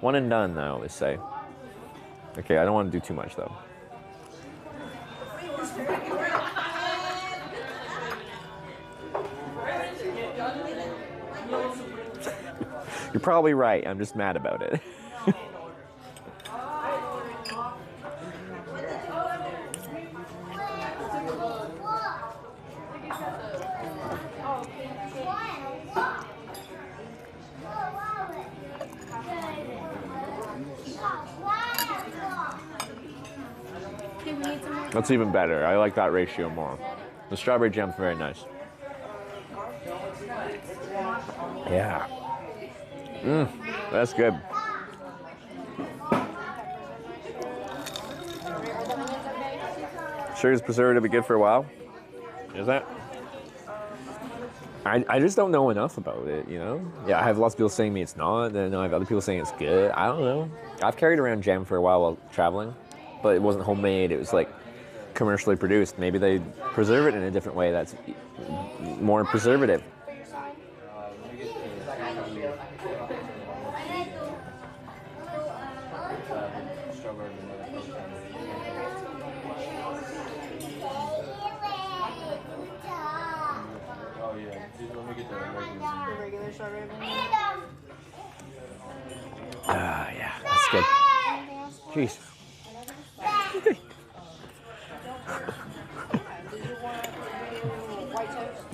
One and done, I always say. Okay, I don't want to do too much though. You're probably right. I'm just mad about it. That's even better. I like that ratio more. The strawberry jam's very nice. Yeah. That's good. Sugar's preservative be good for a while? Is that? I just don't know enough about it, you know? Yeah, I have lots of people saying to me it's not, then I have other people saying it's good. I don't know. I've carried around jam for a while traveling, but it wasn't homemade. It was like commercially produced. Maybe they preserve it in a different way that's more preservative. Yeah, that's good. Jeez.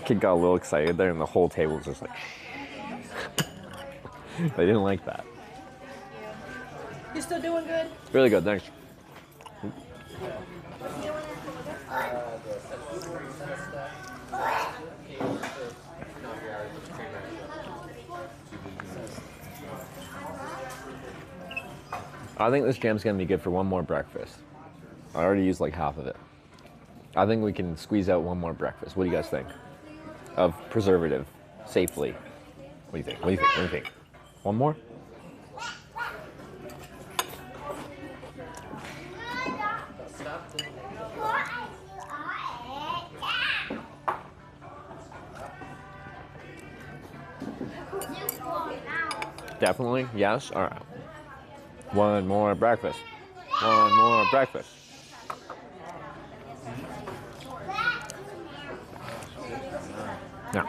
Kid got a little excited there and the whole table was just like they didn't like that. You still doing good? Really good, thanks. I think this jam's gonna be good for one more breakfast. I already used like half of it. I think we can squeeze out one more breakfast. What do you guys think? Of preservative, safely. What do you think? What do you think? What do you think? One more? Definitely, yes. All right. One more breakfast. One more breakfast. Yeah.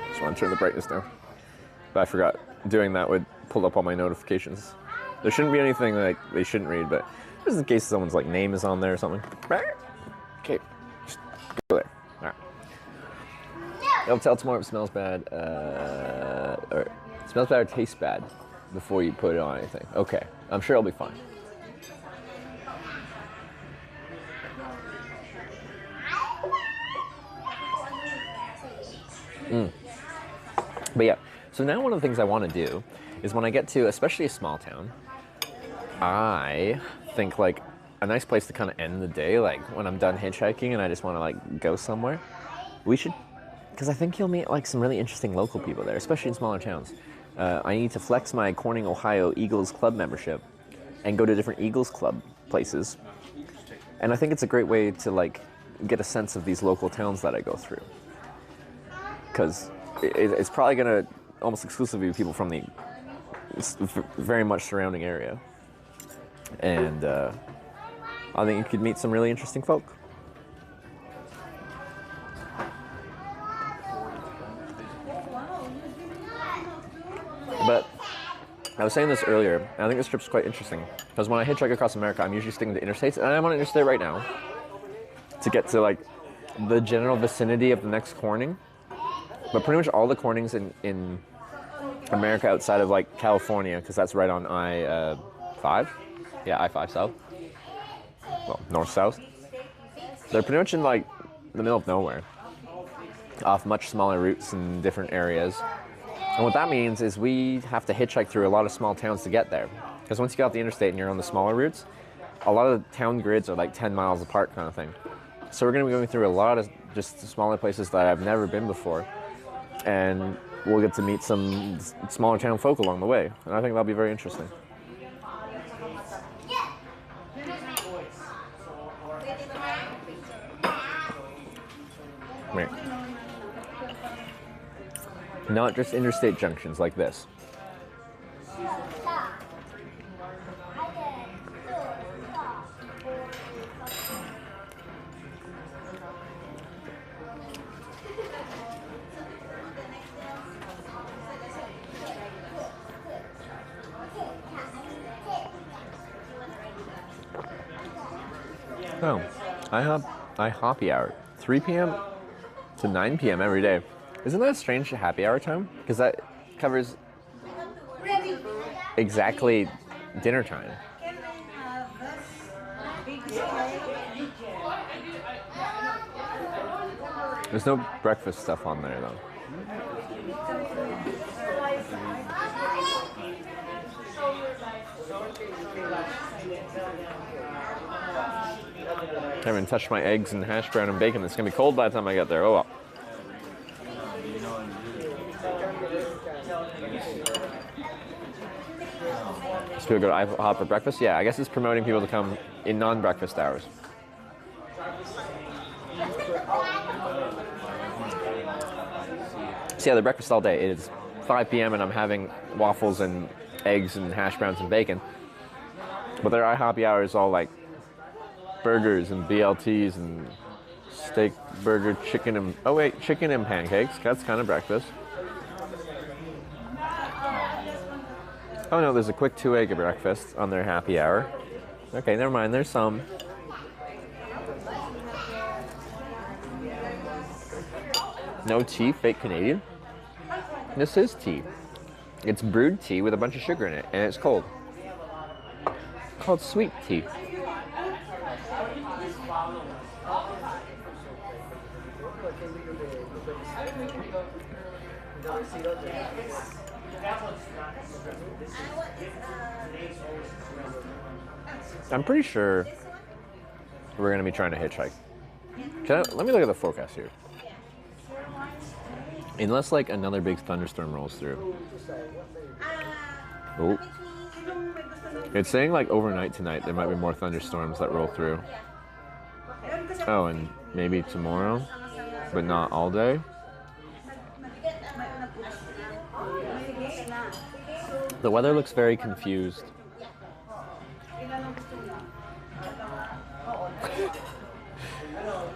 Just want to turn the brightness down. But I forgot doing that would pull up all my notifications. There shouldn't be anything like they shouldn't read, but just in case someone's like name is on there or something. Okay, just go there. All right. It'll tell tomorrow if it smells bad, or it smells bad or tastes bad before you put it on anything. Okay, I'm sure it'll be fine. But yeah, so now one of the things I want to do is when I get to, especially a small town, I think like a nice place to kind of end the day, like when I'm done hitchhiking and I just want to like go somewhere, we should, because I think you'll meet like some really interesting local people there, especially in smaller towns. I need to flex my Corning, Ohio Eagles Club membership and go to different Eagles Club places. And I think it's a great way to like get a sense of these local towns that I go through. Because it's probably going to almost exclusively be people from the very much surrounding area. And I think you could meet some really interesting folk. But I was saying this earlier, and I think this trip's quite interesting, because when I hitchhike across America, I'm usually sticking to interstates, and I'm on an interstate right now to get to like the general vicinity of the next Corning. But pretty much all the Cornings in America outside of like California, because that's right on I-5. Yeah, I-5 South. well, north-south. They're pretty much in like the middle of nowhere, off much smaller routes in different areas. And what that means is we have to hitchhike through a lot of small towns to get there. Because once you get off the interstate and you're on the smaller routes, a lot of the town grids are like 10 miles apart kind of thing. So we're going to be going through a lot of just smaller places that I've never been before. And we'll get to meet some smaller town folk along the way. And I think that'll be very interesting. Right. Not just interstate junctions like this. Oh, I happy hour, 3 p.m. to 9 p.m. every day. Isn't that a strange happy hour time? Because that covers exactly dinner time. There's no breakfast stuff on there though. I haven't touched my eggs and hash brown and bacon. It's gonna be cold by the time I get there. Oh well. So people go to IHOP for breakfast? Yeah, I guess it's promoting people to come in non-breakfast hours. So yeah, the breakfast all day. It is 5 p.m. and I'm having waffles and eggs and hash browns and bacon. But their IHOP hour is all like burgers and BLTs and steak, burger, chicken and... Oh wait, chicken and pancakes. That's kind of breakfast. Oh no, there's a quick 2-egg breakfast on their happy hour. Okay, never mind, there's some. No tea, fake Canadian? This is tea. It's brewed tea with a bunch of sugar in it, and it's cold. It's called sweet tea. I'm pretty sure we're going to be trying to hitchhike. Let me look at the forecast here. Unless like another big thunderstorm rolls through. Oh. It's saying like overnight tonight there might be more thunderstorms that roll through. Oh, and maybe tomorrow, but not all day. The weather looks very confused.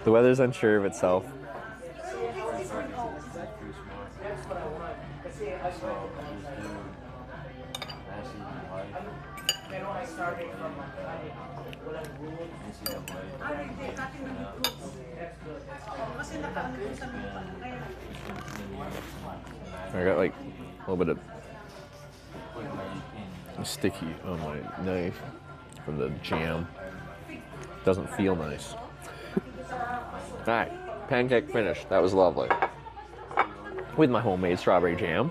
The weather's unsure of itself. I got like a little bit of sticky on my knife from the jam. Doesn't feel nice. Alright, pancake finished. That was lovely. With my homemade strawberry jam.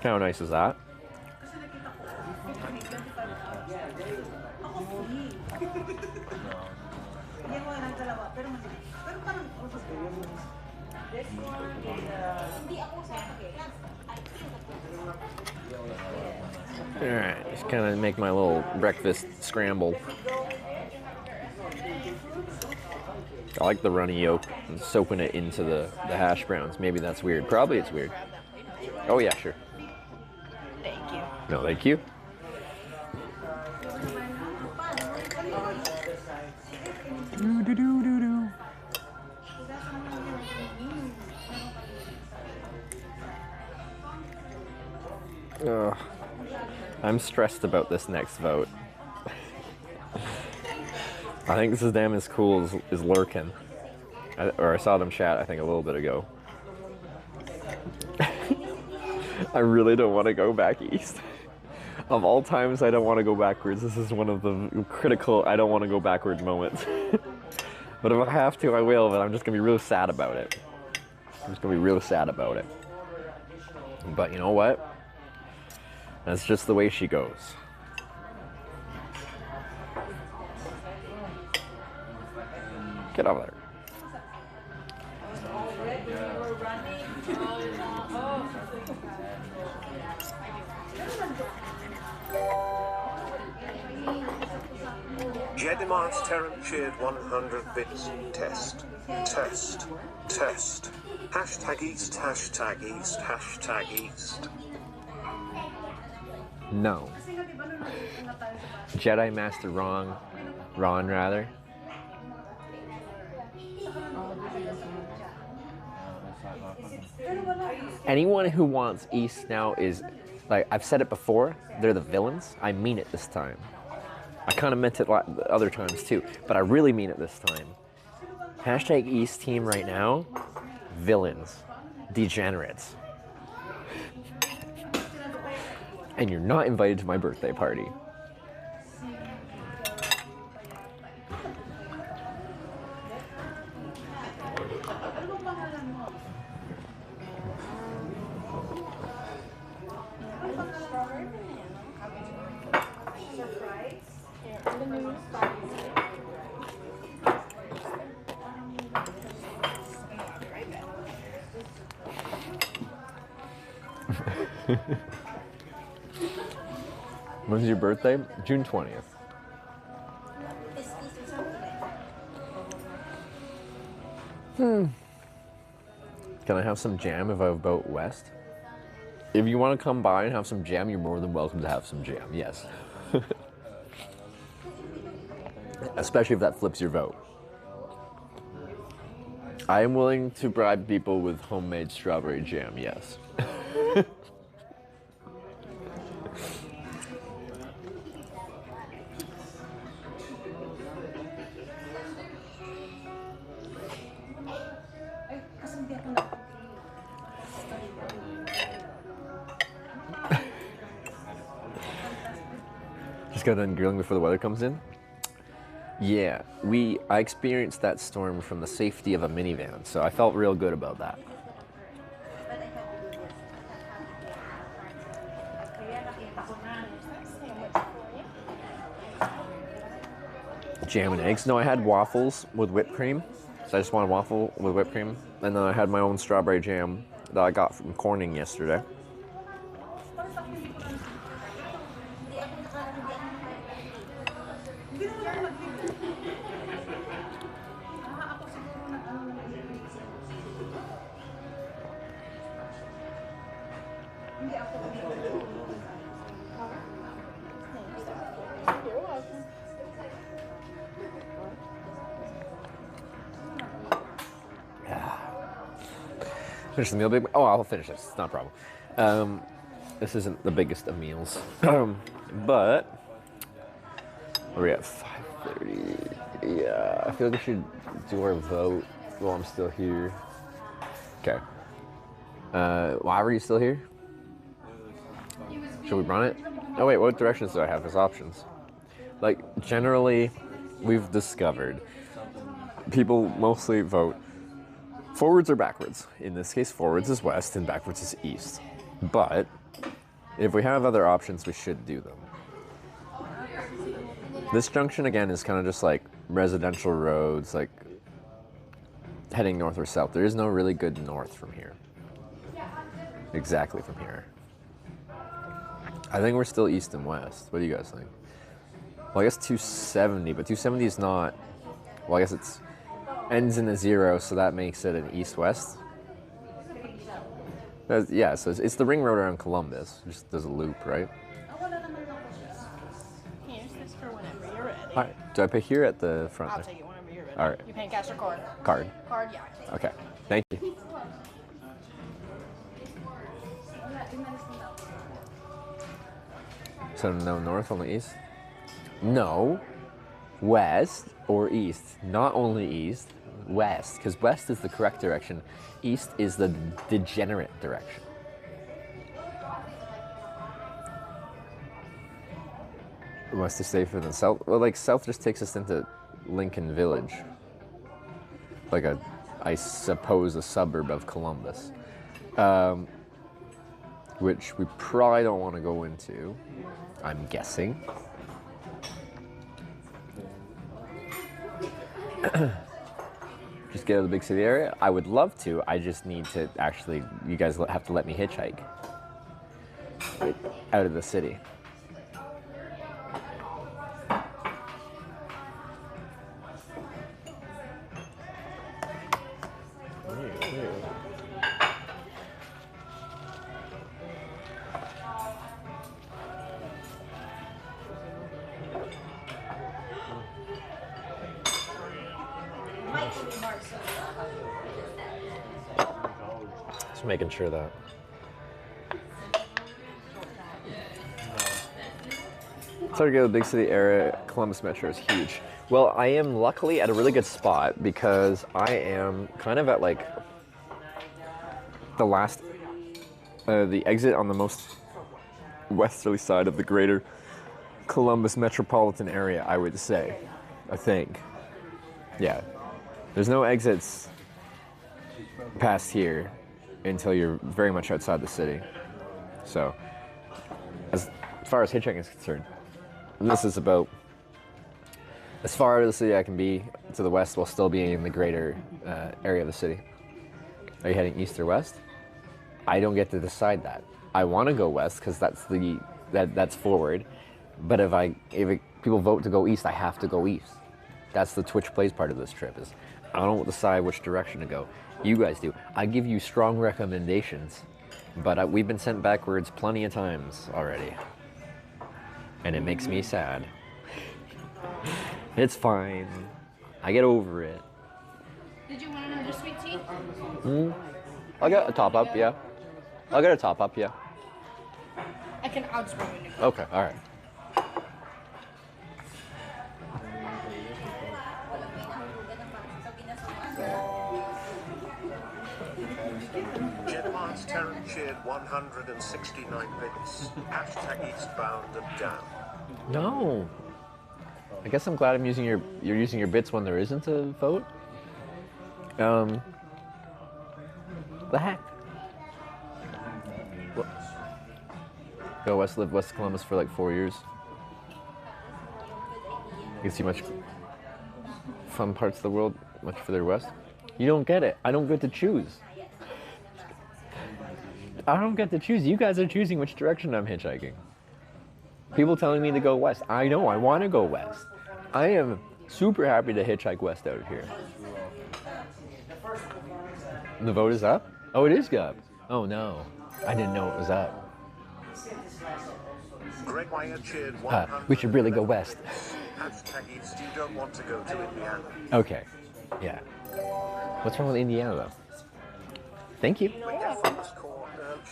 How nice is that? Alright, just kind of make my little breakfast scramble. I like the runny yolk and soaking it into the hash browns. Maybe that's weird. Probably it's weird. Oh yeah, sure. Thank you. No, thank you. Ugh. I'm stressed about this next vote. I think this is damn as cool as lurking. I saw them chat, I think, a little bit ago. I really don't want to go back east. Of all times I don't want to go backwards, this is one of the critical I don't want to go backwards moments. But if I have to, I will, but I'm just going to be real sad about it. I'm just going to be real sad about it. But you know what? That's just the way she goes. Get over there. Jedimars Terran cheered 100 bits. Test. Test. Test. Hashtag East. Hashtag East. Hashtag East. No. Jedi Master Ron rather. Anyone who wants East now is, like, I've said it before, they're the villains. I mean it this time. I kind of meant it other times too, but I really mean it this time. Hashtag East team right now, villains, degenerates. And you're not invited to my birthday party. When's your birthday? June 20th. Can I have some jam if I vote West? If you want to come by and have some jam, you're more than welcome to have some jam, yes. Especially if that flips your vote. I am willing to bribe people with homemade strawberry jam, yes. Just got done grilling before the weather comes in? Yeah, I experienced that storm from the safety of a minivan, so I felt real good about that. Jam and eggs? No, I had waffles with whipped cream. So I just wanted waffle with whipped cream. And then I had my own strawberry jam that I got from Corning yesterday. Finish the meal big. Oh, I'll finish this. It's not a problem. This isn't the biggest of meals, but we're at 5:30. Yeah, I feel like we should do our vote while I'm still here. Okay. Why are you still here? Should we run it? Oh wait, what directions do I have as options? Like, generally, we've discovered people mostly vote forwards or backwards. In this case, forwards is west and backwards is east. But if we have other options, we should do them. This junction, again, is kind of just like residential roads, like heading north or south. There is no really good north from here. Exactly from here. I think we're still east and west. What do you guys think? Well, I guess 270, but 270 is not... Well, I guess it's ends in a 0, so that makes it an east-west. Yeah, so it's the ring road around Columbus. It just does a loop, right? Here's this for whenever you're ready. All right. Do I pay here at the front? I'll there? take it whenever you're ready. All right. You paying cash or card? Card. Card, yeah. Okay. Thank you. So no north, only east? No. West or east. Not only east, west. Because west is the correct direction. East is the degenerate direction. West is safer than south. Well, like south just takes us into Lincoln Village, like I suppose, a suburb of Columbus, which we probably don't want to go into. I'm guessing. Just get out of the big city area. I would love to. I just need to actually. You guys have to let me hitchhike out of the city. Just making sure that. So to go to the big city area, Columbus Metro is huge. Well, I am luckily at a really good spot because I am kind of at like the last, the exit on the most westerly side of the greater Columbus metropolitan area, I would say. I think. Yeah. There's no exits past here until you're very much outside the city. So, as far as hitchhiking is concerned, this is about as far out of the city I can be to the west while still being in the greater area of the city. Are you heading east or west? I don't get to decide that. I want to go west because that's forward. But if people vote to go east, I have to go east. That's the Twitch Plays part of this trip. Is I don't decide which direction to go. You guys do. I give you strong recommendations, but we've been sent backwards plenty of times already, and it makes me sad. It's fine. I get over it. Did you want another sweet tea? I'll get a top up, yeah. I'll get a top up, yeah. I'll just bring you. Okay, all right. Jedmart's Terran cheered 169 bits. Hashtag eastbound and down. No. I guess I'm glad you're using your bits when there isn't a vote. The heck? Go west, lived West Columbus for like 4 years. You can see much fun parts of the world much further west. You don't get it. I don't get to choose. I don't get to choose. You guys are choosing which direction I'm hitchhiking. People telling me to go west. I know, I want to go west. I am super happy to hitchhike west out of here. The vote is up? Oh, it is up. Oh no, I didn't know it was up. Greg Wyatt cheered We should really go west. Hashtag east, you don't want to go to Indiana. Okay, yeah. What's wrong with Indiana though? Thank you.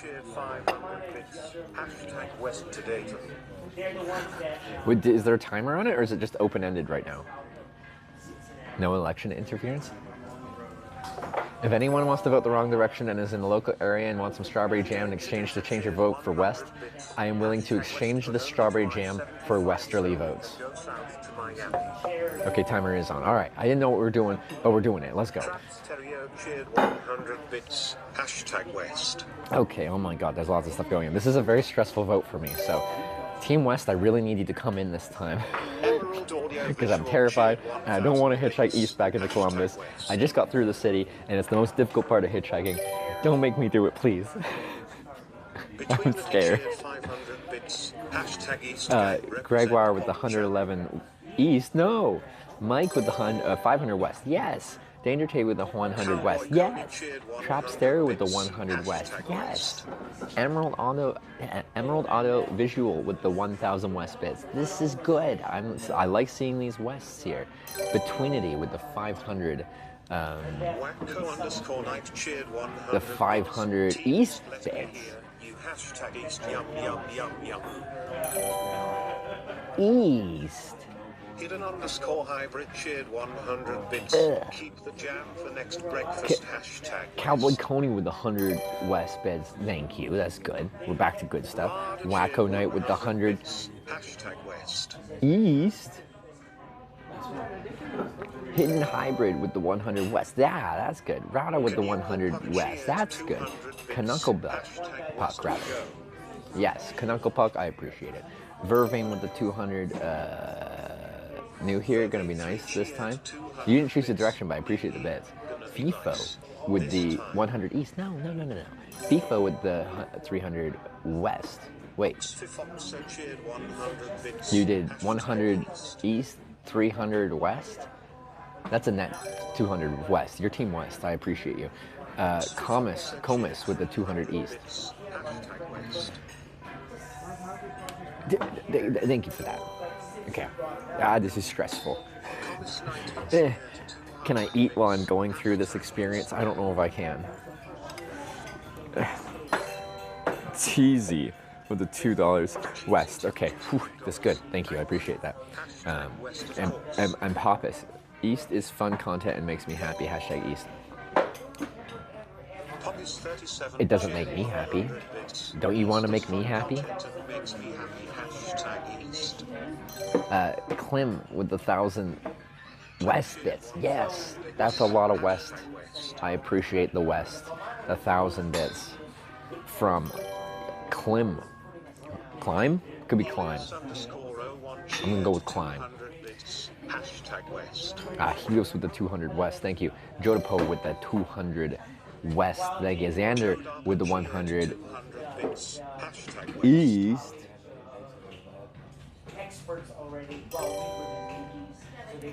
Cheered 500 bits. Hashtag west to Dayton. Is there a timer on it, or is it just open-ended right now? No election interference? If anyone wants to vote the wrong direction and is in the local area and wants some strawberry jam in exchange to change your vote for west, I am willing to exchange the strawberry jam for westerly votes. Okay, timer is on. All right, I didn't know what we were doing, but we're doing it. Let's go. Cheered 100 bits. Hashtag west. Okay, oh my god, there's lots of stuff going on. This is a very stressful vote for me, so Team West, I really need you to come in this time. Because I'm terrified, and I don't want to hitchhike east back into Columbus. I just got through the cite, and it's the most difficult part of hitchhiking. Don't make me do it, please. I'm scared. Gregoire with the 111 east, no. Mike with the 500 west, yes. Danger Tay with the 100 west, yes. Trap Stereo with the 100 west, yes. Emerald Auto Visual with the 1000 west bits. This is good. I like seeing these wests here. Betweenity with the 500. The 500 east bits. East. Hidden underscore hybrid cheered 100 bits. Keep the jam for next breakfast. Hashtag Cowboy Coney with the 100 West beds. Thank you. That's good. We're back to good stuff. Wacko Knight with the 100 Hashtag West. East. Hidden Hybrid with the 100 West. Yeah, that's good. Rada with the 100 West. That's good. Canuckle Puck, rather. Yes, Canuckle Puck, I appreciate it. Vervain with the 200. New here, gonna be nice this time. You didn't choose the direction, but I appreciate the bits. FIFO with the 100 East. No. FIFO with the 300 West. Wait. You did 100 East, 300 West? That's a net 200 West. Your team West, I appreciate you. Comus with the 200 East. Thank you for that. Okay. This is stressful. Can I eat while I'm going through this experience? I don't know if I can. Cheesy with the $2 West. Okay, whew, that's good. Thank you. I appreciate that. And Pappas. East is fun content and makes me happy. Hashtag East. It doesn't make me happy. Don't you want to make me happy? Clem with the 1,000 West bits. Yes, that's a lot of West. I appreciate the West. 1,000 bits from Clem. Climb? Could be Climb. I'm gonna go with Climb. Helios with the 200 West. Thank you. Jodapo with the 200 West. Thank you. Xander with the 100 East.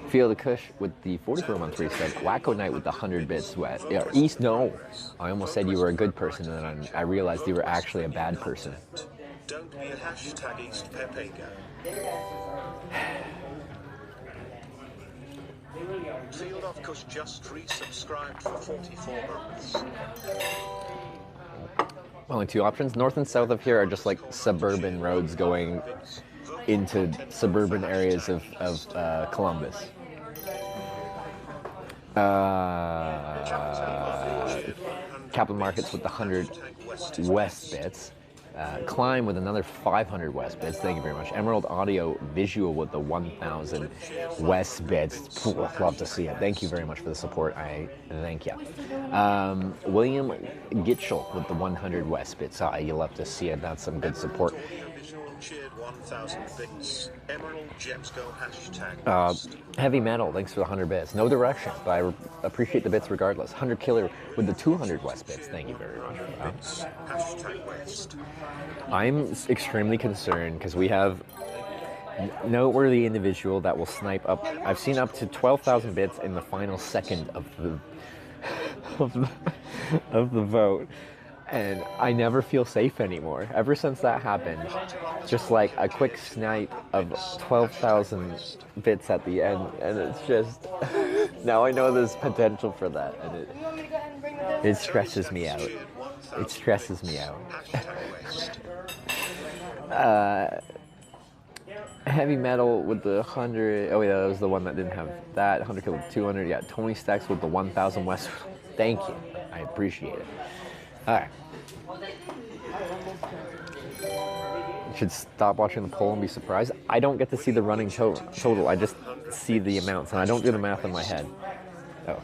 Feel the Kush with the 44-month reset. Wacko Knight with the 100 bits West. East, no. I almost said you were a good person, and then I realized you were actually a bad person. Don't be a hashtag East Pepega. Field of Kush just resubscribed for 44 months. Only two options. North and south of here are just like suburban roads going into suburban areas of Columbus. Capital Markets with the 100 West bits. Climb with another 500 West bits. Thank you very much. Emerald Audio Visual with the 1,000 West bits. Love to see it. Thank you very much for the support. I thank you. William Gitchell with the 100 West bits. You love to see it. That's some good support. Cheered 1,000 bits. Emerald Gems go hashtag. Heavy Metal, thanks for the 100 bits. No direction, but I appreciate the bits regardless. 100 Killer with the 200 West bits. Thank you very much for that. Hashtag West. I'm extremely concerned because we have noteworthy individual that will snipe up. I've seen up to 12,000 bits in the final second of the vote. And I never feel safe anymore. Ever since that happened, just like a quick snipe of 12,000 bits at the end, and it's just, now I know there's potential for that, and it stresses me out. It stresses me out. Heavy Metal with the 100, oh yeah, that was the one that didn't have that. 100 Kill with 200, yeah. Tony Stacks with the 1,000 West. Thank you, I appreciate it. Alright. You should stop watching the poll and be surprised. I don't get to see the running total. I just see the amounts, and I don't do the math in my head. Oh,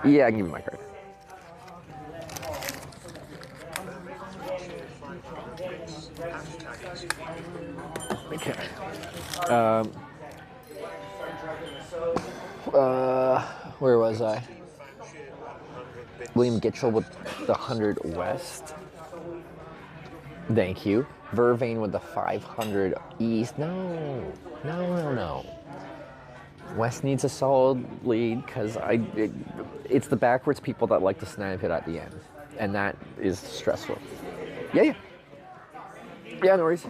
yeah, I can give you my card. Okay. Where was I? William Gitchell with the 100 West. Thank you. Vervain with the 500 East. No. West needs a solid lead because it's the backwards people that like to snap it at the end. And that is stressful. Yeah, no worries.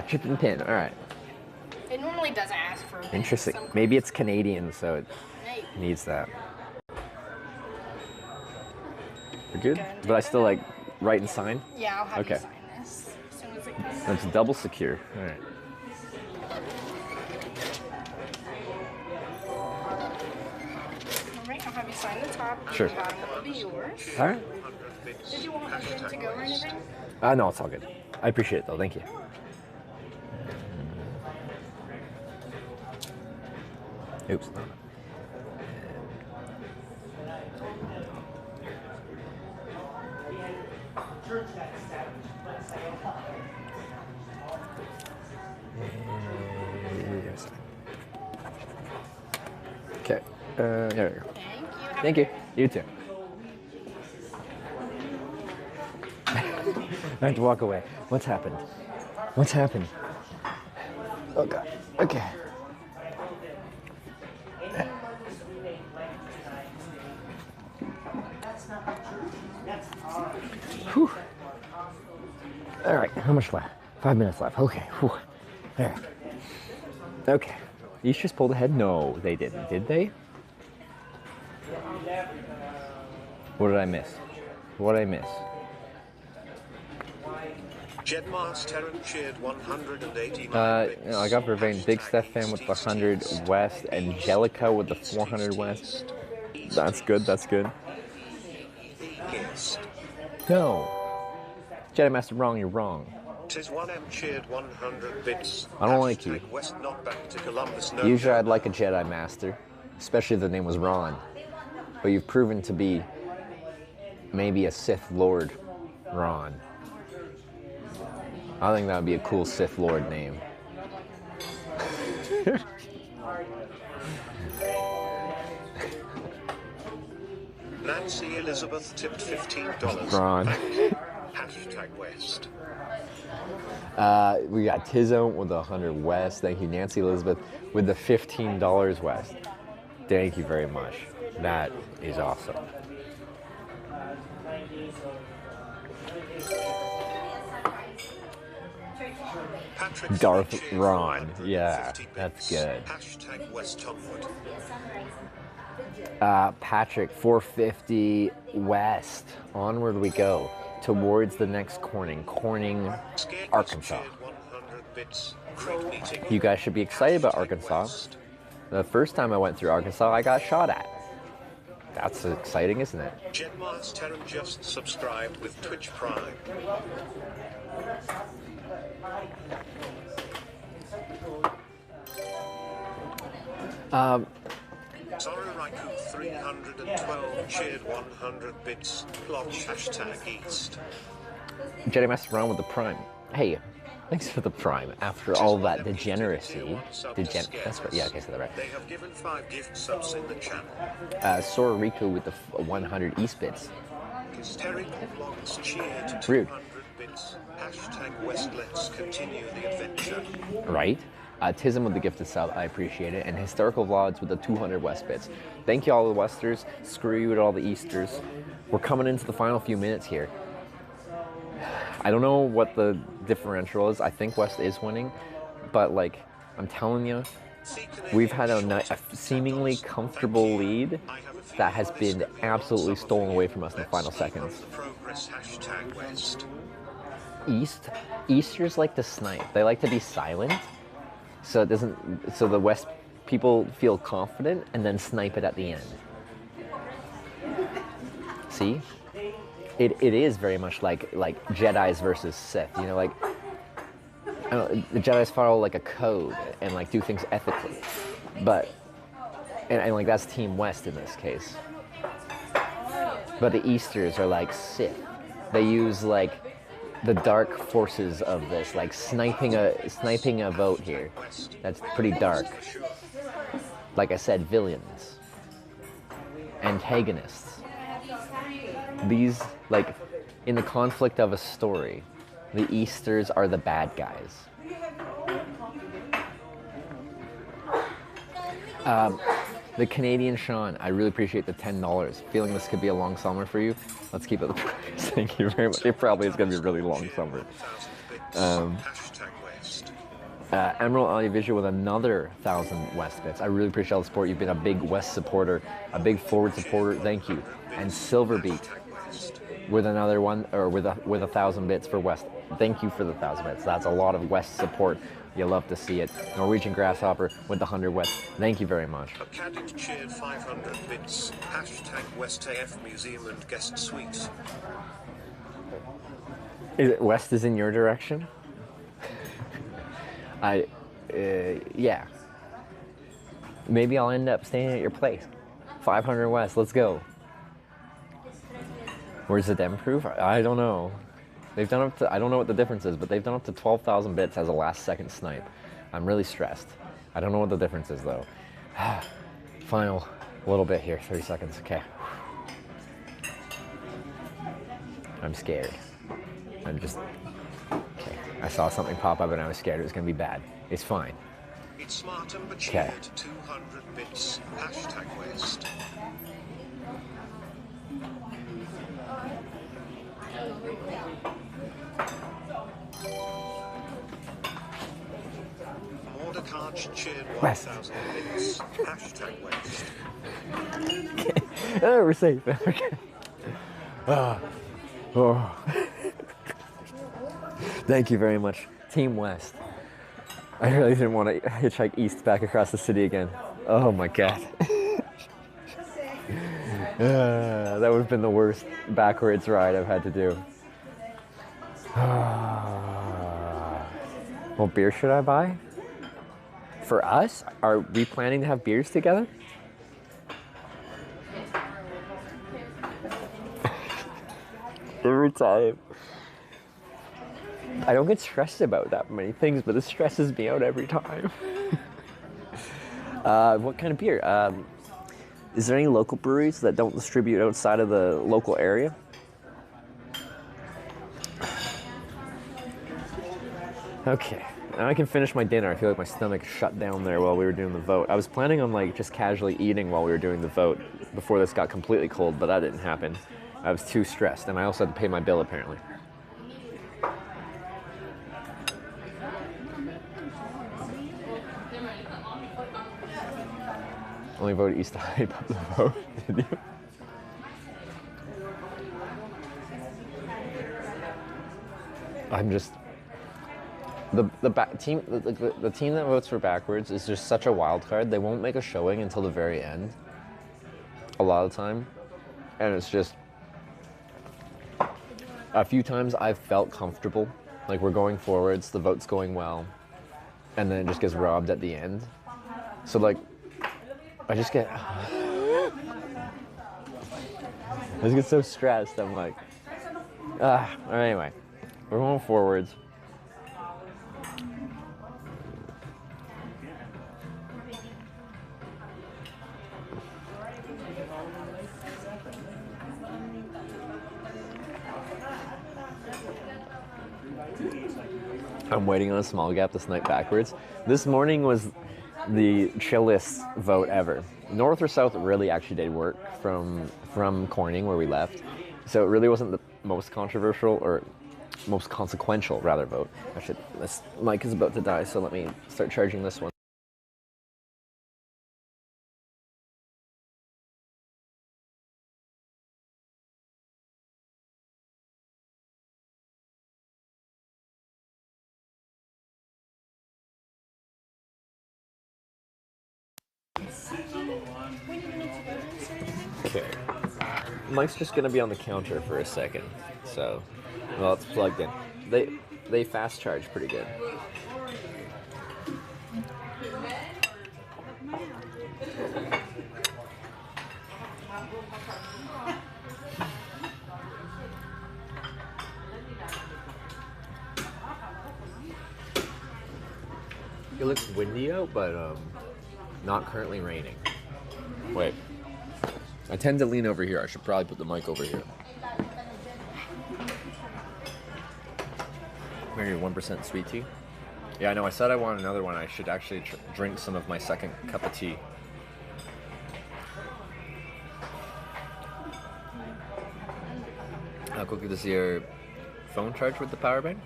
Chip and pin. All right. It normally doesn't ask for a pin. Interesting. Maybe it's Canadian, so it needs that. We're good? But I still like write and sign? Yeah, I'll have you sign this as soon as it That's double secure. All right. All right, I'll have you sign the top. Sure. The bottom will be yours. All right. Did you want my thing to go or anything? No, it's all good. I appreciate it though. Thank you. Oops. Okay. There we go. Thank you. You too. I have to walk away. What's happened? What's happened? Oh God. Okay. Whew. All right. How much left? 5 minutes left. Okay. Whew. There. Okay. You just pulled ahead? No, they didn't. Did they? What did I miss? What did I miss? Jedmar's Terran cheered 189. I got Vervain, Big Stefan with the 100 West, Angelica with the 400 West. That's good, that's good. Yes. No. Jedi Master wrong, you're wrong. Tis 1M cheered 100 bits. I don't like you. West not back to Columbus. No. Usually I'd like a Jedi Master, especially if the name was Ron. But you've proven to be maybe a Sith Lord, Ron. I think that would be a cool Sith Lord name. Nancy Elizabeth tipped $15. Ron. Hashtag West. We got Tizzo with the 100 West. Thank you, Nancy Elizabeth, with the $15 West. Thank you very much. That is awesome. Darth Ron. Yeah, that's good. Hashtag West Onward. Patrick, 450 West. Onward we go. Towards the next Corning, Arkansas. You guys should be excited about Arkansas. The first time I went through Arkansas, I got shot at. That's exciting, isn't it? Jedmar's Terran just subscribed with Twitch Prime. Zoro Raikou 312 cheered 100 bits. Plotch hashtag East. Jedi Master Ron with the Prime. Hey, thanks for the Prime. After all that degeneracy. That's right. Yeah, okay, I said that right. They have given 5 gift subs in the channel. Sora Riku with the 100 East bits. Hysterical vlogs cheered 200 Rude. bits. Hashtag West, let's continue the adventure. Right? Tism with the gifted sub, I appreciate it. And Historical Vlogs with the 200 West bits. Thank you all the Westers. Screw you with all the Easters. We're coming into the final few minutes here. I don't know what the differential is. I think West is winning. But, like, I'm telling you, we've had a seemingly comfortable lead that has been absolutely stolen away from us in the final seconds. Easters like to snipe. They like to be silent. So it doesn't. So the West people feel confident and then snipe it at the end. See, it is very much like Jedi's versus Sith. You know, like I don't know, the Jedi's follow like a code and like do things ethically, but and like that's Team West in this case. But the Easters are like Sith. They use like the dark forces of this, like sniping a vote here. That's pretty dark. Like I said, villains, antagonists. These, like, in the conflict of a story, the Easters are the bad guys. The Canadian Sean, I really appreciate the $10. Feeling this could be a long summer for you. Let's keep it the price. Thank you very much. It probably is going to be a really long summer. Emerald Audiovisual with another 1,000 West bits. I really appreciate all the support. You've been a big West supporter, a big forward supporter. Thank you. And Silverbeat with another one, or with 1,000 bits for West. Thank you for the 1,000 bits. That's a lot of West support. You love to see it. Norwegian Grasshopper with the 100 West. Thank you very much. A cadet cheered 500 bits. Hashtag West AF Museum and Guest Suite. Is it West is in your direction? Yeah. Maybe I'll end up staying at your place. 500 West, let's go. Where's the dem proof? I don't know. They've done up to, I don't know what the difference is, but they've done up to 12,000 bits as a last second snipe. I'm really stressed. I don't know what the difference is though. Final little bit here, 30 seconds, okay. I'm scared. Okay. I saw something pop up and I was scared it was gonna be bad. It's fine. It's smart and cheered 200 bits. Hashtag West. Mordecai cheered 1,000 bits. Hashtag West. Oh, we're safe. Okay. Oh. Thank you very much, Team West. I really didn't want to hitchhike east back across the city again. Oh my god. That would have been the worst backwards ride I've had to do. What beer should I buy? For us? Are we planning to have beers together? Every time. I don't get stressed about that many things, but it stresses me out every time. What kind of beer? Is there any local breweries that don't distribute outside of the local area? Okay, now I can finish my dinner. I feel like my stomach shut down there while we were doing the vote. I was planning on like just casually eating while we were doing the vote before this got completely cold, but that didn't happen. I was too stressed, and I also had to pay my bill apparently. Only voted East to hype up the vote, did you? I'm just the team that votes for backwards is just such a wild card. They won't make a showing until the very end. A lot of the time, and it's just a few times I've felt comfortable, like we're going forwards, the vote's going well, and then it just gets robbed at the end. So like, I just get so stressed. I'm like, anyway, we're going forwards. I'm waiting on a small gap to snipe backwards. This morning was the chillest vote ever. North or south really actually did work from Corning where we left. So it really wasn't the most controversial or most consequential rather vote. This mic is about to die, so let me start charging this one. Okay. Mic's just gonna be on the counter for a second, so well, it's plugged in. They fast charge pretty good. It looks windy out, but not currently raining. Wait. I tend to lean over here. I should probably put the mic over here. Maybe 1% sweet tea. Yeah, I know. I said I want another one. I should actually drink some of my second cup of tea. How quickly does your phone charge with the power bank?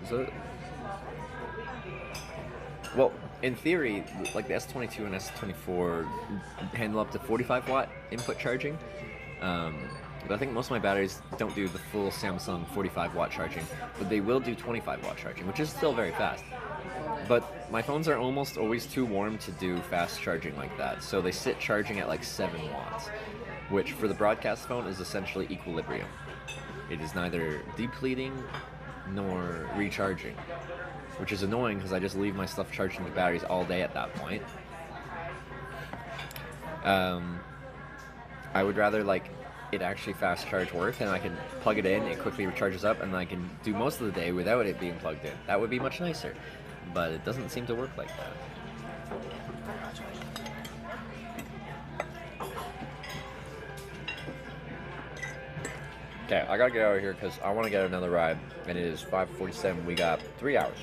Is it? Well, in theory, like the S22 and S24 handle up to 45 watt input charging. But I think most of my batteries don't do the full Samsung 45 watt charging, but they will do 25 watt charging, which is still very fast. But my phones are almost always too warm to do fast charging like that, so they sit charging at like 7 watts, which for the broadcast phone is essentially equilibrium. It is neither depleting nor recharging, which is annoying because I just leave my stuff charging the batteries all day at that point. I would rather like it actually fast charge work, and I can plug it in, it quickly recharges up, and I can do most of the day without it being plugged in. That would be much nicer, but it doesn't seem to work like that. Okay, I gotta get out of here because I want to get another ride, and it is 5:47. We got 3 hours.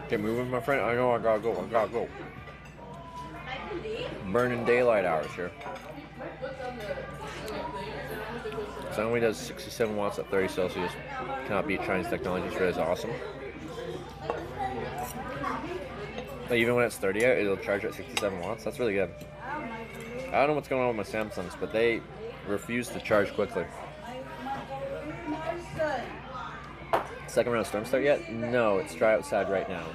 Get moving, my friend. I know I gotta go. Burning daylight hours here. So it only does 67 watts at 30 Celsius. Cannot beat Chinese technology. It's really awesome. Like even when it's 30 out, it'll charge at 67 watts. That's really good. I don't know what's going on with my Samsungs, but they refuse to charge quickly. Second round storm start yet? No, it's dry outside right now.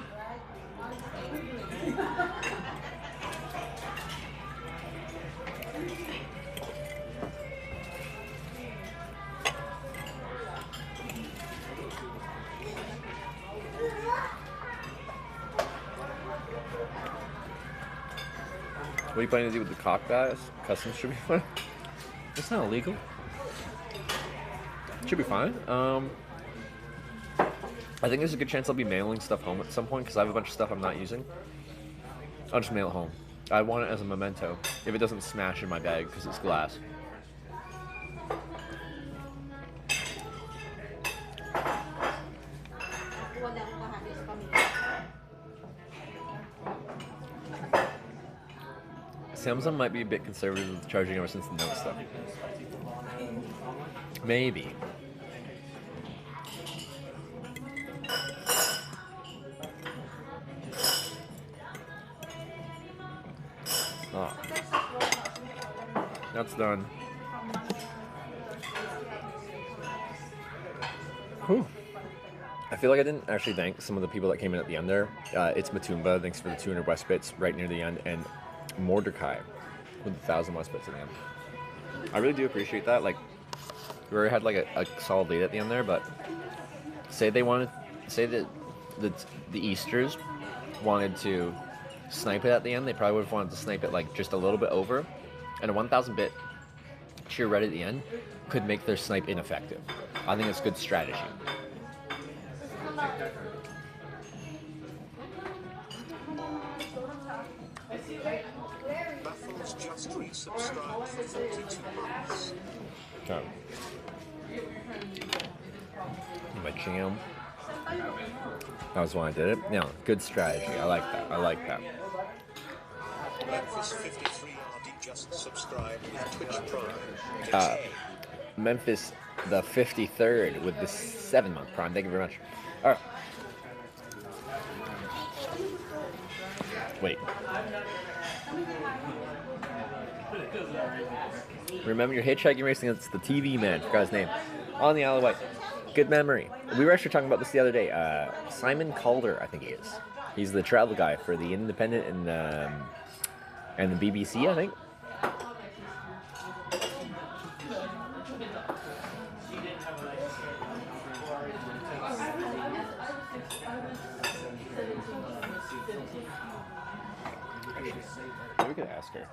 What are you planning to do with the cock guys? Customs should be fine. It's not illegal. Should be fine. I think there's a good chance I'll be mailing stuff home at some point because I have a bunch of stuff I'm not using. I'll just mail it home. I want it as a memento if it doesn't smash in my bag because it's glass. Samsung might be a bit conservative with charging ever since the Note stuff. Maybe. Oh. That's done. Whew. I feel like I didn't actually thank some of the people that came in at the end there. It's Matumba, thanks for the 200 West bits right near the end, and Mordecai with 1,000 West bits at the end. I really do appreciate that. Like, we already had like a solid lead at the end there, but say that the Easters wanted to snipe it at the end, they probably would have wanted to snipe it like just a little bit over, and a 1,000 bit sheer red at the end could make their snipe ineffective. I think it's good strategy. Buffalo's just resubscribed for 42 months. Okay. My jam. That was when I did it. Yeah, good strategy. I like that. I like that. Memphis 53 RD just subscribed with Twitch Prime. Memphis the 53rd with the 7-month Prime. Thank you very much. All right. Wait. Remember your hitchhiking racing? It's the TV man. Forgot his name. On the alleyway. Good memory. We were actually talking about this the other day. Simon Calder, I think he is. He's the travel guy for the Independent and the BBC, I think. Maybe we could ask her.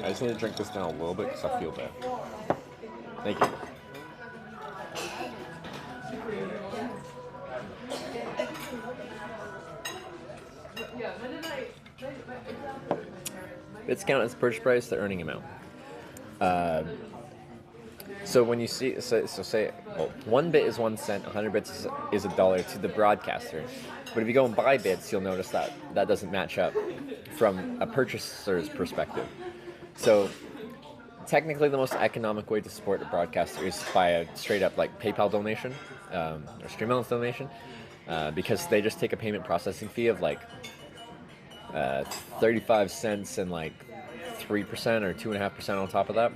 I just need to drink this down a little bit because I feel bad. Thank you. Bits count as purchase price to earning amount. So when you see, so say, well, 1 bit is 1 cent, 100 bits is $1 to the broadcaster. But if you go and buy bits, you'll notice that that doesn't match up from a purchaser's perspective. So technically the most economic way to support a broadcaster is by a straight up like PayPal donation or Stream Elements donation, because they just take a payment processing fee of like 35 cents and like 3% or 2.5% on top of that.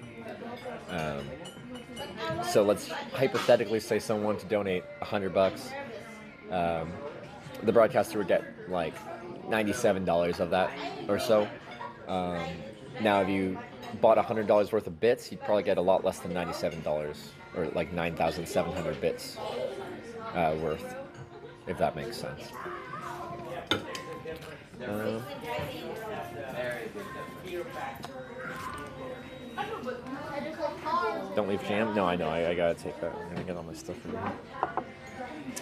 So let's hypothetically say someone wanted to donate $100. The broadcaster would get like $97 of that or so. Now if you bought $100 worth of bits, you'd probably get a lot less than $97, or like 9,700 bits worth, if that makes sense. Don't leave jam? No, I know. I gotta take that. I'm gonna get all my stuff from here.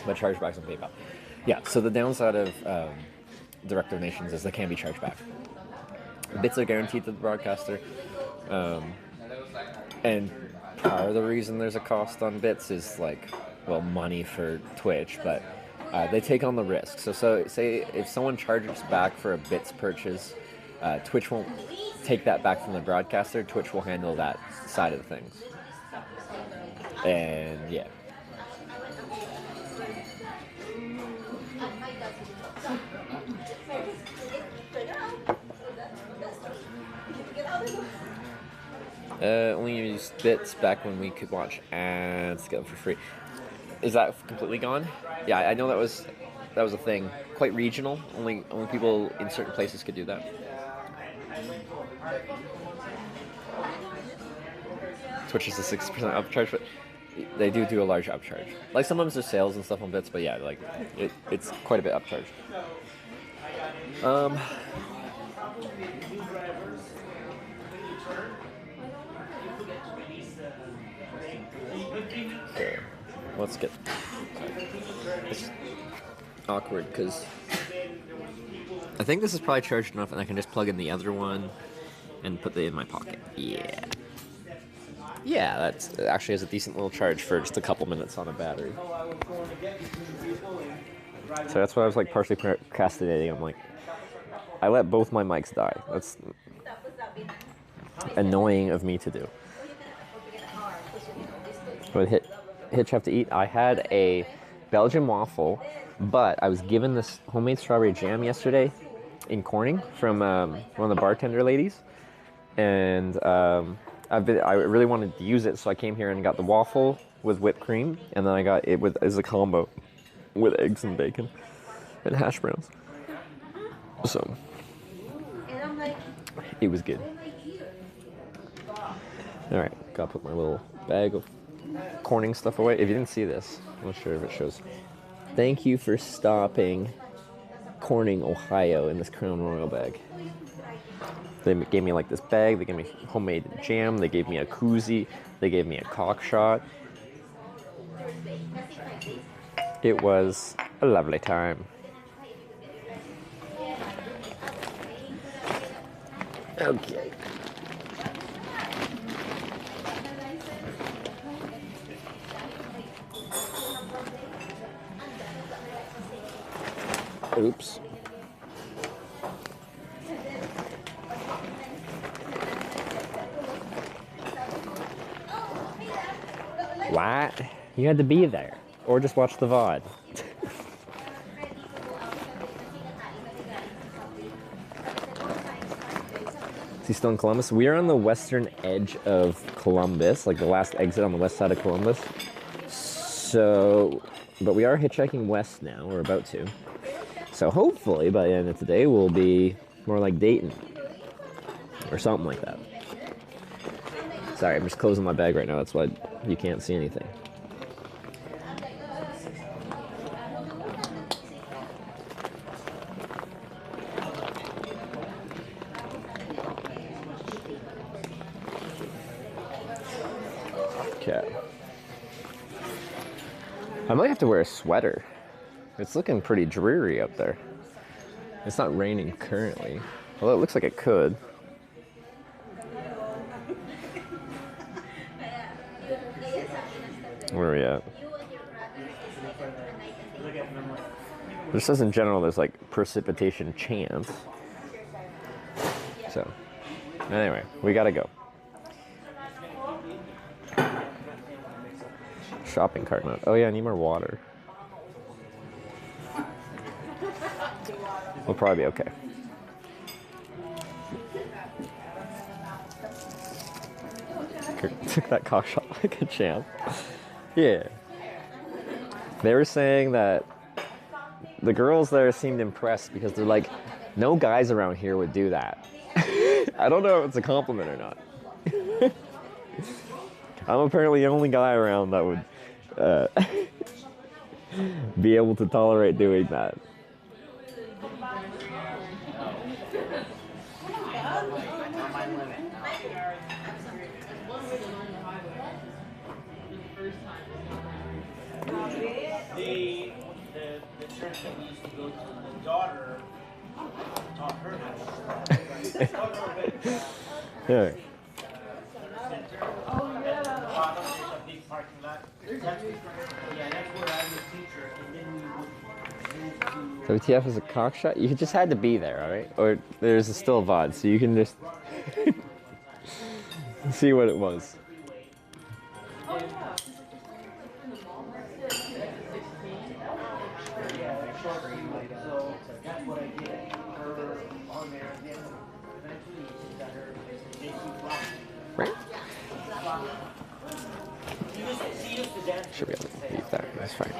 But chargebacks on PayPal. Yeah, so the downside of direct donations is they can be charged back. Bits are guaranteed to the broadcaster. And part of the reason there's a cost on bits is like, well, money for Twitch, but they take on the risk. So say if someone charges back for a bits purchase, Twitch won't take that back from the broadcaster. Twitch will handle that side of things. And yeah. Only used bits back when we could watch ads to get them for free. Is that completely gone? Yeah, I know that was a thing. Quite regional. Only people in certain places could do that. Twitch is a 6% upcharge, but they do a large upcharge. Like sometimes there's sales and stuff on bits, but yeah, like it's quite a bit upcharged. Okay, let's get. It's awkward because I think this is probably charged enough, and I can just plug in the other one and put it in my pocket. Yeah, that's actually has a decent little charge for just a couple minutes on a battery. So that's why I was like partially procrastinating. I'm like, I let both my mics die. That's annoying of me to do. But Hitch have to eat. I had a Belgian waffle, but I was given this homemade strawberry jam yesterday in Corning from one of the bartender ladies, and I really wanted to use it, so I came here and got the waffle with whipped cream, and then I got it as a combo with eggs and bacon and hash browns. So it was good. All right, gotta put my little bag of Corning stuff away. If you didn't see this, I'm not sure if it shows. Thank you for stopping Corning, Ohio in this Crown Royal bag. They gave me like this bag, they gave me homemade jam, they gave me a koozie, they gave me a cock shot. It was a lovely time. Okay. Oops. What? You had to be there. Or just watch the VOD. Is he still in Columbus? We are on the western edge of Columbus, like the last exit on the west side of Columbus. So, but we are hitchhiking west now, we're about to. So hopefully by the end of today we'll be more like Dayton. Or something like that. Sorry, I'm just closing my bag right now, that's why you can't see anything. Okay. I might have to wear a sweater. It's looking pretty dreary up there. It's not raining currently, although it looks like it could. Where are we at? Just says in general there's like precipitation chance. So, anyway, we gotta go. Shopping cart mode. Oh yeah, I need more water. We'll probably be okay. Took that cock shot like a champ. Yeah. They were saying that the girls there seemed impressed because they're like, no guys around here would do that. I don't know if it's a compliment or not. I'm apparently the only guy around that would be able to tolerate doing that. The church that we used to go to, the daughter taught her Yeah. So TF is a cock shot? You just had to be there, alright? Or there's still a VOD, so you can just see what it was. Right? Should be able to beat that. That's fine.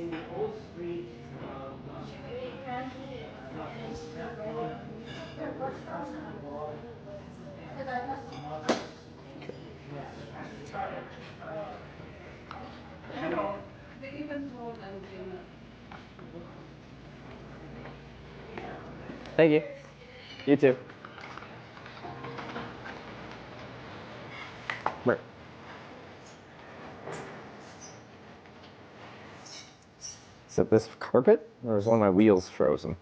in the old street Thank you. You too. Right. Is it this carpet, or is one of my wheels frozen?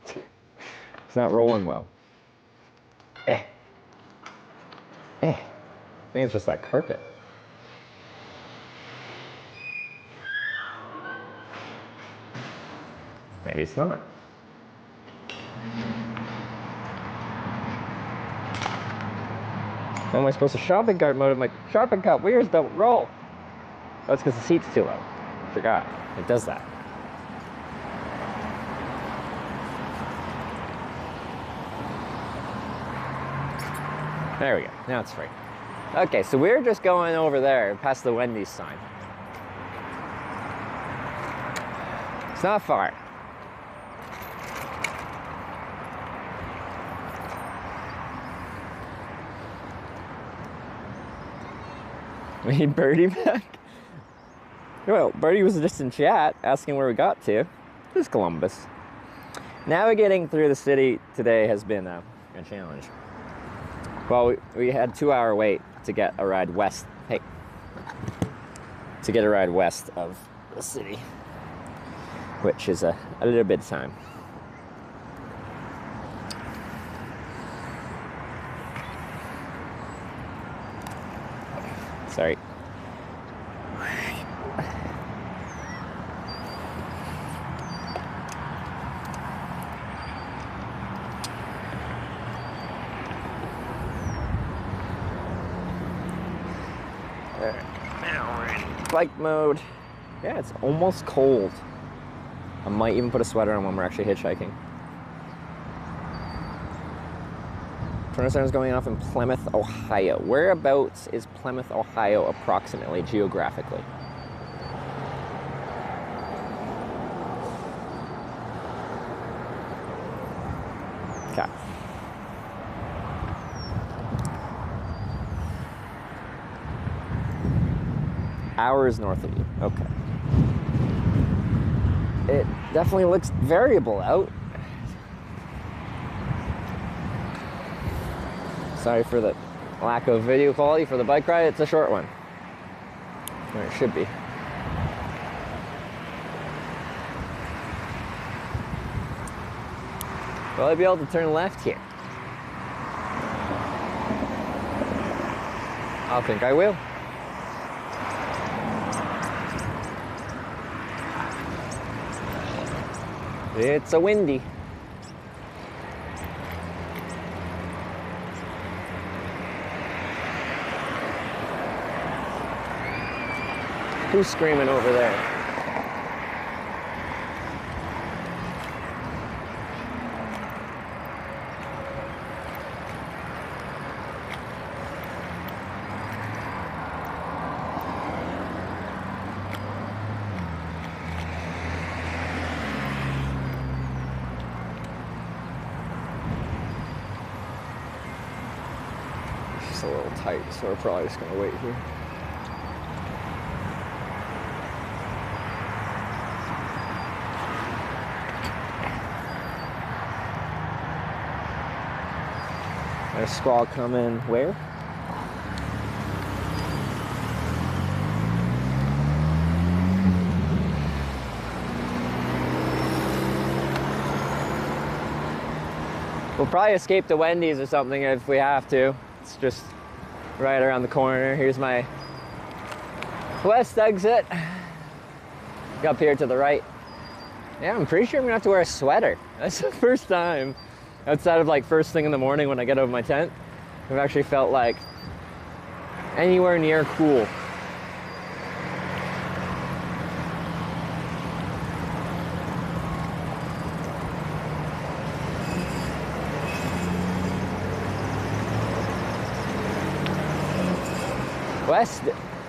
It's not rolling well. I think it's just that carpet. Maybe it's not. How am I supposed to shopping cart mode? My shopping cart wheels don't roll. Oh, it's because the seat's too low. I forgot. It does that. There we go. Now it's free. Okay, so we're just going over there past the Wendy's sign. It's not far. We need Birdie back? Well, Birdie was just in chat asking where we got to. This is Columbus. Navigating through the city today has been a challenge. Well, we had a 2-hour wait to get a ride west. Hey. To get a ride west of the city, which is a little bit of time. Sorry. Now we're in bike mode. Yeah, it's almost cold. I might even put a sweater on when we're actually hitchhiking. Tornado is going off in Plymouth, Ohio. Whereabouts is Plymouth, Ohio approximately geographically? Okay. Hours north of you. Okay. It definitely looks variable out. Sorry for the lack of video quality for the bike ride. It's a short one. Or it should be. Will I be able to turn left here? I think I will. It's a windy. Who's screaming over there? It's a little tight, so we're probably just gonna wait here. There's a squall coming where? We'll probably escape the Wendy's or something if we have to. It's just right around the corner. Here's my west exit. Up here to the right. Yeah, I'm pretty sure I'm gonna have to wear a sweater. That's the first time, outside of like first thing in the morning when I get out of my tent, I've actually felt like anywhere near cool. West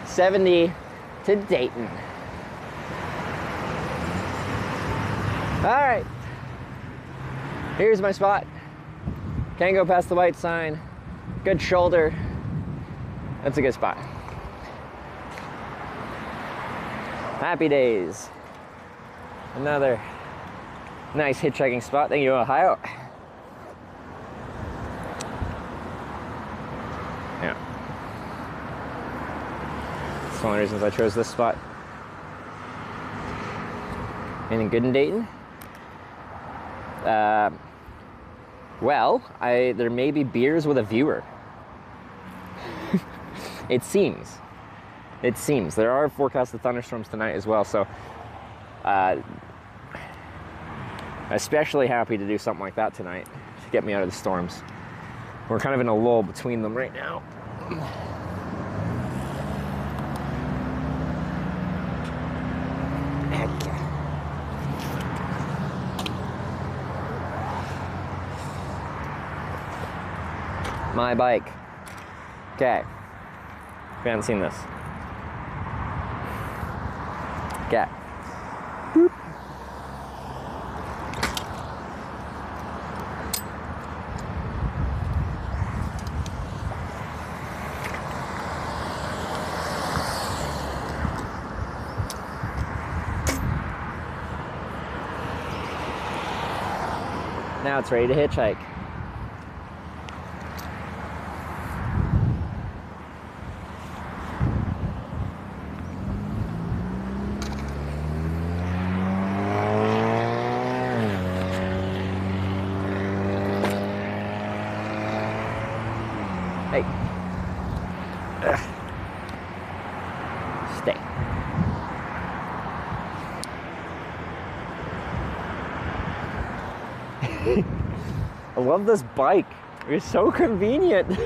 70 to Dayton. All right, here's my spot. Can't go past the white sign. Good shoulder. That's a good spot. Happy days. Another nice hitchhiking spot. Thank you, Ohio. Yeah. That's one of the reasons I chose this spot. Anything good in Dayton? Well, there may be beers with a viewer. It seems. It seems. There are forecasted thunderstorms tonight as well, so especially happy to do something like that tonight to get me out of the storms. We're kind of in a lull between them right now. My bike. Okay. We haven't seen this. Okay. Boop. Now it's ready to hitchhike. Hey. Stay. I love this bike. It's so convenient.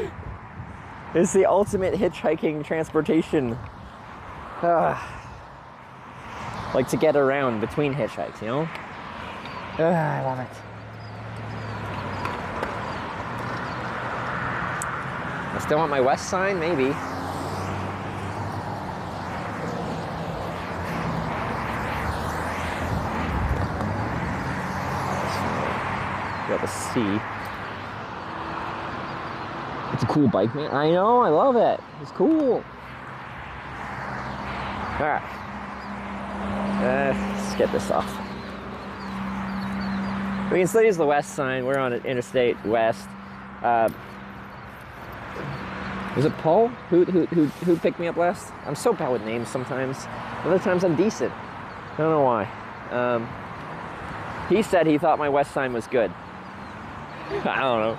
It's the ultimate hitchhiking transportation. Like to get around between hitchhikes, you know? I love it. I still want my west sign, maybe. Got the C. It's a cool bike, man. I know, I love it. It's cool. All right. Let's get this off. We can still use the west sign. We're on Interstate West. Was it Paul who picked me up last? I'm so bad with names sometimes. Other times I'm decent. I don't know why. He said he thought my west sign was good. I don't know.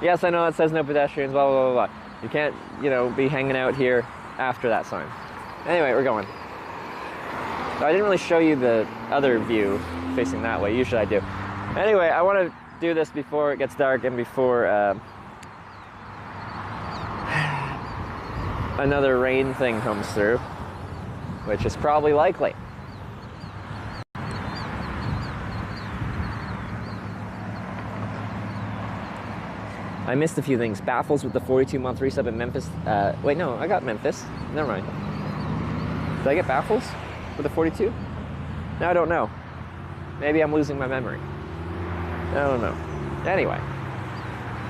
Yes, I know it says no pedestrians, blah, blah, blah, blah. You can't, you know, be hanging out here after that sign. Anyway, we're going. So I didn't really show you the other view facing that way. Usually I do. Anyway, I want to do this before it gets dark and before another rain thing comes through, which is probably likely. I missed a few things. Baffles with the 42-month resub in Memphis. Wait, no, I got Memphis. Never mind. Did I get Baffles with the 42? No, I don't know. Maybe I'm losing my memory. I don't know. Anyway,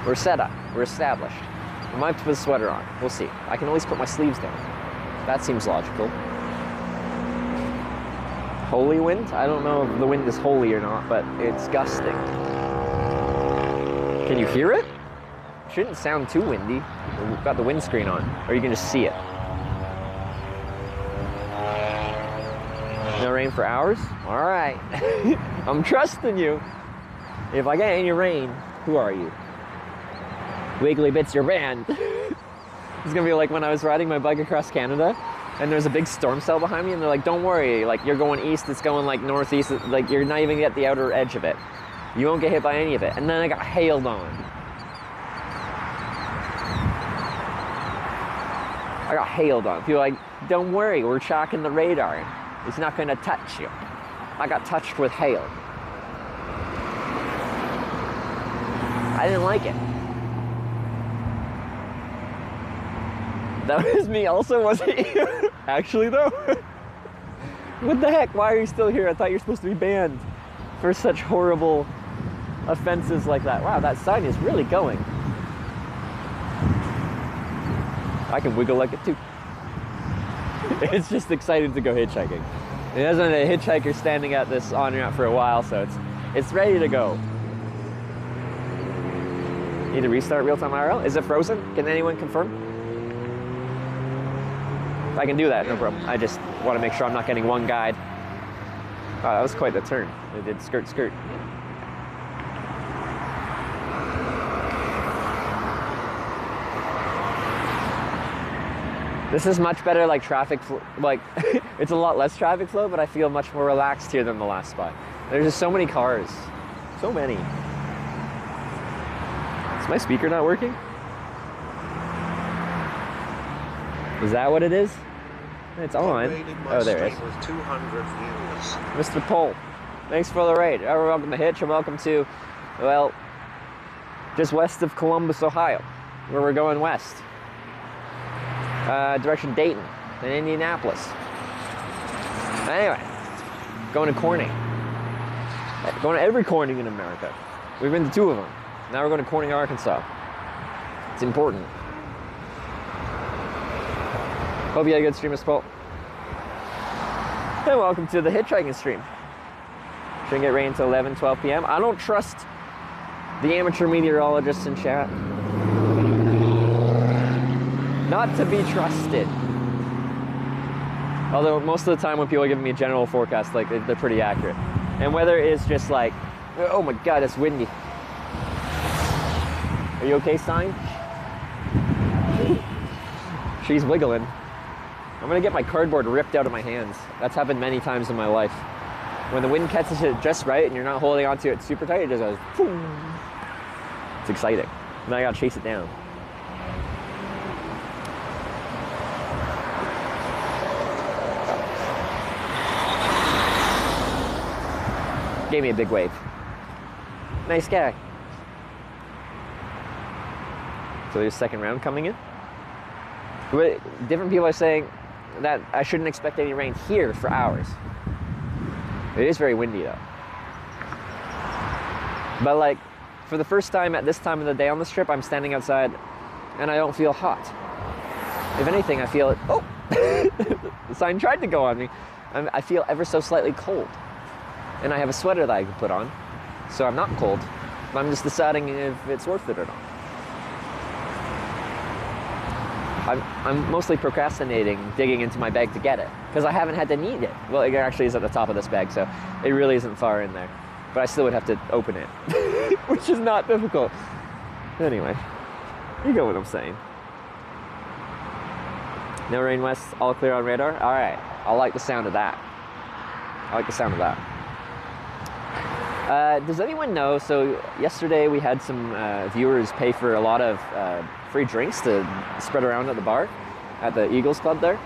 we're set up. We're established. I might put a sweater on. We'll see. I can always put my sleeves down. That seems logical. Holy wind? I don't know if the wind is holy or not, but it's gusting. Can you hear it? Shouldn't sound too windy. We've got the windscreen on, or you can just see it. No rain for hours? All right. I'm trusting you. If I get any rain, who are you? Wiggly Bits your band. It's gonna be like when I was riding my bike across Canada and there's a big storm cell behind me and they're like, don't worry, like you're going east, it's going like northeast, like you're not even at the outer edge of it. You won't get hit by any of it. And then I got hailed on. I got hailed on. People are like, don't worry, we're tracking the radar. It's not gonna touch you. I got touched with hail. I didn't like it. That was me also, wasn't it? Actually though. What the heck? Why are you still here? I thought you're supposed to be banned for such horrible offenses like that. Wow, that sign is really going. I can wiggle like it too. It's just excited to go hitchhiking. It hasn't been a hitchhiker standing at this on-ramp for a while, so it's ready to go. Need to restart real-time IRL? Is it frozen? Can anyone confirm? I can do that, no problem. I just want to make sure I'm not getting one guide. Wow, that was quite the turn. It did skirt, skirt. This is much better, like traffic, like it's a lot less traffic flow, but I feel much more relaxed here than the last spot. There's just so many cars, so many. Is my speaker not working? Is that what it is? It's on. Oh, there it is. With 200 viewers. Mr. Pole, thanks for the raid. Welcome to Hitch and welcome to, well, just west of Columbus, Ohio, where we're going west. Direction Dayton and Indianapolis. Anyway, going to Corning. Going to every Corning in America. We've been to 2 of them. Now we're going to Corning, Arkansas. It's important. Hope you had a good stream, Mr. Paul. And welcome to the hitchhiking stream. Shouldn't get rain until 11, 12 p.m. I don't trust the amateur meteorologists in chat. Not to be trusted. Although most of the time when people are giving me a general forecast, like they're pretty accurate. And weather is just like, oh my God, it's windy. Are you okay, Stein? She's wiggling. I'm gonna get my cardboard ripped out of my hands. That's happened many times in my life. When the wind catches it just right and you're not holding onto it super tight, it just goes, boom. It's exciting. And then I gotta chase it down. Gave me a big wave. Nice guy. So there's a second round coming in. But different people are saying that I shouldn't expect any rain here for hours. It is very windy though. But like, for the first time at this time of the day on this trip, I'm standing outside and I don't feel hot. If anything, I feel it. Oh! The sign tried to go on me. I feel ever so slightly cold. And I have a sweater that I can put on, so I'm not cold. But I'm just deciding if it's worth it or not. I'm mostly procrastinating digging into my bag to get it because I haven't had to need it. Well, it actually is at the top of this bag, so it really isn't far in there. But I still would have to open it, which is not difficult. Anyway, you get what I'm saying. No rain west, all clear on radar. All right, I like the sound of that. I like the sound of that. Does anyone know, so yesterday we had some viewers pay for a lot of free drinks to spread around at the bar at the Eagles Club there.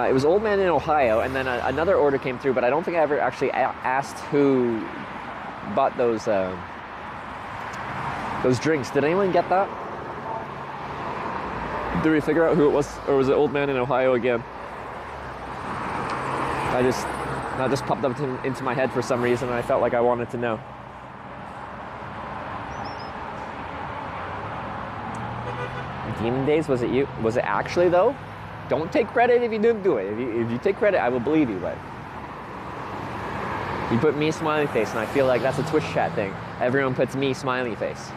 It was Old Man in Ohio, and then another order came through, but I don't think I ever actually asked who bought those drinks. Did anyone get that? Did we figure out who it was, or was it Old Man in Ohio again? That just popped up into my head for some reason, and I felt like I wanted to know. Demon Days, was it you? Was it actually though? Don't take credit if you didn't do it. If you take credit, I will believe you, but you put me smiley face, and I feel like that's a Twitch chat thing. Everyone puts me smiley face.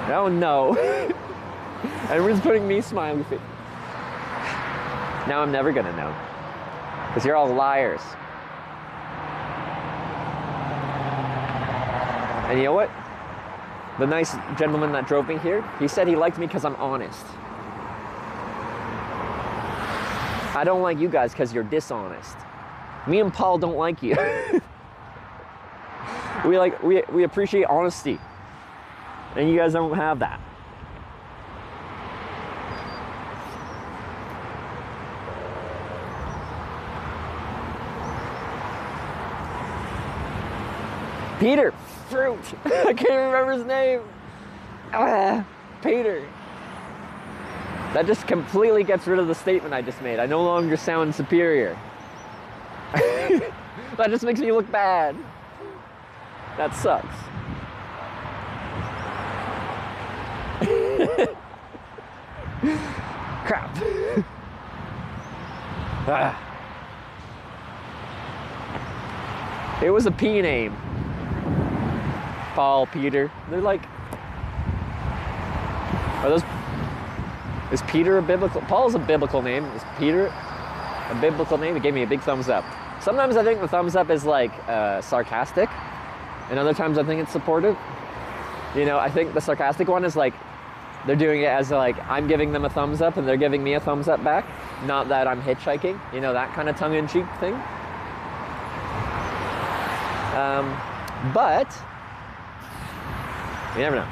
Oh no. Everyone's putting me smiley face. Now I'm never gonna know. Because you're all liars. And you know what? The nice gentleman that drove me here, he said he liked me because I'm honest. I don't like you guys because you're dishonest. Me and Paul don't like you. we appreciate honesty. And you guys don't have that. Peter, fruit. I can't remember his name. Peter. That just completely gets rid of the statement I just made. I no longer sound superior. That just makes me look bad. That sucks. Crap. It was a P name. Paul, Peter. They're like, are those, is Peter a biblical, Paul's a biblical name. Is Peter a biblical name? He gave me a big thumbs up. Sometimes I think the thumbs up is like sarcastic, and other times I think it's supportive. You know, I think the sarcastic one is like, they're doing it as like, I'm giving them a thumbs up and they're giving me a thumbs up back. Not that I'm hitchhiking, you know, that kind of tongue-in-cheek thing. But you never know.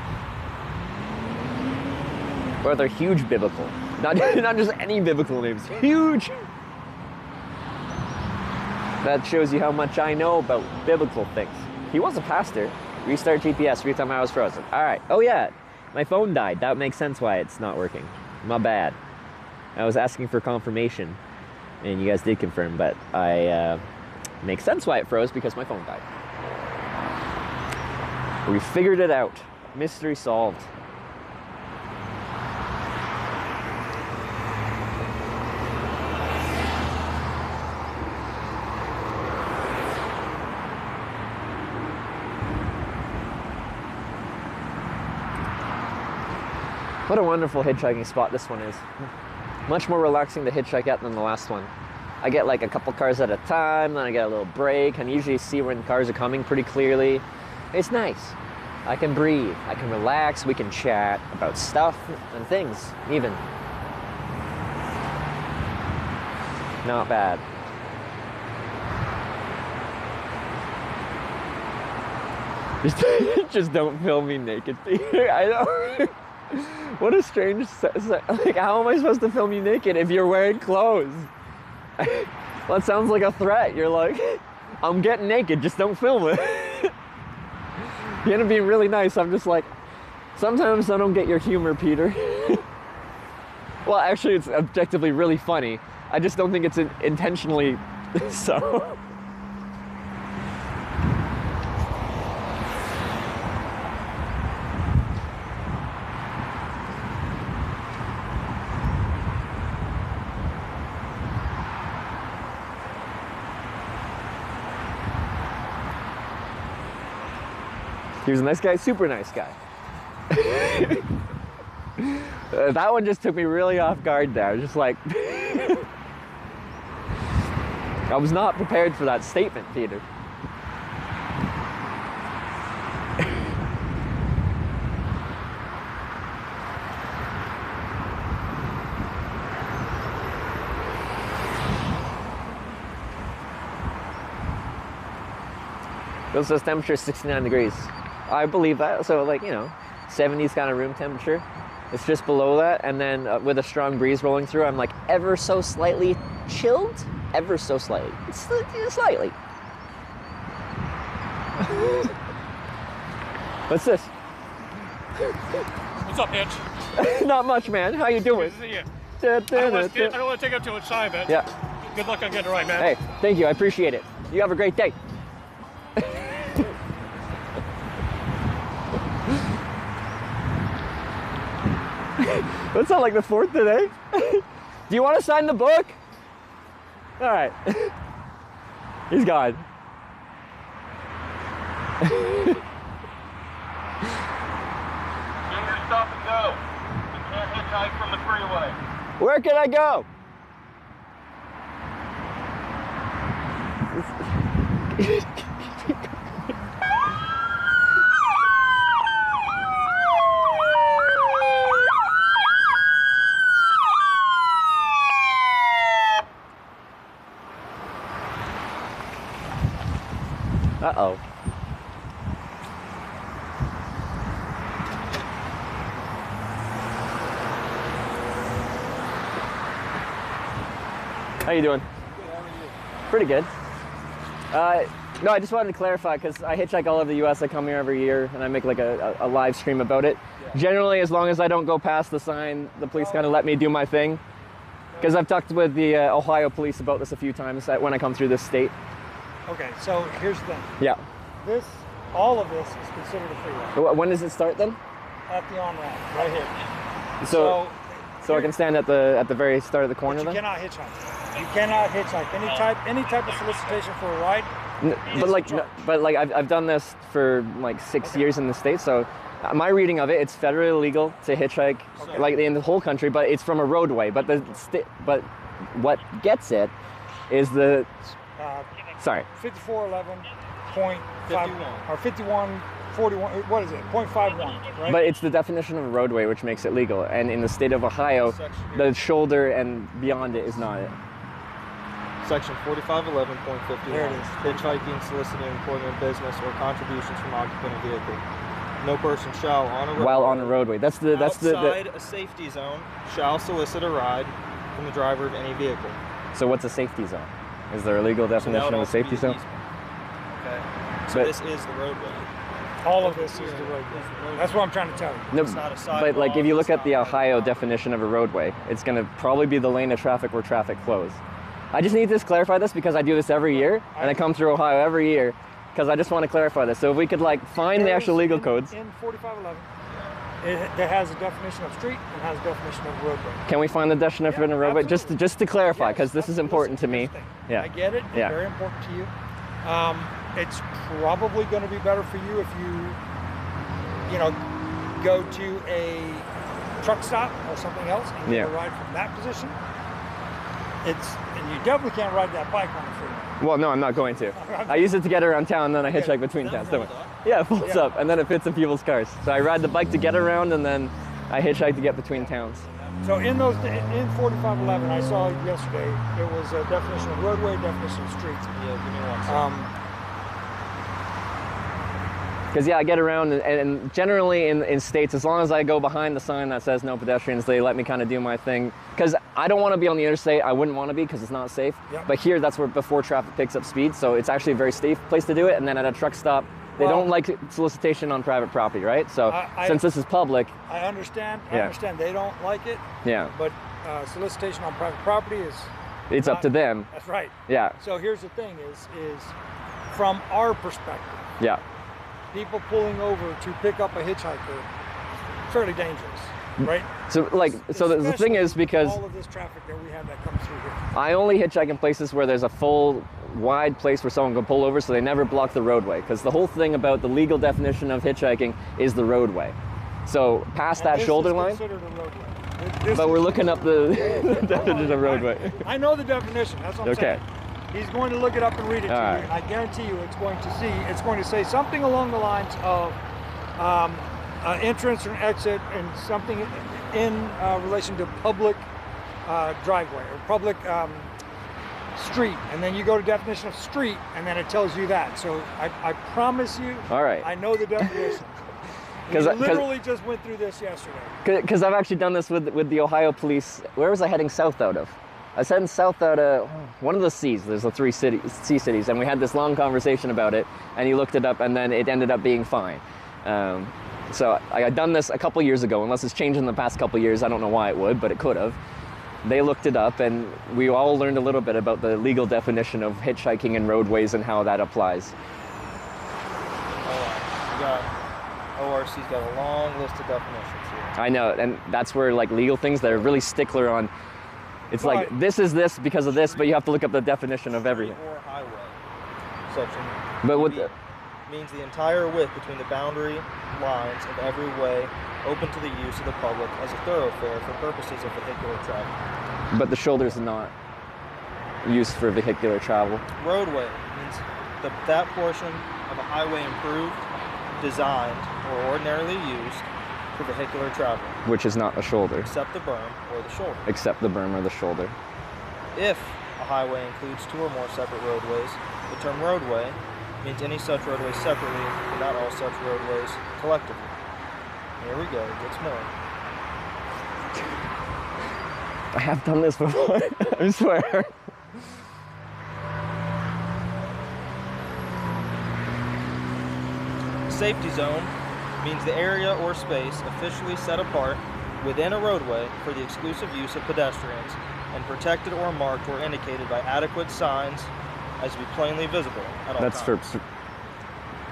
Or they're huge biblical. Not just any biblical names. Huge! That shows you how much I know about biblical things. He was a pastor. Restart GPS, every time I was frozen. Alright. Oh yeah, my phone died. That makes sense why it's not working. My bad. I was asking for confirmation, and you guys did confirm, but makes sense why it froze, because my phone died. We figured it out. Mystery solved. What a wonderful hitchhiking spot this one is. Much more relaxing to hitchhike at than the last one. I get like a couple cars at a time, then I get a little break, and usually see when cars are coming pretty clearly. It's nice. I can breathe, I can relax, we can chat about stuff and things, even. Not bad. Just don't film me naked, Peter. I know. What a strange, like, how am I supposed to film you naked if you're wearing clothes? That sounds like a threat. You're like, I'm getting naked, just don't film it. You end up being really nice. I'm just like, sometimes I don't get your humor, Peter. Well, actually, it's objectively really funny. I just don't think it's intentionally so. He was a nice guy, super nice guy. That one just took me really off guard there. Just like, I was not prepared for that statement, Peter. It says temperature 69 degrees. I believe that. So like, you know, 70s kind of room temperature. It's just below that. And then with a strong breeze rolling through, I'm like ever so slightly chilled. Ever so slightly. Slightly. What's this? What's up, Hitch? Not much, man. How you doing? Good to see you. I don't want to take up too much time, but yeah. Good luck on getting it right, man. Hey, thank you. I appreciate it. You have a great day. That's not like the 4th today. Do you want to sign the book? All right. He's gone. Stop and go. You can't hitchhike from the freeway. Where can I go? Uh-oh. How you doing? Good, how are you? Pretty good. No, I just wanted to clarify because I hitchhike all over the U.S. I come here every year and I make like a live stream about it. Yeah. Generally, as long as I don't go past the sign, the police kind of let me do my thing. Because I've talked with the Ohio police about this a few times when I come through this state. Okay, so here's the thing. Yeah. All of this is considered a freeway. When does it start then? At the on-ramp, right here. So I can stand at the very start of the corner then? You cannot hitchhike. You cannot hitchhike. Any type of solicitation for a ride. But I've done this for like 6 years in the States, so my reading of it, it's federally illegal to hitchhike like in the whole country, but it's from a roadway. But what gets it is the 5411.5 or 5141. What is it? 0.51, right? But it's the definition of a roadway which makes it legal, and in the state of Ohio, the shoulder and beyond it is not it. Section 4511.51. There it is. Hitchhiking, soliciting employment, business, or contributions from occupant of vehicle. No person shall while on a roadway. Outside a safety zone shall solicit a ride from the driver of any vehicle. So what's a safety zone? Is there a legal definition of a safety zone? Okay. So this is the roadway. All of this is the roadway. That's what I'm trying to tell you. No, it's not a sidewalk, but like if you look at the Ohio definition of a roadway, it's going to probably be the lane of traffic where traffic flows. I just need to clarify this because I do this every year, and I come through Ohio every year because I just want to clarify this. So if we could like find the actual legal codes. In 4511, it has a definition of street and has a definition of roadway. Can we find the definition of a roadway? Just to clarify, because this is important to me. Yeah. I get it. It's very important to you. It's probably going to be better for you if you go to a truck stop or something else and get a ride from that position. And you definitely can't ride that bike on the freeway. Well, no, I'm not going to. I use it to get around town, and then I hitchhike between towns. Yeah, it folds up, and then it fits in people's cars. So I ride the bike to get around, and then I hitchhike to get between towns. So in 4511, I saw yesterday, it was a definition of roadway, definition of street. Yeah, give me one second. Because I get around, and generally in states, as long as I go behind the sign that says no pedestrians, they let me kind of do my thing. Because I don't want to be on the interstate. I wouldn't want to be because it's not safe. Yep. But here, that's where before traffic picks up speed, so it's actually a very safe place to do it. And then at a truck stop, they don't like solicitation on private property, right? So since this is public, I understand. I understand they don't like it. Yeah. But solicitation on private property is. It's up to them. That's right. Yeah. So here's the thing: is from our perspective. Yeah. People pulling over to pick up a hitchhiker, fairly dangerous, right? So the thing is, because all of this traffic that we have that comes through here. I only hitchhike in places where there's a full, wide place where someone can pull over, so they never block the roadway. Because the whole thing about the legal definition of hitchhiking is the roadway. So past that This shoulder is line, considered a roadway. but we're looking up the definition of roadway. I know the definition. That's what I'm Okay. saying. He's going to look it up and read it to All right. you, and I guarantee you it's going to say something along the lines of entrance or exit and something in relation to public driveway or public street. And then you go to definition of street, and then it tells you that. So I promise you, All right. I know the definition. We literally just went through this yesterday. Because I've actually done this with the Ohio police. Where was I heading south out of? I was heading south out of one of the C's. There's the 3 C cities, and we had this long conversation about it, and he looked it up, and then it ended up being fine. So I had done this a couple years ago. Unless it's changed in the past couple years, I don't know why it would, but it could have. They looked it up, and we all learned a little bit about the legal definition of hitchhiking and roadways and how that applies. ORC's got a long list of definitions here. I know, and that's where like legal things that are really stickler on. It's like this is this because of this, but you have to look up the definition of everything. Or highway section. But what means the entire width between the boundary lines of every way open to the use of the public as a thoroughfare for purposes of vehicular travel. But the shoulder's not used for vehicular travel. Roadway means that portion of a highway improved, designed, or ordinarily used for vehicular travel. Which is not a shoulder. Except the berm or the shoulder. Except the berm or the shoulder. If a highway includes 2 or more separate roadways, the term roadway means any such roadway separately, but not all such roadways collectively. Here we go, it gets more. I have done this before, I swear. Safety zone means the area or space officially set apart within a roadway for the exclusive use of pedestrians and protected or marked or indicated by adequate signs as to be plainly visible at all times.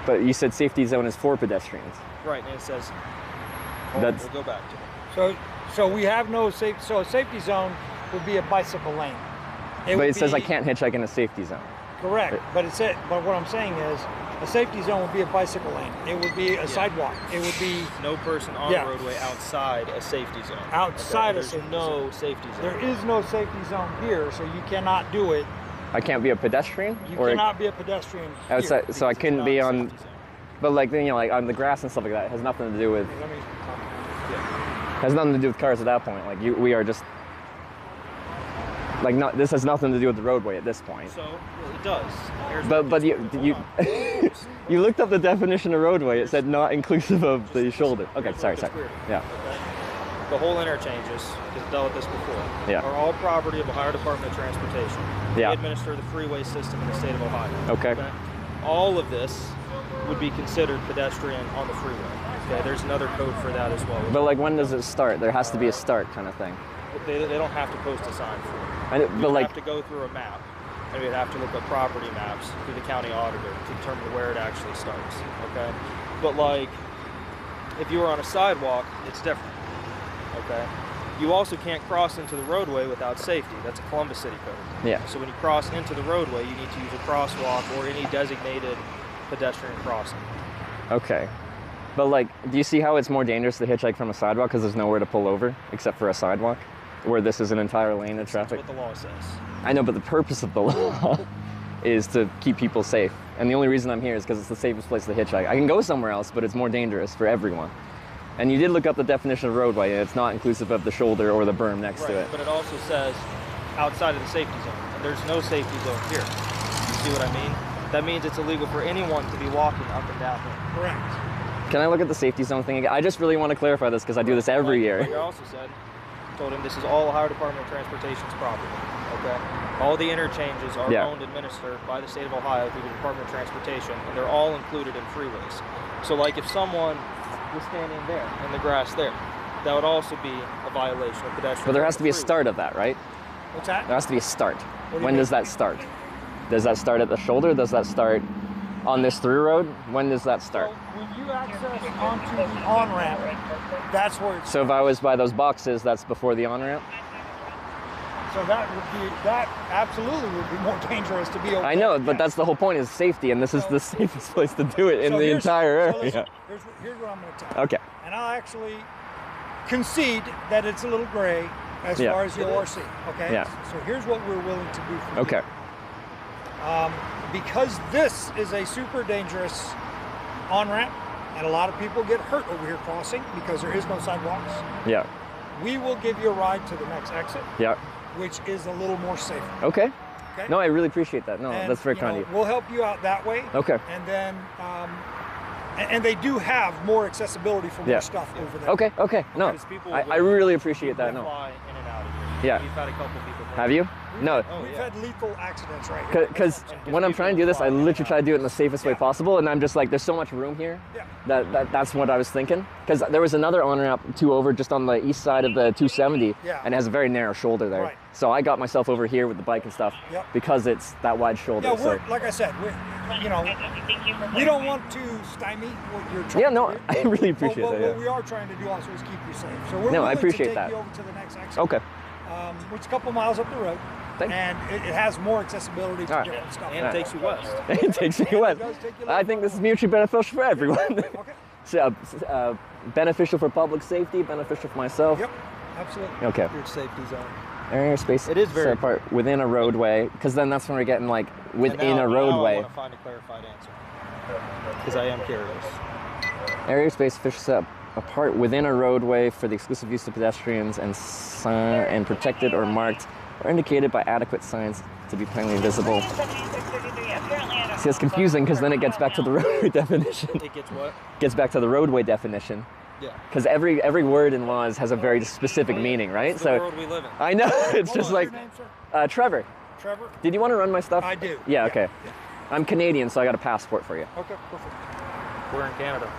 But you said safety zone is for pedestrians. Right, and it says, we'll go back to it. So we have no safety, so a safety zone would be a bicycle lane. But it says I can't hitchhike in a safety zone. Correct, but what I'm saying is, a safety zone would be a bicycle lane. It would be a sidewalk. It would be no person on the roadway outside a safety zone. Outside a safety zone. There's no safety zone. There is no safety zone here, so you cannot do it. I can't be a pedestrian? You cannot be a pedestrian outside, here. so I couldn't be on, but like, you know, like on the grass and stuff like that. It has nothing to do with, has nothing to do with cars at that point. Like we are just, like this has nothing to do with the roadway at this point. So, well, it does. But you you looked up the definition of roadway. It said not inclusive of the shoulder. Okay, sorry. Yeah. The whole interchanges, because I've dealt with this before, are all property of Ohio Department of Transportation. They administer the freeway system in the state of Ohio. Okay. All of this would be considered pedestrian on the freeway. Okay, there's another code for that as well. But like, when does it start? There has to be a start kind of thing. They don't have to post a sign for it. But like, have to go through a map, and we'd have to look up property maps through the county auditor to determine where it actually starts. Okay, but like, if you were on a sidewalk, it's different. Okay, you also can't cross into the roadway without safety. That's a Columbus City code. Yeah. So when you cross into the roadway, you need to use a crosswalk or any designated pedestrian crossing. Okay. But like, do you see how it's more dangerous to hitchhike from a sidewalk because there's nowhere to pull over except for a sidewalk, where this is an entire lane of traffic? That's what the law says. I know, but the purpose of the law is to keep people safe. And the only reason I'm here is because it's the safest place to hitchhike. I can go somewhere else, but it's more dangerous for everyone. And you did look up the definition of roadway, and it's not inclusive of the shoulder or the berm next to it. But it also says outside of the safety zone, and there's no safety zone here. You see what I mean? That means it's illegal for anyone to be walking up and down here. Correct. Can I look at the safety zone thing again? I just really want to clarify this because I do this every year. Like I also said, told him this is all Ohio Department of Transportation's property. Okay? All the interchanges are owned and administered by the state of Ohio through the Department of Transportation, and they're all included in freeways. So like if someone was standing there in the grass there, that would also be a violation of pedestrian. But there has to be a start of that, right? What's that? There has to be a start. When does that start? Does that start at the shoulder? Does that start on this through road? When does that start? So when you access onto the on-ramp, that's where it's... So if I was by those boxes, that's before the on-ramp? So that absolutely would be more dangerous to be over. I know, but that's the whole point, is safety, and this is the safest place to do it in the entire area. Listen, here's what I'm going to tell you. Okay. And I'll actually concede that it's a little gray as far as your ORC. Okay. Yeah. So here's what we're willing to do for you. Okay. Because this is a super dangerous on-ramp, and a lot of people get hurt over here crossing because there is no sidewalks. Yeah. We will give you a ride to the next exit. Yeah. Which is a little more safe. Okay. Okay. No, I really appreciate that. No, And, that's very kind of you. We'll help you out that way. Okay. And then, and they do have more accessibility for more stuff over there. Okay. Okay. No, I really appreciate that. No. Fly in and out of here. Yeah. We've had a couple people. Have you? No. We've had lethal accidents right here. Because when I'm trying to do this, I literally try to do it in the safest way possible, and I'm just like, there's so much room here. That's what I was thinking. Because there was another on-ramp 2 over just on the east side of the 270, and it has a very narrow shoulder there. Right. So I got myself over here with the bike and stuff because it's that wide shoulder. Yeah, so. like I said, we don't want to stymie what you're trying Yeah, no, to do. I really appreciate that. What we are trying to do also is keep you safe. So we're No, I willing appreciate to take that. you over to the next exit. Okay. Which is a couple miles up the road. And it has more accessibility to different stuff. And it takes you west. It takes you west. I think this is mutually beneficial for everyone. Okay. So, beneficial for public safety, beneficial for myself. Yep, absolutely. Okay. Your safety zone. Area space. It is very set apart within a roadway, because then that's when we're getting like within a roadway. I want to find a clarified answer because I am curious. Area space fish set apart within a roadway for the exclusive use of pedestrians and protected or marked or indicated by adequate signs to be plainly visible. See, it's confusing because then it gets back to the roadway definition. It gets what? Gets back to the roadway definition. Yeah. Because every word in laws has a very specific meaning, right? It's the world we live in. I know. It's just like Trevor. Trevor? Did you want to run my stuff? I do. Yeah. Okay. I'm Canadian, so I got a passport for you. Okay, perfect. We're in Canada.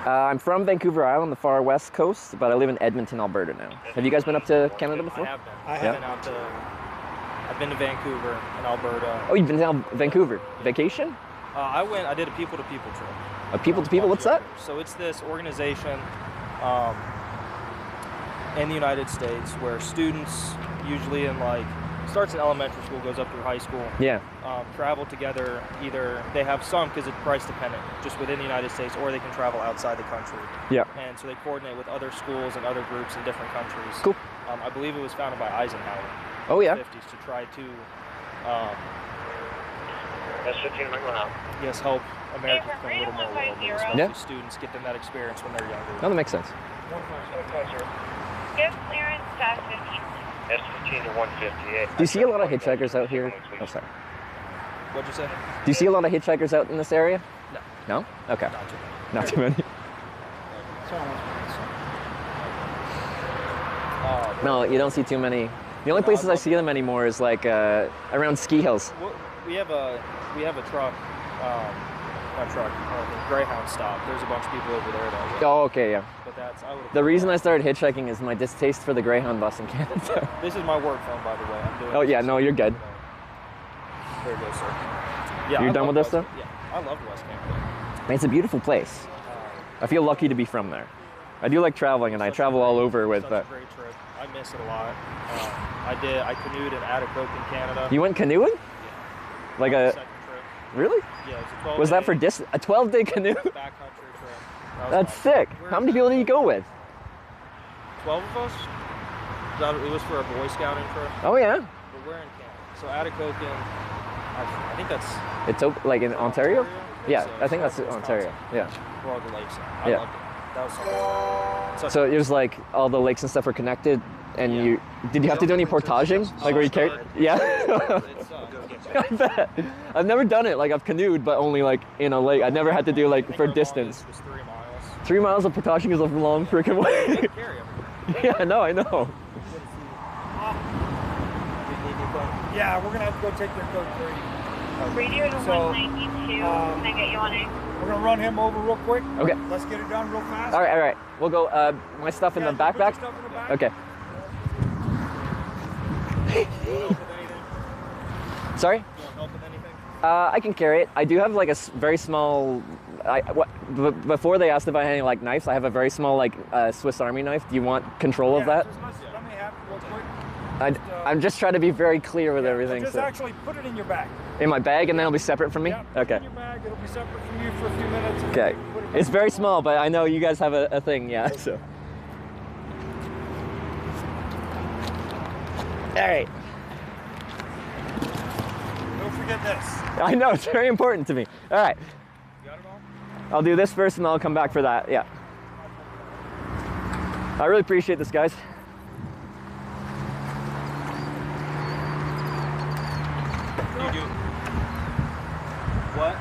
I'm from Vancouver Island, the far west coast, but I live in Edmonton, Alberta now. Have you guys been up to Canada before? I have been. I've been to Vancouver and Alberta. Oh, you've been to Vancouver? Vacation? I did a people-to-people trip. A people-to-people? What's that? So it's this organization in the United States where students, usually starts in elementary school, goes up through high school. Yeah. Travel together. Either they have some because it's price dependent, just within the United States, or they can travel outside the country. Yeah. And so they coordinate with other schools and other groups in different countries. Cool. I believe it was founded by Eisenhower. Oh yeah. In the 50s to try to. Yes, help Americans become a little more worldly, especially students, get them that experience when they're younger. No, that makes sense. Give clearance past 15. S15 to 158. Do you see a lot of hitchhikers out here? Oh, sorry. What'd you say? Do you see a lot of hitchhikers out in this area? No. No? Okay. Not too many. Not too many. No, you don't see too many. The only places I see them anymore is like around ski hills. We have a truck, Greyhound stop. There's a bunch of people over there that. Oh, okay, yeah. But The reason I started hitchhiking is my distaste for the Greyhound bus in Canada. This is my work phone, by the way. I'm doing. Oh yeah, no, you're good. There you go, sir. Yeah, you're done with this stuff? Yeah, I love West Canada. It's a beautiful place. I feel lucky to be from there. I do like traveling, and I travel all over with. Such a great trip. I miss it a lot. I canoed in Atikokan, Canada. You went canoeing? Like a. Second trip. Really? Yeah, it was a 12-day. Was that for a 12-day canoe? Backcountry trip. That's sick. How many people did you go with? 12 of us. It was for a Boy Scouting trip. Oh yeah. But we're in Canada. So Atikokan, I think that's. It's like in Ontario? Yeah, So I think that's Ontario. Yeah. Where all the lakes are. I Yeah. loved it. That was so So it was like all the lakes and stuff were connected, and did you have to do any portaging? Like where you carried? Yeah. I bet. I've never done it. Like I've canoed, but only like in a lake. I never had to do like for distance. It was 3 miles. 3 miles of portaging is a long freaking way. Yeah, no, I know. Yeah, we're gonna have to go take their code 30. Radio to 192. Can I get you on it? We're gonna run him over real quick. Okay. Let's get it done real fast. All right. We'll go. My stuff in the backpack. Okay. Sorry. I can carry it. I do have like a very small. Before they asked if I had any like knives, I have a very small like Swiss Army knife. Do you want control of that? Let me have it real quick. I'm just trying to be very clear with everything. Just so. actually put it in your bag. In my bag, and then it'll be separate from me? Yeah, okay. in your bag, it'll be separate from you for a few minutes. Okay. It's very small, but I know you guys have a thing, yeah, so. All right. Don't forget this. I know, it's very important to me. All right. You got it all? I'll do this first, and then I'll come back for that, yeah. I really appreciate this, guys. You do. What?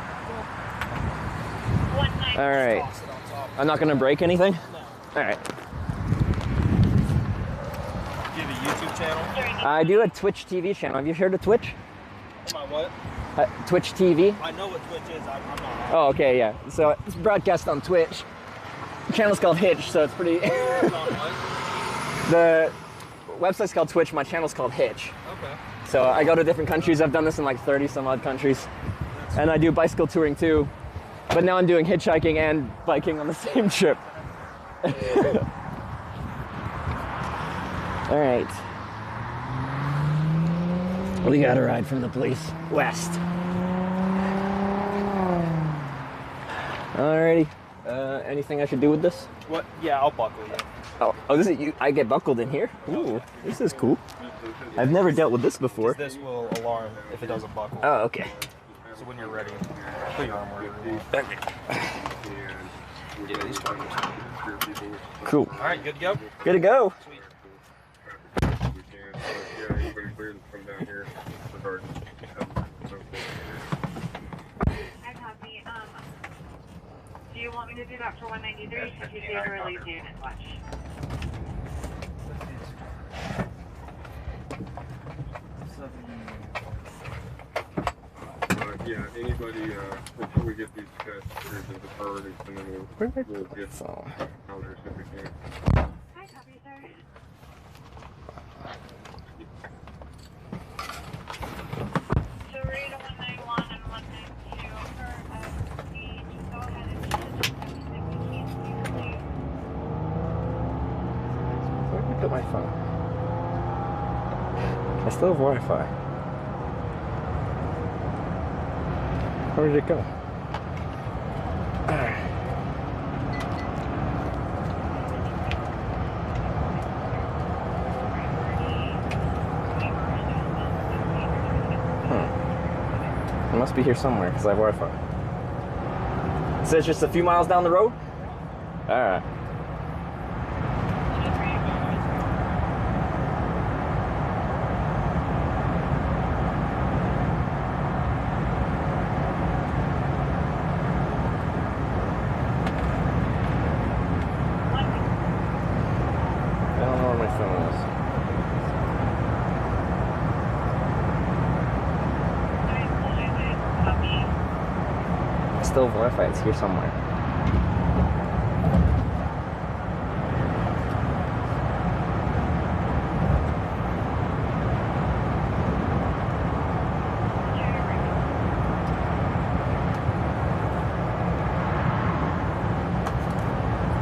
All right. I'm not gonna break anything? No. All right. Do you have a YouTube channel? I do a Twitch TV channel. Have you heard of Twitch? My what? Twitch TV? I know what Twitch is. I'm not. Oh, okay, yeah. So it's broadcast on Twitch. The channel's called Hitch, so it's pretty... The website's called Twitch, my channel's called Hitch. Okay. So I go to different countries. I've done this in like 30 some odd countries. And I do bicycle touring too. But now I'm doing hitchhiking and biking on the same trip. All right. We got a ride from the police west. Alrighty. Anything I should do with this? What? Yeah, I'll buckle you. Oh, this is you. I get buckled in here. Ooh, this is cool. I've never dealt with this before. This will alarm if it doesn't buckle. Oh, okay. So when you're ready, put your arm wherever you want. Yeah, these buckles. Cool. All right, good to go. Good to go. Sweet. I copy. Do you want me to do that for 193? Because you did really do it much. Yeah, anybody, before we get these guys through the priorities, and then we'll get others if we can. Hi, copy, sir. So we're at 191 and 192 for speed. Go ahead and check everything we can do. Where did I put my phone? I still have Wi-Fi. Where did it go? It must be here somewhere because I have Wi-Fi. So it's just a few miles down the road? Alright. Still have Wi-Fi, it's here somewhere.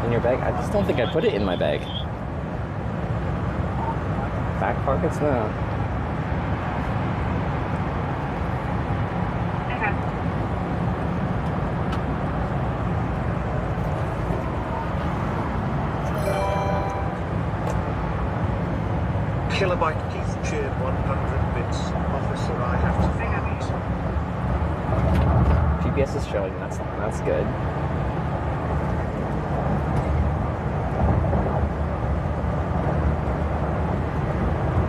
In your bag? I just don't think I put it in my bag. Back pockets? No. Kilobyte Keith cheered 100 bits. Officer, I have to fight. GPS is showing, that's good.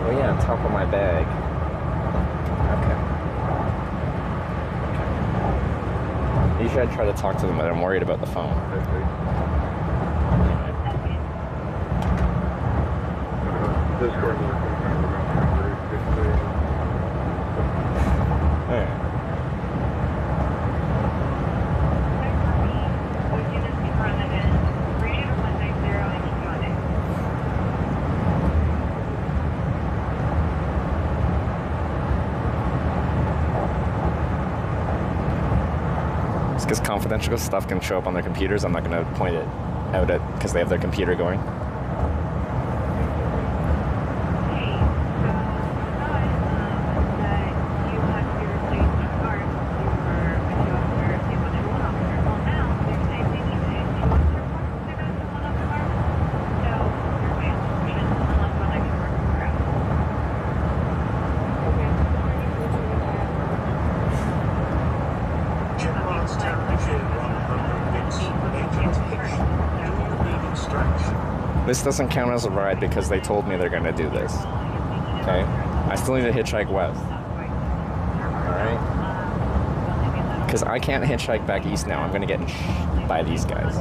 Oh yeah, on top of my bag. Okay. Usually I try to talk to them, but I'm worried about the phone. This car will come down about 'cause confidential stuff can show up on their computers. I'm not going to point it out because they have their computer going. This doesn't count as a ride because they told me they're gonna do this. Okay? I still need to hitchhike west. Alright? Because I can't hitchhike back east now. I'm gonna get by these guys.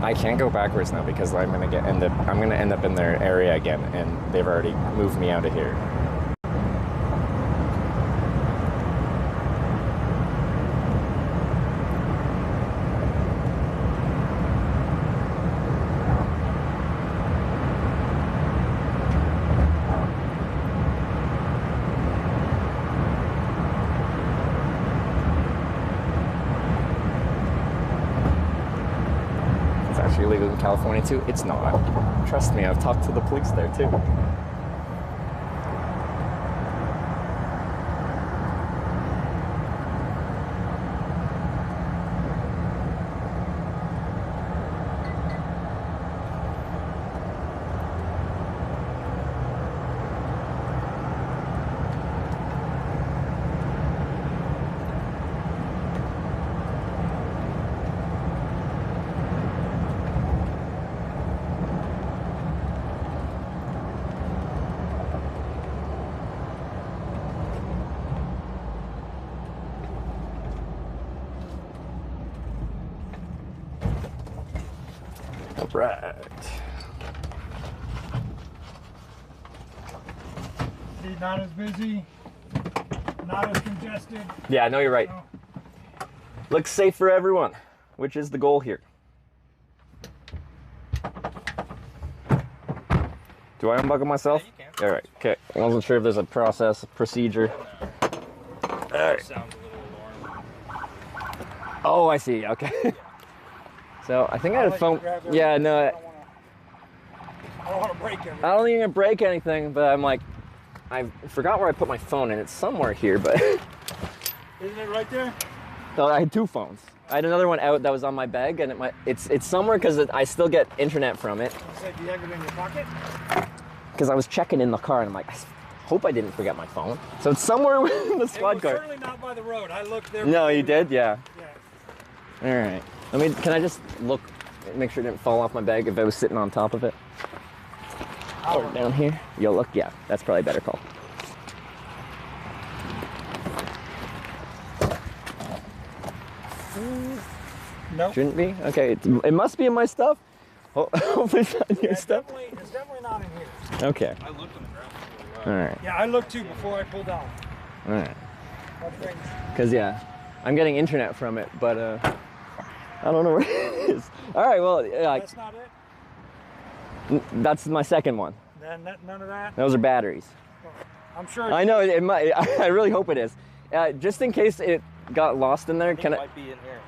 I can't go backwards now because I'm gonna end up in their area again, and they've already moved me out of here. Illegal in California too? It's not. Trust me, I've talked to the police there too. Right. See, not as busy, not as congested. Yeah, no, you're right. Looks safe for everyone, which is the goal here. Do I unbuckle myself? Yeah, you can. All right, okay. I wasn't sure if there's a procedure. All right. Sounds a little alarming. Oh, I see, okay. So I think I had a phone. Yeah, no. I don't want to break everything. I don't even break anything, but I'm like, I forgot where I put my phone, and it's somewhere here, but. Isn't it right there? No, I had two phones. I had another one out that was on my bag, and it's somewhere because I still get internet from it. You said you have it in your pocket? Because I was checking in the car, and I'm like, I hope I didn't forget my phone. So it's somewhere in the squad car. Certainly not by the road. I looked there. No, you did? Yeah. Yes. All right. Can I just look, make sure it didn't fall off my bag if I was sitting on top of it? Or down here? You'll look, yeah, that's probably a better call. No. Shouldn't be? Okay, it must be in my stuff. Hopefully it's not in your stuff. It's definitely not in here. Okay. I looked on the ground. All right. Yeah, I looked too before I pulled out. All right. Because, yeah, I'm getting internet from it, but I don't know where it is. All right, well, that's not it? That's my second one. None of that? Those are batteries. I'm sure. I know, it might. I really hope it is. Just in case it got lost in there, I think it might be in here.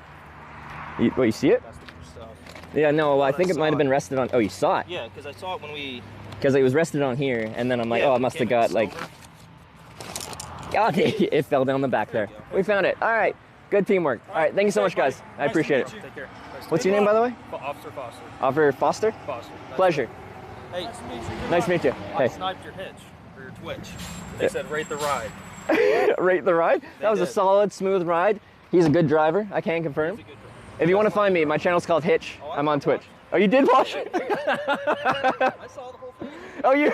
You see it? That's the stuff. Yeah, no, well, I think it might have been rested on. Oh, you saw it? Yeah, because I saw it when we. Because it was rested on here, and then I'm like, oh, it must have got like. God, it fell down the back there. We found it. All right, good teamwork. All right, thank you so much, guys. I appreciate it. Take care. What's your name, by the way? Officer Foster. Officer Foster? Foster. Pleasure. Hey, nice to meet you. Nice to meet you. I Hey. sniped your hitch or your Twitch. They said rate the ride. Rate the ride? That was a solid, smooth ride. He's a good driver. I can confirm. If you want to find me, my channel's called Hitch. I'm on Twitch. Oh, you did watch it? I saw the whole thing. Oh, you?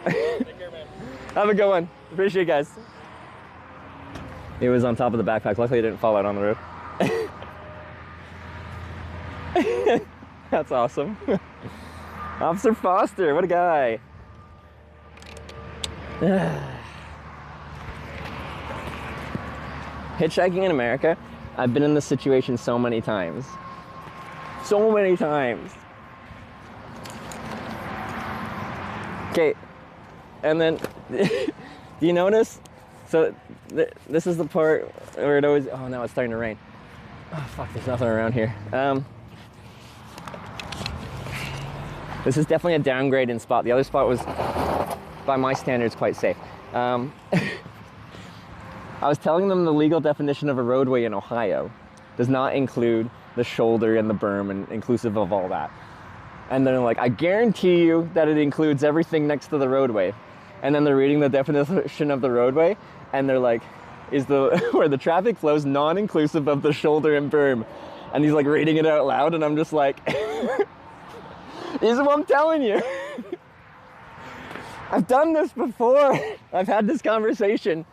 Take care, man. Have a good one. Appreciate it, guys. It was on top of the backpack. Luckily, it didn't fall out on the road. That's awesome. Officer Foster, what a guy. Hitchhiking in America, I've been in this situation so many times. So many times. Okay, and then, do you notice? So, this is the part where it always, oh no, it's starting to rain. Oh fuck, there's nothing around here. This is definitely a downgrade in spot. The other spot was, by my standards, quite safe. I was telling them the legal definition of a roadway in Ohio, does not include the shoulder and the berm and inclusive of all that. And they're like, I guarantee you that it includes everything next to the roadway. And then they're reading the definition of the roadway, and they're like, is the where the traffic flows non-inclusive of the shoulder and berm. And he's like reading it out loud, and I'm just like, this is what I'm telling you. I've done this before. I've had this conversation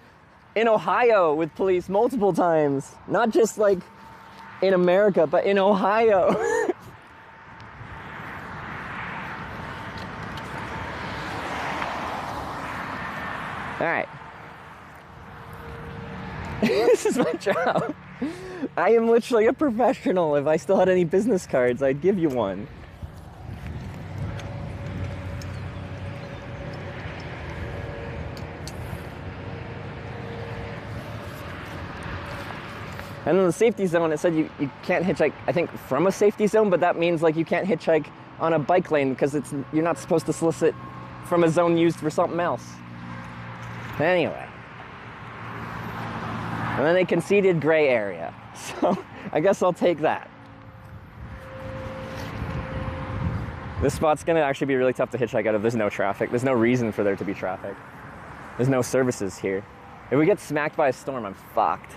in Ohio with police multiple times. Not just like in America, but in Ohio. All right. This is my job. I am literally a professional. If I still had any business cards, I'd give you one. And in the safety zone, it said you can't hitchhike, I think, from a safety zone, but that means like you can't hitchhike on a bike lane because you're not supposed to solicit from a zone used for something else. Anyway. And then they conceded gray area. So I guess I'll take that. This spot's gonna actually be really tough to hitchhike out of. There's no traffic. There's no reason for there to be traffic. There's no services here. If we get smacked by a storm, I'm fucked.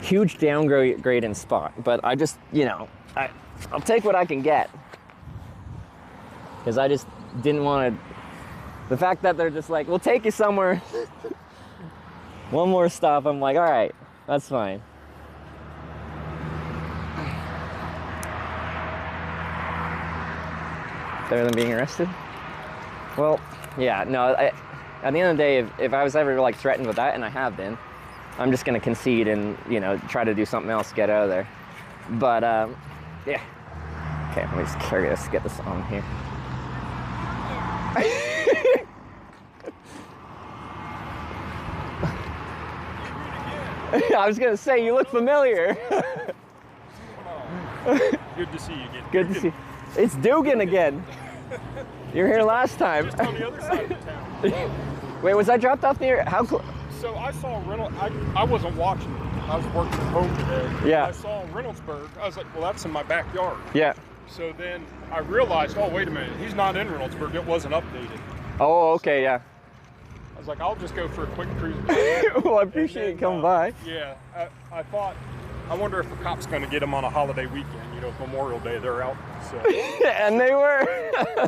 Huge downgrade in spot, but I just, you know, I'll take what I can get. Because I just didn't want to, the fact that they're just like, we'll take you somewhere. One more stop, I'm like, all right, that's fine. Better than being arrested? Well, yeah, no, at the end of the day, if I was ever like threatened with that, and I have been, I'm just gonna concede and, you know, try to do something else, get out of there. But, yeah. Okay, let me just carry this, get this on here. I was gonna say, you look familiar. Good to see you again. Good to see you. It's Dugan again. You were here last time. Just on the other side of town. Wait, was I dropped off near, how close? So I saw Reynolds, I wasn't watching. I was working from home today. Yeah. I saw Reynoldsburg. I was like, well, that's in my backyard. Yeah. So then I realized, oh, wait a minute. He's not in Reynoldsburg. It wasn't updated. Oh, okay, yeah. I was like, I'll just go for a quick cruise. Well, I appreciate you coming by. Yeah. I thought, I wonder if the cop's going to get him on a holiday weekend. You know, Memorial Day, they're out. So. And they were.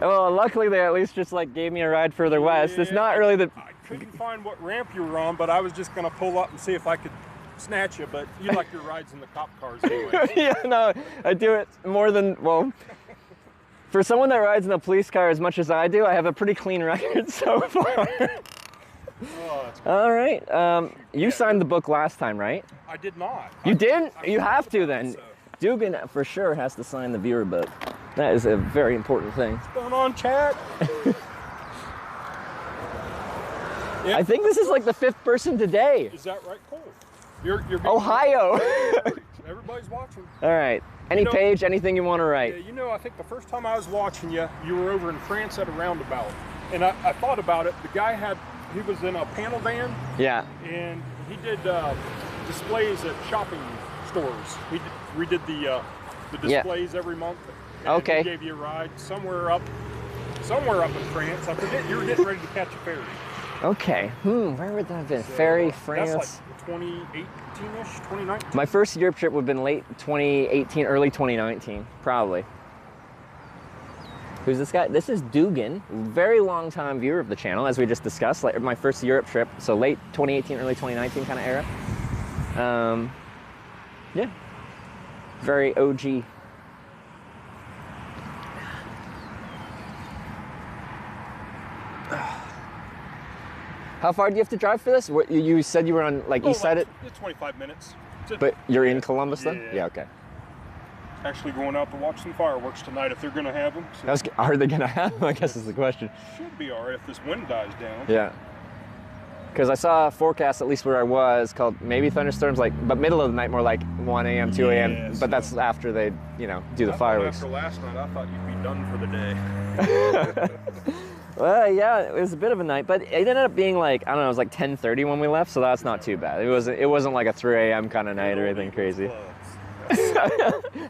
Well, luckily they at least just like gave me a ride further west. It's not really the... I couldn't find what ramp you were on, but I was just going to pull up and see if I could snatch you, but you like your rides in the cop cars anyway. Yeah, no, I do it more than, well, for someone that rides in a police car as much as I do, I have a pretty clean record so far. Oh, that's cool. All right, you signed the book last time, right? I did not. You didn't? You have to then. Dugan for sure has to sign the viewer book. That is a very important thing. What's going on, chat? I think this is like the 5th person today. Is that right? Cool. You're Ohio. Everybody's watching. All right. Any page, anything you want to write? Yeah, you know, I think the first time I was watching you, you were over in France at a roundabout. And I thought about it. The guy he was in a panel van. Yeah. And he did displays at shopping stores. He redid the displays every month. And okay. He gave you a ride somewhere up in France. I forget, you were getting ready to catch a ferry. Okay. Where would that have been? Ferry, France. That's like 2018-ish, 2019. My first Europe trip would have been late 2018, early 2019, probably. Who's this guy? This is Dugan, very long time viewer of the channel, as we just discussed. Like my first Europe trip, so late 2018, early 2019 kind of era. Yeah, very OG. How far do you have to drive for this? You said you were on like east side? It's 25 minutes. But you're in Columbus then? Yeah. Yeah, okay. Actually going out to watch some fireworks tonight if they're going to have them. So. Are they going to have them? I guess is the question. Should be all right if this wind dies down. Yeah. Because I saw a forecast, at least where I was, called maybe thunderstorms, but middle of the night, more like 1 a.m., 2 a.m. Yeah, but that's after they, do the fireworks. After last night, I thought you'd be done for the day. Well, yeah, it was a bit of a night, but it ended up being like, I don't know, it was like 10:30 when we left, so that's not too bad. It wasn't like a 3 a.m. kind of night or anything crazy.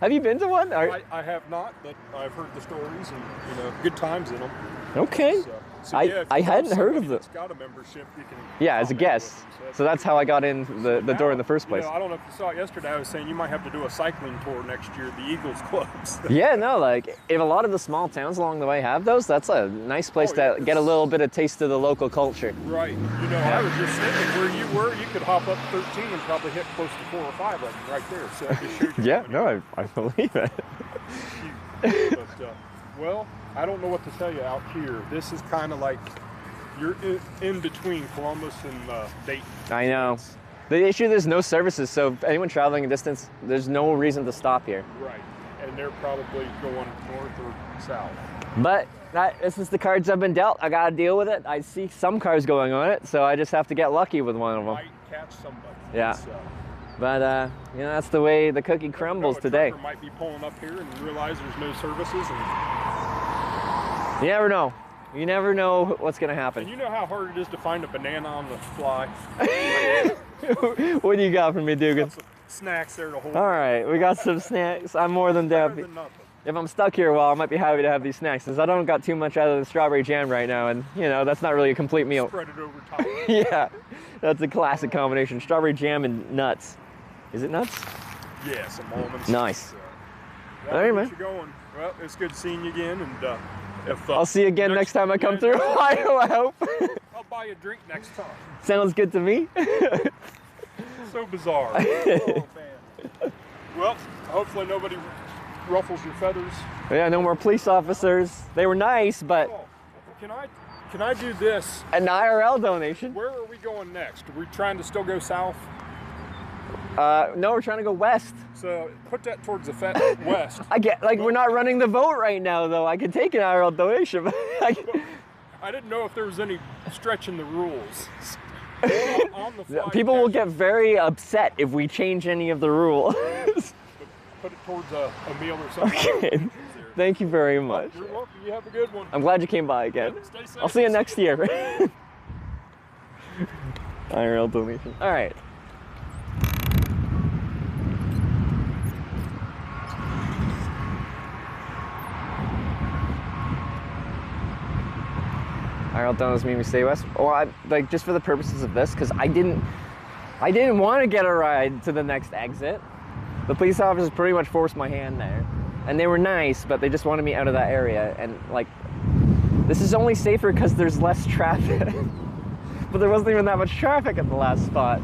Have you been to one? I have not, but I've heard the stories and, you know, good times in them. Okay. So yeah, I hadn't heard of it. Got a membership, you can. Yeah, as a guest. So that's how I got in the door in the first place. You know, I don't know if you saw it yesterday. I was saying you might have to do a cycling tour next year. The Eagles clubs. Yeah, no, like if a lot of the small towns along the way have those, that's a nice place to get a little bit of taste of the local culture. Right. You know, I was just thinking where you were, you could hop up 13 and probably hit close to 4 or 5 of them right there. So I just showed you. Yeah, no, I believe it. But, well, I don't know what to tell you out here. This is kind of like you're in between Columbus and Dayton. I know. The issue, there's no services, so if anyone traveling a distance, there's no reason to stop here. Right, and they're probably going north or south. But this is the cards I've been dealt. I gotta deal with it. I see some cars going on it, so I just have to get lucky with one of them. Might catch somebody. Yeah. So. But you know, that's the way the cookie crumbles today. Might be pulling up here and realize there's no services. You never know. You never know what's gonna happen. And you know how hard it is to find a banana on the fly. What do you got for me, Dugan? Snacks there to hold. All right, we got some snacks. I'm more than happy. If I'm stuck here a while, I might be happy to have these snacks, since I don't got too much out of the strawberry jam right now, and you know that's not really a complete meal. Spread it over top. Yeah, that's a classic combination: strawberry jam and nuts. Is it nuts? Yeah, some almonds. Nice. All right, man. Going. Well, it's good seeing you again, and if I'll see you again next time I come through. I hope. I'll buy you a drink next time. Sounds good to me. So bizarre. Oh, man. Well, hopefully nobody ruffles your feathers. Yeah, no more police officers. They were nice, but. Oh, can I do this? An IRL donation. Where are we going next? Are we trying to still go south? No, we're trying to go west. So put that towards the west. I get, like, we're not running the vote right now, though. I can take an IRL donation. I didn't know if there was any stretch in the rules. On the fly People will get very upset if we change any of the rules. Put it towards a meal or something. Okay. Thank you very much. You're welcome. You have a good one. I'm glad you came by again. Stay safe. I'll see you next year. IRL donation. All right. IRL donuts made me stay west. Well, like just for the purposes of this, because I didn't want to get a ride to the next exit. The police officers pretty much forced my hand there, and they were nice, but they just wanted me out of that area. And like, this is only safer because there's less traffic. But there wasn't even that much traffic at the last spot.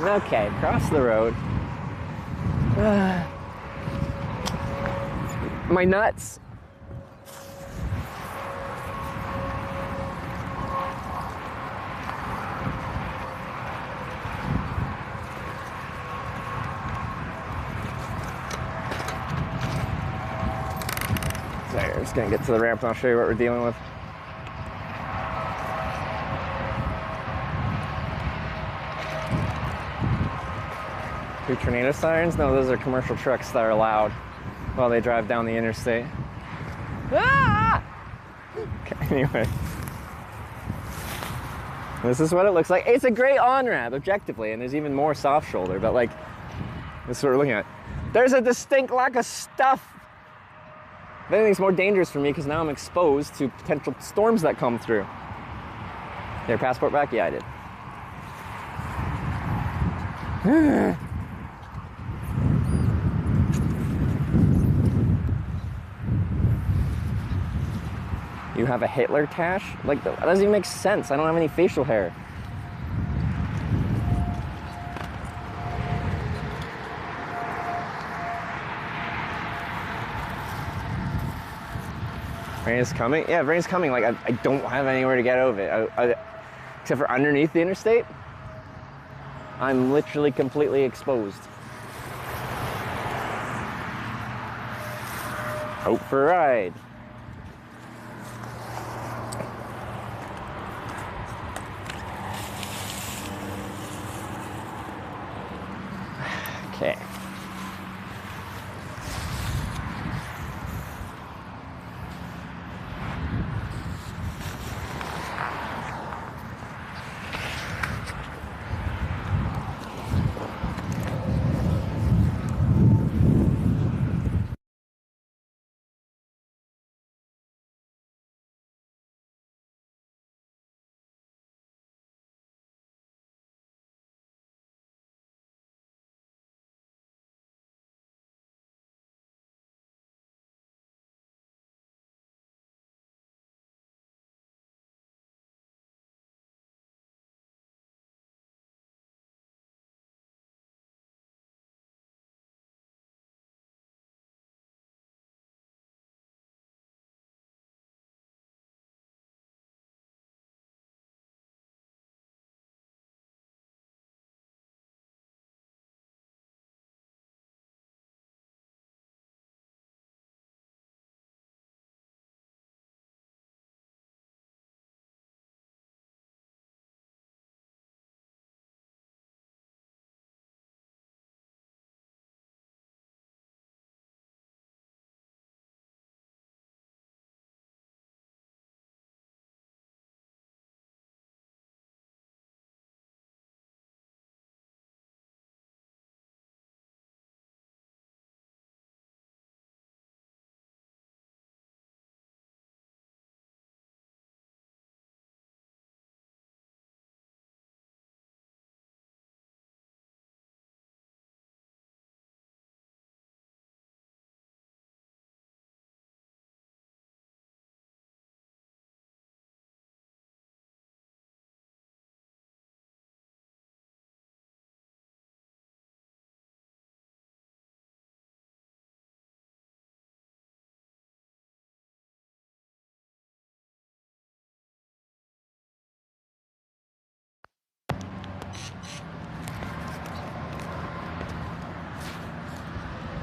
Okay, cross the road. My nuts. Sorry, I'm just gonna get to the ramp and I'll show you what we're dealing with. Two tornado sirens? No, those are commercial trucks that are loud while they drive down the interstate. Ah! Okay, anyway. This is what it looks like. It's a great on-ramp, objectively, and there's even more soft shoulder, but like, this is what we're looking at. There's a distinct lack of stuff. If anything, it's more dangerous for me because now I'm exposed to potential storms that come through. Your passport back? Yeah, I did. You have a Hitler tash? Like, that doesn't even make sense. I don't have any facial hair. Rain is coming? Yeah, rain's coming. Like, I don't have anywhere to get over it. Except for underneath the interstate. I'm literally completely exposed. Hope for a ride. Okay.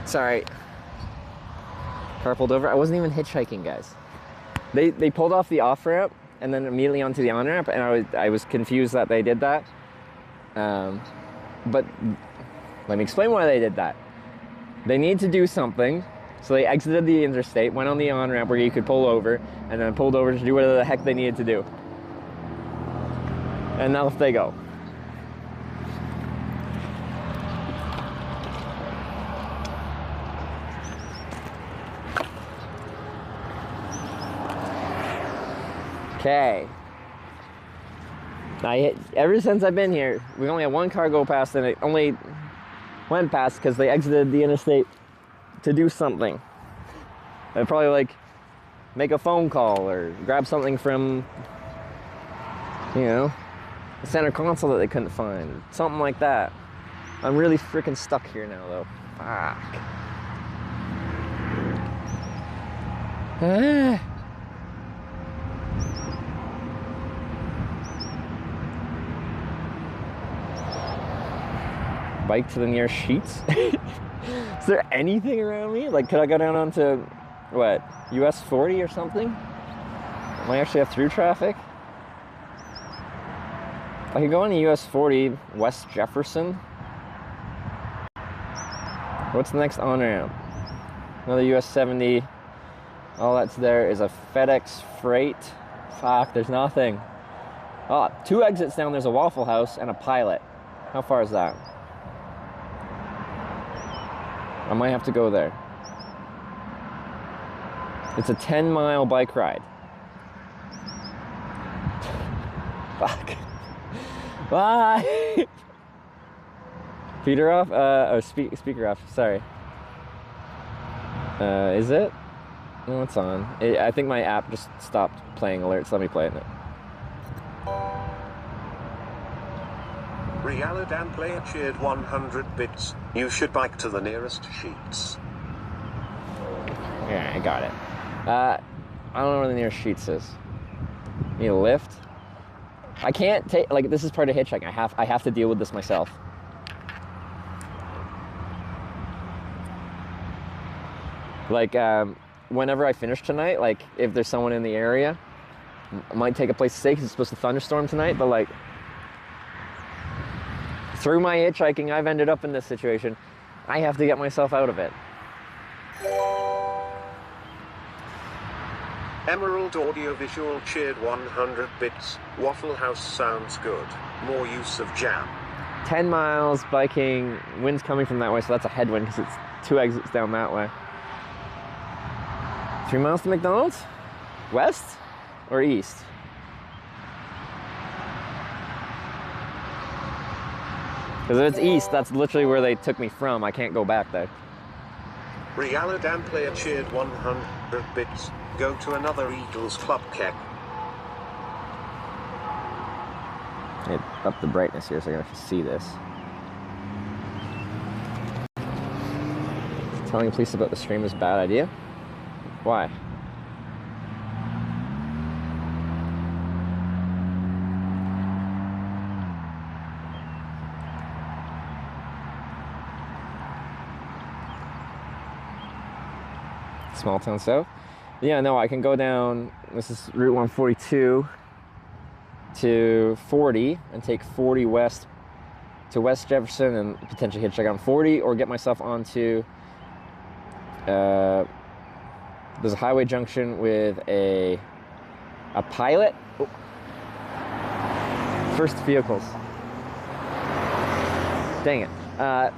Sorry. Car pulled over. I wasn't even hitchhiking, guys. They pulled off the off-ramp and then immediately onto the on-ramp, and I was confused that they did that. But let me explain why they did that. They need to do something, so they exited the interstate, went on the on-ramp where you could pull over, and then pulled over to do whatever the heck they needed to do. And now off they go. Okay. Ever since I've been here, we only had one car go past, and it only went past because they exited the interstate to do something. They'd probably like make a phone call or grab something from, you know, the center console that they couldn't find. Something like that. I'm really freaking stuck here now though. Fuck. Bike to the nearest sheets. Is there anything around me? Like, could I go down onto, what, US 40 or something? Might actually have through traffic. I could go on to US 40, West Jefferson. What's the next on-ramp? Another US 70. All that's there is a FedEx Freight. Fuck, there's nothing. Oh, 2 exits down, there's a Waffle House and a Pilot. How far is that? I might have to go there. It's a 10-mile bike ride. Fuck. Bye. Feeder off? Or speaker off, sorry. Is it? No, it's on. I think my app just stopped playing alerts. Let me play it now. Rialadan player cheered 100 bits. You should bike to the nearest sheets. Yeah, I got it. I don't know where the nearest sheets is. Need a lift? I can't take, like, this is part of hitchhiking. I have to deal with this myself. Like, whenever I finish tonight, like, if there's someone in the area, I might take a place to stay because it's supposed to thunderstorm tonight, but like, through my hitchhiking, I've ended up in this situation. I have to get myself out of it. Emerald Audiovisual cheered 100 bits. Waffle House sounds good. More use of jam. 10 miles, biking, wind's coming from that way, so that's a headwind because it's 2 exits down that way. 3 miles to McDonald's? West or east? Because if it's east, that's literally where they took me from. I can't go back there. Rialadan player cheered 100 bits. Go to another Eagles Club keg. Up the brightness here so I can actually see this. Telling police about the stream is a bad idea? Why? Small town south? Yeah, no, I can go down, this is Route 142 to 40 and take 40 west to West Jefferson and potentially hitchhike on 40 or get myself onto, there's a highway junction with a Pilot. Oh. First vehicles. Dang it. A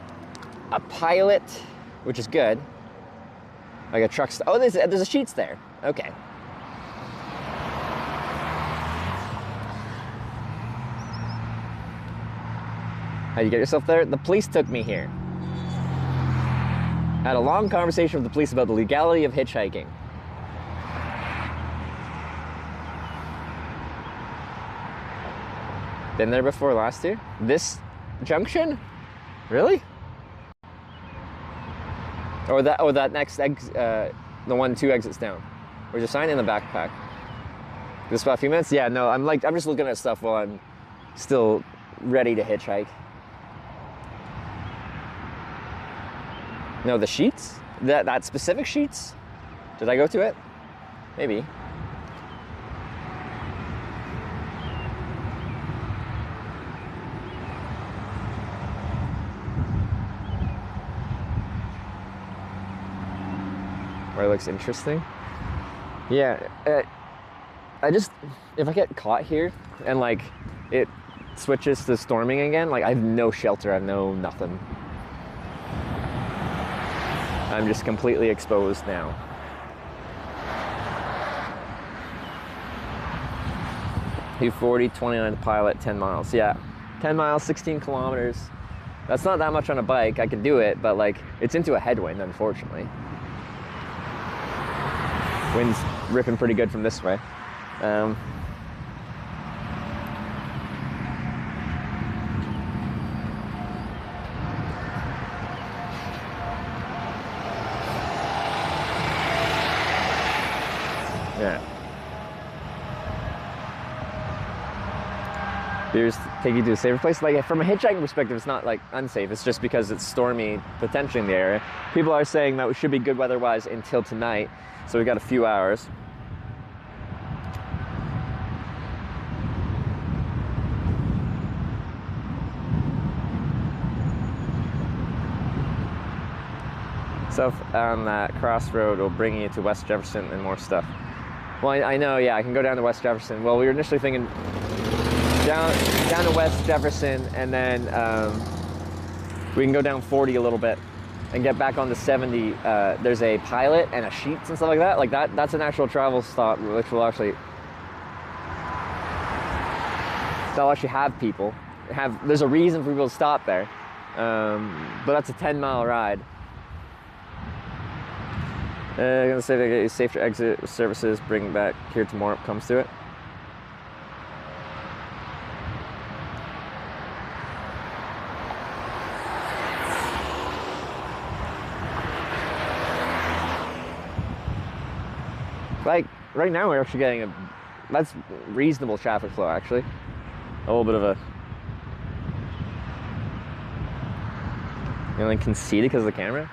Pilot, which is good. Like a truck. Oh, there's a Sheets there. Okay. How'd you get yourself there? The police took me here. Had a long conversation with the police about the legality of hitchhiking. Been there before last year? This junction? Really? Or that next the 2 exits down. Where's your sign? In the backpack. Just about a few minutes? Yeah, no, I'm just looking at stuff while I'm still ready to hitchhike. No, the Sheets? That specific Sheets? Did I go to it? Maybe. Where it looks interesting. Yeah, if I get caught here and like it switches to storming again, like I have no shelter, I have no nothing. I'm just completely exposed now. U40, 29 to pilot, 10 miles. Yeah, 10 miles, 16 kilometers. That's not that much on a bike. I could do it, but like it's into a headwind, unfortunately. Wind's ripping pretty good from this way. Yeah. Here's take you to a safer place. Like from a hitchhiking perspective, it's not like unsafe. It's just because it's stormy potentially in the area. People are saying that we should be good weather-wise until tonight, so we got a few hours. South on that crossroad will bring you to West Jefferson and more stuff. Well, I know, yeah, I can go down to West Jefferson. Well, we were initially thinking down to West Jefferson, and then we can go down 40 a little bit and get back on the 70. There's a Pilot and a Sheets and stuff like that. Like that's an actual travel stop, which will actually have people. There's a reason for people to stop there, but that's a 10-mile ride. I'm gonna say they get you safe to exit services, bring back here tomorrow it comes to it. Like, right now we're actually getting that's reasonable traffic flow actually. A little bit of a, like conceited because of the camera.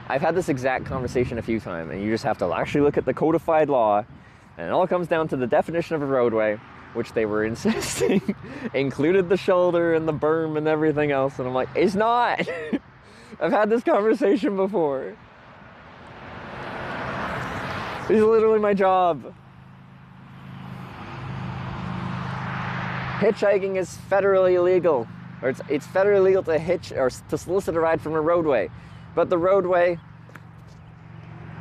I've had this exact conversation a few times, and you just have to actually look at the codified law, and it all comes down to the definition of a roadway, which they were insisting included the shoulder and the berm and everything else, and I'm like, it's not. I've had this conversation before. This is literally my job. Hitchhiking is federally illegal, or it's federally illegal to hitch or to solicit a ride from a roadway. But the roadway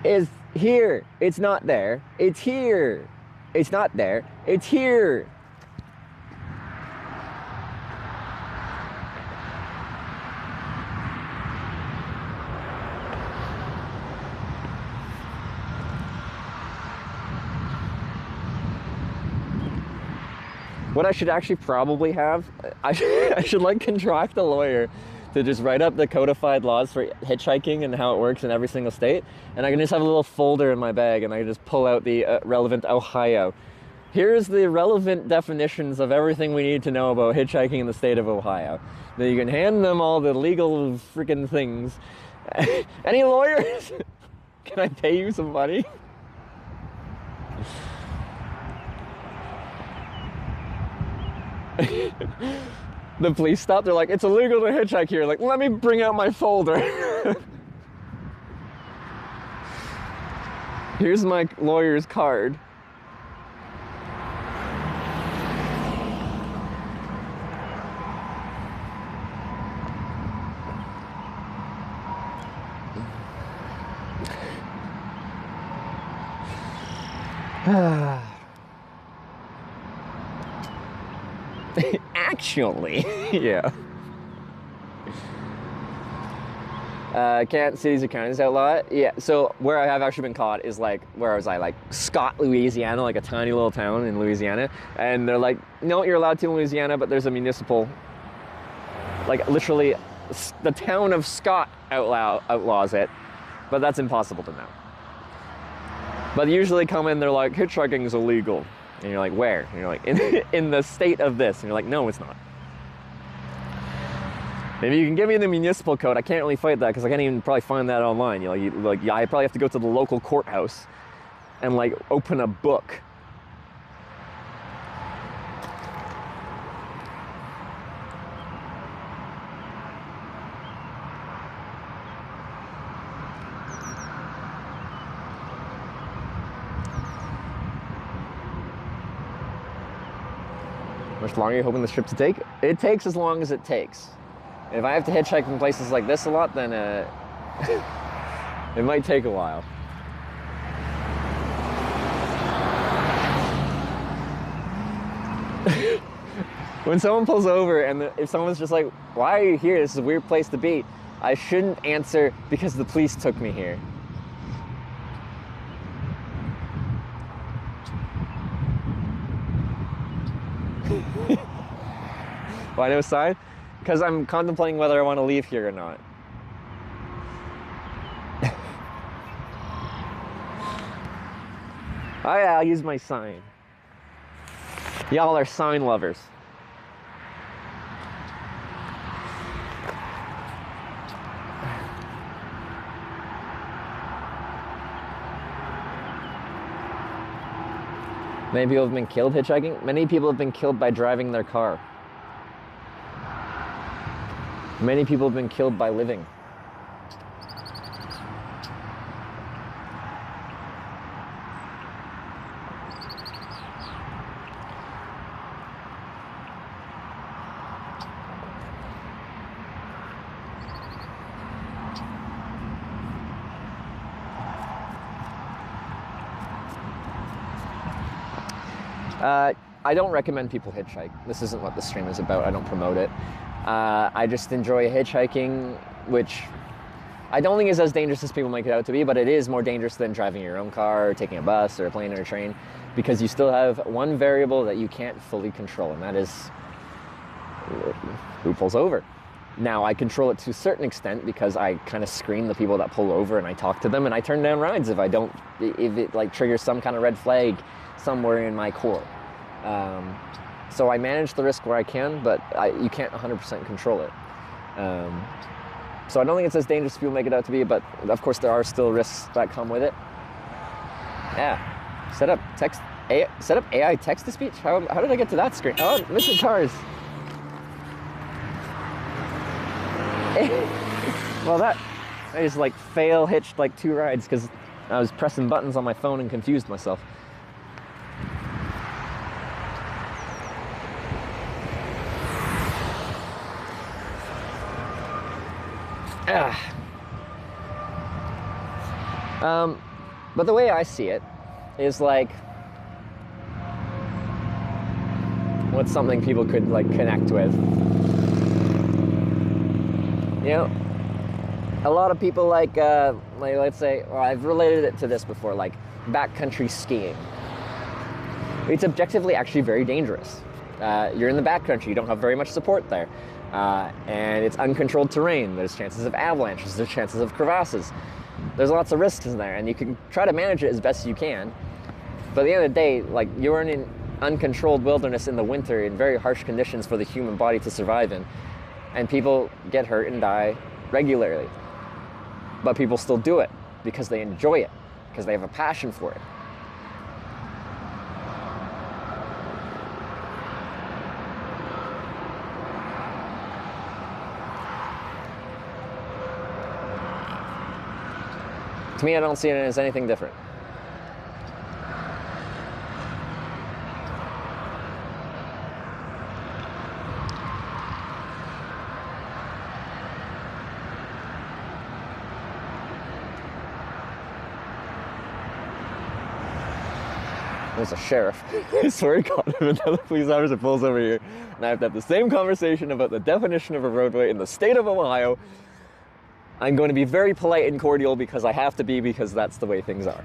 is here. It's not there. It's here. It's not there. It's here. What I should actually probably have, I should like contract a lawyer to just write up the codified laws for hitchhiking and how it works in every single state. And I can just have a little folder in my bag and I can just pull out the relevant Ohio. Here's the relevant definitions of everything we need to know about hitchhiking in the state of Ohio. Then you can hand them all the legal freaking things. Any lawyers? Can I pay you some money? The police stop, they're like, it's illegal to hitchhike here. Like, let me bring out my folder. Here's my lawyer's card. Actually, yeah. Can't cities or counties outlaw? Yeah, so where I have actually been caught is like, where was I? Like Scott, Louisiana, like a tiny little town in Louisiana. And they're like, no, you're allowed to in Louisiana, but there's a municipal, like literally the town of Scott outlaws it, but that's impossible to know. But they usually come in, they're like, hitchhiking is illegal. And you're like, where? And you're like, in the state of this. And you're like, no, it's not. Maybe you can give me the municipal code. I can't really fight that because I can't even probably find that online. You know, yeah, I probably have to go to the local courthouse and like open a book. How much longer are you hoping this trip to take? It takes as long as it takes. If I have to hitchhike in places like this a lot, then it might take a while. When someone pulls over and if someone's just like, why are you here? This is a weird place to be. I shouldn't answer because the police took me here. Why no sign? Because I'm contemplating whether I want to leave here or not. Oh yeah, I'll use my sign. Y'all are sign lovers. Many people have been killed hitchhiking. Many people have been killed by driving their car. Many people have been killed by living. I don't recommend people hitchhike. This isn't what the stream is about. I don't promote it. I just enjoy hitchhiking, which I don't think is as dangerous as people make it out to be, but it is more dangerous than driving your own car or taking a bus or a plane or a train, because you still have one variable that you can't fully control, and that is who pulls over. Now, I control it to a certain extent because I kind of screen the people that pull over and I talk to them and I turn down rides if it like triggers some kind of red flag somewhere in my core. So I manage the risk where I can, but you can't 100% control it. So I don't think it's as dangerous as people make it out to be, but of course there are still risks that come with it. Yeah, set up AI text-to-speech? How did I get to that screen? Oh, missing cars. Well, I just like fail hitched like 2 rides because I was pressing buttons on my phone and confused myself. But the way I see it is like, what's something people could like connect with? You know, a lot of people like let's say, well, I've related it to this before, like backcountry skiing. It's objectively actually very dangerous. You're in the backcountry, you don't have very much support there. And it's uncontrolled terrain. There's chances of avalanches, there's chances of crevasses. There's lots of risks in there, and you can try to manage it as best you can. But at the end of the day, like, you're in an uncontrolled wilderness in the winter in very harsh conditions for the human body to survive in. And people get hurt and die regularly. But people still do it because they enjoy it, because they have a passion for it. To me, I don't see it as anything different. There's a sheriff. I swear to God, if another police officer pulls over here and I have to have the same conversation about the definition of a roadway in the state of Ohio, I'm going to be very polite and cordial because I have to be, because that's the way things are.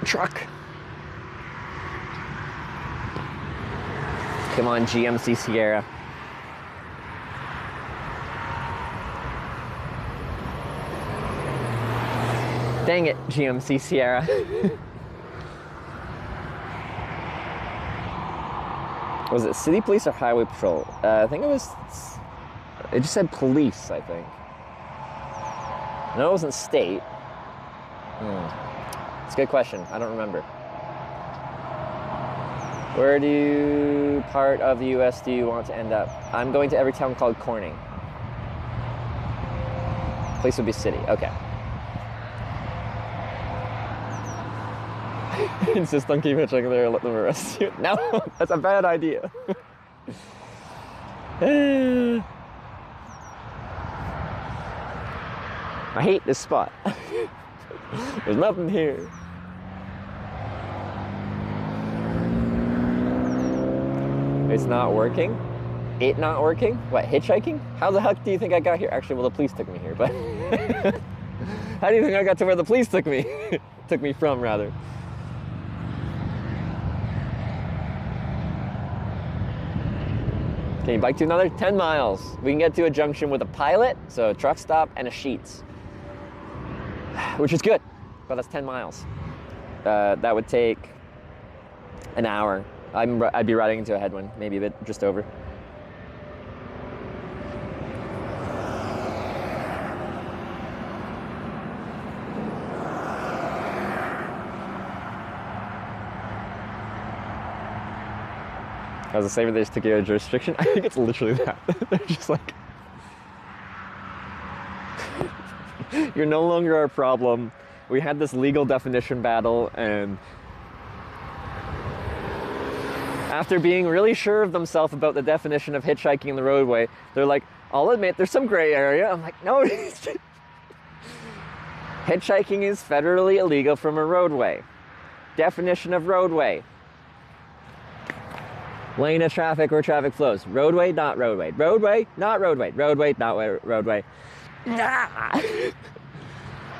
truck. Come on, GMC Sierra. Dang it, GMC Sierra. Was it city police or highway patrol? I think it just said police, I think. No, it wasn't state. It's a good question. I don't remember. Where part of the US do you want to end up? I'm going to every town called Corning. Place would be city. Okay. Insist on keep hitchhiking there and let them arrest you. No, that's a bad idea. I hate this spot. There's nothing here. It's not working? It not working? What, hitchhiking? How the heck do you think I got here? Actually, well, the police took me here, but... How do you think I got to where the police took me? Took me from, rather. Can you bike to another 10 miles? We can get to a junction with a pilot, so a truck stop, and a Sheetz. Which is good, but that's 10 miles. That would take an hour. I'd be riding into a headwind, maybe a bit just over. As a saver, they just took you out of jurisdiction. I think it's literally that. They're just like, you're no longer our problem. We had this legal definition battle, and after being really sure of themselves about the definition of hitchhiking in the roadway, they're like, I'll admit there's some gray area. I'm like, no, hitchhiking is federally illegal from a roadway. Definition of roadway. Lane of traffic where traffic flows. Roadway, not roadway. Roadway, not roadway. Roadway, not roadway. Nah.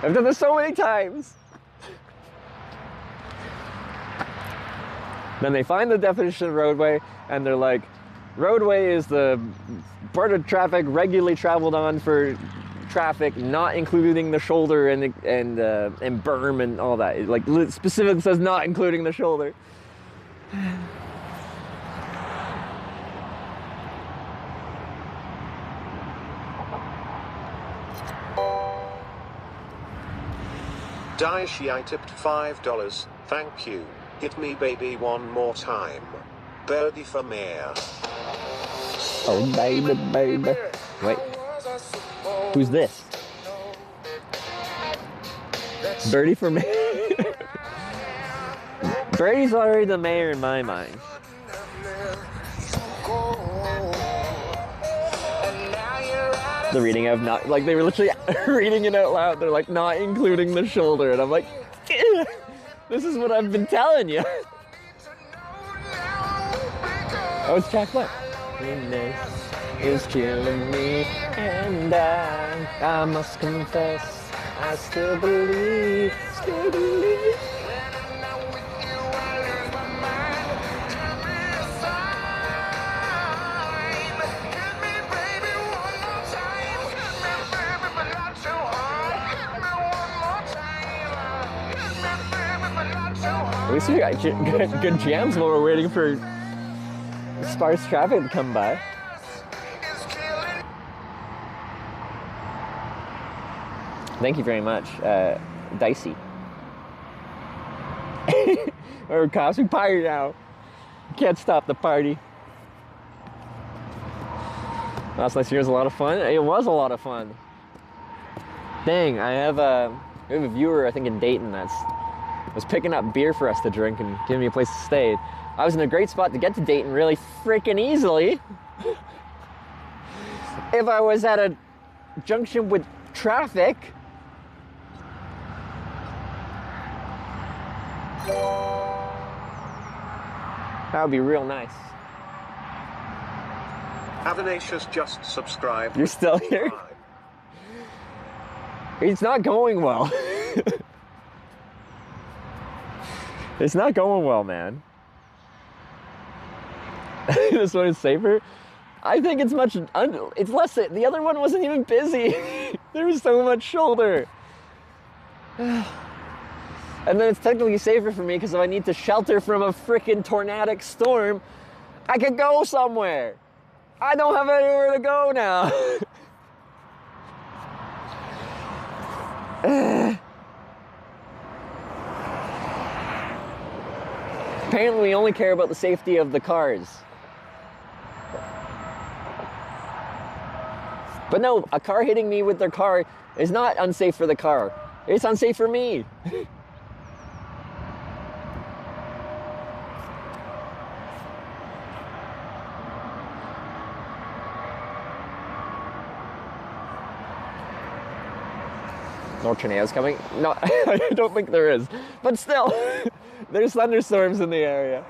I've done this so many times. Then they find the definition of roadway, and they're like, roadway is the part of traffic regularly traveled on for traffic, not including the shoulder and berm and all that. It like specifically says not including the shoulder. Daishi, I tipped $5. Thank you. Hit me baby one more time. Birdie for mayor. Oh baby, baby. Wait. Who's this? Birdie for mayor? Birdie's already the mayor in my mind. The reading of not, like they were literally reading it out loud. They're like, not including the shoulder. And I'm like, this is what I've been telling you. Oh, it's Jack Black. This is killing me, and I must confess, I still believe, At least we got good jams while we're waiting for sparse traffic to come by. Thank you very much, Dicey. We're cops, we party now. Can't stop the party. Last night's year was a lot of fun. It was a lot of fun. Dang, we have a viewer, I think, in Dayton was picking up beer for us to drink and giving me a place to stay. I was in a great spot to get to Dayton really freaking easily. If I was at a junction with traffic. That would be real nice. Avanatius just subscribed. You're still here? It's not going well. It's not going well, man. This one is safer. I think it's much, it's less, the other one wasn't even busy. There was so much shoulder. And then it's technically safer for me because if I need to shelter from a freaking tornadic storm, I could go somewhere. I don't have anywhere to go now. Apparently we only care about the safety of the cars. But no, a car hitting me with their car is not unsafe for the car. It's unsafe for me. More tornadoes coming? No, I don't think there is. But still, there's thunderstorms in the area.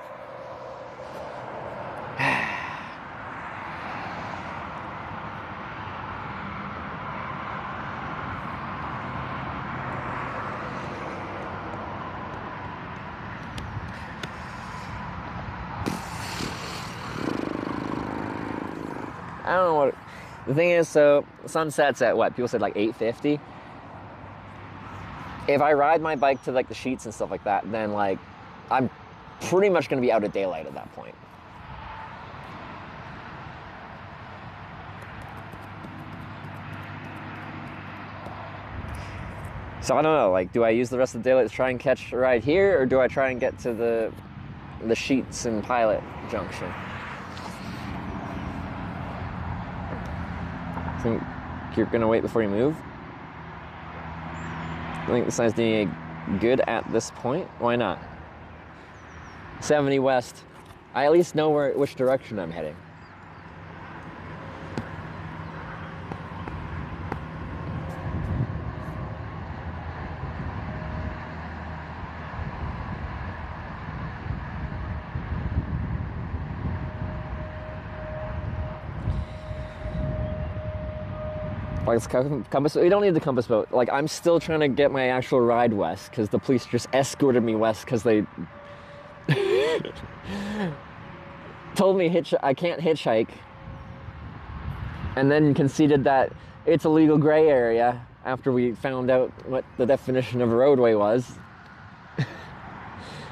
I don't know what, the thing is, so sunset's at what? People said like 8:50. If I ride my bike to like the sheets and stuff like that, then like, I'm pretty much gonna be out of daylight at that point. So I don't know, like, do I use the rest of the daylight to try and catch a ride here, or do I try and get to the sheets and Pilot junction? Think you're gonna wait before you move? I think the sign's doing good at this point. Why not? 70 west. I at least know which direction I'm heading. Like compass, we don't need the compass boat. Like, I'm still trying to get my actual ride west because the police just escorted me west because they told me I can't hitchhike, and then conceded that it's a legal gray area after we found out what the definition of a roadway was,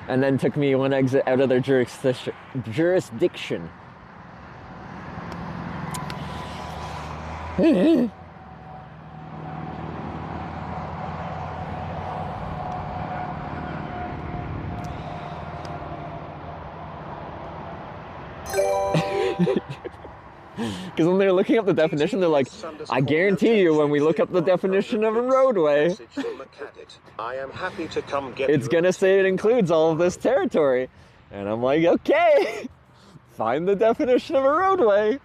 and then took me one exit out of their jurisdiction. Because when they're looking up the definition, they're like, I guarantee you when we look up the definition of a roadway, I am happy to come get it's gonna say it includes all of this territory. And I'm like, okay, find the definition of a roadway.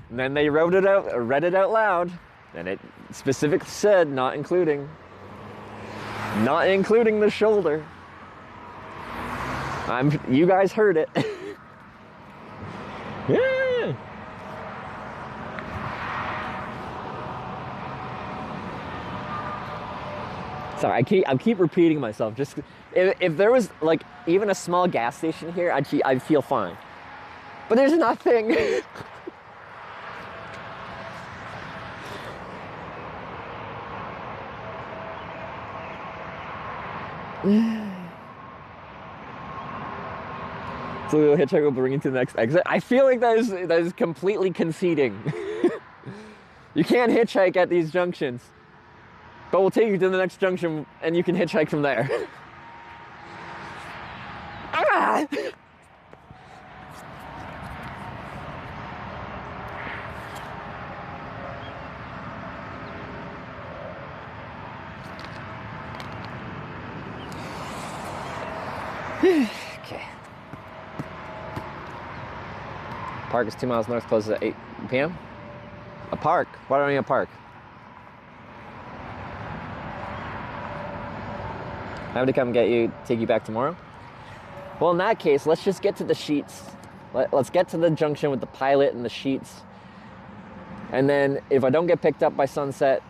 And then they read it out loud, and it specifically said not including the shoulder. You guys heard it. Yeah. Sorry, I keep repeating myself. Just if there was like even a small gas station here, I'd feel fine. But there's nothing. So the hitchhiker will bring you to the next exit. I feel like that is completely conceding. You can't hitchhike at these junctions, but we'll take you to the next junction and you can hitchhike from there. Ah! Okay. Park is 2 miles north, closes at 8 p.m. A park? Why don't we have a park? I'm to come get you, take you back tomorrow? Well, in that case, let's just get to the sheets. Let's get to the junction with the Pilot and the sheets. And then if I don't get picked up by sunset,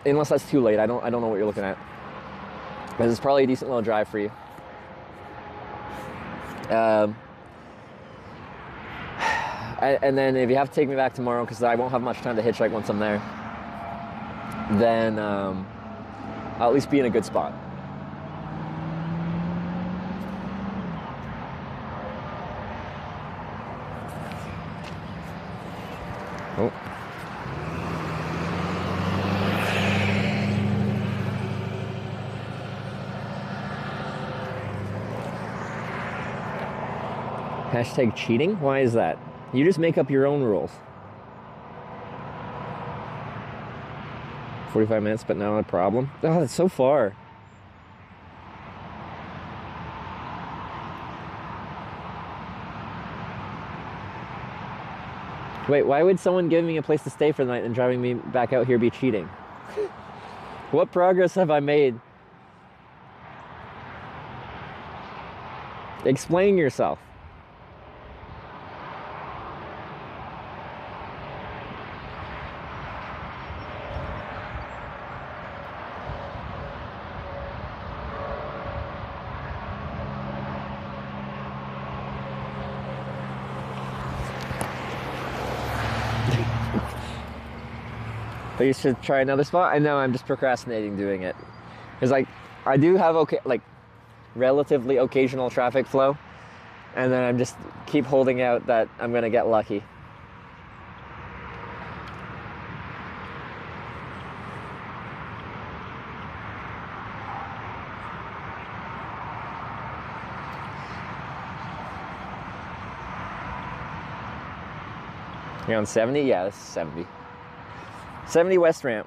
unless that's too late, I don't know what you're looking at. But it's probably a decent little drive for you. And then if you have to take me back tomorrow, because I won't have much time to hitchhike once I'm there, then I'll at least be in a good spot. Oh. Hashtag cheating? Why is that? You just make up your own rules. 45 minutes, but not a problem. Oh, that's so far. Wait, why would someone give me a place to stay for the night and driving me back out here be cheating? What progress have I made? Explain yourself. But you should try another spot. I know I'm just procrastinating doing it. Because like, I do have relatively occasional traffic flow. And then I'm just keep holding out that I'm gonna get lucky. You're on 70? Yeah, this is 70. 70 West Ramp.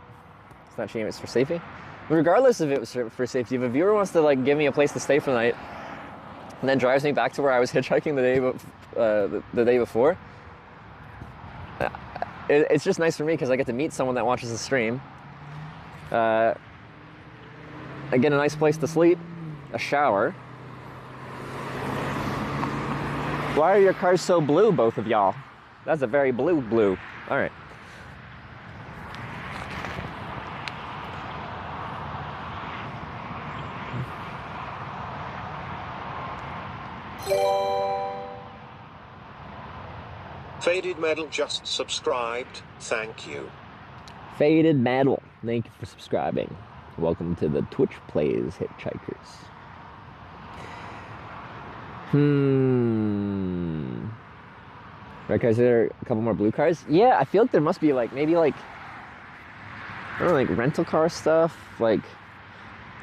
It's not cheating, it's for safety. Regardless if it was for safety, if a viewer wants to like give me a place to stay for the night and then drives me back to where I was hitchhiking the day before, it's just nice for me because I get to meet someone that watches the stream. I get a nice place to sleep, a shower. Why are your cars so blue, both of y'all? That's a very blue. All right. Faded Medal just subscribed. Thank you. Faded Medal, thank you for subscribing. Welcome to the Twitch Plays Hitchhikers. Right, guys, there are a couple more blue cars? Yeah, I feel like there must be like, maybe like, I don't know, like rental car stuff, like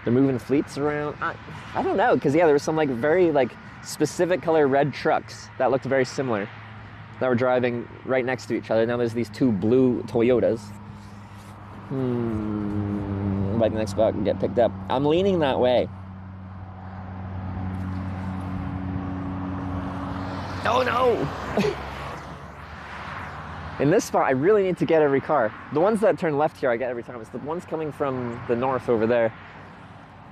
they're moving fleets around. I don't know, because yeah, there was some like very like specific color red trucks that looked very similar that were driving right next to each other. Now there's these two blue Toyotas. By the next spot can get picked up. I'm leaning that way. Oh no! In this spot, I really need to get every car. The ones that turn left here, I get every time. It's the ones coming from the north over there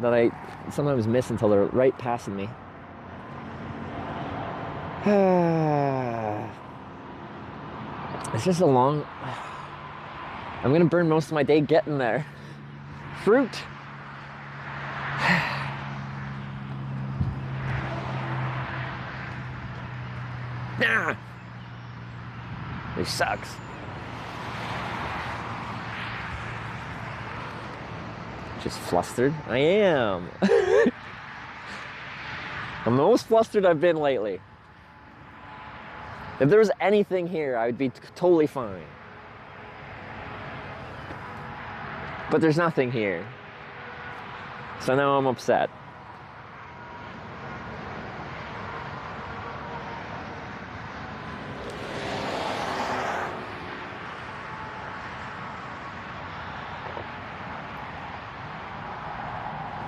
that I sometimes miss until they're right passing me. It's just a long... I'm gonna burn most of my day getting there. Fruit! Nah! This sucks. Just flustered? I am. I'm the most flustered I've been lately. If there was anything here, I would be totally fine. But there's nothing here. So now I'm upset.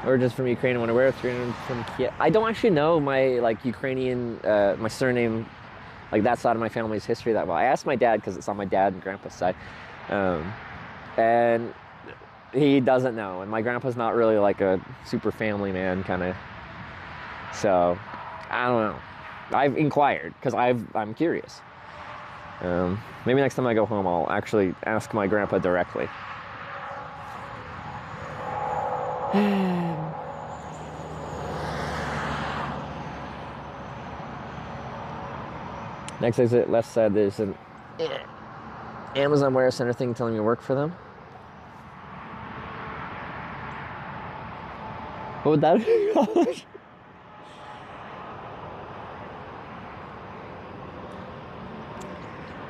Or just from Ukraine, I wonder where it's from Kiev. I don't actually know my like Ukrainian, my surname, like that side of my family's history that well. I asked my dad because it's on my dad and grandpa's side, and he doesn't know. And my grandpa's not really like a super family man kind of. So I don't know. I've inquired because I'm curious. Maybe next time I go home, I'll actually ask my grandpa directly. Next exit, left side, there's an Amazon Warehouse Center thing telling me to work for them. What would that be?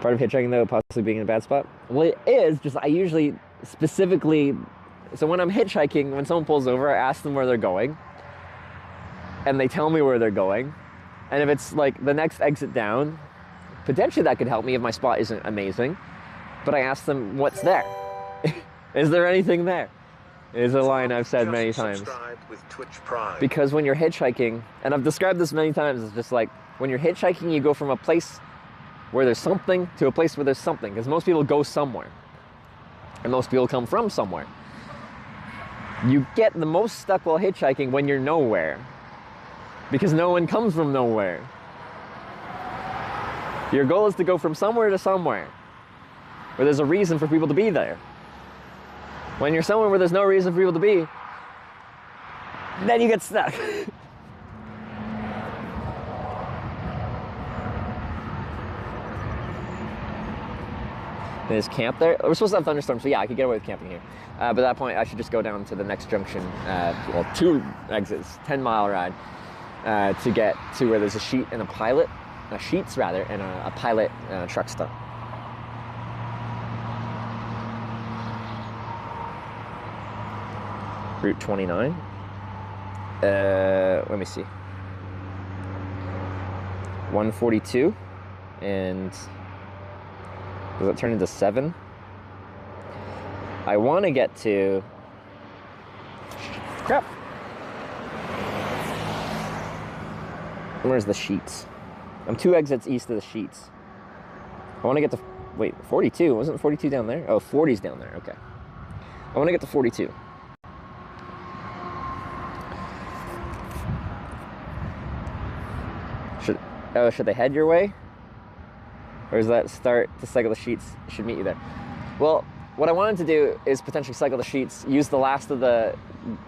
Part of hitchhiking, though, possibly being in a bad spot? Well, it is, just I usually specifically... So when I'm hitchhiking, when someone pulls over, I ask them where they're going. And they tell me where they're going. And if it's like the next exit down, potentially that could help me if my spot isn't amazing. But I ask them, what's there? Is there anything there? Is a line I've said many times. Because when you're hitchhiking, and I've described this many times, it's just like, when you're hitchhiking, you go from a place where there's something to a place where there's something. Because most people go somewhere. And most people come from somewhere. You get the most stuck while hitchhiking when you're nowhere. Because no one comes from nowhere. Your goal is to go from somewhere to somewhere, where there's a reason for people to be there. When you're somewhere where there's no reason for people to be, then you get stuck. There's camp there. We're supposed to have thunderstorms, so yeah, I could get away with camping here. But at that point, I should just go down to the next junction, well, 2 exits, 10-mile ride, to get to where there's a sheet and a pilot, sheets rather, and a pilot truck stop. Route 29. Let me see. 142, and does it turn into 7? I want to get to... Crap! Where's the sheets? I'm 2 exits east of the sheets. I want to get to... Wait, 42? Wasn't 42 down there? Oh, 40's down there. Okay. I want to get to 42. Should they head your way? Or is that start to cycle the sheets should meet you there? Well, what I wanted to do is potentially cycle the sheets, use the last of the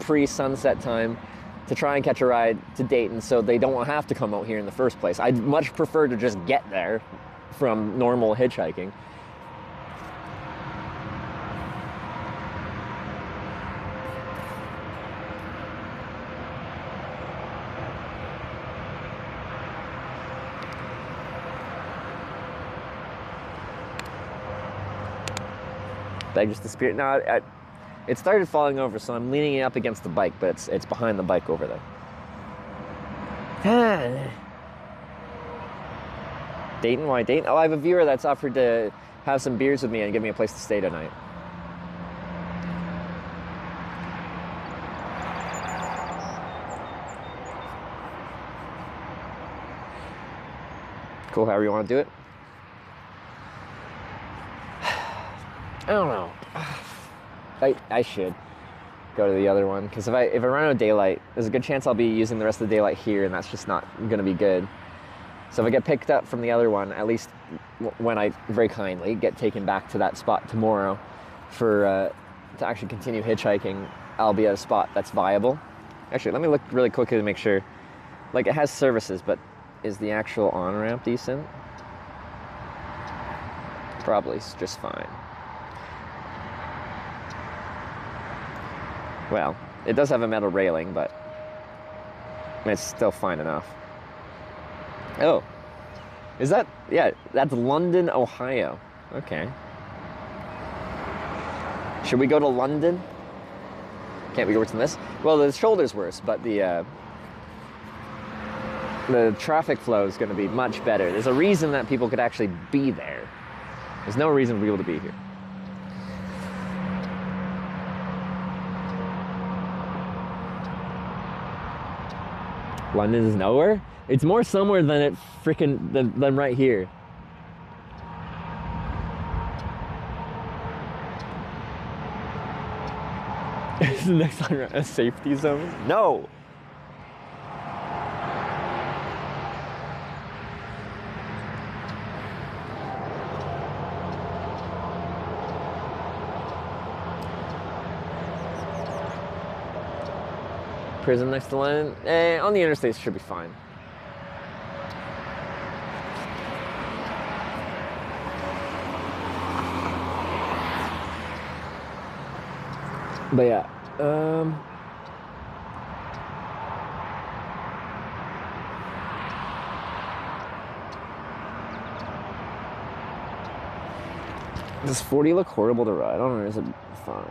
pre-sunset time to try and catch a ride to Dayton so they don't have to come out here in the first place. I'd much prefer to just get there from normal hitchhiking. I just disappeared. No, it started falling over, so I'm leaning it up against the bike, but it's behind the bike over there. Dayton? Why Dayton? Oh, I have a viewer that's offered to have some beers with me and give me a place to stay tonight. Cool, however you want to do it. I don't know. I should go to the other one, because if I run out of daylight, there's a good chance I'll be using the rest of the daylight here, and that's just not going to be good. So if I get picked up from the other one, at least when I very kindly get taken back to that spot tomorrow for to actually continue hitchhiking, I'll be at a spot that's viable. Actually, let me look really quickly to make sure. Like, it has services, but is the actual on-ramp decent? Probably just fine. Well, it does have a metal railing, but it's still fine enough. Oh, is that, yeah, that's London, Ohio. Okay. Should we go to London? Can't we go worse than this? Well, the shoulder's worse, but the traffic flow is going to be much better. There's a reason that people could actually be there. There's no reason for people to be here. London is nowhere? It's more somewhere than it freaking than right here. Is the next one a safety zone? No. Prison next to London? On the interstates should be fine. But yeah, does 40 look horrible to ride on, or is it fine?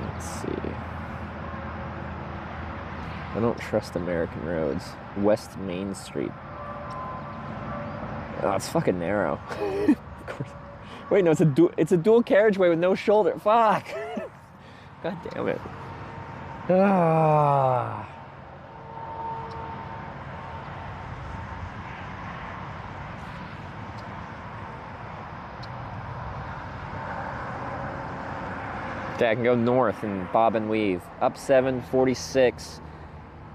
Let's see. I don't trust American roads. West Main Street. Oh, it's fucking narrow. Of course. Wait, no, it's a dual carriageway with no shoulder. Fuck. God damn it. Ah. Okay, I can go north and bob and weave. Up 7, 46,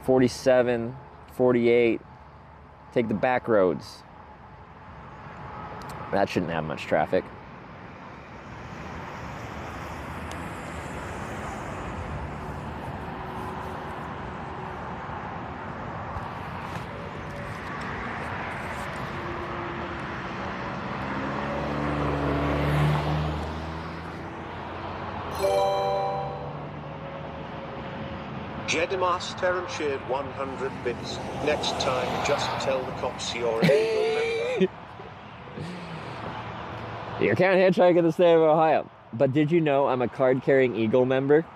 47, 48. Take the back roads. That shouldn't have much traffic. Jedimaster and shared 100 bits. Next time, just tell the cops you're an illegal member. You can't hitchhike in the state of Ohio. But did you know I'm a card-carrying Eagle member?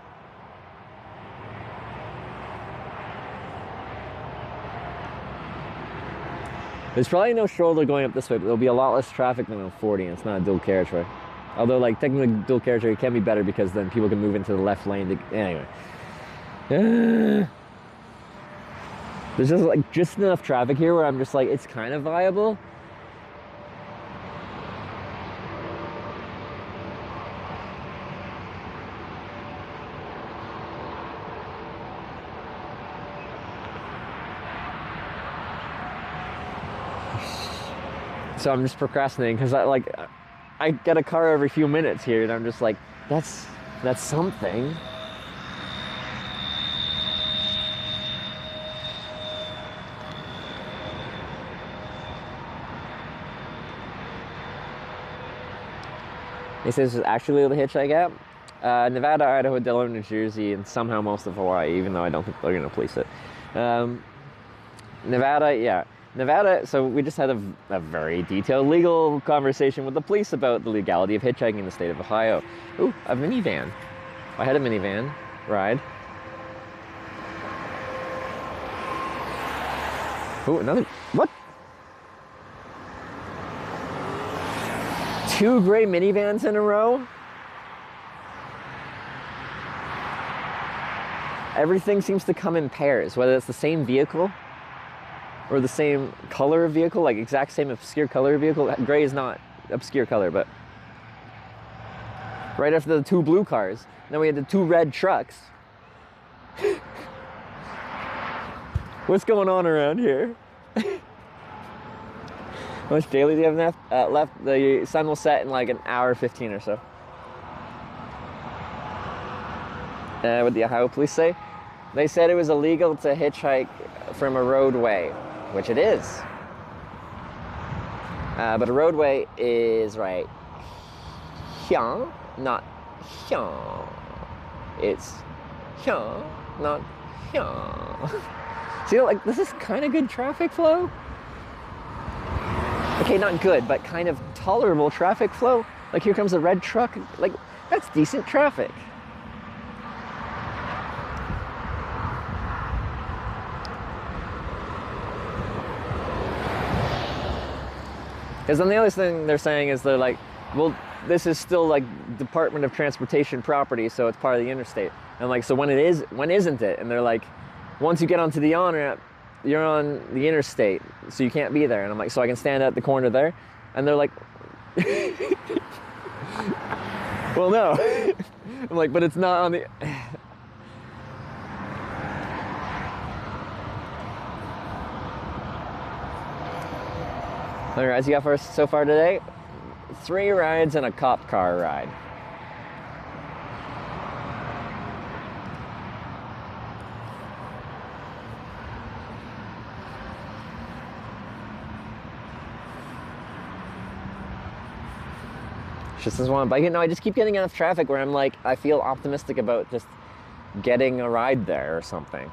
There's probably no shoulder going up this way, but there'll be a lot less traffic than on 40, and it's not a dual carriageway. Although, like, technically dual carriageway can be better because then people can move into the left lane to, anyway. There's just enough traffic here where I'm just like, it's kind of viable. So I'm just procrastinating because I get a car every few minutes here, and I'm just like, that's something. He says it's actually illegal to hitchhike at Nevada, Idaho, Delaware, New Jersey, and somehow most of Hawaii, even though I don't think they're going to police it. Nevada, yeah. Nevada, so we just had a very detailed legal conversation with the police about the legality of hitchhiking in the state of Ohio. Ooh, a minivan. I had a minivan ride. Ooh, another, what? 2 gray minivans in a row? Everything seems to come in pairs, whether it's the same vehicle or the same color of vehicle, like exact same obscure color of vehicle. Gray is not obscure color, but right after the 2 blue cars, then we had the 2 red trucks. What's going on around here? How much daily do you have left? The sun will set in like an hour 15 or so. What did the Ohio police say? They said it was illegal to hitchhike from a roadway, which it is. But a roadway is right here, not here. It's here, not here. See, like, this is kind of good traffic flow. Okay, not good, but kind of tolerable traffic flow. Like, here comes a red truck. Like, that's decent traffic. Because then the other thing they're saying is they're like, well, this is still like Department of Transportation property, so it's part of the interstate. And I'm like, so when isn't it? And they're like, once you get onto the on-ramp, you're on the interstate, so you can't be there. And I'm like, so I can stand at the corner there? And they're like, well, no. I'm like, but it's not on the... How many rides you got for us so far today? 3 rides and a cop car ride. just doesn't want to bike it. No, I just keep getting enough traffic where I'm like, I feel optimistic about just getting a ride there or something.